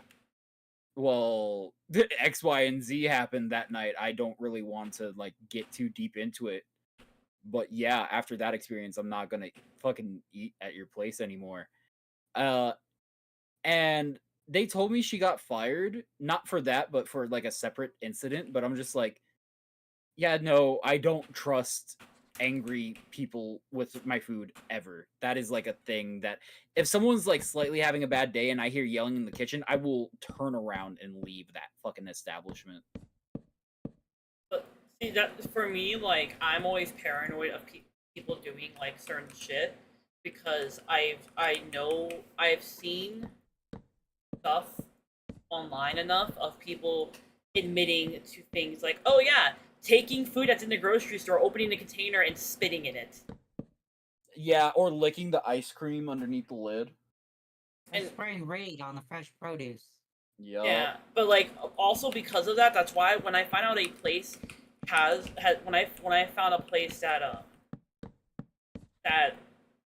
X, Y, and Z happened that night. I don't really want to like get too deep into it. But yeah, after that experience, I'm not gonna fucking eat at your place anymore. And they told me she got fired, not for that, but for like a separate incident. But I'm just like, yeah, no, I don't trust angry people with my food ever. That is like a thing that if someone's like slightly having a bad day and I hear yelling in the kitchen, I will turn around and leave that fucking establishment. But see, that for me, like I'm always paranoid of people doing like certain shit because I've seen stuff online enough of people admitting to things like, oh yeah, taking food that's in the grocery store, opening the container and spitting in it. Yeah, or licking the ice cream underneath the lid. And spraying Raid on the fresh produce. Yep. Yeah, but like also because of that, that's why when I find out a place when I found a place that that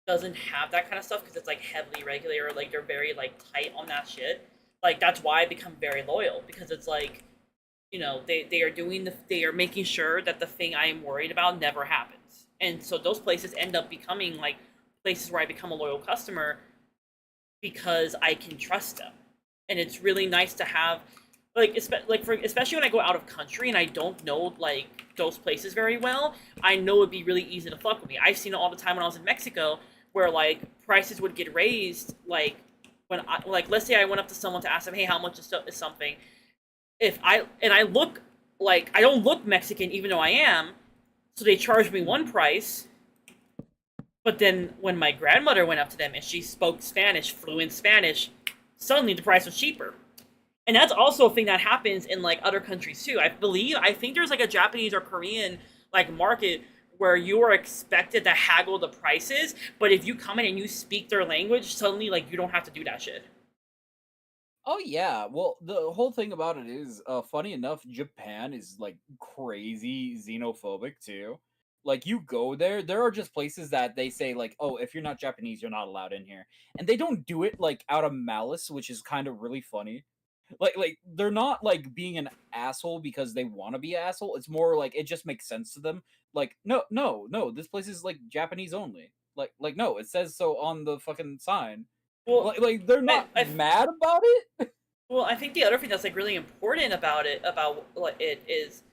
doesn't have that kind of stuff because it's like heavily regulated or like they're very like tight on that shit, like that's why I become very loyal because it's like, they are making sure that the thing I am worried about never happens. And so those places end up becoming like places where I become a loyal customer because I can trust them. And it's really nice to have especially when I go out of country and I don't know like those places very well, I know it'd be really easy to fuck with me. I've seen it all the time when I was in Mexico where like prices would get raised like when I like let's say I went up to someone to ask them, hey, how much is something? I look like I don't look Mexican even though I am, so they charge me one price. But then when my grandmother went up to them and she spoke Spanish, fluent Spanish, suddenly the price was cheaper. And that's also a thing that happens in like other countries too. I think there's like a Japanese or Korean like market where you are expected to haggle the prices, but if you come in and you speak their language, suddenly like you don't have to do that shit. Oh yeah, well the whole thing about it is, funny enough, Japan is like crazy xenophobic too. Like you go there are just places that they say like, oh, if you're not Japanese, you're not allowed in here, and they don't do it like out of malice, which is kind of really funny. Like they're not like being an asshole because they want to be an asshole. It's more like it just makes sense to them. Like no, this place is like Japanese only. Like no, it says so on the fucking sign. Well, Like they're not mad about it. Well, I think the other thing that's like really important about it is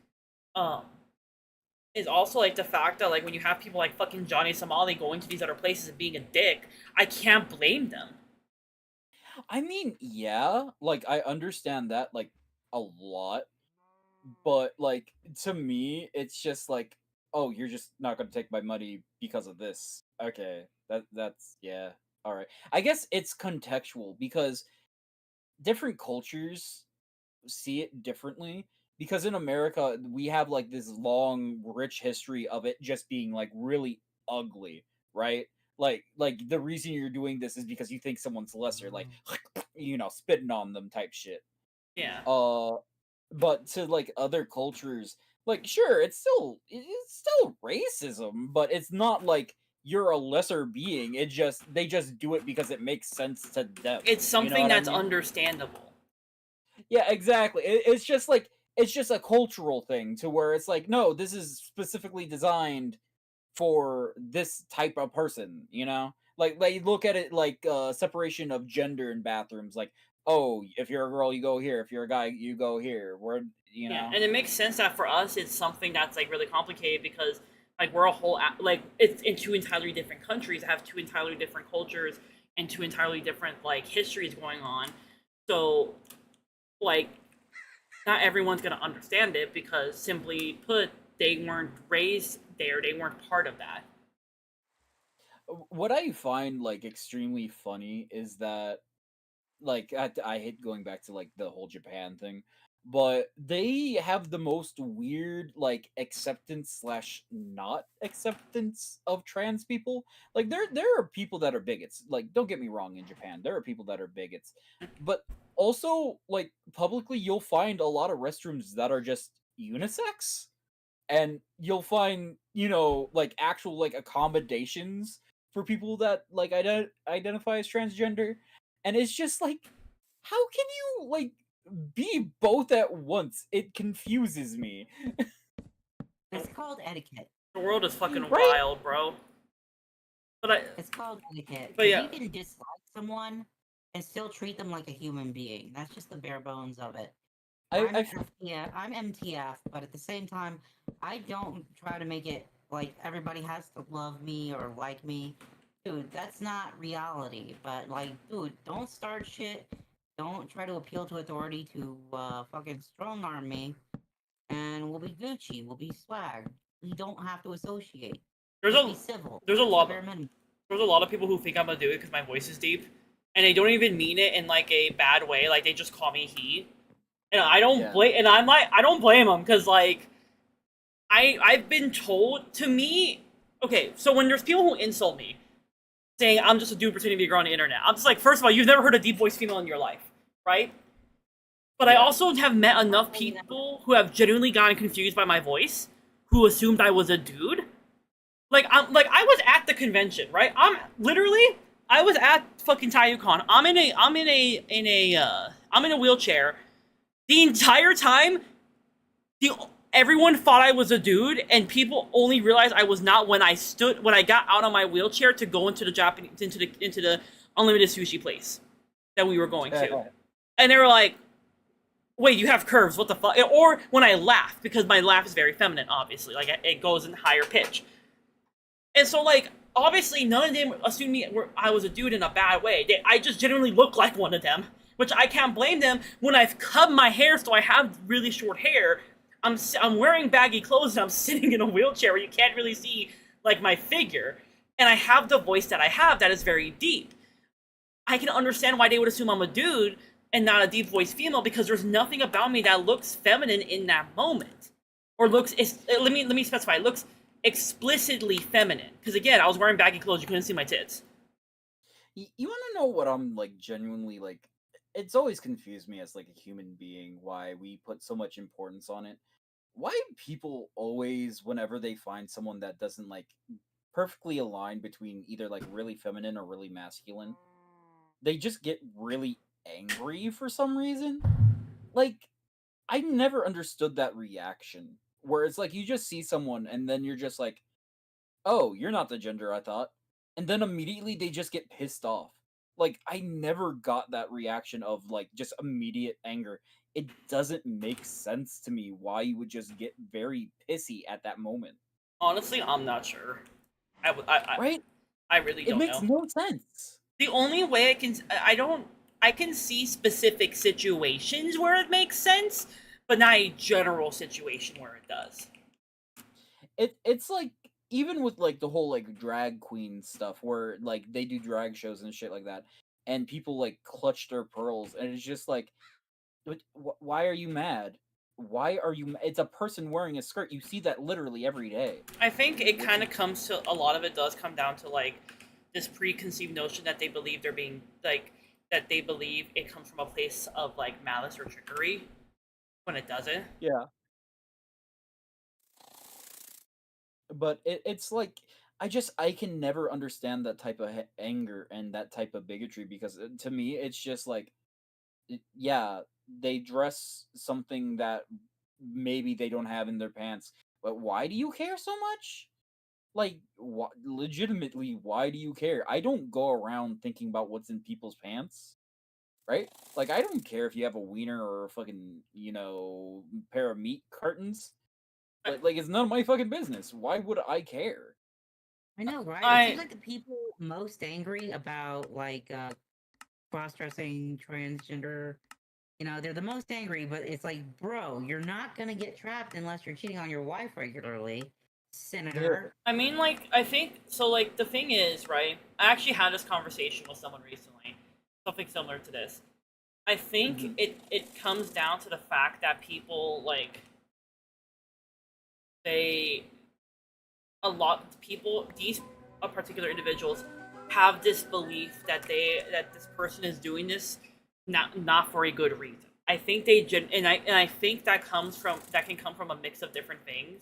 also like the fact that like when you have people like fucking Johnny Somali going to these other places and being a dick, I can't blame them. I mean, yeah, like I understand that like a lot, but like to me, it's just like, oh, you're just not gonna take my money because of this. Okay, that's yeah, all right. I guess it's contextual because different cultures see it differently. Because in America, we have like this long, rich history of it just being like really ugly, right? Like the reason you're doing this is because you think someone's lesser, like spitting on them type shit. Yeah. But to like other cultures, like sure, it's still racism, but it's not like you're a lesser being. They just do it because it makes sense to them. It's something what I that's mean? understandable. Yeah, exactly. It's just like it's just a cultural thing to where it's like, no, this is specifically designed for this type of person, you know? Like they look at it like separation of gender in bathrooms, like, oh, if you're a girl, you go here. If you're a guy, you go here. We're you know. Yeah, and it makes sense that for us it's something that's like really complicated because like we're a whole like it's in two entirely different countries, have two entirely different cultures and two entirely different like histories going on. So like not everyone's gonna understand it because simply put, they weren't raised there, they weren't part of that. What I find like extremely funny is that like I hate going back to like the whole Japan thing, but they have the most weird like acceptance slash not acceptance of trans people. Like there are people that are bigots. Like don't get me wrong, in Japan there are people that are bigots, but also like publicly you'll find a lot of restrooms that are just unisex, and you'll find like actual like accommodations for people that like identify as transgender, and it's just like, how can you like be both at once? It confuses me. It's called etiquette. The world is fucking Right. wild, bro. But It's called etiquette. But yeah. You can dislike someone and still treat them like a human being. That's just the bare bones of it. I'm MTF, but at the same time, I don't try to make it like everybody has to love me or like me. Dude, that's not reality. But like, dude, don't start shit. Don't try to appeal to authority to fucking strong arm me. And we'll be Gucci. We'll be swag. We don't have to associate. There's Just a be civil. there's a That's the lot bare minimum. there's a lot of people who think I'm gonna do it because my voice is deep, and they don't even mean it in like a bad way. Like they just call me he, and I don't blame. And I'm like, I don't blame them because like I've been told to me. Okay, so when there's people who insult me, saying I'm just a dude pretending to be a girl on the internet, I'm just like, first of all, you've never heard a deep voice female in your life, right? But I also have met enough people who have genuinely gotten confused by my voice, who assumed I was a dude. I was at the convention, right? I was at fucking TaiYuCon. I'm in a wheelchair. The entire time, everyone thought I was a dude, and people only realized I was not when I got out of my wheelchair to go into the unlimited sushi place that we were going to. And they were like, wait, you have curves, what the fuck? Or when I laugh, because my laugh is very feminine, obviously. Like, it goes in higher pitch. And so, like, obviously, none of them assumed I was a dude in a bad way. I just genuinely look like one of them, which I can't blame them. When I've cut my hair so I have really short hair, I'm wearing baggy clothes and I'm sitting in a wheelchair where you can't really see, like, my figure. And I have the voice that I have that is very deep. I can understand why they would assume I'm a dude and not a deep voice female, because there's nothing about me that looks feminine in that moment. Or looks, let me specify, it looks explicitly feminine. Because again, I was wearing baggy clothes, you couldn't see my tits. You want to know what I'm like genuinely like? It's always confused me as like a human being why we put so much importance on it. Why people always, whenever they find someone that doesn't like perfectly align between either like really feminine or really masculine, they just get really angry for some reason. like, I never understood that reaction where it's like you just see someone and then you're just like, oh, you're not the gender I thought, and then immediately they just get pissed off. Like, I never got that reaction of like just immediate anger. It doesn't make sense to me why you would just get very pissy at that moment. Honestly, I'm not sure. Right? I really It don't makes know. no sense. The only way I can see specific situations where it makes sense, but not a general situation where it does. It's like even with like the whole like drag queen stuff where like they do drag shows and shit like that, and people like clutch their pearls, and it's just like, why are you mad? Why are you? It's a person wearing a skirt. You see that literally every day. I think it kind of comes to a lot of it does come down to like this preconceived notion that they believe they're being like that they believe it comes from a place of like malice or trickery when it doesn't. Yeah. But it's like I can never understand that type of anger and that type of bigotry because to me it's just like yeah, they dress something that maybe they don't have in their pants, but why do you care so much? Like, legitimately, why do you care? I don't go around thinking about what's in people's pants, right? Like, I don't care if you have a wiener or a fucking, pair of meat cartons. Like, it's none of my fucking business. Why would I care? I know, right? It seems like the people most angry about like cross-dressing, transgender, they're the most angry. But it's like, bro, you're not gonna get trapped unless you're cheating on your wife regularly, Senator. I mean, like, I think so. Like, the thing is, right? I actually had this conversation with someone recently, something similar to this. I think it comes down to the fact that people like these particular individuals have this belief that this person is doing this not for a good reason. I think I think that can come from a mix of different things.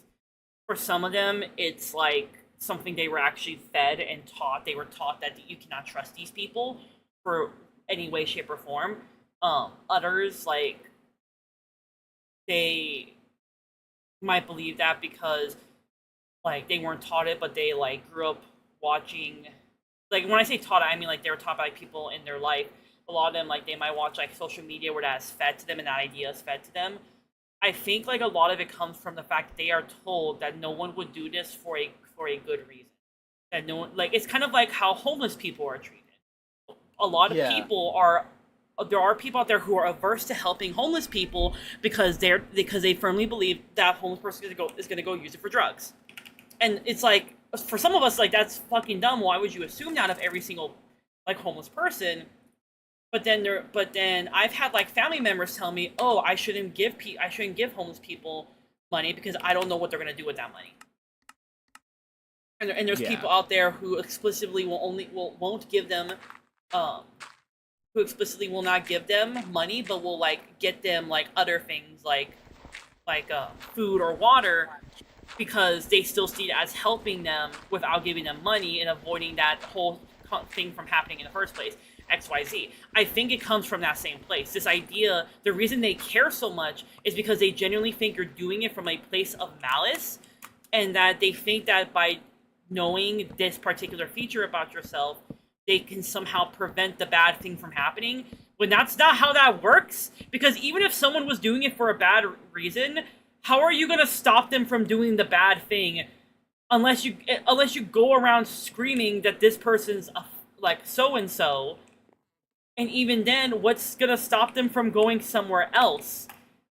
For some of them, it's like something they were actually fed and taught. They were taught that you cannot trust these people for any way, shape, or form. Others, like, they might believe that because like they weren't taught it, but they like grew up watching. Like, when I say taught, I mean like they were taught by people in their life. A lot of them, like, they might watch like social media where that's fed to them and that idea is fed to them. I think like a lot of it comes from the fact that they are told that no one would do this for a good reason. That no one, like, it's kind of like how homeless people are treated. A lot of people are. There are people out there who are averse to helping homeless people because they firmly believe that homeless person is gonna go use it for drugs. And it's like, for some of us, like, that's fucking dumb. Why would you assume that of every single like homeless person? But then I've had like family members tell me, oh, I shouldn't give homeless people money because I don't know what they're gonna do with that money. And there's people out there who explicitly won't give them, who explicitly will not give them money, but will like get them like other things like food or water, because they still see it as helping them without giving them money and avoiding that whole thing from happening in the first place. XYZ. I think it comes from that same place. This idea, the reason they care so much is because they genuinely think you're doing it from a place of malice, and that they think that by knowing this particular feature about yourself, they can somehow prevent the bad thing from happening, when that's not how that works. Because even if someone was doing it for a bad reason, how are you going to stop them from doing the bad thing unless you go around screaming that this person's like so-and-so? And even then, what's going to stop them from going somewhere else?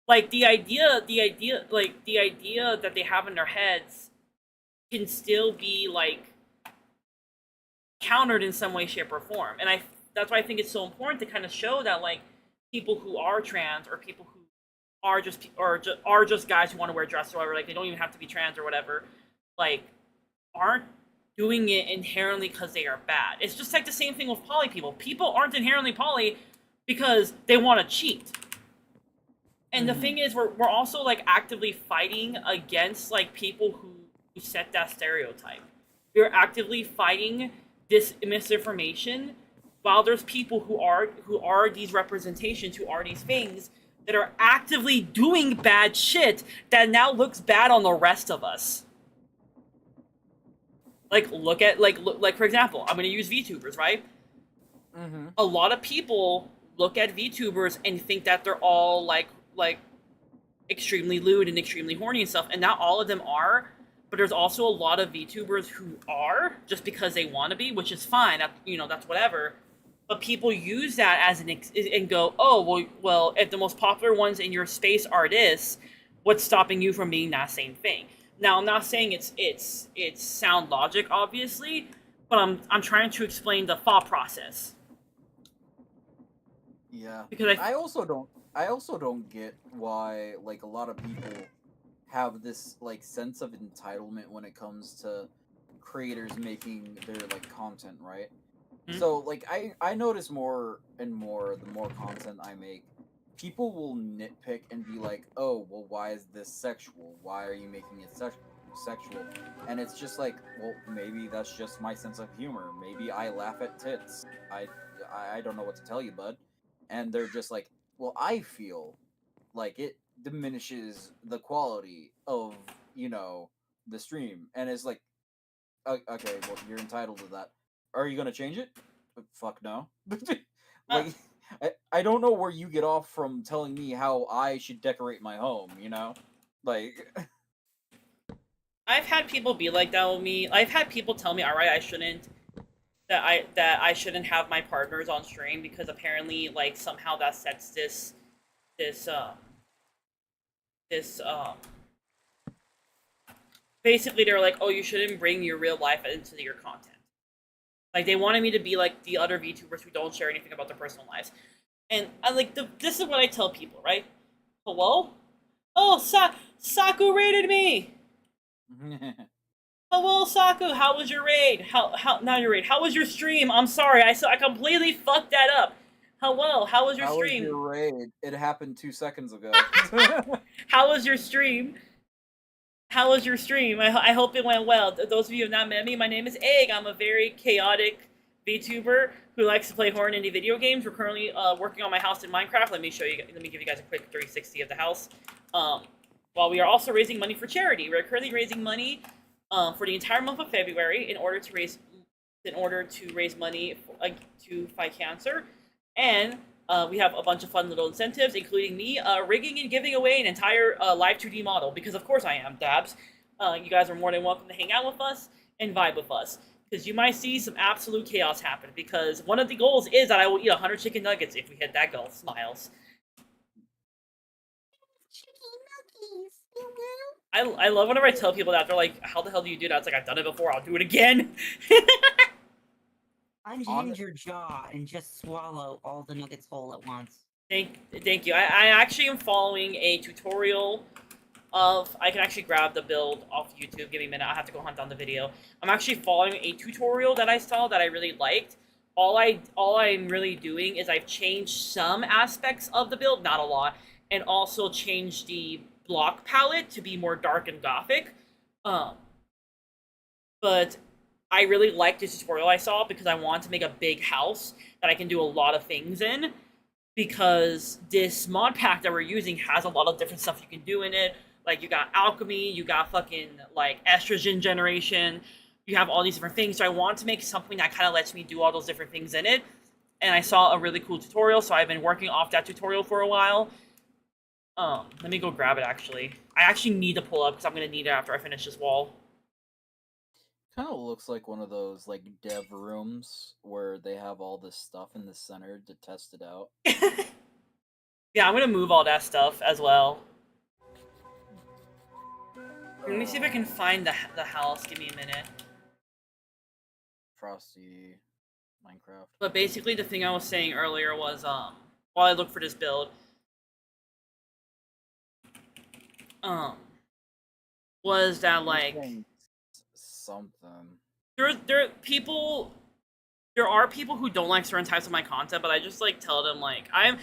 Like, the idea that they have in their heads can still be like countered in some way, shape, or form. And that's why I think it's so important to kind of show that like people who are trans, or people who are just guys who want to wear dress or whatever, like they don't even have to be trans or whatever, like, aren't doing it inherently because they are bad. It's just like the same thing with poly people. People aren't inherently poly because they want to cheat. And the thing is, we're also like actively fighting against like people who set that stereotype. We're actively fighting this misinformation, while there's people who are these representations, who are these things, that are actively doing bad shit that now looks bad on the rest of us. Like, look at, like for example, I'm gonna use VTubers, right? Mm-hmm. A lot of people look at VTubers and think that they're all, like extremely lewd and extremely horny and stuff, and not all of them are, but there's also a lot of VTubers who are, just because they want to be, which is fine, that, you know, that's whatever. But people use that as and go, oh, well, if the most popular ones in your space are this, what's stopping you from being that same thing? Now, I'm not saying it's sound logic, obviously, but I'm trying to explain the thought process. Yeah. Because I also don't get why, like, a lot of people have this, like, sense of entitlement when it comes to creators making their, like, content, right? Mhm. So, like, I notice more and more the more content I make, people will nitpick and be like, oh, well, why is this sexual? Why are you making it sexual? And it's just like, well, maybe that's just my sense of humor. Maybe I laugh at tits. I don't know what to tell you, bud. And they're just like, well, I feel like it diminishes the quality of, you know, the stream. And it's like, okay, well, you're entitled to that. Are you gonna change it? Fuck no. Like, I don't know where you get off from telling me how I should decorate my home, you know? Like, I've had people be like that with me. I've had people tell me, alright, that I shouldn't have my partners on stream because apparently, like, somehow that sets this basically they're like, oh, you shouldn't bring your real life into your content. Like, they wanted me to be like the other VTubers who don't share anything about their personal lives. And I like this is what I tell people, right? Hello? Oh, Saku raided me! Hello, Saku, how was your raid? How not your raid, how was your stream? I'm sorry, I completely fucked that up. Hello, how was your stream? How was your raid? It happened 2 seconds ago. How was your stream? How was your stream? I hope it went well. Those of you who have not met me, my name is Egg. I'm a very chaotic VTuber who likes to play horror and indie video games. We're currently working on my house in Minecraft. Let me give you guys a quick 360 of the house. While we are also raising money for charity. We're currently raising money for the entire month of February in order to raise money to fight cancer. And we have a bunch of fun little incentives, including me rigging and giving away an entire live 2D model, because of course I am, Dabs. You guys are more than welcome to hang out with us and vibe with us, because you might see some absolute chaos happen, because one of the goals is that I will eat 100 chicken nuggets if we hit that goal. Smiles. I love whenever I tell people that. They're like, how the hell do you do that? It's like, I've done it before, I'll do it again. Unhinge your jaw and just swallow all the nuggets whole at once. Thank you. I actually am following a tutorial of... I can actually grab the build off YouTube. Give me a minute. I have to go hunt down the video. I'm actually following a tutorial that I saw that I really liked. All I'm really doing is I've changed some aspects of the build, not a lot, and also changed the block palette to be more dark and gothic. But I really liked this tutorial I saw because I want to make a big house that I can do a lot of things in, because this mod pack that we're using has a lot of different stuff you can do in it. Like, you got alchemy, you got fucking, like, estrogen generation, you have all these different things, so I want to make something that kind of lets me do all those different things in it. And I saw a really cool tutorial, so I've been working off that tutorial for a while. Let me go grab it, actually. I actually need to pull up, because I'm going to need it after I finish this wall. Kind of looks like one of those, like, dev rooms where they have all this stuff in the center to test it out. Yeah, I'm going to move all that stuff as well. Let me see if I can find the house. Give me a minute. Frosty, Minecraft. But basically, the thing I was saying earlier was, while I look for this build, was that, like, something. There are people who don't like certain types of my content, but I just, like, tell them, like, I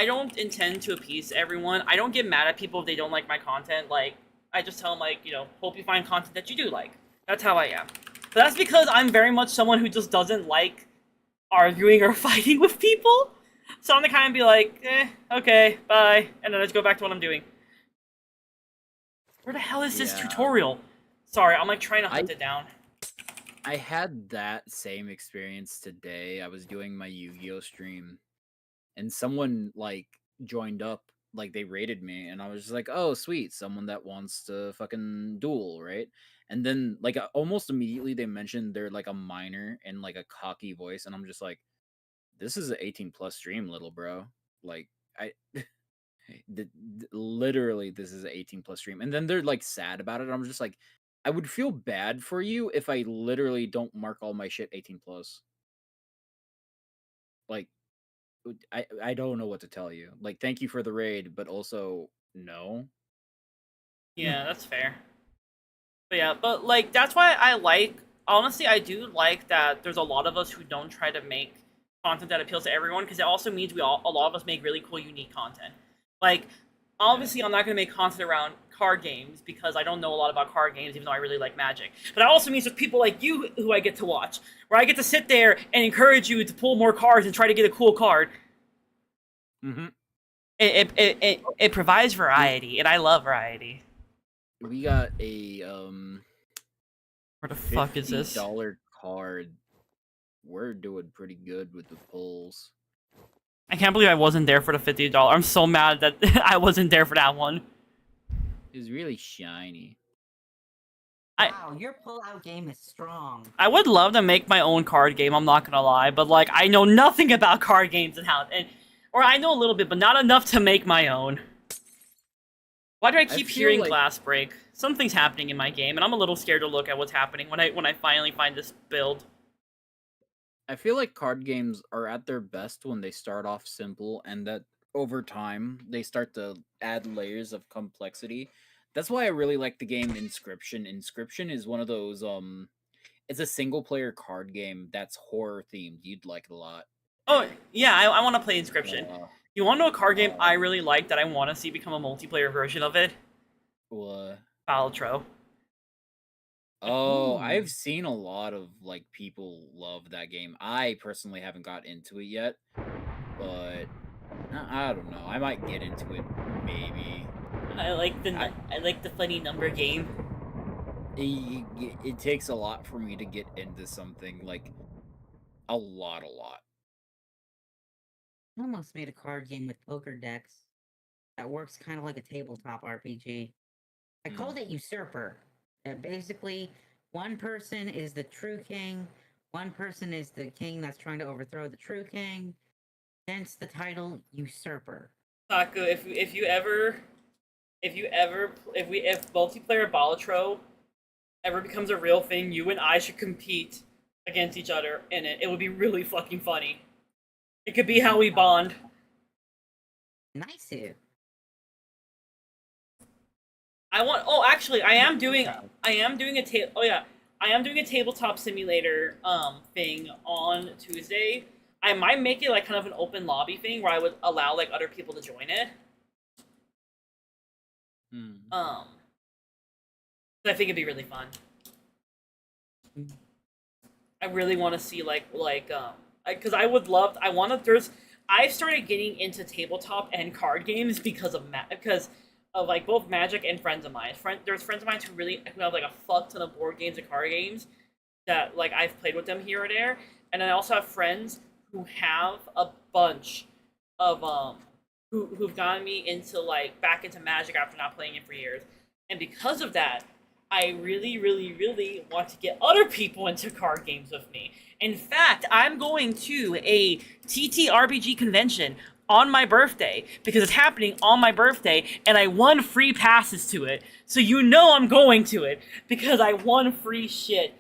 don't intend to appease everyone. I don't get mad at people if they don't like my content. Like, I just tell them, like, you know, hope you find content that you do like. That's how I am. But that's because I'm very much someone who just doesn't like arguing or fighting with people. So I'm gonna kind of be like, okay, bye, and then I just go back to what I'm doing. Where the hell is this Yeah. tutorial? Sorry, I'm like trying to hunt it down. I had that same experience today. I was doing my Yu-Gi-Oh stream, and someone like joined up, like they rated me, and I was just like, "Oh, sweet, someone that wants to fucking duel, right?" And then like almost immediately they mentioned they're like a minor and like a cocky voice, and I'm just like, "This is an 18 plus stream, little bro." Like I. Literally, this is an 18 plus stream, and then they're like sad about it. I'm just like, I would feel bad for you if I literally don't mark all my shit 18 plus. Like, I don't know what to tell you. Like, thank you for the raid, but also no. Yeah, that's fair. But yeah, but like that's why I like. Honestly, I do like that. There's a lot of us who don't try to make content that appeals to everyone, because it also means a lot of us make really cool, unique content. Like, obviously, I'm not gonna make content around card games because I don't know a lot about card games, even though I really like Magic. But it also means there's people like you who I get to watch, where I get to sit there and encourage you to pull more cards and try to get a cool card. Mm-hmm. It provides variety, and I love variety. We got a Where the fuck is this? $50 card. We're doing pretty good with the pulls. I can't believe I wasn't there for the $50. I'm so mad that I wasn't there for that one. It was really shiny. Wow, your pull-out game is strong. I would love to make my own card game, I'm not gonna lie, but like I know nothing about card games or I know a little bit, but not enough to make my own. Why do I keep feel hearing like- glass break? Something's happening in my game, and I'm a little scared to look at what's happening when I finally find this build. I feel like card games are at their best when they start off simple, and that over time they start to add layers of complexity. That's why I really like the game Inscription. Inscription is one of those it's a single player card game that's horror themed. You'd like it a lot. Oh, yeah, I want to play Inscription. You want to know a card game I really like that I want to see become a multiplayer version of it? What? Balatro. Oh, I've seen a lot of like people love that game. I personally haven't got into it yet, but I don't know. I might get into it maybe. I like the funny number game. It takes a lot for me to get into something, like a lot. I almost made a card game with poker decks that works kind of like a tabletop RPG. I called it Usurper. Basically, one person is the true king, one person is the king that's trying to overthrow the true king. Hence the title Usurper. Taku, if multiplayer Balatro ever becomes a real thing, you and I should compete against each other in it. It would be really fucking funny. It could be how we bond. Nice. Actually, I am doing a tabletop simulator thing on Tuesday. I might make it like kind of an open lobby thing where I would allow like other people to join it. I think it'd be really fun. I really want to see because I've started getting into tabletop and card games because of like both Magic and friends of mine. There's friends of mine who have like a fuck ton of board games and card games that like I've played with them here or there, and I also have friends who have a bunch of who've gotten me into back into Magic after not playing it for years, and because of that, I really, really, really want to get other people into card games with me. In fact, I'm going to a TTRPG convention on my birthday because it's happening on my birthday, and I won free passes to it. So I'm going to it because I won free shit.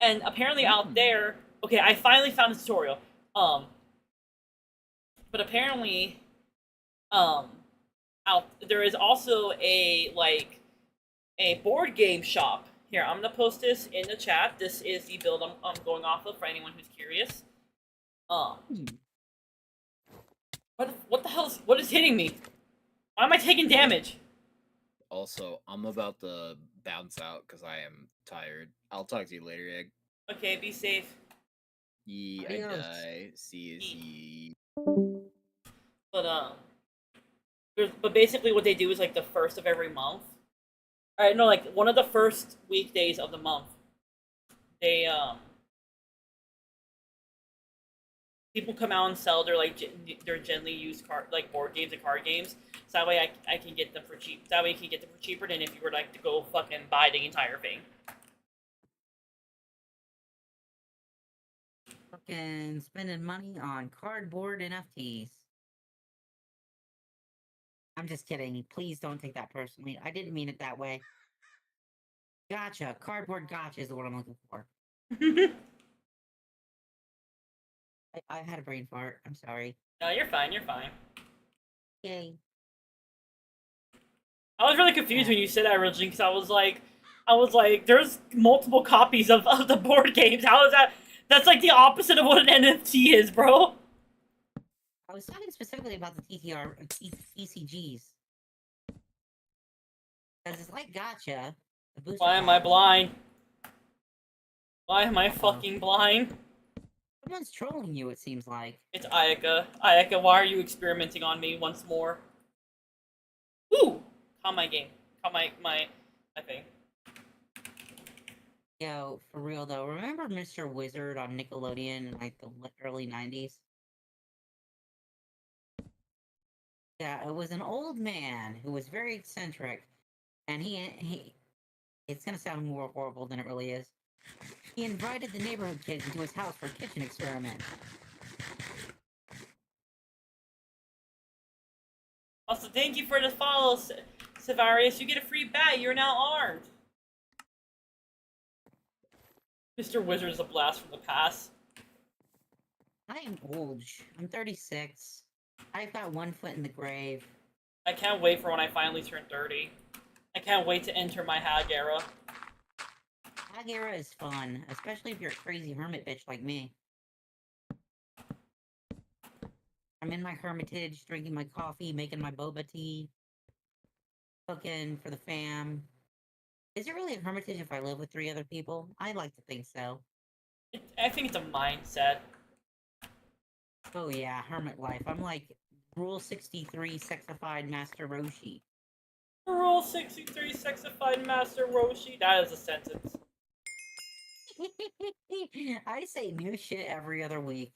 And apparently out there, okay, I finally found a tutorial. But apparently, there is also a board game shop. Here, I'm gonna post this in the chat. This is the build I'm going off of for anyone who's curious. What the hell what is hitting me? Why am I taking damage? Also, I'm about to bounce out because I am tired. I'll talk to you later, Egg. Okay, be safe. I die. See you. But but basically what they do is like the first of every month. Alright, no, like one of the first weekdays of the month. They people come out and sell their like their gently used card like board games and card games. So that way I can get them for cheap. That way you can get them for cheaper than if you were like to go fucking buy the entire thing. Fucking spending money on cardboard NFTs. I'm just kidding. Please don't take that personally. I didn't mean it that way. Gotcha. Cardboard gotcha is what I'm looking for. I had a brain fart. I'm sorry. No, you're fine. You're fine. Yay. I was really confused when you said that originally because I was like, there's multiple copies of the board games. How is that? That's like the opposite of what an NFT is, bro. I was talking specifically about the TCGs. Because it's like gotcha. Why am I blind? Why am I fucking blind? Someone's trolling you, it seems like. It's Ayaka. Ayaka, why are you experimenting on me once more? Ooh! Calm my game. Calm my thing. Yo, for real though, remember Mr. Wizard on Nickelodeon in like the early 90s? Yeah, it was an old man who was very eccentric, and he it's gonna sound more horrible than it really is. He invited the neighborhood kids into his house for a kitchen experiment. Also, thank you for the follow, Savarius. You get a free bat. You're now armed. Mr. Wizard is a blast from the past. I am old. I'm 36. I've got one foot in the grave. I can't wait for when I finally turn 30. I can't wait to enter my hag era. Hag era is fun, especially if you're a crazy hermit bitch like me. I'm in my hermitage, drinking my coffee, making my boba tea, cooking for the fam. Is it really a hermitage if I live with 3 other people? I like to think so. I think it's a mindset. Oh yeah, hermit life. I'm like Rule 63 sexified Master Roshi. Rule 63 sexified Master Roshi. That is a sentence. I say new shit every other week.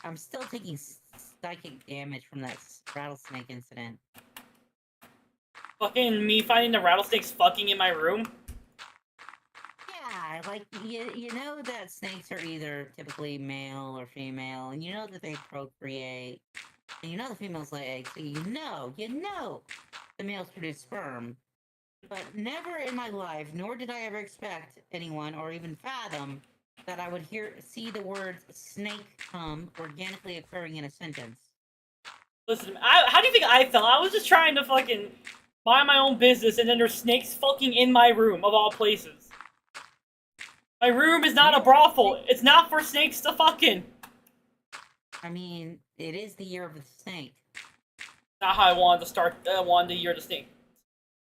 I'm still taking psychic damage from that rattlesnake incident. Fucking me finding the rattlesnakes fucking in my room? Yeah, like, you know that snakes are either typically male or female, and you know that they procreate, and you know the females lay eggs, so you know the males produce sperm. But never in my life, nor did I ever expect anyone, or even fathom, that I would see the words snake come organically occurring in a sentence. Listen, how do you think I felt? I was just trying to fucking mind my own business, and then there's snakes fucking in my room, of all places. My room is not a brothel. It's not for snakes to fucking. I mean, it is the year of the snake. Not how I wanted to start. I wanted the year to snake.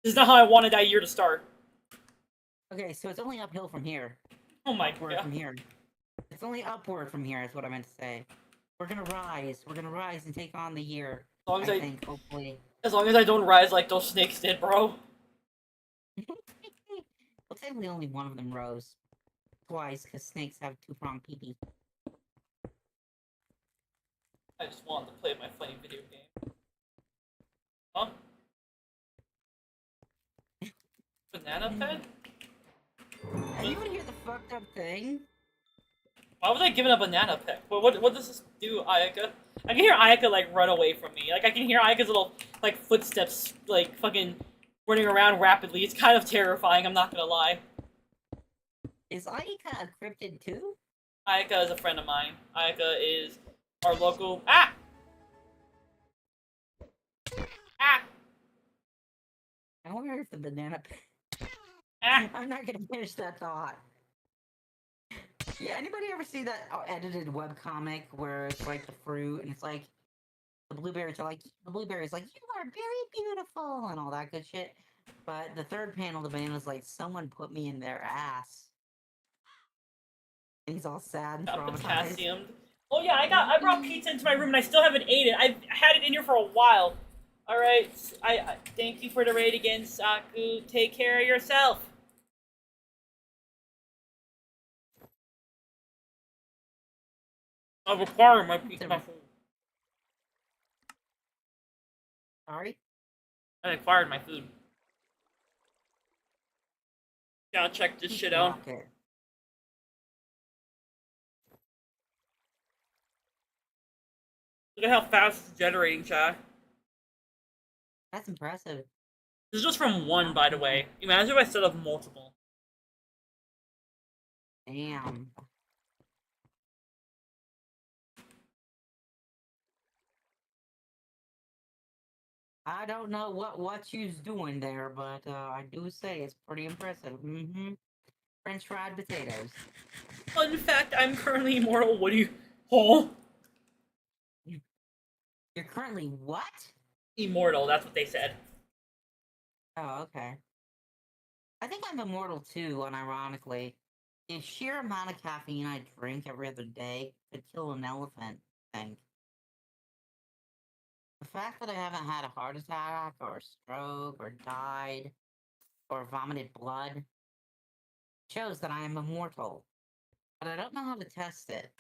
This is not how I wanted that year to start. Okay, so it's only uphill from here. Oh my upward god. From here. It's only upward from here, is what I meant to say. We're gonna rise. We're gonna rise and take on the year. As long as I think, hopefully. As long as I don't rise like those snakes did, bro. Well, technically only one of them rose. Twice, because snakes have 2-pronged pee-pee. I just wanted to play my funny video game. Huh? Banana pen? Did you even hear the fucked up thing? Why was I given a banana peck? What does this do, Ayaka? I can hear Ayaka like run away from me. Like I can hear Ayaka's little like footsteps like fucking running around rapidly. It's kind of terrifying, I'm not gonna lie. Is Ayaka a cryptid too? Ayaka is a friend of mine. Ayaka is our local Ah! I wonder if the banana I'm not gonna finish that thought. Yeah, anybody ever see that edited webcomic where it's like the fruit and it's like the blueberries are like you are very beautiful and all that good shit. But the third panel, the banana's like someone put me in their ass. And he's all sad and traumatized. Potassium. Oh yeah, I brought pizza into my room and I still haven't ate it. I've had it in here for a while. All right, I thank you for the raid again, Saku. Take care of yourself. I'm requiring my pizza. My food. Sorry? I acquired my food. Gotta check this shit out. Rocket. Look at how fast it's generating, chat. That's impressive. This is just from one, by the way. Imagine if I set up multiple. Damn. I don't know what you's doing there, but I do say it's pretty impressive. Mm-hmm. French fried potatoes. Fun fact, I'm currently immortal. What do you... Oh? You're currently what? Immortal, that's what they said. Oh, okay. I think I'm immortal too, unironically. The sheer amount of caffeine I drink every other day could kill an elephant, I think. The fact that I haven't had a heart attack, or a stroke, or died, or vomited blood shows that I am immortal. But I don't know how to test it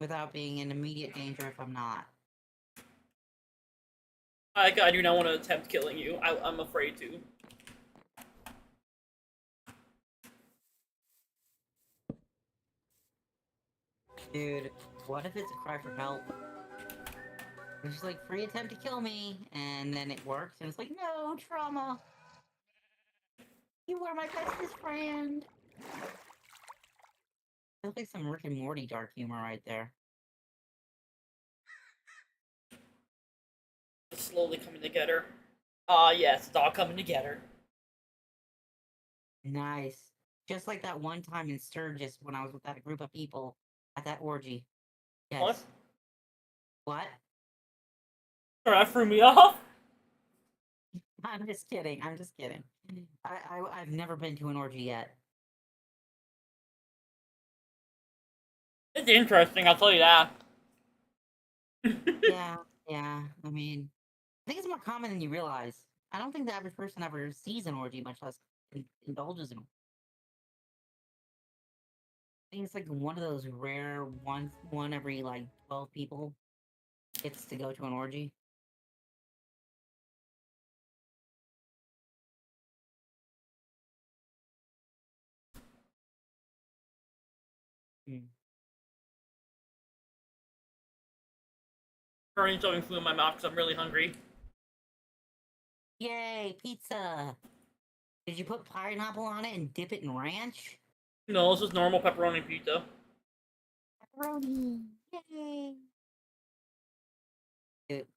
without being in immediate danger if I'm not. I do not want to attempt killing you. I'm afraid to. Dude, what if it's a cry for help? It's just like, free attempt to kill me, and then it works, and it's like, no, trauma. You were my bestest friend. That's like some Rick and Morty dark humor right there. It's slowly coming together. Yes, it's all coming together. Nice. Just like that one time in Sturgis when I was with that group of people at that orgy. Yes. What? What? Sorry, that threw me off. I'm just kidding. I'm just kidding. I've never been to an orgy yet. It's interesting, I'll tell you that. Yeah. I mean, I think it's more common than you realize. I don't think the average person ever sees an orgy, much less indulges in. I think it's like one of those rare one every like 12 people gets to go to an orgy. Currently shoving food in my mouth because I'm really hungry. Yay, pizza! Did you put pineapple on it and dip it in ranch? No, this is normal pepperoni pizza. Pepperoni! Yay!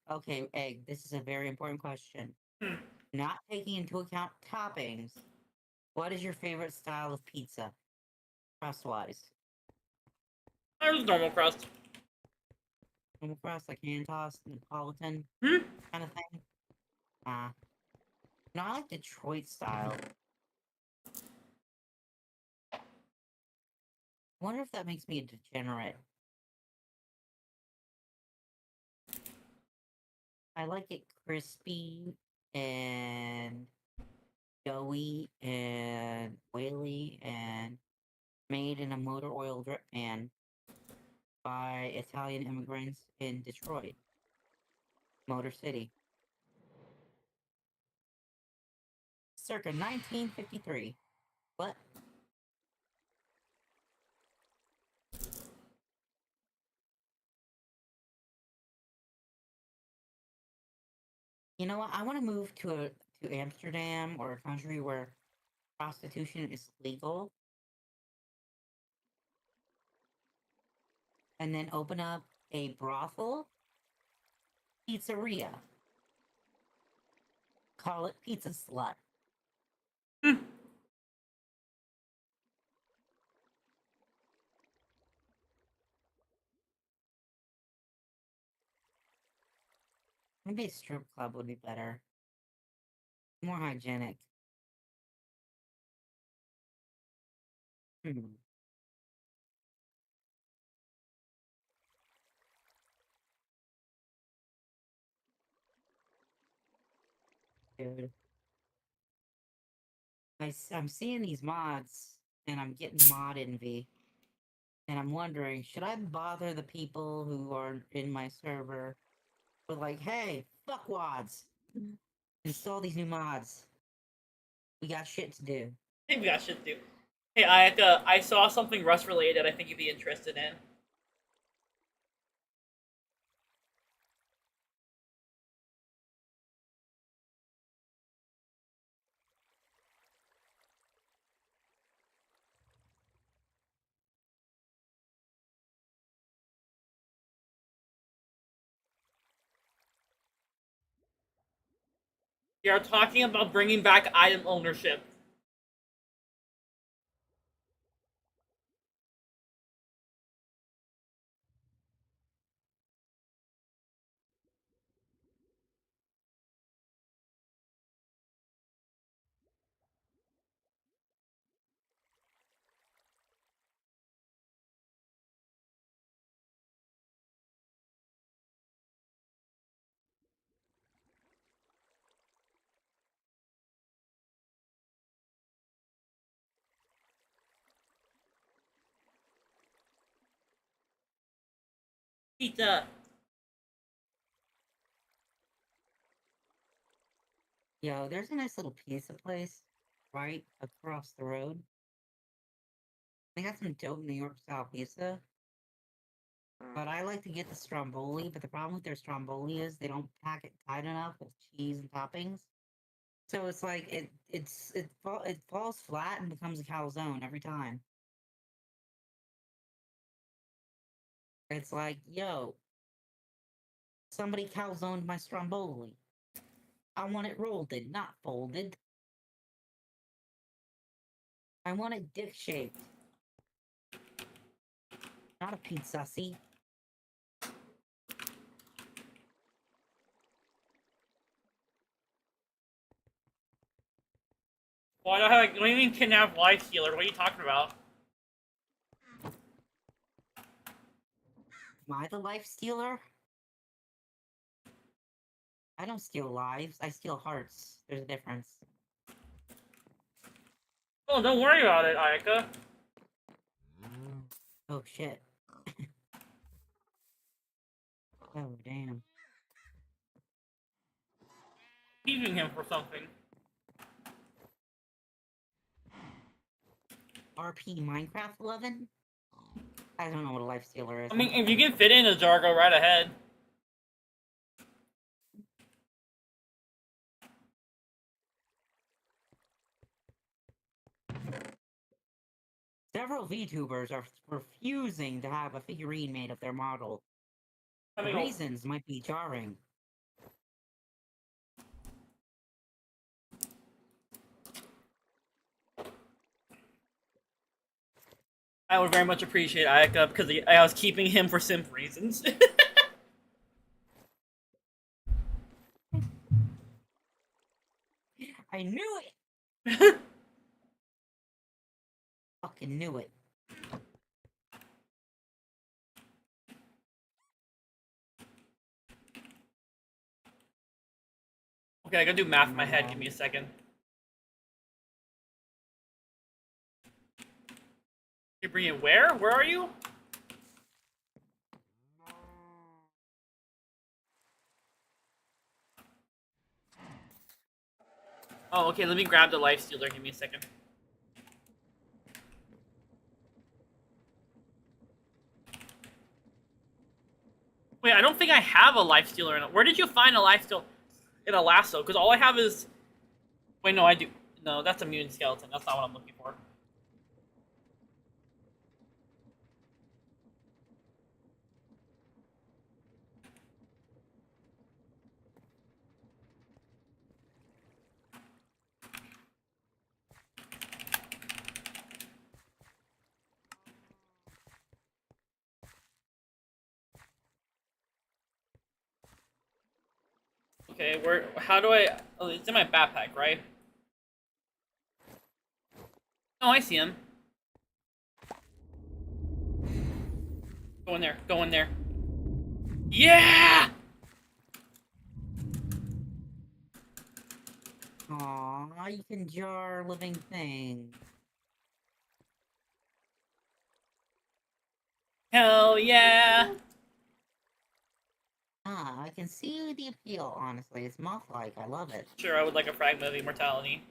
Okay, Egg, this is a very important question. Not taking into account toppings, what is your favorite style of pizza? Crust-wise. There's normal crust. Normal crust, like hand tossed, Neapolitan kind of thing? No, I like Detroit style. I wonder if that makes me a degenerate. I like it crispy and doughy and oily and made in a motor oil drip pan by Italian immigrants in Detroit, Motor City. Circa 1953. What? You know what? I want to move to Amsterdam or a country where prostitution is legal, and then open up a brothel, pizzeria. Call it Pizza Slut. Maybe a strip club would be better. More hygienic. Dude. I'm seeing these mods, and I'm getting mod envy. And I'm wondering, should I bother the people who are in my server with like, hey, fuck wads, install these new mods. We got shit to do. I think we got shit to do. Hey, Ayaka, I saw something Rust related I think you'd be interested in. We are talking about bringing back item ownership. Pizza. Yo, there's a nice little pizza place right across the road. They got some dope New York style pizza. But I like to get the stromboli, but the problem with their stromboli is they don't pack it tight enough with cheese and toppings. So it's like it falls flat and becomes a calzone every time. It's like, yo, somebody calzoned my stromboli. I want it rolled, not folded. I want it dick shaped. Not a pizza-see. Well, I don't have. What do you mean kidnap life stealer? What are you talking about? Am I the life stealer? I don't steal lives, I steal hearts. There's a difference. Oh, don't worry about it, Ayaka. Oh shit. Oh damn. Teasing him for something. RP Minecraft 11? I don't know what a life stealer is. I mean, if you can fit in a jar, go right ahead. Several VTubers are refusing to have a figurine made of their model. I The mean, reasons might be jarring. I would very much appreciate Ayaka because I was keeping him for simp reasons. I knew it! Fucking knew it. Okay, I gotta do math in my head. Give me a second. You bring it where? Where are you? Oh, okay, let me grab the life stealer. Give me a second. Wait, I don't think I have a life stealer in it. Where did you find a life stealer in a lasso? Because all I have is... Wait, no, I do. No, that's a mutant skeleton. That's not what I'm looking for. Okay, where? How do I? Oh, it's in my backpack, right? Oh, I see him. Go in there. Go in there. Yeah! Aw, you can jar living things. Hell yeah! Ah, I can see the appeal, honestly. It's moth-like. I love it. Sure, I would like a fragment of immortality.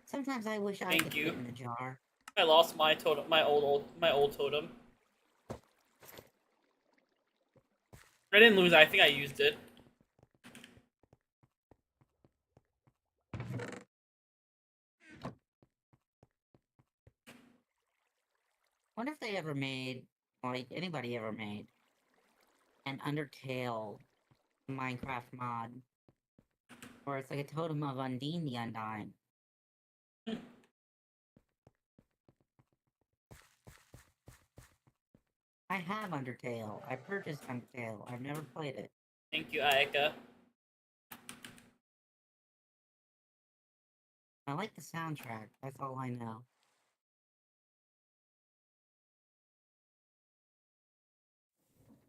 Sometimes I wish I Thank could you. fit in the jar. I lost my totem, my old totem. I didn't lose it. I think I used it. Wonder if they ever made, like, anybody ever made an Undertale Minecraft mod. Where it's like a totem of Undine the Undying. I have Undertale. I purchased Undertale. I've never played it. Thank you, Aika. I like the soundtrack. That's all I know.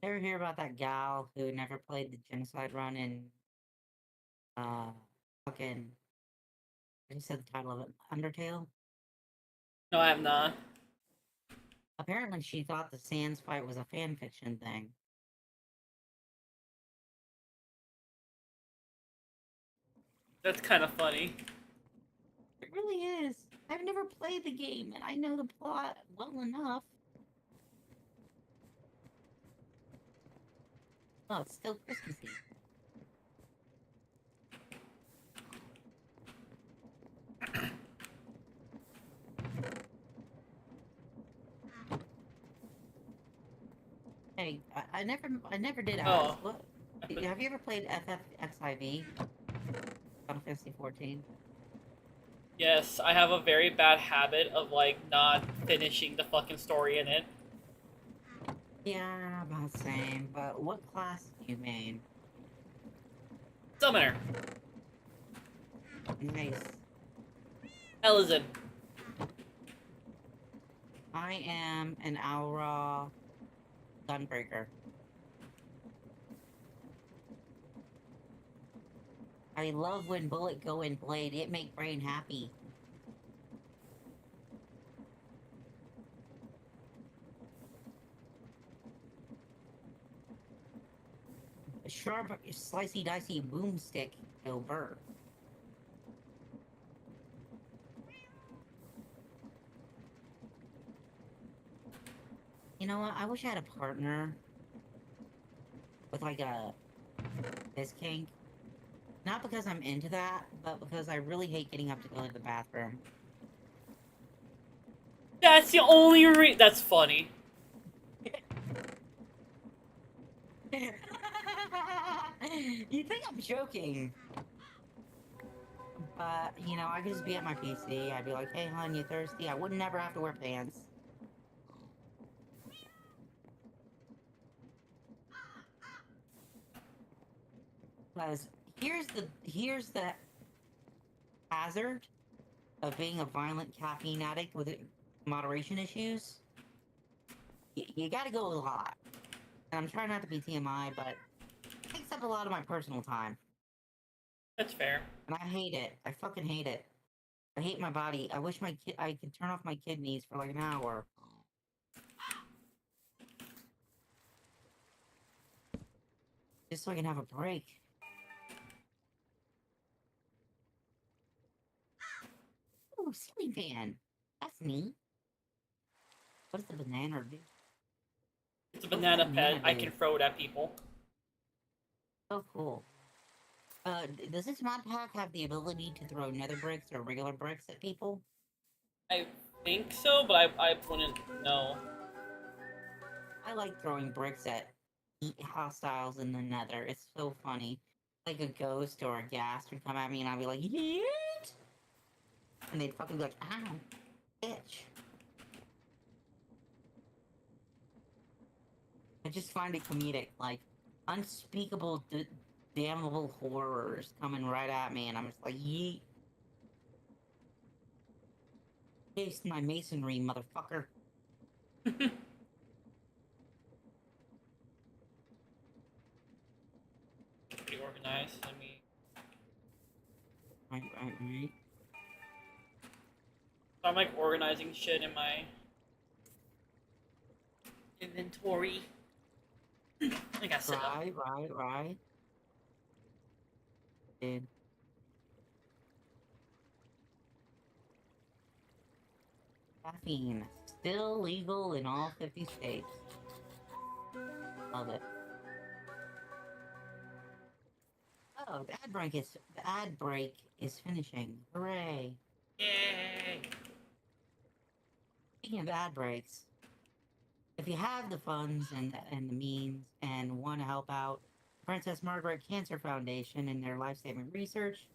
Ever hear about that gal who never played the genocide run in fucking I just said the title of it, Undertale? No, I have not. Apparently she thought the Sans fight was a fanfiction thing. That's kind of funny. It really is. I've never played the game and I know the plot well enough. Oh, it's still Christmassy. Hey, I never did ask. Oh. What? Have you ever played FFXIV? Final Fantasy 14. Yes, I have a very bad habit of, like, not finishing the fucking story in it. Yeah, about the same. But what class do you main? Summoner. Nice. Elizin. I am an Aura Gunbreaker. I love when bullet go in blade. It make brain happy. A sharp, slicey, dicey boomstick go burr. You know what? I wish I had a partner with like a piss kink. Not because I'm into that, but because I really hate getting up to go to the bathroom. That's the only That's funny. You think I'm joking? But, you know, I could just be at my PC. I'd be like, hey, hon, you thirsty? I would never have to wear pants. Because here's the hazard of being a violent caffeine addict with moderation issues. You gotta go a lot. And I'm trying not to be TMI, but it takes up a lot of my personal time. That's fair. And I hate it. I fucking hate it. I hate my body. I wish I could turn off my kidneys for like an hour. Just so I can have a break. Ooh, ceiling fan. That's neat. What does the banana do? It's a banana pet. I can throw it at people. Oh, cool. Does this mod pack have the ability to throw nether bricks or regular bricks at people? I think so, but I wouldn't know. I like throwing bricks at hostiles in the nether. It's so funny. Like a ghost or a ghast would come at me and I'd be like, yeet! And they'd fucking be like, ow, bitch. I just find it comedic, like, unspeakable, damnable horrors coming right at me, and I'm just like, yeet. Taste my masonry, motherfucker. nice. I mean, Right. so I'm like organizing shit in my inventory. I got set up. Right. Dude. Caffeine. Still legal in all 50 states. Love it. Oh, the ad break is finishing. Hooray. Yay! Speaking of ad breaks, if you have the funds and the means and want to help out Princess Margaret Cancer Foundation in their life-saving research,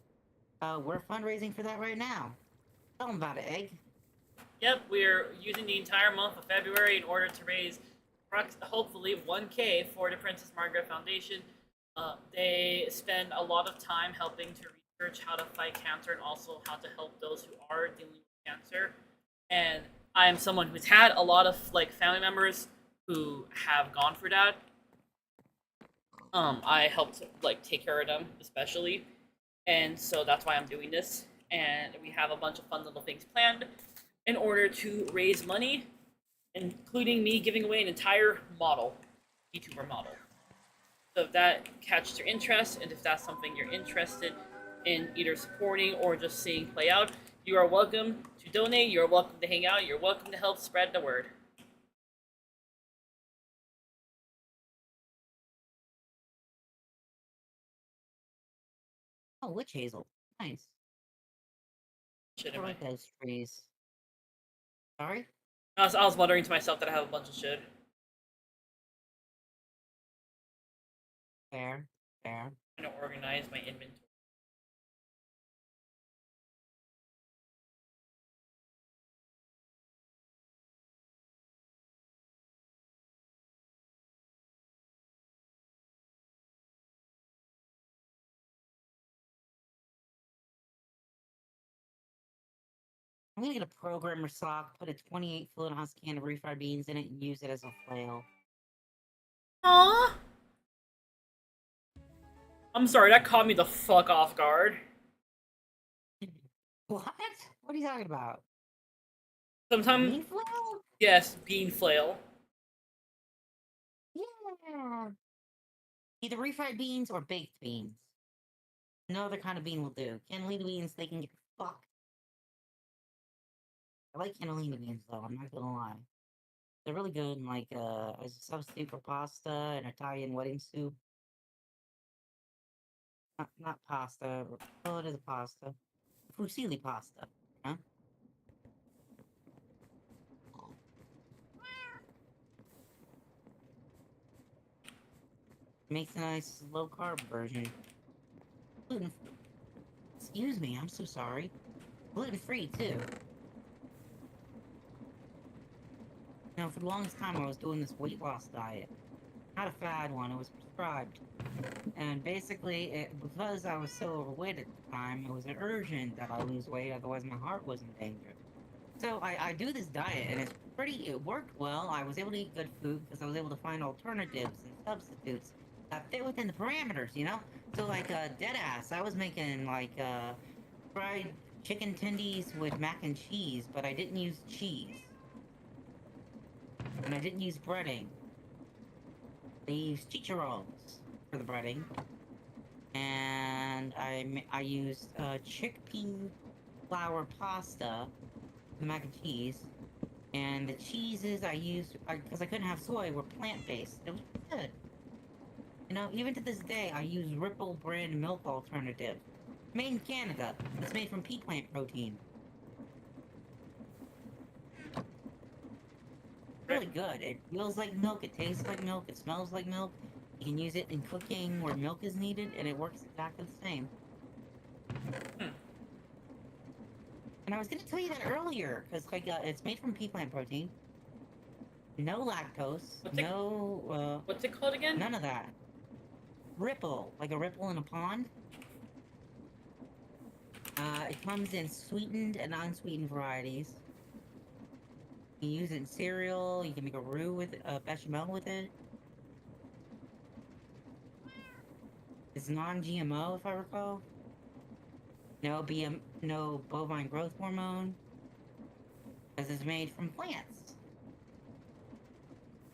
we're fundraising for that right now. Tell them about it, Egg. Yep, we're using the entire month of February in order to raise hopefully 1K for the Princess Margaret Foundation. They spend a lot of time helping to research how to fight cancer and also how to help those who are dealing with cancer. And I am someone who's had a lot of like family members who have gone through that. I helped like take care of them especially, and so that's why I'm doing this. And we have a bunch of fun little things planned in order to raise money, including me giving away an entire model, VTuber model. So if that catches your interest, and if that's something you're interested in either supporting or just seeing play out, you are welcome to donate, you're welcome to hang out, you're welcome to help spread the word. Oh, witch hazel. Nice. Shit I in my... like those trees. Sorry? I was muttering to myself that I have a bunch of shit. Fair. I'm gonna organize my inventory. I'm gonna get a programmer sock, put a 28 fluid ounce can of refried beans in it, and use it as a flail. Aww. I'm sorry, that caught me the fuck off guard. What? What are you talking about? Sometimes. Bean flail? Yes, bean flail. Yeah. Either refried beans or baked beans. No other kind of bean will do. Cannellini beans, they can get fucked. I like cannellini beans though, I'm not gonna lie. They're really good in like as a substitute for pasta and Italian wedding soup. Not pasta, well it is a pasta. Fusilli pasta, huh? Makes a nice low carb version. Gluten. Excuse me, I'm so sorry. Gluten free too. Now, for the longest time, I was doing this weight loss diet. Not a fad one, it was prescribed. And basically, because I was so overweight at the time, it was urgent that I lose weight, otherwise my heart was in danger. So I do this diet, and it worked well. I was able to eat good food because I was able to find alternatives and substitutes that fit within the parameters, you know? So like, deadass, I was making like, fried chicken tendies with mac and cheese, but I didn't use cheese. And I didn't use breading. I used chicharrones for the breading. And I used chickpea flour pasta for the mac and cheese. And the cheeses I used, because I couldn't have soy, were plant-based. It was good. You know, even to this day, I use Ripple brand milk alternative. Made in Canada. It's made from pea plant protein. Really good. It feels like milk, it tastes like milk, it smells like milk. You can use it in cooking where milk is needed, and it works exactly the same. And I was gonna tell you that earlier, because like, it's made from pea plant protein. No lactose, what's it called again? None of that. Ripple, like a ripple in a pond. It comes in sweetened and unsweetened varieties. You can use it in cereal, you can make a roux with bechamel with it. It's It's non-GMO, if I recall. No bovine growth hormone, because it's made from plants.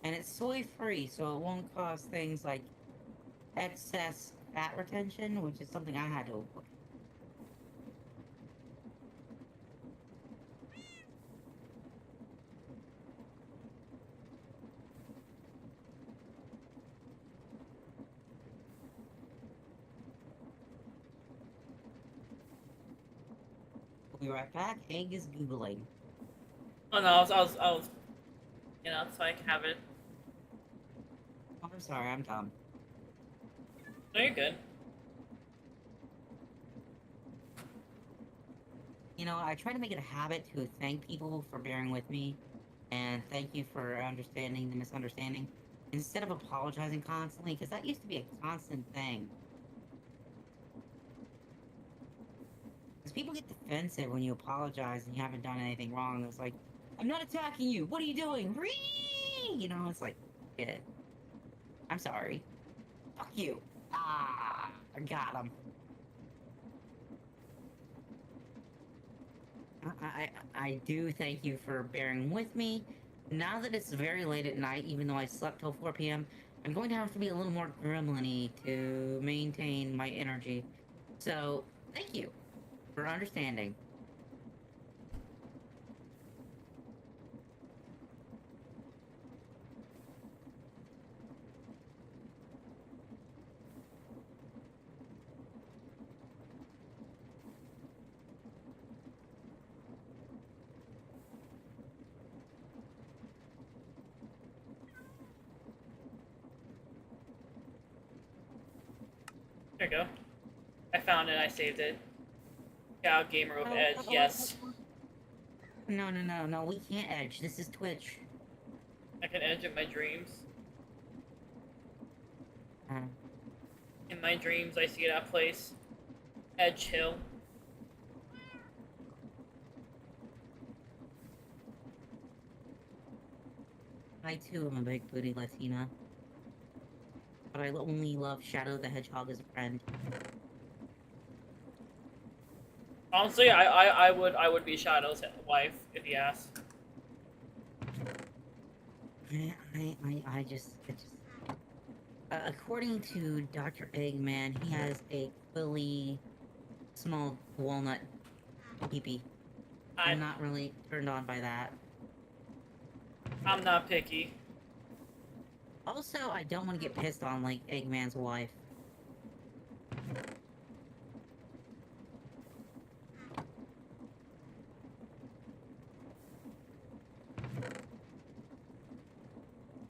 And it's soy-free, so it won't cause things like excess fat retention, which is something I had to avoid. We'll be right back. Egg is Googling. Oh no, I was, you know, so I can have it. Oh, I'm sorry, I'm dumb. No, you're good. You know, I try to make it a habit to thank people for bearing with me, and thank you for understanding the misunderstanding, instead of apologizing constantly, because that used to be a constant thing. Because people get defensive when you apologize and you haven't done anything wrong. It's like, I'm not attacking you. What are you doing? You know, it's like, yeah. I'm sorry. Fuck you. Ah, I got him. I do thank you for bearing with me. Now that it's very late at night, even though I slept till 4 p.m., I'm going to have to be a little more gremlin-y to maintain my energy. So, thank you for understanding. There you go. I found it. I saved it. Yeah, gamer with Edge. Yes, No, we can't edge. This is Twitch. I can edge in my dreams. In my dreams, I see that place, Edge Hill. I too am a big booty Latina. But I only love Shadow the Hedgehog as a friend. Honestly, I would be Shadow's wife if he asked. I just according to Dr. Eggman, he has a fully small walnut peepee. I'm not really turned on by that. I'm not picky. Also, I don't want to get pissed on like Eggman's wife.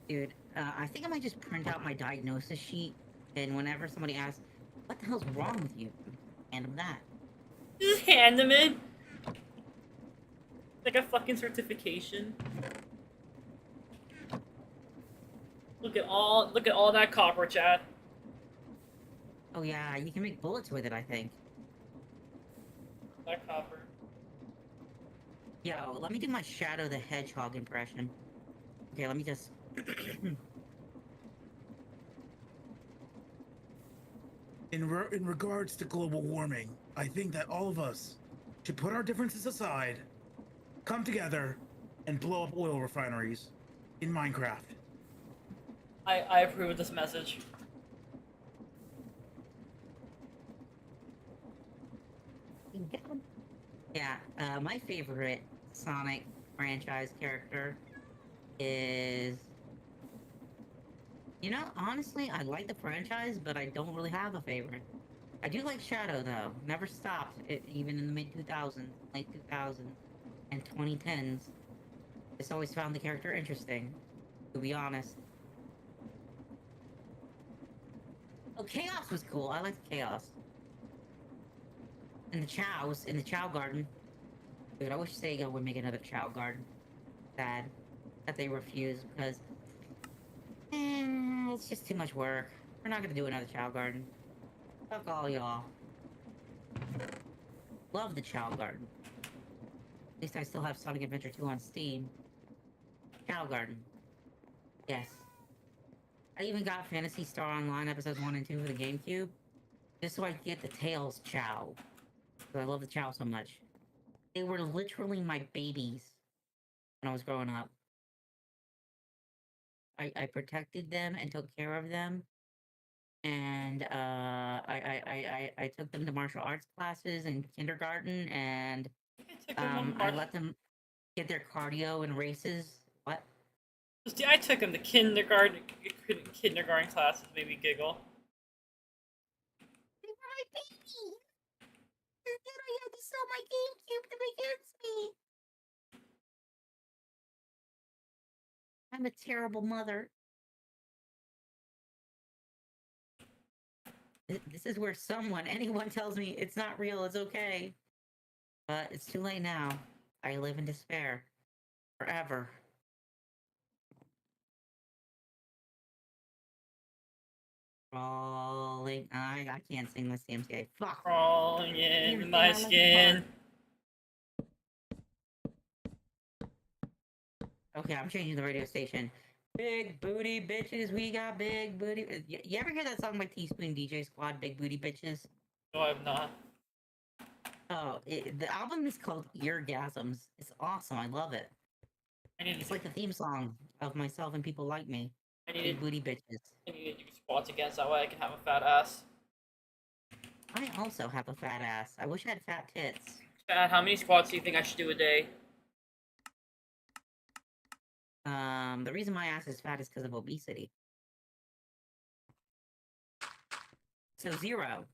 Dude, I think I might just print out my diagnosis sheet, and whenever somebody asks, what the hell's wrong with you? Hand them that. Just hand them it. Like a fucking certification. Look at all that copper, chat. Oh yeah, you can make bullets with it, I think. That copper. Yo, let me do my Shadow the Hedgehog impression. Okay, let me just... In regards to global warming, I think that all of us should put our differences aside, come together, and blow up oil refineries in Minecraft. I approve of this message. Yeah, my favorite Sonic franchise character is... You know, honestly, I like the franchise, but I don't really have a favorite. I do like Shadow, though. Never stopped, even in the mid-2000s, late 2000s, and 2010s. Just always found the character interesting, to be honest. Oh, Chaos was cool. I liked Chaos. And the Chows, in the Chow Garden. Dude, I wish Sega would make another Chow Garden. Sad that they refused, because... it's just too much work. We're not gonna do another Chow Garden. Fuck all y'all. Love the Chow Garden. At least I still have Sonic Adventure 2 on Steam. Chow Garden. Yes. I even got Phantasy Star Online episodes 1 and 2 for the GameCube. just so I could get the Tails Chow. 'Cause I love the Chow so much. They were literally my babies when I was growing up. I protected them and took care of them. And I took them to martial arts classes in kindergarten, and I let them get their cardio in races. What? I took him to kindergarten classes, made me giggle. They were my baby. And then I had to sell my GameCube to make ends meet. I'm a terrible mother. This is where anyone tells me it's not real, it's okay. But it's too late now. I live in despair. Forever. Crawling. I can't sing this DMCA. Fuck. Crawling in my skin. Okay, I'm changing the radio station. Big booty bitches, we got big booty. You ever hear that song by Teaspoon DJ Squad, Big Booty Bitches? No, I've not. Oh, the album is called Eargasms. It's awesome. I love it. It's like the theme song of myself and people like me. Big booty bitches. I need to do squats again so that way I can have a fat ass. I also have a fat ass. I wish I had fat tits. Chad, how many squats do you think I should do a day? The reason my ass is fat is because of obesity. So 0.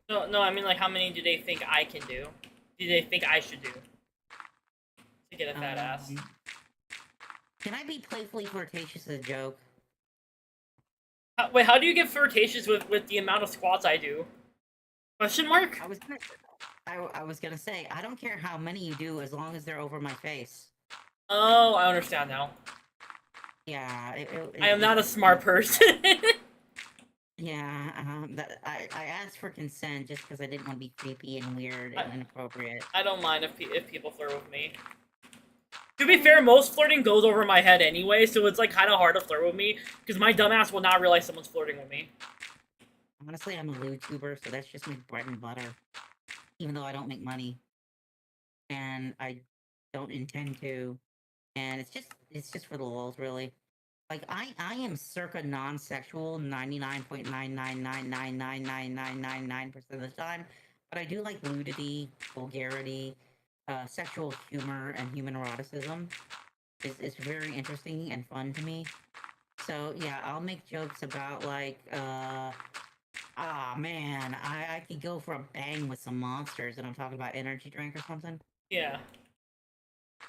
No, I mean like how many do they think I can do? Do they think I should do? To get a fat ass. Can I be playfully flirtatious as a joke? Wait, how do you get flirtatious with the amount of squats I do? Question mark? I was gonna say, I don't care how many you do as long as they're over my face. Oh, I understand now. Yeah, I am not a smart person. Yeah, I asked for consent just because I didn't want to be creepy and weird and inappropriate. I don't mind if people flirt with me. To be fair, most flirting goes over my head anyway, so it's like kind of hard to flirt with me because my dumbass will not realize someone's flirting with me. Honestly, I'm a YouTuber, so that's just my bread and butter. Even though I don't make money, and I don't intend to, and it's just for the lulz, really. Like I am circa non-sexual 99.999999999% of the time, but I do like nudity, vulgarity, sexual humor, and human eroticism. It's very interesting and fun to me. So yeah, I'll make jokes about like, man, I could go for a bang with some monsters, and I'm talking about energy drink or something. Yeah.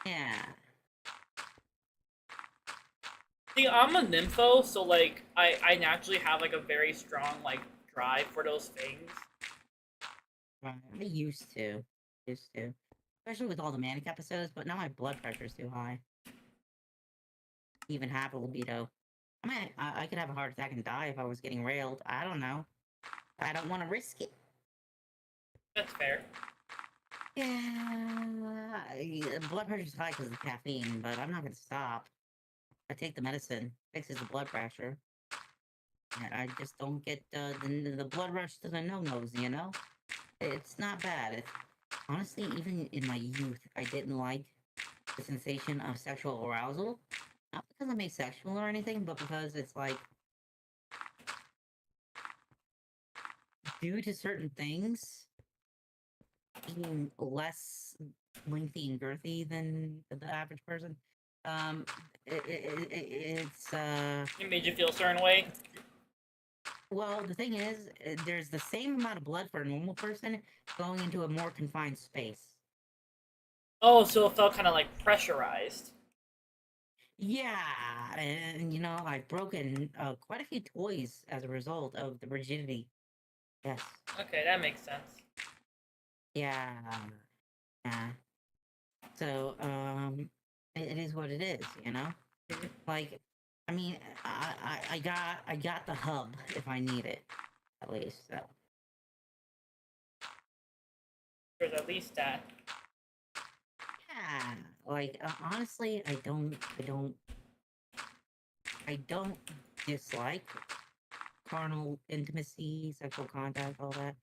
Yeah. See, I'm a nympho, so like I naturally have like a very strong like drive for those things. I used to, especially with all the manic episodes. But now my blood pressure's too high. Even have a libido. I mean, I could have a heart attack and die if I was getting railed. I don't know. I don't want to risk it. That's fair. Yeah, blood pressure's high because of the caffeine, but I'm not gonna stop. I take the medicine, fixes the blood pressure. And I just don't get the blood rush to the no-nos, you know? It's not bad. Honestly, even in my youth, I didn't like the sensation of sexual arousal. Not because I'm asexual or anything, but because it's like, due to certain things being less lengthy and girthy than the average person, it's It made you feel a certain way. Well, the thing is, there's the same amount of blood for a normal person going into a more confined space. Oh, so it felt kind of like pressurized. Yeah, and you know, I've broken quite a few toys as a result of the rigidity. Yes. Okay, that makes sense. Yeah. Yeah. So, it is what it is, you know? Like, I mean, I got the hub if I need it, at least, so. There's at least that. Yeah, like, honestly, I don't dislike carnal intimacy, sexual contact, all that.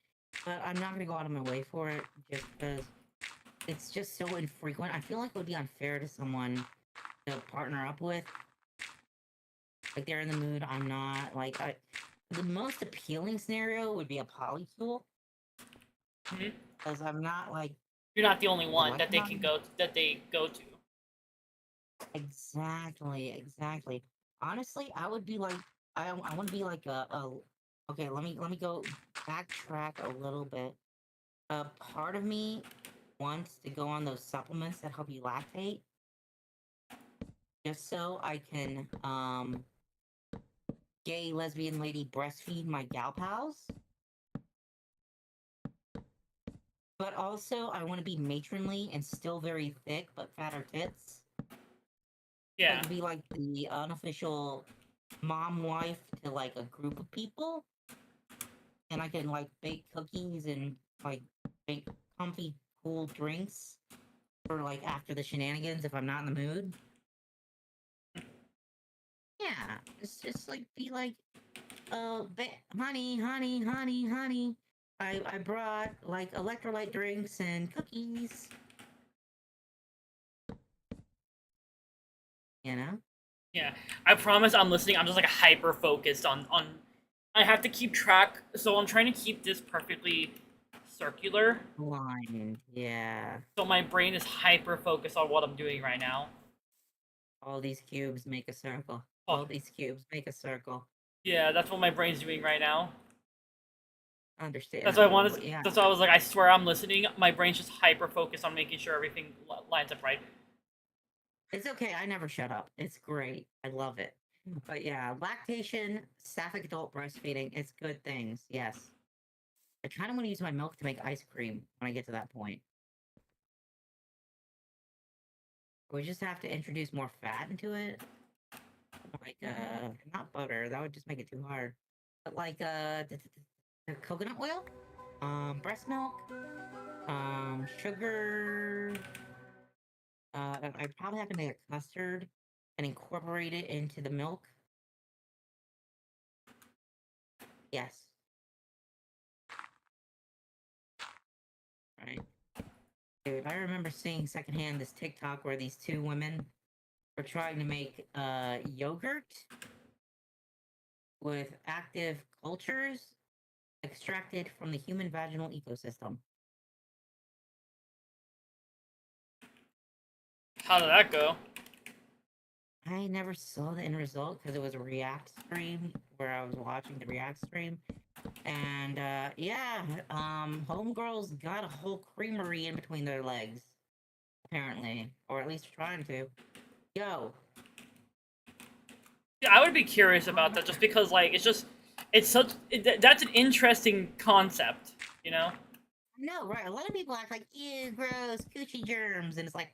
But I'm not gonna go out of my way for it just because it's just so infrequent. I feel like it would be unfair to someone to partner up with. Like they're in the mood, I'm not. Like the most appealing scenario would be a polycule. Because I'm not like You're not the only one Like that they not- can go that they go to. Exactly. Honestly, I would be like I want to be like a okay, let me go backtrack a little bit. A part of me wants to go on those supplements that help you lactate. Just so I can gay lesbian lady breastfeed my gal pals. But also I want to be matronly and still very thick but fatter tits. Yeah. Like be like the unofficial mom wife to like a group of people. And I can like bake cookies and like make comfy cool drinks for like after the shenanigans if I'm not in the mood. Yeah, it's just like be like, honey, I brought like electrolyte drinks and cookies. You know? Yeah, I promise I'm listening. I'm just like hyper focused on. I have to keep track, so I'm trying to keep this perfectly circular. Line, yeah. So my brain is hyper focused on what I'm doing right now. All these cubes make a circle. Oh. All these cubes make a circle. Yeah, that's what my brain's doing right now. Understand? That's why I wanted. Yeah. That's why I was like, I swear I'm listening. My brain's just hyper focused on making sure everything lines up right. It's okay. I never shut up. It's great. I love it. But yeah, lactation, sapphic adult breastfeeding, it's good things. Yes. I kind of want to use my milk to make ice cream when I get to that point. We just have to introduce more fat into it. Like, not butter. That would just make it too hard. But like, the coconut oil, breast milk, sugar. I'd probably have to make a custard and incorporate it into the milk. Yes. Right. Dude, I remember seeing secondhand this TikTok where these two women were trying to make yogurt with active cultures extracted from the human vaginal ecosystem. How did that go? I never saw the end result because it was a React stream where I was watching the React stream. And yeah, homegirls got a whole creamery in between their legs. Apparently. Or at least trying to. Yo. Yeah, I would be curious about that just because, like, that's an interesting concept, you know? No, right. A lot of people act like, ew, gross, coochie germs. And it's like,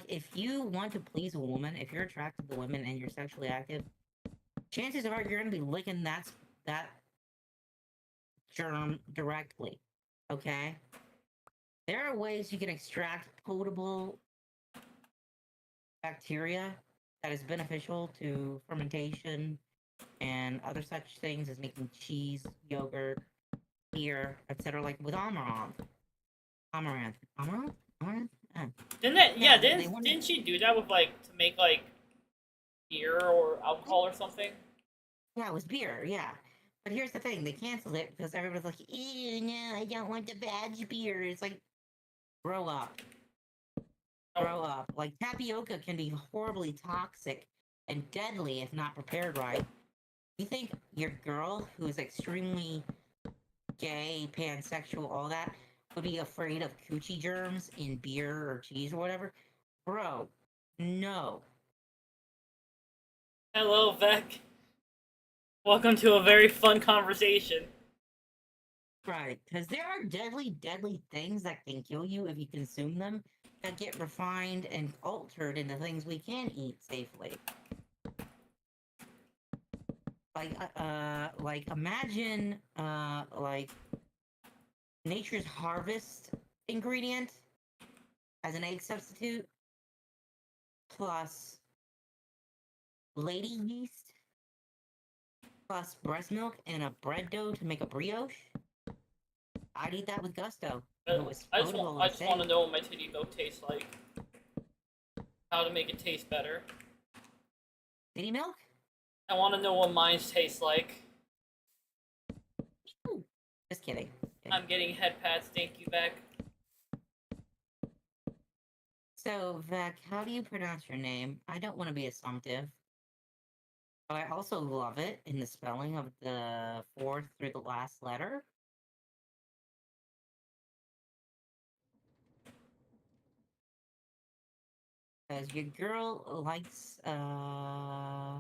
if you want to please a woman, if you're attracted to women and you're sexually active, chances are you're going to be licking that germ directly. Okay? There are ways you can extract potable bacteria that is beneficial to fermentation and other such things as making cheese, yogurt, beer, etc. Like with Amaranth. Didn't she do that with, like, to make, like, beer or alcohol or something? Yeah, it was beer, yeah. But here's the thing, they canceled it because everybody's like, ew, no, I don't want the badge beer. It's like, grow up. Grow up. Like, tapioca can be horribly toxic and deadly if not prepared right. You think your girl, who is extremely gay, pansexual, all that, would be afraid of coochie germs in beer or cheese or whatever? Bro, no. Hello, Vec. Welcome to a very fun conversation. Right, because there are deadly things that can kill you if you consume them that get refined and altered into things we can eat safely. Like imagine, like Nature's Harvest ingredient as an egg substitute plus lady yeast plus breast milk and a bread dough to make a brioche. I'd eat that with gusto. If it was I just potable want and to safe. know what my titty milk tastes like. How to make it taste better. Titty milk? I want to know what mine tastes like. Just kidding. I'm getting head pats. Thank you, Beck. So, Vec, how do you pronounce your name? I don't want to be assumptive. But I also love it in the spelling of the fourth through the last letter. Because your girl likes, yeah,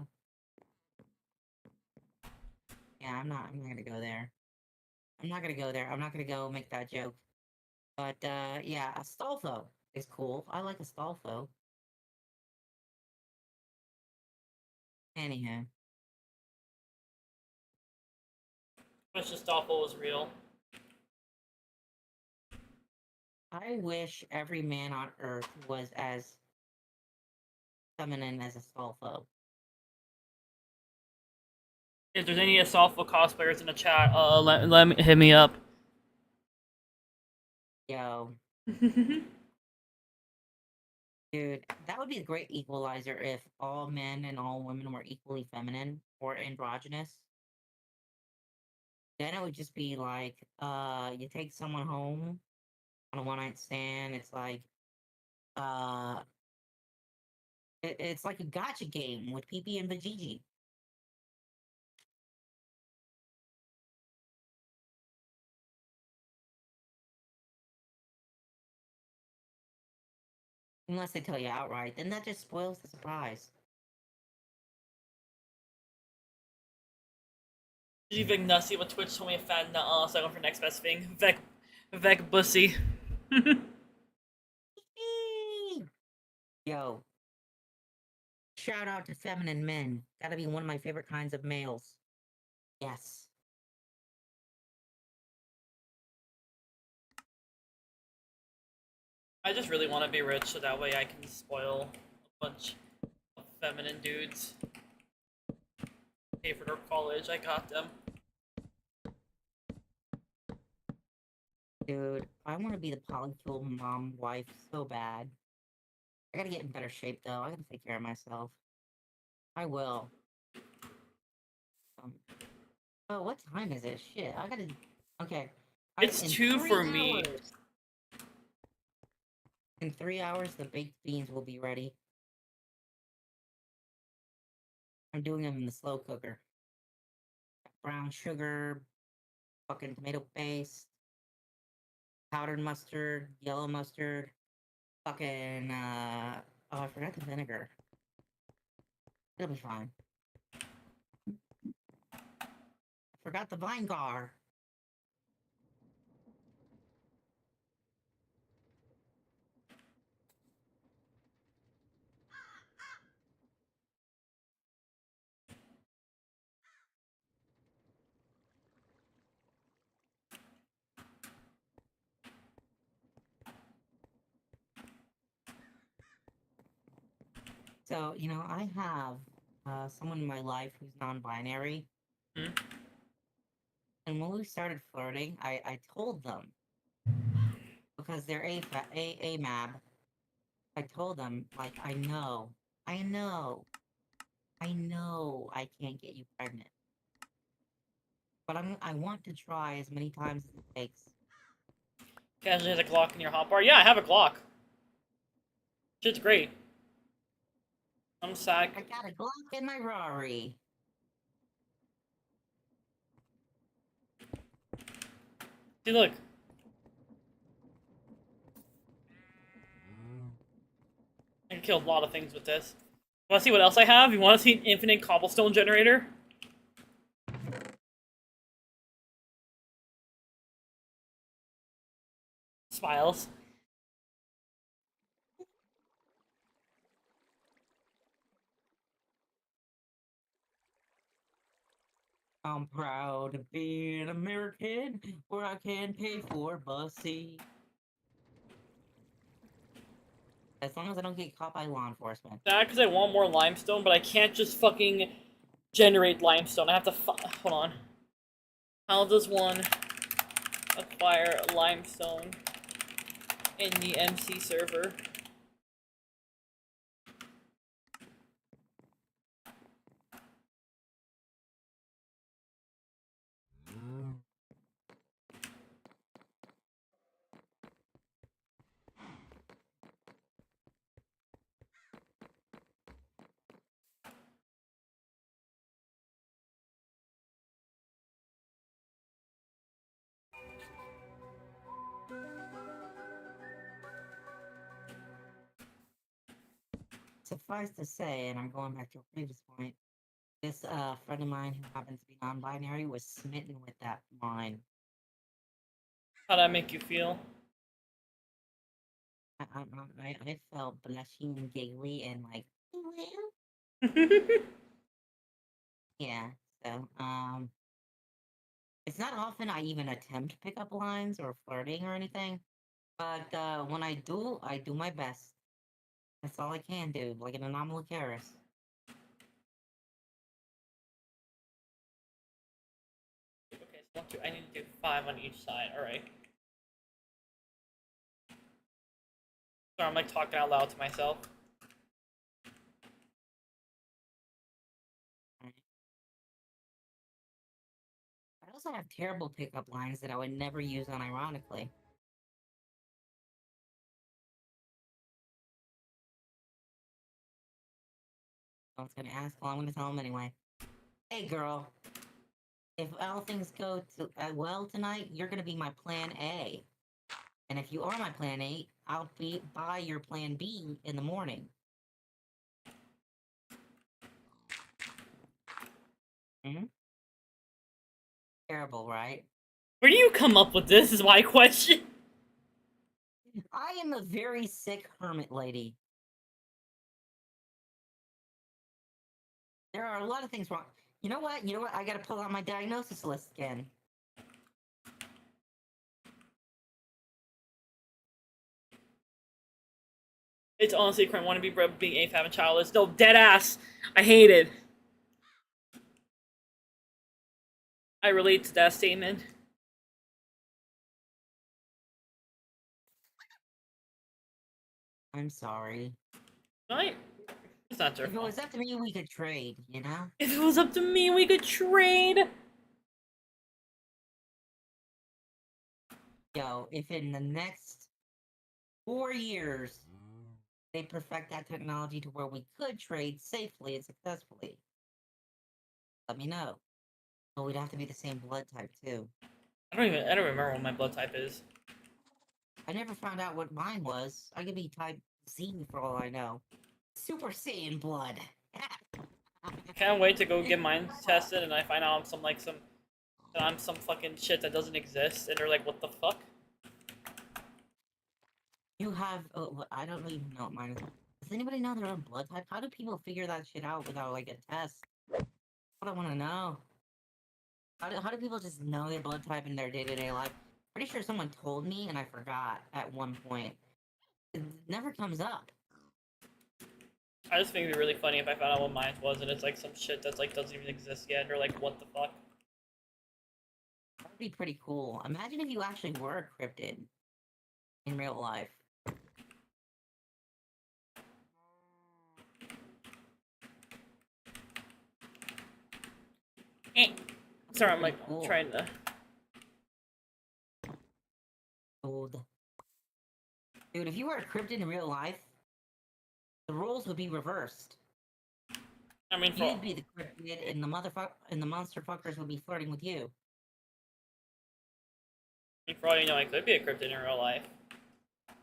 I'm not gonna go there. I'm not gonna go there. I'm not gonna go make that joke. But, yeah, Astolfo is cool. I like Astolfo. Anyhow. Wish Astolfo was real. I wish every man on Earth was as feminine as Astolfo. If there's any Astolfo cosplayers in the chat, let me hit me up. Yo. Dude, that would be a great equalizer if all men and all women were equally feminine or androgynous. Then it would just be like, you take someone home on a one-night stand, it's like, it's like a gotcha game with PP and Vajiji. Unless they tell you outright, then that just spoils the surprise. Did you Vic Nussy with Twitch told me a fat nut, so I went for next best thing. Vec Bussy. Yo. Shout out to feminine men. Gotta be one of my favorite kinds of males. Yes. I just really want to be rich so that way I can spoil a bunch of feminine dudes. Pay for their college, I got them. Dude, I want to be the polycule mom wife so bad. I gotta get in better shape though. I gotta take care of myself. I will. Oh, what time is it? Shit, I gotta. Okay. It's in 2 for 3 me. hours- In 3 hours, the baked beans will be ready. I'm doing them in the slow cooker. Brown sugar, fucking tomato paste, powdered mustard, yellow mustard, fucking, oh, I forgot the vinegar. It'll be fine. I forgot the Vinegar. So, you know, I have someone in my life who's non-binary. Hmm? And when we started flirting, I told them, because they're AMAB, I told them, like, I know I can't get you pregnant. But I want to try as many times as it takes. Casually has a Glock in your hotbar? Yeah, I have a Glock. Shit's great. I'm sad. I got a Glock in my Rari. See, look. I can kill a lot of things with this. Want to see what else I have? You want to see an infinite cobblestone generator? Smiles. I'm proud to be an American where I can pay for busing. As long as I don't get caught by law enforcement. That because I want more limestone, but I can't just fucking generate limestone. I have to hold on. How does one acquire limestone in the MC server? Suffice to say, and I'm going back to a previous point, this friend of mine who happens to be non-binary was smitten with that line. How'd that make you feel? I felt blushing and giggly and like, yeah. So it's not often I even attempt pickup lines or flirting or anything, but when I do my best. That's all I can do, like an anomalous Karis. Okay, so I need to do 5 on each side. Alright. Sorry, I'm like talking out loud to myself. I also have terrible pickup lines that I would never use unironically. I was gonna ask, well, I'm gonna tell him anyway. Hey, girl. If all things go well tonight, you're gonna be my plan A. And if you are my plan A, I'll buy your plan B in the morning. Hmm? Terrible, right? Where do you come up with this is my question. I am a very sick hermit lady. There are a lot of things wrong. You know what? I gotta pull out my diagnosis list again. It's honestly a crime. Want to be bred being AFAB and childless. No, dead ass. I hate it. I relate to that statement. I'm sorry. Right? It's not your If it was up to me, we could trade, you know? If it was up to me, we could trade. Yo, if in the next 4 years they perfect that technology to where we could trade safely and successfully, let me know. But we'd have to be the same blood type too. I don't remember what my blood type is. I never found out what mine was. I could be type Z for all I know. Super Saiyan blood. Can't wait to go get mine tested and I find out I'm some fucking shit that doesn't exist and they're like, what the fuck? You have, I don't even know what mine is. Does anybody know their own blood type? How do people figure that shit out without like a test? What I want to know. How do people just know their blood type in their day-to-day life? Pretty sure someone told me and I forgot at one point. It never comes up. I just think it'd be really funny if I found out what mine was and it's like some shit that's like doesn't even exist yet and they're like, what the fuck? That'd be pretty cool. Imagine if you actually were a cryptid in real life. Sorry, I'm like trying to. Old. Dude, if you were a cryptid in real life, the roles would be reversed. I mean, you'd be the cryptid, and the monster fuckers would be flirting with you. I mean, for all you know, I could be a cryptid in real life. I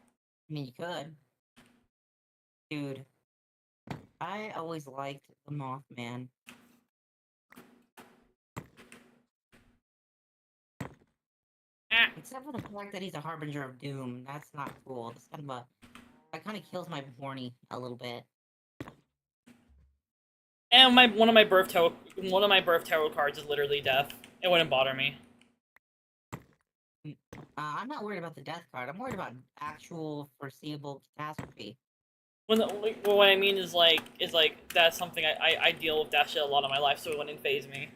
mean, you could. Dude, I always liked the Mothman. Except for the fact that he's a harbinger of doom. That's not cool. That's that kind of kills my horny a little bit. And one of my birth tarot cards is literally death. It wouldn't bother me. I'm not worried about the death card. I'm worried about actual foreseeable catastrophe. Well, what I mean is like that's something I deal with that shit a lot in my life, so it wouldn't phase me.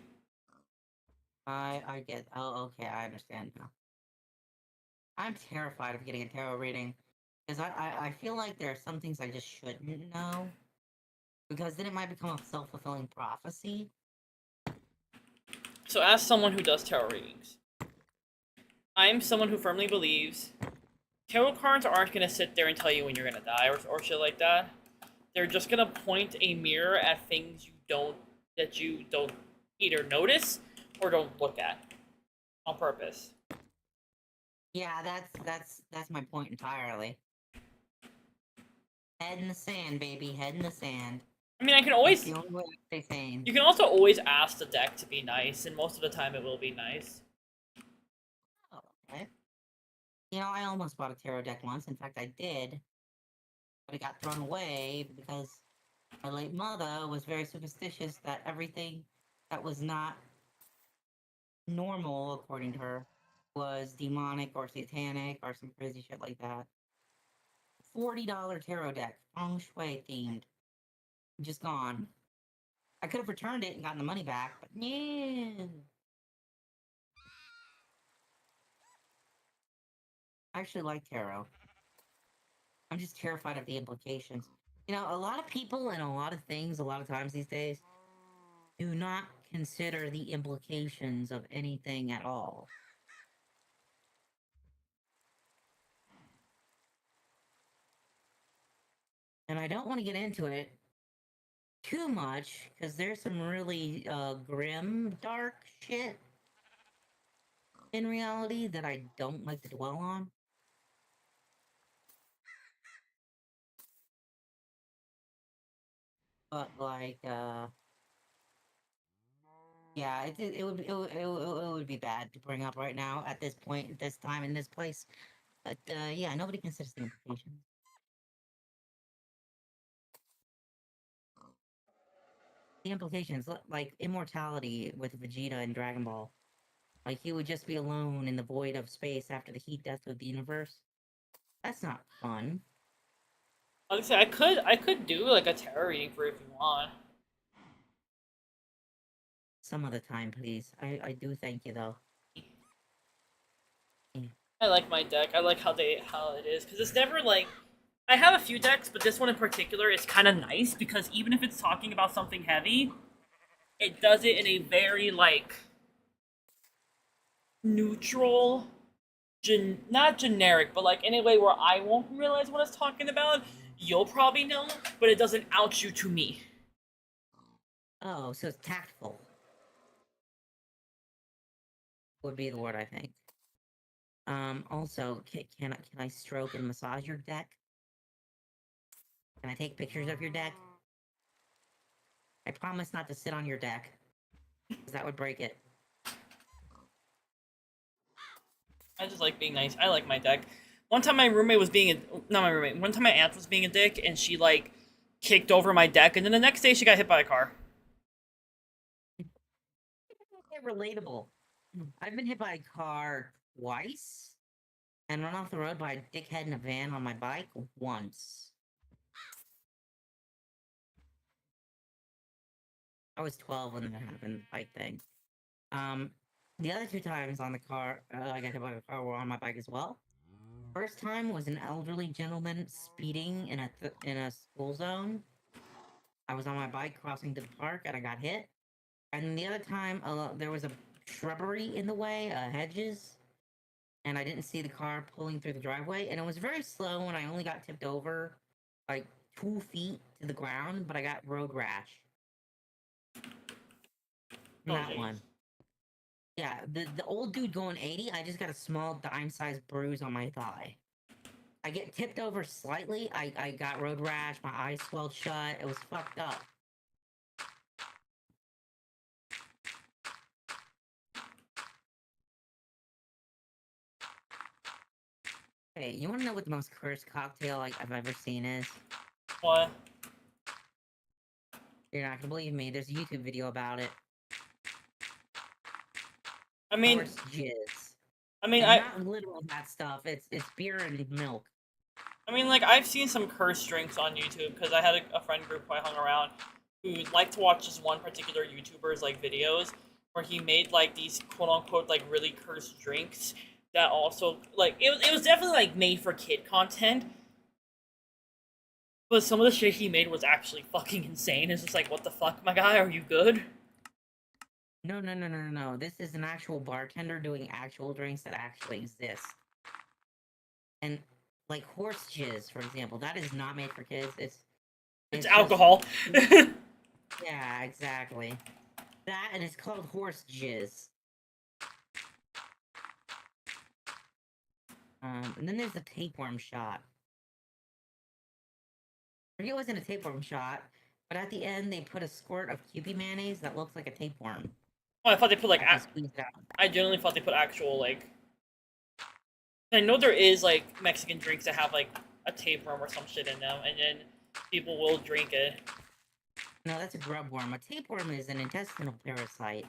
I get. Oh, okay, I understand now. I'm terrified of getting a tarot reading because I feel like there are some things I just shouldn't know because then it might become a self-fulfilling prophecy. So, as someone who does tarot readings, I'm someone who firmly believes tarot cards aren't gonna sit there and tell you when you're gonna die or shit like that. They're just gonna point a mirror at things that you don't either notice or don't look at on purpose. Yeah, that's my point entirely. Head in the sand, baby. Head in the sand. I mean, I can always. That's the only way to stay sane. You can also always ask the deck to be nice, and most of the time it will be nice. Oh, okay. You know, I almost bought a tarot deck once. In fact, I did. But it got thrown away because my late mother was very superstitious that everything that was not normal, according to her, was demonic or satanic or some crazy shit like that. $40 tarot deck, feng shui themed. Just gone. I could have returned it and gotten the money back, but yeah. I actually like tarot. I'm just terrified of the implications. You know, a lot of people and a lot of things, a lot of times these days, do not consider the implications of anything at all. And I don't want to get into it too much, because there's some really grim, dark shit in reality that I don't like to dwell on. But like, yeah, it would be bad to bring up right now at this point, at this time, in this place. But yeah, nobody considers the implications. The implications, like immortality with Vegeta in Dragon Ball. Like he would just be alone in the void of space after the heat death of the universe. That's not fun. Honestly, I could do like a tarot reading for you if you want. Some other time, please. I do thank you though. I like my deck. I like how it is because it's never like I have a few decks, but this one in particular is kind of nice because even if it's talking about something heavy, it does it in a very like neutral, not generic, but like in a way where I won't realize what it's talking about. You'll probably know, but it doesn't out you to me. Oh, so it's tactful. Would be the word, I think. Also, can I stroke and massage your deck? Can I take pictures of your deck? I promise not to sit on your deck, because that would break it. I just like being nice. I like my deck. One time my roommate was being not my roommate. One time my aunt was being a dick, and she like kicked over my deck, and then the next day she got hit by a car. Relatable. I've been hit by a car twice, and run off the road by a dickhead in a van on my bike once. I was 12 when that happened, bike thing. The other 2 times on the car, I got hit by a car were on my bike as well. First time was an elderly gentleman speeding in a school zone. I was on my bike crossing to the park and I got hit. And the other time, there was a shrubbery in the way, hedges, and I didn't see the car pulling through the driveway, and it was very slow, and I only got tipped over like 2 feet to the ground, but I got road rash. That one. Yeah, the old dude going 80, I just got a small dime-sized bruise on my thigh. I get tipped over slightly, I got road rash, my eyes swelled shut, it was fucked up. Hey, you wanna know what the most cursed cocktail I've ever seen is? What? You're not gonna believe me, there's a YouTube video about it. I mean, Horse jizz. I mean, And not literal that stuff. It's beer and milk. I mean, like, I've seen some cursed drinks on YouTube because I had a friend group who I hung around who liked to watch this one particular YouTuber's, like, videos where he made, like, these quote-unquote, like, really cursed drinks that also, like, it was definitely, like, made for kid content. But some of the shit he made was actually fucking insane. It's just like, what the fuck, my guy? Are you good? No, no, no, no, no, no. This is an actual bartender doing actual drinks that actually exist. And, like, horse jizz, for example, that is not made for kids. It's It's just- alcohol. Yeah, exactly. That, and it's called horse jizz. And then there's the tapeworm shot. I forget what's in a tapeworm shot, but at the end they put a squirt of Kewpie mayonnaise that looks like a tapeworm. Oh, I thought they put, like, Squeeze it out. I genuinely thought they put actual, like... I know there is, like, Mexican drinks that have, like, a tapeworm or some shit in them, and then people will drink it. No, that's a grubworm. A tapeworm is an intestinal parasite.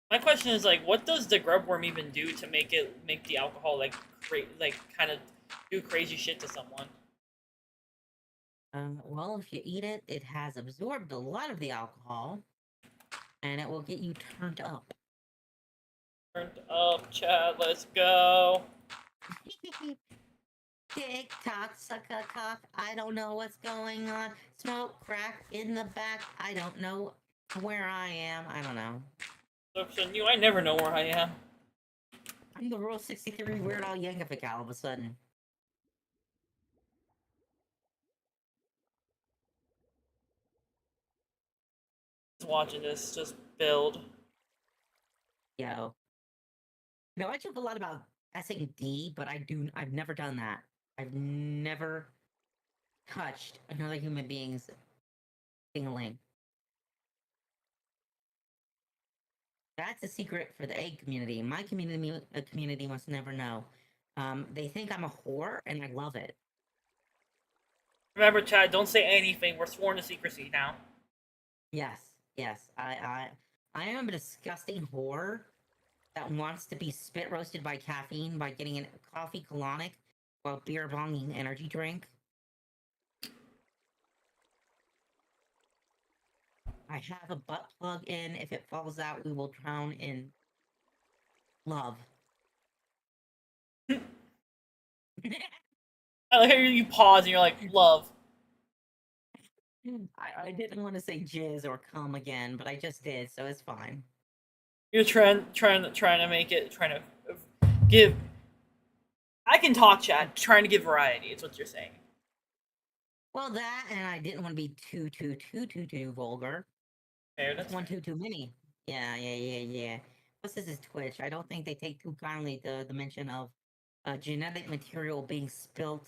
My question is, like, what does the grubworm even do to make the alcohol, like, kind of do crazy shit to someone? Well, if you eat it, it has absorbed a lot of the alcohol, and it will get you turned up. Turned up, Chad, let's go. Tick tock, suck a cock. I don't know what's going on. Smoke crack in the back. I don't know where I am. I don't know. Looks on you, I never know where I am. I'm the Rule 63 Weird Al Yankovic all of a sudden. Just watching this, just build. Yo. No, I joke a lot about S&D, but I've never done that. I've never touched another human being's ding-a-ling. That's a secret for the egg community. My community must never know. They think I'm a whore, and I love it. Remember, Chad, don't say anything. We're sworn to secrecy now. Yes, yes. I am a disgusting whore that wants to be spit roasted by caffeine by getting a coffee colonic while beer bonging energy drink. I have a butt plug in. If it falls out, we will drown in love. I like how you pause and you're like, love. I didn't want to say jizz or cum again, but I just did, so it's fine. You're trying to make it, trying to give... I can talk, Chad. Trying to give variety, is what you're saying. Well, that, and I didn't want to be too vulgar. Fair, that's one too many. Yeah. Plus, this is Twitch. I don't think they take too kindly the mention of genetic material being spilt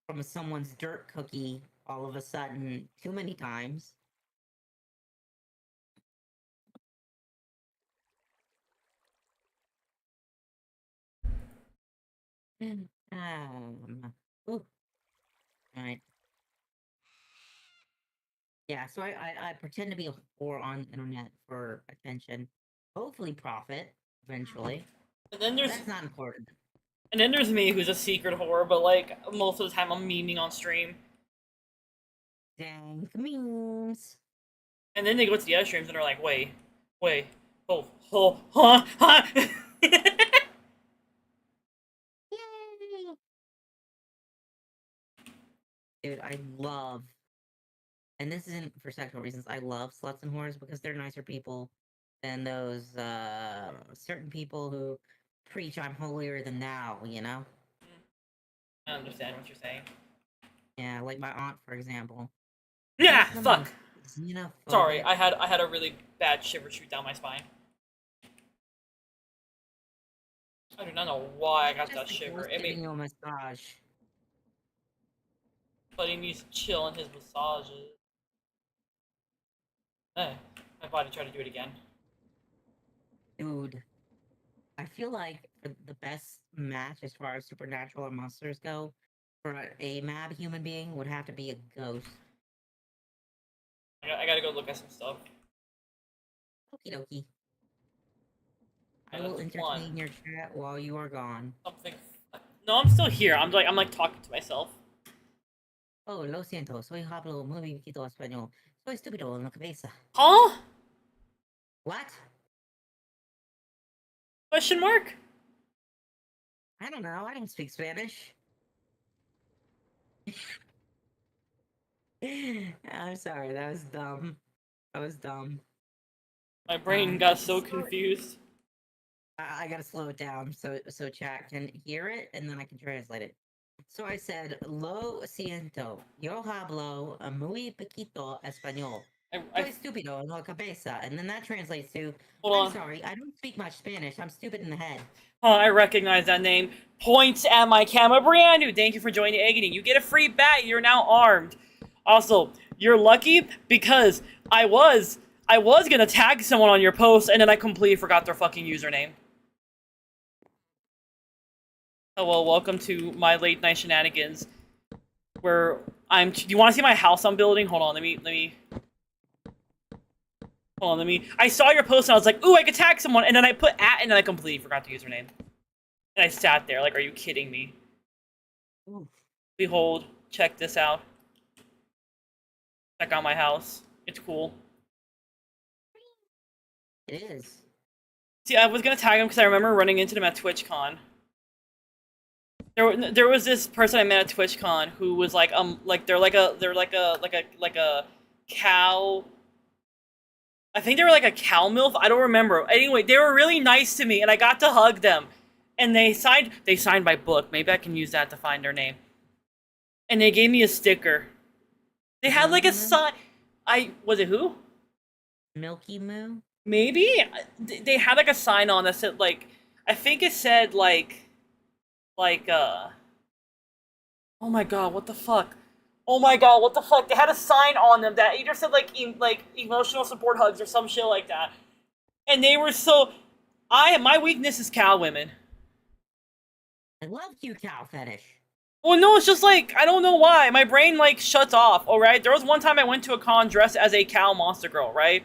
from someone's dirt cookie all of a sudden too many times. Ooh. Alright. Yeah, so I pretend to be a whore on the internet for attention. Hopefully profit, eventually. And then there's... That's not important. And then there's me, who's a secret whore, but, like, most of the time I'm memeing on stream. Dang memes. And then they go to the other streams and are like, wait, huh? Yay! Dude, I love, and this isn't for sexual reasons, I love sluts and whores because they're nicer people than those, certain people who preach I'm holier than thou, you know? I understand what you're saying. Yeah, like my aunt, for example. Yeah, She's the fuck! most xenophobic- Sorry, I had a really bad shiver shoot down my spine. I do not know why I got Just that like shiver. was It giving made... you a massage. But he needs to chill in his massages. Eh, my body tried to do it again. Dude, I feel like the best match as far as supernatural or monsters go for a mad human being would have to be a ghost. I gotta go look at some stuff. Okie dokie. I Yeah, will that's entertain one. your chat while you are gone. Something... No, I'm still here. I'm like talking to myself. Oh, lo siento, soy hablo muy poquito español. Soy estúpido en la cabeza. Huh? What? Question mark? I don't know. I don't speak Spanish. I'm sorry. That was dumb. That was dumb. My brain got so confused. I gotta slow it down so chat can hear it and then I can translate it. So I said, lo siento, yo hablo muy poquito español. Soy estúpido en la cabeza. And then that translates to, Hold I'm on. sorry, I don't speak much Spanish. I'm stupid in the head. Oh, I recognize that name. Points at my camera. Briandu, thank you for joining the Agony. You get a free bat. You're now armed. Also, you're lucky because I was gonna tag someone on your post and then I completely forgot their fucking username. Oh well, welcome to my late night shenanigans. Where I'm. Do you want to see my house I'm building? Hold on, let me. Hold on, let me. I saw your post and I was like, ooh, I could tag someone, and then I put at, and then I completely forgot the username. And I sat there like, are you kidding me? Oof. Behold, check this out. Check out my house. It's cool. It is. See, I was gonna tag him because I remember running into them at TwitchCon. There was this person I met at TwitchCon who was like they're like a cow. I think they were like a cow milf. I don't remember. Anyway, they were really nice to me, and I got to hug them. And they signed my book. Maybe I can use that to find their name. And they gave me a sticker. They had like a sign. Was it who? Milky Moo? Maybe they had like a sign on that said like, I think it said like oh my god, what the fuck? Oh my god, what the fuck? They had a sign on them that either said like emotional support hugs or some shit like that. And they were so my weakness is cow women. I love cute cow fetish. Well, no, it's just like, I don't know why. My brain, like, shuts off, alright? There was one time I went to a con dressed as a cow monster girl, right?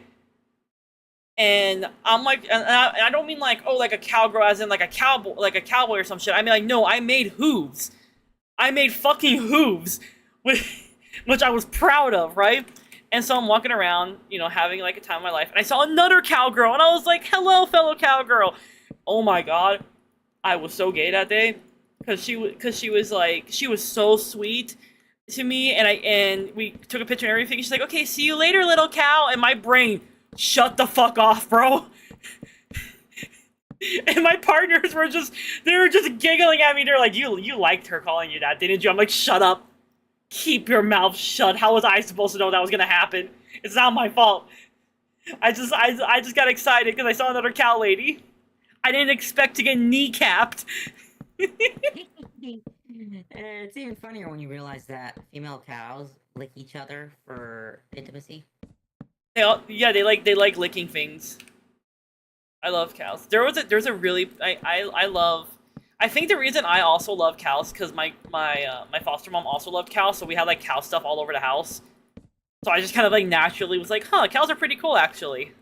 And I'm like, and I don't mean like, oh, like a cowgirl as in like a cowboy or some shit. I mean like, no, I made hooves. I made fucking hooves, which I was proud of, right? And so I'm walking around, you know, having like a time of my life, and I saw another cowgirl, and I was like, hello, fellow cowgirl. Oh my god, I was so gay that day, cause she was so sweet to me, and we took a picture and everything. She's like, okay, see you later, little cow. And my brain, shut the fuck off, bro. And my partners were just giggling at me. They're like, you liked her calling you that, didn't you? I'm like, shut up. Keep your mouth shut. How was I supposed to know that was gonna happen? It's not my fault. I just got excited because I saw another cow lady. I didn't expect to get kneecapped. It's even funnier when you realize that female cows lick each other for intimacy. They like licking things. I love cows. There's a really I think the reason I also love cows because my foster mom also loved cows, so we had like cow stuff all over the house. So I just kind of like naturally was like, huh, cows are pretty cool actually.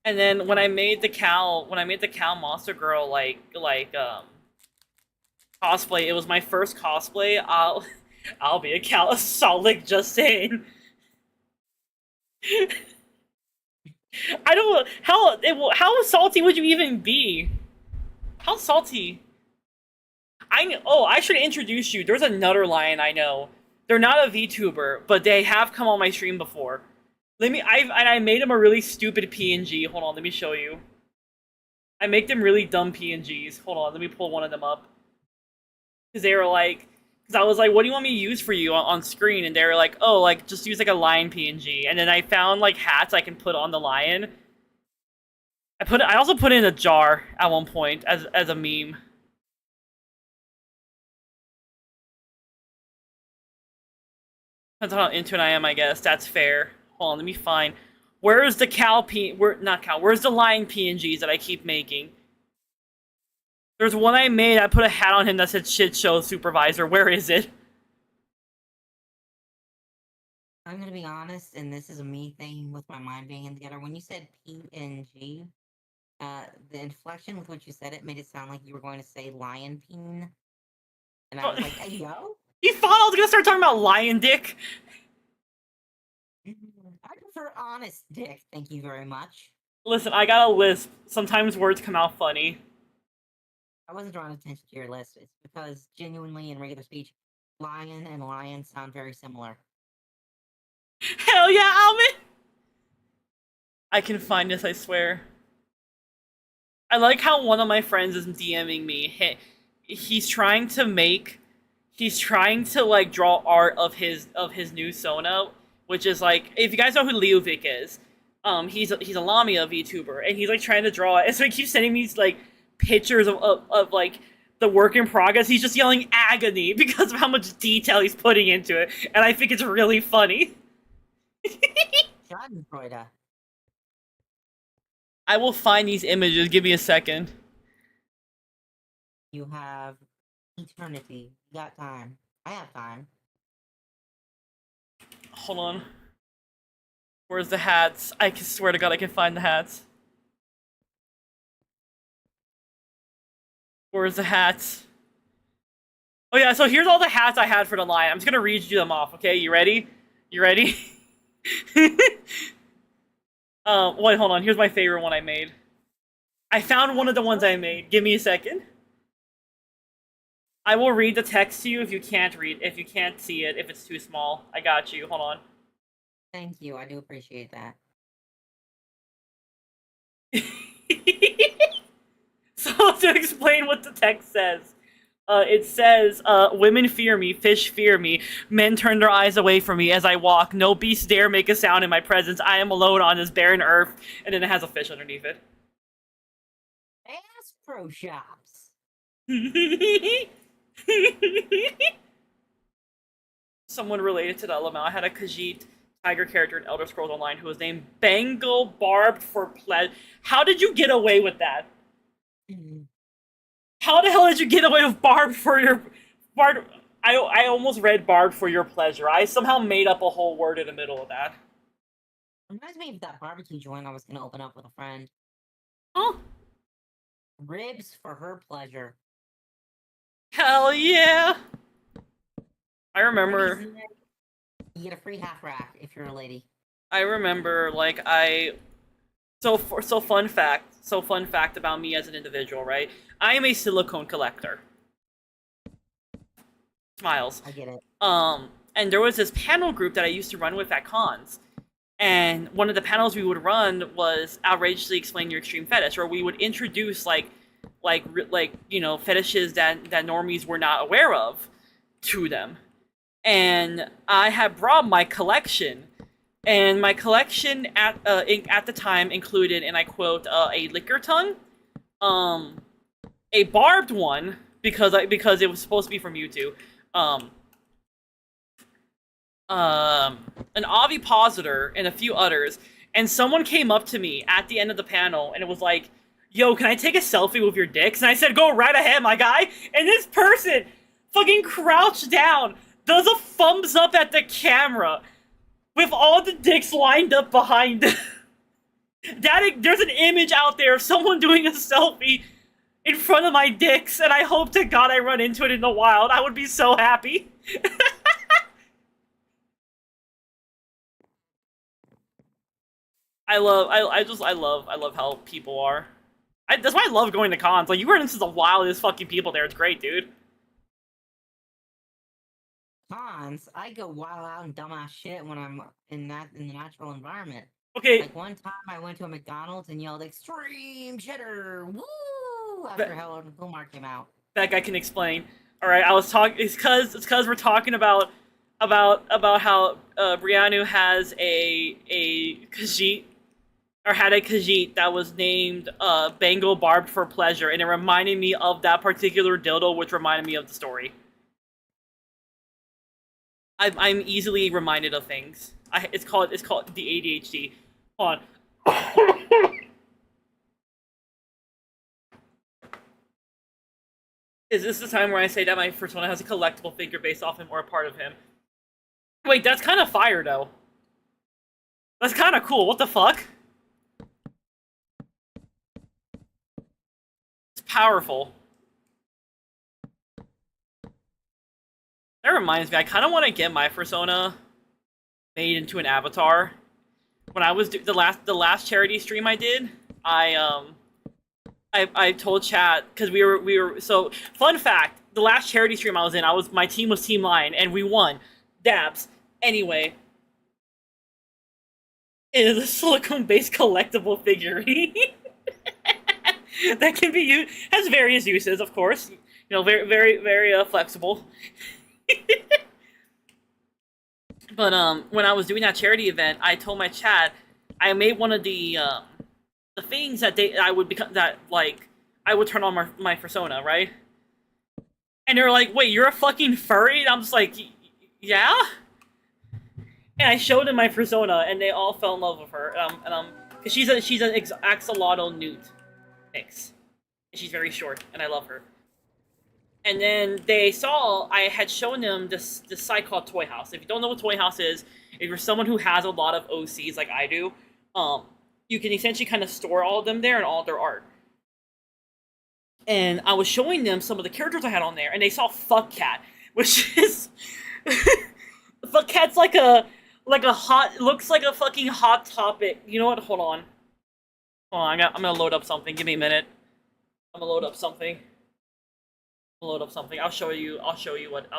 And then when I made the cow monster girl cosplay, it was my first cosplay. I'll be a cow. Solid, just saying. I don't how salty would you even be? How salty? I should introduce you. There's another lion I know. They're not a VTuber, but they have come on my stream before. I made them a really stupid PNG. Hold on, let me show you. I make them really dumb PNGs. Hold on, let me pull one of them up. Because they were like, I was like, what do you want me to use for you on screen? And they were like, oh, like, just use like a lion PNG. And then I found like hats I can put on the lion. I also put it in a jar at one point as a meme. Depends on how into it I am, I guess. That's fair. Hold on, let me find. Where's the where's the lion PNGs that I keep making? There's one I made, I put a hat on him that said shit show supervisor. Where is it? I'm gonna be honest, and this is a me thing with my mind being together. When you said PNG, the inflection with which you said it made it sound like you were going to say lion peen. And I was like, hey, yo? You thought I was gonna start talking about lion dick? I prefer honest dick, thank you very much. Listen, I got a lisp. Sometimes words come out funny. I wasn't drawing attention to your list. It's because genuinely in regular speech, lion and lion sound very similar. Hell yeah, Alvin! I can find this, I swear. I like how one of my friends is DMing me. He's trying to like draw art of his new Sona, which is like, if you guys know who Leovic is, he's a Lamia VTuber, and he's like trying to draw it. And so he keeps sending me these like pictures of like the work in progress. He's just yelling agony because of how much detail he's putting into it, and I think it's really funny. Schadenfreude. I will find these images. Give me a second. You have eternity. You got time. I have time. Hold on. Where's the hats? I can swear to God I can find the hats. Where's the hats? Oh yeah, so here's all the hats I had for the lion. I'm just gonna read you them off, okay? You ready? You ready? Wait, hold on. Here's my favorite one I made. I found one of the ones I made. Give me a second. I will read the text to you if you can't see it, if it's too small. I got you. Hold on. Thank you. I do appreciate that. So to explain what the text says, it says, women fear me, fish fear me, men turn their eyes away from me as I walk, no beast dare make a sound in my presence, I am alone on this barren earth, and then it has a fish underneath it. Ass Pro Shops. Someone related to the LML, I had a Khajiit tiger character in Elder Scrolls Online who was named Bengal Barbed for Pleasure. How did you get away with that? How the hell did you get away with barbed for your... I almost read barbed for your pleasure. I somehow made up a whole word in the middle of that. Reminds me of that barbecue joint I was gonna open up with a friend. Huh? Ribs for her pleasure. Hell yeah! I remember... You get a free half rack if you're a lady. I remember, like, So fun fact about me as an individual, right? I am a silicone collector. Smiles. I get it. And there was this panel group that I used to run with at cons. And one of the panels we would run was Outrageously Explain Your Extreme Fetish, where we would introduce, you know, fetishes that normies were not aware of to them. And I had brought my collection. And my collection at the time included, and I quote, a liquor tongue, a barbed one because it was supposed to be from Mewtwo, an ovipositor, and a few others. And someone came up to me at the end of the panel and it was like, "Yo, can I take a selfie with your dicks?" And I said, "Go right ahead, my guy." And this person fucking crouched down, does a thumbs up at the camera, with all the dicks lined up behind. There's an image out there of someone doing a selfie in front of my dicks, and I hope to God I run into it in the wild. I would be so happy. I love how people are. That's why I love going to cons. Like, you run into the wildest fucking people there. It's great, dude. Cons, I go wild out and dumbass shit when I'm in the natural environment. Okay. Like one time I went to a McDonald's and yelled extreme cheddar, woo! After Hello Kumar came out. That guy can explain. All right, I was talking. It's because we're talking about how Briannu has a Khajiit, or had a Khajiit that was named Bengal Barbed for Pleasure, and it reminded me of that particular dildo, which reminded me of the story. I'm easily reminded of things. It's called the ADHD. Hold on. Is this the time where I say that my persona has a collectible figure based off him or a part of him? Wait, that's kind of fire, though. That's kind of cool. What the fuck? It's powerful. That reminds me, I kind of want to get my persona made into an avatar. When I was the last charity stream I did, I told chat because we were so fun fact. The last charity stream I was in, my team was Team Lion and we won. Dabs. Anyway, it is a silicone-based collectible figurine that can be used, has various uses, of course. You know, very flexible. But when I was doing that charity event, I told my chat I made one of the things that I would become I would turn on my persona, right? And they're like, "Wait, you're a fucking furry?" And I'm just like, "Yeah." And I showed them my persona, and they all fell in love with her. Cause she's an axolotl newt mix, and she's very short, and I love her. And then they saw I had shown them this site called Toy House. If you don't know what Toy House is, if you're someone who has a lot of OCs like I do, you can essentially kind of store all of them there and all their art. And I was showing them some of the characters I had on there, and they saw Fuck Cat, which is Fuck Cat's like a looks like a fucking Hot Topic. You know what? Hold on. I'm gonna load up something. Give me a minute. I'm gonna load up something. I'll show you what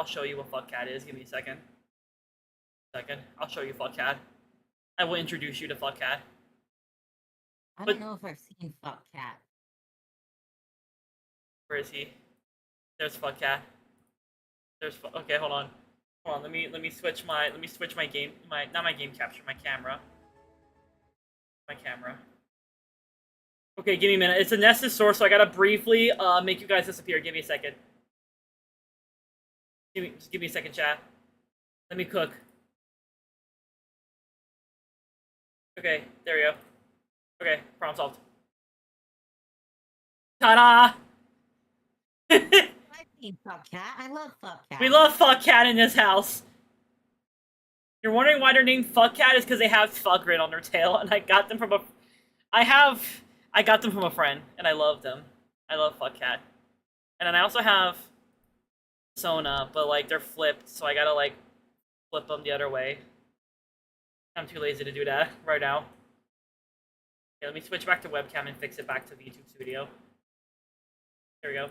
Fuck Cat is. Give me a second. I'll show you Fuck Cat. I will introduce you to Fuck Cat. I don't know if I've seen Fuck Cat. Where is he? There's Fuck Cat. Okay, hold on. Let me switch my game, not my game capture, my camera. Okay, give me a minute. It's a nested source, so I gotta briefly make you guys disappear. Give me a second. Just give me a second, chat. Let me cook. Okay, there we go. Okay, problem solved. Ta-da! I've seen Fuck Cat. I love Fuck Cat. We love Fuck Cat in this house. You're wondering why they're named Fuck Cat is because they have fuck written on their tail, and I got them from a friend, and I love them. I love Fuck Cat. And then I also have Sona, but like they're flipped, so I gotta like flip them the other way. I'm too lazy to do that right now. Okay, let me switch back to webcam and fix it back to the YouTube studio. There we go.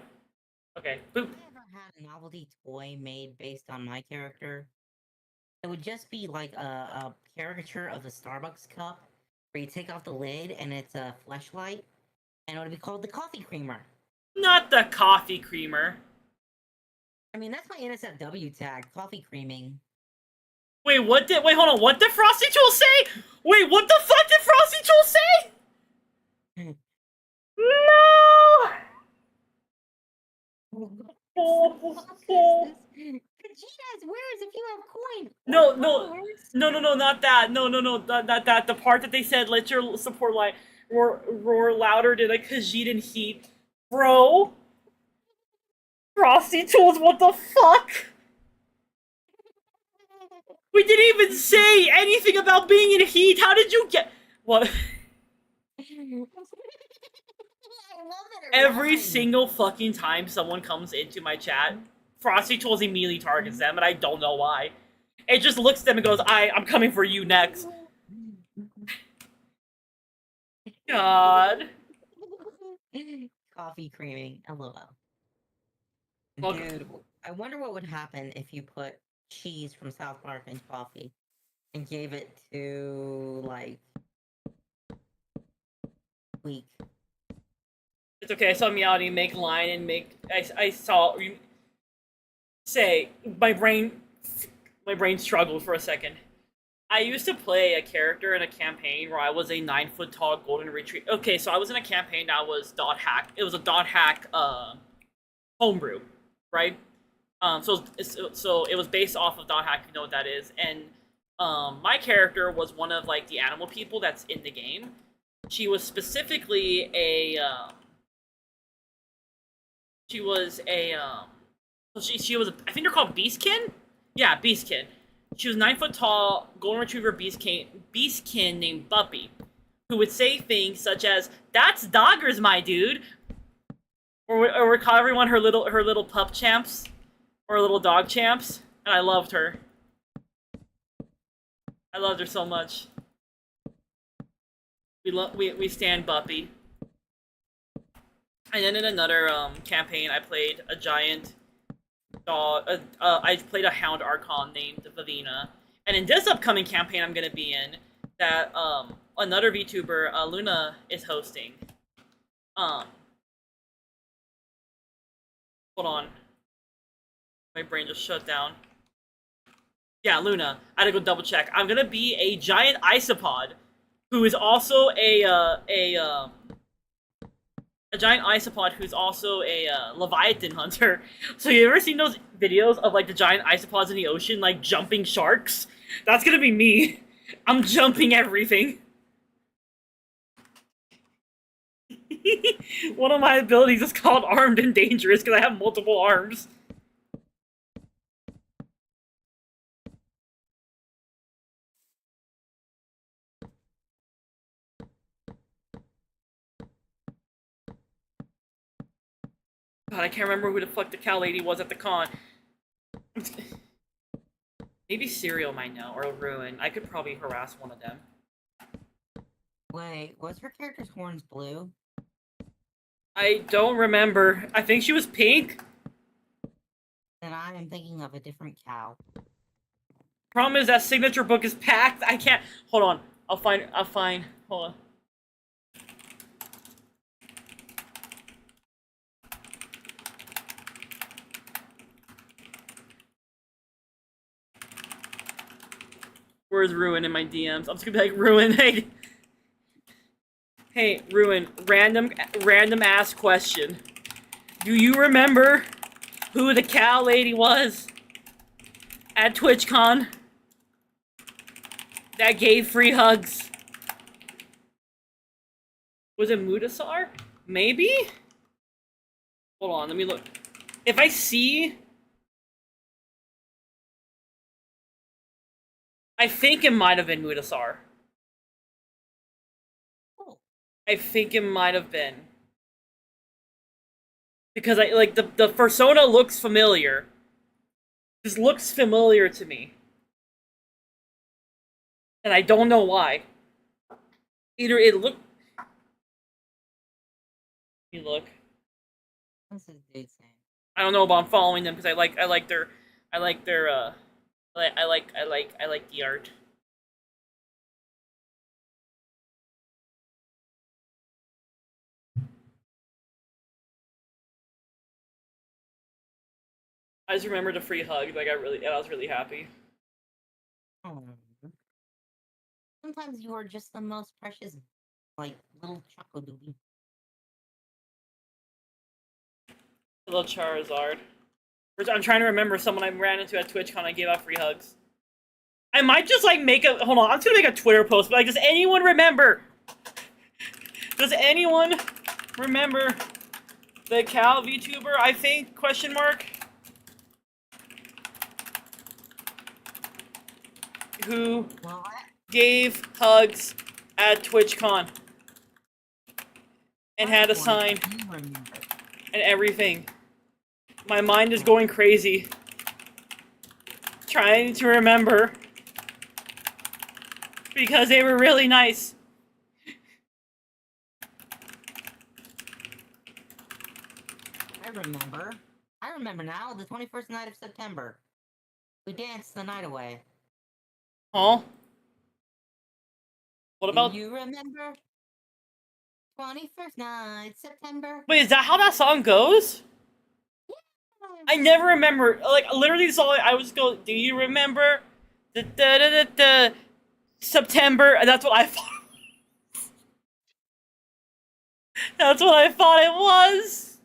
Okay, boop. Have I ever had a novelty toy made based on my character? It would just be like a caricature of a Starbucks cup, where you take off the lid and it's a fleshlight, and it would be called the Coffee Creamer. Not the Coffee Creamer. I mean, that's my NSFW tag, coffee creaming. Wait, hold on, what did Frosty Tool say? Wait, what the fuck did Frosty Tool say? No! Vegeta's where's if you have coin? No, not that. No, not that. The part that they said, let your support line roar louder to like Khajiit and heat. Bro! Frosty Tools, what the fuck? We didn't even say anything about being in heat. How did you get... What? Every single fucking time someone comes into my chat, Frosty Tools immediately targets them, and I don't know why. It just looks at them and goes, I'm coming for you next. God. Coffee creaming, LOL. Welcome. Dude, I wonder what would happen if you put cheese from South Park in coffee and gave it to, like, weak. It's okay, I saw Meowdy make line and make... I saw... Say, my brain struggled for a second. I used to play a character in a campaign where I was a 9-foot tall golden retriever. Okay, so I was in a campaign that was dot hack. It was a dot hack homebrew, right? So it was based off of dot hack, if you know what that is. And my character was one of like the animal people that's in the game. She was specifically a she was I think they're called beastkin? Yeah, beastkin. She was 9-foot tall, golden retriever beastkin named Buppy, who would say things such as, "That's Doggers, my dude," or would call everyone her little pup champs, or little dog champs. and I loved her. I loved her so much. We stand Buppy. And then in another campaign, I played a giant dog. I played a hound archon named Vivina. And in this upcoming campaign, I'm gonna be in that another VTuber, Luna, is hosting. Hold on. My brain just shut down. Yeah, Luna. I had to go double check. I'm gonna be a giant isopod, who is also a giant isopod who's also a Leviathan hunter. So you ever seen those videos of like the giant isopods in the ocean, like jumping sharks? That's gonna be me. I'm jumping everything. One of my abilities is called Armed and Dangerous because I have multiple arms. God, I can't remember who the fuck the cow lady was at the con. Maybe Serial might know, or Ruin. I could probably harass one of them. Wait, was her character's horns blue? I don't remember. I think she was pink. Then I am thinking of a different cow. Problem is that signature book is packed. I can't. Hold on. I'll find. Hold on. Where's Ruin in my DMs? I'm just gonna be like, Ruin, hey. Hey, Ruin, random ass question. Do you remember who the cow lady was at TwitchCon that gave free hugs? Was it Mudasar? Maybe? Hold on, let me look. If I see... I think it might have been Mudasar. I think it might have been. Because I like the persona looks familiar. This looks familiar to me. And I don't know why. Either it looked... Let me look. What's this dude saying? I don't know, but I'm following them because I like their I like the art. I just remembered the free hug. Like I was really happy. Oh. Sometimes you are just the most precious, like, little choco doobie. Hello, Charizard. I'm trying to remember someone I ran into at TwitchCon. I gave out free hugs. I might just like make a hold on. I'm just gonna make a Twitter post. But like, does anyone remember? Does anyone remember the Cal VTuber? I think question mark. Who gave hugs at TwitchCon and had a sign and everything. My mind is going crazy. Trying to remember. Because they were really nice. I remember. I remember now, the 21st night of September. We danced the night away. Huh? What about... Do you remember? 21st night, September. Wait, is that how that song goes? I never remember. Like, literally the song, I was go, do you remember? September, and that's what I thought. That's what I thought it was.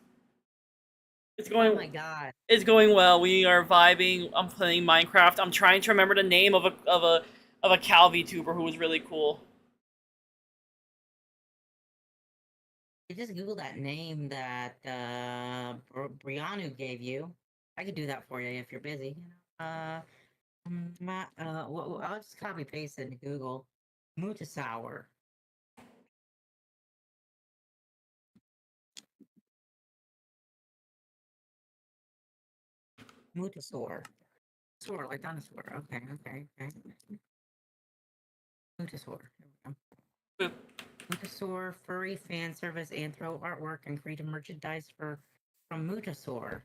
It's going. Oh my god. It's going well. We are vibing. I'm playing Minecraft. I'm trying to remember the name of a Cal VTuber who was really cool. You just Google that name that Brianu gave you. I could do that for you if you're busy. I'll just copy paste it into Google. Mutasaur. Mutasaur. Mutasaur, like dinosaur. Okay. Mutasaur. There we go. Mutasaur, furry fan service, anthro artwork, and creative merchandise from Mutasaur.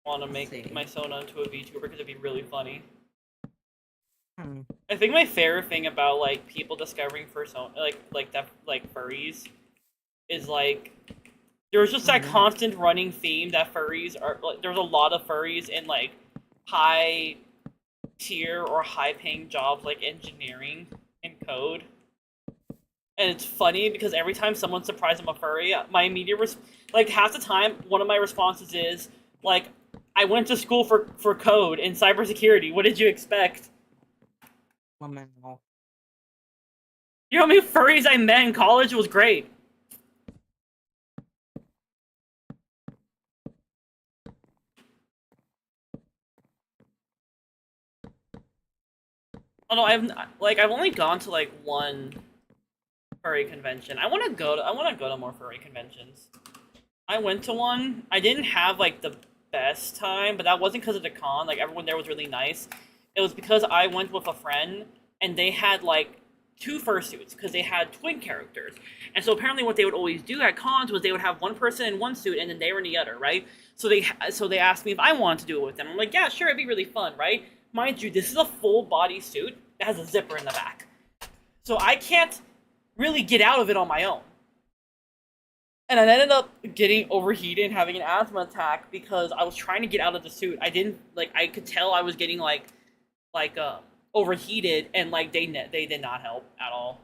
Want to make my Sona into a VTuber because it'd be really funny. Hmm. I think my favorite thing about like people discovering like furries is like there's just that constant running theme that furries are like there's a lot of furries in like high tier or high paying jobs like engineering and code. And it's funny because every time someone surprises I'm a furry, my immediate like half the time one of my responses is like, I went to school for code and cybersecurity. What did you expect? Lamau. You know how many furries I met in college? It was great. Oh no, I've only gone to like one furry convention. I want to go to more furry conventions. I went to one. I didn't have like the best time, but that wasn't because of the con. Like everyone there was really nice. It was because I went with a friend and they had like 2 fursuits because they had twin characters. And so apparently what they would always do at cons was they would have one person in one suit and then they were in the other, right? So they asked me if I wanted to do it with them. I'm like, yeah, sure, it'd be really fun, right? Mind you, this is a full body suit that has a zipper in the back. So I can't really get out of it on my own. And I ended up getting overheated and having an asthma attack because I was trying to get out of the suit. I could tell I was getting overheated and like they did not help at all.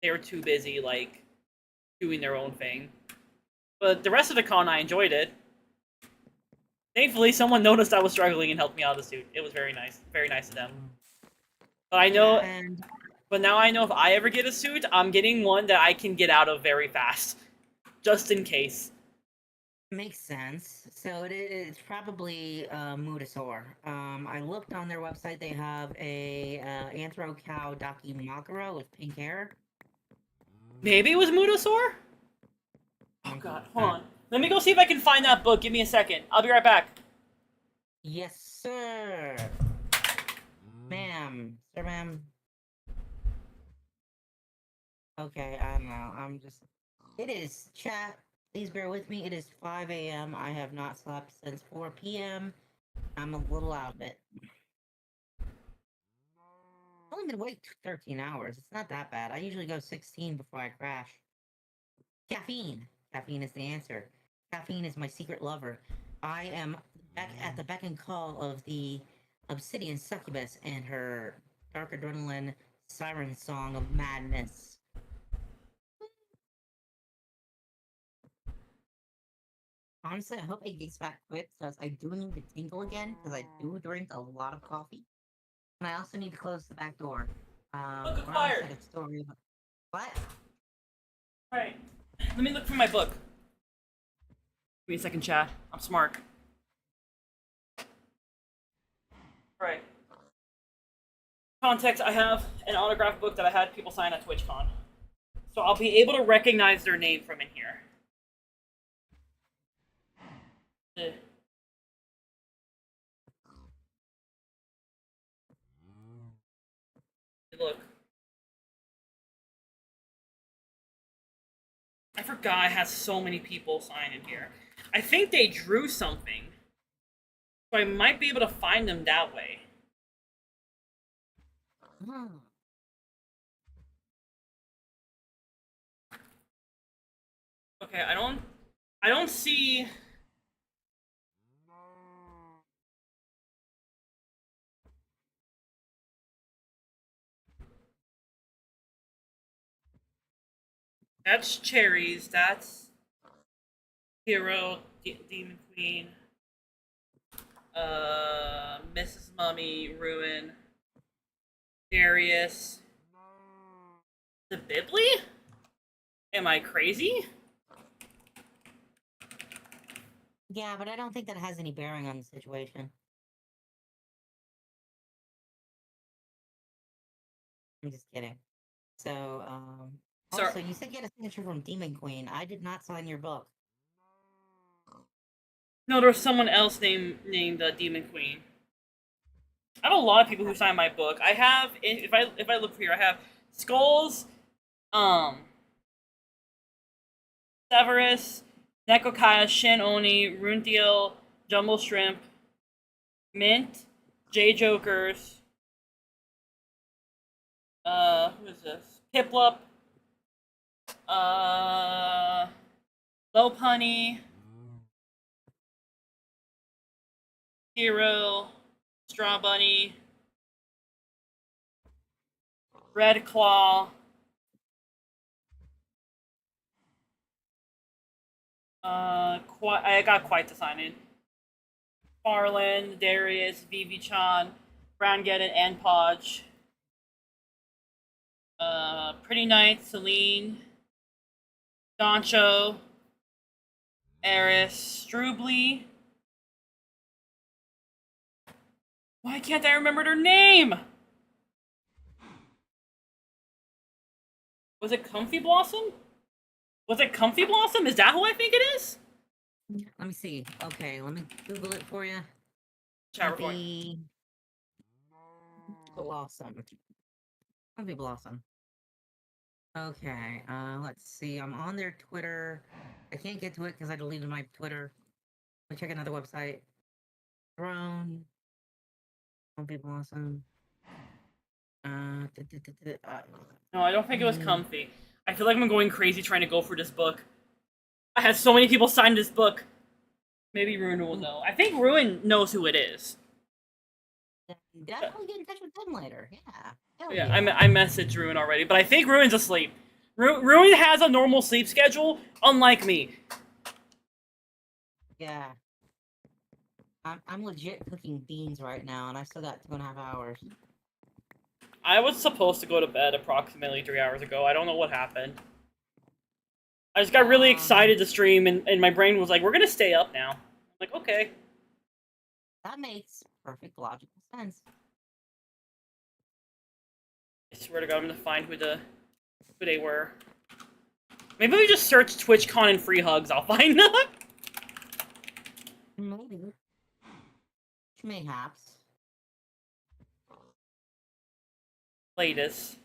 They were too busy like doing their own thing. But the rest of the con I enjoyed it. Thankfully someone noticed I was struggling and helped me out of the suit. It was very nice of them. But I know but now I know if I ever get a suit, I'm getting one that I can get out of very fast. Just in case. Makes sense. So it's probably Mutasaur. I looked on their website. They have a Anthro Cow Dakimakura with pink hair. Maybe it was Mutasaur? Oh god, hold on. Let me go see if I can find that book. Give me a second. I'll be right back. Yes, sir. Ma'am. Sir, ma'am. Okay, I don't know. It is, chat. Please bear with me. It is 5 a.m. I have not slept since 4 p.m. I'm a little out of it. I've only been awake 13 hours. It's not that bad. I usually go 16 before I crash. Caffeine. Caffeine is the answer. Caffeine is my secret lover. I am at the beck and call of the Obsidian Succubus and her dark adrenaline siren song of madness. Honestly, I hope it gets back quick because I do need to tinkle again because I do drink a lot of coffee. And I also need to close the back door. Book acquired. What? Alright. Let me look for my book. Give me a second, chat. I'm smart. Alright. Context, I have an autographed book that I had people sign at TwitchCon. So I'll be able to recognize their name from in here. Look. I forgot I had so many people sign in here. I think they drew something. So I might be able to find them that way. Okay, I don't see... That's Cherries, that's Hero, Demon Queen, Mrs. Mummy, Ruin, Darius. The Bibli? Am I crazy? Yeah, but I don't think that has any bearing on the situation. I'm just kidding. So, also, you said you had a signature from Demon Queen. I did not sign your book. No, there was someone else named Demon Queen. I have a lot of people who sign my book. I have, if I look here, I have Skulls, Severus, Nekokaya, Shin Oni, Runtiel, Jumbo Shrimp, Mint, J Jokers, who is this? Piplup, Lopunny, Hero, Straw Bunny, Red Claw, I got quite the sign in. Farland, Darius, Vivi-chan, Browngeddon, and Podge. Pretty Knight, Celine, Doncho, Eris, Strubly. Why can't I remember their name? Was it Comfy Blossom? Was it Comfy Blossom? Is that who I think it is? Let me see. Okay, let me Google it for you. Comfy Blossom. Comfy Blossom. Okay, let's see. I'm on their Twitter. I can't get to it because I deleted my Twitter. Let me check another website. Throne. Comfy Blossom. No, I don't think it was Comfy. I feel like I'm going crazy trying to go for this book. I had so many people sign this book. Maybe Ruin will know. I think Ruin knows who it is. Definitely get in touch with them later. Yeah. Hell Yeah, I messaged Ruin already, but I think Ruin's asleep. Ruin has a normal sleep schedule, unlike me. Yeah. I'm legit cooking beans right now, and I still got 2.5 hours. I was supposed to go to bed approximately 3 hours ago. I don't know what happened. I just got really excited to stream, and my brain was like, we're gonna stay up now. I'm like, okay. That makes perfect logical sense. I swear to God, I'm gonna find who they were. Maybe we just search TwitchCon and free hugs. I'll find them. Maybe. Mayhaps. Latest.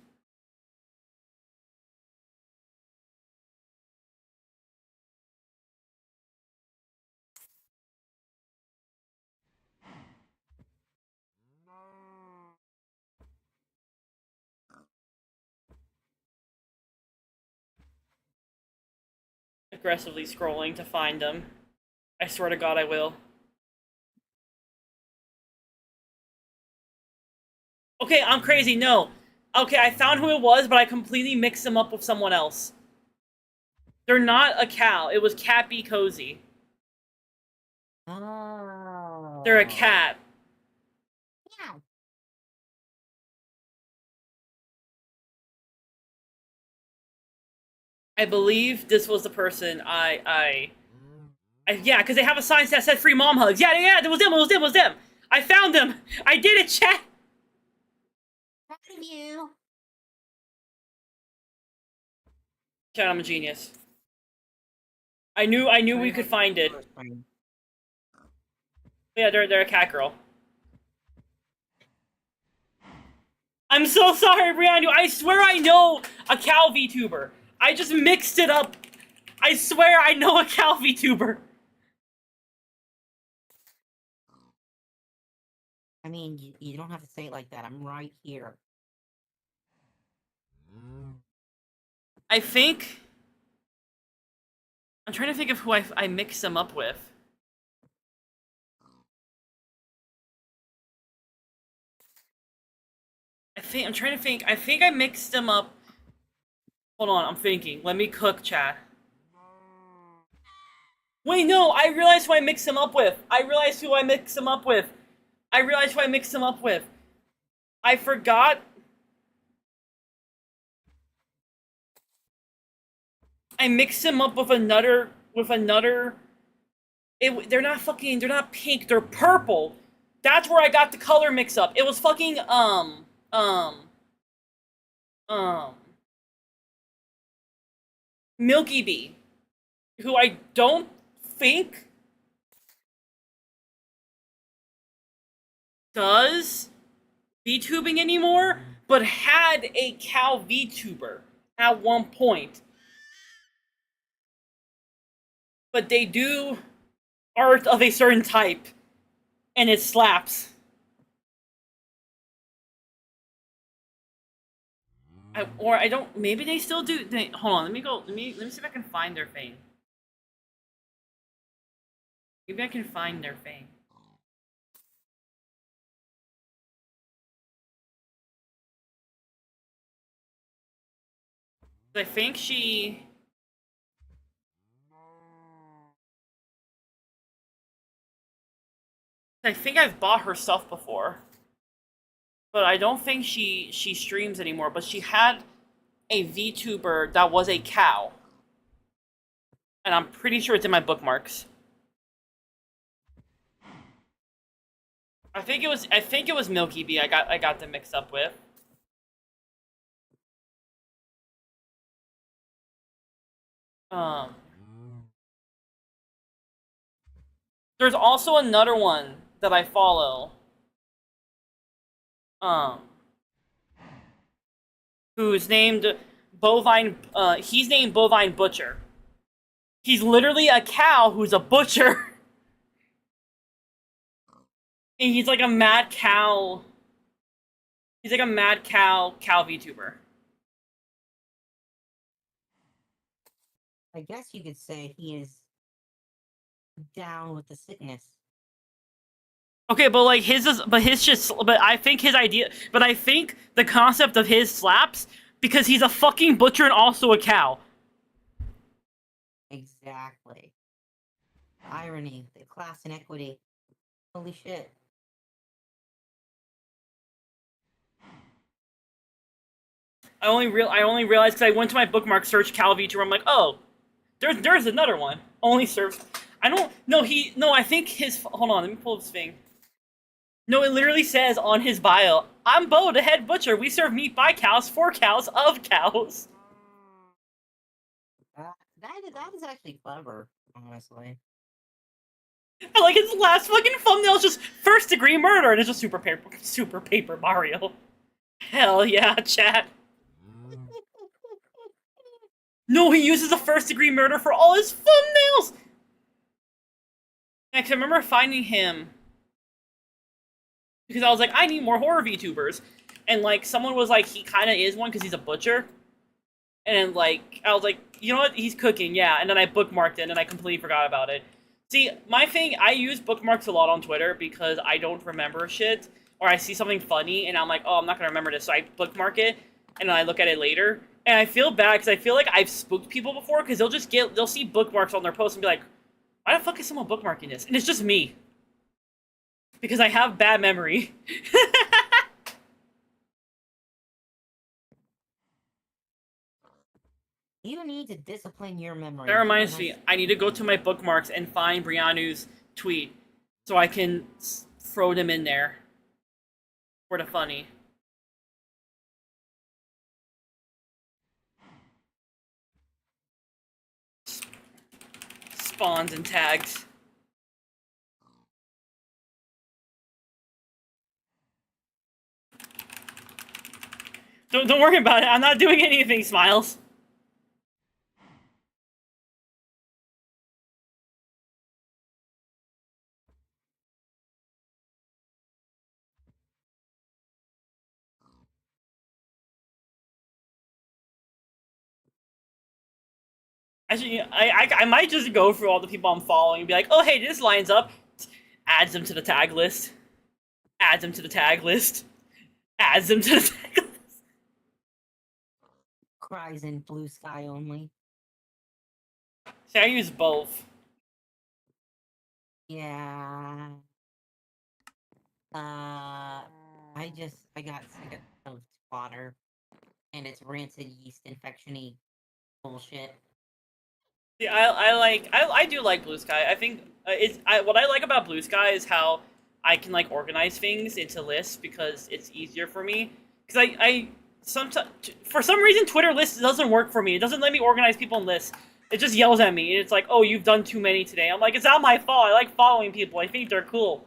Aggressively scrolling to find them. I swear to God I will. Okay, I'm crazy, no. Okay, I found who it was, but I completely mixed them up with someone else. They're not a cow. It was Cat Be Cozy. Oh. They're a cat. Yeah. I believe this was the person yeah, because they have a sign that said free mom hugs. Yeah, it was them. I found them. I did it, chat. Proud of you. Chat, I'm a genius. I knew we could find it. Yeah, they're a cat girl. I'm so sorry, Brianna. I swear I know a cow VTuber. I just mixed it up. I swear I know a cow VTuber. I mean, you don't have to say it like that. I'm right here. I think... I'm trying to think of who I mixed them up with. I'm trying to think. I think I mixed them up. Hold on, I'm thinking. Let me cook, chat. Wait, no, I realized who I mixed them up with. I forgot. I mixed them up with another. They're not pink. They're purple. That's where I got the color mix up. It was fucking Milky Bee, who I don't think does VTubing anymore, but had a cow VTuber at one point. But they do art of a certain type, and it slaps. I don't. Maybe they still do. Hold on. Let me go. Let me see if I can find their thing. Maybe I can find their thing. I think she. I think I've bought her stuff before. But I don't think she streams anymore. But she had a VTuber that was a cow. And I'm pretty sure it's in my bookmarks. I think it was Milky Bee I got them mixed up with. There's also another one that I follow. Who's named Bovine, he's named Bovine Butcher. He's literally a cow who's a butcher. And he's like a mad cow. He's like a mad cow VTuber. I guess you could say he is down with the sickness. Okay, but like I think his idea, but I think the concept of his slaps because he's a fucking butcher and also a cow. Exactly. Irony, the class inequity. Holy shit. I only realized because I went to my bookmark, search Cal VTuber. I'm like, oh, there's another one. Only serves. I think his. Hold on, let me pull this thing. No, it literally says on his bio, I'm Bo, the head butcher. We serve meat by cows, for cows, of cows. That is actually clever, honestly. I like his last fucking thumbnail is just first degree murder, and it's just Super Paper Mario. Hell yeah, chat. No, he uses a first degree murder for all his thumbnails! I remember finding him because I was like, I need more horror VTubers. And like, someone was like, he kind of is one because he's a butcher. And like, I was like, you know what? He's cooking, yeah. And then I bookmarked it and I completely forgot about it. See, my thing, I use bookmarks a lot on Twitter because I don't remember shit. Or I see something funny and I'm like, oh, I'm not going to remember this. So I bookmark it and then I look at it later. And I feel bad because I feel like I've spooked people before because they'll see bookmarks on their posts and be like, why the fuck is someone bookmarking this? And it's just me. Because I have bad memory. You need to discipline your memory. That reminds me, I need to go to my bookmarks and find Briannu's tweet so I can throw them in there for the funny. Spawns and tags. Don't worry about it. I'm not doing anything, Smiles. Actually, I might just go through all the people I'm following and be like, oh hey, this lines up. Adds them to the tag list. Adds them to the tag list. Adds them to the tag list. Cries in blue sky only. See, I use both. Yeah. I got sick of water and its rancid yeast infection-y bullshit. See, I do like Blue Sky. I think what I like about Blue Sky is how I can like organize things into lists because it's easier for me. Because sometimes for some reason Twitter lists doesn't work for me. It doesn't let me organize people in lists. It just yells at me and it's like, oh, you've done too many today. I'm like, it's not my fault. I like following people. I think they're cool.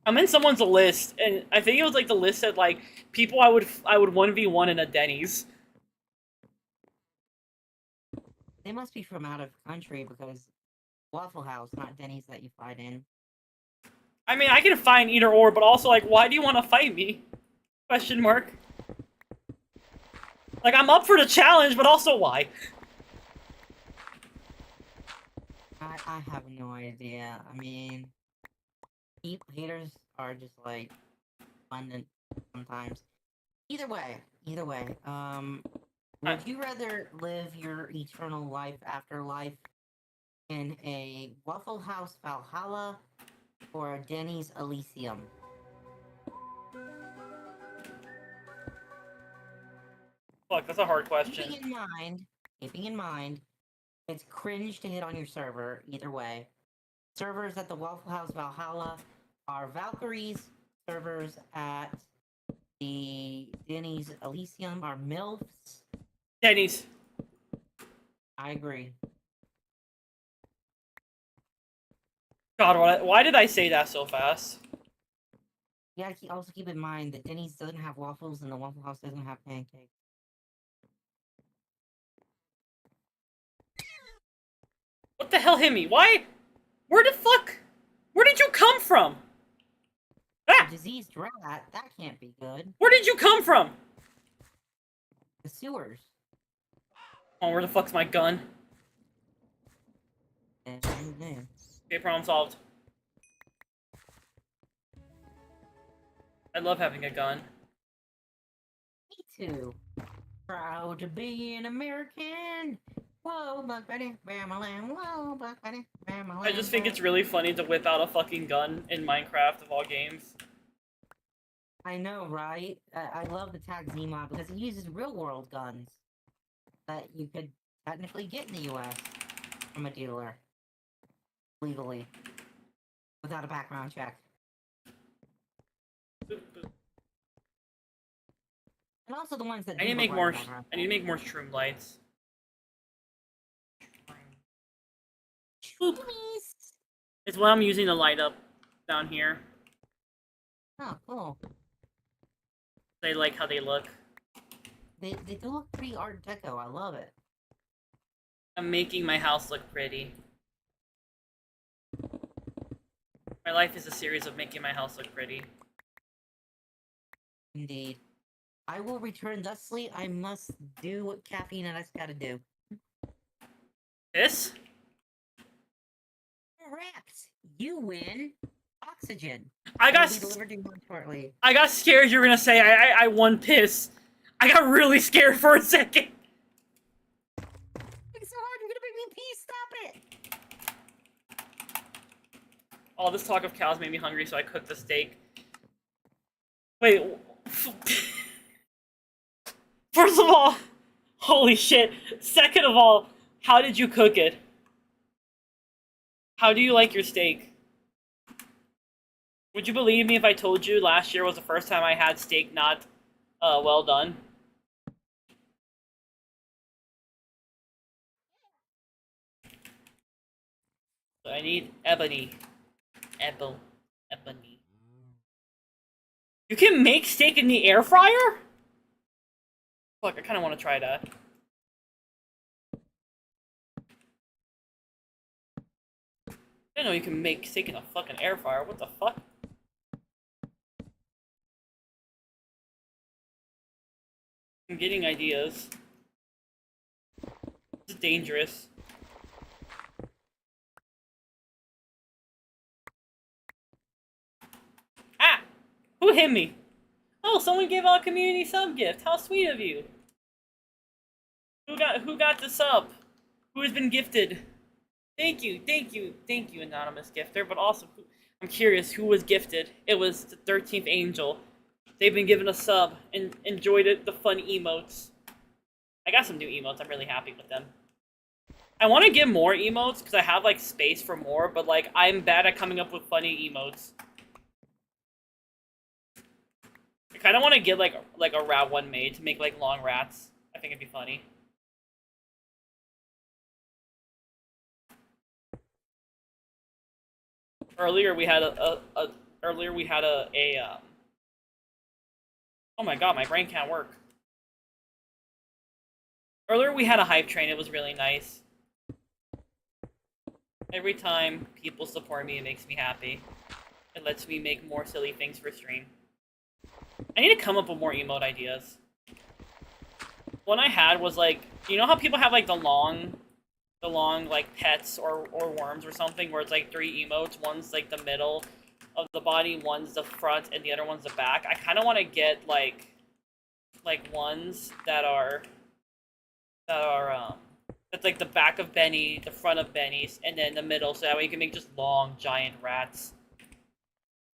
I'm in someone's list, and I think it was like the list said like people I would 1v1 in a Denny's. They must be from out of country because Waffle House, not Denny's that you fight in. I mean, I can find either or, but also like, why do you want to fight me? Question mark. Like, I'm up for the challenge, but also why? I have no idea. I mean, haters are just like abundant sometimes. Either way, would you rather live your eternal life after life in a Waffle House Valhalla or a Denny's Elysium? Fuck, that's a hard question. Keeping in mind, it's cringe to hit on your server, either way. Servers at the Waffle House Valhalla are Valkyries. Servers at the Denny's Elysium are MILFs. Denny's. I agree. God, why did I say that so fast? Yeah, also keep in mind that Denny's doesn't have waffles and the Waffle House doesn't have pancakes. What the hell hit me? Why? Where the fuck? Where did you come from? Ah! A diseased rat? That can't be good. Where did you come from? The sewers. Oh, where the fuck's my gun? Okay, problem solved. I love having a gun. Me too. Proud to be an American. Whoa, Buck Betty, Bamalam. Whoa, Buck Betty, Bamalam. I just think it's really funny to whip out a fucking gun in Minecraft of all games. I know, right? I love the Tag Z mod because it uses real-world guns that you could technically get in the US from a dealer legally without a background check. And also the ones that I need to make more. I need to make more shroom lights. Boop. It's what I'm using to light up down here. Oh, cool. I like how they look. They do look pretty Art Deco. I love it. I'm making my house look pretty. My life is a series of making my house look pretty. Indeed. I will return thusly. I must do what Caffeine and I's gotta do. This? Correct. You win. Oxygen. I got. Will be delivered to you shortly. I got scared you were gonna say I won piss. I got really scared for a second. It's so hard. You're gonna make me pee. Stop it. All this talk of cows made me hungry, so I cooked the steak. Wait. First of all, holy shit. Second of all, how did you cook it? How do you like your steak? Would you believe me if I told you last year was the first time I had steak not well done? So I need ebony. Ebony. You can make steak in the air fryer? Fuck, I kind of want to try that. I didn't know you can make steak in a fucking air fryer. What the fuck? I'm getting ideas. This is dangerous. Ah! Who hit me? Oh, someone gave out a community sub gift. How sweet of you. Who got the sub? Who has been gifted? Thank you, anonymous gifter. But also, I'm curious who was gifted. It was the 13th Angel. They've been given a sub and enjoyed it. The fun emotes. I got some new emotes. I'm really happy with them. I want to get more emotes because I have like space for more, but like I'm bad at coming up with funny emotes. I kind of want to get like a rat one made to make like long rats. I think it'd be funny. Earlier we had earlier we had oh my god, my brain can't work. Earlier we had a hype train, it was really nice. Every time people support me, it makes me happy. It lets me make more silly things for stream. I need to come up with more emote ideas. One I had was like, you know how people have like the long like pets or worms or something where it's like 3 emotes, one's like the middle of the body, one's the front, and the other one's the back. I kind of want to get like ones that are that's like the back of Benny, the front of Benny's, and then the middle, so that way you can make just long giant rats.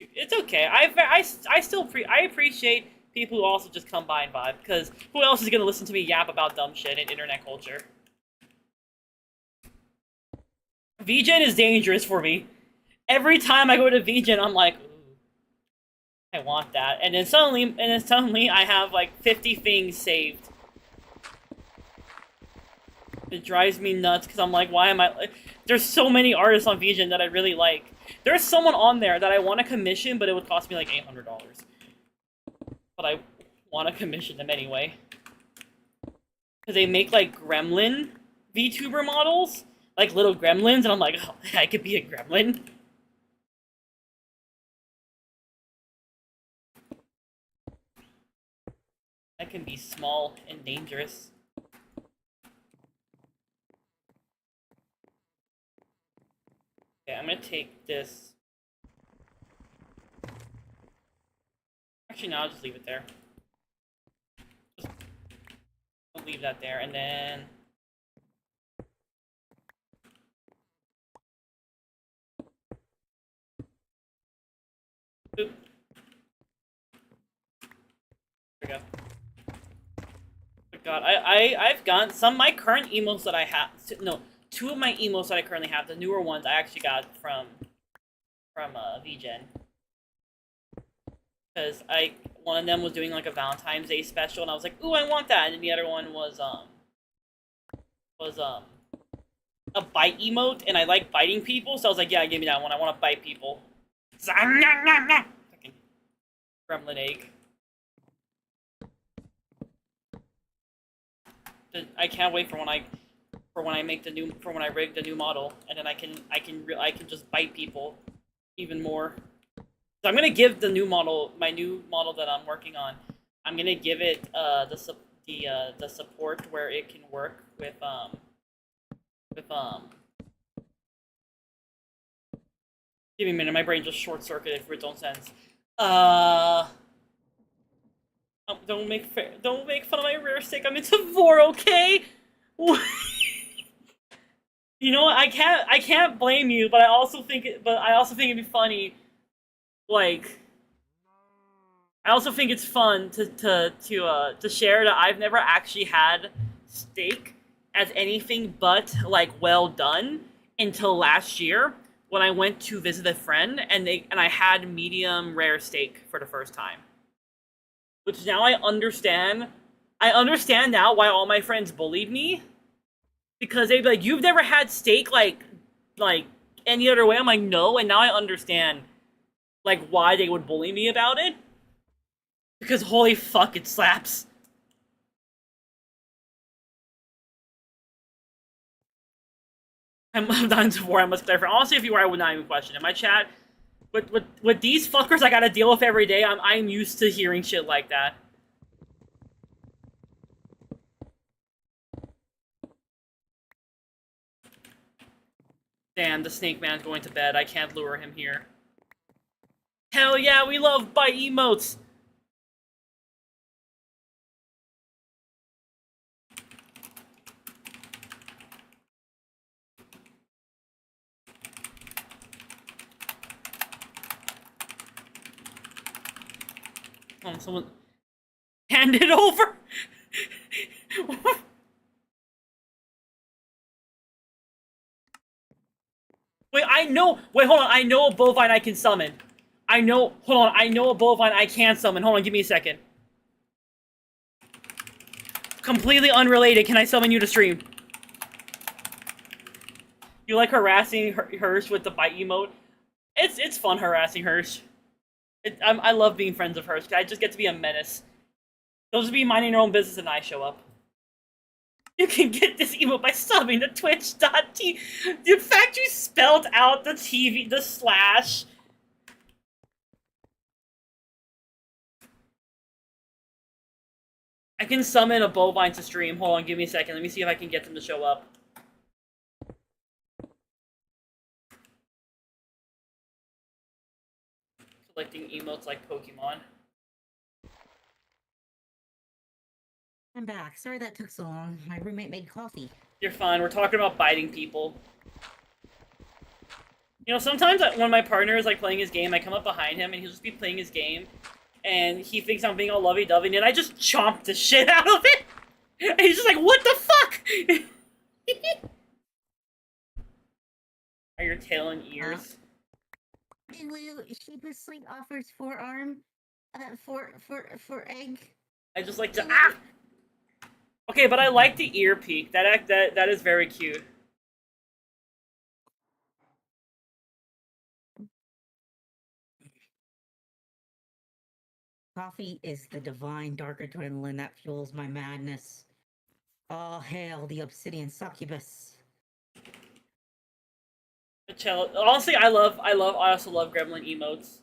It's okay. I still appreciate people who also just come by and vibe, because who else is gonna listen to me yap about dumb shit in internet culture? VGen is dangerous for me. Every time I go to VGen, I'm like, ooh, I want that, and then suddenly I have like 50 things saved. It drives me nuts because I'm like, why am I? There's so many artists on VGen that I really like. There's someone on there that I want to commission, but it would cost me like $800. But I want to commission them anyway. Because they make like gremlin VTuber models, like little gremlins, and I'm like, oh, I could be a gremlin. I can be small and dangerous. Okay, I'm gonna take this. Actually, no, I'll just leave it there. I'll leave that there, and then... Oop. There we go. Oh god, I've gotten some, my current emotes that I have, no, 2 of my emotes that I currently have, the newer ones, I actually got from VGen. Because one of them was doing like a Valentine's Day special, and I was like, ooh, I want that, and then the other one was a bite emote, and I like biting people, so I was like, yeah, give me that one, I want to bite people. Fucking gremlin egg. I can't wait for when I rig the new model, and then I can just bite people even more. So I'm gonna give the new model, my new model that I'm working on, I'm gonna give it the support where it can work with give me a minute, my brain just short-circuited for its own sense. Don't make fun of my rare stick. I'm into Vor, okay? You know what? I can't blame you, but I also think it'd be funny. Like, I also think it's fun to share that I've never actually had steak as anything but like well done until last year when I went to visit a friend and I had medium rare steak for the first time. Which now I understand. I understand now why all my friends bullied me. Because they'd be like, you've never had steak like any other way? I'm like, no, and now I understand like why they would bully me about it. Because holy fuck, it slaps. I'm not into War, I must clarify. Honestly, if you were, I would not even question it. My chat, with these fuckers I gotta deal with every day, I'm used to hearing shit like that. Damn, the snake man's going to bed. I can't lure him here. Hell yeah, we love bite emotes! Oh, someone... Hand it over! Wait, I know... Wait, hold on. I know a bovine I can summon. I know... Hold on. I know a bovine I can summon. Hold on, give me a second. Completely unrelated. Can I summon you to stream? You like harassing Hirsch with the bite emote? It's fun harassing Hirsch. I love being friends of hers, 'cause I just get to be a menace. They'll just be minding their own business and I show up. You can get this emote by subbing to twitch.tv. The fact you spelled out the TV, the slash. I can summon a bovine to stream. Hold on, give me a second. Let me see if I can get them to show up. Collecting emotes like Pokemon. I'm back. Sorry that took so long. My roommate made coffee. You're fine. We're talking about biting people. You know, sometimes when my partner is like playing his game, I come up behind him and he'll just be playing his game, and he thinks I'm being all lovey-dovey, and I just chomp the shit out of it. And he's just like, "What the fuck?" Are your tail and ears? Sheepishly offers forearm, for egg. I just like to Okay, but I like the ear peak. That is very cute. Coffee is the divine dark adrenaline that fuels my madness. All hail the obsidian succubus. Honestly, I also love gremlin emotes.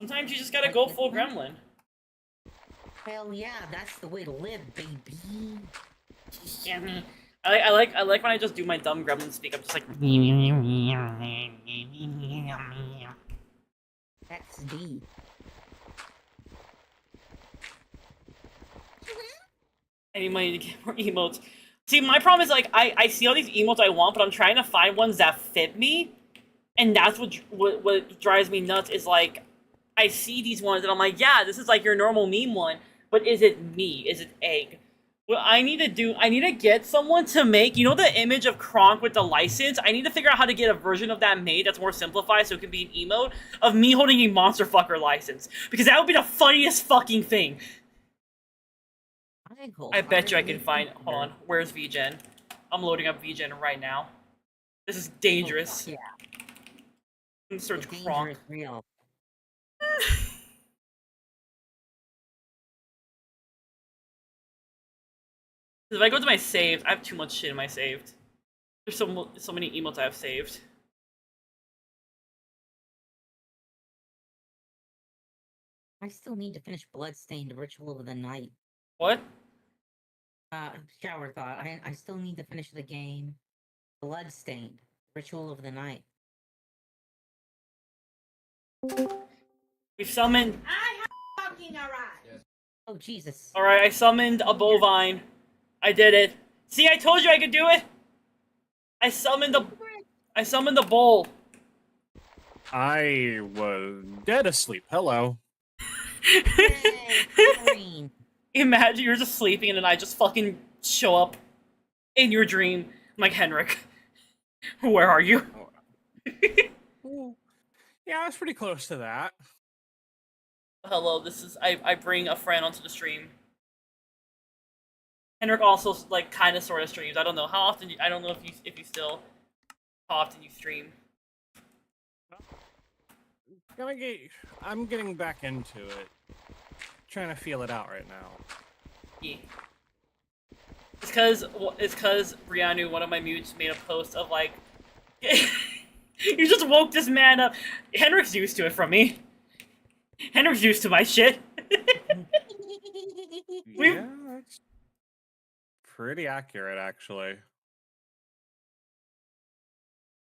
Sometimes you just gotta go full gremlin. Hell yeah, that's the way to live, baby. Yeah, I like when I just do my dumb gremlin speak. I'm just like. XD. I need money to get more emotes. See, my problem is like I see all these emotes I want, but I'm trying to find ones that fit me, and that's what drives me nuts. Is like I see these ones and I'm like, yeah, this is like your normal meme one, but is it me? Is it egg? What I need to get someone to make, you know, the image of Kronk with the license. I need to figure out how to get a version of that made that's more simplified, so it can be an emote of me holding a monster fucker license, because that would be the funniest fucking thing. I bet you I can find. Hold on, where's VGen? I'm loading up VGen right now. This is dangerous. Oh, yeah. I'm gonna search The danger Kronk. is real. If I go to my saved, I have too much shit in my saved. There's so many emotes I have saved. I still need to finish Bloodstained Ritual of the Night. What? Shower thought. I still need to finish the game. Bloodstained Ritual of the Night. We've summoned. I have fucking arrived. Oh Jesus! All right, I summoned a bovine. I did it. See, I told you I could do it. I summoned the bull. I was dead asleep. Hello. Imagine you're just sleeping and then I just fucking show up in your dream. I'm like, Henrik, where are you? Yeah, I was pretty close to that. Hello, this is I bring a friend onto the stream. Henrik also like kind of sort of streams. I don't know how often. I don't know if you still how often you stream. I'm getting back into it. Trying to feel it out right now. Yeah. It's cause Brianu, one of my mutes, made a post of like, you just woke this man up. Henrik's used to it from me. Henrik's used to my shit. Yeah, that's pretty accurate, actually.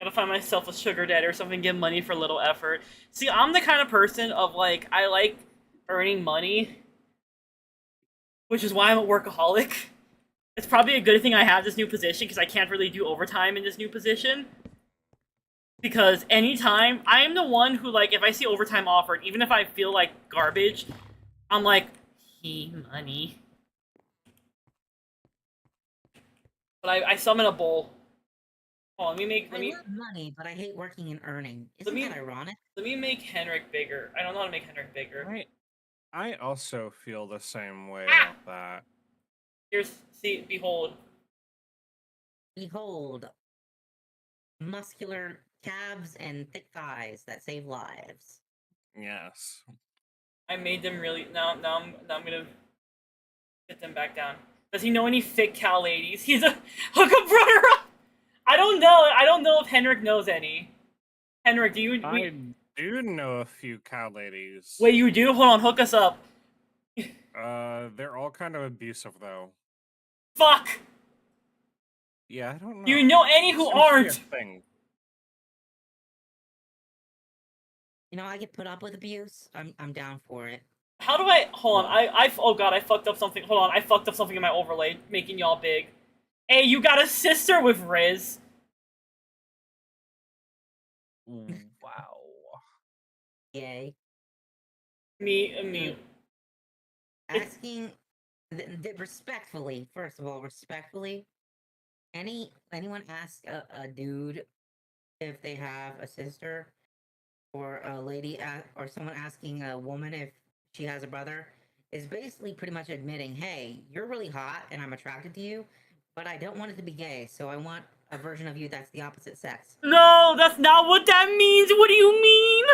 Gotta find myself a sugar daddy or something, give money for little effort. See, I'm the kind of person of like, I like earning money, which is why I'm a workaholic. It's probably a good thing I have this new position, because I can't really do overtime in this new position. Because anytime, I am the one who, like, if I see overtime offered, even if I feel like garbage, I'm like, money. But I summon a bull. Oh, let me love money, but I hate working and earning. Isn't that ironic? Let me make Henrik bigger. I don't know how to make Henrik bigger. I also feel the same way about that. Here's, see, behold. Behold. Muscular calves and thick thighs that save lives. Yes. I made them really. Now I'm gonna get them back down. Does he know any thick cow ladies? He's a hookup brother. I don't know. I don't know if Henrik knows any. Henrik, do you? I do know a few cow ladies. Wait, you do? Hold on, hook us up. They're all kind of abusive though. Fuck. Yeah, I don't know. Do you know any who Seems to be a aren't? thing. You know, I get put up with abuse. I'm down for it. How do I? Hold on. Oh god, I fucked up something. Hold on, I fucked up something in my overlay, making y'all big. Hey, you got a sister with Riz. Wow. Yay. Me. Asking, respectfully, first of all, respectfully, anyone ask a dude if they have a sister, or a lady, or someone asking a woman if she has a brother, is basically pretty much admitting, hey, you're really hot and I'm attracted to you, but I don't want it to be gay, so I want a version of you that's the opposite sex. No, that's not what that means. What do you mean?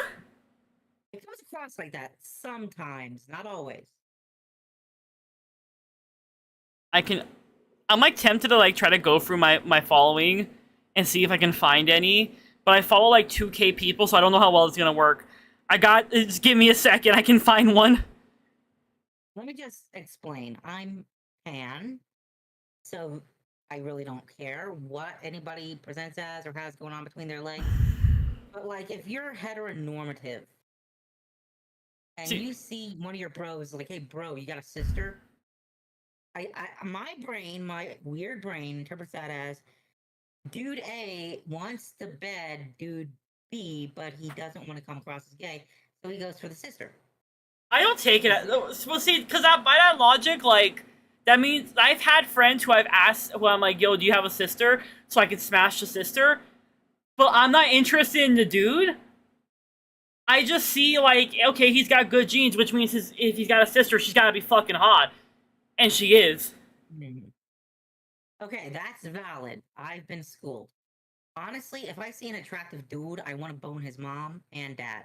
It comes across like that sometimes, not always. I'm like tempted to like try to go through my following and see if I can find any, but I follow like 2K people, so I don't know how well it's gonna work. Just give me a second, I can find one. Let me just explain. I'm pan, so I really don't care what anybody presents as or has going on between their legs. But like, if you're heteronormative and you see one of your bros like, hey bro, you got a sister? My weird brain interprets that as dude A wants to bed dude B, but he doesn't want to come across as gay, so he goes for the sister. I don't take it as, well, see, because by that logic, like, that means I've had friends who I've asked, who I'm like, yo, do you have a sister? So I can smash the sister. But I'm not interested in the dude. I just see, like, okay, he's got good genes, which means if he's got a sister, she's gotta be fucking hot. And she is. Okay, that's valid. I've been schooled. Honestly, if I see an attractive dude, I want to bone his mom and dad.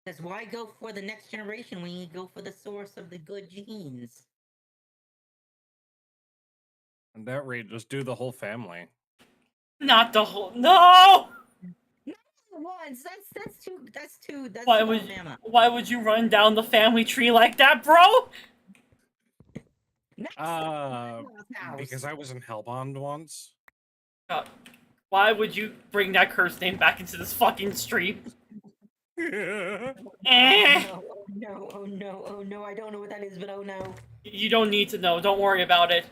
Because why go for the next generation when you go for the source of the good genes? At that rate, just do the whole family. Not the whole. No! Once. That's too Why would you run down the family tree like that, bro? Because I was in Hellbound once. Why would you bring that curse name back into this fucking stream? Oh no, I don't know what that is, but oh no. You don't need to know, don't worry about it.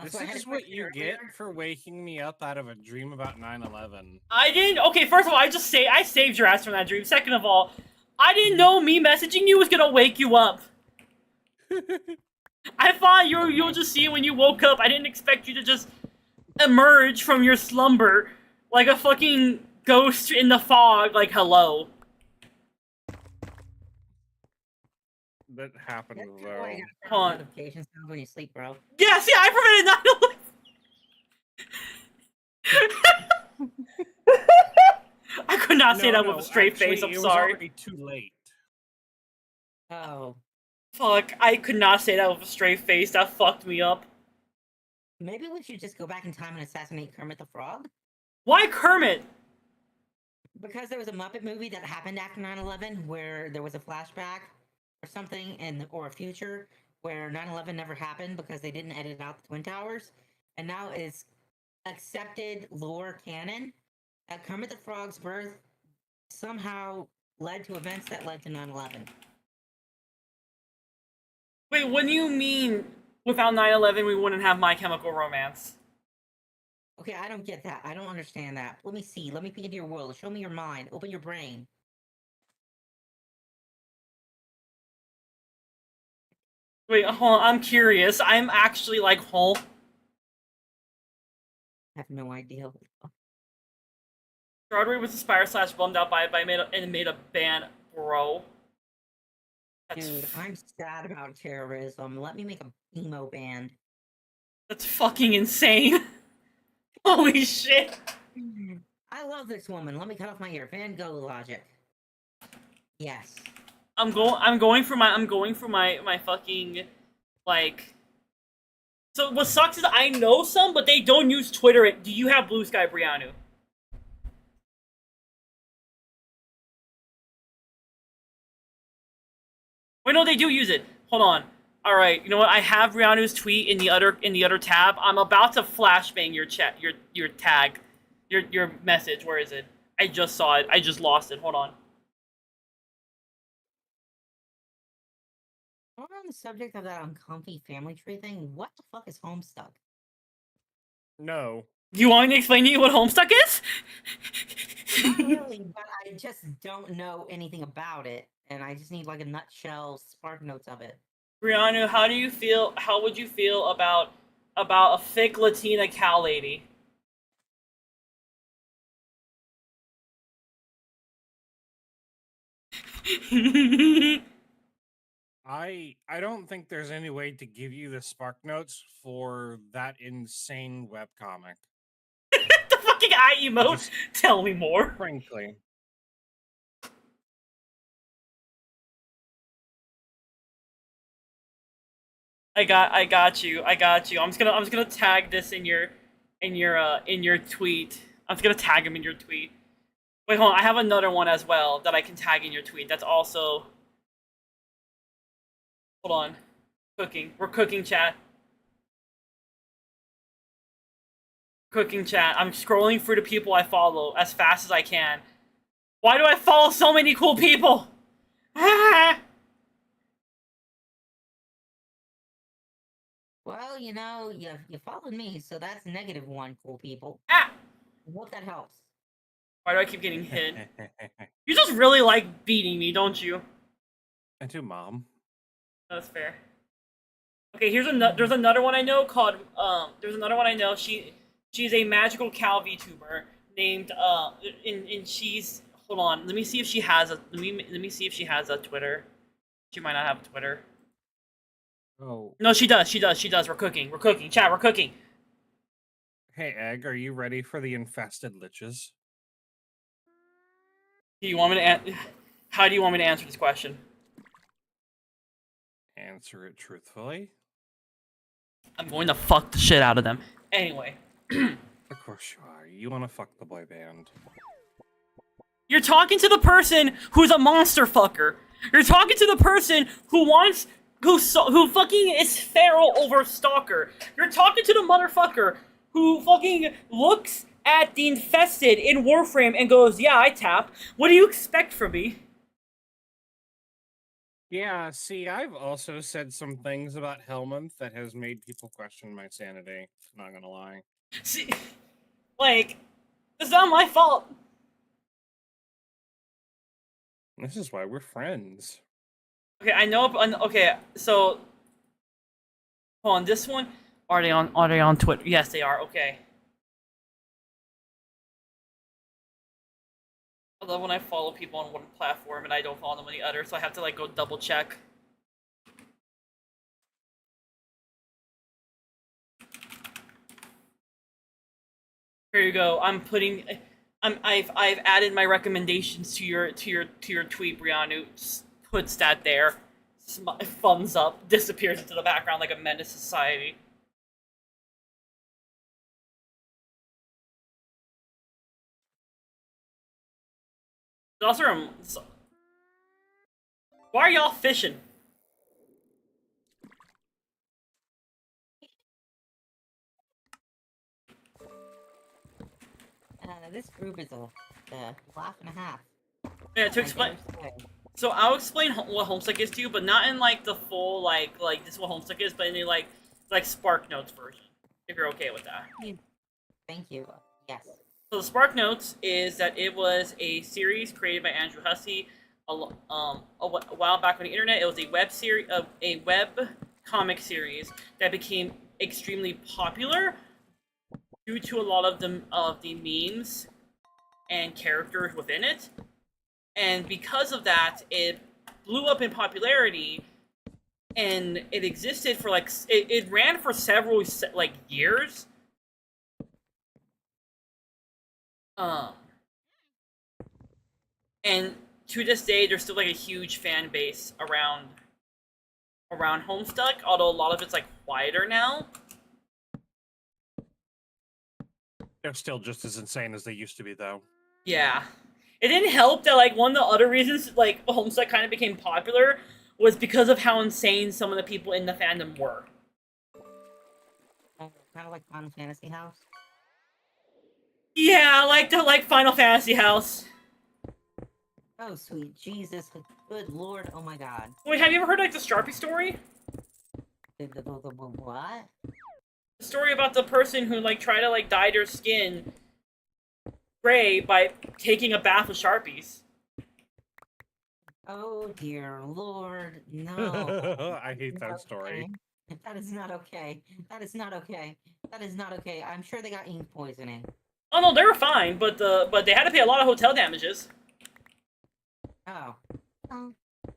This is what you get for waking me up out of a dream about 9/11. I didn't. Okay, first of all, I saved your ass from that dream. Second of all, I didn't know me messaging you was gonna wake you up. I thought you'll just see it when you woke up. I didn't expect you to just emerge from your slumber like a fucking ghost in the fog. Like, hello. That happened though. Hold on. Notifications when you sleep, bro. Yeah, see, I prevented 9/11. I could not say that with a straight face. I'm it was sorry. already too late. Oh. Fuck, I could not say that with a straight face. That fucked me up. Maybe we should just go back in time and assassinate Kermit the Frog? Why Kermit? Because there was a Muppet movie that happened after 9/11 where there was a flashback or something, or a future where 9/11 never happened because they didn't edit out the Twin Towers. And now it's accepted lore canon that Kermit the Frog's birth somehow led to events that led to 9/11. Wait, what do you mean without 9/11 we wouldn't have My Chemical Romance? Okay, I don't get that. I don't understand that. Let me see. Let me peek into your world. Show me your mind. Open your brain. Wait, hold on, I'm curious. I'm actually like, I have no idea. Broadway was inspired / bummed out by it and made a band, bro. Dude, I'm sad about terrorism. Let me make a emo band. That's fucking insane. Holy shit. I love this woman. Let me cut off my ear. Van Gogh logic. Yes. I'm going for my fucking like. So what sucks is I know some, but they don't use Twitter. Do you have Blue Sky, Briannu? Wait, no, they do use it. Hold on. All right, you know what? I have Briannu's tweet in the other tab. I'm about to flashbang your chat, your tag, your message. Where is it? I just saw it. I just lost it. Hold on. While we're on the subject of that uncomfy family tree thing, what the fuck is Homestuck? No. Do you want me to explain to you what Homestuck is? Not really, but I just don't know anything about it, and I just need like a nutshell spark notes of it. Briannu, how do you feel? How would you feel about a thick Latina cow lady? I don't think there's any way to give you the spark notes for that insane webcomic. The fucking eye emote. Tell me more. Frankly. I got you. I'm just gonna tag this in your tweet. I'm just gonna tag him in your tweet. Wait, hold on. I have another one as well that I can tag in your tweet. That's also. Hold on. Cooking. We're cooking, chat. Cooking, chat. I'm scrolling through the people I follow as fast as I can. Why do I follow so many cool people? Well, you know, you followed me, so that's -1 cool people. Ah! I hope that helps. Why do I keep getting hit? You just really like beating me, don't you? I do, Mom. That's fair. Okay, there's another one I know called there's another one I know. She's a magical cow VTuber named and she's hold on. Let me see if she has a let me see if she has a Twitter. She might not have a Twitter. Oh. No, she does. We're cooking. Chat, we're cooking. Hey, Egg, are you ready for the infested liches? Do you want me to how do you want me to answer this question? Answer it truthfully. I'm going to fuck the shit out of them. Anyway. Of course you are. You want to fuck the boy band. You're talking to the person who's a monster fucker. You're talking to the person who fucking is feral over stalker. You're talking to the motherfucker who fucking looks at the infested in Warframe and goes, "Yeah, I tap. What do you expect from me?" Yeah, see, I've also said some things about Helminth that has made people question my sanity. Not gonna lie. See, like, it's not my fault. This is why we're friends. Okay, I know. Okay, so hold on. This one, are they on Twitter? Yes, they are. Okay. I love when I follow people on one platform and I don't follow them on the other, so I have to like go double check. Here you go. I've added my recommendations to your tweet, Briannu. Puts that there. Thumbs up. Disappears into the background like a menace to society. Also, why are y'all fishing? This group is a laugh and a half. Yeah, to explain. So I'll explain what Homestuck is to you, but not in like the full like this is what Homestuck is, but in the like Spark Notes version. If you're okay with that. Thank you. Yes. So the Spark Notes is that it was a series created by Andrew Hussey a while back on the internet. It was a web comic series that became extremely popular due to a lot of the memes and characters within it. And because of that, it blew up in popularity, and it existed for like it ran for several like years. And to this day, there's still like a huge fan base around Homestuck, although a lot of it's like quieter now. They're still just as insane as they used to be, though. Yeah. It didn't help that, like, one of the other reasons, like, Homestuck kind of became popular was because of how insane some of the people in the fandom were. Kind of like Final Fantasy House. Yeah, like Final Fantasy House. Oh, sweet Jesus. Good lord. Oh my god. Wait, have you ever heard, like, the Sharpie story? What? The story about the person who, like, tried to, like, dye their skin gray by taking a bath with Sharpies. Oh dear lord, no. I hate that story. Okay. That is not okay. That is not okay. That is not okay. I'm sure they got ink poisoning. Oh no, they were fine, but they had to pay a lot of hotel damages. Oh. Well, at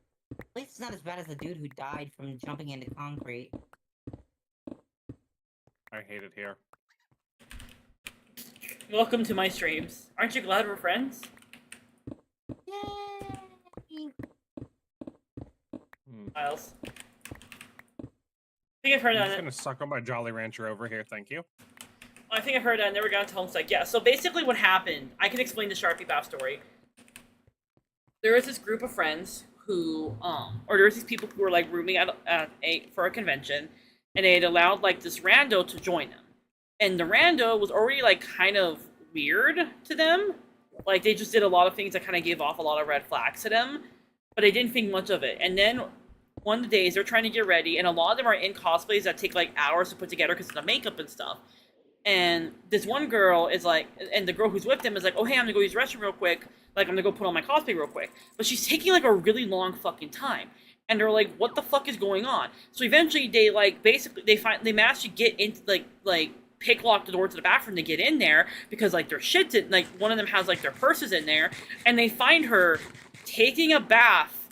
least it's not as bad as the dude who died from jumping into concrete. I hate it here. Welcome to my streams. Aren't you glad we're friends? Yay! Miles. I think I've heard I'm that. just gonna suck on my Jolly Rancher over here, thank you. I think I've heard that. I never got to Homestuck. Yeah, so basically what happened, I can explain the Sharpie bath story. There was this group of friends who, or there was these people who were, like, rooming for a convention, and they had allowed, like, this rando to join them. And the rando was already, like, kind of weird to them. Like, they just did a lot of things that kind of gave off a lot of red flags to them, but they didn't think much of it. And then one of the days, they're trying to get ready, and a lot of them are in cosplays that take, like, hours to put together because of the makeup and stuff. And this one girl is like, and the girl who's with them is like, oh, hey, I'm gonna go use the restroom real quick. Like, I'm gonna go put on my cosplay real quick. But she's taking, like, a really long fucking time. And they're like, what the fuck is going on? So eventually they, like, basically, they manage to get into, like, pick lock the door to the bathroom to get in there because, like, their shit's in, like, one of them has, like, their purses in there. And they find her taking a bath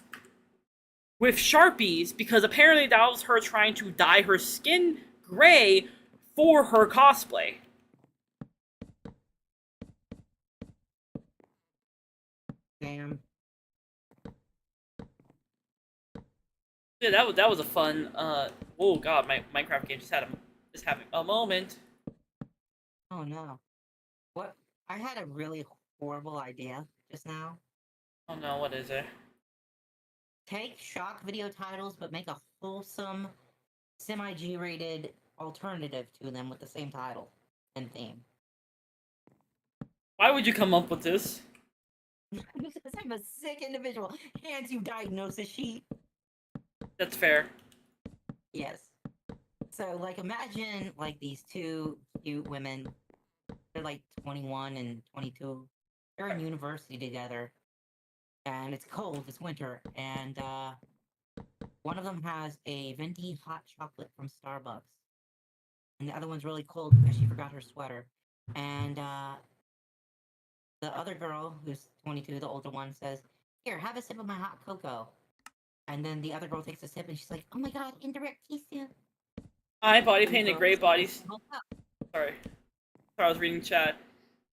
with Sharpies because apparently that was her trying to dye her skin gray for her cosplay. Damn. Yeah, that was a fun. Oh god, my Minecraft game just having a moment. Oh no. What? I had a really horrible idea just now. Oh no, what is it? Take shock video titles, but make a wholesome, semi-G-rated alternative to them with the same title and theme. Why would you come up with this? Because I'm a sick individual. Hands you diagnosis sheet. That's fair. Yes. So, like, imagine, like, these two cute women. They're, like, 21 and 22. They're in university together. And it's cold, it's winter. And, one of them has a venti hot chocolate from Starbucks. And the other one's really cold because she forgot her sweater. And, the other girl, who's 22, the older one, says, here, have a sip of my hot cocoa. And then the other girl takes a sip and she's like, oh my god, indirect T-suit. I body painted gray bodies. Sorry, I was reading chat.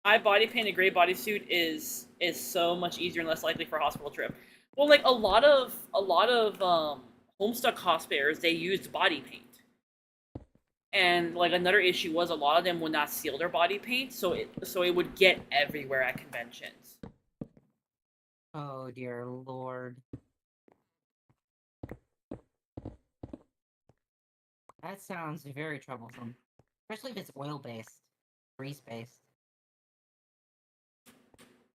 I body painted gray bodysuit is so much easier and less likely for a hospital trip. Well, like a lot of Homestuck cosplayers, they used body paint. And like another issue was a lot of them would not seal their body paint, so it would get everywhere at conventions. Oh dear lord. That sounds very troublesome. Especially if it's oil-based. Grease-based.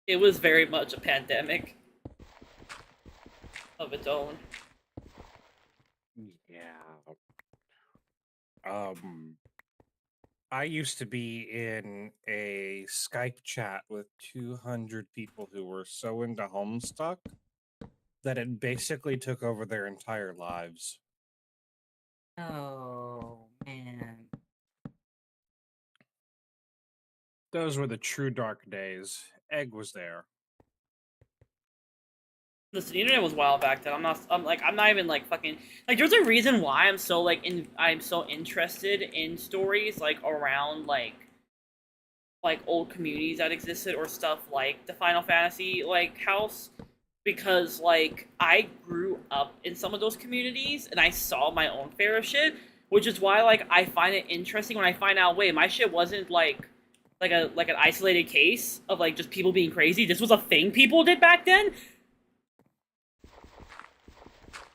It was very much a pandemic of its own. Yeah. I used to be in a Skype chat with 200 people who were so into Homestuck that it basically took over their entire lives. Oh, man. Those were the true dark days. Egg was there. Listen, the internet was wild back then. I'm not even like fucking like. There's a reason why I'm so like I'm so interested in stories like around like old communities that existed or stuff like the Final Fantasy like house, because like I grew up in some of those communities and I saw my own fair shit, which is why like I find it interesting when I find out, wait, my shit wasn't like an isolated case of like just people being crazy. This was a thing people did back then.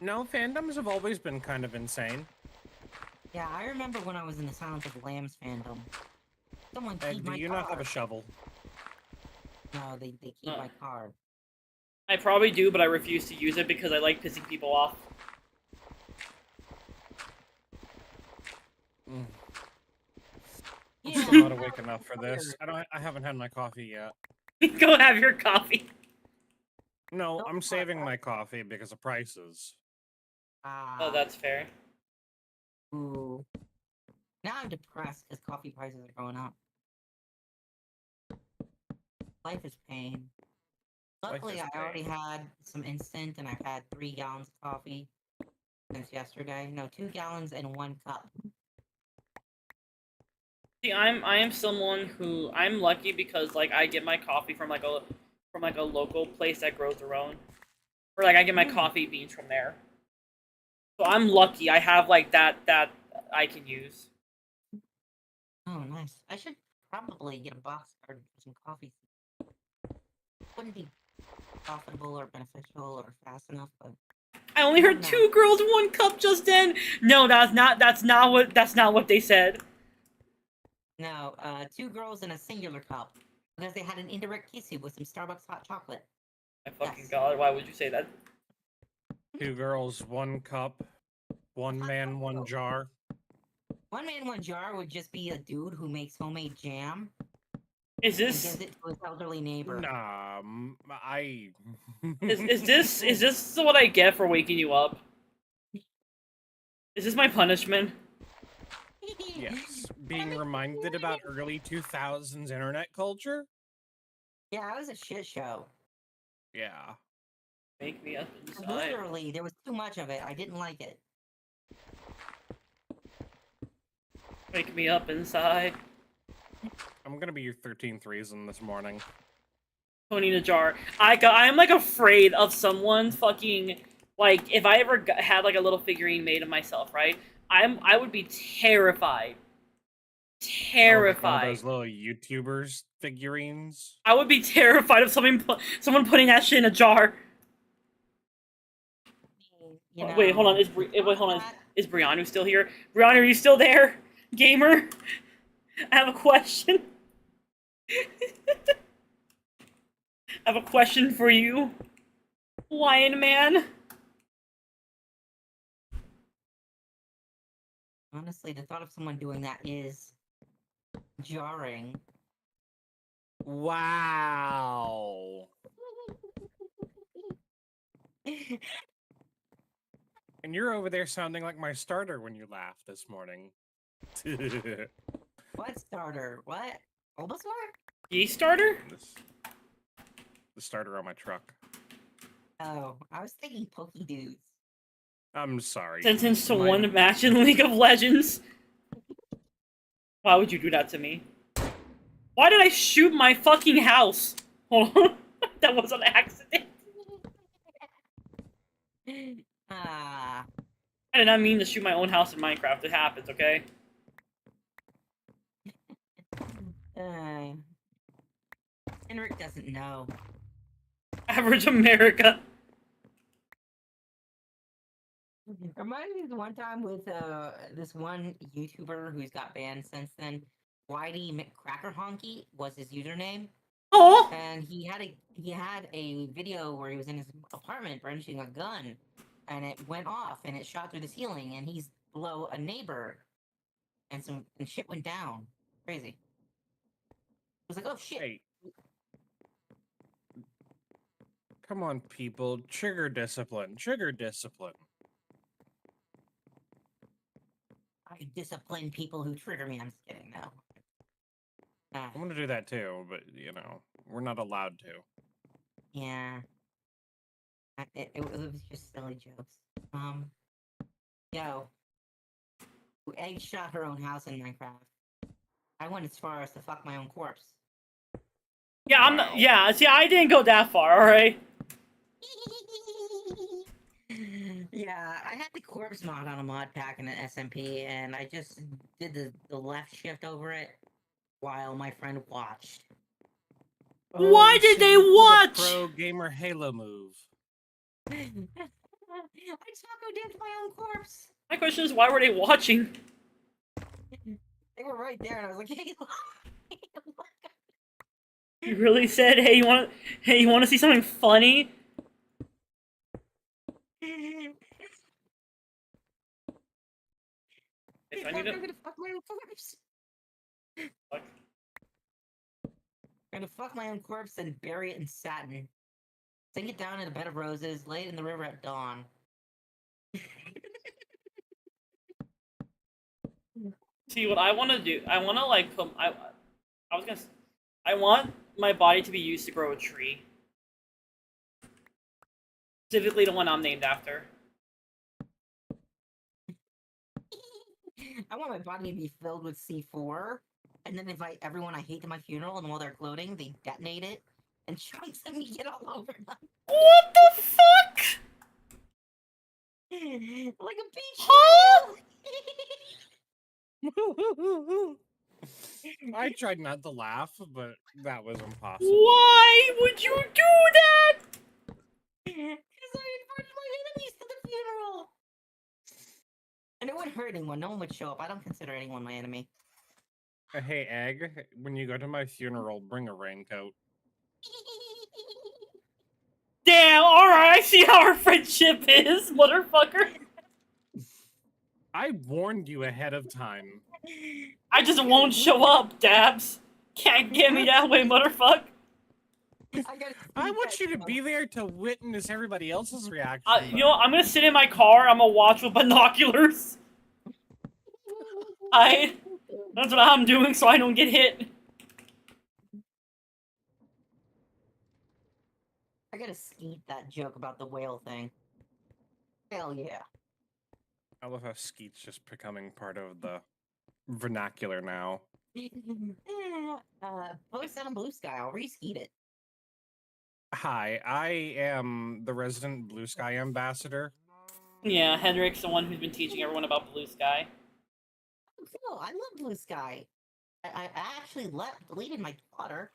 No, fandoms have always been kind of insane. Yeah, I remember when I was in the Silence of the Lambs fandom. Someone Hey, keyed do my you car. not have a shovel? No, they keyed my car. I probably do, but I refuse to use it because I like pissing people off. Mm. I'm Yeah. still not awake enough for this. I haven't had my coffee yet. Go have your coffee. No, I'm saving my coffee because of prices. Oh, that's fair. Ooh. Now I'm depressed because coffee prices are going up. Life is pain. Luckily, I already had some instant, and I've had 3 gallons of coffee since yesterday. No, 2 gallons and 1 cup. See, I am someone who I'm lucky because like I get my coffee from like a local place that grows their own, or like I get my coffee beans from there. So I'm lucky. I have like that I can use. Oh, nice. I should probably get a box card for some coffee. Wouldn't be profitable or beneficial or fast enough, but I only heard 2 girls, 1 cup just then. No, that's not what they said. no, 2 girls in a singular cup because they had an indirect kissu with some Starbucks hot chocolate. My fucking god, why would you say that? 2 girls, 1 cup, 1 man, 1 jar. 1 man, 1 jar would just be a dude who makes homemade jam. Is this? And gives it to his elderly neighbor. Nah, Is this what I get for waking you up? Is this my punishment? Yes, being reminded about early 2000s internet culture? Yeah, it was a shit show. Yeah. Make me up inside. Literally, there was too much of it. I didn't like it. Wake me up inside. I'm gonna be your 13th reason this morning. Tony Najar. I'm like afraid of someone fucking like if I ever had like a little figurine made of myself, right? I would be terrified. Oh, like one Terrified. of those little YouTubers figurines. I would be terrified of someone putting that shit in a jar. You know, Wait, hold on. Is Brianna still here? Brianna, are you still there? Gamer? I have a question. I have a question for you. Lion Man. honestly, the thought of someone doing that is jarring. Wow. And you're over there sounding like my starter when you laughed this morning. What starter? What? Bulbasaur? Ye starter? The starter on my truck. Oh, I was thinking Pokey Dudes. I'm sorry. Sentenced to My- 1 match in League of Legends. Why would you do that to me? Why did I shoot my fucking house? Hold on. That was an accident. Ah. I did not mean to shoot my own house in Minecraft. It happens, okay? Henrik doesn't know. Average America. Reminds me of the one time with this one YouTuber who's got banned since then. Whitey McCrackerhonky was his username. Oh! And he had a video where he was in his apartment brandishing a gun, and it went off and it shot through the ceiling, and he's below a neighbor, and shit went down. Crazy. I was like, oh shit. Hey. Come on, people. Trigger discipline. Trigger discipline. I discipline people who trigger me. I'm just kidding, no. I'm gonna do that too, but you know, we're not allowed to. Yeah. It was just silly jokes. Yo. Egg shot her own house in Minecraft. I went as far as to fuck my own corpse. Yeah, I'm not. Yeah, see, I didn't go that far, alright? Yeah, I had the corpse mod on a mod pack in an SMP, and I just did the left shift over it while my friend watched. Why Oh, did so they you pulled a watch? pro gamer Halo move. I taco dipped my own corpse. My question is, why were they watching? They were right there, and I was like, "Hey, look." You really said, "Hey, you want to see something funny?" If I need to... I'm gonna fuck my own corpse. Fuck. I'm gonna fuck my own corpse and bury it in satin. Sink it down in a bed of roses, lay it in the river at dawn. See, what I want to do, I want to like put, I was gonna, I want my body to be used to grow a tree. Specifically the one I'm named after. I want my body to be filled with C4, and then invite everyone I hate to my funeral, and while they're gloating, they detonate it, and chunks of me get all over them. What the fuck? Like a beach Huh? I tried not to laugh, but that was impossible. Why would you do that? Because I invited my enemies to the funeral! And it wouldn't hurt anyone, no one would show up. I don't consider anyone my enemy. Hey, Egg, when you go to my funeral, bring a raincoat. Damn, alright, I see how our friendship is, motherfucker. I warned you ahead of time. I just won't show up, Dabs. Can't get me that way, motherfucker. I want you to be there to witness everybody else's reaction. You know what? I'm gonna sit in my car, I'm gonna watch with binoculars. That's what I'm doing so I don't get hit. I gotta skeet that joke about the whale thing. Hell yeah. I love how Skeet's just becoming part of the vernacular now. Post that on Blue Sky, I'll re-skeet it. Hi, I am the resident Blue Sky ambassador. Yeah, Henrik's the one who's been teaching everyone about Blue Sky. Cool, I love Blue Sky. I actually deleted my Twitter.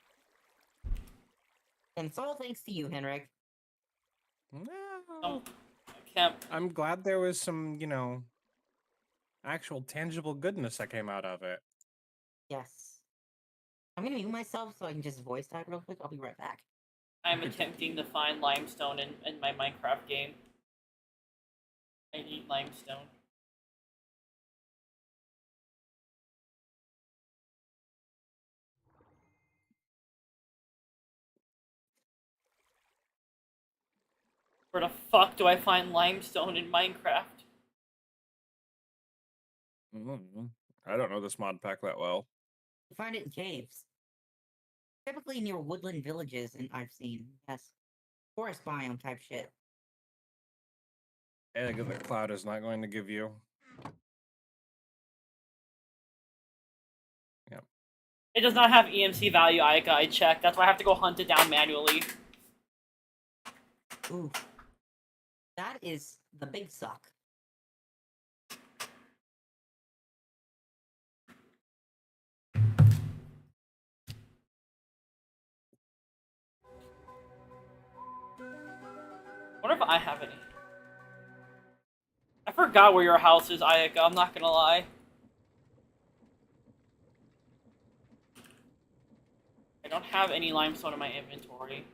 And it's all thanks to you, Henrik. Oh, Kemp. I'm glad there was some, you know, actual tangible goodness that came out of it. Yes. I'm gonna mute myself so I can just voice type real quick. I'll be right back. I'm attempting to find limestone in my Minecraft game. I need limestone. Where the fuck do I find limestone in Minecraft? I don't know this mod pack that well. You find it in caves. Typically near woodland villages, and I've seen, yes. Forest biome type shit. Egg the cloud is not going to give you. Yep. It does not have EMC value, I checked. That's why I have to go hunt it down manually. Ooh. That is the big suck. I wonder if I have any. I forgot where your house is, Ayaka, I'm not gonna lie. I don't have any limestone in my inventory.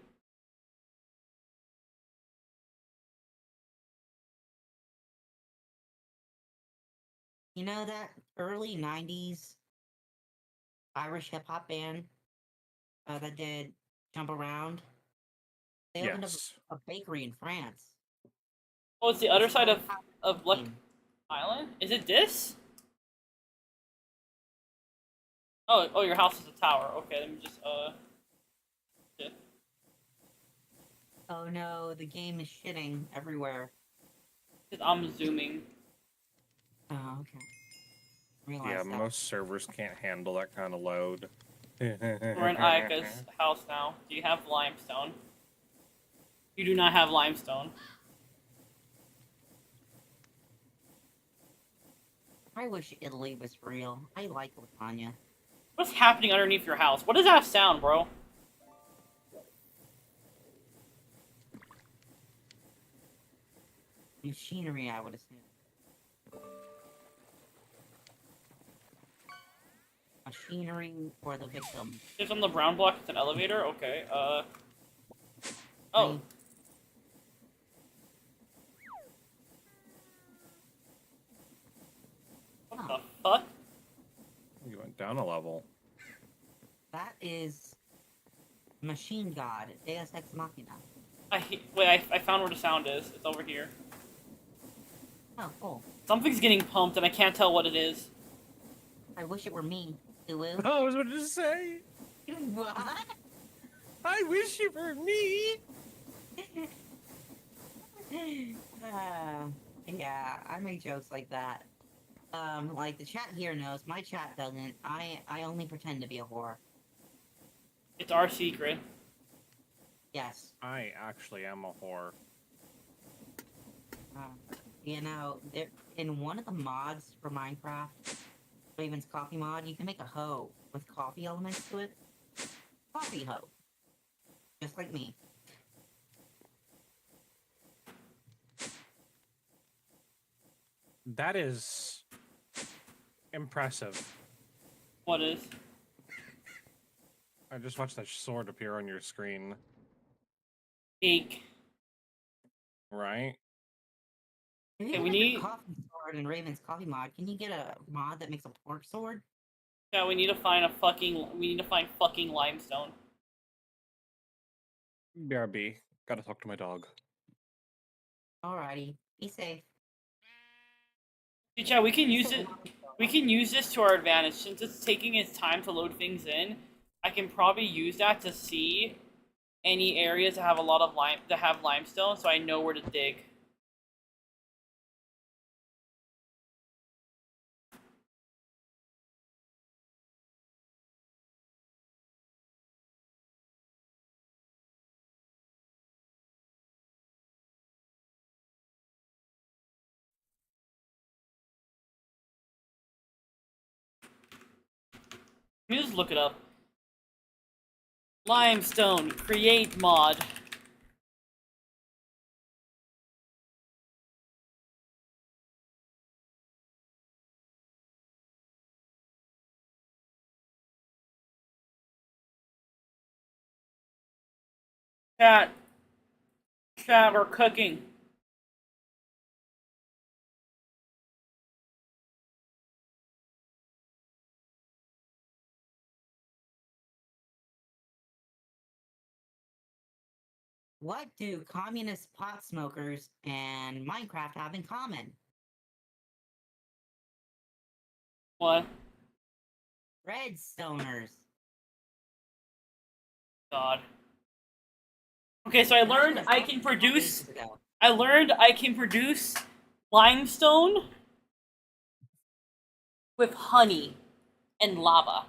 You know that early 90s Irish hip hop band that did Jump Around? They opened up Yes. a bakery in France. Oh, it's the other side of Luck Island? Is it this? Oh, your house is a tower. Okay, let me just, yeah. Oh no, the game is shitting everywhere. Because I'm zooming. Oh, okay. Yeah, Realize that. most servers can't handle that kind of load. We're in Ayaka's house now. Do you have limestone? You do not have limestone. I wish Italy was real. I like lasagna. What's happening underneath your house? What is that sound, bro? Machinery, I would assume. Machinery for the victim. Is on the brown block, it's an elevator? Okay, Oh. What the fuck? You went down a level. That is Machine God, Deus Ex Machina. Wait, I found where the sound is. It's over here. Oh, cool. Something's getting pumped and I can't tell what it is. I wish it were me, Ulu. I was about to say. What? I wish it were me. Yeah, I make jokes like that. Like the chat here knows, my chat doesn't. I only pretend to be a whore. It's our secret. Yes. I actually am a whore. You know, in one of the mods for Minecraft, Raven's Coffee mod, you can make a hoe with coffee elements to it. Coffee hoe. Just like me. That is impressive. What is? I just watched that sword appear on your screen. Eek. Right? If you we make a need- coffee sword in Raven's Coffee mod, can you get a mod that makes a pork sword? Yeah, we need to find fucking limestone. BRB. Gotta talk to my dog. Alrighty, be safe. See, Chad, we can use it. We can use this to our advantage since it's taking its time to load things in. I can probably use that to see any areas that have a lot of limestone, so I know where to dig. Let me just look it up. Limestone create mod. Chat, we're cooking. What do communist pot smokers and Minecraft have in common? What? Redstoners. God. Okay, so I learned I can produce. I learned I can produce limestone with honey and lava.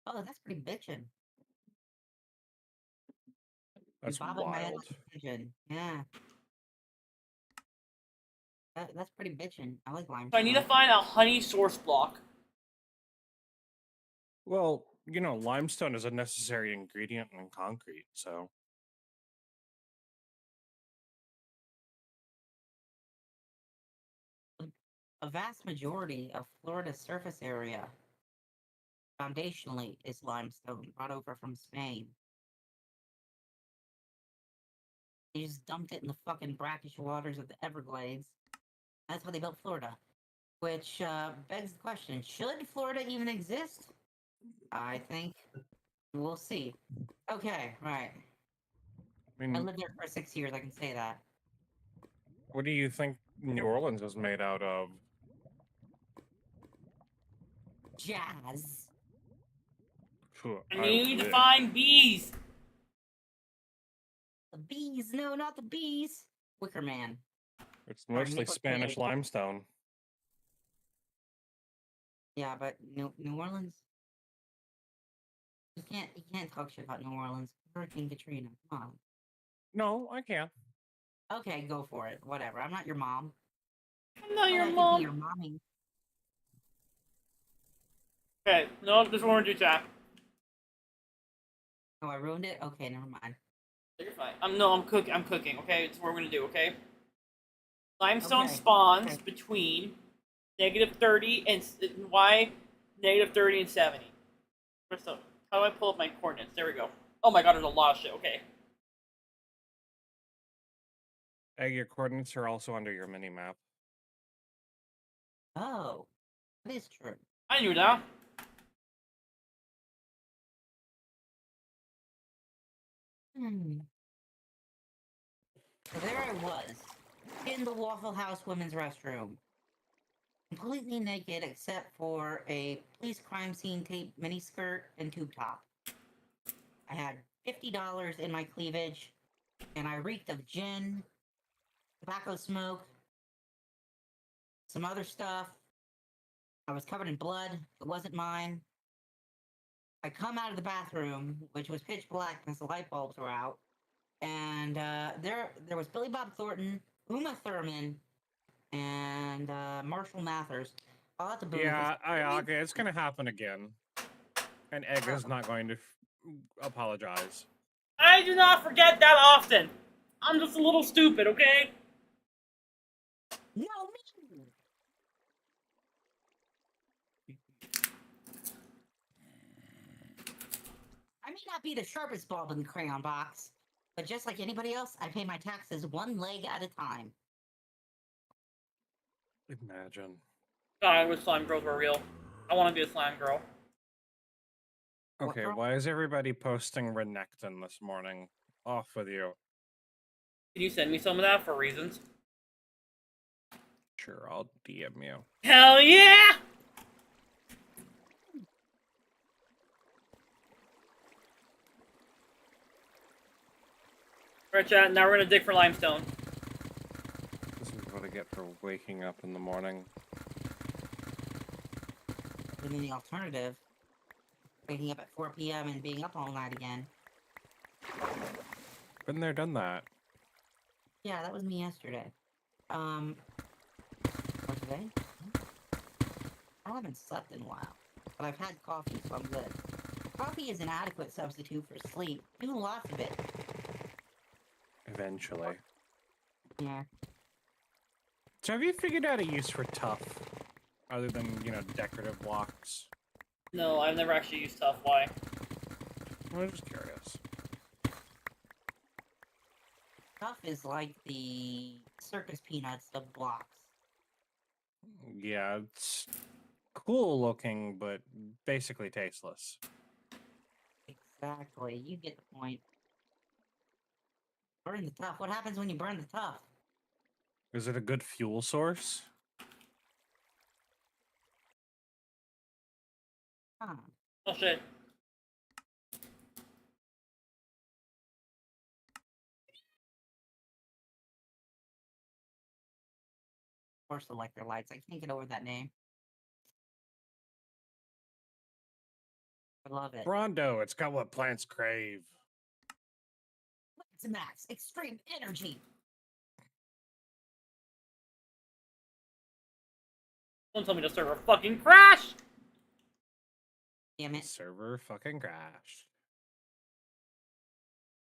Oh, that's pretty bitchin'. That's Bob and my head wild. like a pigeon. Yeah. That's pretty bitchin'. I like limestone. So I need to find a honey source block. Well, you know, limestone is a necessary ingredient in concrete, so. A vast majority of Florida's surface area, foundationally, is limestone brought over from Spain. They just dumped it in the fucking brackish waters of the Everglades. That's how they built Florida. Which begs the question, should Florida even exist? I think we'll see. Okay, right. I mean, I lived there for 6 years, I can say that. what do you think New Orleans is made out of? Jazz. Phew, I need to wish. find bees. The bees, no, not the bees. Wicker Man. It's mostly Nicholas Spanish Cage. limestone. Yeah, but New Orleans. You can't talk shit about New Orleans. Hurricane Katrina. Come on. No, I can. Okay, go for it. Whatever. I'm not your mom. I'm not your I could mom. be your mommy. Okay, no, this is what we're gonna do, chat. Oh, I ruined it? Okay, never mind. You're fine. I'm cooking. I'm cooking. Okay, it's what we're gonna do. Okay. Limestone Okay, spawns okay. between -30 and y -30 and 70. First up, how do I pull up my coordinates? There we go. Oh my god, there's a lot of shit. Okay. Your coordinates are also under your mini map. Oh, that is true. I knew that. Hmm. So there I was, in the Waffle House women's restroom. Completely naked except for a police crime scene tape miniskirt and tube top. I had $50 in my cleavage, and I reeked of gin, tobacco smoke, some other stuff. I was covered in blood. It wasn't mine. I come out of the bathroom, which was pitch black because the light bulbs were out, and there was Billy Bob Thornton, Uma Thurman, and Marshall Mathers. All at the booth. Yeah, okay, it's gonna happen again. And Egg is not going to apologize. I do not forget that often. I'm just a little stupid. Okay. No, me. I may not be the sharpest bulb in the crayon box, but just like anybody else, I pay my taxes one leg at a time. Imagine. God, I wish slime girls were real. I want to be a slime girl. Okay, why is everybody posting Renekton this morning? Off with you. Can you send me some of that for reasons? Sure, I'll DM you. Hell yeah! Alright, chat, now we're gonna dig for limestone. This is what I get for waking up in the morning. I mean, the alternative, waking up at 4 p.m. and being up all night again. Been there, done that. Yeah, that was me yesterday. What today? I haven't slept in a while, but I've had coffee, so I'm good. Coffee is an adequate substitute for sleep. Do lots of it. Eventually. Yeah. So have you figured out a use for tough? Other than, decorative blocks? No, I've never actually used tough. Why? I'm just curious. Tough is like the circus peanuts of blocks. Yeah, it's cool looking, but basically tasteless. Exactly. You get the point. Burn the tough. What happens when you burn the tough? Is it a good fuel source? Huh. Oh shit. Or electrolytes. I can't get over that name. I love it. Brondo, it's got what plants crave. It's max extreme energy. Don't tell me the server fucking crashed! Damn it. Server fucking crashed.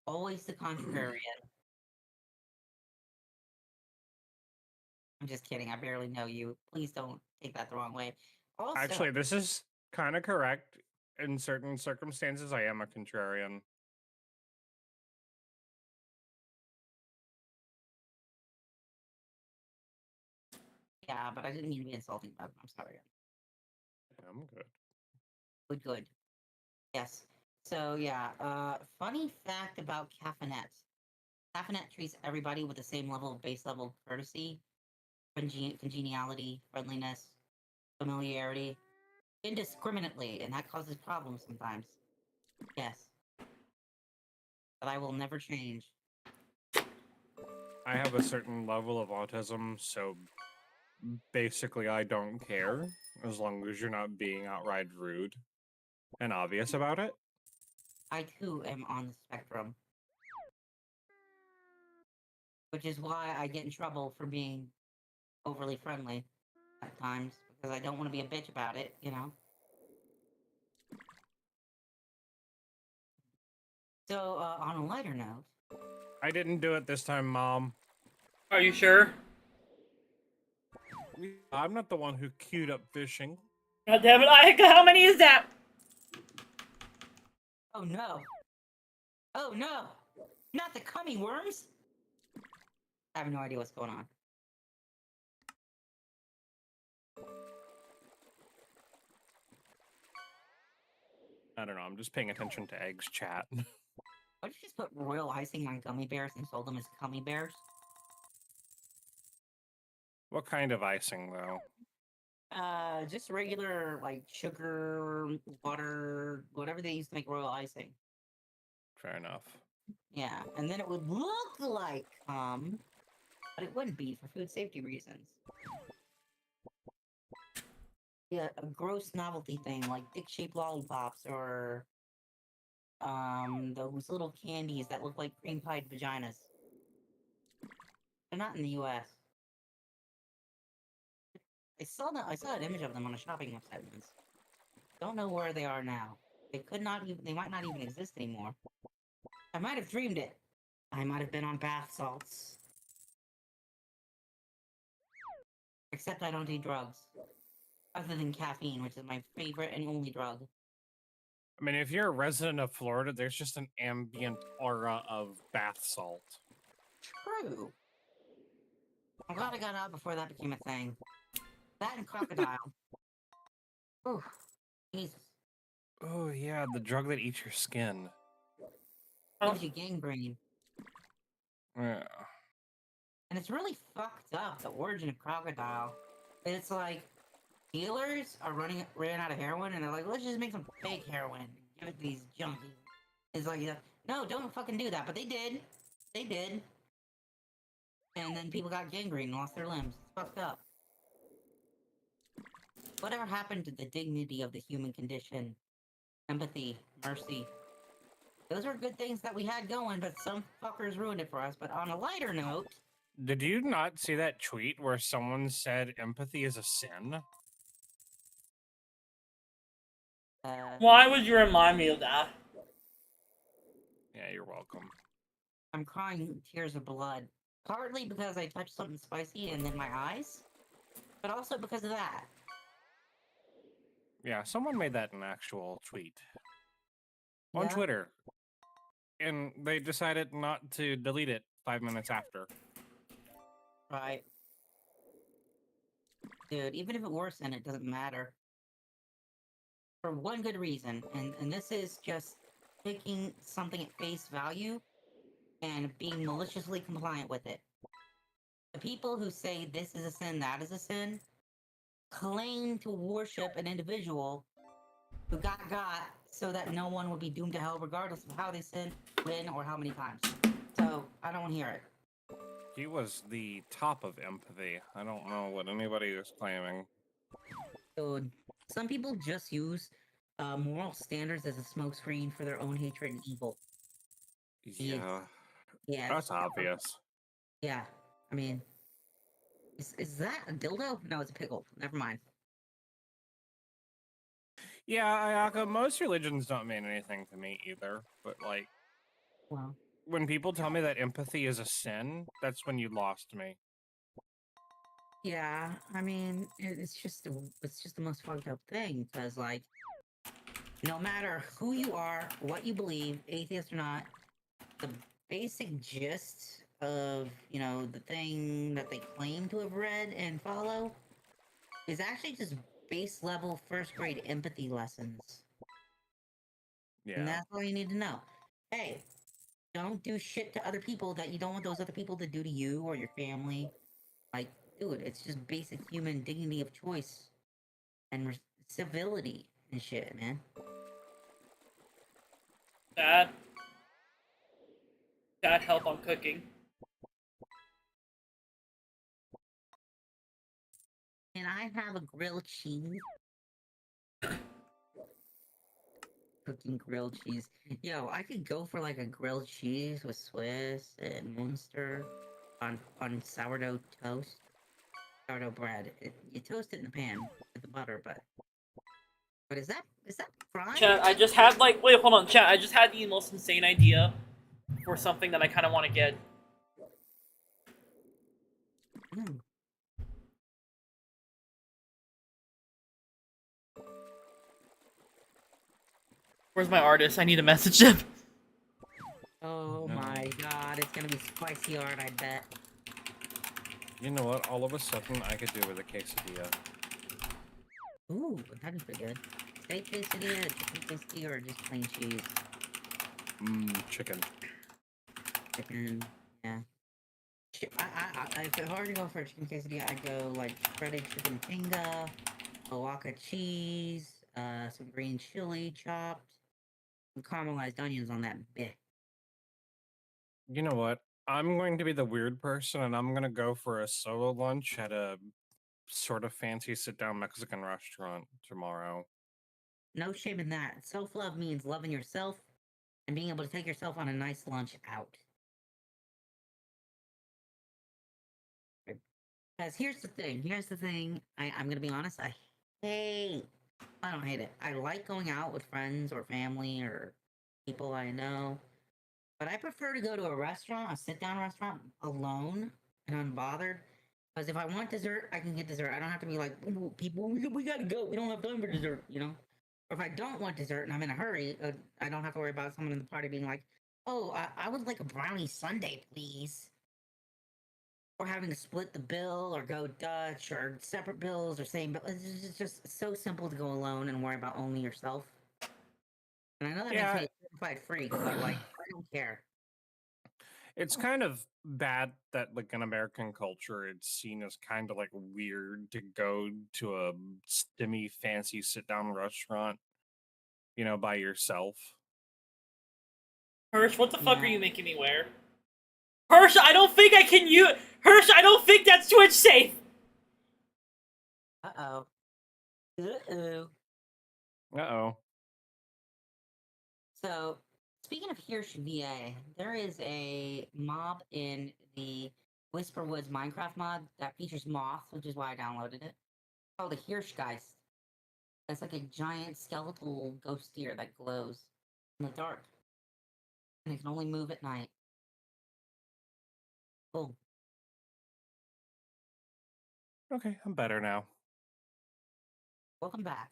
Always the contrarian. I'm just kidding. I barely know you. Please don't take that the wrong way. Also, Actually, this is kind of correct. In certain circumstances, I am a contrarian. yeah, but I didn't mean to be insulting about it. I'm sorry. I'm good. Good. Yes. So yeah, funny fact about Caffeinet. Caffeinet treats everybody with the same level of base level courtesy, congeniality, friendliness, familiarity, indiscriminately, and that causes problems sometimes. Yes. But I will never change. I have a certain level of autism, so basically I don't care, as long as you're not being outright rude and obvious about it. I too am on the spectrum. which is why I get in trouble for being overly friendly at times because I don't want to be a bitch about it, you know. So, on a lighter note, I didn't do it this time, Mom. Are you sure? I'm not the one who queued up fishing. God damn it, Ayaka, how many is that? oh no, oh no, not the cummy worms! I have no idea what's going on. I don't know. I'm just paying attention to Egg's chat. Why did you just put royal icing on gummy bears and sold them as cummy bears? What kind of icing, though? Just regular, like, sugar, water, whatever they use to make royal icing. Fair enough. Yeah, and then it would look like but it wouldn't be for food safety reasons. Yeah, a gross novelty thing like dick-shaped lollipops or those little candies that look like cream-pied vaginas. They're not in the U.S. I saw an image of them on a shopping website once. Don't know where they are now. They might not even exist anymore. I might have dreamed it. I might have been on bath salts. Except I don't do drugs. Other than caffeine, which is my favorite and only drug. I mean, if you're a resident of Florida, there's just an ambient aura of bath salt. True. I'm glad I got out before that became a thing. That and crocodile. Ooh, Jesus. Oh, yeah, the drug that eats your skin. Gives you gangrene. Yeah. And it's really fucked up, the origin of crocodile. It's like, dealers ran out of heroin, and they're like, let's just make some fake heroin and give it to these junkies. It's like, no, don't fucking do that. But they did. They did. And then people got gangrene and lost their limbs. It's fucked up. Whatever happened to the dignity of the human condition? Empathy, mercy. Those were good things that we had going, but some fuckers ruined it for us. But on a lighter note... Did you not see that tweet where someone said empathy is a sin? Why would you remind me of that? Yeah, you're welcome. I'm crying tears of blood. Partly because I touched something spicy and then my eyes, but also because of that. Yeah, someone made that an actual tweet. On Yeah? Twitter. And they decided not to delete it 5 minutes after. Right. Dude, even if it worsened, it doesn't matter. For one good reason, and this is just taking something at face value and being maliciously compliant with it. The people who say this is a sin, that is a sin, claim to worship an individual who got so that no one would be doomed to hell regardless of how they sin, when, or how many times. So, I don't want to hear it. He was the top of empathy. I don't know what anybody is claiming. Dude, some people just use moral standards as a smokescreen for their own hatred and evil. Yeah. Yeah. That's obvious. Yeah. I mean, is that a dildo? No, it's a pickle. Never mind. Yeah, Ayaka, most religions don't mean anything to me either, but like, well, when people tell me that empathy is a sin, that's when you lost me. Yeah, I mean, it's just the most fucked up thing, because like, no matter who you are, what you believe, atheist or not, the basic gist of, you know, the thing that they claim to have read and follow is actually just base level first grade empathy lessons. Yeah. And that's all you need to know. Hey, don't do shit to other people that you don't want those other people to do to you or your family. Like, dude, it's just basic human dignity of choice and civility and shit, man. Dad, help, I'm cooking. Can I have a grilled cheese? Cooking grilled cheese. Yo, I could go for like a grilled cheese with Swiss and Munster. on sourdough toast, sourdough bread. You toast it in the pan with the butter, but is that fried? Chat, I just had like wait, hold on, chat. I just had the most insane idea for something that I kind of want to get. Mm. Where's my artist? I need to message him. Oh my god, it's gonna be spicy art, I bet. You know what? All of a sudden, I could do with a quesadilla. Ooh, that'd be pretty good. Steak quesadilla, chicken quesadilla, or just plain cheese? Chicken. Chicken, yeah. If it's hard to go for a chicken quesadilla, I'd go like shredded chicken tinga, a wok of cheese, some green chili chopped, some caramelized onions on that bit. You know what? I'm going to be the weird person, and I'm gonna go for a solo lunch at a sort of fancy sit-down Mexican restaurant tomorrow. No shame in that. Self-love means loving yourself and being able to take yourself on a nice lunch out. Because here's the thing. I'm gonna be honest, I don't hate it. I like going out with friends or family or people I know. But I prefer to go to a restaurant, a sit-down restaurant, alone and unbothered. Because if I want dessert, I can get dessert. I don't have to be like, "Ooh, people, we gotta go. We don't have time for dessert, you know? Or if I don't want dessert and I'm in a hurry, I don't have to worry about someone in the party being like, oh, I would like a brownie sundae, please. Or having to split the bill or go Dutch or separate bills or same bill. It's just so simple to go alone and worry about only yourself. And I know that Yeah. makes me a certified freak, but like, I don't care. It's kind of bad that, like, in American culture, it's seen as kind of like weird to go to a stimmy, fancy sit-down restaurant, you know, by yourself. Hirsch, what the fuck are you making me wear? Hirsch, I don't think I can use. Hirsch, I don't think that's Twitch safe. Uh-oh. Uh-oh. Uh-oh. So, speaking of Hirsch VA, there is a mob in the Whisper Woods Minecraft mod that features moths, which is why I downloaded it. Called the Hirschgeist. It's like a giant skeletal ghost deer that glows in the dark. And it can only move at night. Cool. Okay, I'm better now. Welcome back.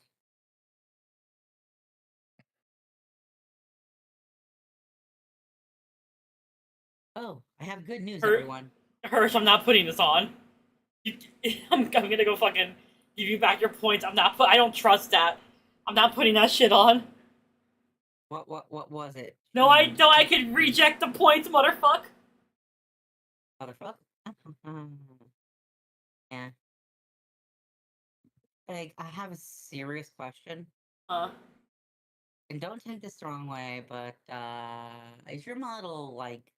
Oh, I have good news, everyone. Hirsch, I'm not putting this on. I'm gonna go fucking give you back your points. I don't trust that. I'm not putting that shit on. What was it? No, I can reject the points, motherfuck. Motherfuck? Yeah. Like, I have a serious question. And don't take this the wrong way, but, is your model, like,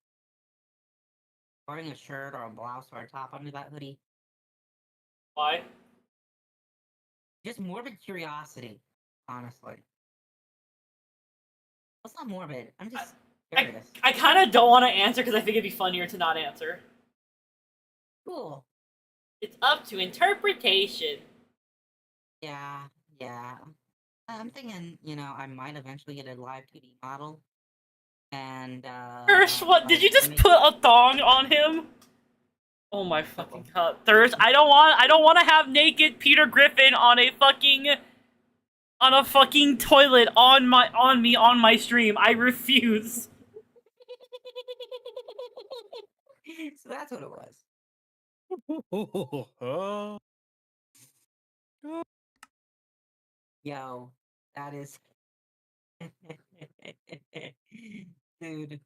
wearing a shirt or a blouse or a top under that hoodie? Why? Just morbid curiosity, honestly. It's not morbid. I'm just curious. I kind of don't want to answer because I think it'd be funnier to not answer. Cool. It's up to interpretation. Yeah. I'm thinking, you know, I might eventually get a live 2D model. And, Hirsch, what? Did you just put a thong on him? Oh my fucking god. Thirst, I don't want to have naked Peter Griffin on a fucking toilet on my stream. I refuse. So that's what it was. Yo, that is... Dude.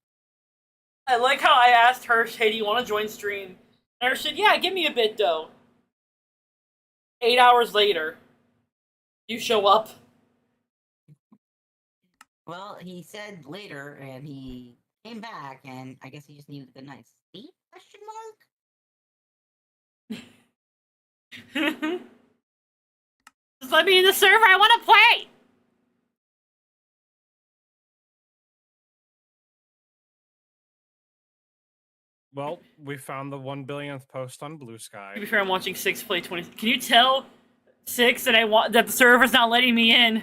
I like how I asked Hirsch, hey, do you want to join stream? And Hirsch said, yeah, give me a bit, though. 8 hours later, you show up. Well, he said later, and he came back, and I guess he just needed a good night's sleep? Question mark? Just let me in the server, I want to play! Well, we found the 1 billionth post on Blue Sky. To be fair, I'm watching Six play 20. Can you tell Six that the server's not letting me in?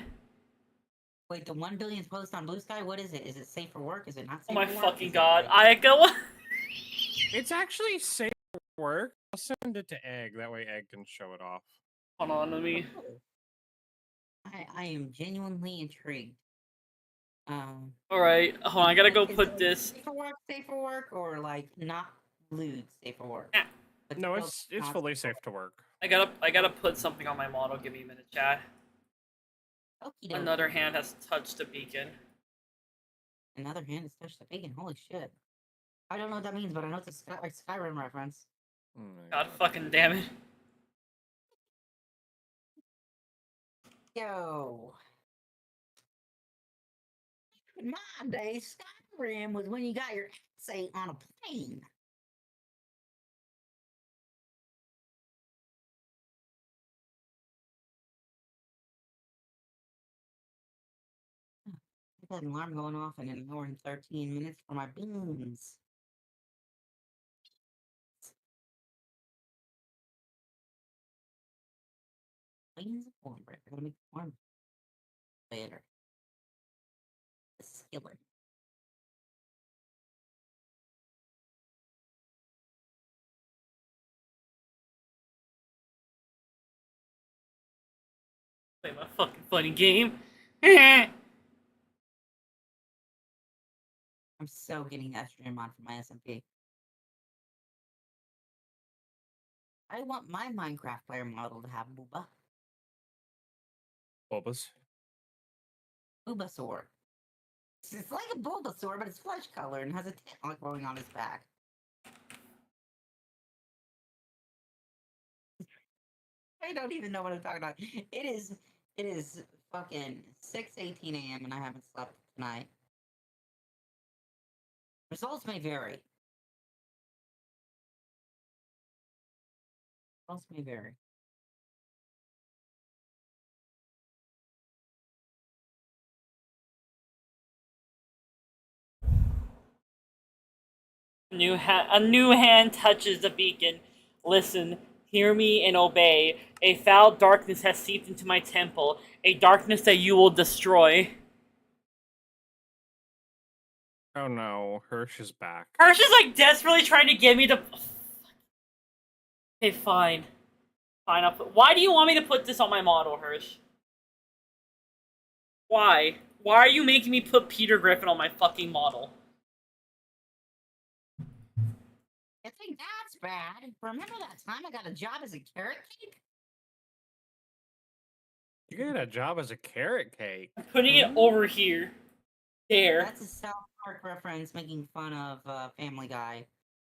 Wait, the 1 billionth post on Blue Sky? What is it? Is it safe for work? Is it not safe Oh my for work? fucking Is it, god! like- Aiko. It's actually safe for work. I'll send it to Egg. That way Egg can show it off. Hold on, let me. I am genuinely intrigued. All right, hold on. I gotta go is put it this. safe for work, or like not lewd safe for work? But No, still it's not fully safe to work. I gotta put something on my model. Give me a minute, chat. Okie dokie. Another hand has touched the beacon. Another hand has touched the bacon. Holy shit! I don't know what that means, but I know it's a Skyrim reference. God fucking damn it. Yo. In my day, Skyrim was when you got your ass ate on a plane. I got an alarm going off in an hour and 13 minutes for my beans. Beans and cornbread. I gotta make cornbread later. The skillet. Play my fucking funny game. I'm I'm so getting that stream on for my SMP. I want my Minecraft player model to have Booba. Bulbous. Bulbasaur. It's like a Bulbasaur, but it's flesh colored and has a tail growing on his back. I don't even know what I'm talking about. It is fucking 6:18 a.m. and I haven't slept tonight. Results may vary. Results may vary. A new hand touches the beacon. Listen, hear me and obey. A foul darkness has seeped into my temple. A darkness that you will destroy. Oh no, Hirsch is back. Hirsch is like desperately trying to get me to. Okay, fine. Fine. Why do you want me to put this on my model, Hirsch? Why? Why are you making me put Peter Griffin on my fucking model? I think that's bad. Remember that time I got a job as a carrot cake? You get a job as a carrot cake. I'm putting it over here. There. That's a South Park reference making fun of Family Guy.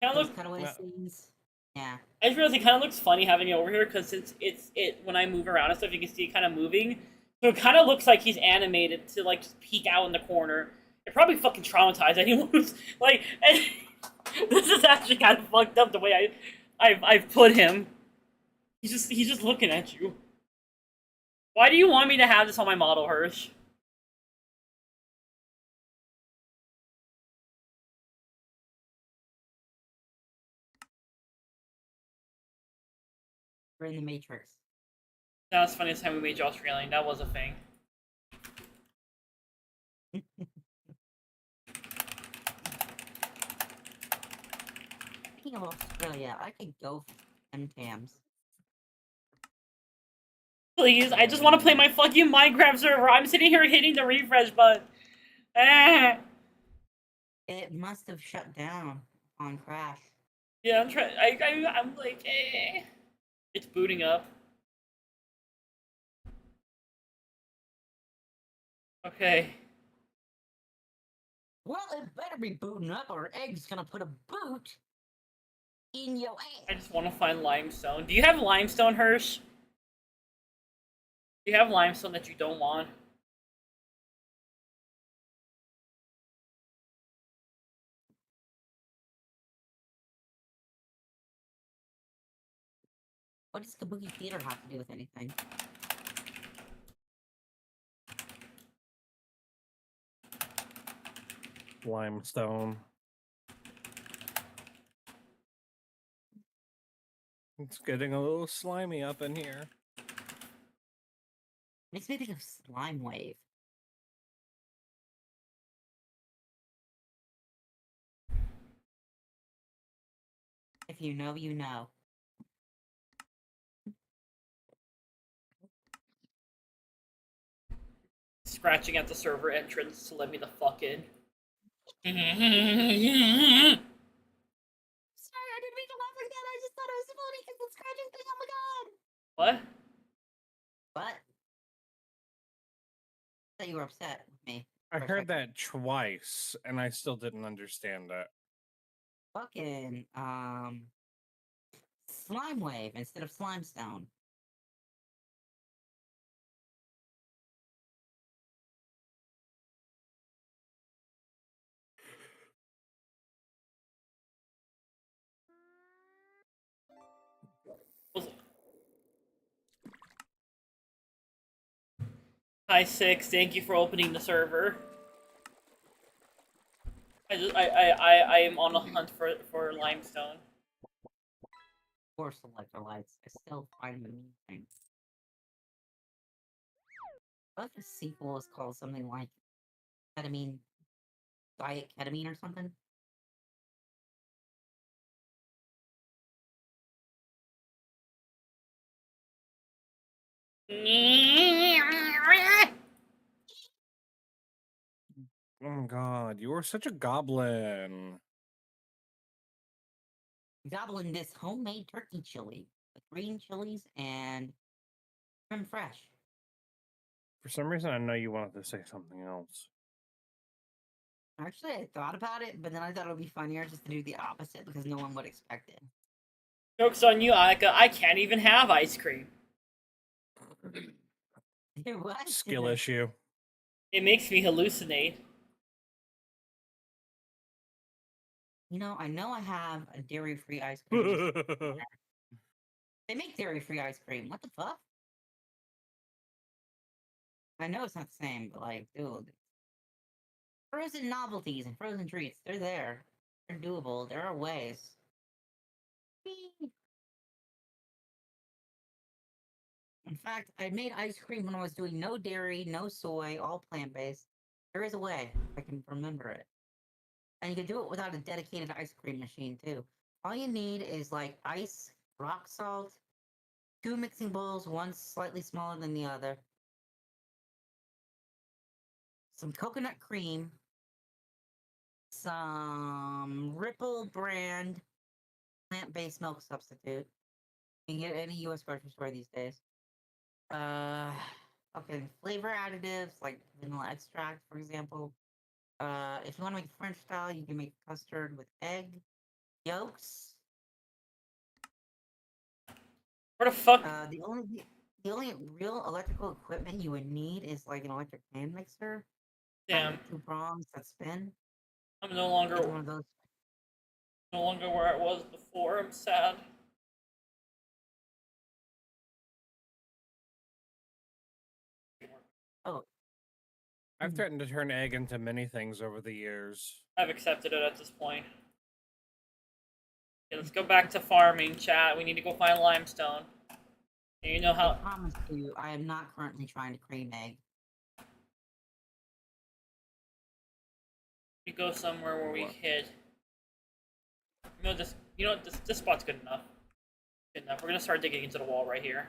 Kinda Those look- cutaway no. scenes. Yeah. I just realized it kind of looks funny having it over here because since when I move around and stuff, you can see it kind of moving. So it kind of looks like he's animated to like just peek out in the corner. It probably fucking traumatized anyone who's like. This is actually kind of fucked up the way I've put him. He's just looking at you. Why do you want me to have this on my model, Hirsch? We're in the Matrix. That was the funniest time we made you Australian. That was a thing. Speaking of Australia, I could go for M-Tams. Please, I just want to play my fucking Minecraft server. I'm sitting here hitting the refresh button. Ah. It must have shut down on crash. Yeah, I'm trying. I'm like, eh. It's booting up. Okay. Well, it better be booting up or Egg's gonna put a boot in your ass. I just want to find limestone. Do you have limestone, Hirsch? Do you have limestone that you don't want? What does Kabuki Theater have to do with anything? Limestone. It's getting a little slimy up in here. Makes me think of Slime Wave. If you know, you know. Scratching at the server entrance to let me the fuck in. Sorry, I didn't mean to laugh like that. I just thought it was funny because the scratching thing. Oh my god. What? What? I thought you were upset with me. I for a heard second. that twice, and I still didn't understand it. Fucking Slime Wave instead of Slime Stone. Hi Six, thank you for opening the server. I am on a hunt for limestone. Or electrolytes. I still find them amusing. What if the sequel is called something like ketamine, diet ketamine or something? Oh my god, you are such a goblin. Gobbling this homemade turkey chili with green chilies and creme fraiche. For some reason, I know you wanted to say something else. Actually, I thought about it, but then I thought it would be funnier just to do the opposite because no one would expect it. Joke's on you, Annika. I can't even have ice cream. What? Skill issue. It makes me hallucinate. You know I have a dairy-free ice cream. They make dairy-free ice cream. What the fuck? I know it's not the same, but like, dude. Frozen novelties and frozen treats, they're there. They're doable. There are ways. Whee! In fact, I made ice cream when I was doing no dairy, no soy, all plant-based. There is a way. I can remember it. And you can do it without a dedicated ice cream machine, too. All you need is, like, ice, rock salt, 2 mixing bowls, one slightly smaller than the other, some coconut cream, some Ripple brand plant-based milk substitute. You can get it at any US grocery store these days. Okay, flavor additives like vanilla extract, for example. If you want to make French style, you can make custard with egg yolks. Where the fuck? The only real electrical equipment you would need is like an electric hand mixer. Damn. 2 prongs that spin. I'm no longer One of those. no longer where I was before. I'm sad. Oh. I've threatened to turn egg into many things over the years. I've accepted it at this point. Okay, let's go back to farming, chat. We need to go find limestone. And you know I how promise you, I am not currently trying to cream egg. we go somewhere where we hid. You know this spot's good enough. Good enough. We're gonna start digging into the wall right here.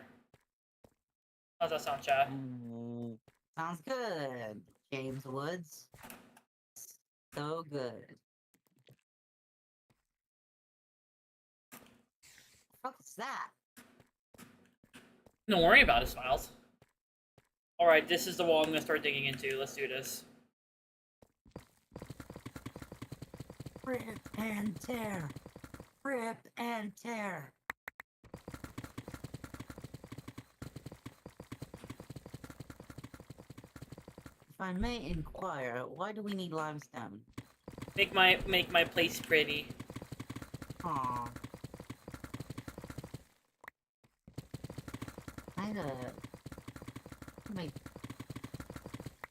How's that sound, chat? Sounds good, James Woods. So good. What's that? Don't worry about it, Smiles. Alright, this is the wall I'm gonna start digging into. Let's do this. Rip and tear. Rip and tear. If I may inquire, why do we need limestone? Make my place pretty. Aw. I'd make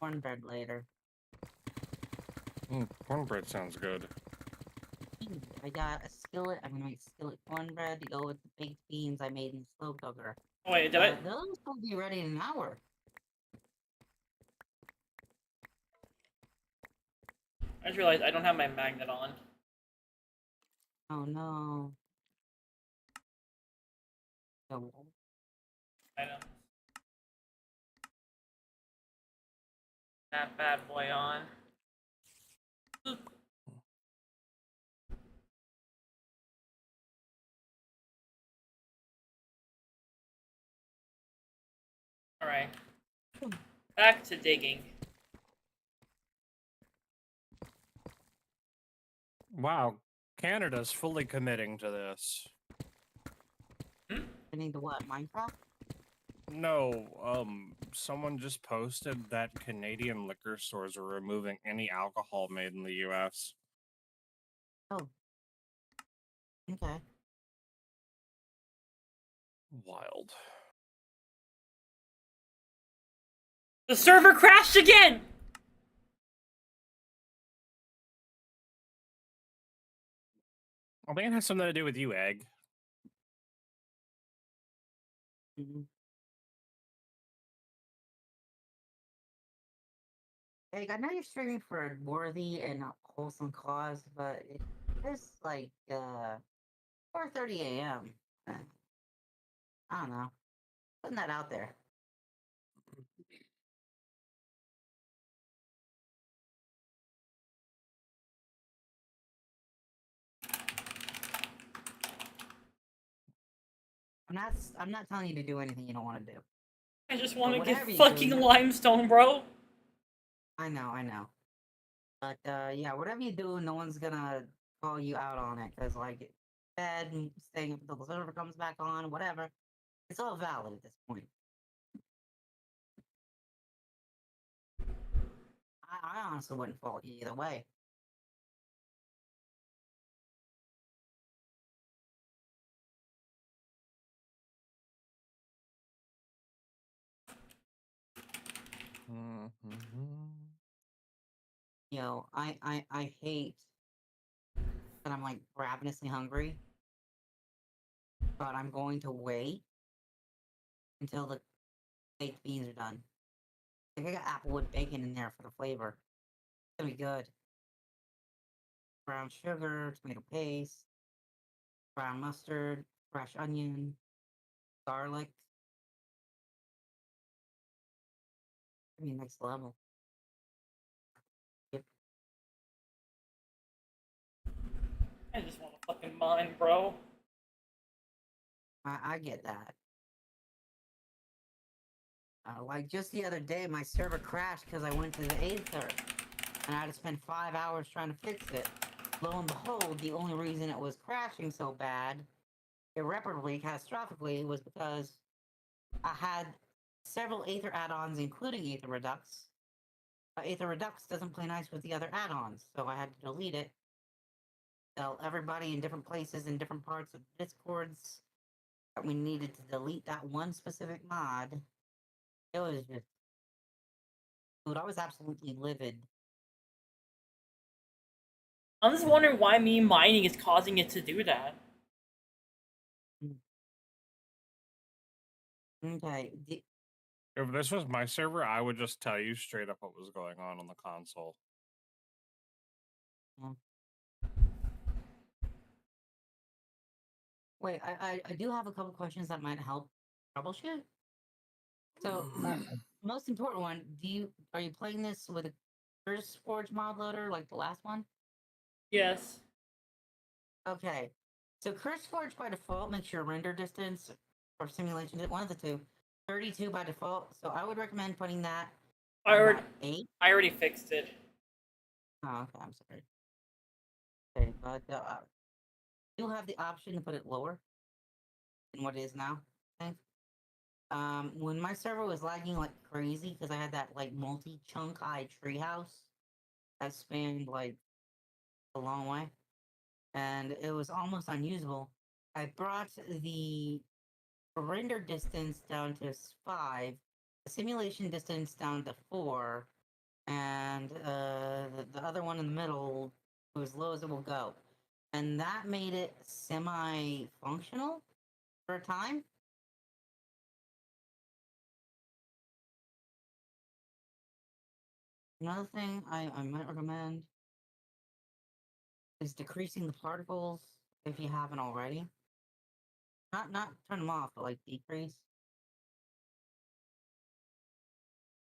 cornbread later. Cornbread sounds good. I got a skillet. I'm gonna make skillet cornbread to go with the baked beans I made in the slow cooker. Oh, wait, did I? Those will be ready in an hour. I just realized I don't have my magnet on. Oh no. Oh. I know. That bad boy on. Alright. Back to digging. Wow, Canada's fully committing to this. Committing to what? Minecraft? No, someone just posted that Canadian liquor stores are removing any alcohol made in the US. Oh. Okay. Wild. The server crashed again! I think it has something to do with you, Egg. Hey, I know you're streaming for a worthy and wholesome cause, but it is like 4:30 a.m. I don't know. Putting that out there. I'm not telling you to do anything you don't want to do. I just want to But get whatever you fucking do- limestone, bro. I know. But yeah, whatever you do, no one's gonna call you out on it because like bed and staying up until the server comes back on, whatever. It's all valid at this point. I honestly wouldn't fault you either way. You know, I hate that I'm like ravenously hungry, but I'm going to wait until the baked beans are done. Like I got applewood bacon in there for the flavor. It's gonna be good. Brown sugar, tomato paste, brown mustard, fresh onion, garlic. I mean, next level. Yep. I just want to fucking mine, bro. I get that. Like just the other day, my server crashed because I went to the Aether, and I had to spend 5 hours trying to fix it. Lo and behold, the only reason it was crashing so bad, irreparably, catastrophically, was because I had several Aether add-ons, including Aether Redux. Aether Redux doesn't play nice with the other add-ons, so I had to delete it. Tell everybody in different places in different parts of Discords that we needed to delete that one specific mod. It was just, dude, I was absolutely livid. I'm just wondering why me mining is causing it to do that. Okay. If this was my server, I would just tell you straight up what was going on the console. Wait, I do have a couple questions that might help troubleshoot. So, most important one, are you playing this with a Curse Forge mod loader like the last one? Yes. Okay. So Curse Forge by default makes your render distance or simulation, one of the two, 32 by default. So I would recommend putting that I on about 8. already fixed it. Oh, okay, I'm sorry. Okay, but you have the option to put it lower than what it is now, I think. When my server was lagging like crazy because I had that like multi-chunk eye treehouse that spanned like a long way, and it was almost unusable. I brought the render distance down to 5, the simulation distance down to 4, and the other one in the middle to as low as it will go. and that made it semi-functional for a time. Another thing I might recommend is decreasing the particles if you haven't already. Not turn them off, but like decrease.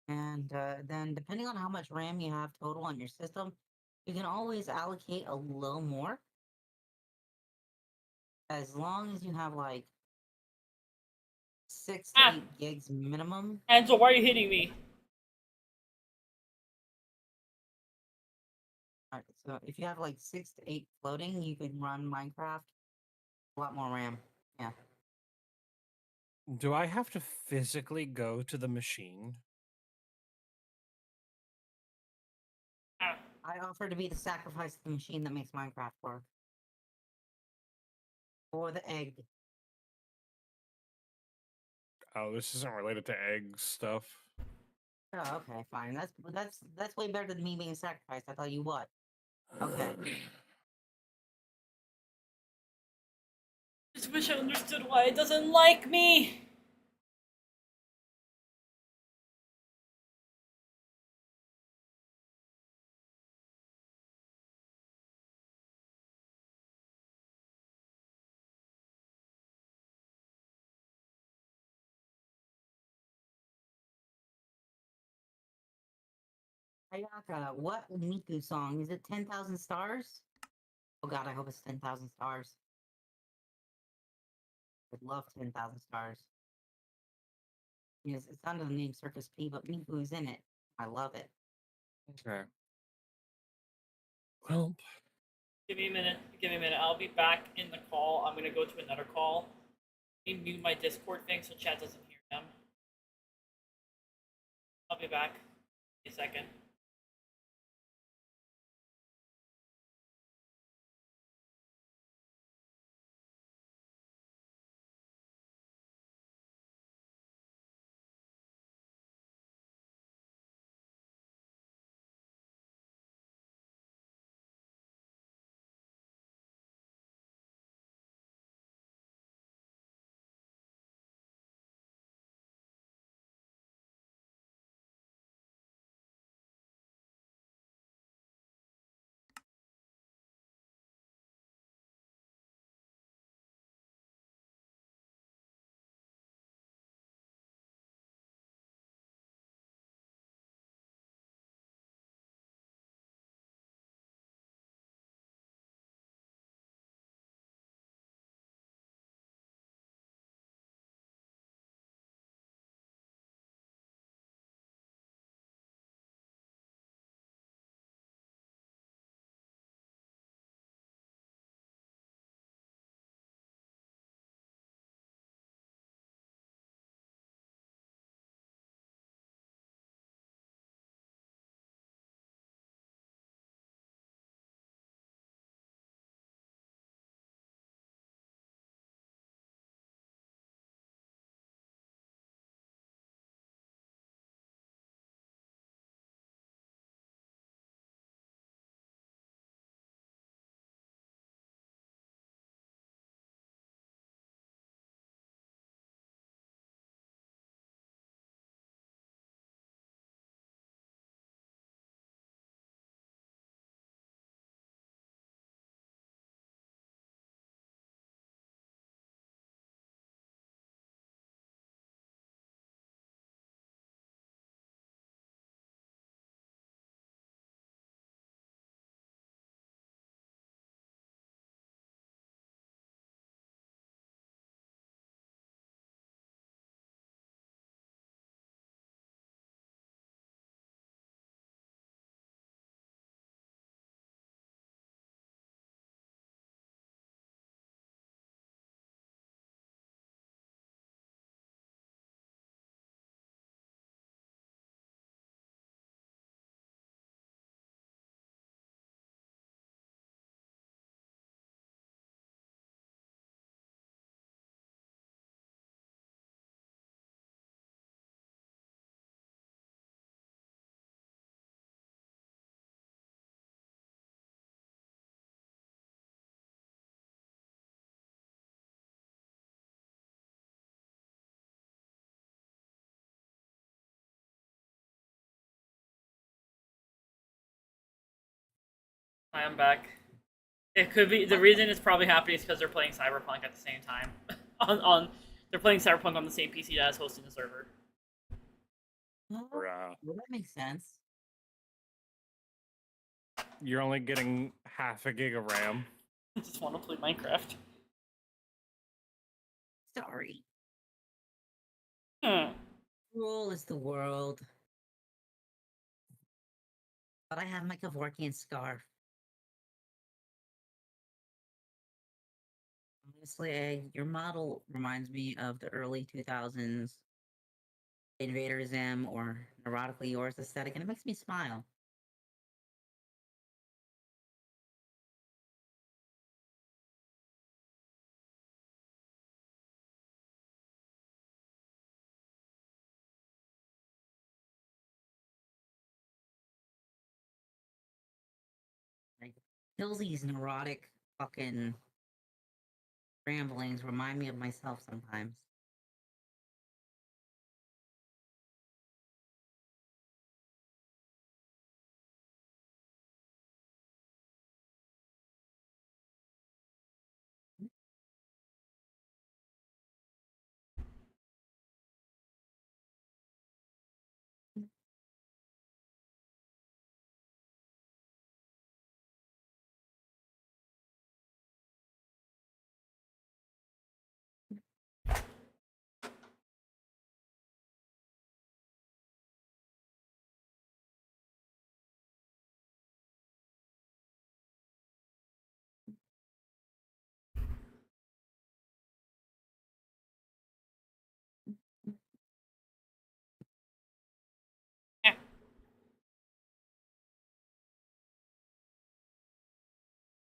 And then depending on how much RAM you have total on your system, you can always allocate a little more. As long as you have like 6 to 8 gigs minimum. Ansel, why are you hitting me? Alright, so if you have like 6 to 8 floating, you can run Minecraft a lot more RAM. Yeah. Do I have to physically go to the machine? I offer to be the sacrifice of the machine that makes Minecraft work. Or the egg. Oh, this isn't related to egg stuff. Oh, okay, fine. That's way better than me being sacrificed. I tell you what. Okay. I just wish I understood why it doesn't like me. Ayaka, what Miku song? Is it 10,000 stars? Oh god, I hope it's 10,000 stars. I'd love 10,000 stars. Yes, it's under the name Circus P, but Miku's in it. I love it. Okay. Well, Give me a minute. Give me a minute. I'll be back in the call. I'm gonna go to another call. Let me mute my Discord thing so chat doesn't hear them. I'll be back in a second. I am back. It could be the reason it's probably happening is because they're playing Cyberpunk at the same time. They're playing Cyberpunk on the same PC that is hosting the server. Well, Bruh. that makes sense. You're only getting half a gig of RAM. I just want to play Minecraft. Sorry. Hmm. Cruel is the world. But I have my Kevorkian scarf. Honestly, Egg, your model reminds me of the early 2000s Invader Zim or Neurotically Yours aesthetic, and it makes me smile. Like, Hilsy's neurotic fucking ramblings remind me of myself sometimes.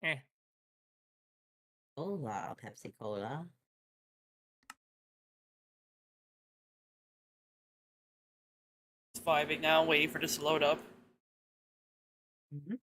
Eh. Cola, Pepsi Cola. It's vibing now, waiting for this to load up. Mm-hmm.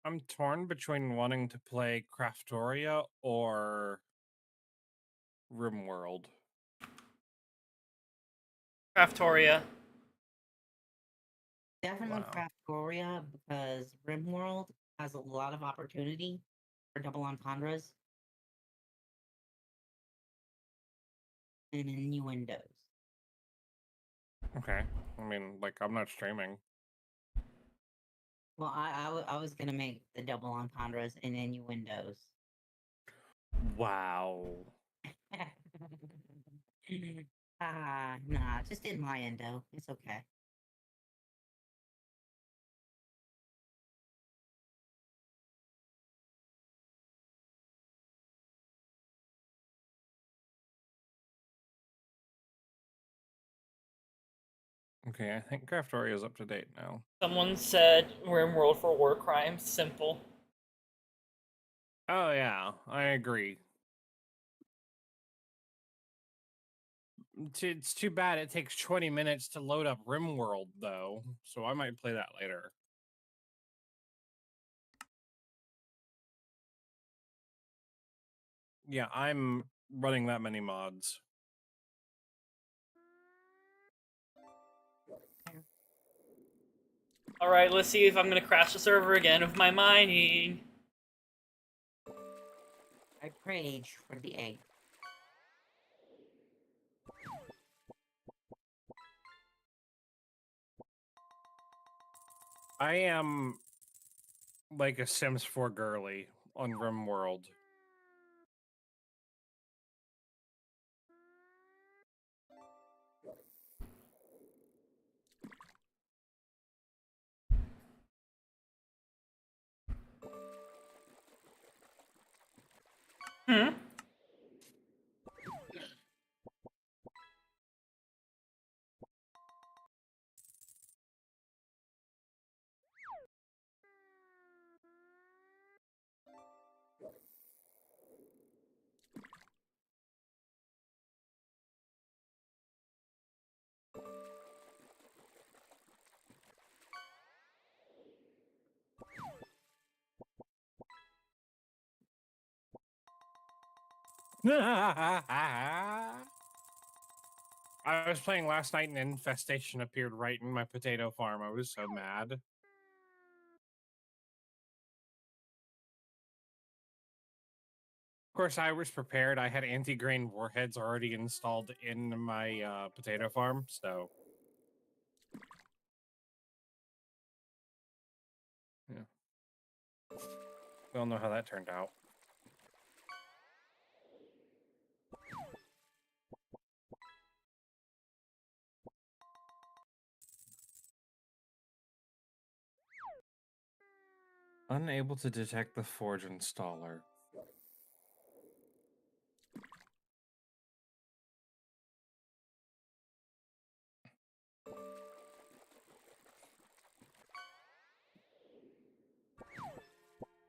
I'm torn between wanting to play Craftoria or RimWorld. Craftoria. Definitely Wow. Craftoria because RimWorld has a lot of opportunity for double entendres and innuendos. Okay. I mean, like, I'm not streaming. Well, I was gonna make the double entendres and innuendos. Wow. Nah, just did my endo. It's okay. Okay, I think Craftoria is up to date now. Someone said RimWorld for war crimes. Simple. Oh yeah, I agree. It's too bad it takes 20 minutes to load up RimWorld though, so I might play that later. Yeah, I'm running that many mods. Alright, let's see if I'm gonna crash the server again with my mining. I prayed for the egg. I am like a Sims 4 girly on RimWorld. Hmm? I was playing last night and infestation appeared right in my potato farm. I was so mad. Of course, I was prepared. I had anti-grain warheads already installed in my potato farm, so... Yeah. We all know how that turned out. Unable to detect the Forge installer.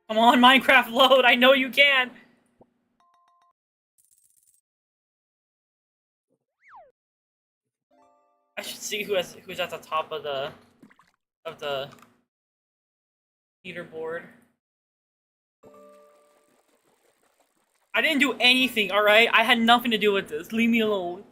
Come on, Minecraft load. I know you can. I should see who's at the top of the leaderboard. I didn't do anything, alright? I had nothing to do with this. Leave me alone.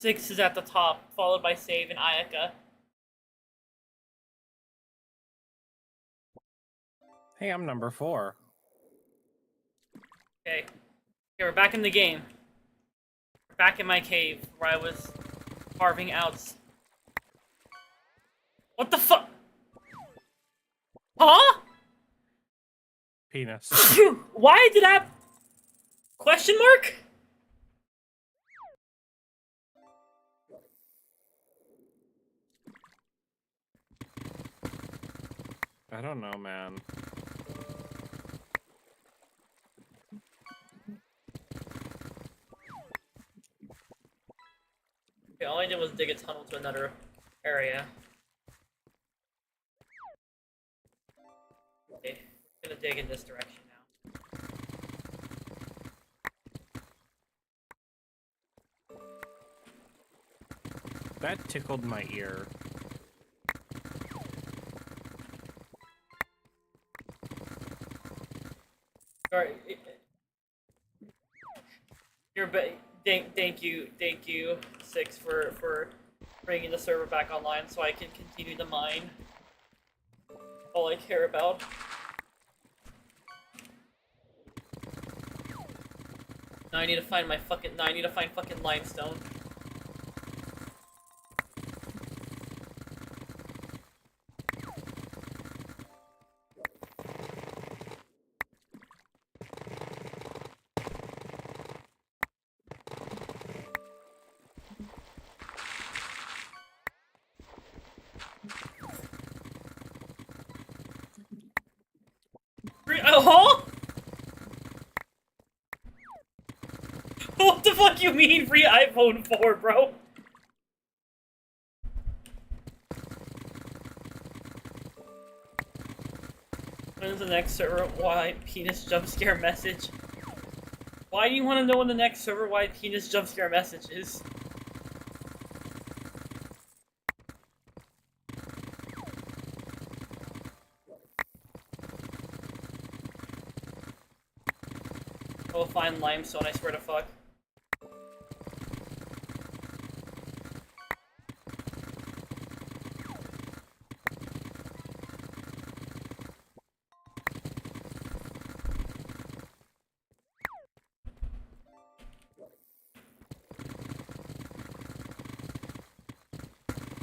Six is at the top, followed by Save and Ayaka. Hey, I'm number 4. Okay. Okay, we're back in the game. We're back in my cave, where I was carving out... What the fuck? Huh? Penis. Why did that... Question mark? I don't know, man. Okay, all I did was dig a tunnel to another area. Okay, I'm gonna dig in this direction now. That tickled my ear. Sorry. Thank you, Six, for bringing the server back online so I can continue to mine. All I care about. Now I need to find my fucking. Now I need to find fucking limestone. Oh! What the fuck you mean free iPhone 4, bro? When's the next server-wide penis jump scare message? Why do you want to know when the next server-wide penis jump scare message is? I will find limestone, I swear to fuck.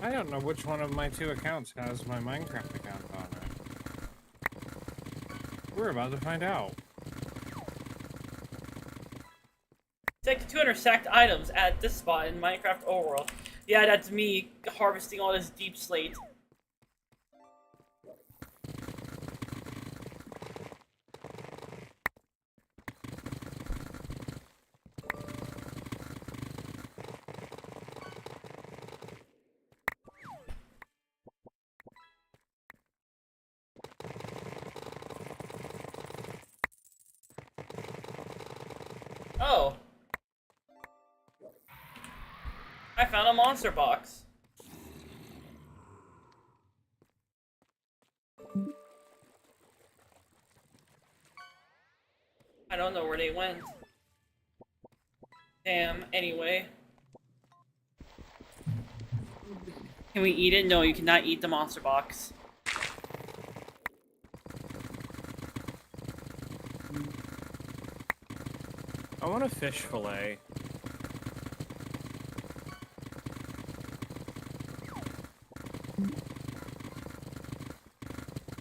I don't know which one of my 2 accounts has my Minecraft account on it. We're about to find out. Select 200 sacked items at this spot in Minecraft Overworld. Yeah, that's me harvesting all this deep slate. Oh. I found a monster box. I don't know where they went. Damn, anyway. Can we eat it? No, you cannot eat the monster box. I want a fish fillet.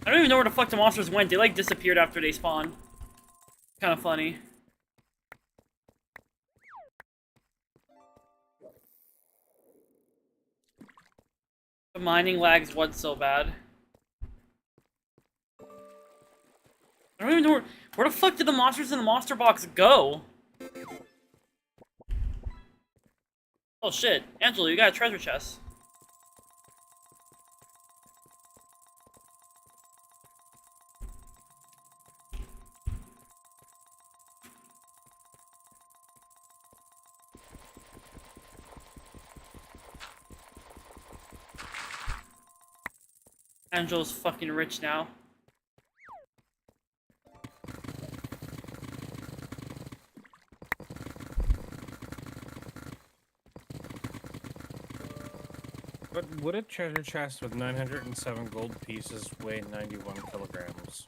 I don't even know where the fuck the monsters went. They like disappeared after they spawned. Kind of funny. The mining lags what's so bad. I don't even know where the fuck did the monsters in the monster box go? Oh shit, Angela, you got a treasure chest. Angela's fucking rich now. But would a treasure chest with 907 gold pieces weigh 91 kilograms?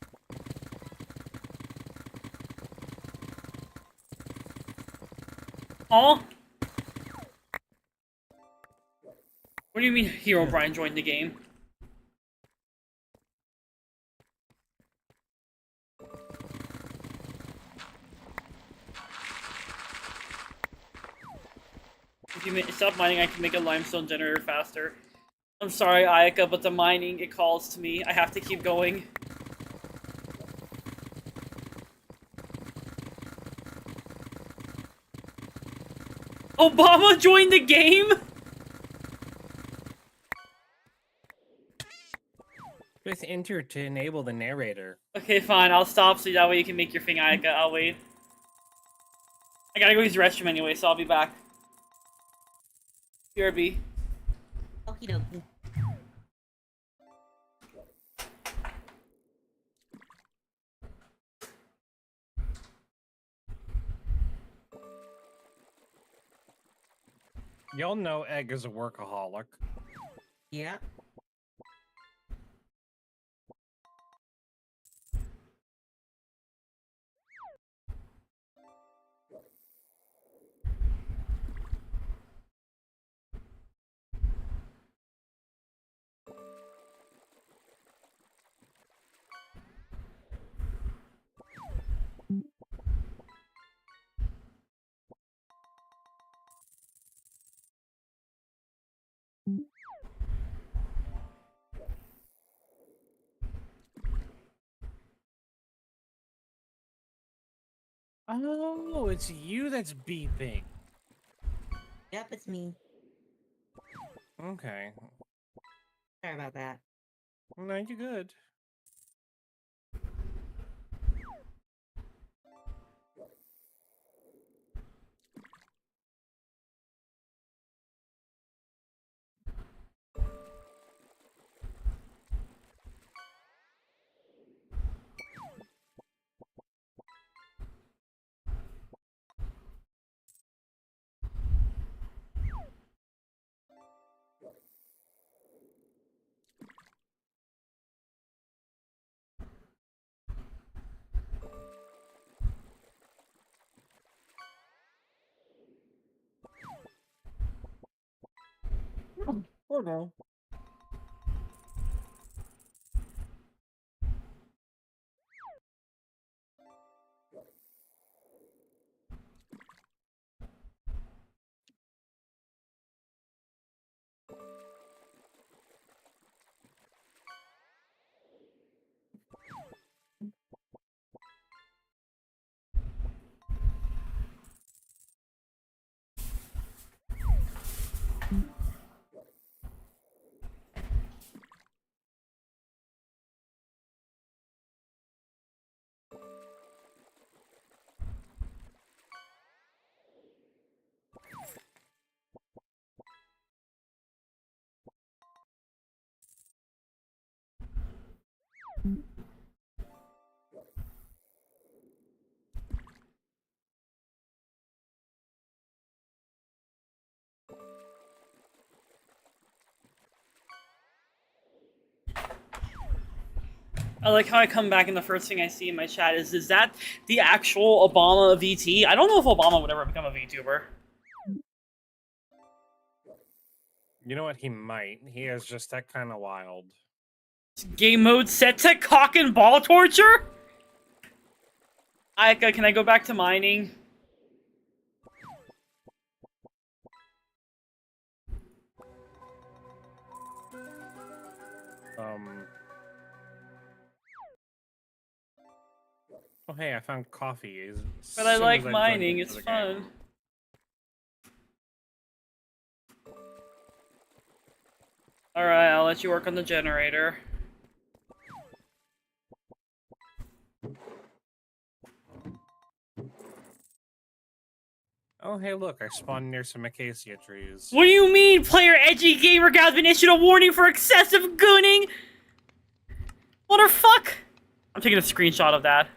Oh? What do you mean Hero Brian joined the game? If you stop mining, I can make a limestone generator faster. I'm sorry, Ayaka, but the mining, it calls to me. I have to keep going. Obama joined the game? Press enter to enable the narrator. Okay, fine, I'll stop so that way you can make your thing, Ayaka. I'll wait. I gotta go use the restroom anyway, so I'll be back. BRB. Okie dokie. Y'all know Egg is a workaholic. Yeah. Oh, it's you that's beeping. Yep, it's me. Okay. Sorry about that. No, you're good. Oh no. I like how I come back and the first thing I see in my chat is that the actual Obama VT? I don't know if Obama would ever become a VTuber. You know what? He might. He is just that kind of wild. Game mode set to cock and ball torture? Can I go back to mining? Oh hey, I found coffee. But I like joined mining, into it's the game. fun. Alright, I'll let you work on the generator. Oh hey, look! I spawned near some acacia trees. What do you mean, player Edgy Gamer Guy has been issued a warning for excessive gooning? What the fuck? I'm taking a screenshot of that.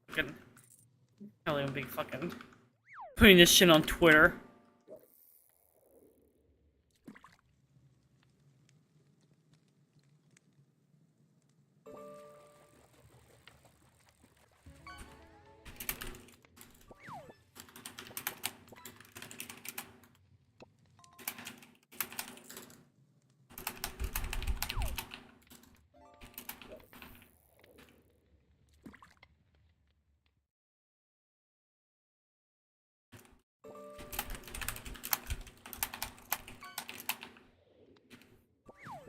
Fucking... I'll even be fucking... putting this shit on Twitter.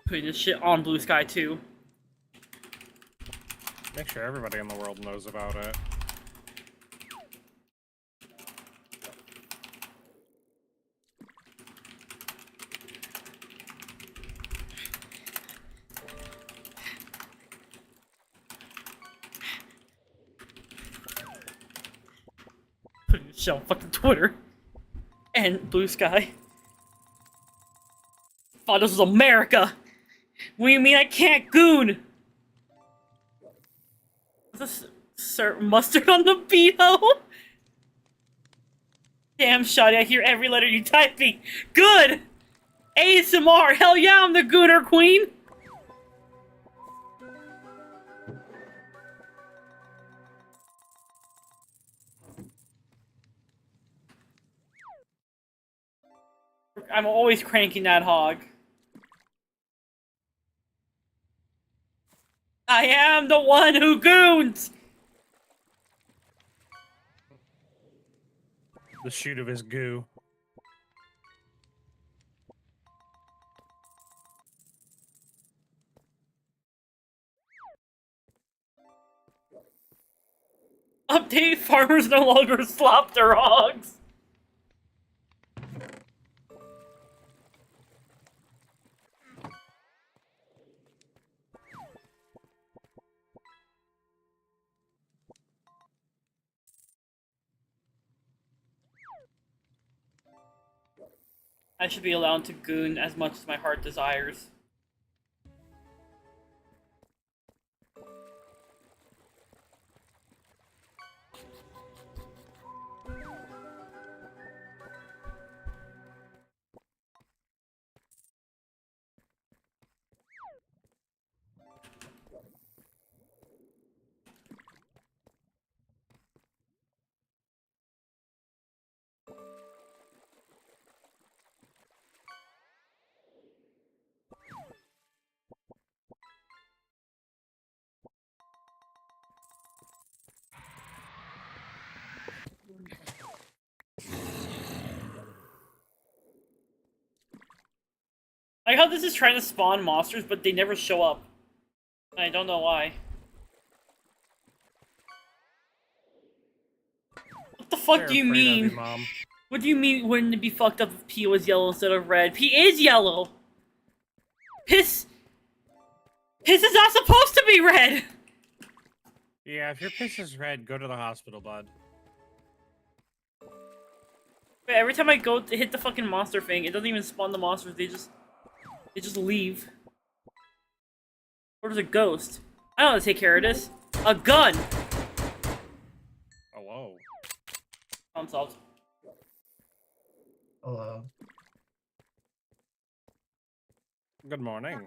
Putting this shit on Blue Sky too. Make sure everybody in the world knows about it. Putting this shit on fucking Twitter. And Blue Sky. Thought this was America! What do you mean I can't goon? Is this mustard on the beto? Damn, Shotty, I hear every letter you typing. Good! ASMR, hell yeah, I'm the gooner queen! I'm always cranking that hog. I am the one who goons! The shoot of his goo. Update, farmers no longer slop their hogs. I should be allowed to goon as much as my heart desires. I like how this is trying to spawn monsters, but they never show up. I don't know why. What the fuck They're do you afraid of you, mean? Mom. What do you mean wouldn't it be fucked up if P was yellow instead of red? P is yellow! Piss is not supposed to be red! Yeah, if your piss is red, go to the hospital, bud. Wait, every time I go to hit the fucking monster thing, it doesn't even spawn the monsters, they just leave. Where's a ghost? I know how to take care of this. A gun! Oh, whoa. Problem solved. Hello. Good morning.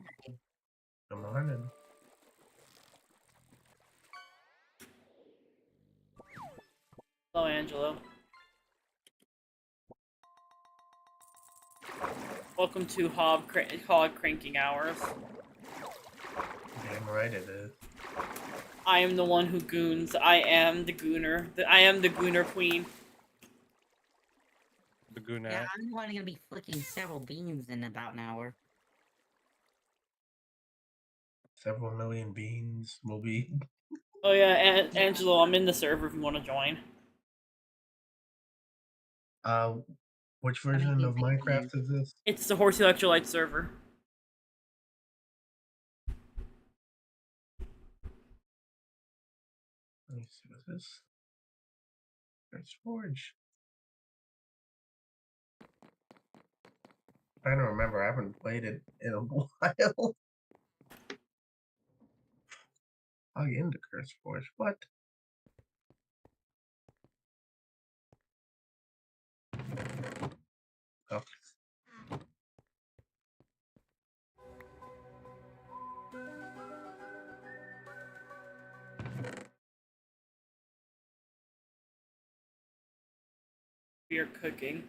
Good morning. Hello, Angelo. Welcome to Hog Cranking Hours. Damn right it is. I am the one who goons. I am the gooner. I am the gooner queen. The Goonette. Yeah, I'm only gonna be flicking several beans in about an hour. Several million beans will be. Oh yeah, Angelo, I'm in the server if you want to join. Which version of Minecraft is this? It's the Horsey Electrolyte server. Let me see what's this. There's Forge. I don't remember. I haven't played it in a while. I'll get into Curse Forge. What? Oh. We are cooking.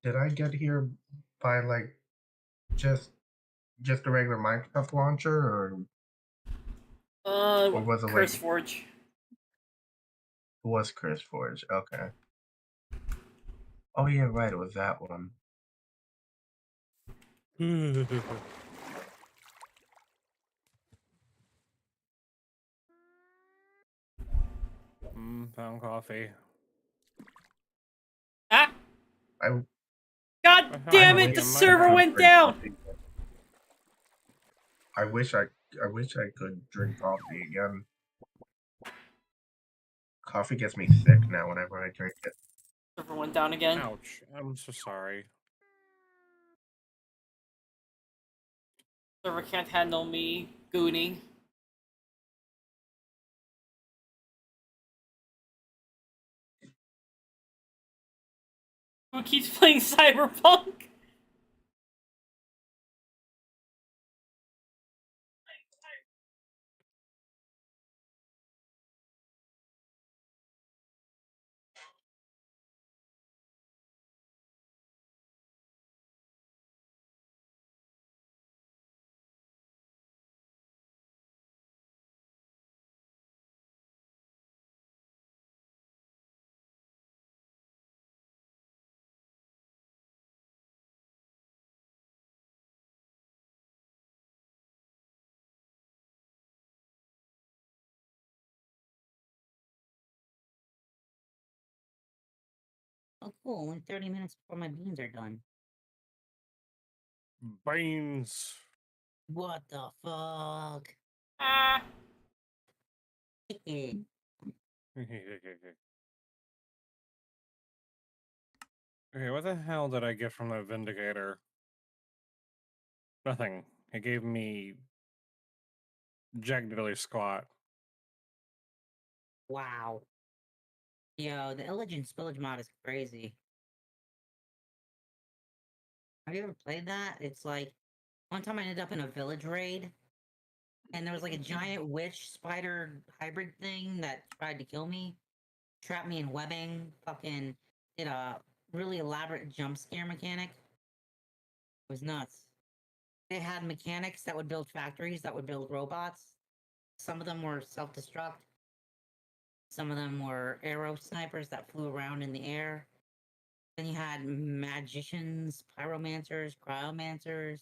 Did I get here by like just a regular Minecraft launcher, or was it Curse like Forge. it was Curse Forge? Okay. Oh yeah, right. It was that one. Found coffee. Ah! I God damn it! The server went down. I wish I could drink coffee again. Coffee gets me sick now whenever I drink it. Server went down again. Ouch. I'm so sorry. Server can't handle me gooning. Who keeps playing Cyberpunk? Oh, cool. Only 30 minutes before my beans are done. Beans. What the fuck? Ah. Okay, what the hell did I get from that Vindicator? Nothing. It gave me Jack Diddley Squat. Wow. Yo, the Illage and Spillage mod is crazy. Have you ever played that? It's like, one time I ended up in a village raid, and there was like a giant witch spider hybrid thing that tried to kill me. Trapped me in webbing, fucking did a really elaborate jump scare mechanic. It was nuts. They had mechanics that would build factories, that would build robots. Some of them were self-destruct. Some of them were arrow snipers that flew around in the air. Then you had magicians, pyromancers, cryomancers.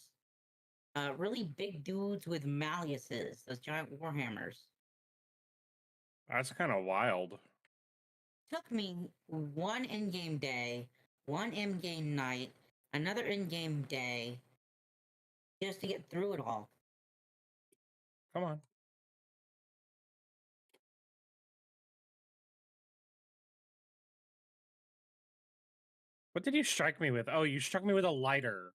Really big dudes with malleuses, those giant warhammers. That's kind of wild. Took me one in-game day, one in-game night, another in-game day, just to get through it all. Come on. What did you strike me with? Oh, you struck me with a lighter.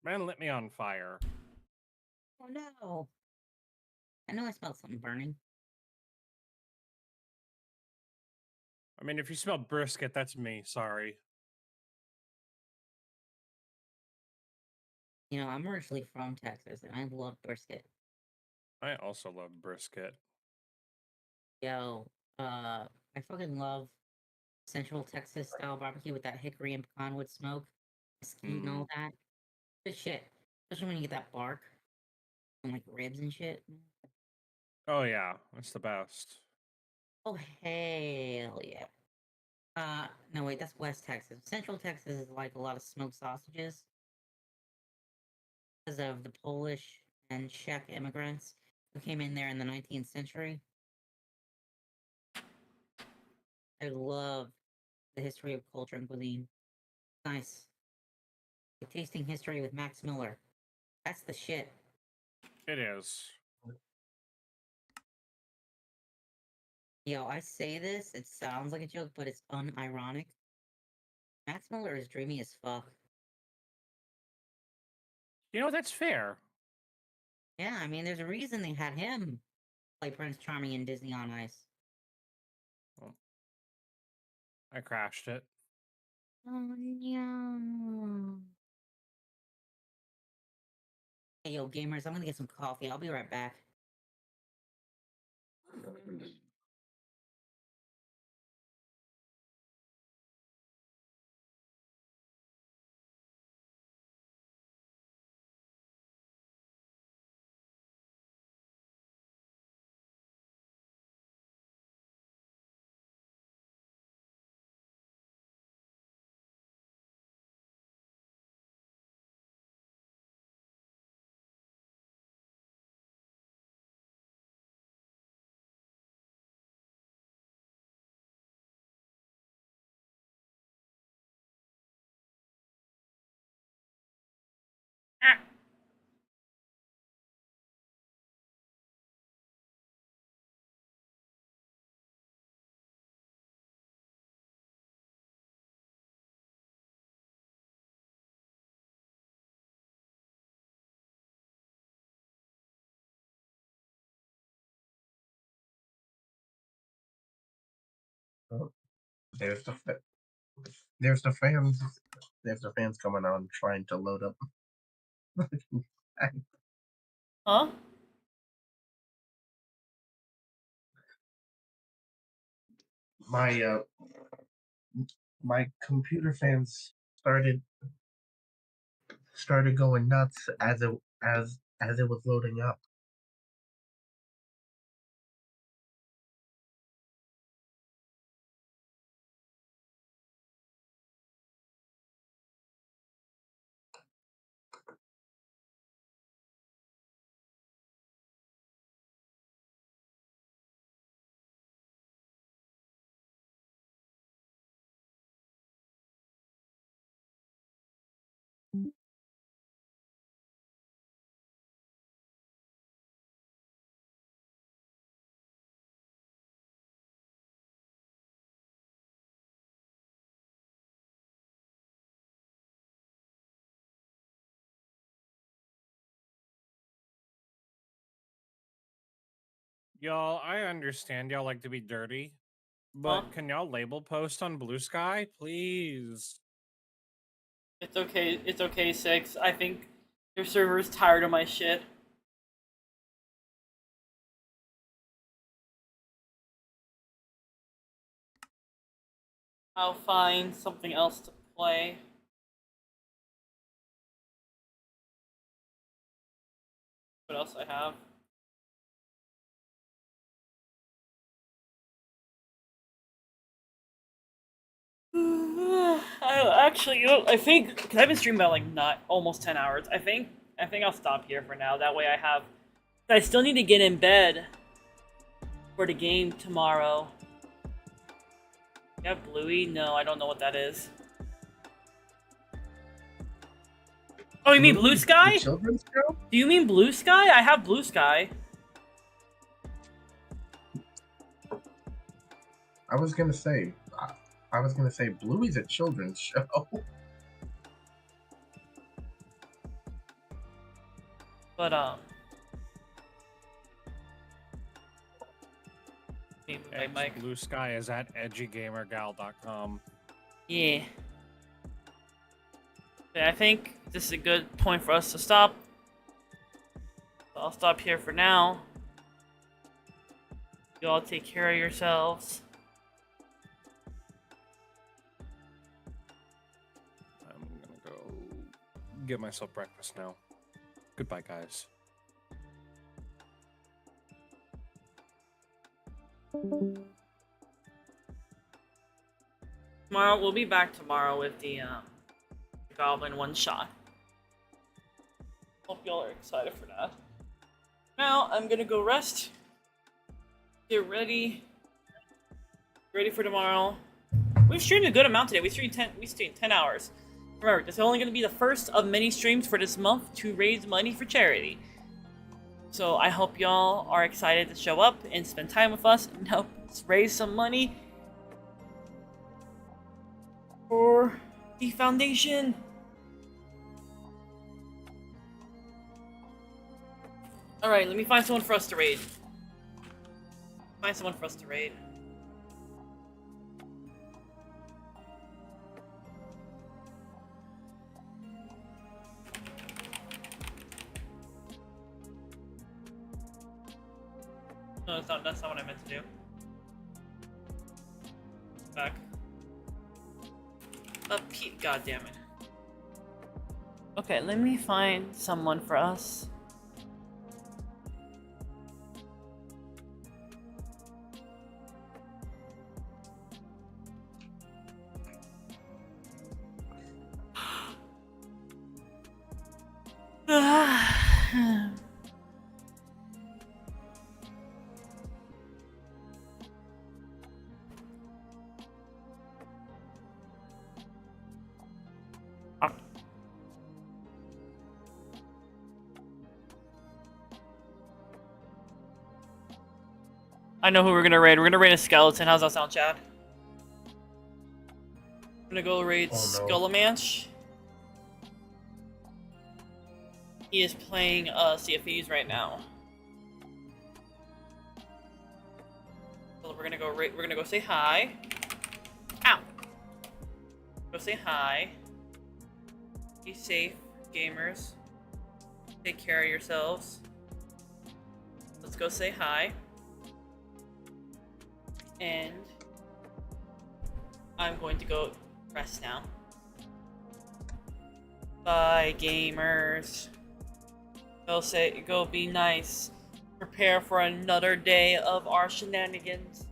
Man lit me on fire. Oh no. I know I smelled something burning. I mean, if you smell brisket, that's me. Sorry. You know, I'm originally from Texas, and I love brisket. I also love brisket. Yo, I fucking love Central Texas style barbecue with that hickory and pecan wood smoke, mesquite and all that. Good shit. Especially when you get that bark and like ribs and shit. Oh yeah, that's the best. Oh hell yeah. No wait, that's West Texas. Central Texas is like a lot of smoked sausages because of the Polish and Czech immigrants who came in there in the 19th century. I love the history of culture and cuisine. Nice. Like tasting history with Max Miller. That's the shit. It is. Yo, I say this, it sounds like a joke, but it's unironic. Max Miller is dreamy as fuck. You know, that's fair. Yeah, I mean, there's a reason they had him play Prince Charming in Disney on Ice. I crashed it. Oh, no. Hey, yo, gamers, I'm gonna get some coffee. I'll be right back. Oh, there's the there's the fans. There's the fans coming on trying to load up. Huh? My my computer fans started going nuts as it was loading up. Y'all, I understand y'all like to be dirty, but can y'all label post on Blue Sky, please? It's okay. It's okay, Six. I think your server's tired of my shit. I'll find something else to play. What else I have? Actually, you know, I think because I've been streaming about like not almost 10 hours. I think I'll stop here for now. That way, I still need to get in bed for the game tomorrow. You have Bluey? No, I don't know what that is. Oh, you mean Blue Sky? Children's show? Do you mean Blue Sky? I have Blue Sky. I was gonna say, I was gonna say Bluey's a children's show. But Edge Mike. Blue Sky is at edgygamergal.com. Yeah. Okay, I think this is a good point for us to stop. So I'll stop here for now. You all take care of yourselves. I'm gonna go get myself breakfast now. Goodbye, guys. Tomorrow, we'll be back tomorrow with the Goblin one-shot. Hope y'all are excited for that. Now, I'm gonna go rest. Get ready. Ready for tomorrow. We've streamed a good amount today. We streamed 10 hours. Remember, this is only gonna be the first of many streams for this month to raise money for charity. So I hope y'all are excited to show up and spend time with us and help us raise some money for the foundation. Alright, let me find someone for us to raid. Find someone for us to raid. No, that's not what I meant to do. Back. Pete, god damn it. Okay, let me find someone for us. I know who we're gonna raid. We're gonna raid a skeleton. How's that sound, Chad? I'm gonna go raid Skullamanch. He is playing Sea of Thieves right now. So we're gonna go say hi. Ow! Go say hi. Be safe, gamers. Take care of yourselves. Let's go say hi. And I'm going to go rest now. Bye, gamers. Go be nice. Prepare for another day of our shenanigans.